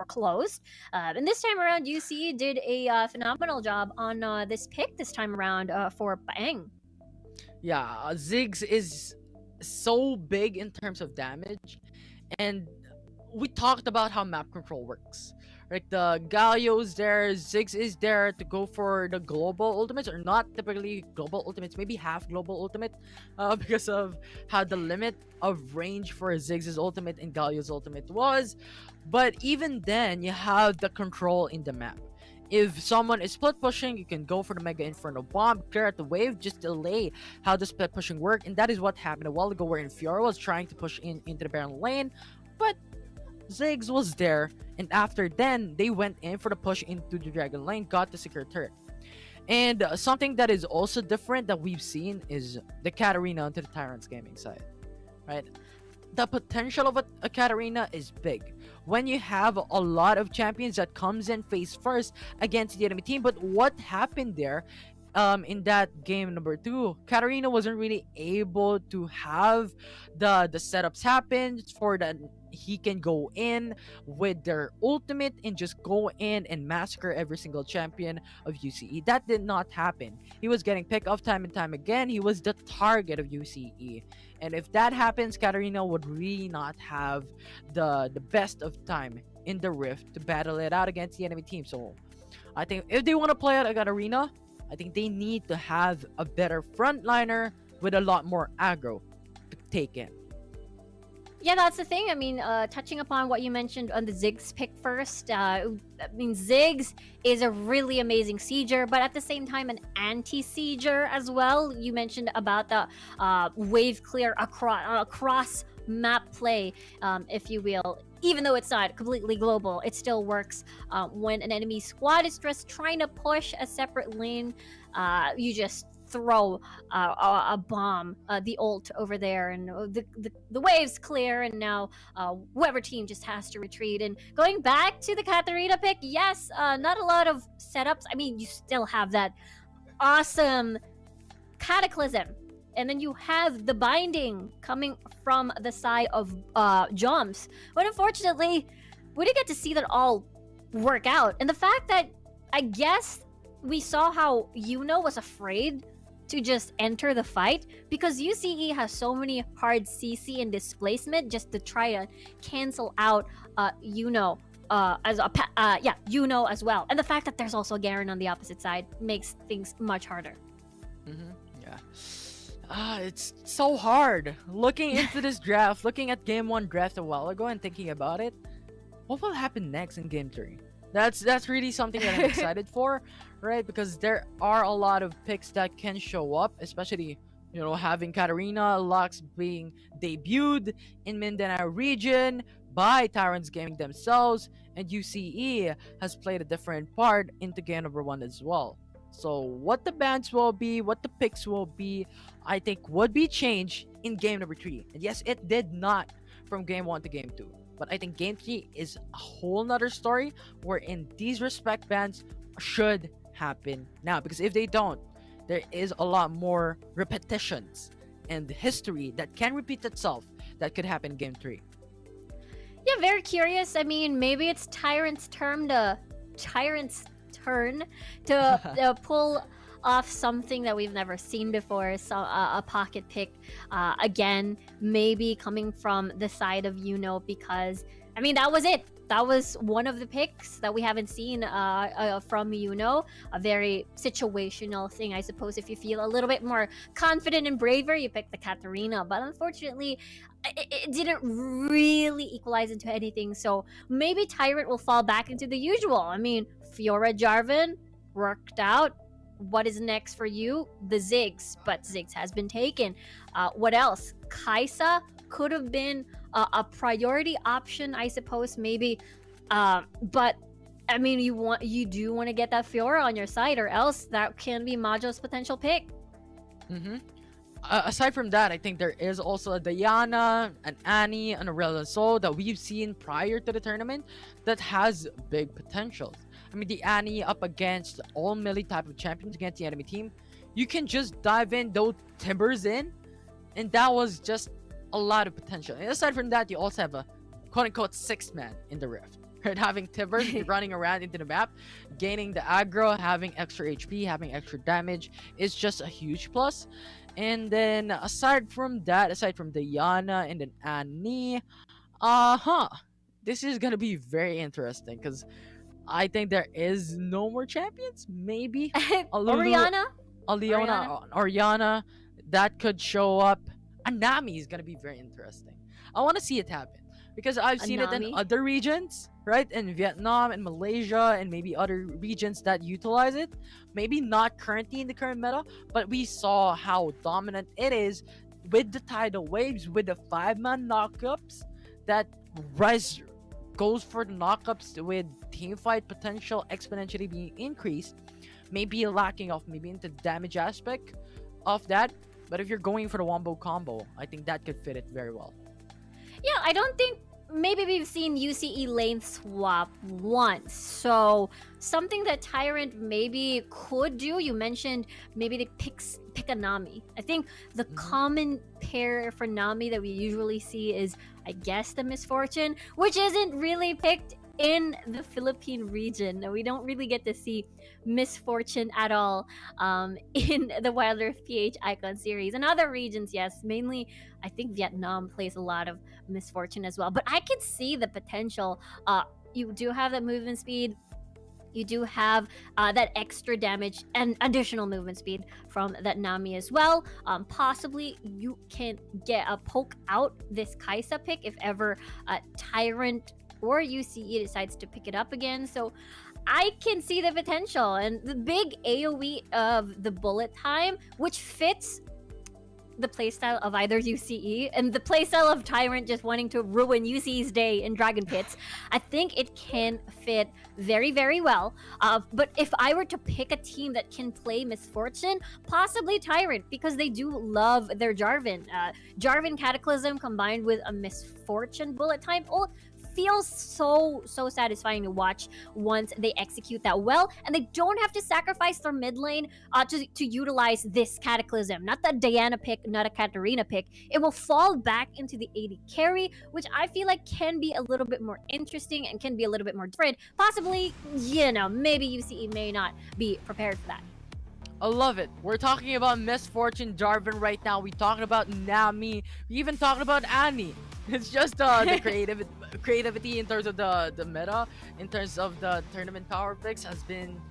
[SPEAKER 8] closed. And this time around, UC did a phenomenal job on this pick this time around for Bang.
[SPEAKER 7] Yeah, Ziggs is so big in terms of damage, and we talked about how map control works. Like the Galio's there, Ziggs is there to go for the global ultimates, or not typically global ultimates, maybe half global ultimate, because of how the limit of range for Ziggs' ultimate and Galio's ultimate was. But even then, you have the control in the map. If someone is split pushing, you can go for the Mega Inferno Bomb, clear out the wave, just delay how the split pushing work, and that is what happened a while ago wherein Fiora was trying to push into the Baron lane, but Ziggs was there, and after then, they went in for the push into the Dragon lane, got the secure turret. And something that is also different that we've seen is the Katarina onto the Tyrant Gaming side, right? The potential of a Katarina is big when you have a lot of champions that comes in face first against the enemy team. But what happened there in that game number 2, Katarina wasn't really able to have the setups happen for that he can go in with their ultimate and just go in and massacre every single champion of UCE. That did not happen. He was getting pick off time and time again. He was the target of UCE. And if that happens, Katarina would really not have the best of time in the Rift to battle it out against the enemy team. So I think if they want to play out a Katarina, I think they need to have a better frontliner with a lot more aggro to take in.
[SPEAKER 8] Yeah, that's the thing. I mean, touching upon what you mentioned on the Ziggs pick first, I mean, Ziggs is a really amazing sieger, but at the same time, an anti-sieger as well. You mentioned about the wave clear across map play, if you will. Even though it's not completely global, it still works when an enemy squad is just trying to push a separate lane. You just throw a bomb, the ult over there, and the waves clear, and now whoever team just has to retreat. And going back to the Katarina pick, yes, not a lot of setups. I mean, you still have that awesome Cataclysm, and then you have the binding coming from the side of Jumps. But unfortunately, we didn't get to see that all work out. And the fact that, I guess, we saw how Yuno was afraid to just enter the fight because UCE has so many hard CC and displacement just to try to cancel out Yuno Yuno as well. And the fact that there's also Garen on the opposite side makes things much harder.
[SPEAKER 7] Yeah. It's so hard looking into this draft, looking at game 1 draft a while ago and thinking about it. What will happen next in game 3? That's really something that I'm excited for, right? Because there are a lot of picks that can show up, especially, you know, having Katarina Lux being debuted in Mindanao region by Tyrant Gaming themselves, and UCE has played a different part into game number 1 as well. So what the bans will be, what the picks will be, I think would be changed in game number 3. And yes, it did not from game 1 to game 2. But I think game 3 is a whole nother story wherein these respect bans should happen now. Because if they don't, there is a lot more repetitions and history that can repeat itself that could happen in game 3.
[SPEAKER 8] Yeah, very curious. I mean, maybe it's Tyrant's turn to pull off something that we've never seen before. So a pocket pick again, maybe coming from the side of Yuno, because I mean that was it. That was one of the picks that we haven't seen from Yuno. A very situational thing, I suppose. If you feel a little bit more confident and braver, you pick the Katarina. But unfortunately, it didn't really equalize into anything. So maybe Tyrant will fall back into the usual. I mean, Fiora Jarvan worked out. What is next for you? The Ziggs, but Ziggs has been taken. What else? Kaisa could have been a priority option, I suppose, maybe. But I mean, you do want to get that Fiora on your side, or else that can be Majo's potential pick.
[SPEAKER 7] Aside from that, I think there is also a Diana, an Annie, an Aurelion Sol that we've seen prior to the tournament that has big potentials. I mean, the Annie up against all melee type of champions against the enemy team, you can just dive in, those timbers in, and that was just a lot of potential. And aside from that, you also have a quote-unquote 6th man in the Rift, right? Having timbers running around into the map, gaining the aggro, having extra HP, having extra damage is just a huge plus. And then aside from that, aside from Diana and then Annie, this is gonna be very interesting because I think there is no more champions. Maybe
[SPEAKER 8] Oriana,
[SPEAKER 7] that could show up. And Nami is gonna be very interesting. I want to see it happen because I've seen it in
[SPEAKER 8] Nami?
[SPEAKER 7] other regions, right? In Vietnam and Malaysia and maybe other regions that utilize it. Maybe not currently in the current meta, but we saw how dominant it is with the tidal waves, with the 5-man knockups that res goes for the knockups with team fight potential exponentially being increased. Maybe lacking of maybe into damage aspect of that, but if you're going for the wombo combo, I think that could fit it very well.
[SPEAKER 8] Yeah, I don't think maybe we've seen UCE lane swap once. So something that Tyrant maybe could do, you mentioned maybe they pick a Nami. I think the common pair for Nami that we usually see is, I guess, the Misfortune, which isn't really picked in the Philippine region. We don't really get to see Misfortune at all in the Wild Rift PH Icon series. In other regions, yes, mainly I think Vietnam plays a lot of Misfortune as well. But I can see the potential. You do have that movement speed. You do have that extra damage and additional movement speed from that Nami as well. Possibly you can get a poke out this Kaisa pick if ever Tyrant or UCE decides to pick it up again. So I can see the potential and the big AoE of the bullet time, which fits the playstyle of either UCE and the playstyle of Tyrant just wanting to ruin UCE's day in Dragon Pits. I think it can fit very, very well. But if I were to pick a team that can play Misfortune, possibly Tyrant, because they do love their Jarvan. Jarvan Cataclysm combined with a Misfortune bullet time ult feels so satisfying to watch once they execute that well, and they don't have to sacrifice their mid lane to utilize this Cataclysm. Not the Diana pick, not a Katarina pick. It will fall back into the AD carry, which I feel like can be a little bit more interesting and can be a little bit more different. Possibly, maybe UCE may not be prepared for that.
[SPEAKER 7] I love it. We're talking about Misfortune Jarvan right now. We talking about Nami. We even talking about Annie. It's just the creativity in terms of the meta, in terms of the tournament power picks has been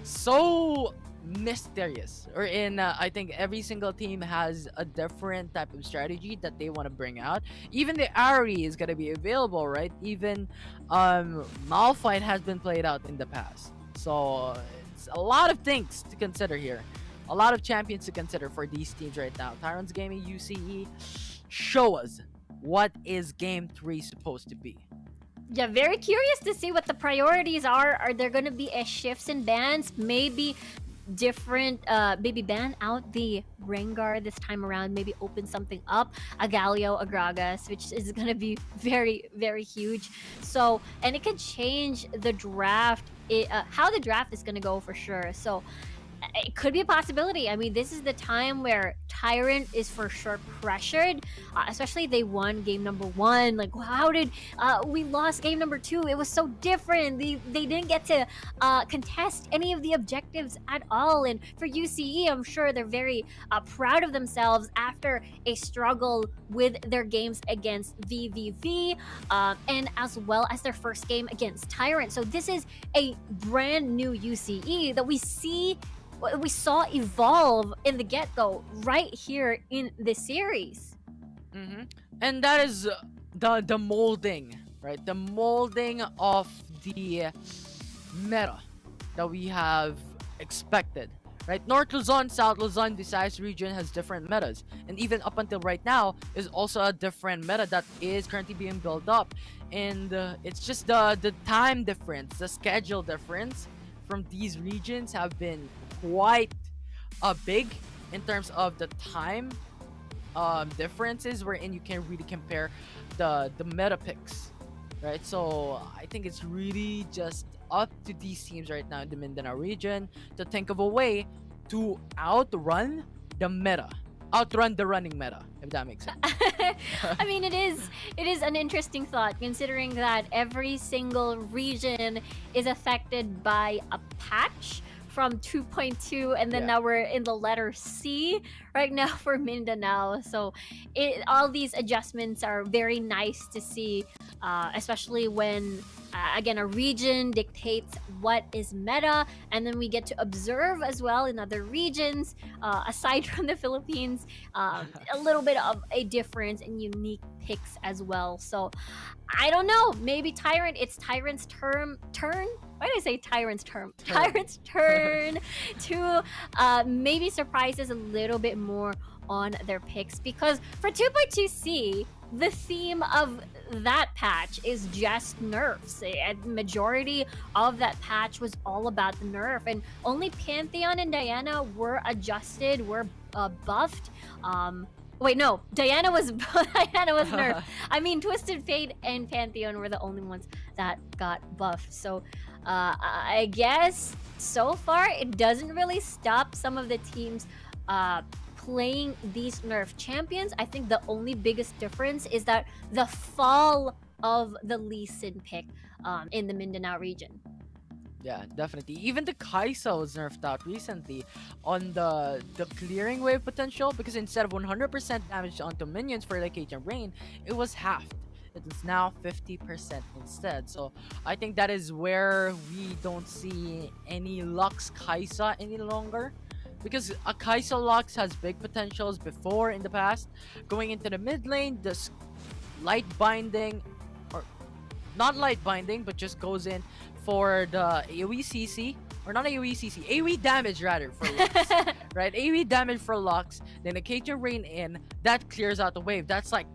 [SPEAKER 7] so mysterious. Or in I think every single team has a different type of strategy that they want to bring out. Even the Ari is gonna be available, right? Even Malphite has been played out in the past. So it's a lot of things to consider here. A lot of champions to consider for these teams right now. Tyrant Gaming, UCE, show us. What is game 3 supposed to be?
[SPEAKER 8] Yeah, very curious to see what the priorities are. Are there going to be shifts in bans? Maybe different, maybe ban out the Rengar this time around. Maybe open something up. A Galio, a Gragas, which is going to be very, very huge. So, and it could change the draft, how the draft is going to go for sure. So, it could be a possibility. I mean, this is the time where Tyrant is for sure pressured, especially they won game number 1. Like, how did we lost game number 2? It was so different. They didn't get to contest any of the objectives at all. And for UCE, I'm sure they're very proud of themselves after a struggle with their games against VVV and as well as their first game against Tyrant. So this is a brand new UCE that we saw evolve in the get-go right here in this series.
[SPEAKER 7] And that is the molding, right? The molding of the meta that we have expected, right? North Luzon, South Luzon, Visayas region has different metas, and even up until right now is also a different meta that is currently being built up. And it's just the time difference, the schedule difference from these regions have been quite big in terms of the time differences wherein you can really compare the meta picks, right? So I think it's really just up to these teams right now in the Mindanao region to think of a way to outrun the running meta, if that makes sense.
[SPEAKER 8] I mean, it is an interesting thought considering that every single region is affected by a patch from 2.2, and then
[SPEAKER 7] Yeah.
[SPEAKER 8] now we're in the letter C right now for Mindanao. So all these adjustments are very nice to see, especially when again, a region dictates what is meta, and then we get to observe as well in other regions, aside from the Philippines, a little bit of a difference in unique picks as well. So I don't know, maybe it's Tyrant's turn. Why did I say Tyrant's term? Tyrant's turn to maybe surprise us a little bit more on their picks, because for 2.2C, the theme of that patch is just nerfs. A majority of that patch was all about the nerf, and only Pantheon and Diana were adjusted, were buffed. Wait, no, Diana was nerfed. I mean, Twisted Fate and Pantheon were the only ones that got buffed. So I guess so far it doesn't really stop some of the teams playing these nerf champions. I think the only biggest difference is that the fall of the Lee Sin pick in the Mindanao region.
[SPEAKER 7] Yeah, definitely. Even the Kaisa was nerfed out recently on the clearing wave potential, because instead of 100% damage onto minions for like Cajun Rain, it was halved. It is now 50% instead. So I think that is where we don't see any Lux Kaisa any longer. Because a Kaisa Lux has big potentials before in the past. Going into the mid lane, this light binding, or not light binding, but just goes in for the AoE CC, or not AoE CC, AoE damage rather for Lux, right? AoE damage for Lux, then a Cajun Rain in, that clears out the wave. That's like,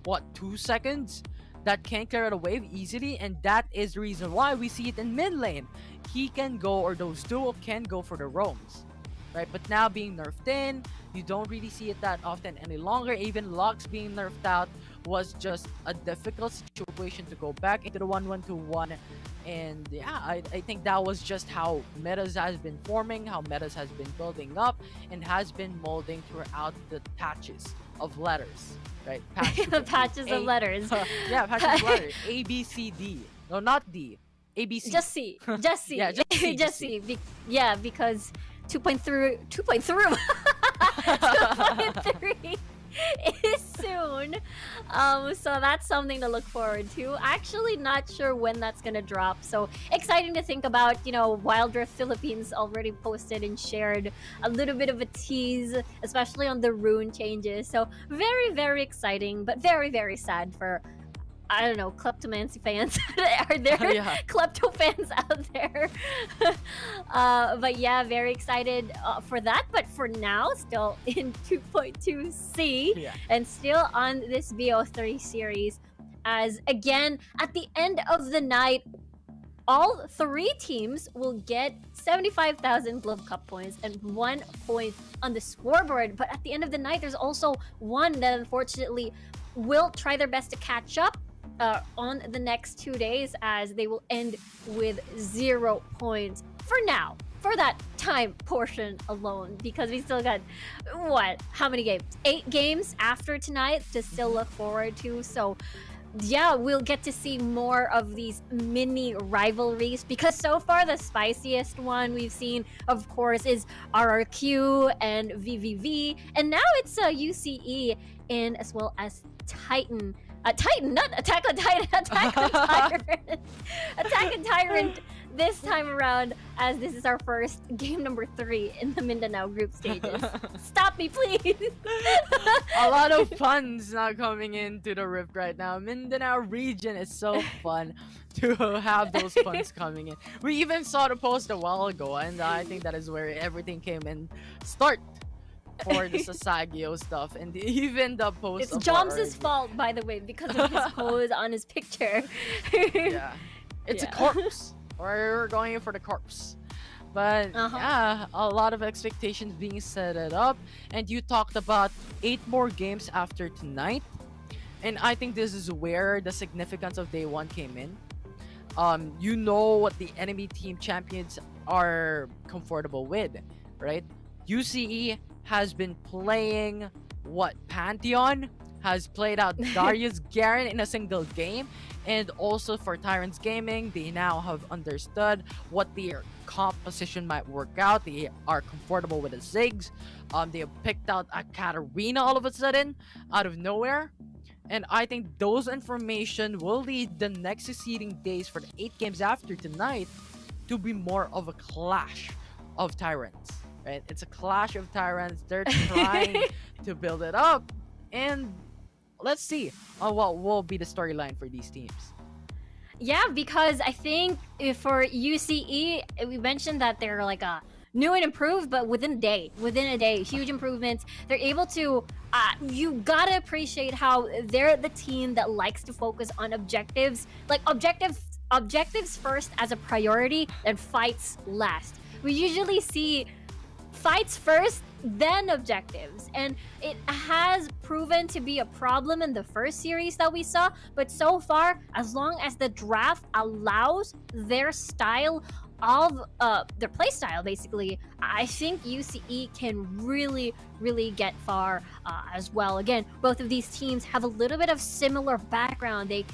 [SPEAKER 7] what, 2 seconds? That can clear out a wave easily, and that is the reason why we see it in mid lane. He can go, or those duo can go for the roams. Right, but now being nerfed in, you don't really see it that often any longer. Even Lux being nerfed out was just a difficult situation to go back into the 1-1-2-1. And yeah, I think that was just how metas has been forming, how metas has been building up, and has been molding throughout the patches of letters. Right?
[SPEAKER 8] Patches of letters.
[SPEAKER 7] Yeah, patches of letters. A, B, C, D. No, not D. A, B, C.
[SPEAKER 8] Just C. Just C.
[SPEAKER 7] Yeah, just C.
[SPEAKER 8] Just C. Yeah, because 2.3 2.3 is soon. So that's something to look forward to. Actually not sure when that's gonna drop. So exciting to think about. You know, Wild Rift Philippines already posted and shared a little bit of a tease, especially on the rune changes. So very, very exciting, but very, very sad for, I don't know, kleptomancy fans. Are there klepto fans out there? But yeah, very excited for that. But for now, still in 2.2C and still on this BO3 series. As again, at the end of the night, all three teams will get 75,000 Glove Cup points and 1 point on the scoreboard. But at the end of the night, there's also one that unfortunately will try their best to catch up on the next 2 days, as they will end with 0 points for now, for that time portion alone, because we still got how many games? 8 games after tonight to still look forward to. So yeah, we'll get to see more of these mini rivalries, because so far the spiciest one we've seen, of course, is RRQ and VVV, and now it's UCE in, as well as Titan. Titan, not Attack on Titan, Attack on Tyrant. Attack on Tyrant this time around, as this is our first game number 3 in the Mindanao group stages. Stop me, please.
[SPEAKER 7] A lot of puns now coming into the Rift right now. Mindanao region is so fun to have those puns coming in. We even saw the post a while ago, and I think that is where everything came in start for the Sasagio stuff, and even the post.
[SPEAKER 8] It's Jom's fault, by the way, because of his pose on his picture.
[SPEAKER 7] Yeah, it's a corpse. We're going in for the corpse. But yeah, a lot of expectations being set up, and you talked about 8 more games after tonight, and I think this is where the significance of day 1 came in. You know what the enemy team champions are comfortable with, right? UCE has been playing Pantheon, has played out Darius Garen in a single game. And also for Tyrant Gaming, they now have understood what their composition might work out. They are comfortable with the Ziggs. They have picked out a Katarina all of a sudden, out of nowhere. And I think those information will lead the next succeeding days for the 8 games after tonight to be more of a clash of tyrants, right? It's a clash of tyrants. They're trying to build it up. And let's see what will be the storyline for these teams.
[SPEAKER 8] Yeah, because I think for UCE, we mentioned that they're like a new and improved, but within a day, huge improvements. They're able to, you gotta appreciate how they're the team that likes to focus on objectives, like objectives first as a priority, and fights last. We usually see fights first, then objectives, and it has proven to be a problem in the first series that we saw, but so far, as long as the draft allows their style of their play style, basically, I think UCE can really get far as well. Again, both of these teams have a little bit of similar background. They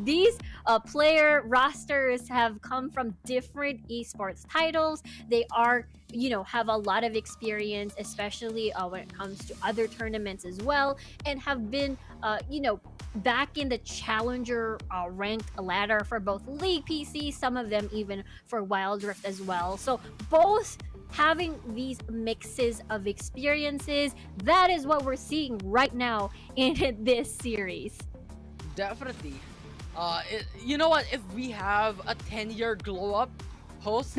[SPEAKER 8] these player rosters have come from different esports titles. They are, have a lot of experience, especially when it comes to other tournaments as well, and have been back in the challenger ranked ladder for both League PC, some of them even for Wild Rift as well. So both having these mixes of experiences, that is what we're seeing right now in this series.
[SPEAKER 7] Definitely. You know what? If we have a 10-year glow up post,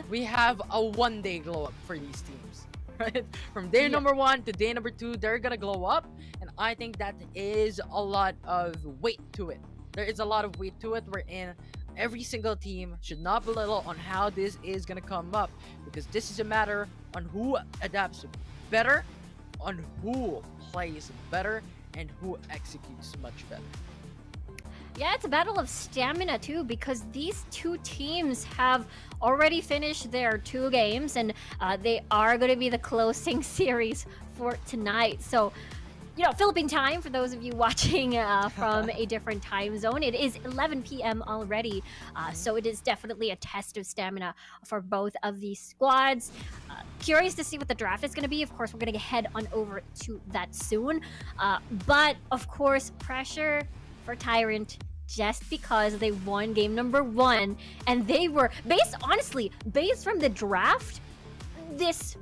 [SPEAKER 7] we have a 1-day glow up for these teams. Right? From day number 1 to day number 2, they're gonna glow up, and I think that is a lot of weight to it. There is a lot of weight to it, wherein every single team should not belittle on how this is gonna come up, because this is a matter on who adapts better, on who plays better, and who executes much better.
[SPEAKER 8] Yeah, it's a battle of stamina too, because these two teams have already finished their 2 games, and they are going to be the closing series for tonight. So, Philippine time, for those of you watching from a different time zone, it is 11 p.m. already. So it is definitely a test of stamina for both of these squads. Curious to see what the draft is going to be. Of course, we're going to head on over to that soon. But, of course, pressure for Tyrant, just because they won game number 1, and they were based from the draft, this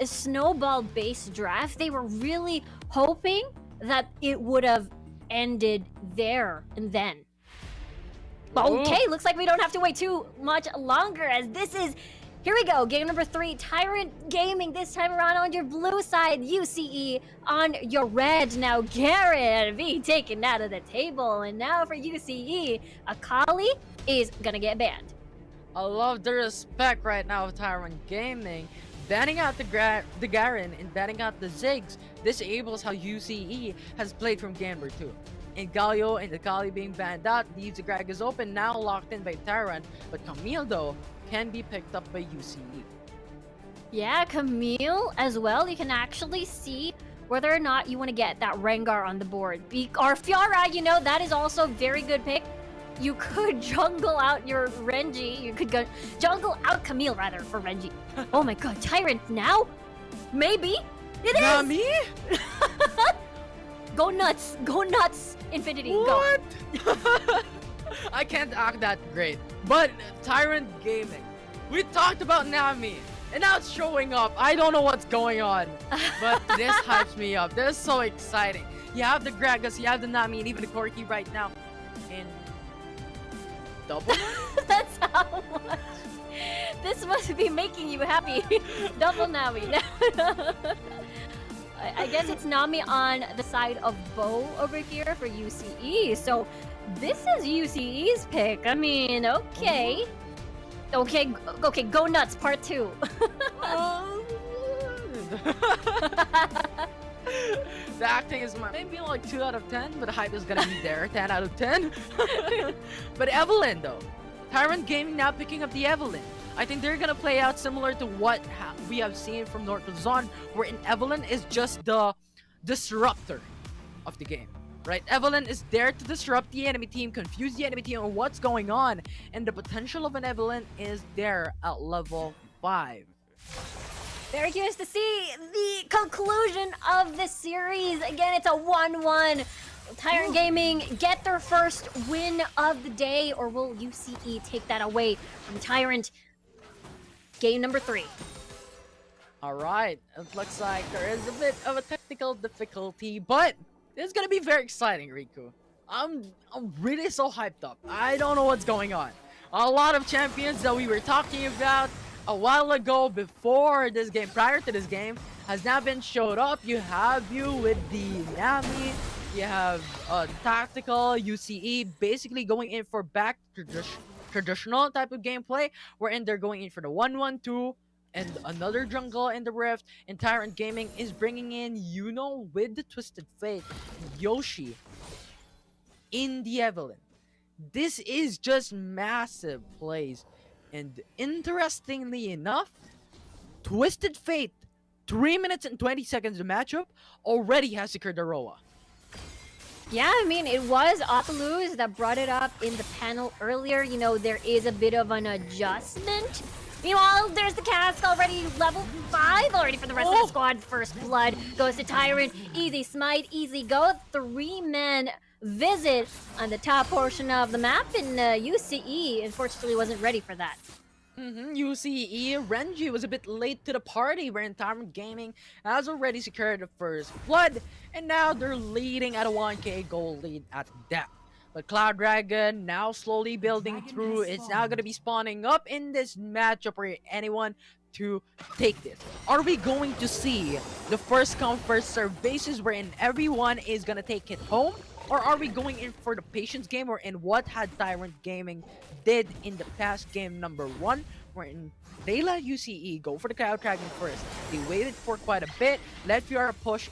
[SPEAKER 8] snowball based draft, they were really hoping that it would have ended there and then. But okay, looks like we don't have to wait too much longer, as this is, here we go, game number 3, Tyrant Gaming this time around on your blue side, UCE on your red. Now Garrett being taken out of the table, and now for UCE, Akali is gonna get banned.
[SPEAKER 7] I love the respect right now of Tyrant Gaming. Banning out the Garen and banning out the Ziggs disables how UCE has played from game number 2. And Galio and Akali being banned out leaves the Gragas open, now locked in by Tyrant, but Camille though can be picked up by UCE.
[SPEAKER 8] Yeah, Camille as well. You can actually see whether or not you want to get that Rengar on the board. Or Fiora, that is also a very good pick. You could jungle out your Renji. You could go jungle out Camille, rather, for Renji. Oh my god, Tyrant now? Maybe? It is!
[SPEAKER 7] Nami?
[SPEAKER 8] Go nuts, Infinity,
[SPEAKER 7] what?
[SPEAKER 8] go.
[SPEAKER 7] I can't act that great. But Tyrant Gaming, we talked about Nami, and now it's showing up. I don't know what's going on, but this hypes me up. This is so exciting. You have the Gragas, you have the Nami, and even the Corki right now. And double?
[SPEAKER 8] That's how much. This must be making you happy. Double Nami. I guess it's Nami on the side of Bo over here for UCE. So this is UCE's pick. I mean, okay. Okay, go nuts, part 2.
[SPEAKER 7] The acting is maybe like 2 out of 10, but the hype is gonna be there. 10 out of 10. But Evelyn though, Tyrant Gaming now picking up the Evelyn. I think they're gonna play out similar to what we have seen from North Luzon, where in Evelyn is just the disruptor of the game. Right, Evelyn is there to disrupt the enemy team, confuse the enemy team on what's going on, and the potential of an Evelyn is there at level 5.
[SPEAKER 8] Very curious to see the conclusion of the series. Again, it's a 1-1. Tyrant Gaming get their first win of the day, or will UCE take that away from Tyrant? Game number 3.
[SPEAKER 7] Alright, it looks like there is a bit of a technical difficulty, but it's gonna be very exciting, Riku. I'm really so hyped up. I don't know what's going on. A lot of champions that we were talking about a while ago before this game, prior to this game, has now been showed up. You have you with the Nami, you have tactical UCE basically going in for back traditional type of gameplay, wherein they're going in for the 1-1-2 and another jungle in the Rift, and Tyrant Gaming is bringing in Yuno with the Twisted Fate, Yoshi in the Evelyn. This is just massive plays, and interestingly enough, Twisted Fate, 3 minutes and 20 seconds of matchup, already has secured the Roa.
[SPEAKER 8] Yeah, I mean, it was Oculus that brought it up in the panel earlier. You know, there is a bit of an adjustment. Meanwhile, there's the cast already level 5 already for the rest of the squad. First blood goes to Tyrant. Easy smite, easy go. 3-man visit on the top portion of the map, and UCE unfortunately wasn't ready for that.
[SPEAKER 7] UCE, Renji was a bit late to the party, wherein Tyrant Gaming has already secured the first blood, and now they're leading at a 1k goal lead at depth. But Cloud Dragon now slowly building through. It's now going to be spawning up in this matchup for anyone to take this. Are we going to see the first come first serve basis wherein everyone is going to take it home? Or are we going in for the patience game, or in what had Tyrant Gaming did in the past game number 1, wherein they let UCE go for the Cloud Dragon first. They waited for quite a bit, let Fiora push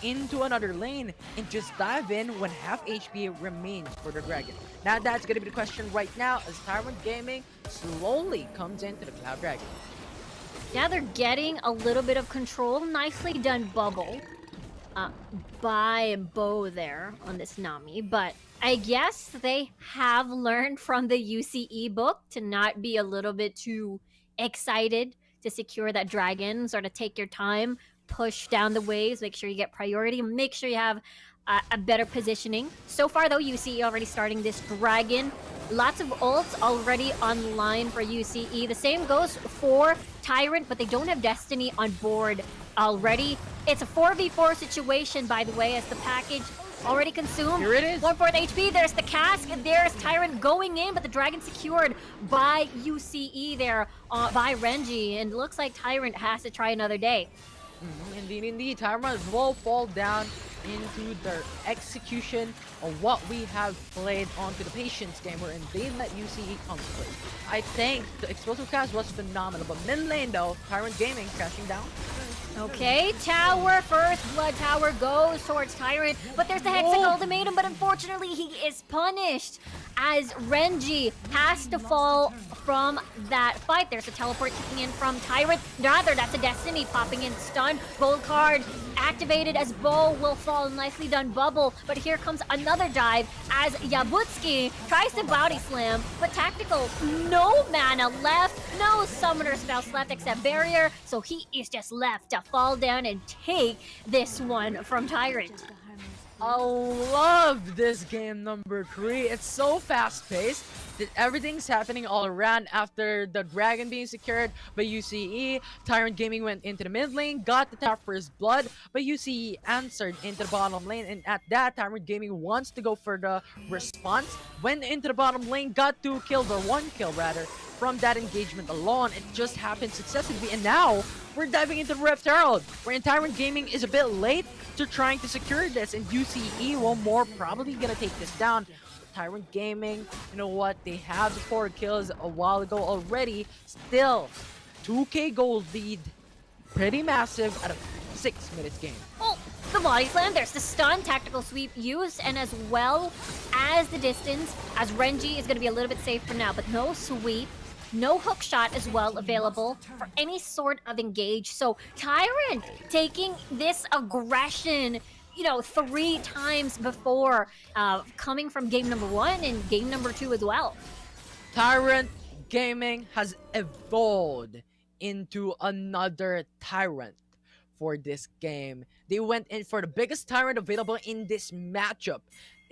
[SPEAKER 7] into another lane, and just dive in when half HP remains for the Dragon. Now that's gonna be the question right now, as Tyrant Gaming slowly comes into the Cloud Dragon.
[SPEAKER 8] Yeah, they're getting a little bit of control. Nicely done bubble by Bo there on this Nami, but I guess they have learned from the UCE book to not be a little bit too excited to secure that dragon. Sort of take your time, push down the waves, make sure you get priority, make sure you have a better positioning. So far though, UCE already starting this dragon. Lots of ults already online for UCE. The same goes for Tyrant, but they don't have Destiny on board already. It's a 4v4 situation, by the way, as the package already consumed.
[SPEAKER 7] Here it is.
[SPEAKER 8] 1/4 HP, there's the cask, and there's Tyrant going in, but the dragon secured by UCE there, by Renji, and looks like Tyrant has to try another day.
[SPEAKER 7] Indeed. Tyrant will fall down into their execution of what we have played onto the patience game, wherein they let UCE come first. I think the explosive cast was phenomenal, but mid lane though, Tyrant Gaming crashing down.
[SPEAKER 8] Okay, tower, first blood tower goes towards Tyrant, but there's the Hexing ultimatum, but unfortunately he is punished as Renji has to fall from that fight. There's a teleport kicking in from Tyrant. Rather, that's a Destiny popping in stun. Gold card activated as Bo will fall. Nicely done bubble, but here comes another dive as Yabutski tries to body slam, but tactical, no mana left, no summoner spells left except barrier, so he is just left to fall down and take this one from Tyrant.
[SPEAKER 7] I love this game number 3. It's so fast-paced that everything's happening all around after the dragon being secured by UCE. Tyrant Gaming went into the mid lane, got the top first blood, but UCE answered into the bottom lane, and at that, Tyrant Gaming wants to go for the response. Went into the bottom lane, got 2 kills, or 1 kill rather, from that engagement alone. It just happened successively, and now we're diving into the Rift Herald, where Tyrant Gaming is a bit late to trying to secure this, and UCE will more probably gonna take this down. Tyrant Gaming, you know what, they have the 4 kills a while ago already. Still, 2k gold lead, pretty massive at a 6 minutes game.
[SPEAKER 8] Oh, the body slam, there's the stun, tactical sweep use, and as well as the distance, as Renji is going to be a little bit safe for now, but no sweep, no hook shot as well available for any sort of engage. So Tyrant taking this aggression, 3 times before, coming from game number 1 and game number 2 as well.
[SPEAKER 7] Tyrant Gaming has evolved into another Tyrant for this game. They went in for the biggest Tyrant available in this matchup.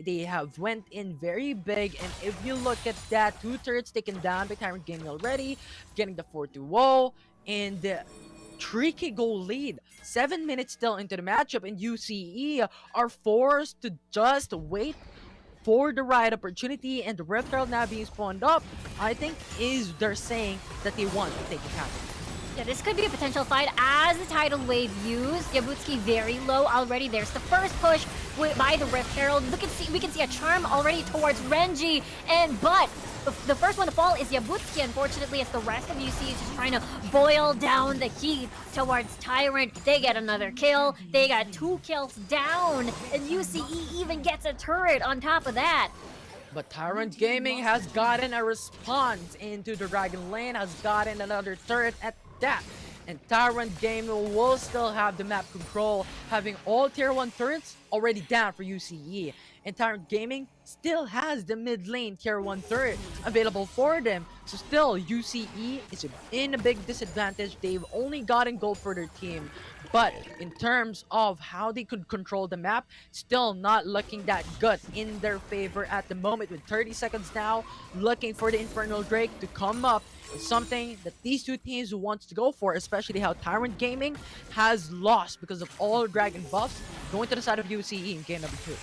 [SPEAKER 7] They have went in very big, and if you look at that, 2 turrets taken down by Tyrant Gaming already, getting the 4-2-0, and the 3K goal lead. 7 minutes still into the matchup, and UCE are forced to just wait for the right opportunity, and the Rift Herald now being spawned up, I think they're saying that they want to take the counter.
[SPEAKER 8] Yeah, this could be a potential fight as the tidal wave used. Yabutski very low already. There's the first push by the Rift Herald. We can see a charm already towards Renji, but the first one to fall is Yabutski, unfortunately, as the rest of UC is just trying to boil down the heat towards Tyrant. They get another kill. They got 2 kills down, and UCE even gets a turret on top of that.
[SPEAKER 7] But Tyrant Gaming has gotten a response into the Dragon Lane, has gotten another turret at that. And Tyrant Gaming will still have the map control, having all tier 1 turrets already down for UCE. And Tyrant Gaming still has the mid lane tier 1 turret available for them. So still, UCE is in a big disadvantage. They've only gotten gold for their team. But in terms of how they could control the map, still not looking that good in their favor at the moment, with 30 seconds now, looking for the Infernal Drake to come up. It's something that these two teams want to go for, especially how Tyrant Gaming has lost because of all dragon buffs going to the side of UCE in game number 2.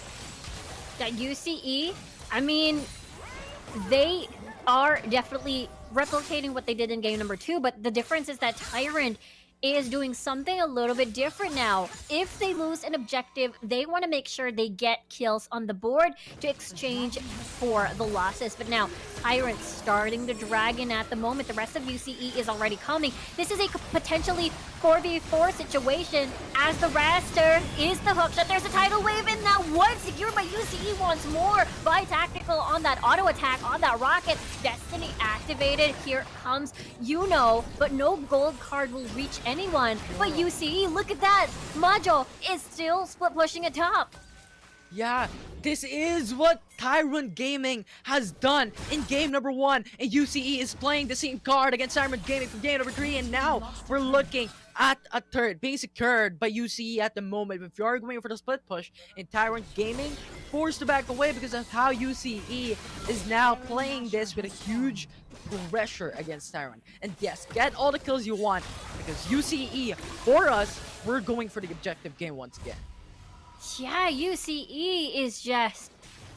[SPEAKER 8] That UCE, I mean, they are definitely replicating what they did in game number 2, but the difference is that Tyrant is doing something a little bit different now. If they lose an objective, they want to make sure they get kills on the board to exchange for the losses. But now, Tyrant starting the dragon at the moment. The rest of UCE is already coming. This is a potentially 4v4 situation as the Raster is the hookshot. There's a tidal wave in that one, secured by UCE once more by Tactical on that auto attack on that rocket. Destiny activated. Here comes but no gold card will reach anyone. But UCE, look at that. Majo is still split pushing atop.
[SPEAKER 7] Yeah, this is what Tyrant Gaming has done in game number 1, and UCE is playing the same card against Tyrant Gaming for game number 3, and now we're looking at a turret being secured by UCE at the moment. If you're going for the split push, and Tyrant Gaming forced to back away because of how UCE is now playing this with a huge pressure against Tyrant. And yes, get all the kills you want, because UCE, for us, we're going for the objective game once again.
[SPEAKER 8] Yeah, UCE is just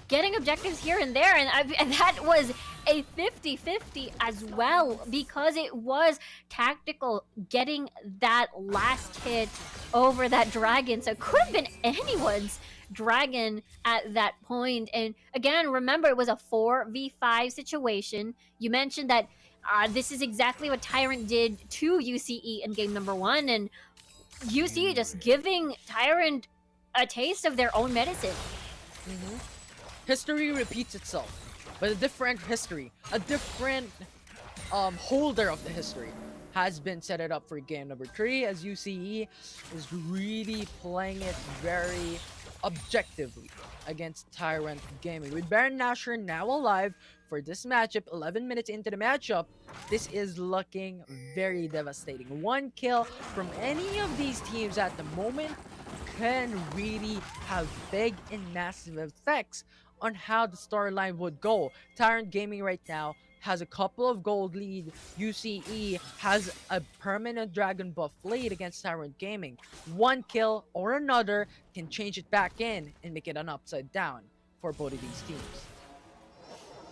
[SPEAKER 8] getting objectives here and there, and that was a 50-50 as well, because it was Tactical getting that last hit over that dragon. So it could have been anyone's dragon at that point. And again, remember, it was a 4v5 situation. You mentioned that this is exactly what Tyrant did to UCE in game number 1, and UCE just giving Tyrant a taste of their own medicine.
[SPEAKER 7] History repeats itself, but a different history, a different holder of the history has been set it up for game number 3, as UCE is really playing it very objectively against Tyrant Gaming. With Baron Nashor now alive for this matchup, 11 minutes into the matchup, this is looking very devastating. 1 kill from any of these teams at the moment can really have big and massive effects on how the storyline would go. Tyrant Gaming right now has a couple of gold lead. UCE has a permanent dragon buff lead against Tyrant Gaming. 1 kill or another can change it back in and make it an upside down for both of these teams.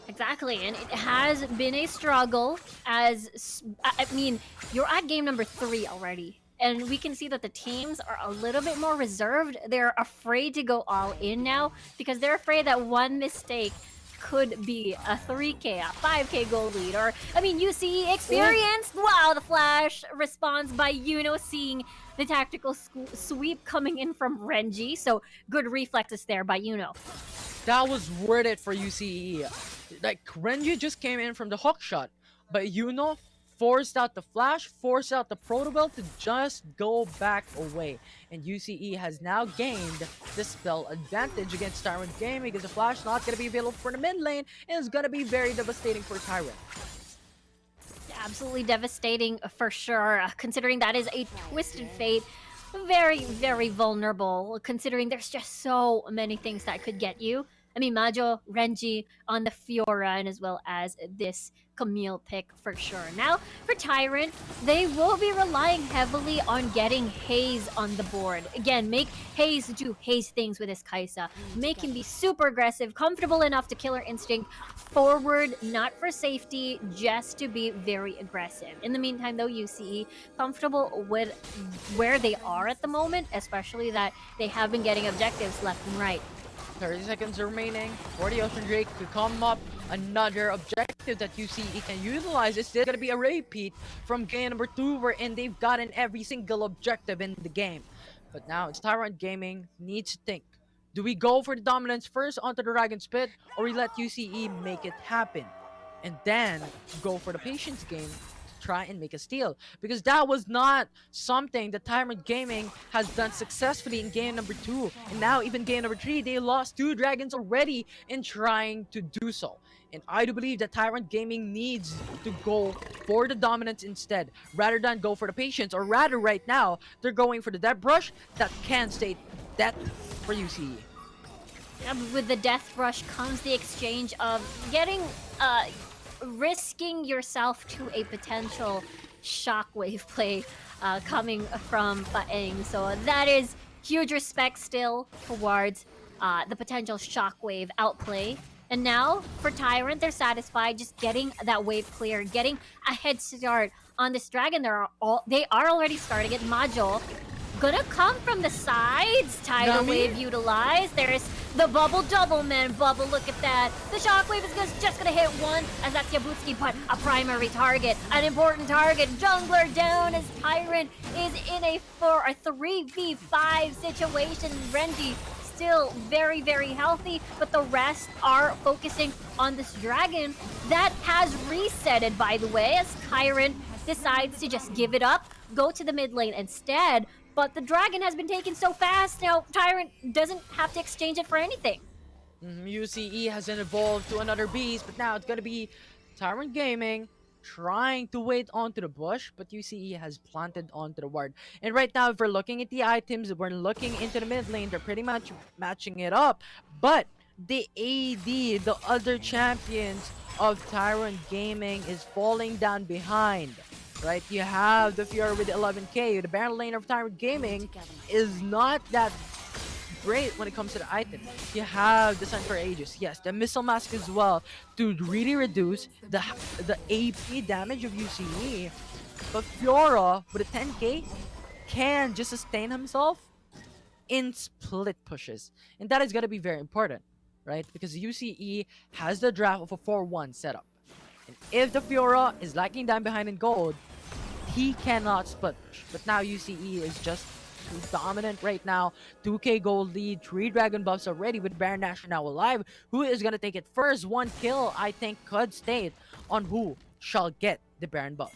[SPEAKER 8] Exactly, and it has been a struggle, as I mean, you're at game number 3 already. And we can see that the teams are a little bit more reserved. They're afraid to go all in now because they're afraid that one mistake could be a 3K, a 5K goal lead. Or, I mean, UCE experienced. Wow, the flash response by seeing the tactical sweep coming in from Renji. So good reflexes there by
[SPEAKER 7] That was worth it for UCE. Like, Renji just came in from the hook shot But Yuno forced out the flash, forced out the protobell to just go back away. And UCE has now gained the spell advantage against Tyrant Gaming because the flash not going to be available for the mid lane and is going to be very devastating for Tyrant.
[SPEAKER 8] Absolutely devastating for sure, considering that is a twisted fate. Very, very vulnerable, considering there's just so many things that could get you. I mean, Majo, Renji on the Fiora, and as well as this Camille pick for sure. Now, for Tyrant, they will be relying heavily on getting Haze on the board. Again, make Haze do Haze things with his Kaisa. Make him be super aggressive, comfortable enough to Killer Instinct forward, not for safety, just to be very aggressive. In the meantime, though, UCE comfortable with where they are at the moment, especially that they have been getting objectives left and right.
[SPEAKER 7] 30 seconds remaining for the Ocean Drake to come up. Another objective that UCE can utilize is still going to be a repeat from game number 2, wherein they've gotten every single objective in the game. But now it's Tyrant Gaming needs to think. Do we go for the dominance first onto the Dragon's Pit, or we let UCE make it happen? And then go for the patience game to try and make a steal. Because that was not something that Tyrant Gaming has done successfully in game number 2. And now even game number 3, they lost 2 dragons already in trying to do so. And I do believe that Tyrant Gaming needs to go for the dominance instead, rather than go for the patience, or rather right now, they're going for the Death Brush that can stay death for UCE.
[SPEAKER 8] With the Death Rush comes the exchange of getting, risking yourself to a potential shockwave play coming from ENG. So that is huge respect still towards the potential shockwave outplay. And now, for Tyrant, they're satisfied just getting that wave clear, getting a head start on this dragon. They are already starting it. Majo gonna come from the sides. Tidal wave utilized. There's the bubble double, man. Bubble, look at that. The shockwave is just gonna hit one, as that's Yabutsuki, but a primary target, an important target. Jungler down as Tyrant is in a 3v5 situation. Renji still very, very healthy, but the rest are focusing on this dragon that has resetted, by the way, as Tyrant decides to just give it up, go to the mid lane instead. But the dragon has been taken so fast now, Tyrant doesn't have to exchange it for anything.
[SPEAKER 7] UCE hasn't evolved to another beast, but now it's gonna be Tyrant Gaming trying to wait onto the bush, but UCE has planted onto the ward. And right now, if we're looking at the items, we're looking into the mid lane, they're pretty much matching it up. But the AD, the other champions of Tyrant Gaming, is falling down behind. Right, you have the Fiora with the 11k. The Baron lane of Tyrant Gaming is not that great when it comes to the item. You have the Sun for Aegis, yes, the Missile Mask as well to really reduce the AP damage of UCE. But Fiora with a 10k can just sustain himself in split pushes, and that is going to be very important, right? Because UCE has the draft of a 4-1 setup. And if the Fiora is lagging down behind in gold, he cannot split push. But now UCE is just too dominant right now. 2k gold lead, 3 dragon buffs already with Baron Nashor now alive. Who is going to take it first? 1 kill, I think, could state on who shall get the Baron buff.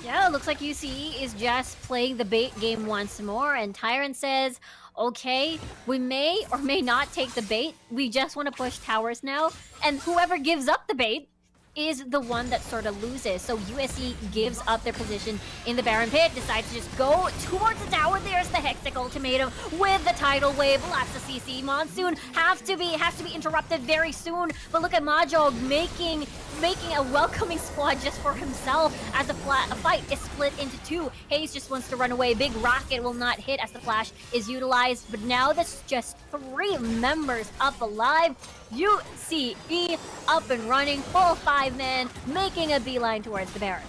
[SPEAKER 8] Yeah, it looks like UCE is just playing the bait game once more, and Tyrant says, okay, we may or may not take the bait. We just want to push towers now, and whoever gives up the bait is the one that sort of loses. So USE gives up their position in the Baron Pit, decides to just go towards the tower. There's the Hextech Ultimatum with the Tidal Wave. Lots of CC. Monsoon has to be interrupted very soon. But look at Majo making a welcoming squad just for himself as a fight is split into 2. Haze just wants to run away. Big Rocket will not hit as the flash is utilized. But now that's just 3 members up alive. UCE up and running, full 5-man, making a beeline towards the Baron.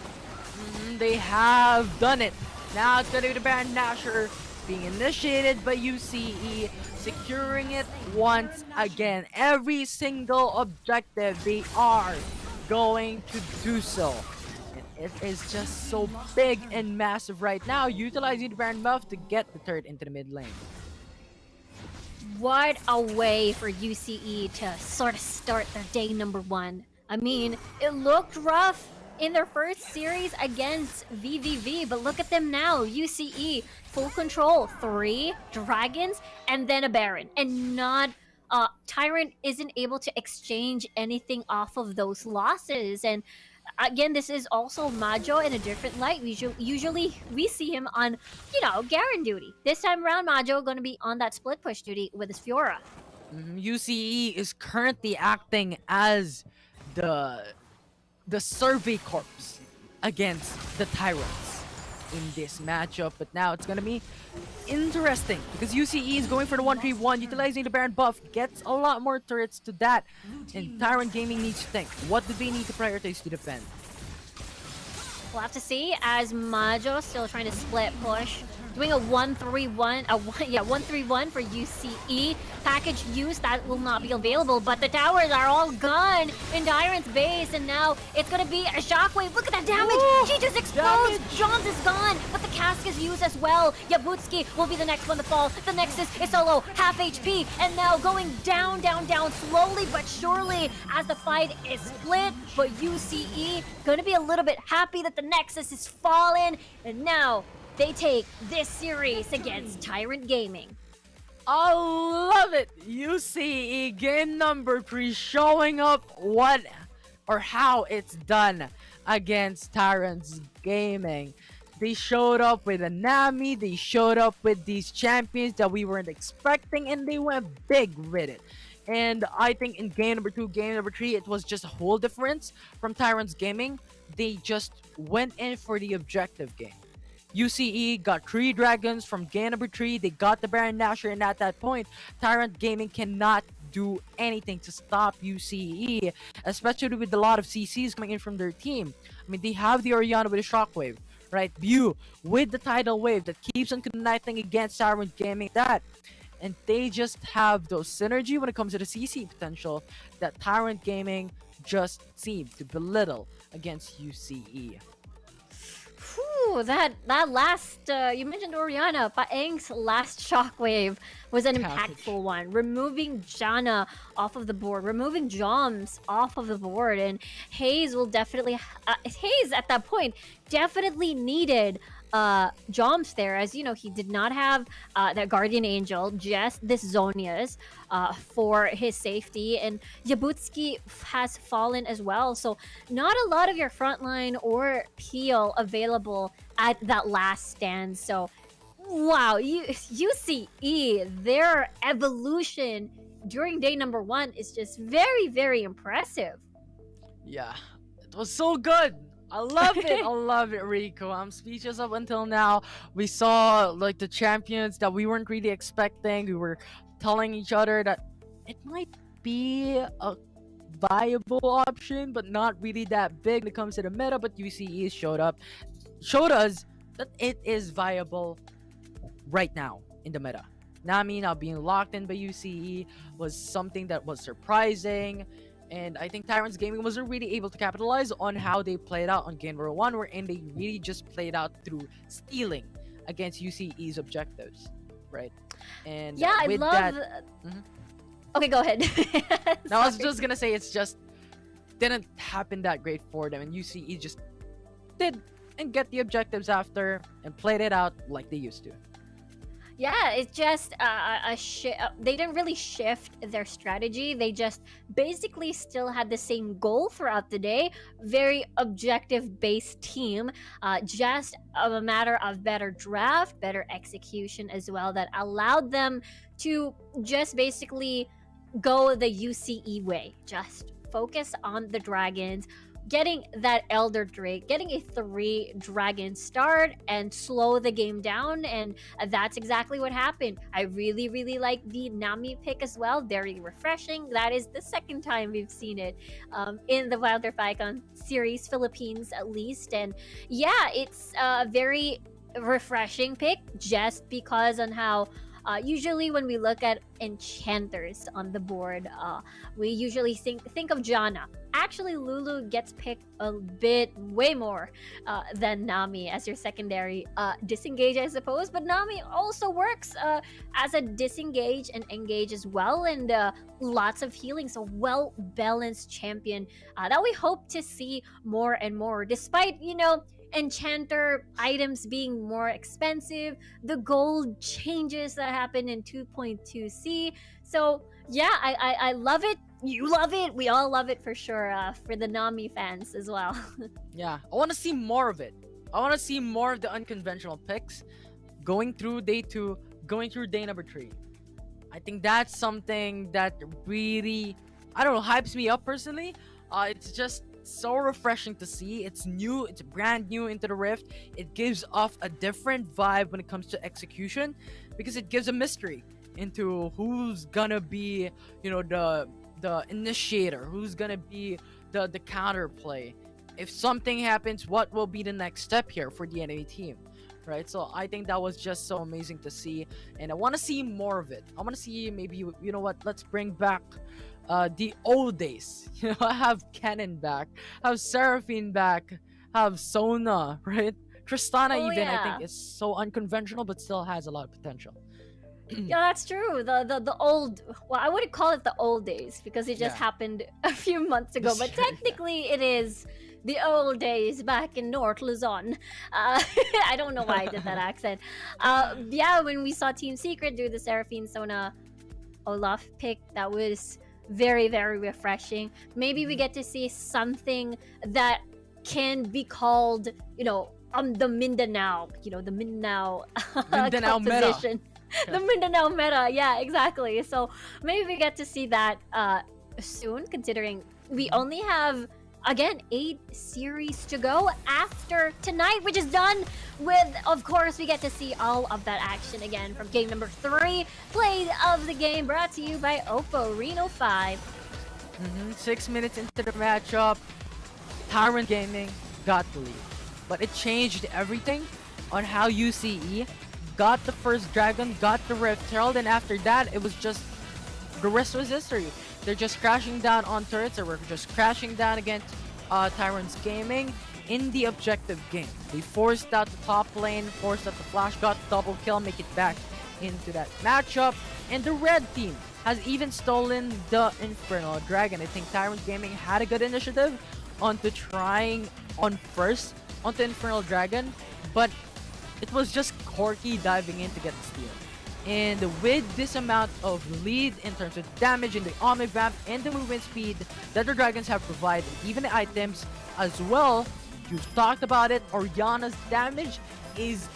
[SPEAKER 7] They have done it. Now it's going to be the Baron Nashor being initiated by UCE, securing it once again. Every single objective, they are going to do so. And it is just so big and massive right now, utilizing the Baron buff to get the turret into the mid lane.
[SPEAKER 8] What a way for UCE to sort of start their day number 1. I mean, it looked rough in their first series against VVV. But look at them now. UCE, full control. 3 dragons and then a Baron. And not Tyrant isn't able to exchange anything off of those losses. And again, this is also Majo in a different light. Usually we see him on, Garen duty. This time around, Majo going to be on that split push duty with his Fiora.
[SPEAKER 7] UCE is currently acting as the survey corps against the Tyrants in this matchup, but now it's gonna be interesting because UCE is going for the 1-3-1, utilizing the Baron buff, gets a lot more turrets to that, and Tyrant Gaming needs to think, what do they need to prioritize to defend?
[SPEAKER 8] We'll have to see as Majo still trying to split push. Doing a 1-3-1, 1-3-1 for UCE. Package use that will not be available, but the towers are all gone in Tyrant's base, and now it's gonna be a shockwave. Look at that damage! She just explodes! Jones is gone, but the cask is used as well. Yabutski will be the next one to fall. The Nexus is solo, half HP, and now going down, slowly but surely as the fight is split. But UCE gonna be a little bit happy that the Nexus is fallen, and now they take this series against Tyrant Gaming.
[SPEAKER 7] I love it! UCE game number 3 showing up what or how it's done against Tyrants Gaming. They showed up with a Nami, they showed up with these champions that we weren't expecting, and they went big with it. And I think in game number 2, game number 3, it was just a whole difference from Tyrants Gaming. They just went in for the objective game. UCE got 3 dragons from game number 3. They got the Baron Nashor, and at that point, Tyrant Gaming cannot do anything to stop UCE, especially with a lot of CCs coming in from their team. I mean, they have the Orianna with a Shockwave, right? View with the Tidal Wave that keeps on connecting against Tyrant Gaming. And they just have those synergy when it comes to the CC potential that Tyrant Gaming just seemed to belittle against UCE.
[SPEAKER 8] Whew, that last, you mentioned Orianna, Paeng's last shockwave was an impactful one. Removing Janna off of the board, removing Joms off of the board, and Hayes will definitely, Hayes at that point definitely needed Joms there, as he did not have that Guardian Angel, just this Zonia's for his safety, and Yabutski has fallen as well, so not a lot of your frontline or peel available at that last stand. So wow, UCE, their evolution during day number 1 is just very, very impressive.
[SPEAKER 7] Yeah, it was so good. I love it. I love it, Rico. I'm speechless up until now. We saw like the champions that we weren't really expecting. We were telling each other that it might be a viable option, but not really that big when it comes to the meta. But UCE showed us that it is viable right now in the meta. Nami now being locked in by UCE was something that was surprising. And I think Tyrants Gaming wasn't really able to capitalize on how they played out on game number 1, wherein they really just played out through stealing against UCE's objectives, right? And
[SPEAKER 8] yeah,
[SPEAKER 7] with
[SPEAKER 8] I love.
[SPEAKER 7] that,
[SPEAKER 8] Okay, go ahead.
[SPEAKER 7] now I was just gonna say it's just didn't happen that great for them, and UCE just did and get the objectives after and played it out like they used to.
[SPEAKER 8] Yeah, it's just they didn't really shift their strategy. They just basically still had the same goal throughout the day. Very objective-based team. Just a matter of better draft, better execution as well that allowed them to just basically go the UCE way. Just focus on the dragons, getting that Elder Drake, getting a 3 dragon start and slow the game down, and that's exactly what happened. I really, really like the Nami pick as well. Very refreshing. That is the second time we've seen it in the Wild Rift Icon series, Philippines at least. And yeah, it's a very refreshing pick just because on how Usually, when we look at enchanters on the board, we usually think of Janna. Actually, Lulu gets picked a bit way more than Nami as your secondary disengage, I suppose. But Nami also works as a disengage and engage as well, and lots of healing. So well balanced champion that we hope to see more and more, despite enchanter items being more expensive, the gold changes that happen in 2.2c. So yeah, I love it. You love it. We all love it for sure. For the Nami fans as well.
[SPEAKER 7] Yeah, I want to see more of it. I want to see more of the unconventional picks going through day 2, going through day number 3. I think that's something that really, I don't know, hypes me up personally. It's just so refreshing to see. It's new, it's brand new into the Rift. It gives off a different vibe when it comes to execution, because it gives a mystery into who's gonna be, the initiator, who's gonna be the counter play. If something happens, what will be the next step here for the enemy team, right? So I think that was just so amazing to see, and I want to see more of it. I want to see, maybe, let's bring back the old days. Have Kennen back, have Seraphine back, have Sona, right? Tristana
[SPEAKER 8] Oh,
[SPEAKER 7] even,
[SPEAKER 8] yeah.
[SPEAKER 7] I think, is so unconventional but still has a lot of potential.
[SPEAKER 8] Yeah, that's true. The old, well, I wouldn't call it the old days because it just
[SPEAKER 7] Yeah.
[SPEAKER 8] happened a few months ago.
[SPEAKER 7] This
[SPEAKER 8] But
[SPEAKER 7] year, yeah.
[SPEAKER 8] technically, it is the old days back in North Luzon. I don't know why I did that accent. Yeah, when we saw Team Secret do the Seraphine Sona Olaf pick, that was very, very refreshing. Maybe we get to see something that can be called, the Mindanao, the Mindanao,
[SPEAKER 7] Mindanao meta.
[SPEAKER 8] composition. The Mindanao meta, yeah, exactly. So maybe we get to see that soon, considering we only have, again, 8 series to go after tonight, which is done with, of course, we get to see all of that action again from game number 3, play of the game, brought to you by Oppo Reno 5.
[SPEAKER 7] 6 minutes into the matchup, Tyrant Gaming got the lead, but it changed everything on how UCE got the first dragon, got the Rift Herald, and after that, it was just, the rest was history. They're just crashing down on turrets, or we're just crashing down against Tyrant's Gaming in the objective game. They forced out the top lane, forced out the flash, got double kill, make it back into that matchup, and the red team has even stolen the Infernal Dragon. I think Tyrant Gaming had a good initiative onto trying on first onto Infernal Dragon, but it was just Corky diving in to get the steal. And with this amount of lead in terms of damage in the Omnivamp and the movement speed that the Dragons have provided, even the items as well, you've talked about it, Orianna's damage is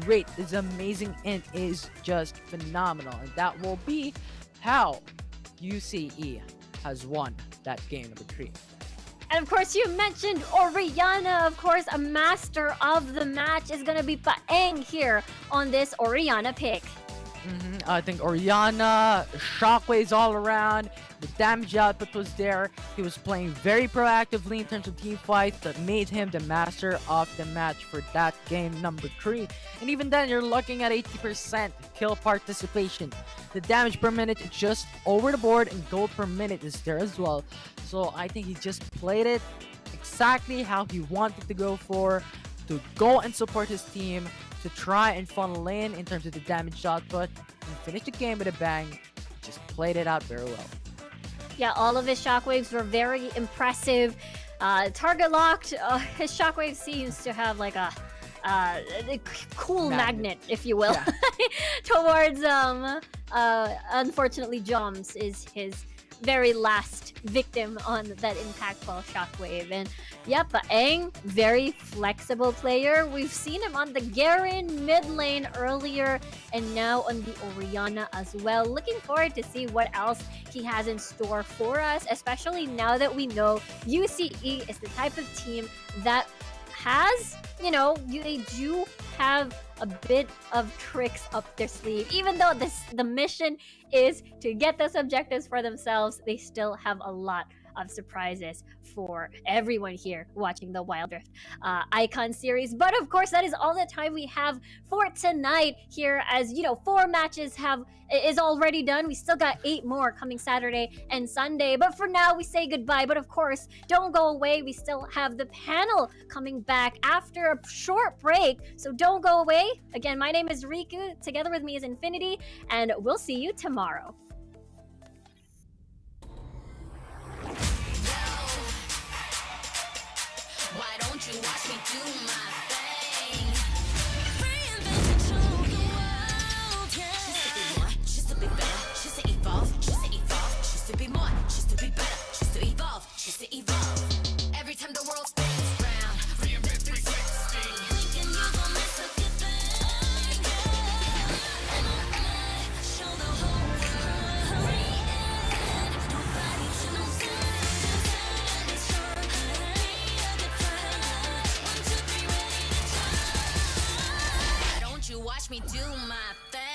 [SPEAKER 7] great, is amazing, and is just phenomenal. And that will be how UCE has won that game number 3.
[SPEAKER 8] And of course, you mentioned Orianna. Of course, a master of the match is going to be Paeng here on this Orianna pick.
[SPEAKER 7] I think Orianna, shockwaves all around, the damage output was there. He was playing very proactively in terms of team fights that made him the master of the match for that game number 3. And even then, you're looking at 80% kill participation. The damage per minute is just over the board, and gold per minute is there as well. So I think he just played it exactly how he wanted to go for, to go and support his team, to try and funnel in terms of the damage output, and finish the game with a bang. Just played it out very well.
[SPEAKER 8] Yeah, all of his shockwaves were very impressive. Target locked. His shockwave seems to have like a cool magnet, if you will, towards unfortunately Joms is his very last victim on that impactful shockwave. And yep, Paeng, very flexible player. We've seen him on the Garen mid lane earlier, and now on the Orianna as well. Looking forward to see what else he has in store for us, especially now that we know UCE is the type of team that has, they do have a bit of tricks up their sleeve. Even though the mission is to get those objectives for themselves, they still have a lot of surprises for everyone here watching the Wild Rift Icon series. But of course, that is all the time we have for tonight here, as you know, 4 matches is already done. We still got 8 more coming Saturday and Sunday. But for now, we say goodbye. But of course, don't go away. We still have the panel coming back after a short break. So don't go away. Again, my name is Riku. Together with me is Infinity. And we'll see you tomorrow.
[SPEAKER 1] Why don't you watch me do my thing? Reinvent and show the world, yeah. Just to be more, just to be better, just to evolve, just to be more, just to be better, just to evolve, just to evolve. Every time the world spins round, reinvent 360. Thinking you gon' miss a good thing, yeah. Show the whole world, reinvent. Nobody to know something, it's strong. Why don't you watch me do my thing?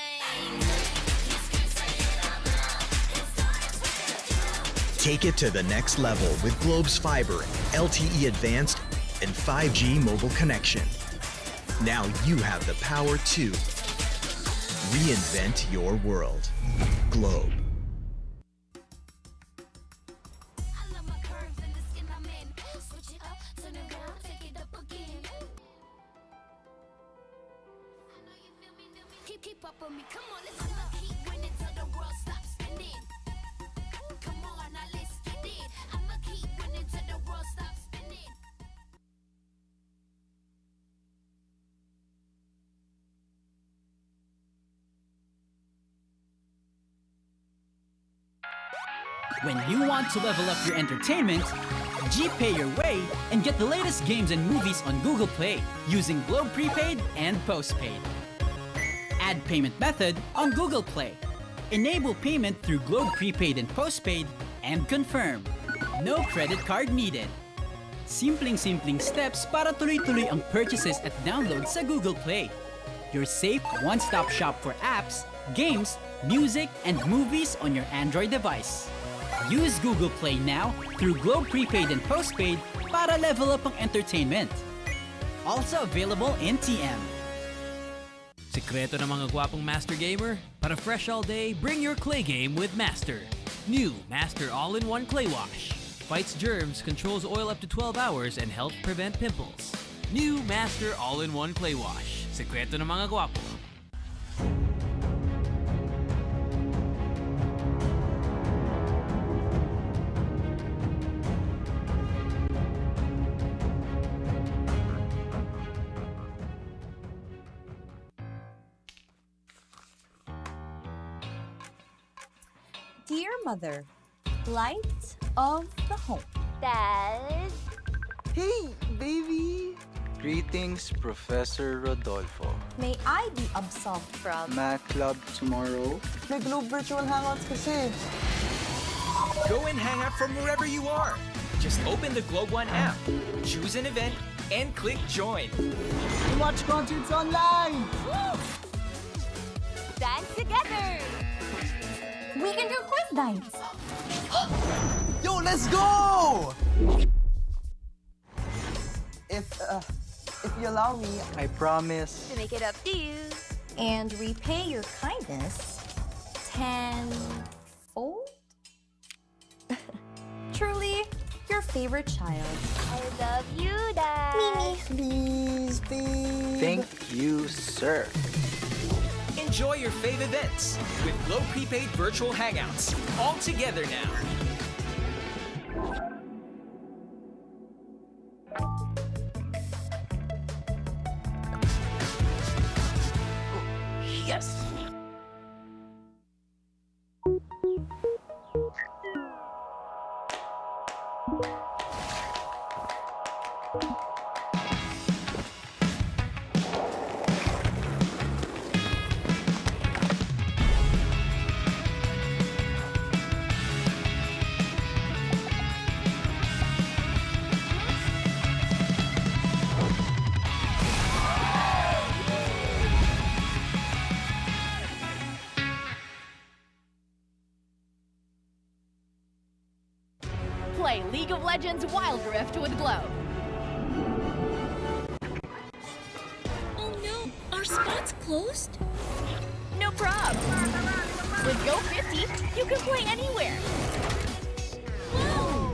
[SPEAKER 10] Take it to the next level with Globe's fiber, LTE advanced, and 5G mobile connection. Now you have the power to reinvent your world. Globe.
[SPEAKER 1] I love my curves and the skin I'm in. Switch it up, turn it around, take it up again. I know you feel me, keep up with me. Come on, let's keep winning till the world stops spinning. Come on, now let's get it. I'ma keep winning till the world stops spinning.
[SPEAKER 11] When you want to level up your entertainment, G-Pay your way and get the latest games and movies on Google Play using Globe Prepaid and Postpaid. Add payment method on Google Play. Enable payment through Globe Prepaid and Postpaid and confirm. No credit card needed. Simpleng steps para tuloy-tuloy ang purchases at downloads sa Google Play. Your safe one-stop shop for apps, games, music, and movies on your Android device. Use Google Play now through Globe Prepaid and Postpaid para level up ang entertainment. Also available in TM.
[SPEAKER 12] Sekreto ng mga gwapong Master Gamer? Para fresh all day, bring your clay game with Master. New Master All-in-One Clay Wash. Fights germs, controls oil up to 12 hours, and helps prevent pimples. New Master All-in-One Clay Wash. Sekreto ng mga gwapo.
[SPEAKER 13] Dear Mother, light of the home.
[SPEAKER 8] Dad?
[SPEAKER 14] Hey, baby! Greetings, Professor Rodolfo.
[SPEAKER 13] May I be absolved from
[SPEAKER 14] Math Club tomorrow. May Globe Virtual Hangouts kasi.
[SPEAKER 15] Go and hang out from wherever you are. Just open the Globe One app, choose an event, and click join.
[SPEAKER 14] Watch concerts online!
[SPEAKER 13] dance together. We can do quiz dance.
[SPEAKER 14] Yo, let's go! If you allow me, I promise
[SPEAKER 13] To make it up to you. And repay your kindness tenfold. Truly, your favorite child.
[SPEAKER 8] I love you, Dad.
[SPEAKER 13] Mimi.
[SPEAKER 14] Please, please. Thank you, sir.
[SPEAKER 15] Enjoy your fave events with Globe Prepaid Virtual Hangouts. All together now.
[SPEAKER 14] Yes.
[SPEAKER 16] Play of Legends Wild Rift with Globe.
[SPEAKER 1] Oh no, our spot's closed?
[SPEAKER 16] No prob. With Go 50, you can play anywhere.
[SPEAKER 1] Wow!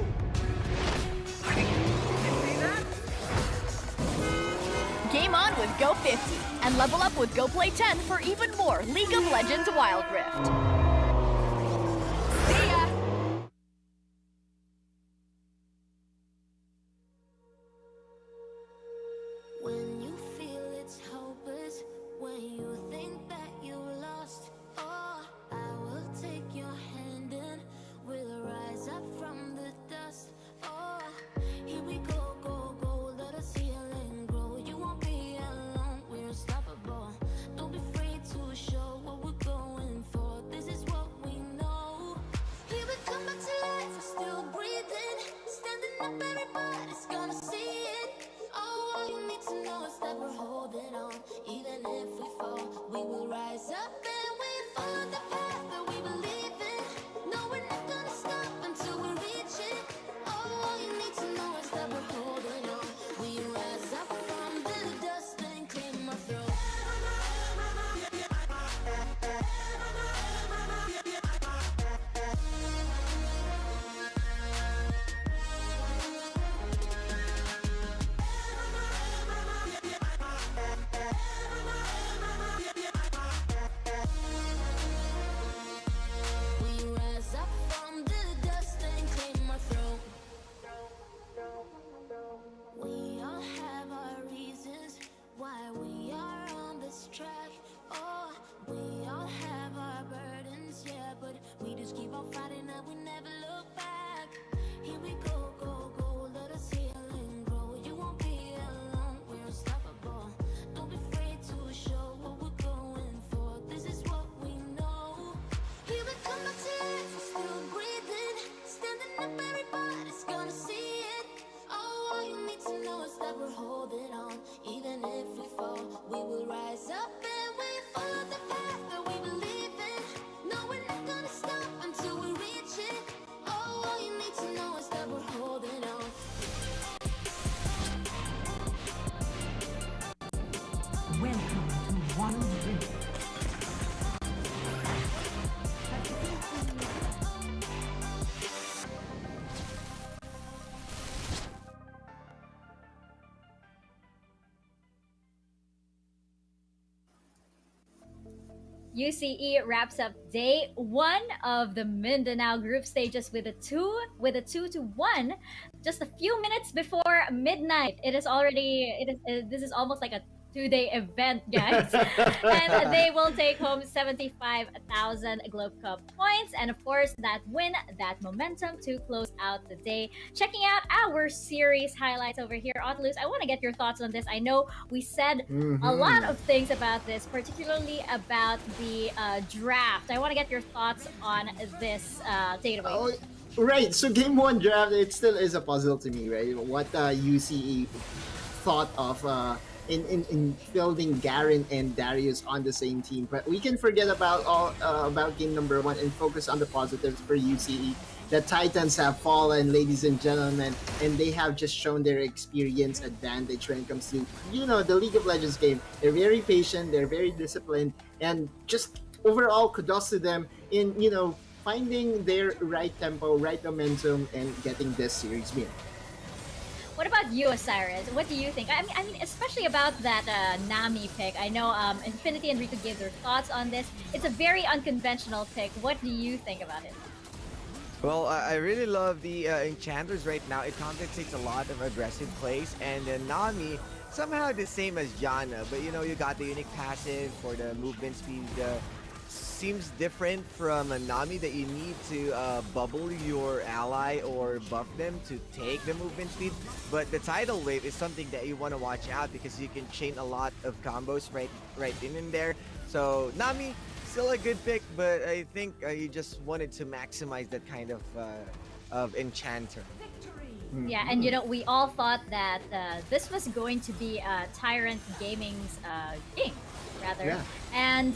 [SPEAKER 16] Game on with Go 50 and level up with Go Play 10 for even more League of Legends Wild Rift. See ya!
[SPEAKER 1] When you feel it's hopeless, when you think that you lost, oh, I will take your hand and we'll rise up from the dust. Oh, here we go, go, go, let us heal and grow. You won't be alone, we're unstoppable. Don't be afraid to show what we're going for. This is what we know. Here we come back to life, we're still breathing. Standing up, everybody's gonna see it. Oh, all you need to know is that we're holding on. Even if we fall, we will rise up and we follow the path that we believe in. No, we're not gonna stop until we reach it. Oh, all you need to know is that we're holding on. We rise up from the dust and clear my throat. We rise up from the dust and clear my throat. We all have our reasons why we are on this track. Oh, we all have our burdens, yeah, but we just keep on fighting and we never look back. Here we go, go, go, let us heal and grow. You won't be alone, we're unstoppable. Don't be afraid to show what we're going for. This is what we know. Here we come back to life, we're still breathing. Standing up, everybody's gonna see it. Oh, all you need to know is that we're holding on. Even if we fall, we will rise up and we follow the path that we believe in. No, we're not gonna stop until we reach it. Oh, all you need to know is that we're holding on.
[SPEAKER 5] Welcome to Wild Rift.
[SPEAKER 2] UCE wraps up day 1 of the Mindanao group stages with a 2-1 just a few minutes before midnight. This is almost like a 2-day event, guys. And they will take home 75,000 Globe Cup points, and of course that win, that momentum to close out the day. Checking out our series highlights over here, Otlus, I want to get your thoughts on this. I know we said a lot of things about this, particularly about the draft. I want to get your thoughts on this. Take it away.
[SPEAKER 3] Oh, right. So game 1 draft, it still is a puzzle to me, right? What UCE thought of in fielding Garen and Darius on the same team, but we can forget about about game number 1 and focus on the positives for UCE. The Titans have fallen, ladies and gentlemen, and they have just shown their experience advantage when it comes to the League of Legends game. They're very patient, they're very disciplined, and just overall kudos to them in finding their right tempo, right momentum, and getting this series win.
[SPEAKER 2] What about you, Osiris? What do you think? I mean, especially about that Nami pick. I know Infinity and Rico gave their thoughts on this. It's a very unconventional pick. What do you think about it?
[SPEAKER 9] Well, I really love the Enchanters right now. It compensates a lot of aggressive plays, and Nami somehow the same as Yana, but you got the unique passive for the movement speed. Seems different from a Nami that you need to bubble your ally or buff them to take the movement speed. But the tidal wave is something that you want to watch out because you can chain a lot of combos right in there. So Nami, still a good pick, but I think you just wanted to maximize that kind of enchanter.
[SPEAKER 2] Yeah, and we all thought that this was going to be Tyrant Gaming's game, rather.
[SPEAKER 3] Yeah.
[SPEAKER 2] And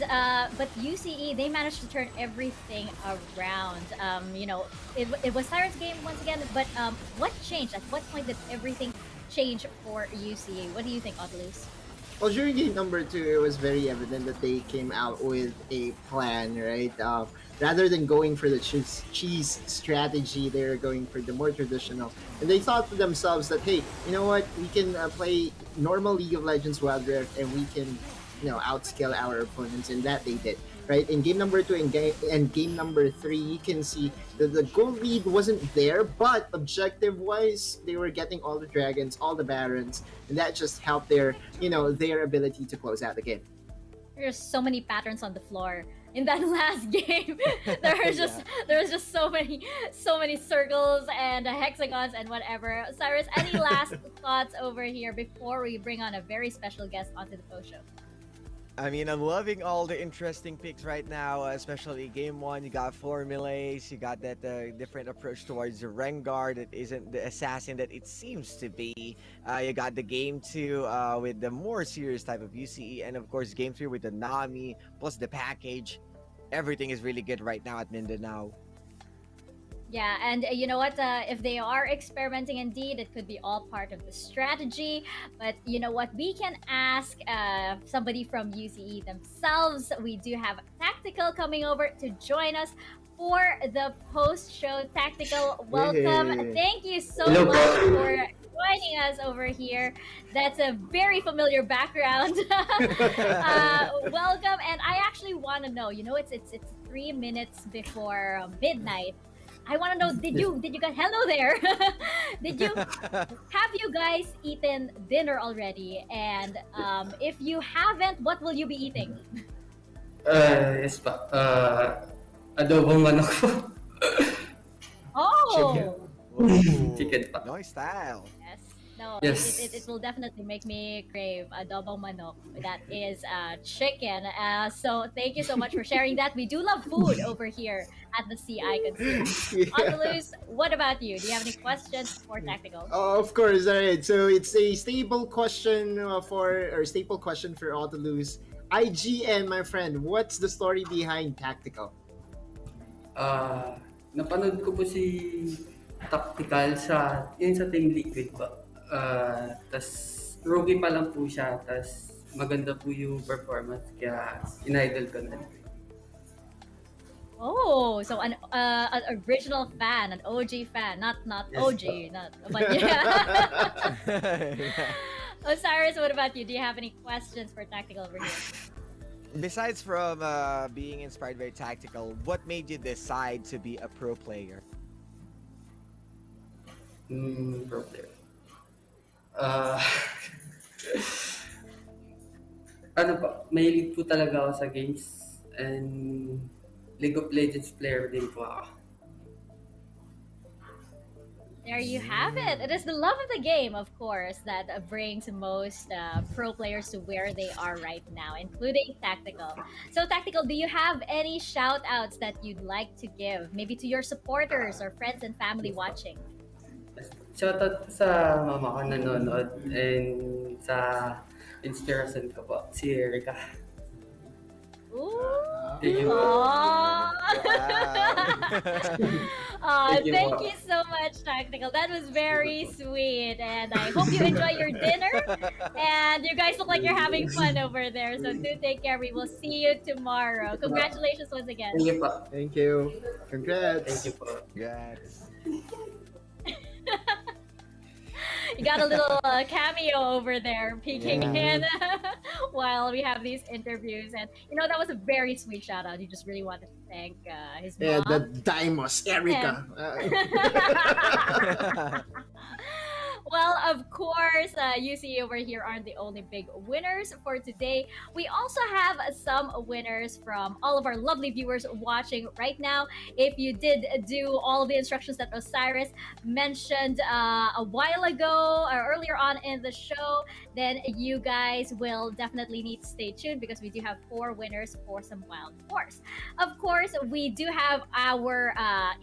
[SPEAKER 2] but UCE, they managed to turn everything around. It was Tyrant's game once again, but what changed? At what point did everything change for UCE? What do you think, Otolus?
[SPEAKER 3] Well, during game number 2, it was very evident that they came out with a plan, right? Rather than going for the cheese strategy, they're going for the more traditional. And they thought to themselves that, hey, you know what? We can play normal League of Legends Wild Rift, and we can, outscale our opponents, and that they did. Right, in game number 2 and game number 3, you can see that the goal lead wasn't there, but objective-wise, they were getting all the dragons, all the barons, and that just helped their ability to close out the game.
[SPEAKER 2] There's so many patterns on the floor in that last game. there was just so many circles and hexagons and whatever. Cyrus, any last thoughts over here before we bring on a very special guest onto the post show?
[SPEAKER 9] I mean, I'm loving all the interesting picks right now, especially game 1. You got formulae, you got that different approach towards the Rengar that isn't the assassin that it seems to be. You got the game 2 with the more serious type of UCE, and of course game 3 with the Nami plus the package. Everything is really good right now at Mindanao.
[SPEAKER 2] Yeah, and you know what? If they are experimenting indeed, it could be all part of the strategy. But you know what? We can ask somebody from UCE themselves. We do have Tactical coming over to join us for the post-show. Tactical, welcome.
[SPEAKER 3] Hey.
[SPEAKER 2] Thank you so much for joining us over here. That's a very familiar background. Welcome, and I actually want to know. It's 3 minutes before midnight. I want to know, did you guys, hello there. Have you guys eaten dinner already? And if you haven't, what will you be eating?
[SPEAKER 17] Yes pa. Adobong manok po.
[SPEAKER 2] Oh!
[SPEAKER 17] Chicken pa.
[SPEAKER 9] Nice style.
[SPEAKER 2] Yes. No,
[SPEAKER 17] Yes.
[SPEAKER 2] it will definitely make me crave adobong manok. That is chicken. So thank you so much for sharing that. We do love food over here at the Sea Icon Series. Otolus, what about you? Do you have any questions for Tactical?
[SPEAKER 3] Oh, of course. All right. So it's a staple question for Otolus. IGN, my friend. What's the story behind Tactical?
[SPEAKER 17] Napanood ko po si Tactical sa Team Liquid pa. Tas rookie pa lang po siya, tas maganda po yung performance, kaya in-idol ko na.
[SPEAKER 2] Oh, so an original fan, an OG fan, not
[SPEAKER 17] Yes,
[SPEAKER 2] OG, but yeah. Osiris, what about you? Do you have any questions for Tactical over here?
[SPEAKER 9] Besides from being inspired by Tactical, what made you decide to be a pro player?
[SPEAKER 17] Pro player. Mahilig po talaga ako sa games, and League of Legends player din po ako.
[SPEAKER 2] There you have it. It is the love of the game, of course, that brings most pro players to where they are right now, including Tactical. So, Tactical, do you have any shout-outs that you'd like to give? Maybe to your supporters or friends and family watching?
[SPEAKER 17] Shoutout sa mama ko nanonood, and sa inspiration ko po, si Erica.
[SPEAKER 2] Ooh!
[SPEAKER 17] Thank you.
[SPEAKER 2] Thank you so much, Tactical. That was very sweet, and I hope you enjoy your dinner. And you guys look like you're having fun over there, so do take care. We will see you tomorrow. Congratulations once again.
[SPEAKER 17] Thank you po.
[SPEAKER 3] Thank you. Congrats.
[SPEAKER 17] Thank you po.
[SPEAKER 9] Congrats.
[SPEAKER 2] You got a little cameo over there peeking in while we have these interviews. And, that was a very sweet shout out. He just really wanted to thank his mom.
[SPEAKER 3] Yeah, the Dimos, Erica.
[SPEAKER 2] Well, of course, UC over here aren't the only big winners for today. We also have some winners from all of our lovely viewers watching right now. If you did do all the instructions that Osiris mentioned a while ago or earlier on in the show, then you guys will definitely need to stay tuned because we do have 4 winners for some Wild Force. Of course, we do have our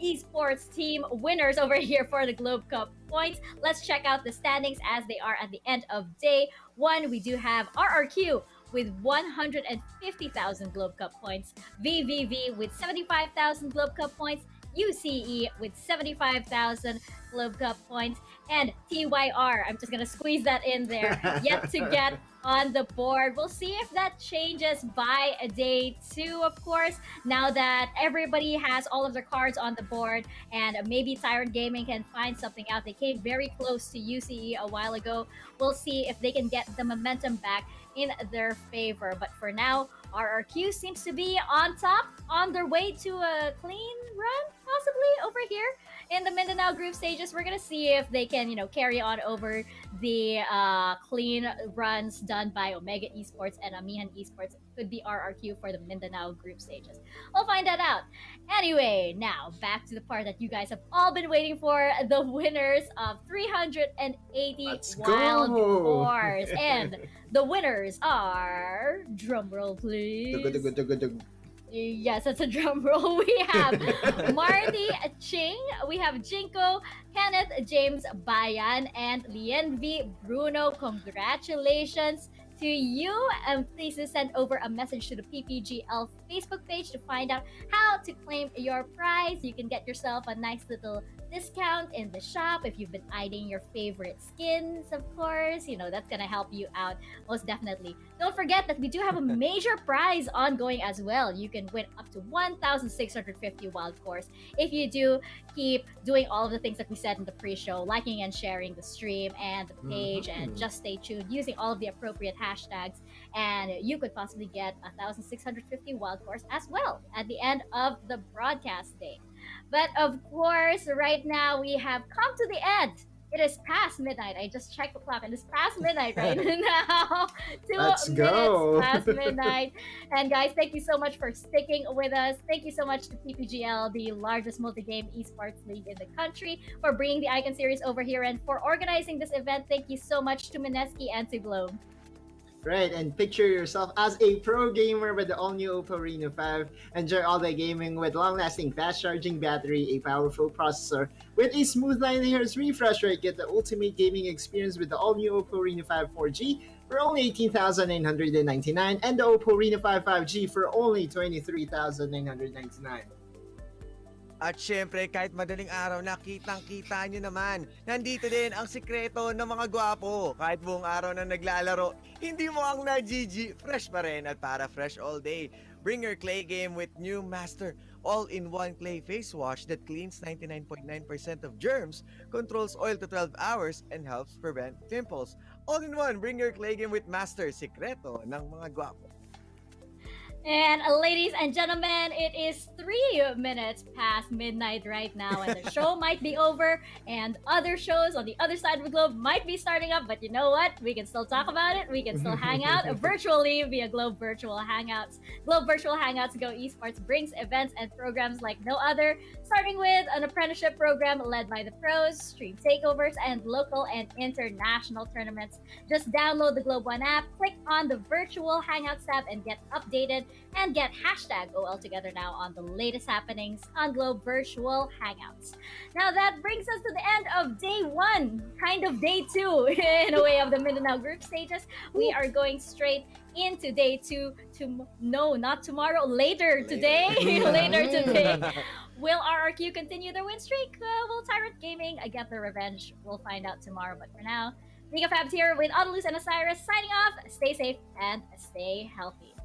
[SPEAKER 2] esports team winners over here for the Globe Cup points. Let's check out the standings as they are at the end of day 1. We do have RRQ with 150,000 Globe Cup points, VVV with 75,000 Globe Cup points, UCE with 75,000 Globe Cup points, and TYR, I'm just gonna squeeze that in there, yet to get on the board. We'll see if that changes by day 2, of course, now that everybody has all of their cards on the board, and maybe Tyrant Gaming can find something out. They came very close to UCE a while ago. We'll see if they can get the momentum back in their favor. But for now, RRQ seems to be on top, on their way to a clean run, possibly, over here in the Mindanao group stages. We're gonna see if they can, carry on over the clean runs done by Omega Esports and Amihan Esports. Could be RRQ for the Mindanao group stages. We'll find that out. Anyway, now back to the part that you guys have all been waiting for, the winners of 380
[SPEAKER 3] Let's
[SPEAKER 2] Wild
[SPEAKER 3] go.
[SPEAKER 2] Force. And the winners are, drumroll please. Yes, that's a drum roll. We have Marty Ching, we have Jinko, Kenneth James Bayan, and Lien V. Bruno. Congratulations to you. Please send over a message to the PPGL Facebook page to find out how to claim your prize. You can get yourself a nice little discount in the shop if you've been eyeing your favorite skins, of course. That's gonna help you out most definitely. Don't forget that we do have a major prize ongoing as well. You can win up to 1,650 Wild Force if you do keep doing all of the things that we said in the pre-show, liking and sharing the stream and the page, and just stay tuned using all of the appropriate hashtags, and you could possibly get 1,650 Wild Force as well at the end of the broadcast day. But of course, right now we have come to the end. It is past midnight. I just checked the clock and it's past midnight right now. 2
[SPEAKER 3] Let's
[SPEAKER 2] minutes
[SPEAKER 3] go.
[SPEAKER 2] past midnight. And guys, thank you so much for sticking with us. Thank you so much to PPGL, the largest multi-game esports league in the country, for bringing the Icon Series over here and for organizing this event. Thank you so much to Mineski and to Globe.
[SPEAKER 3] Right, and picture yourself as a pro gamer with the all-new Oppo Reno 5. Enjoy all-day gaming with long-lasting, fast-charging battery, a powerful processor, with a smooth 90 Hz refresh rate. Get the ultimate gaming experience with the all-new Oppo Reno 5 4G for only 18,999, and the Oppo Reno 5 5G for only 23,999.
[SPEAKER 9] At syempre, kahit madaling araw na, kitang-kita nyo naman. Nandito din ang sikreto ng mga gwapo. Kahit buong araw na naglalaro, hindi mo ang na-GG, fresh pa rin at para fresh all day. Bring your clay game with new Master all-in-one clay face wash that cleans 99.9% of germs, controls oil to 12 hours, and helps prevent pimples. All-in-one, bring your clay game with Master, sikreto ng mga gwapo.
[SPEAKER 2] And ladies and gentlemen, it is 3 minutes past midnight right now, and the show might be over, and other shows on the other side of the globe might be starting up, but you know what? We can still talk about it. We can still hang out virtually via Globe Virtual Hangouts. Globe Virtual Hangouts Go Esports brings events and programs like no other, starting with an apprenticeship program led by the pros, stream takeovers, and local and international tournaments. Just download the Globe One app, click on the Virtual Hangouts tab, and get updated, and get hashtag GO Together now on the latest happenings on Globe Virtual Hangouts. Now that brings us to the end of day 1, kind of day 2 in a way of the Mindanao group stages. We are going straight into day 2 no, not tomorrow, later today. Later today. Will RRQ continue their win streak? Will Tyrant Gaming get their revenge? We'll find out tomorrow, but for now, League of Fabs here with Audalus and Osiris signing off. Stay safe and stay healthy.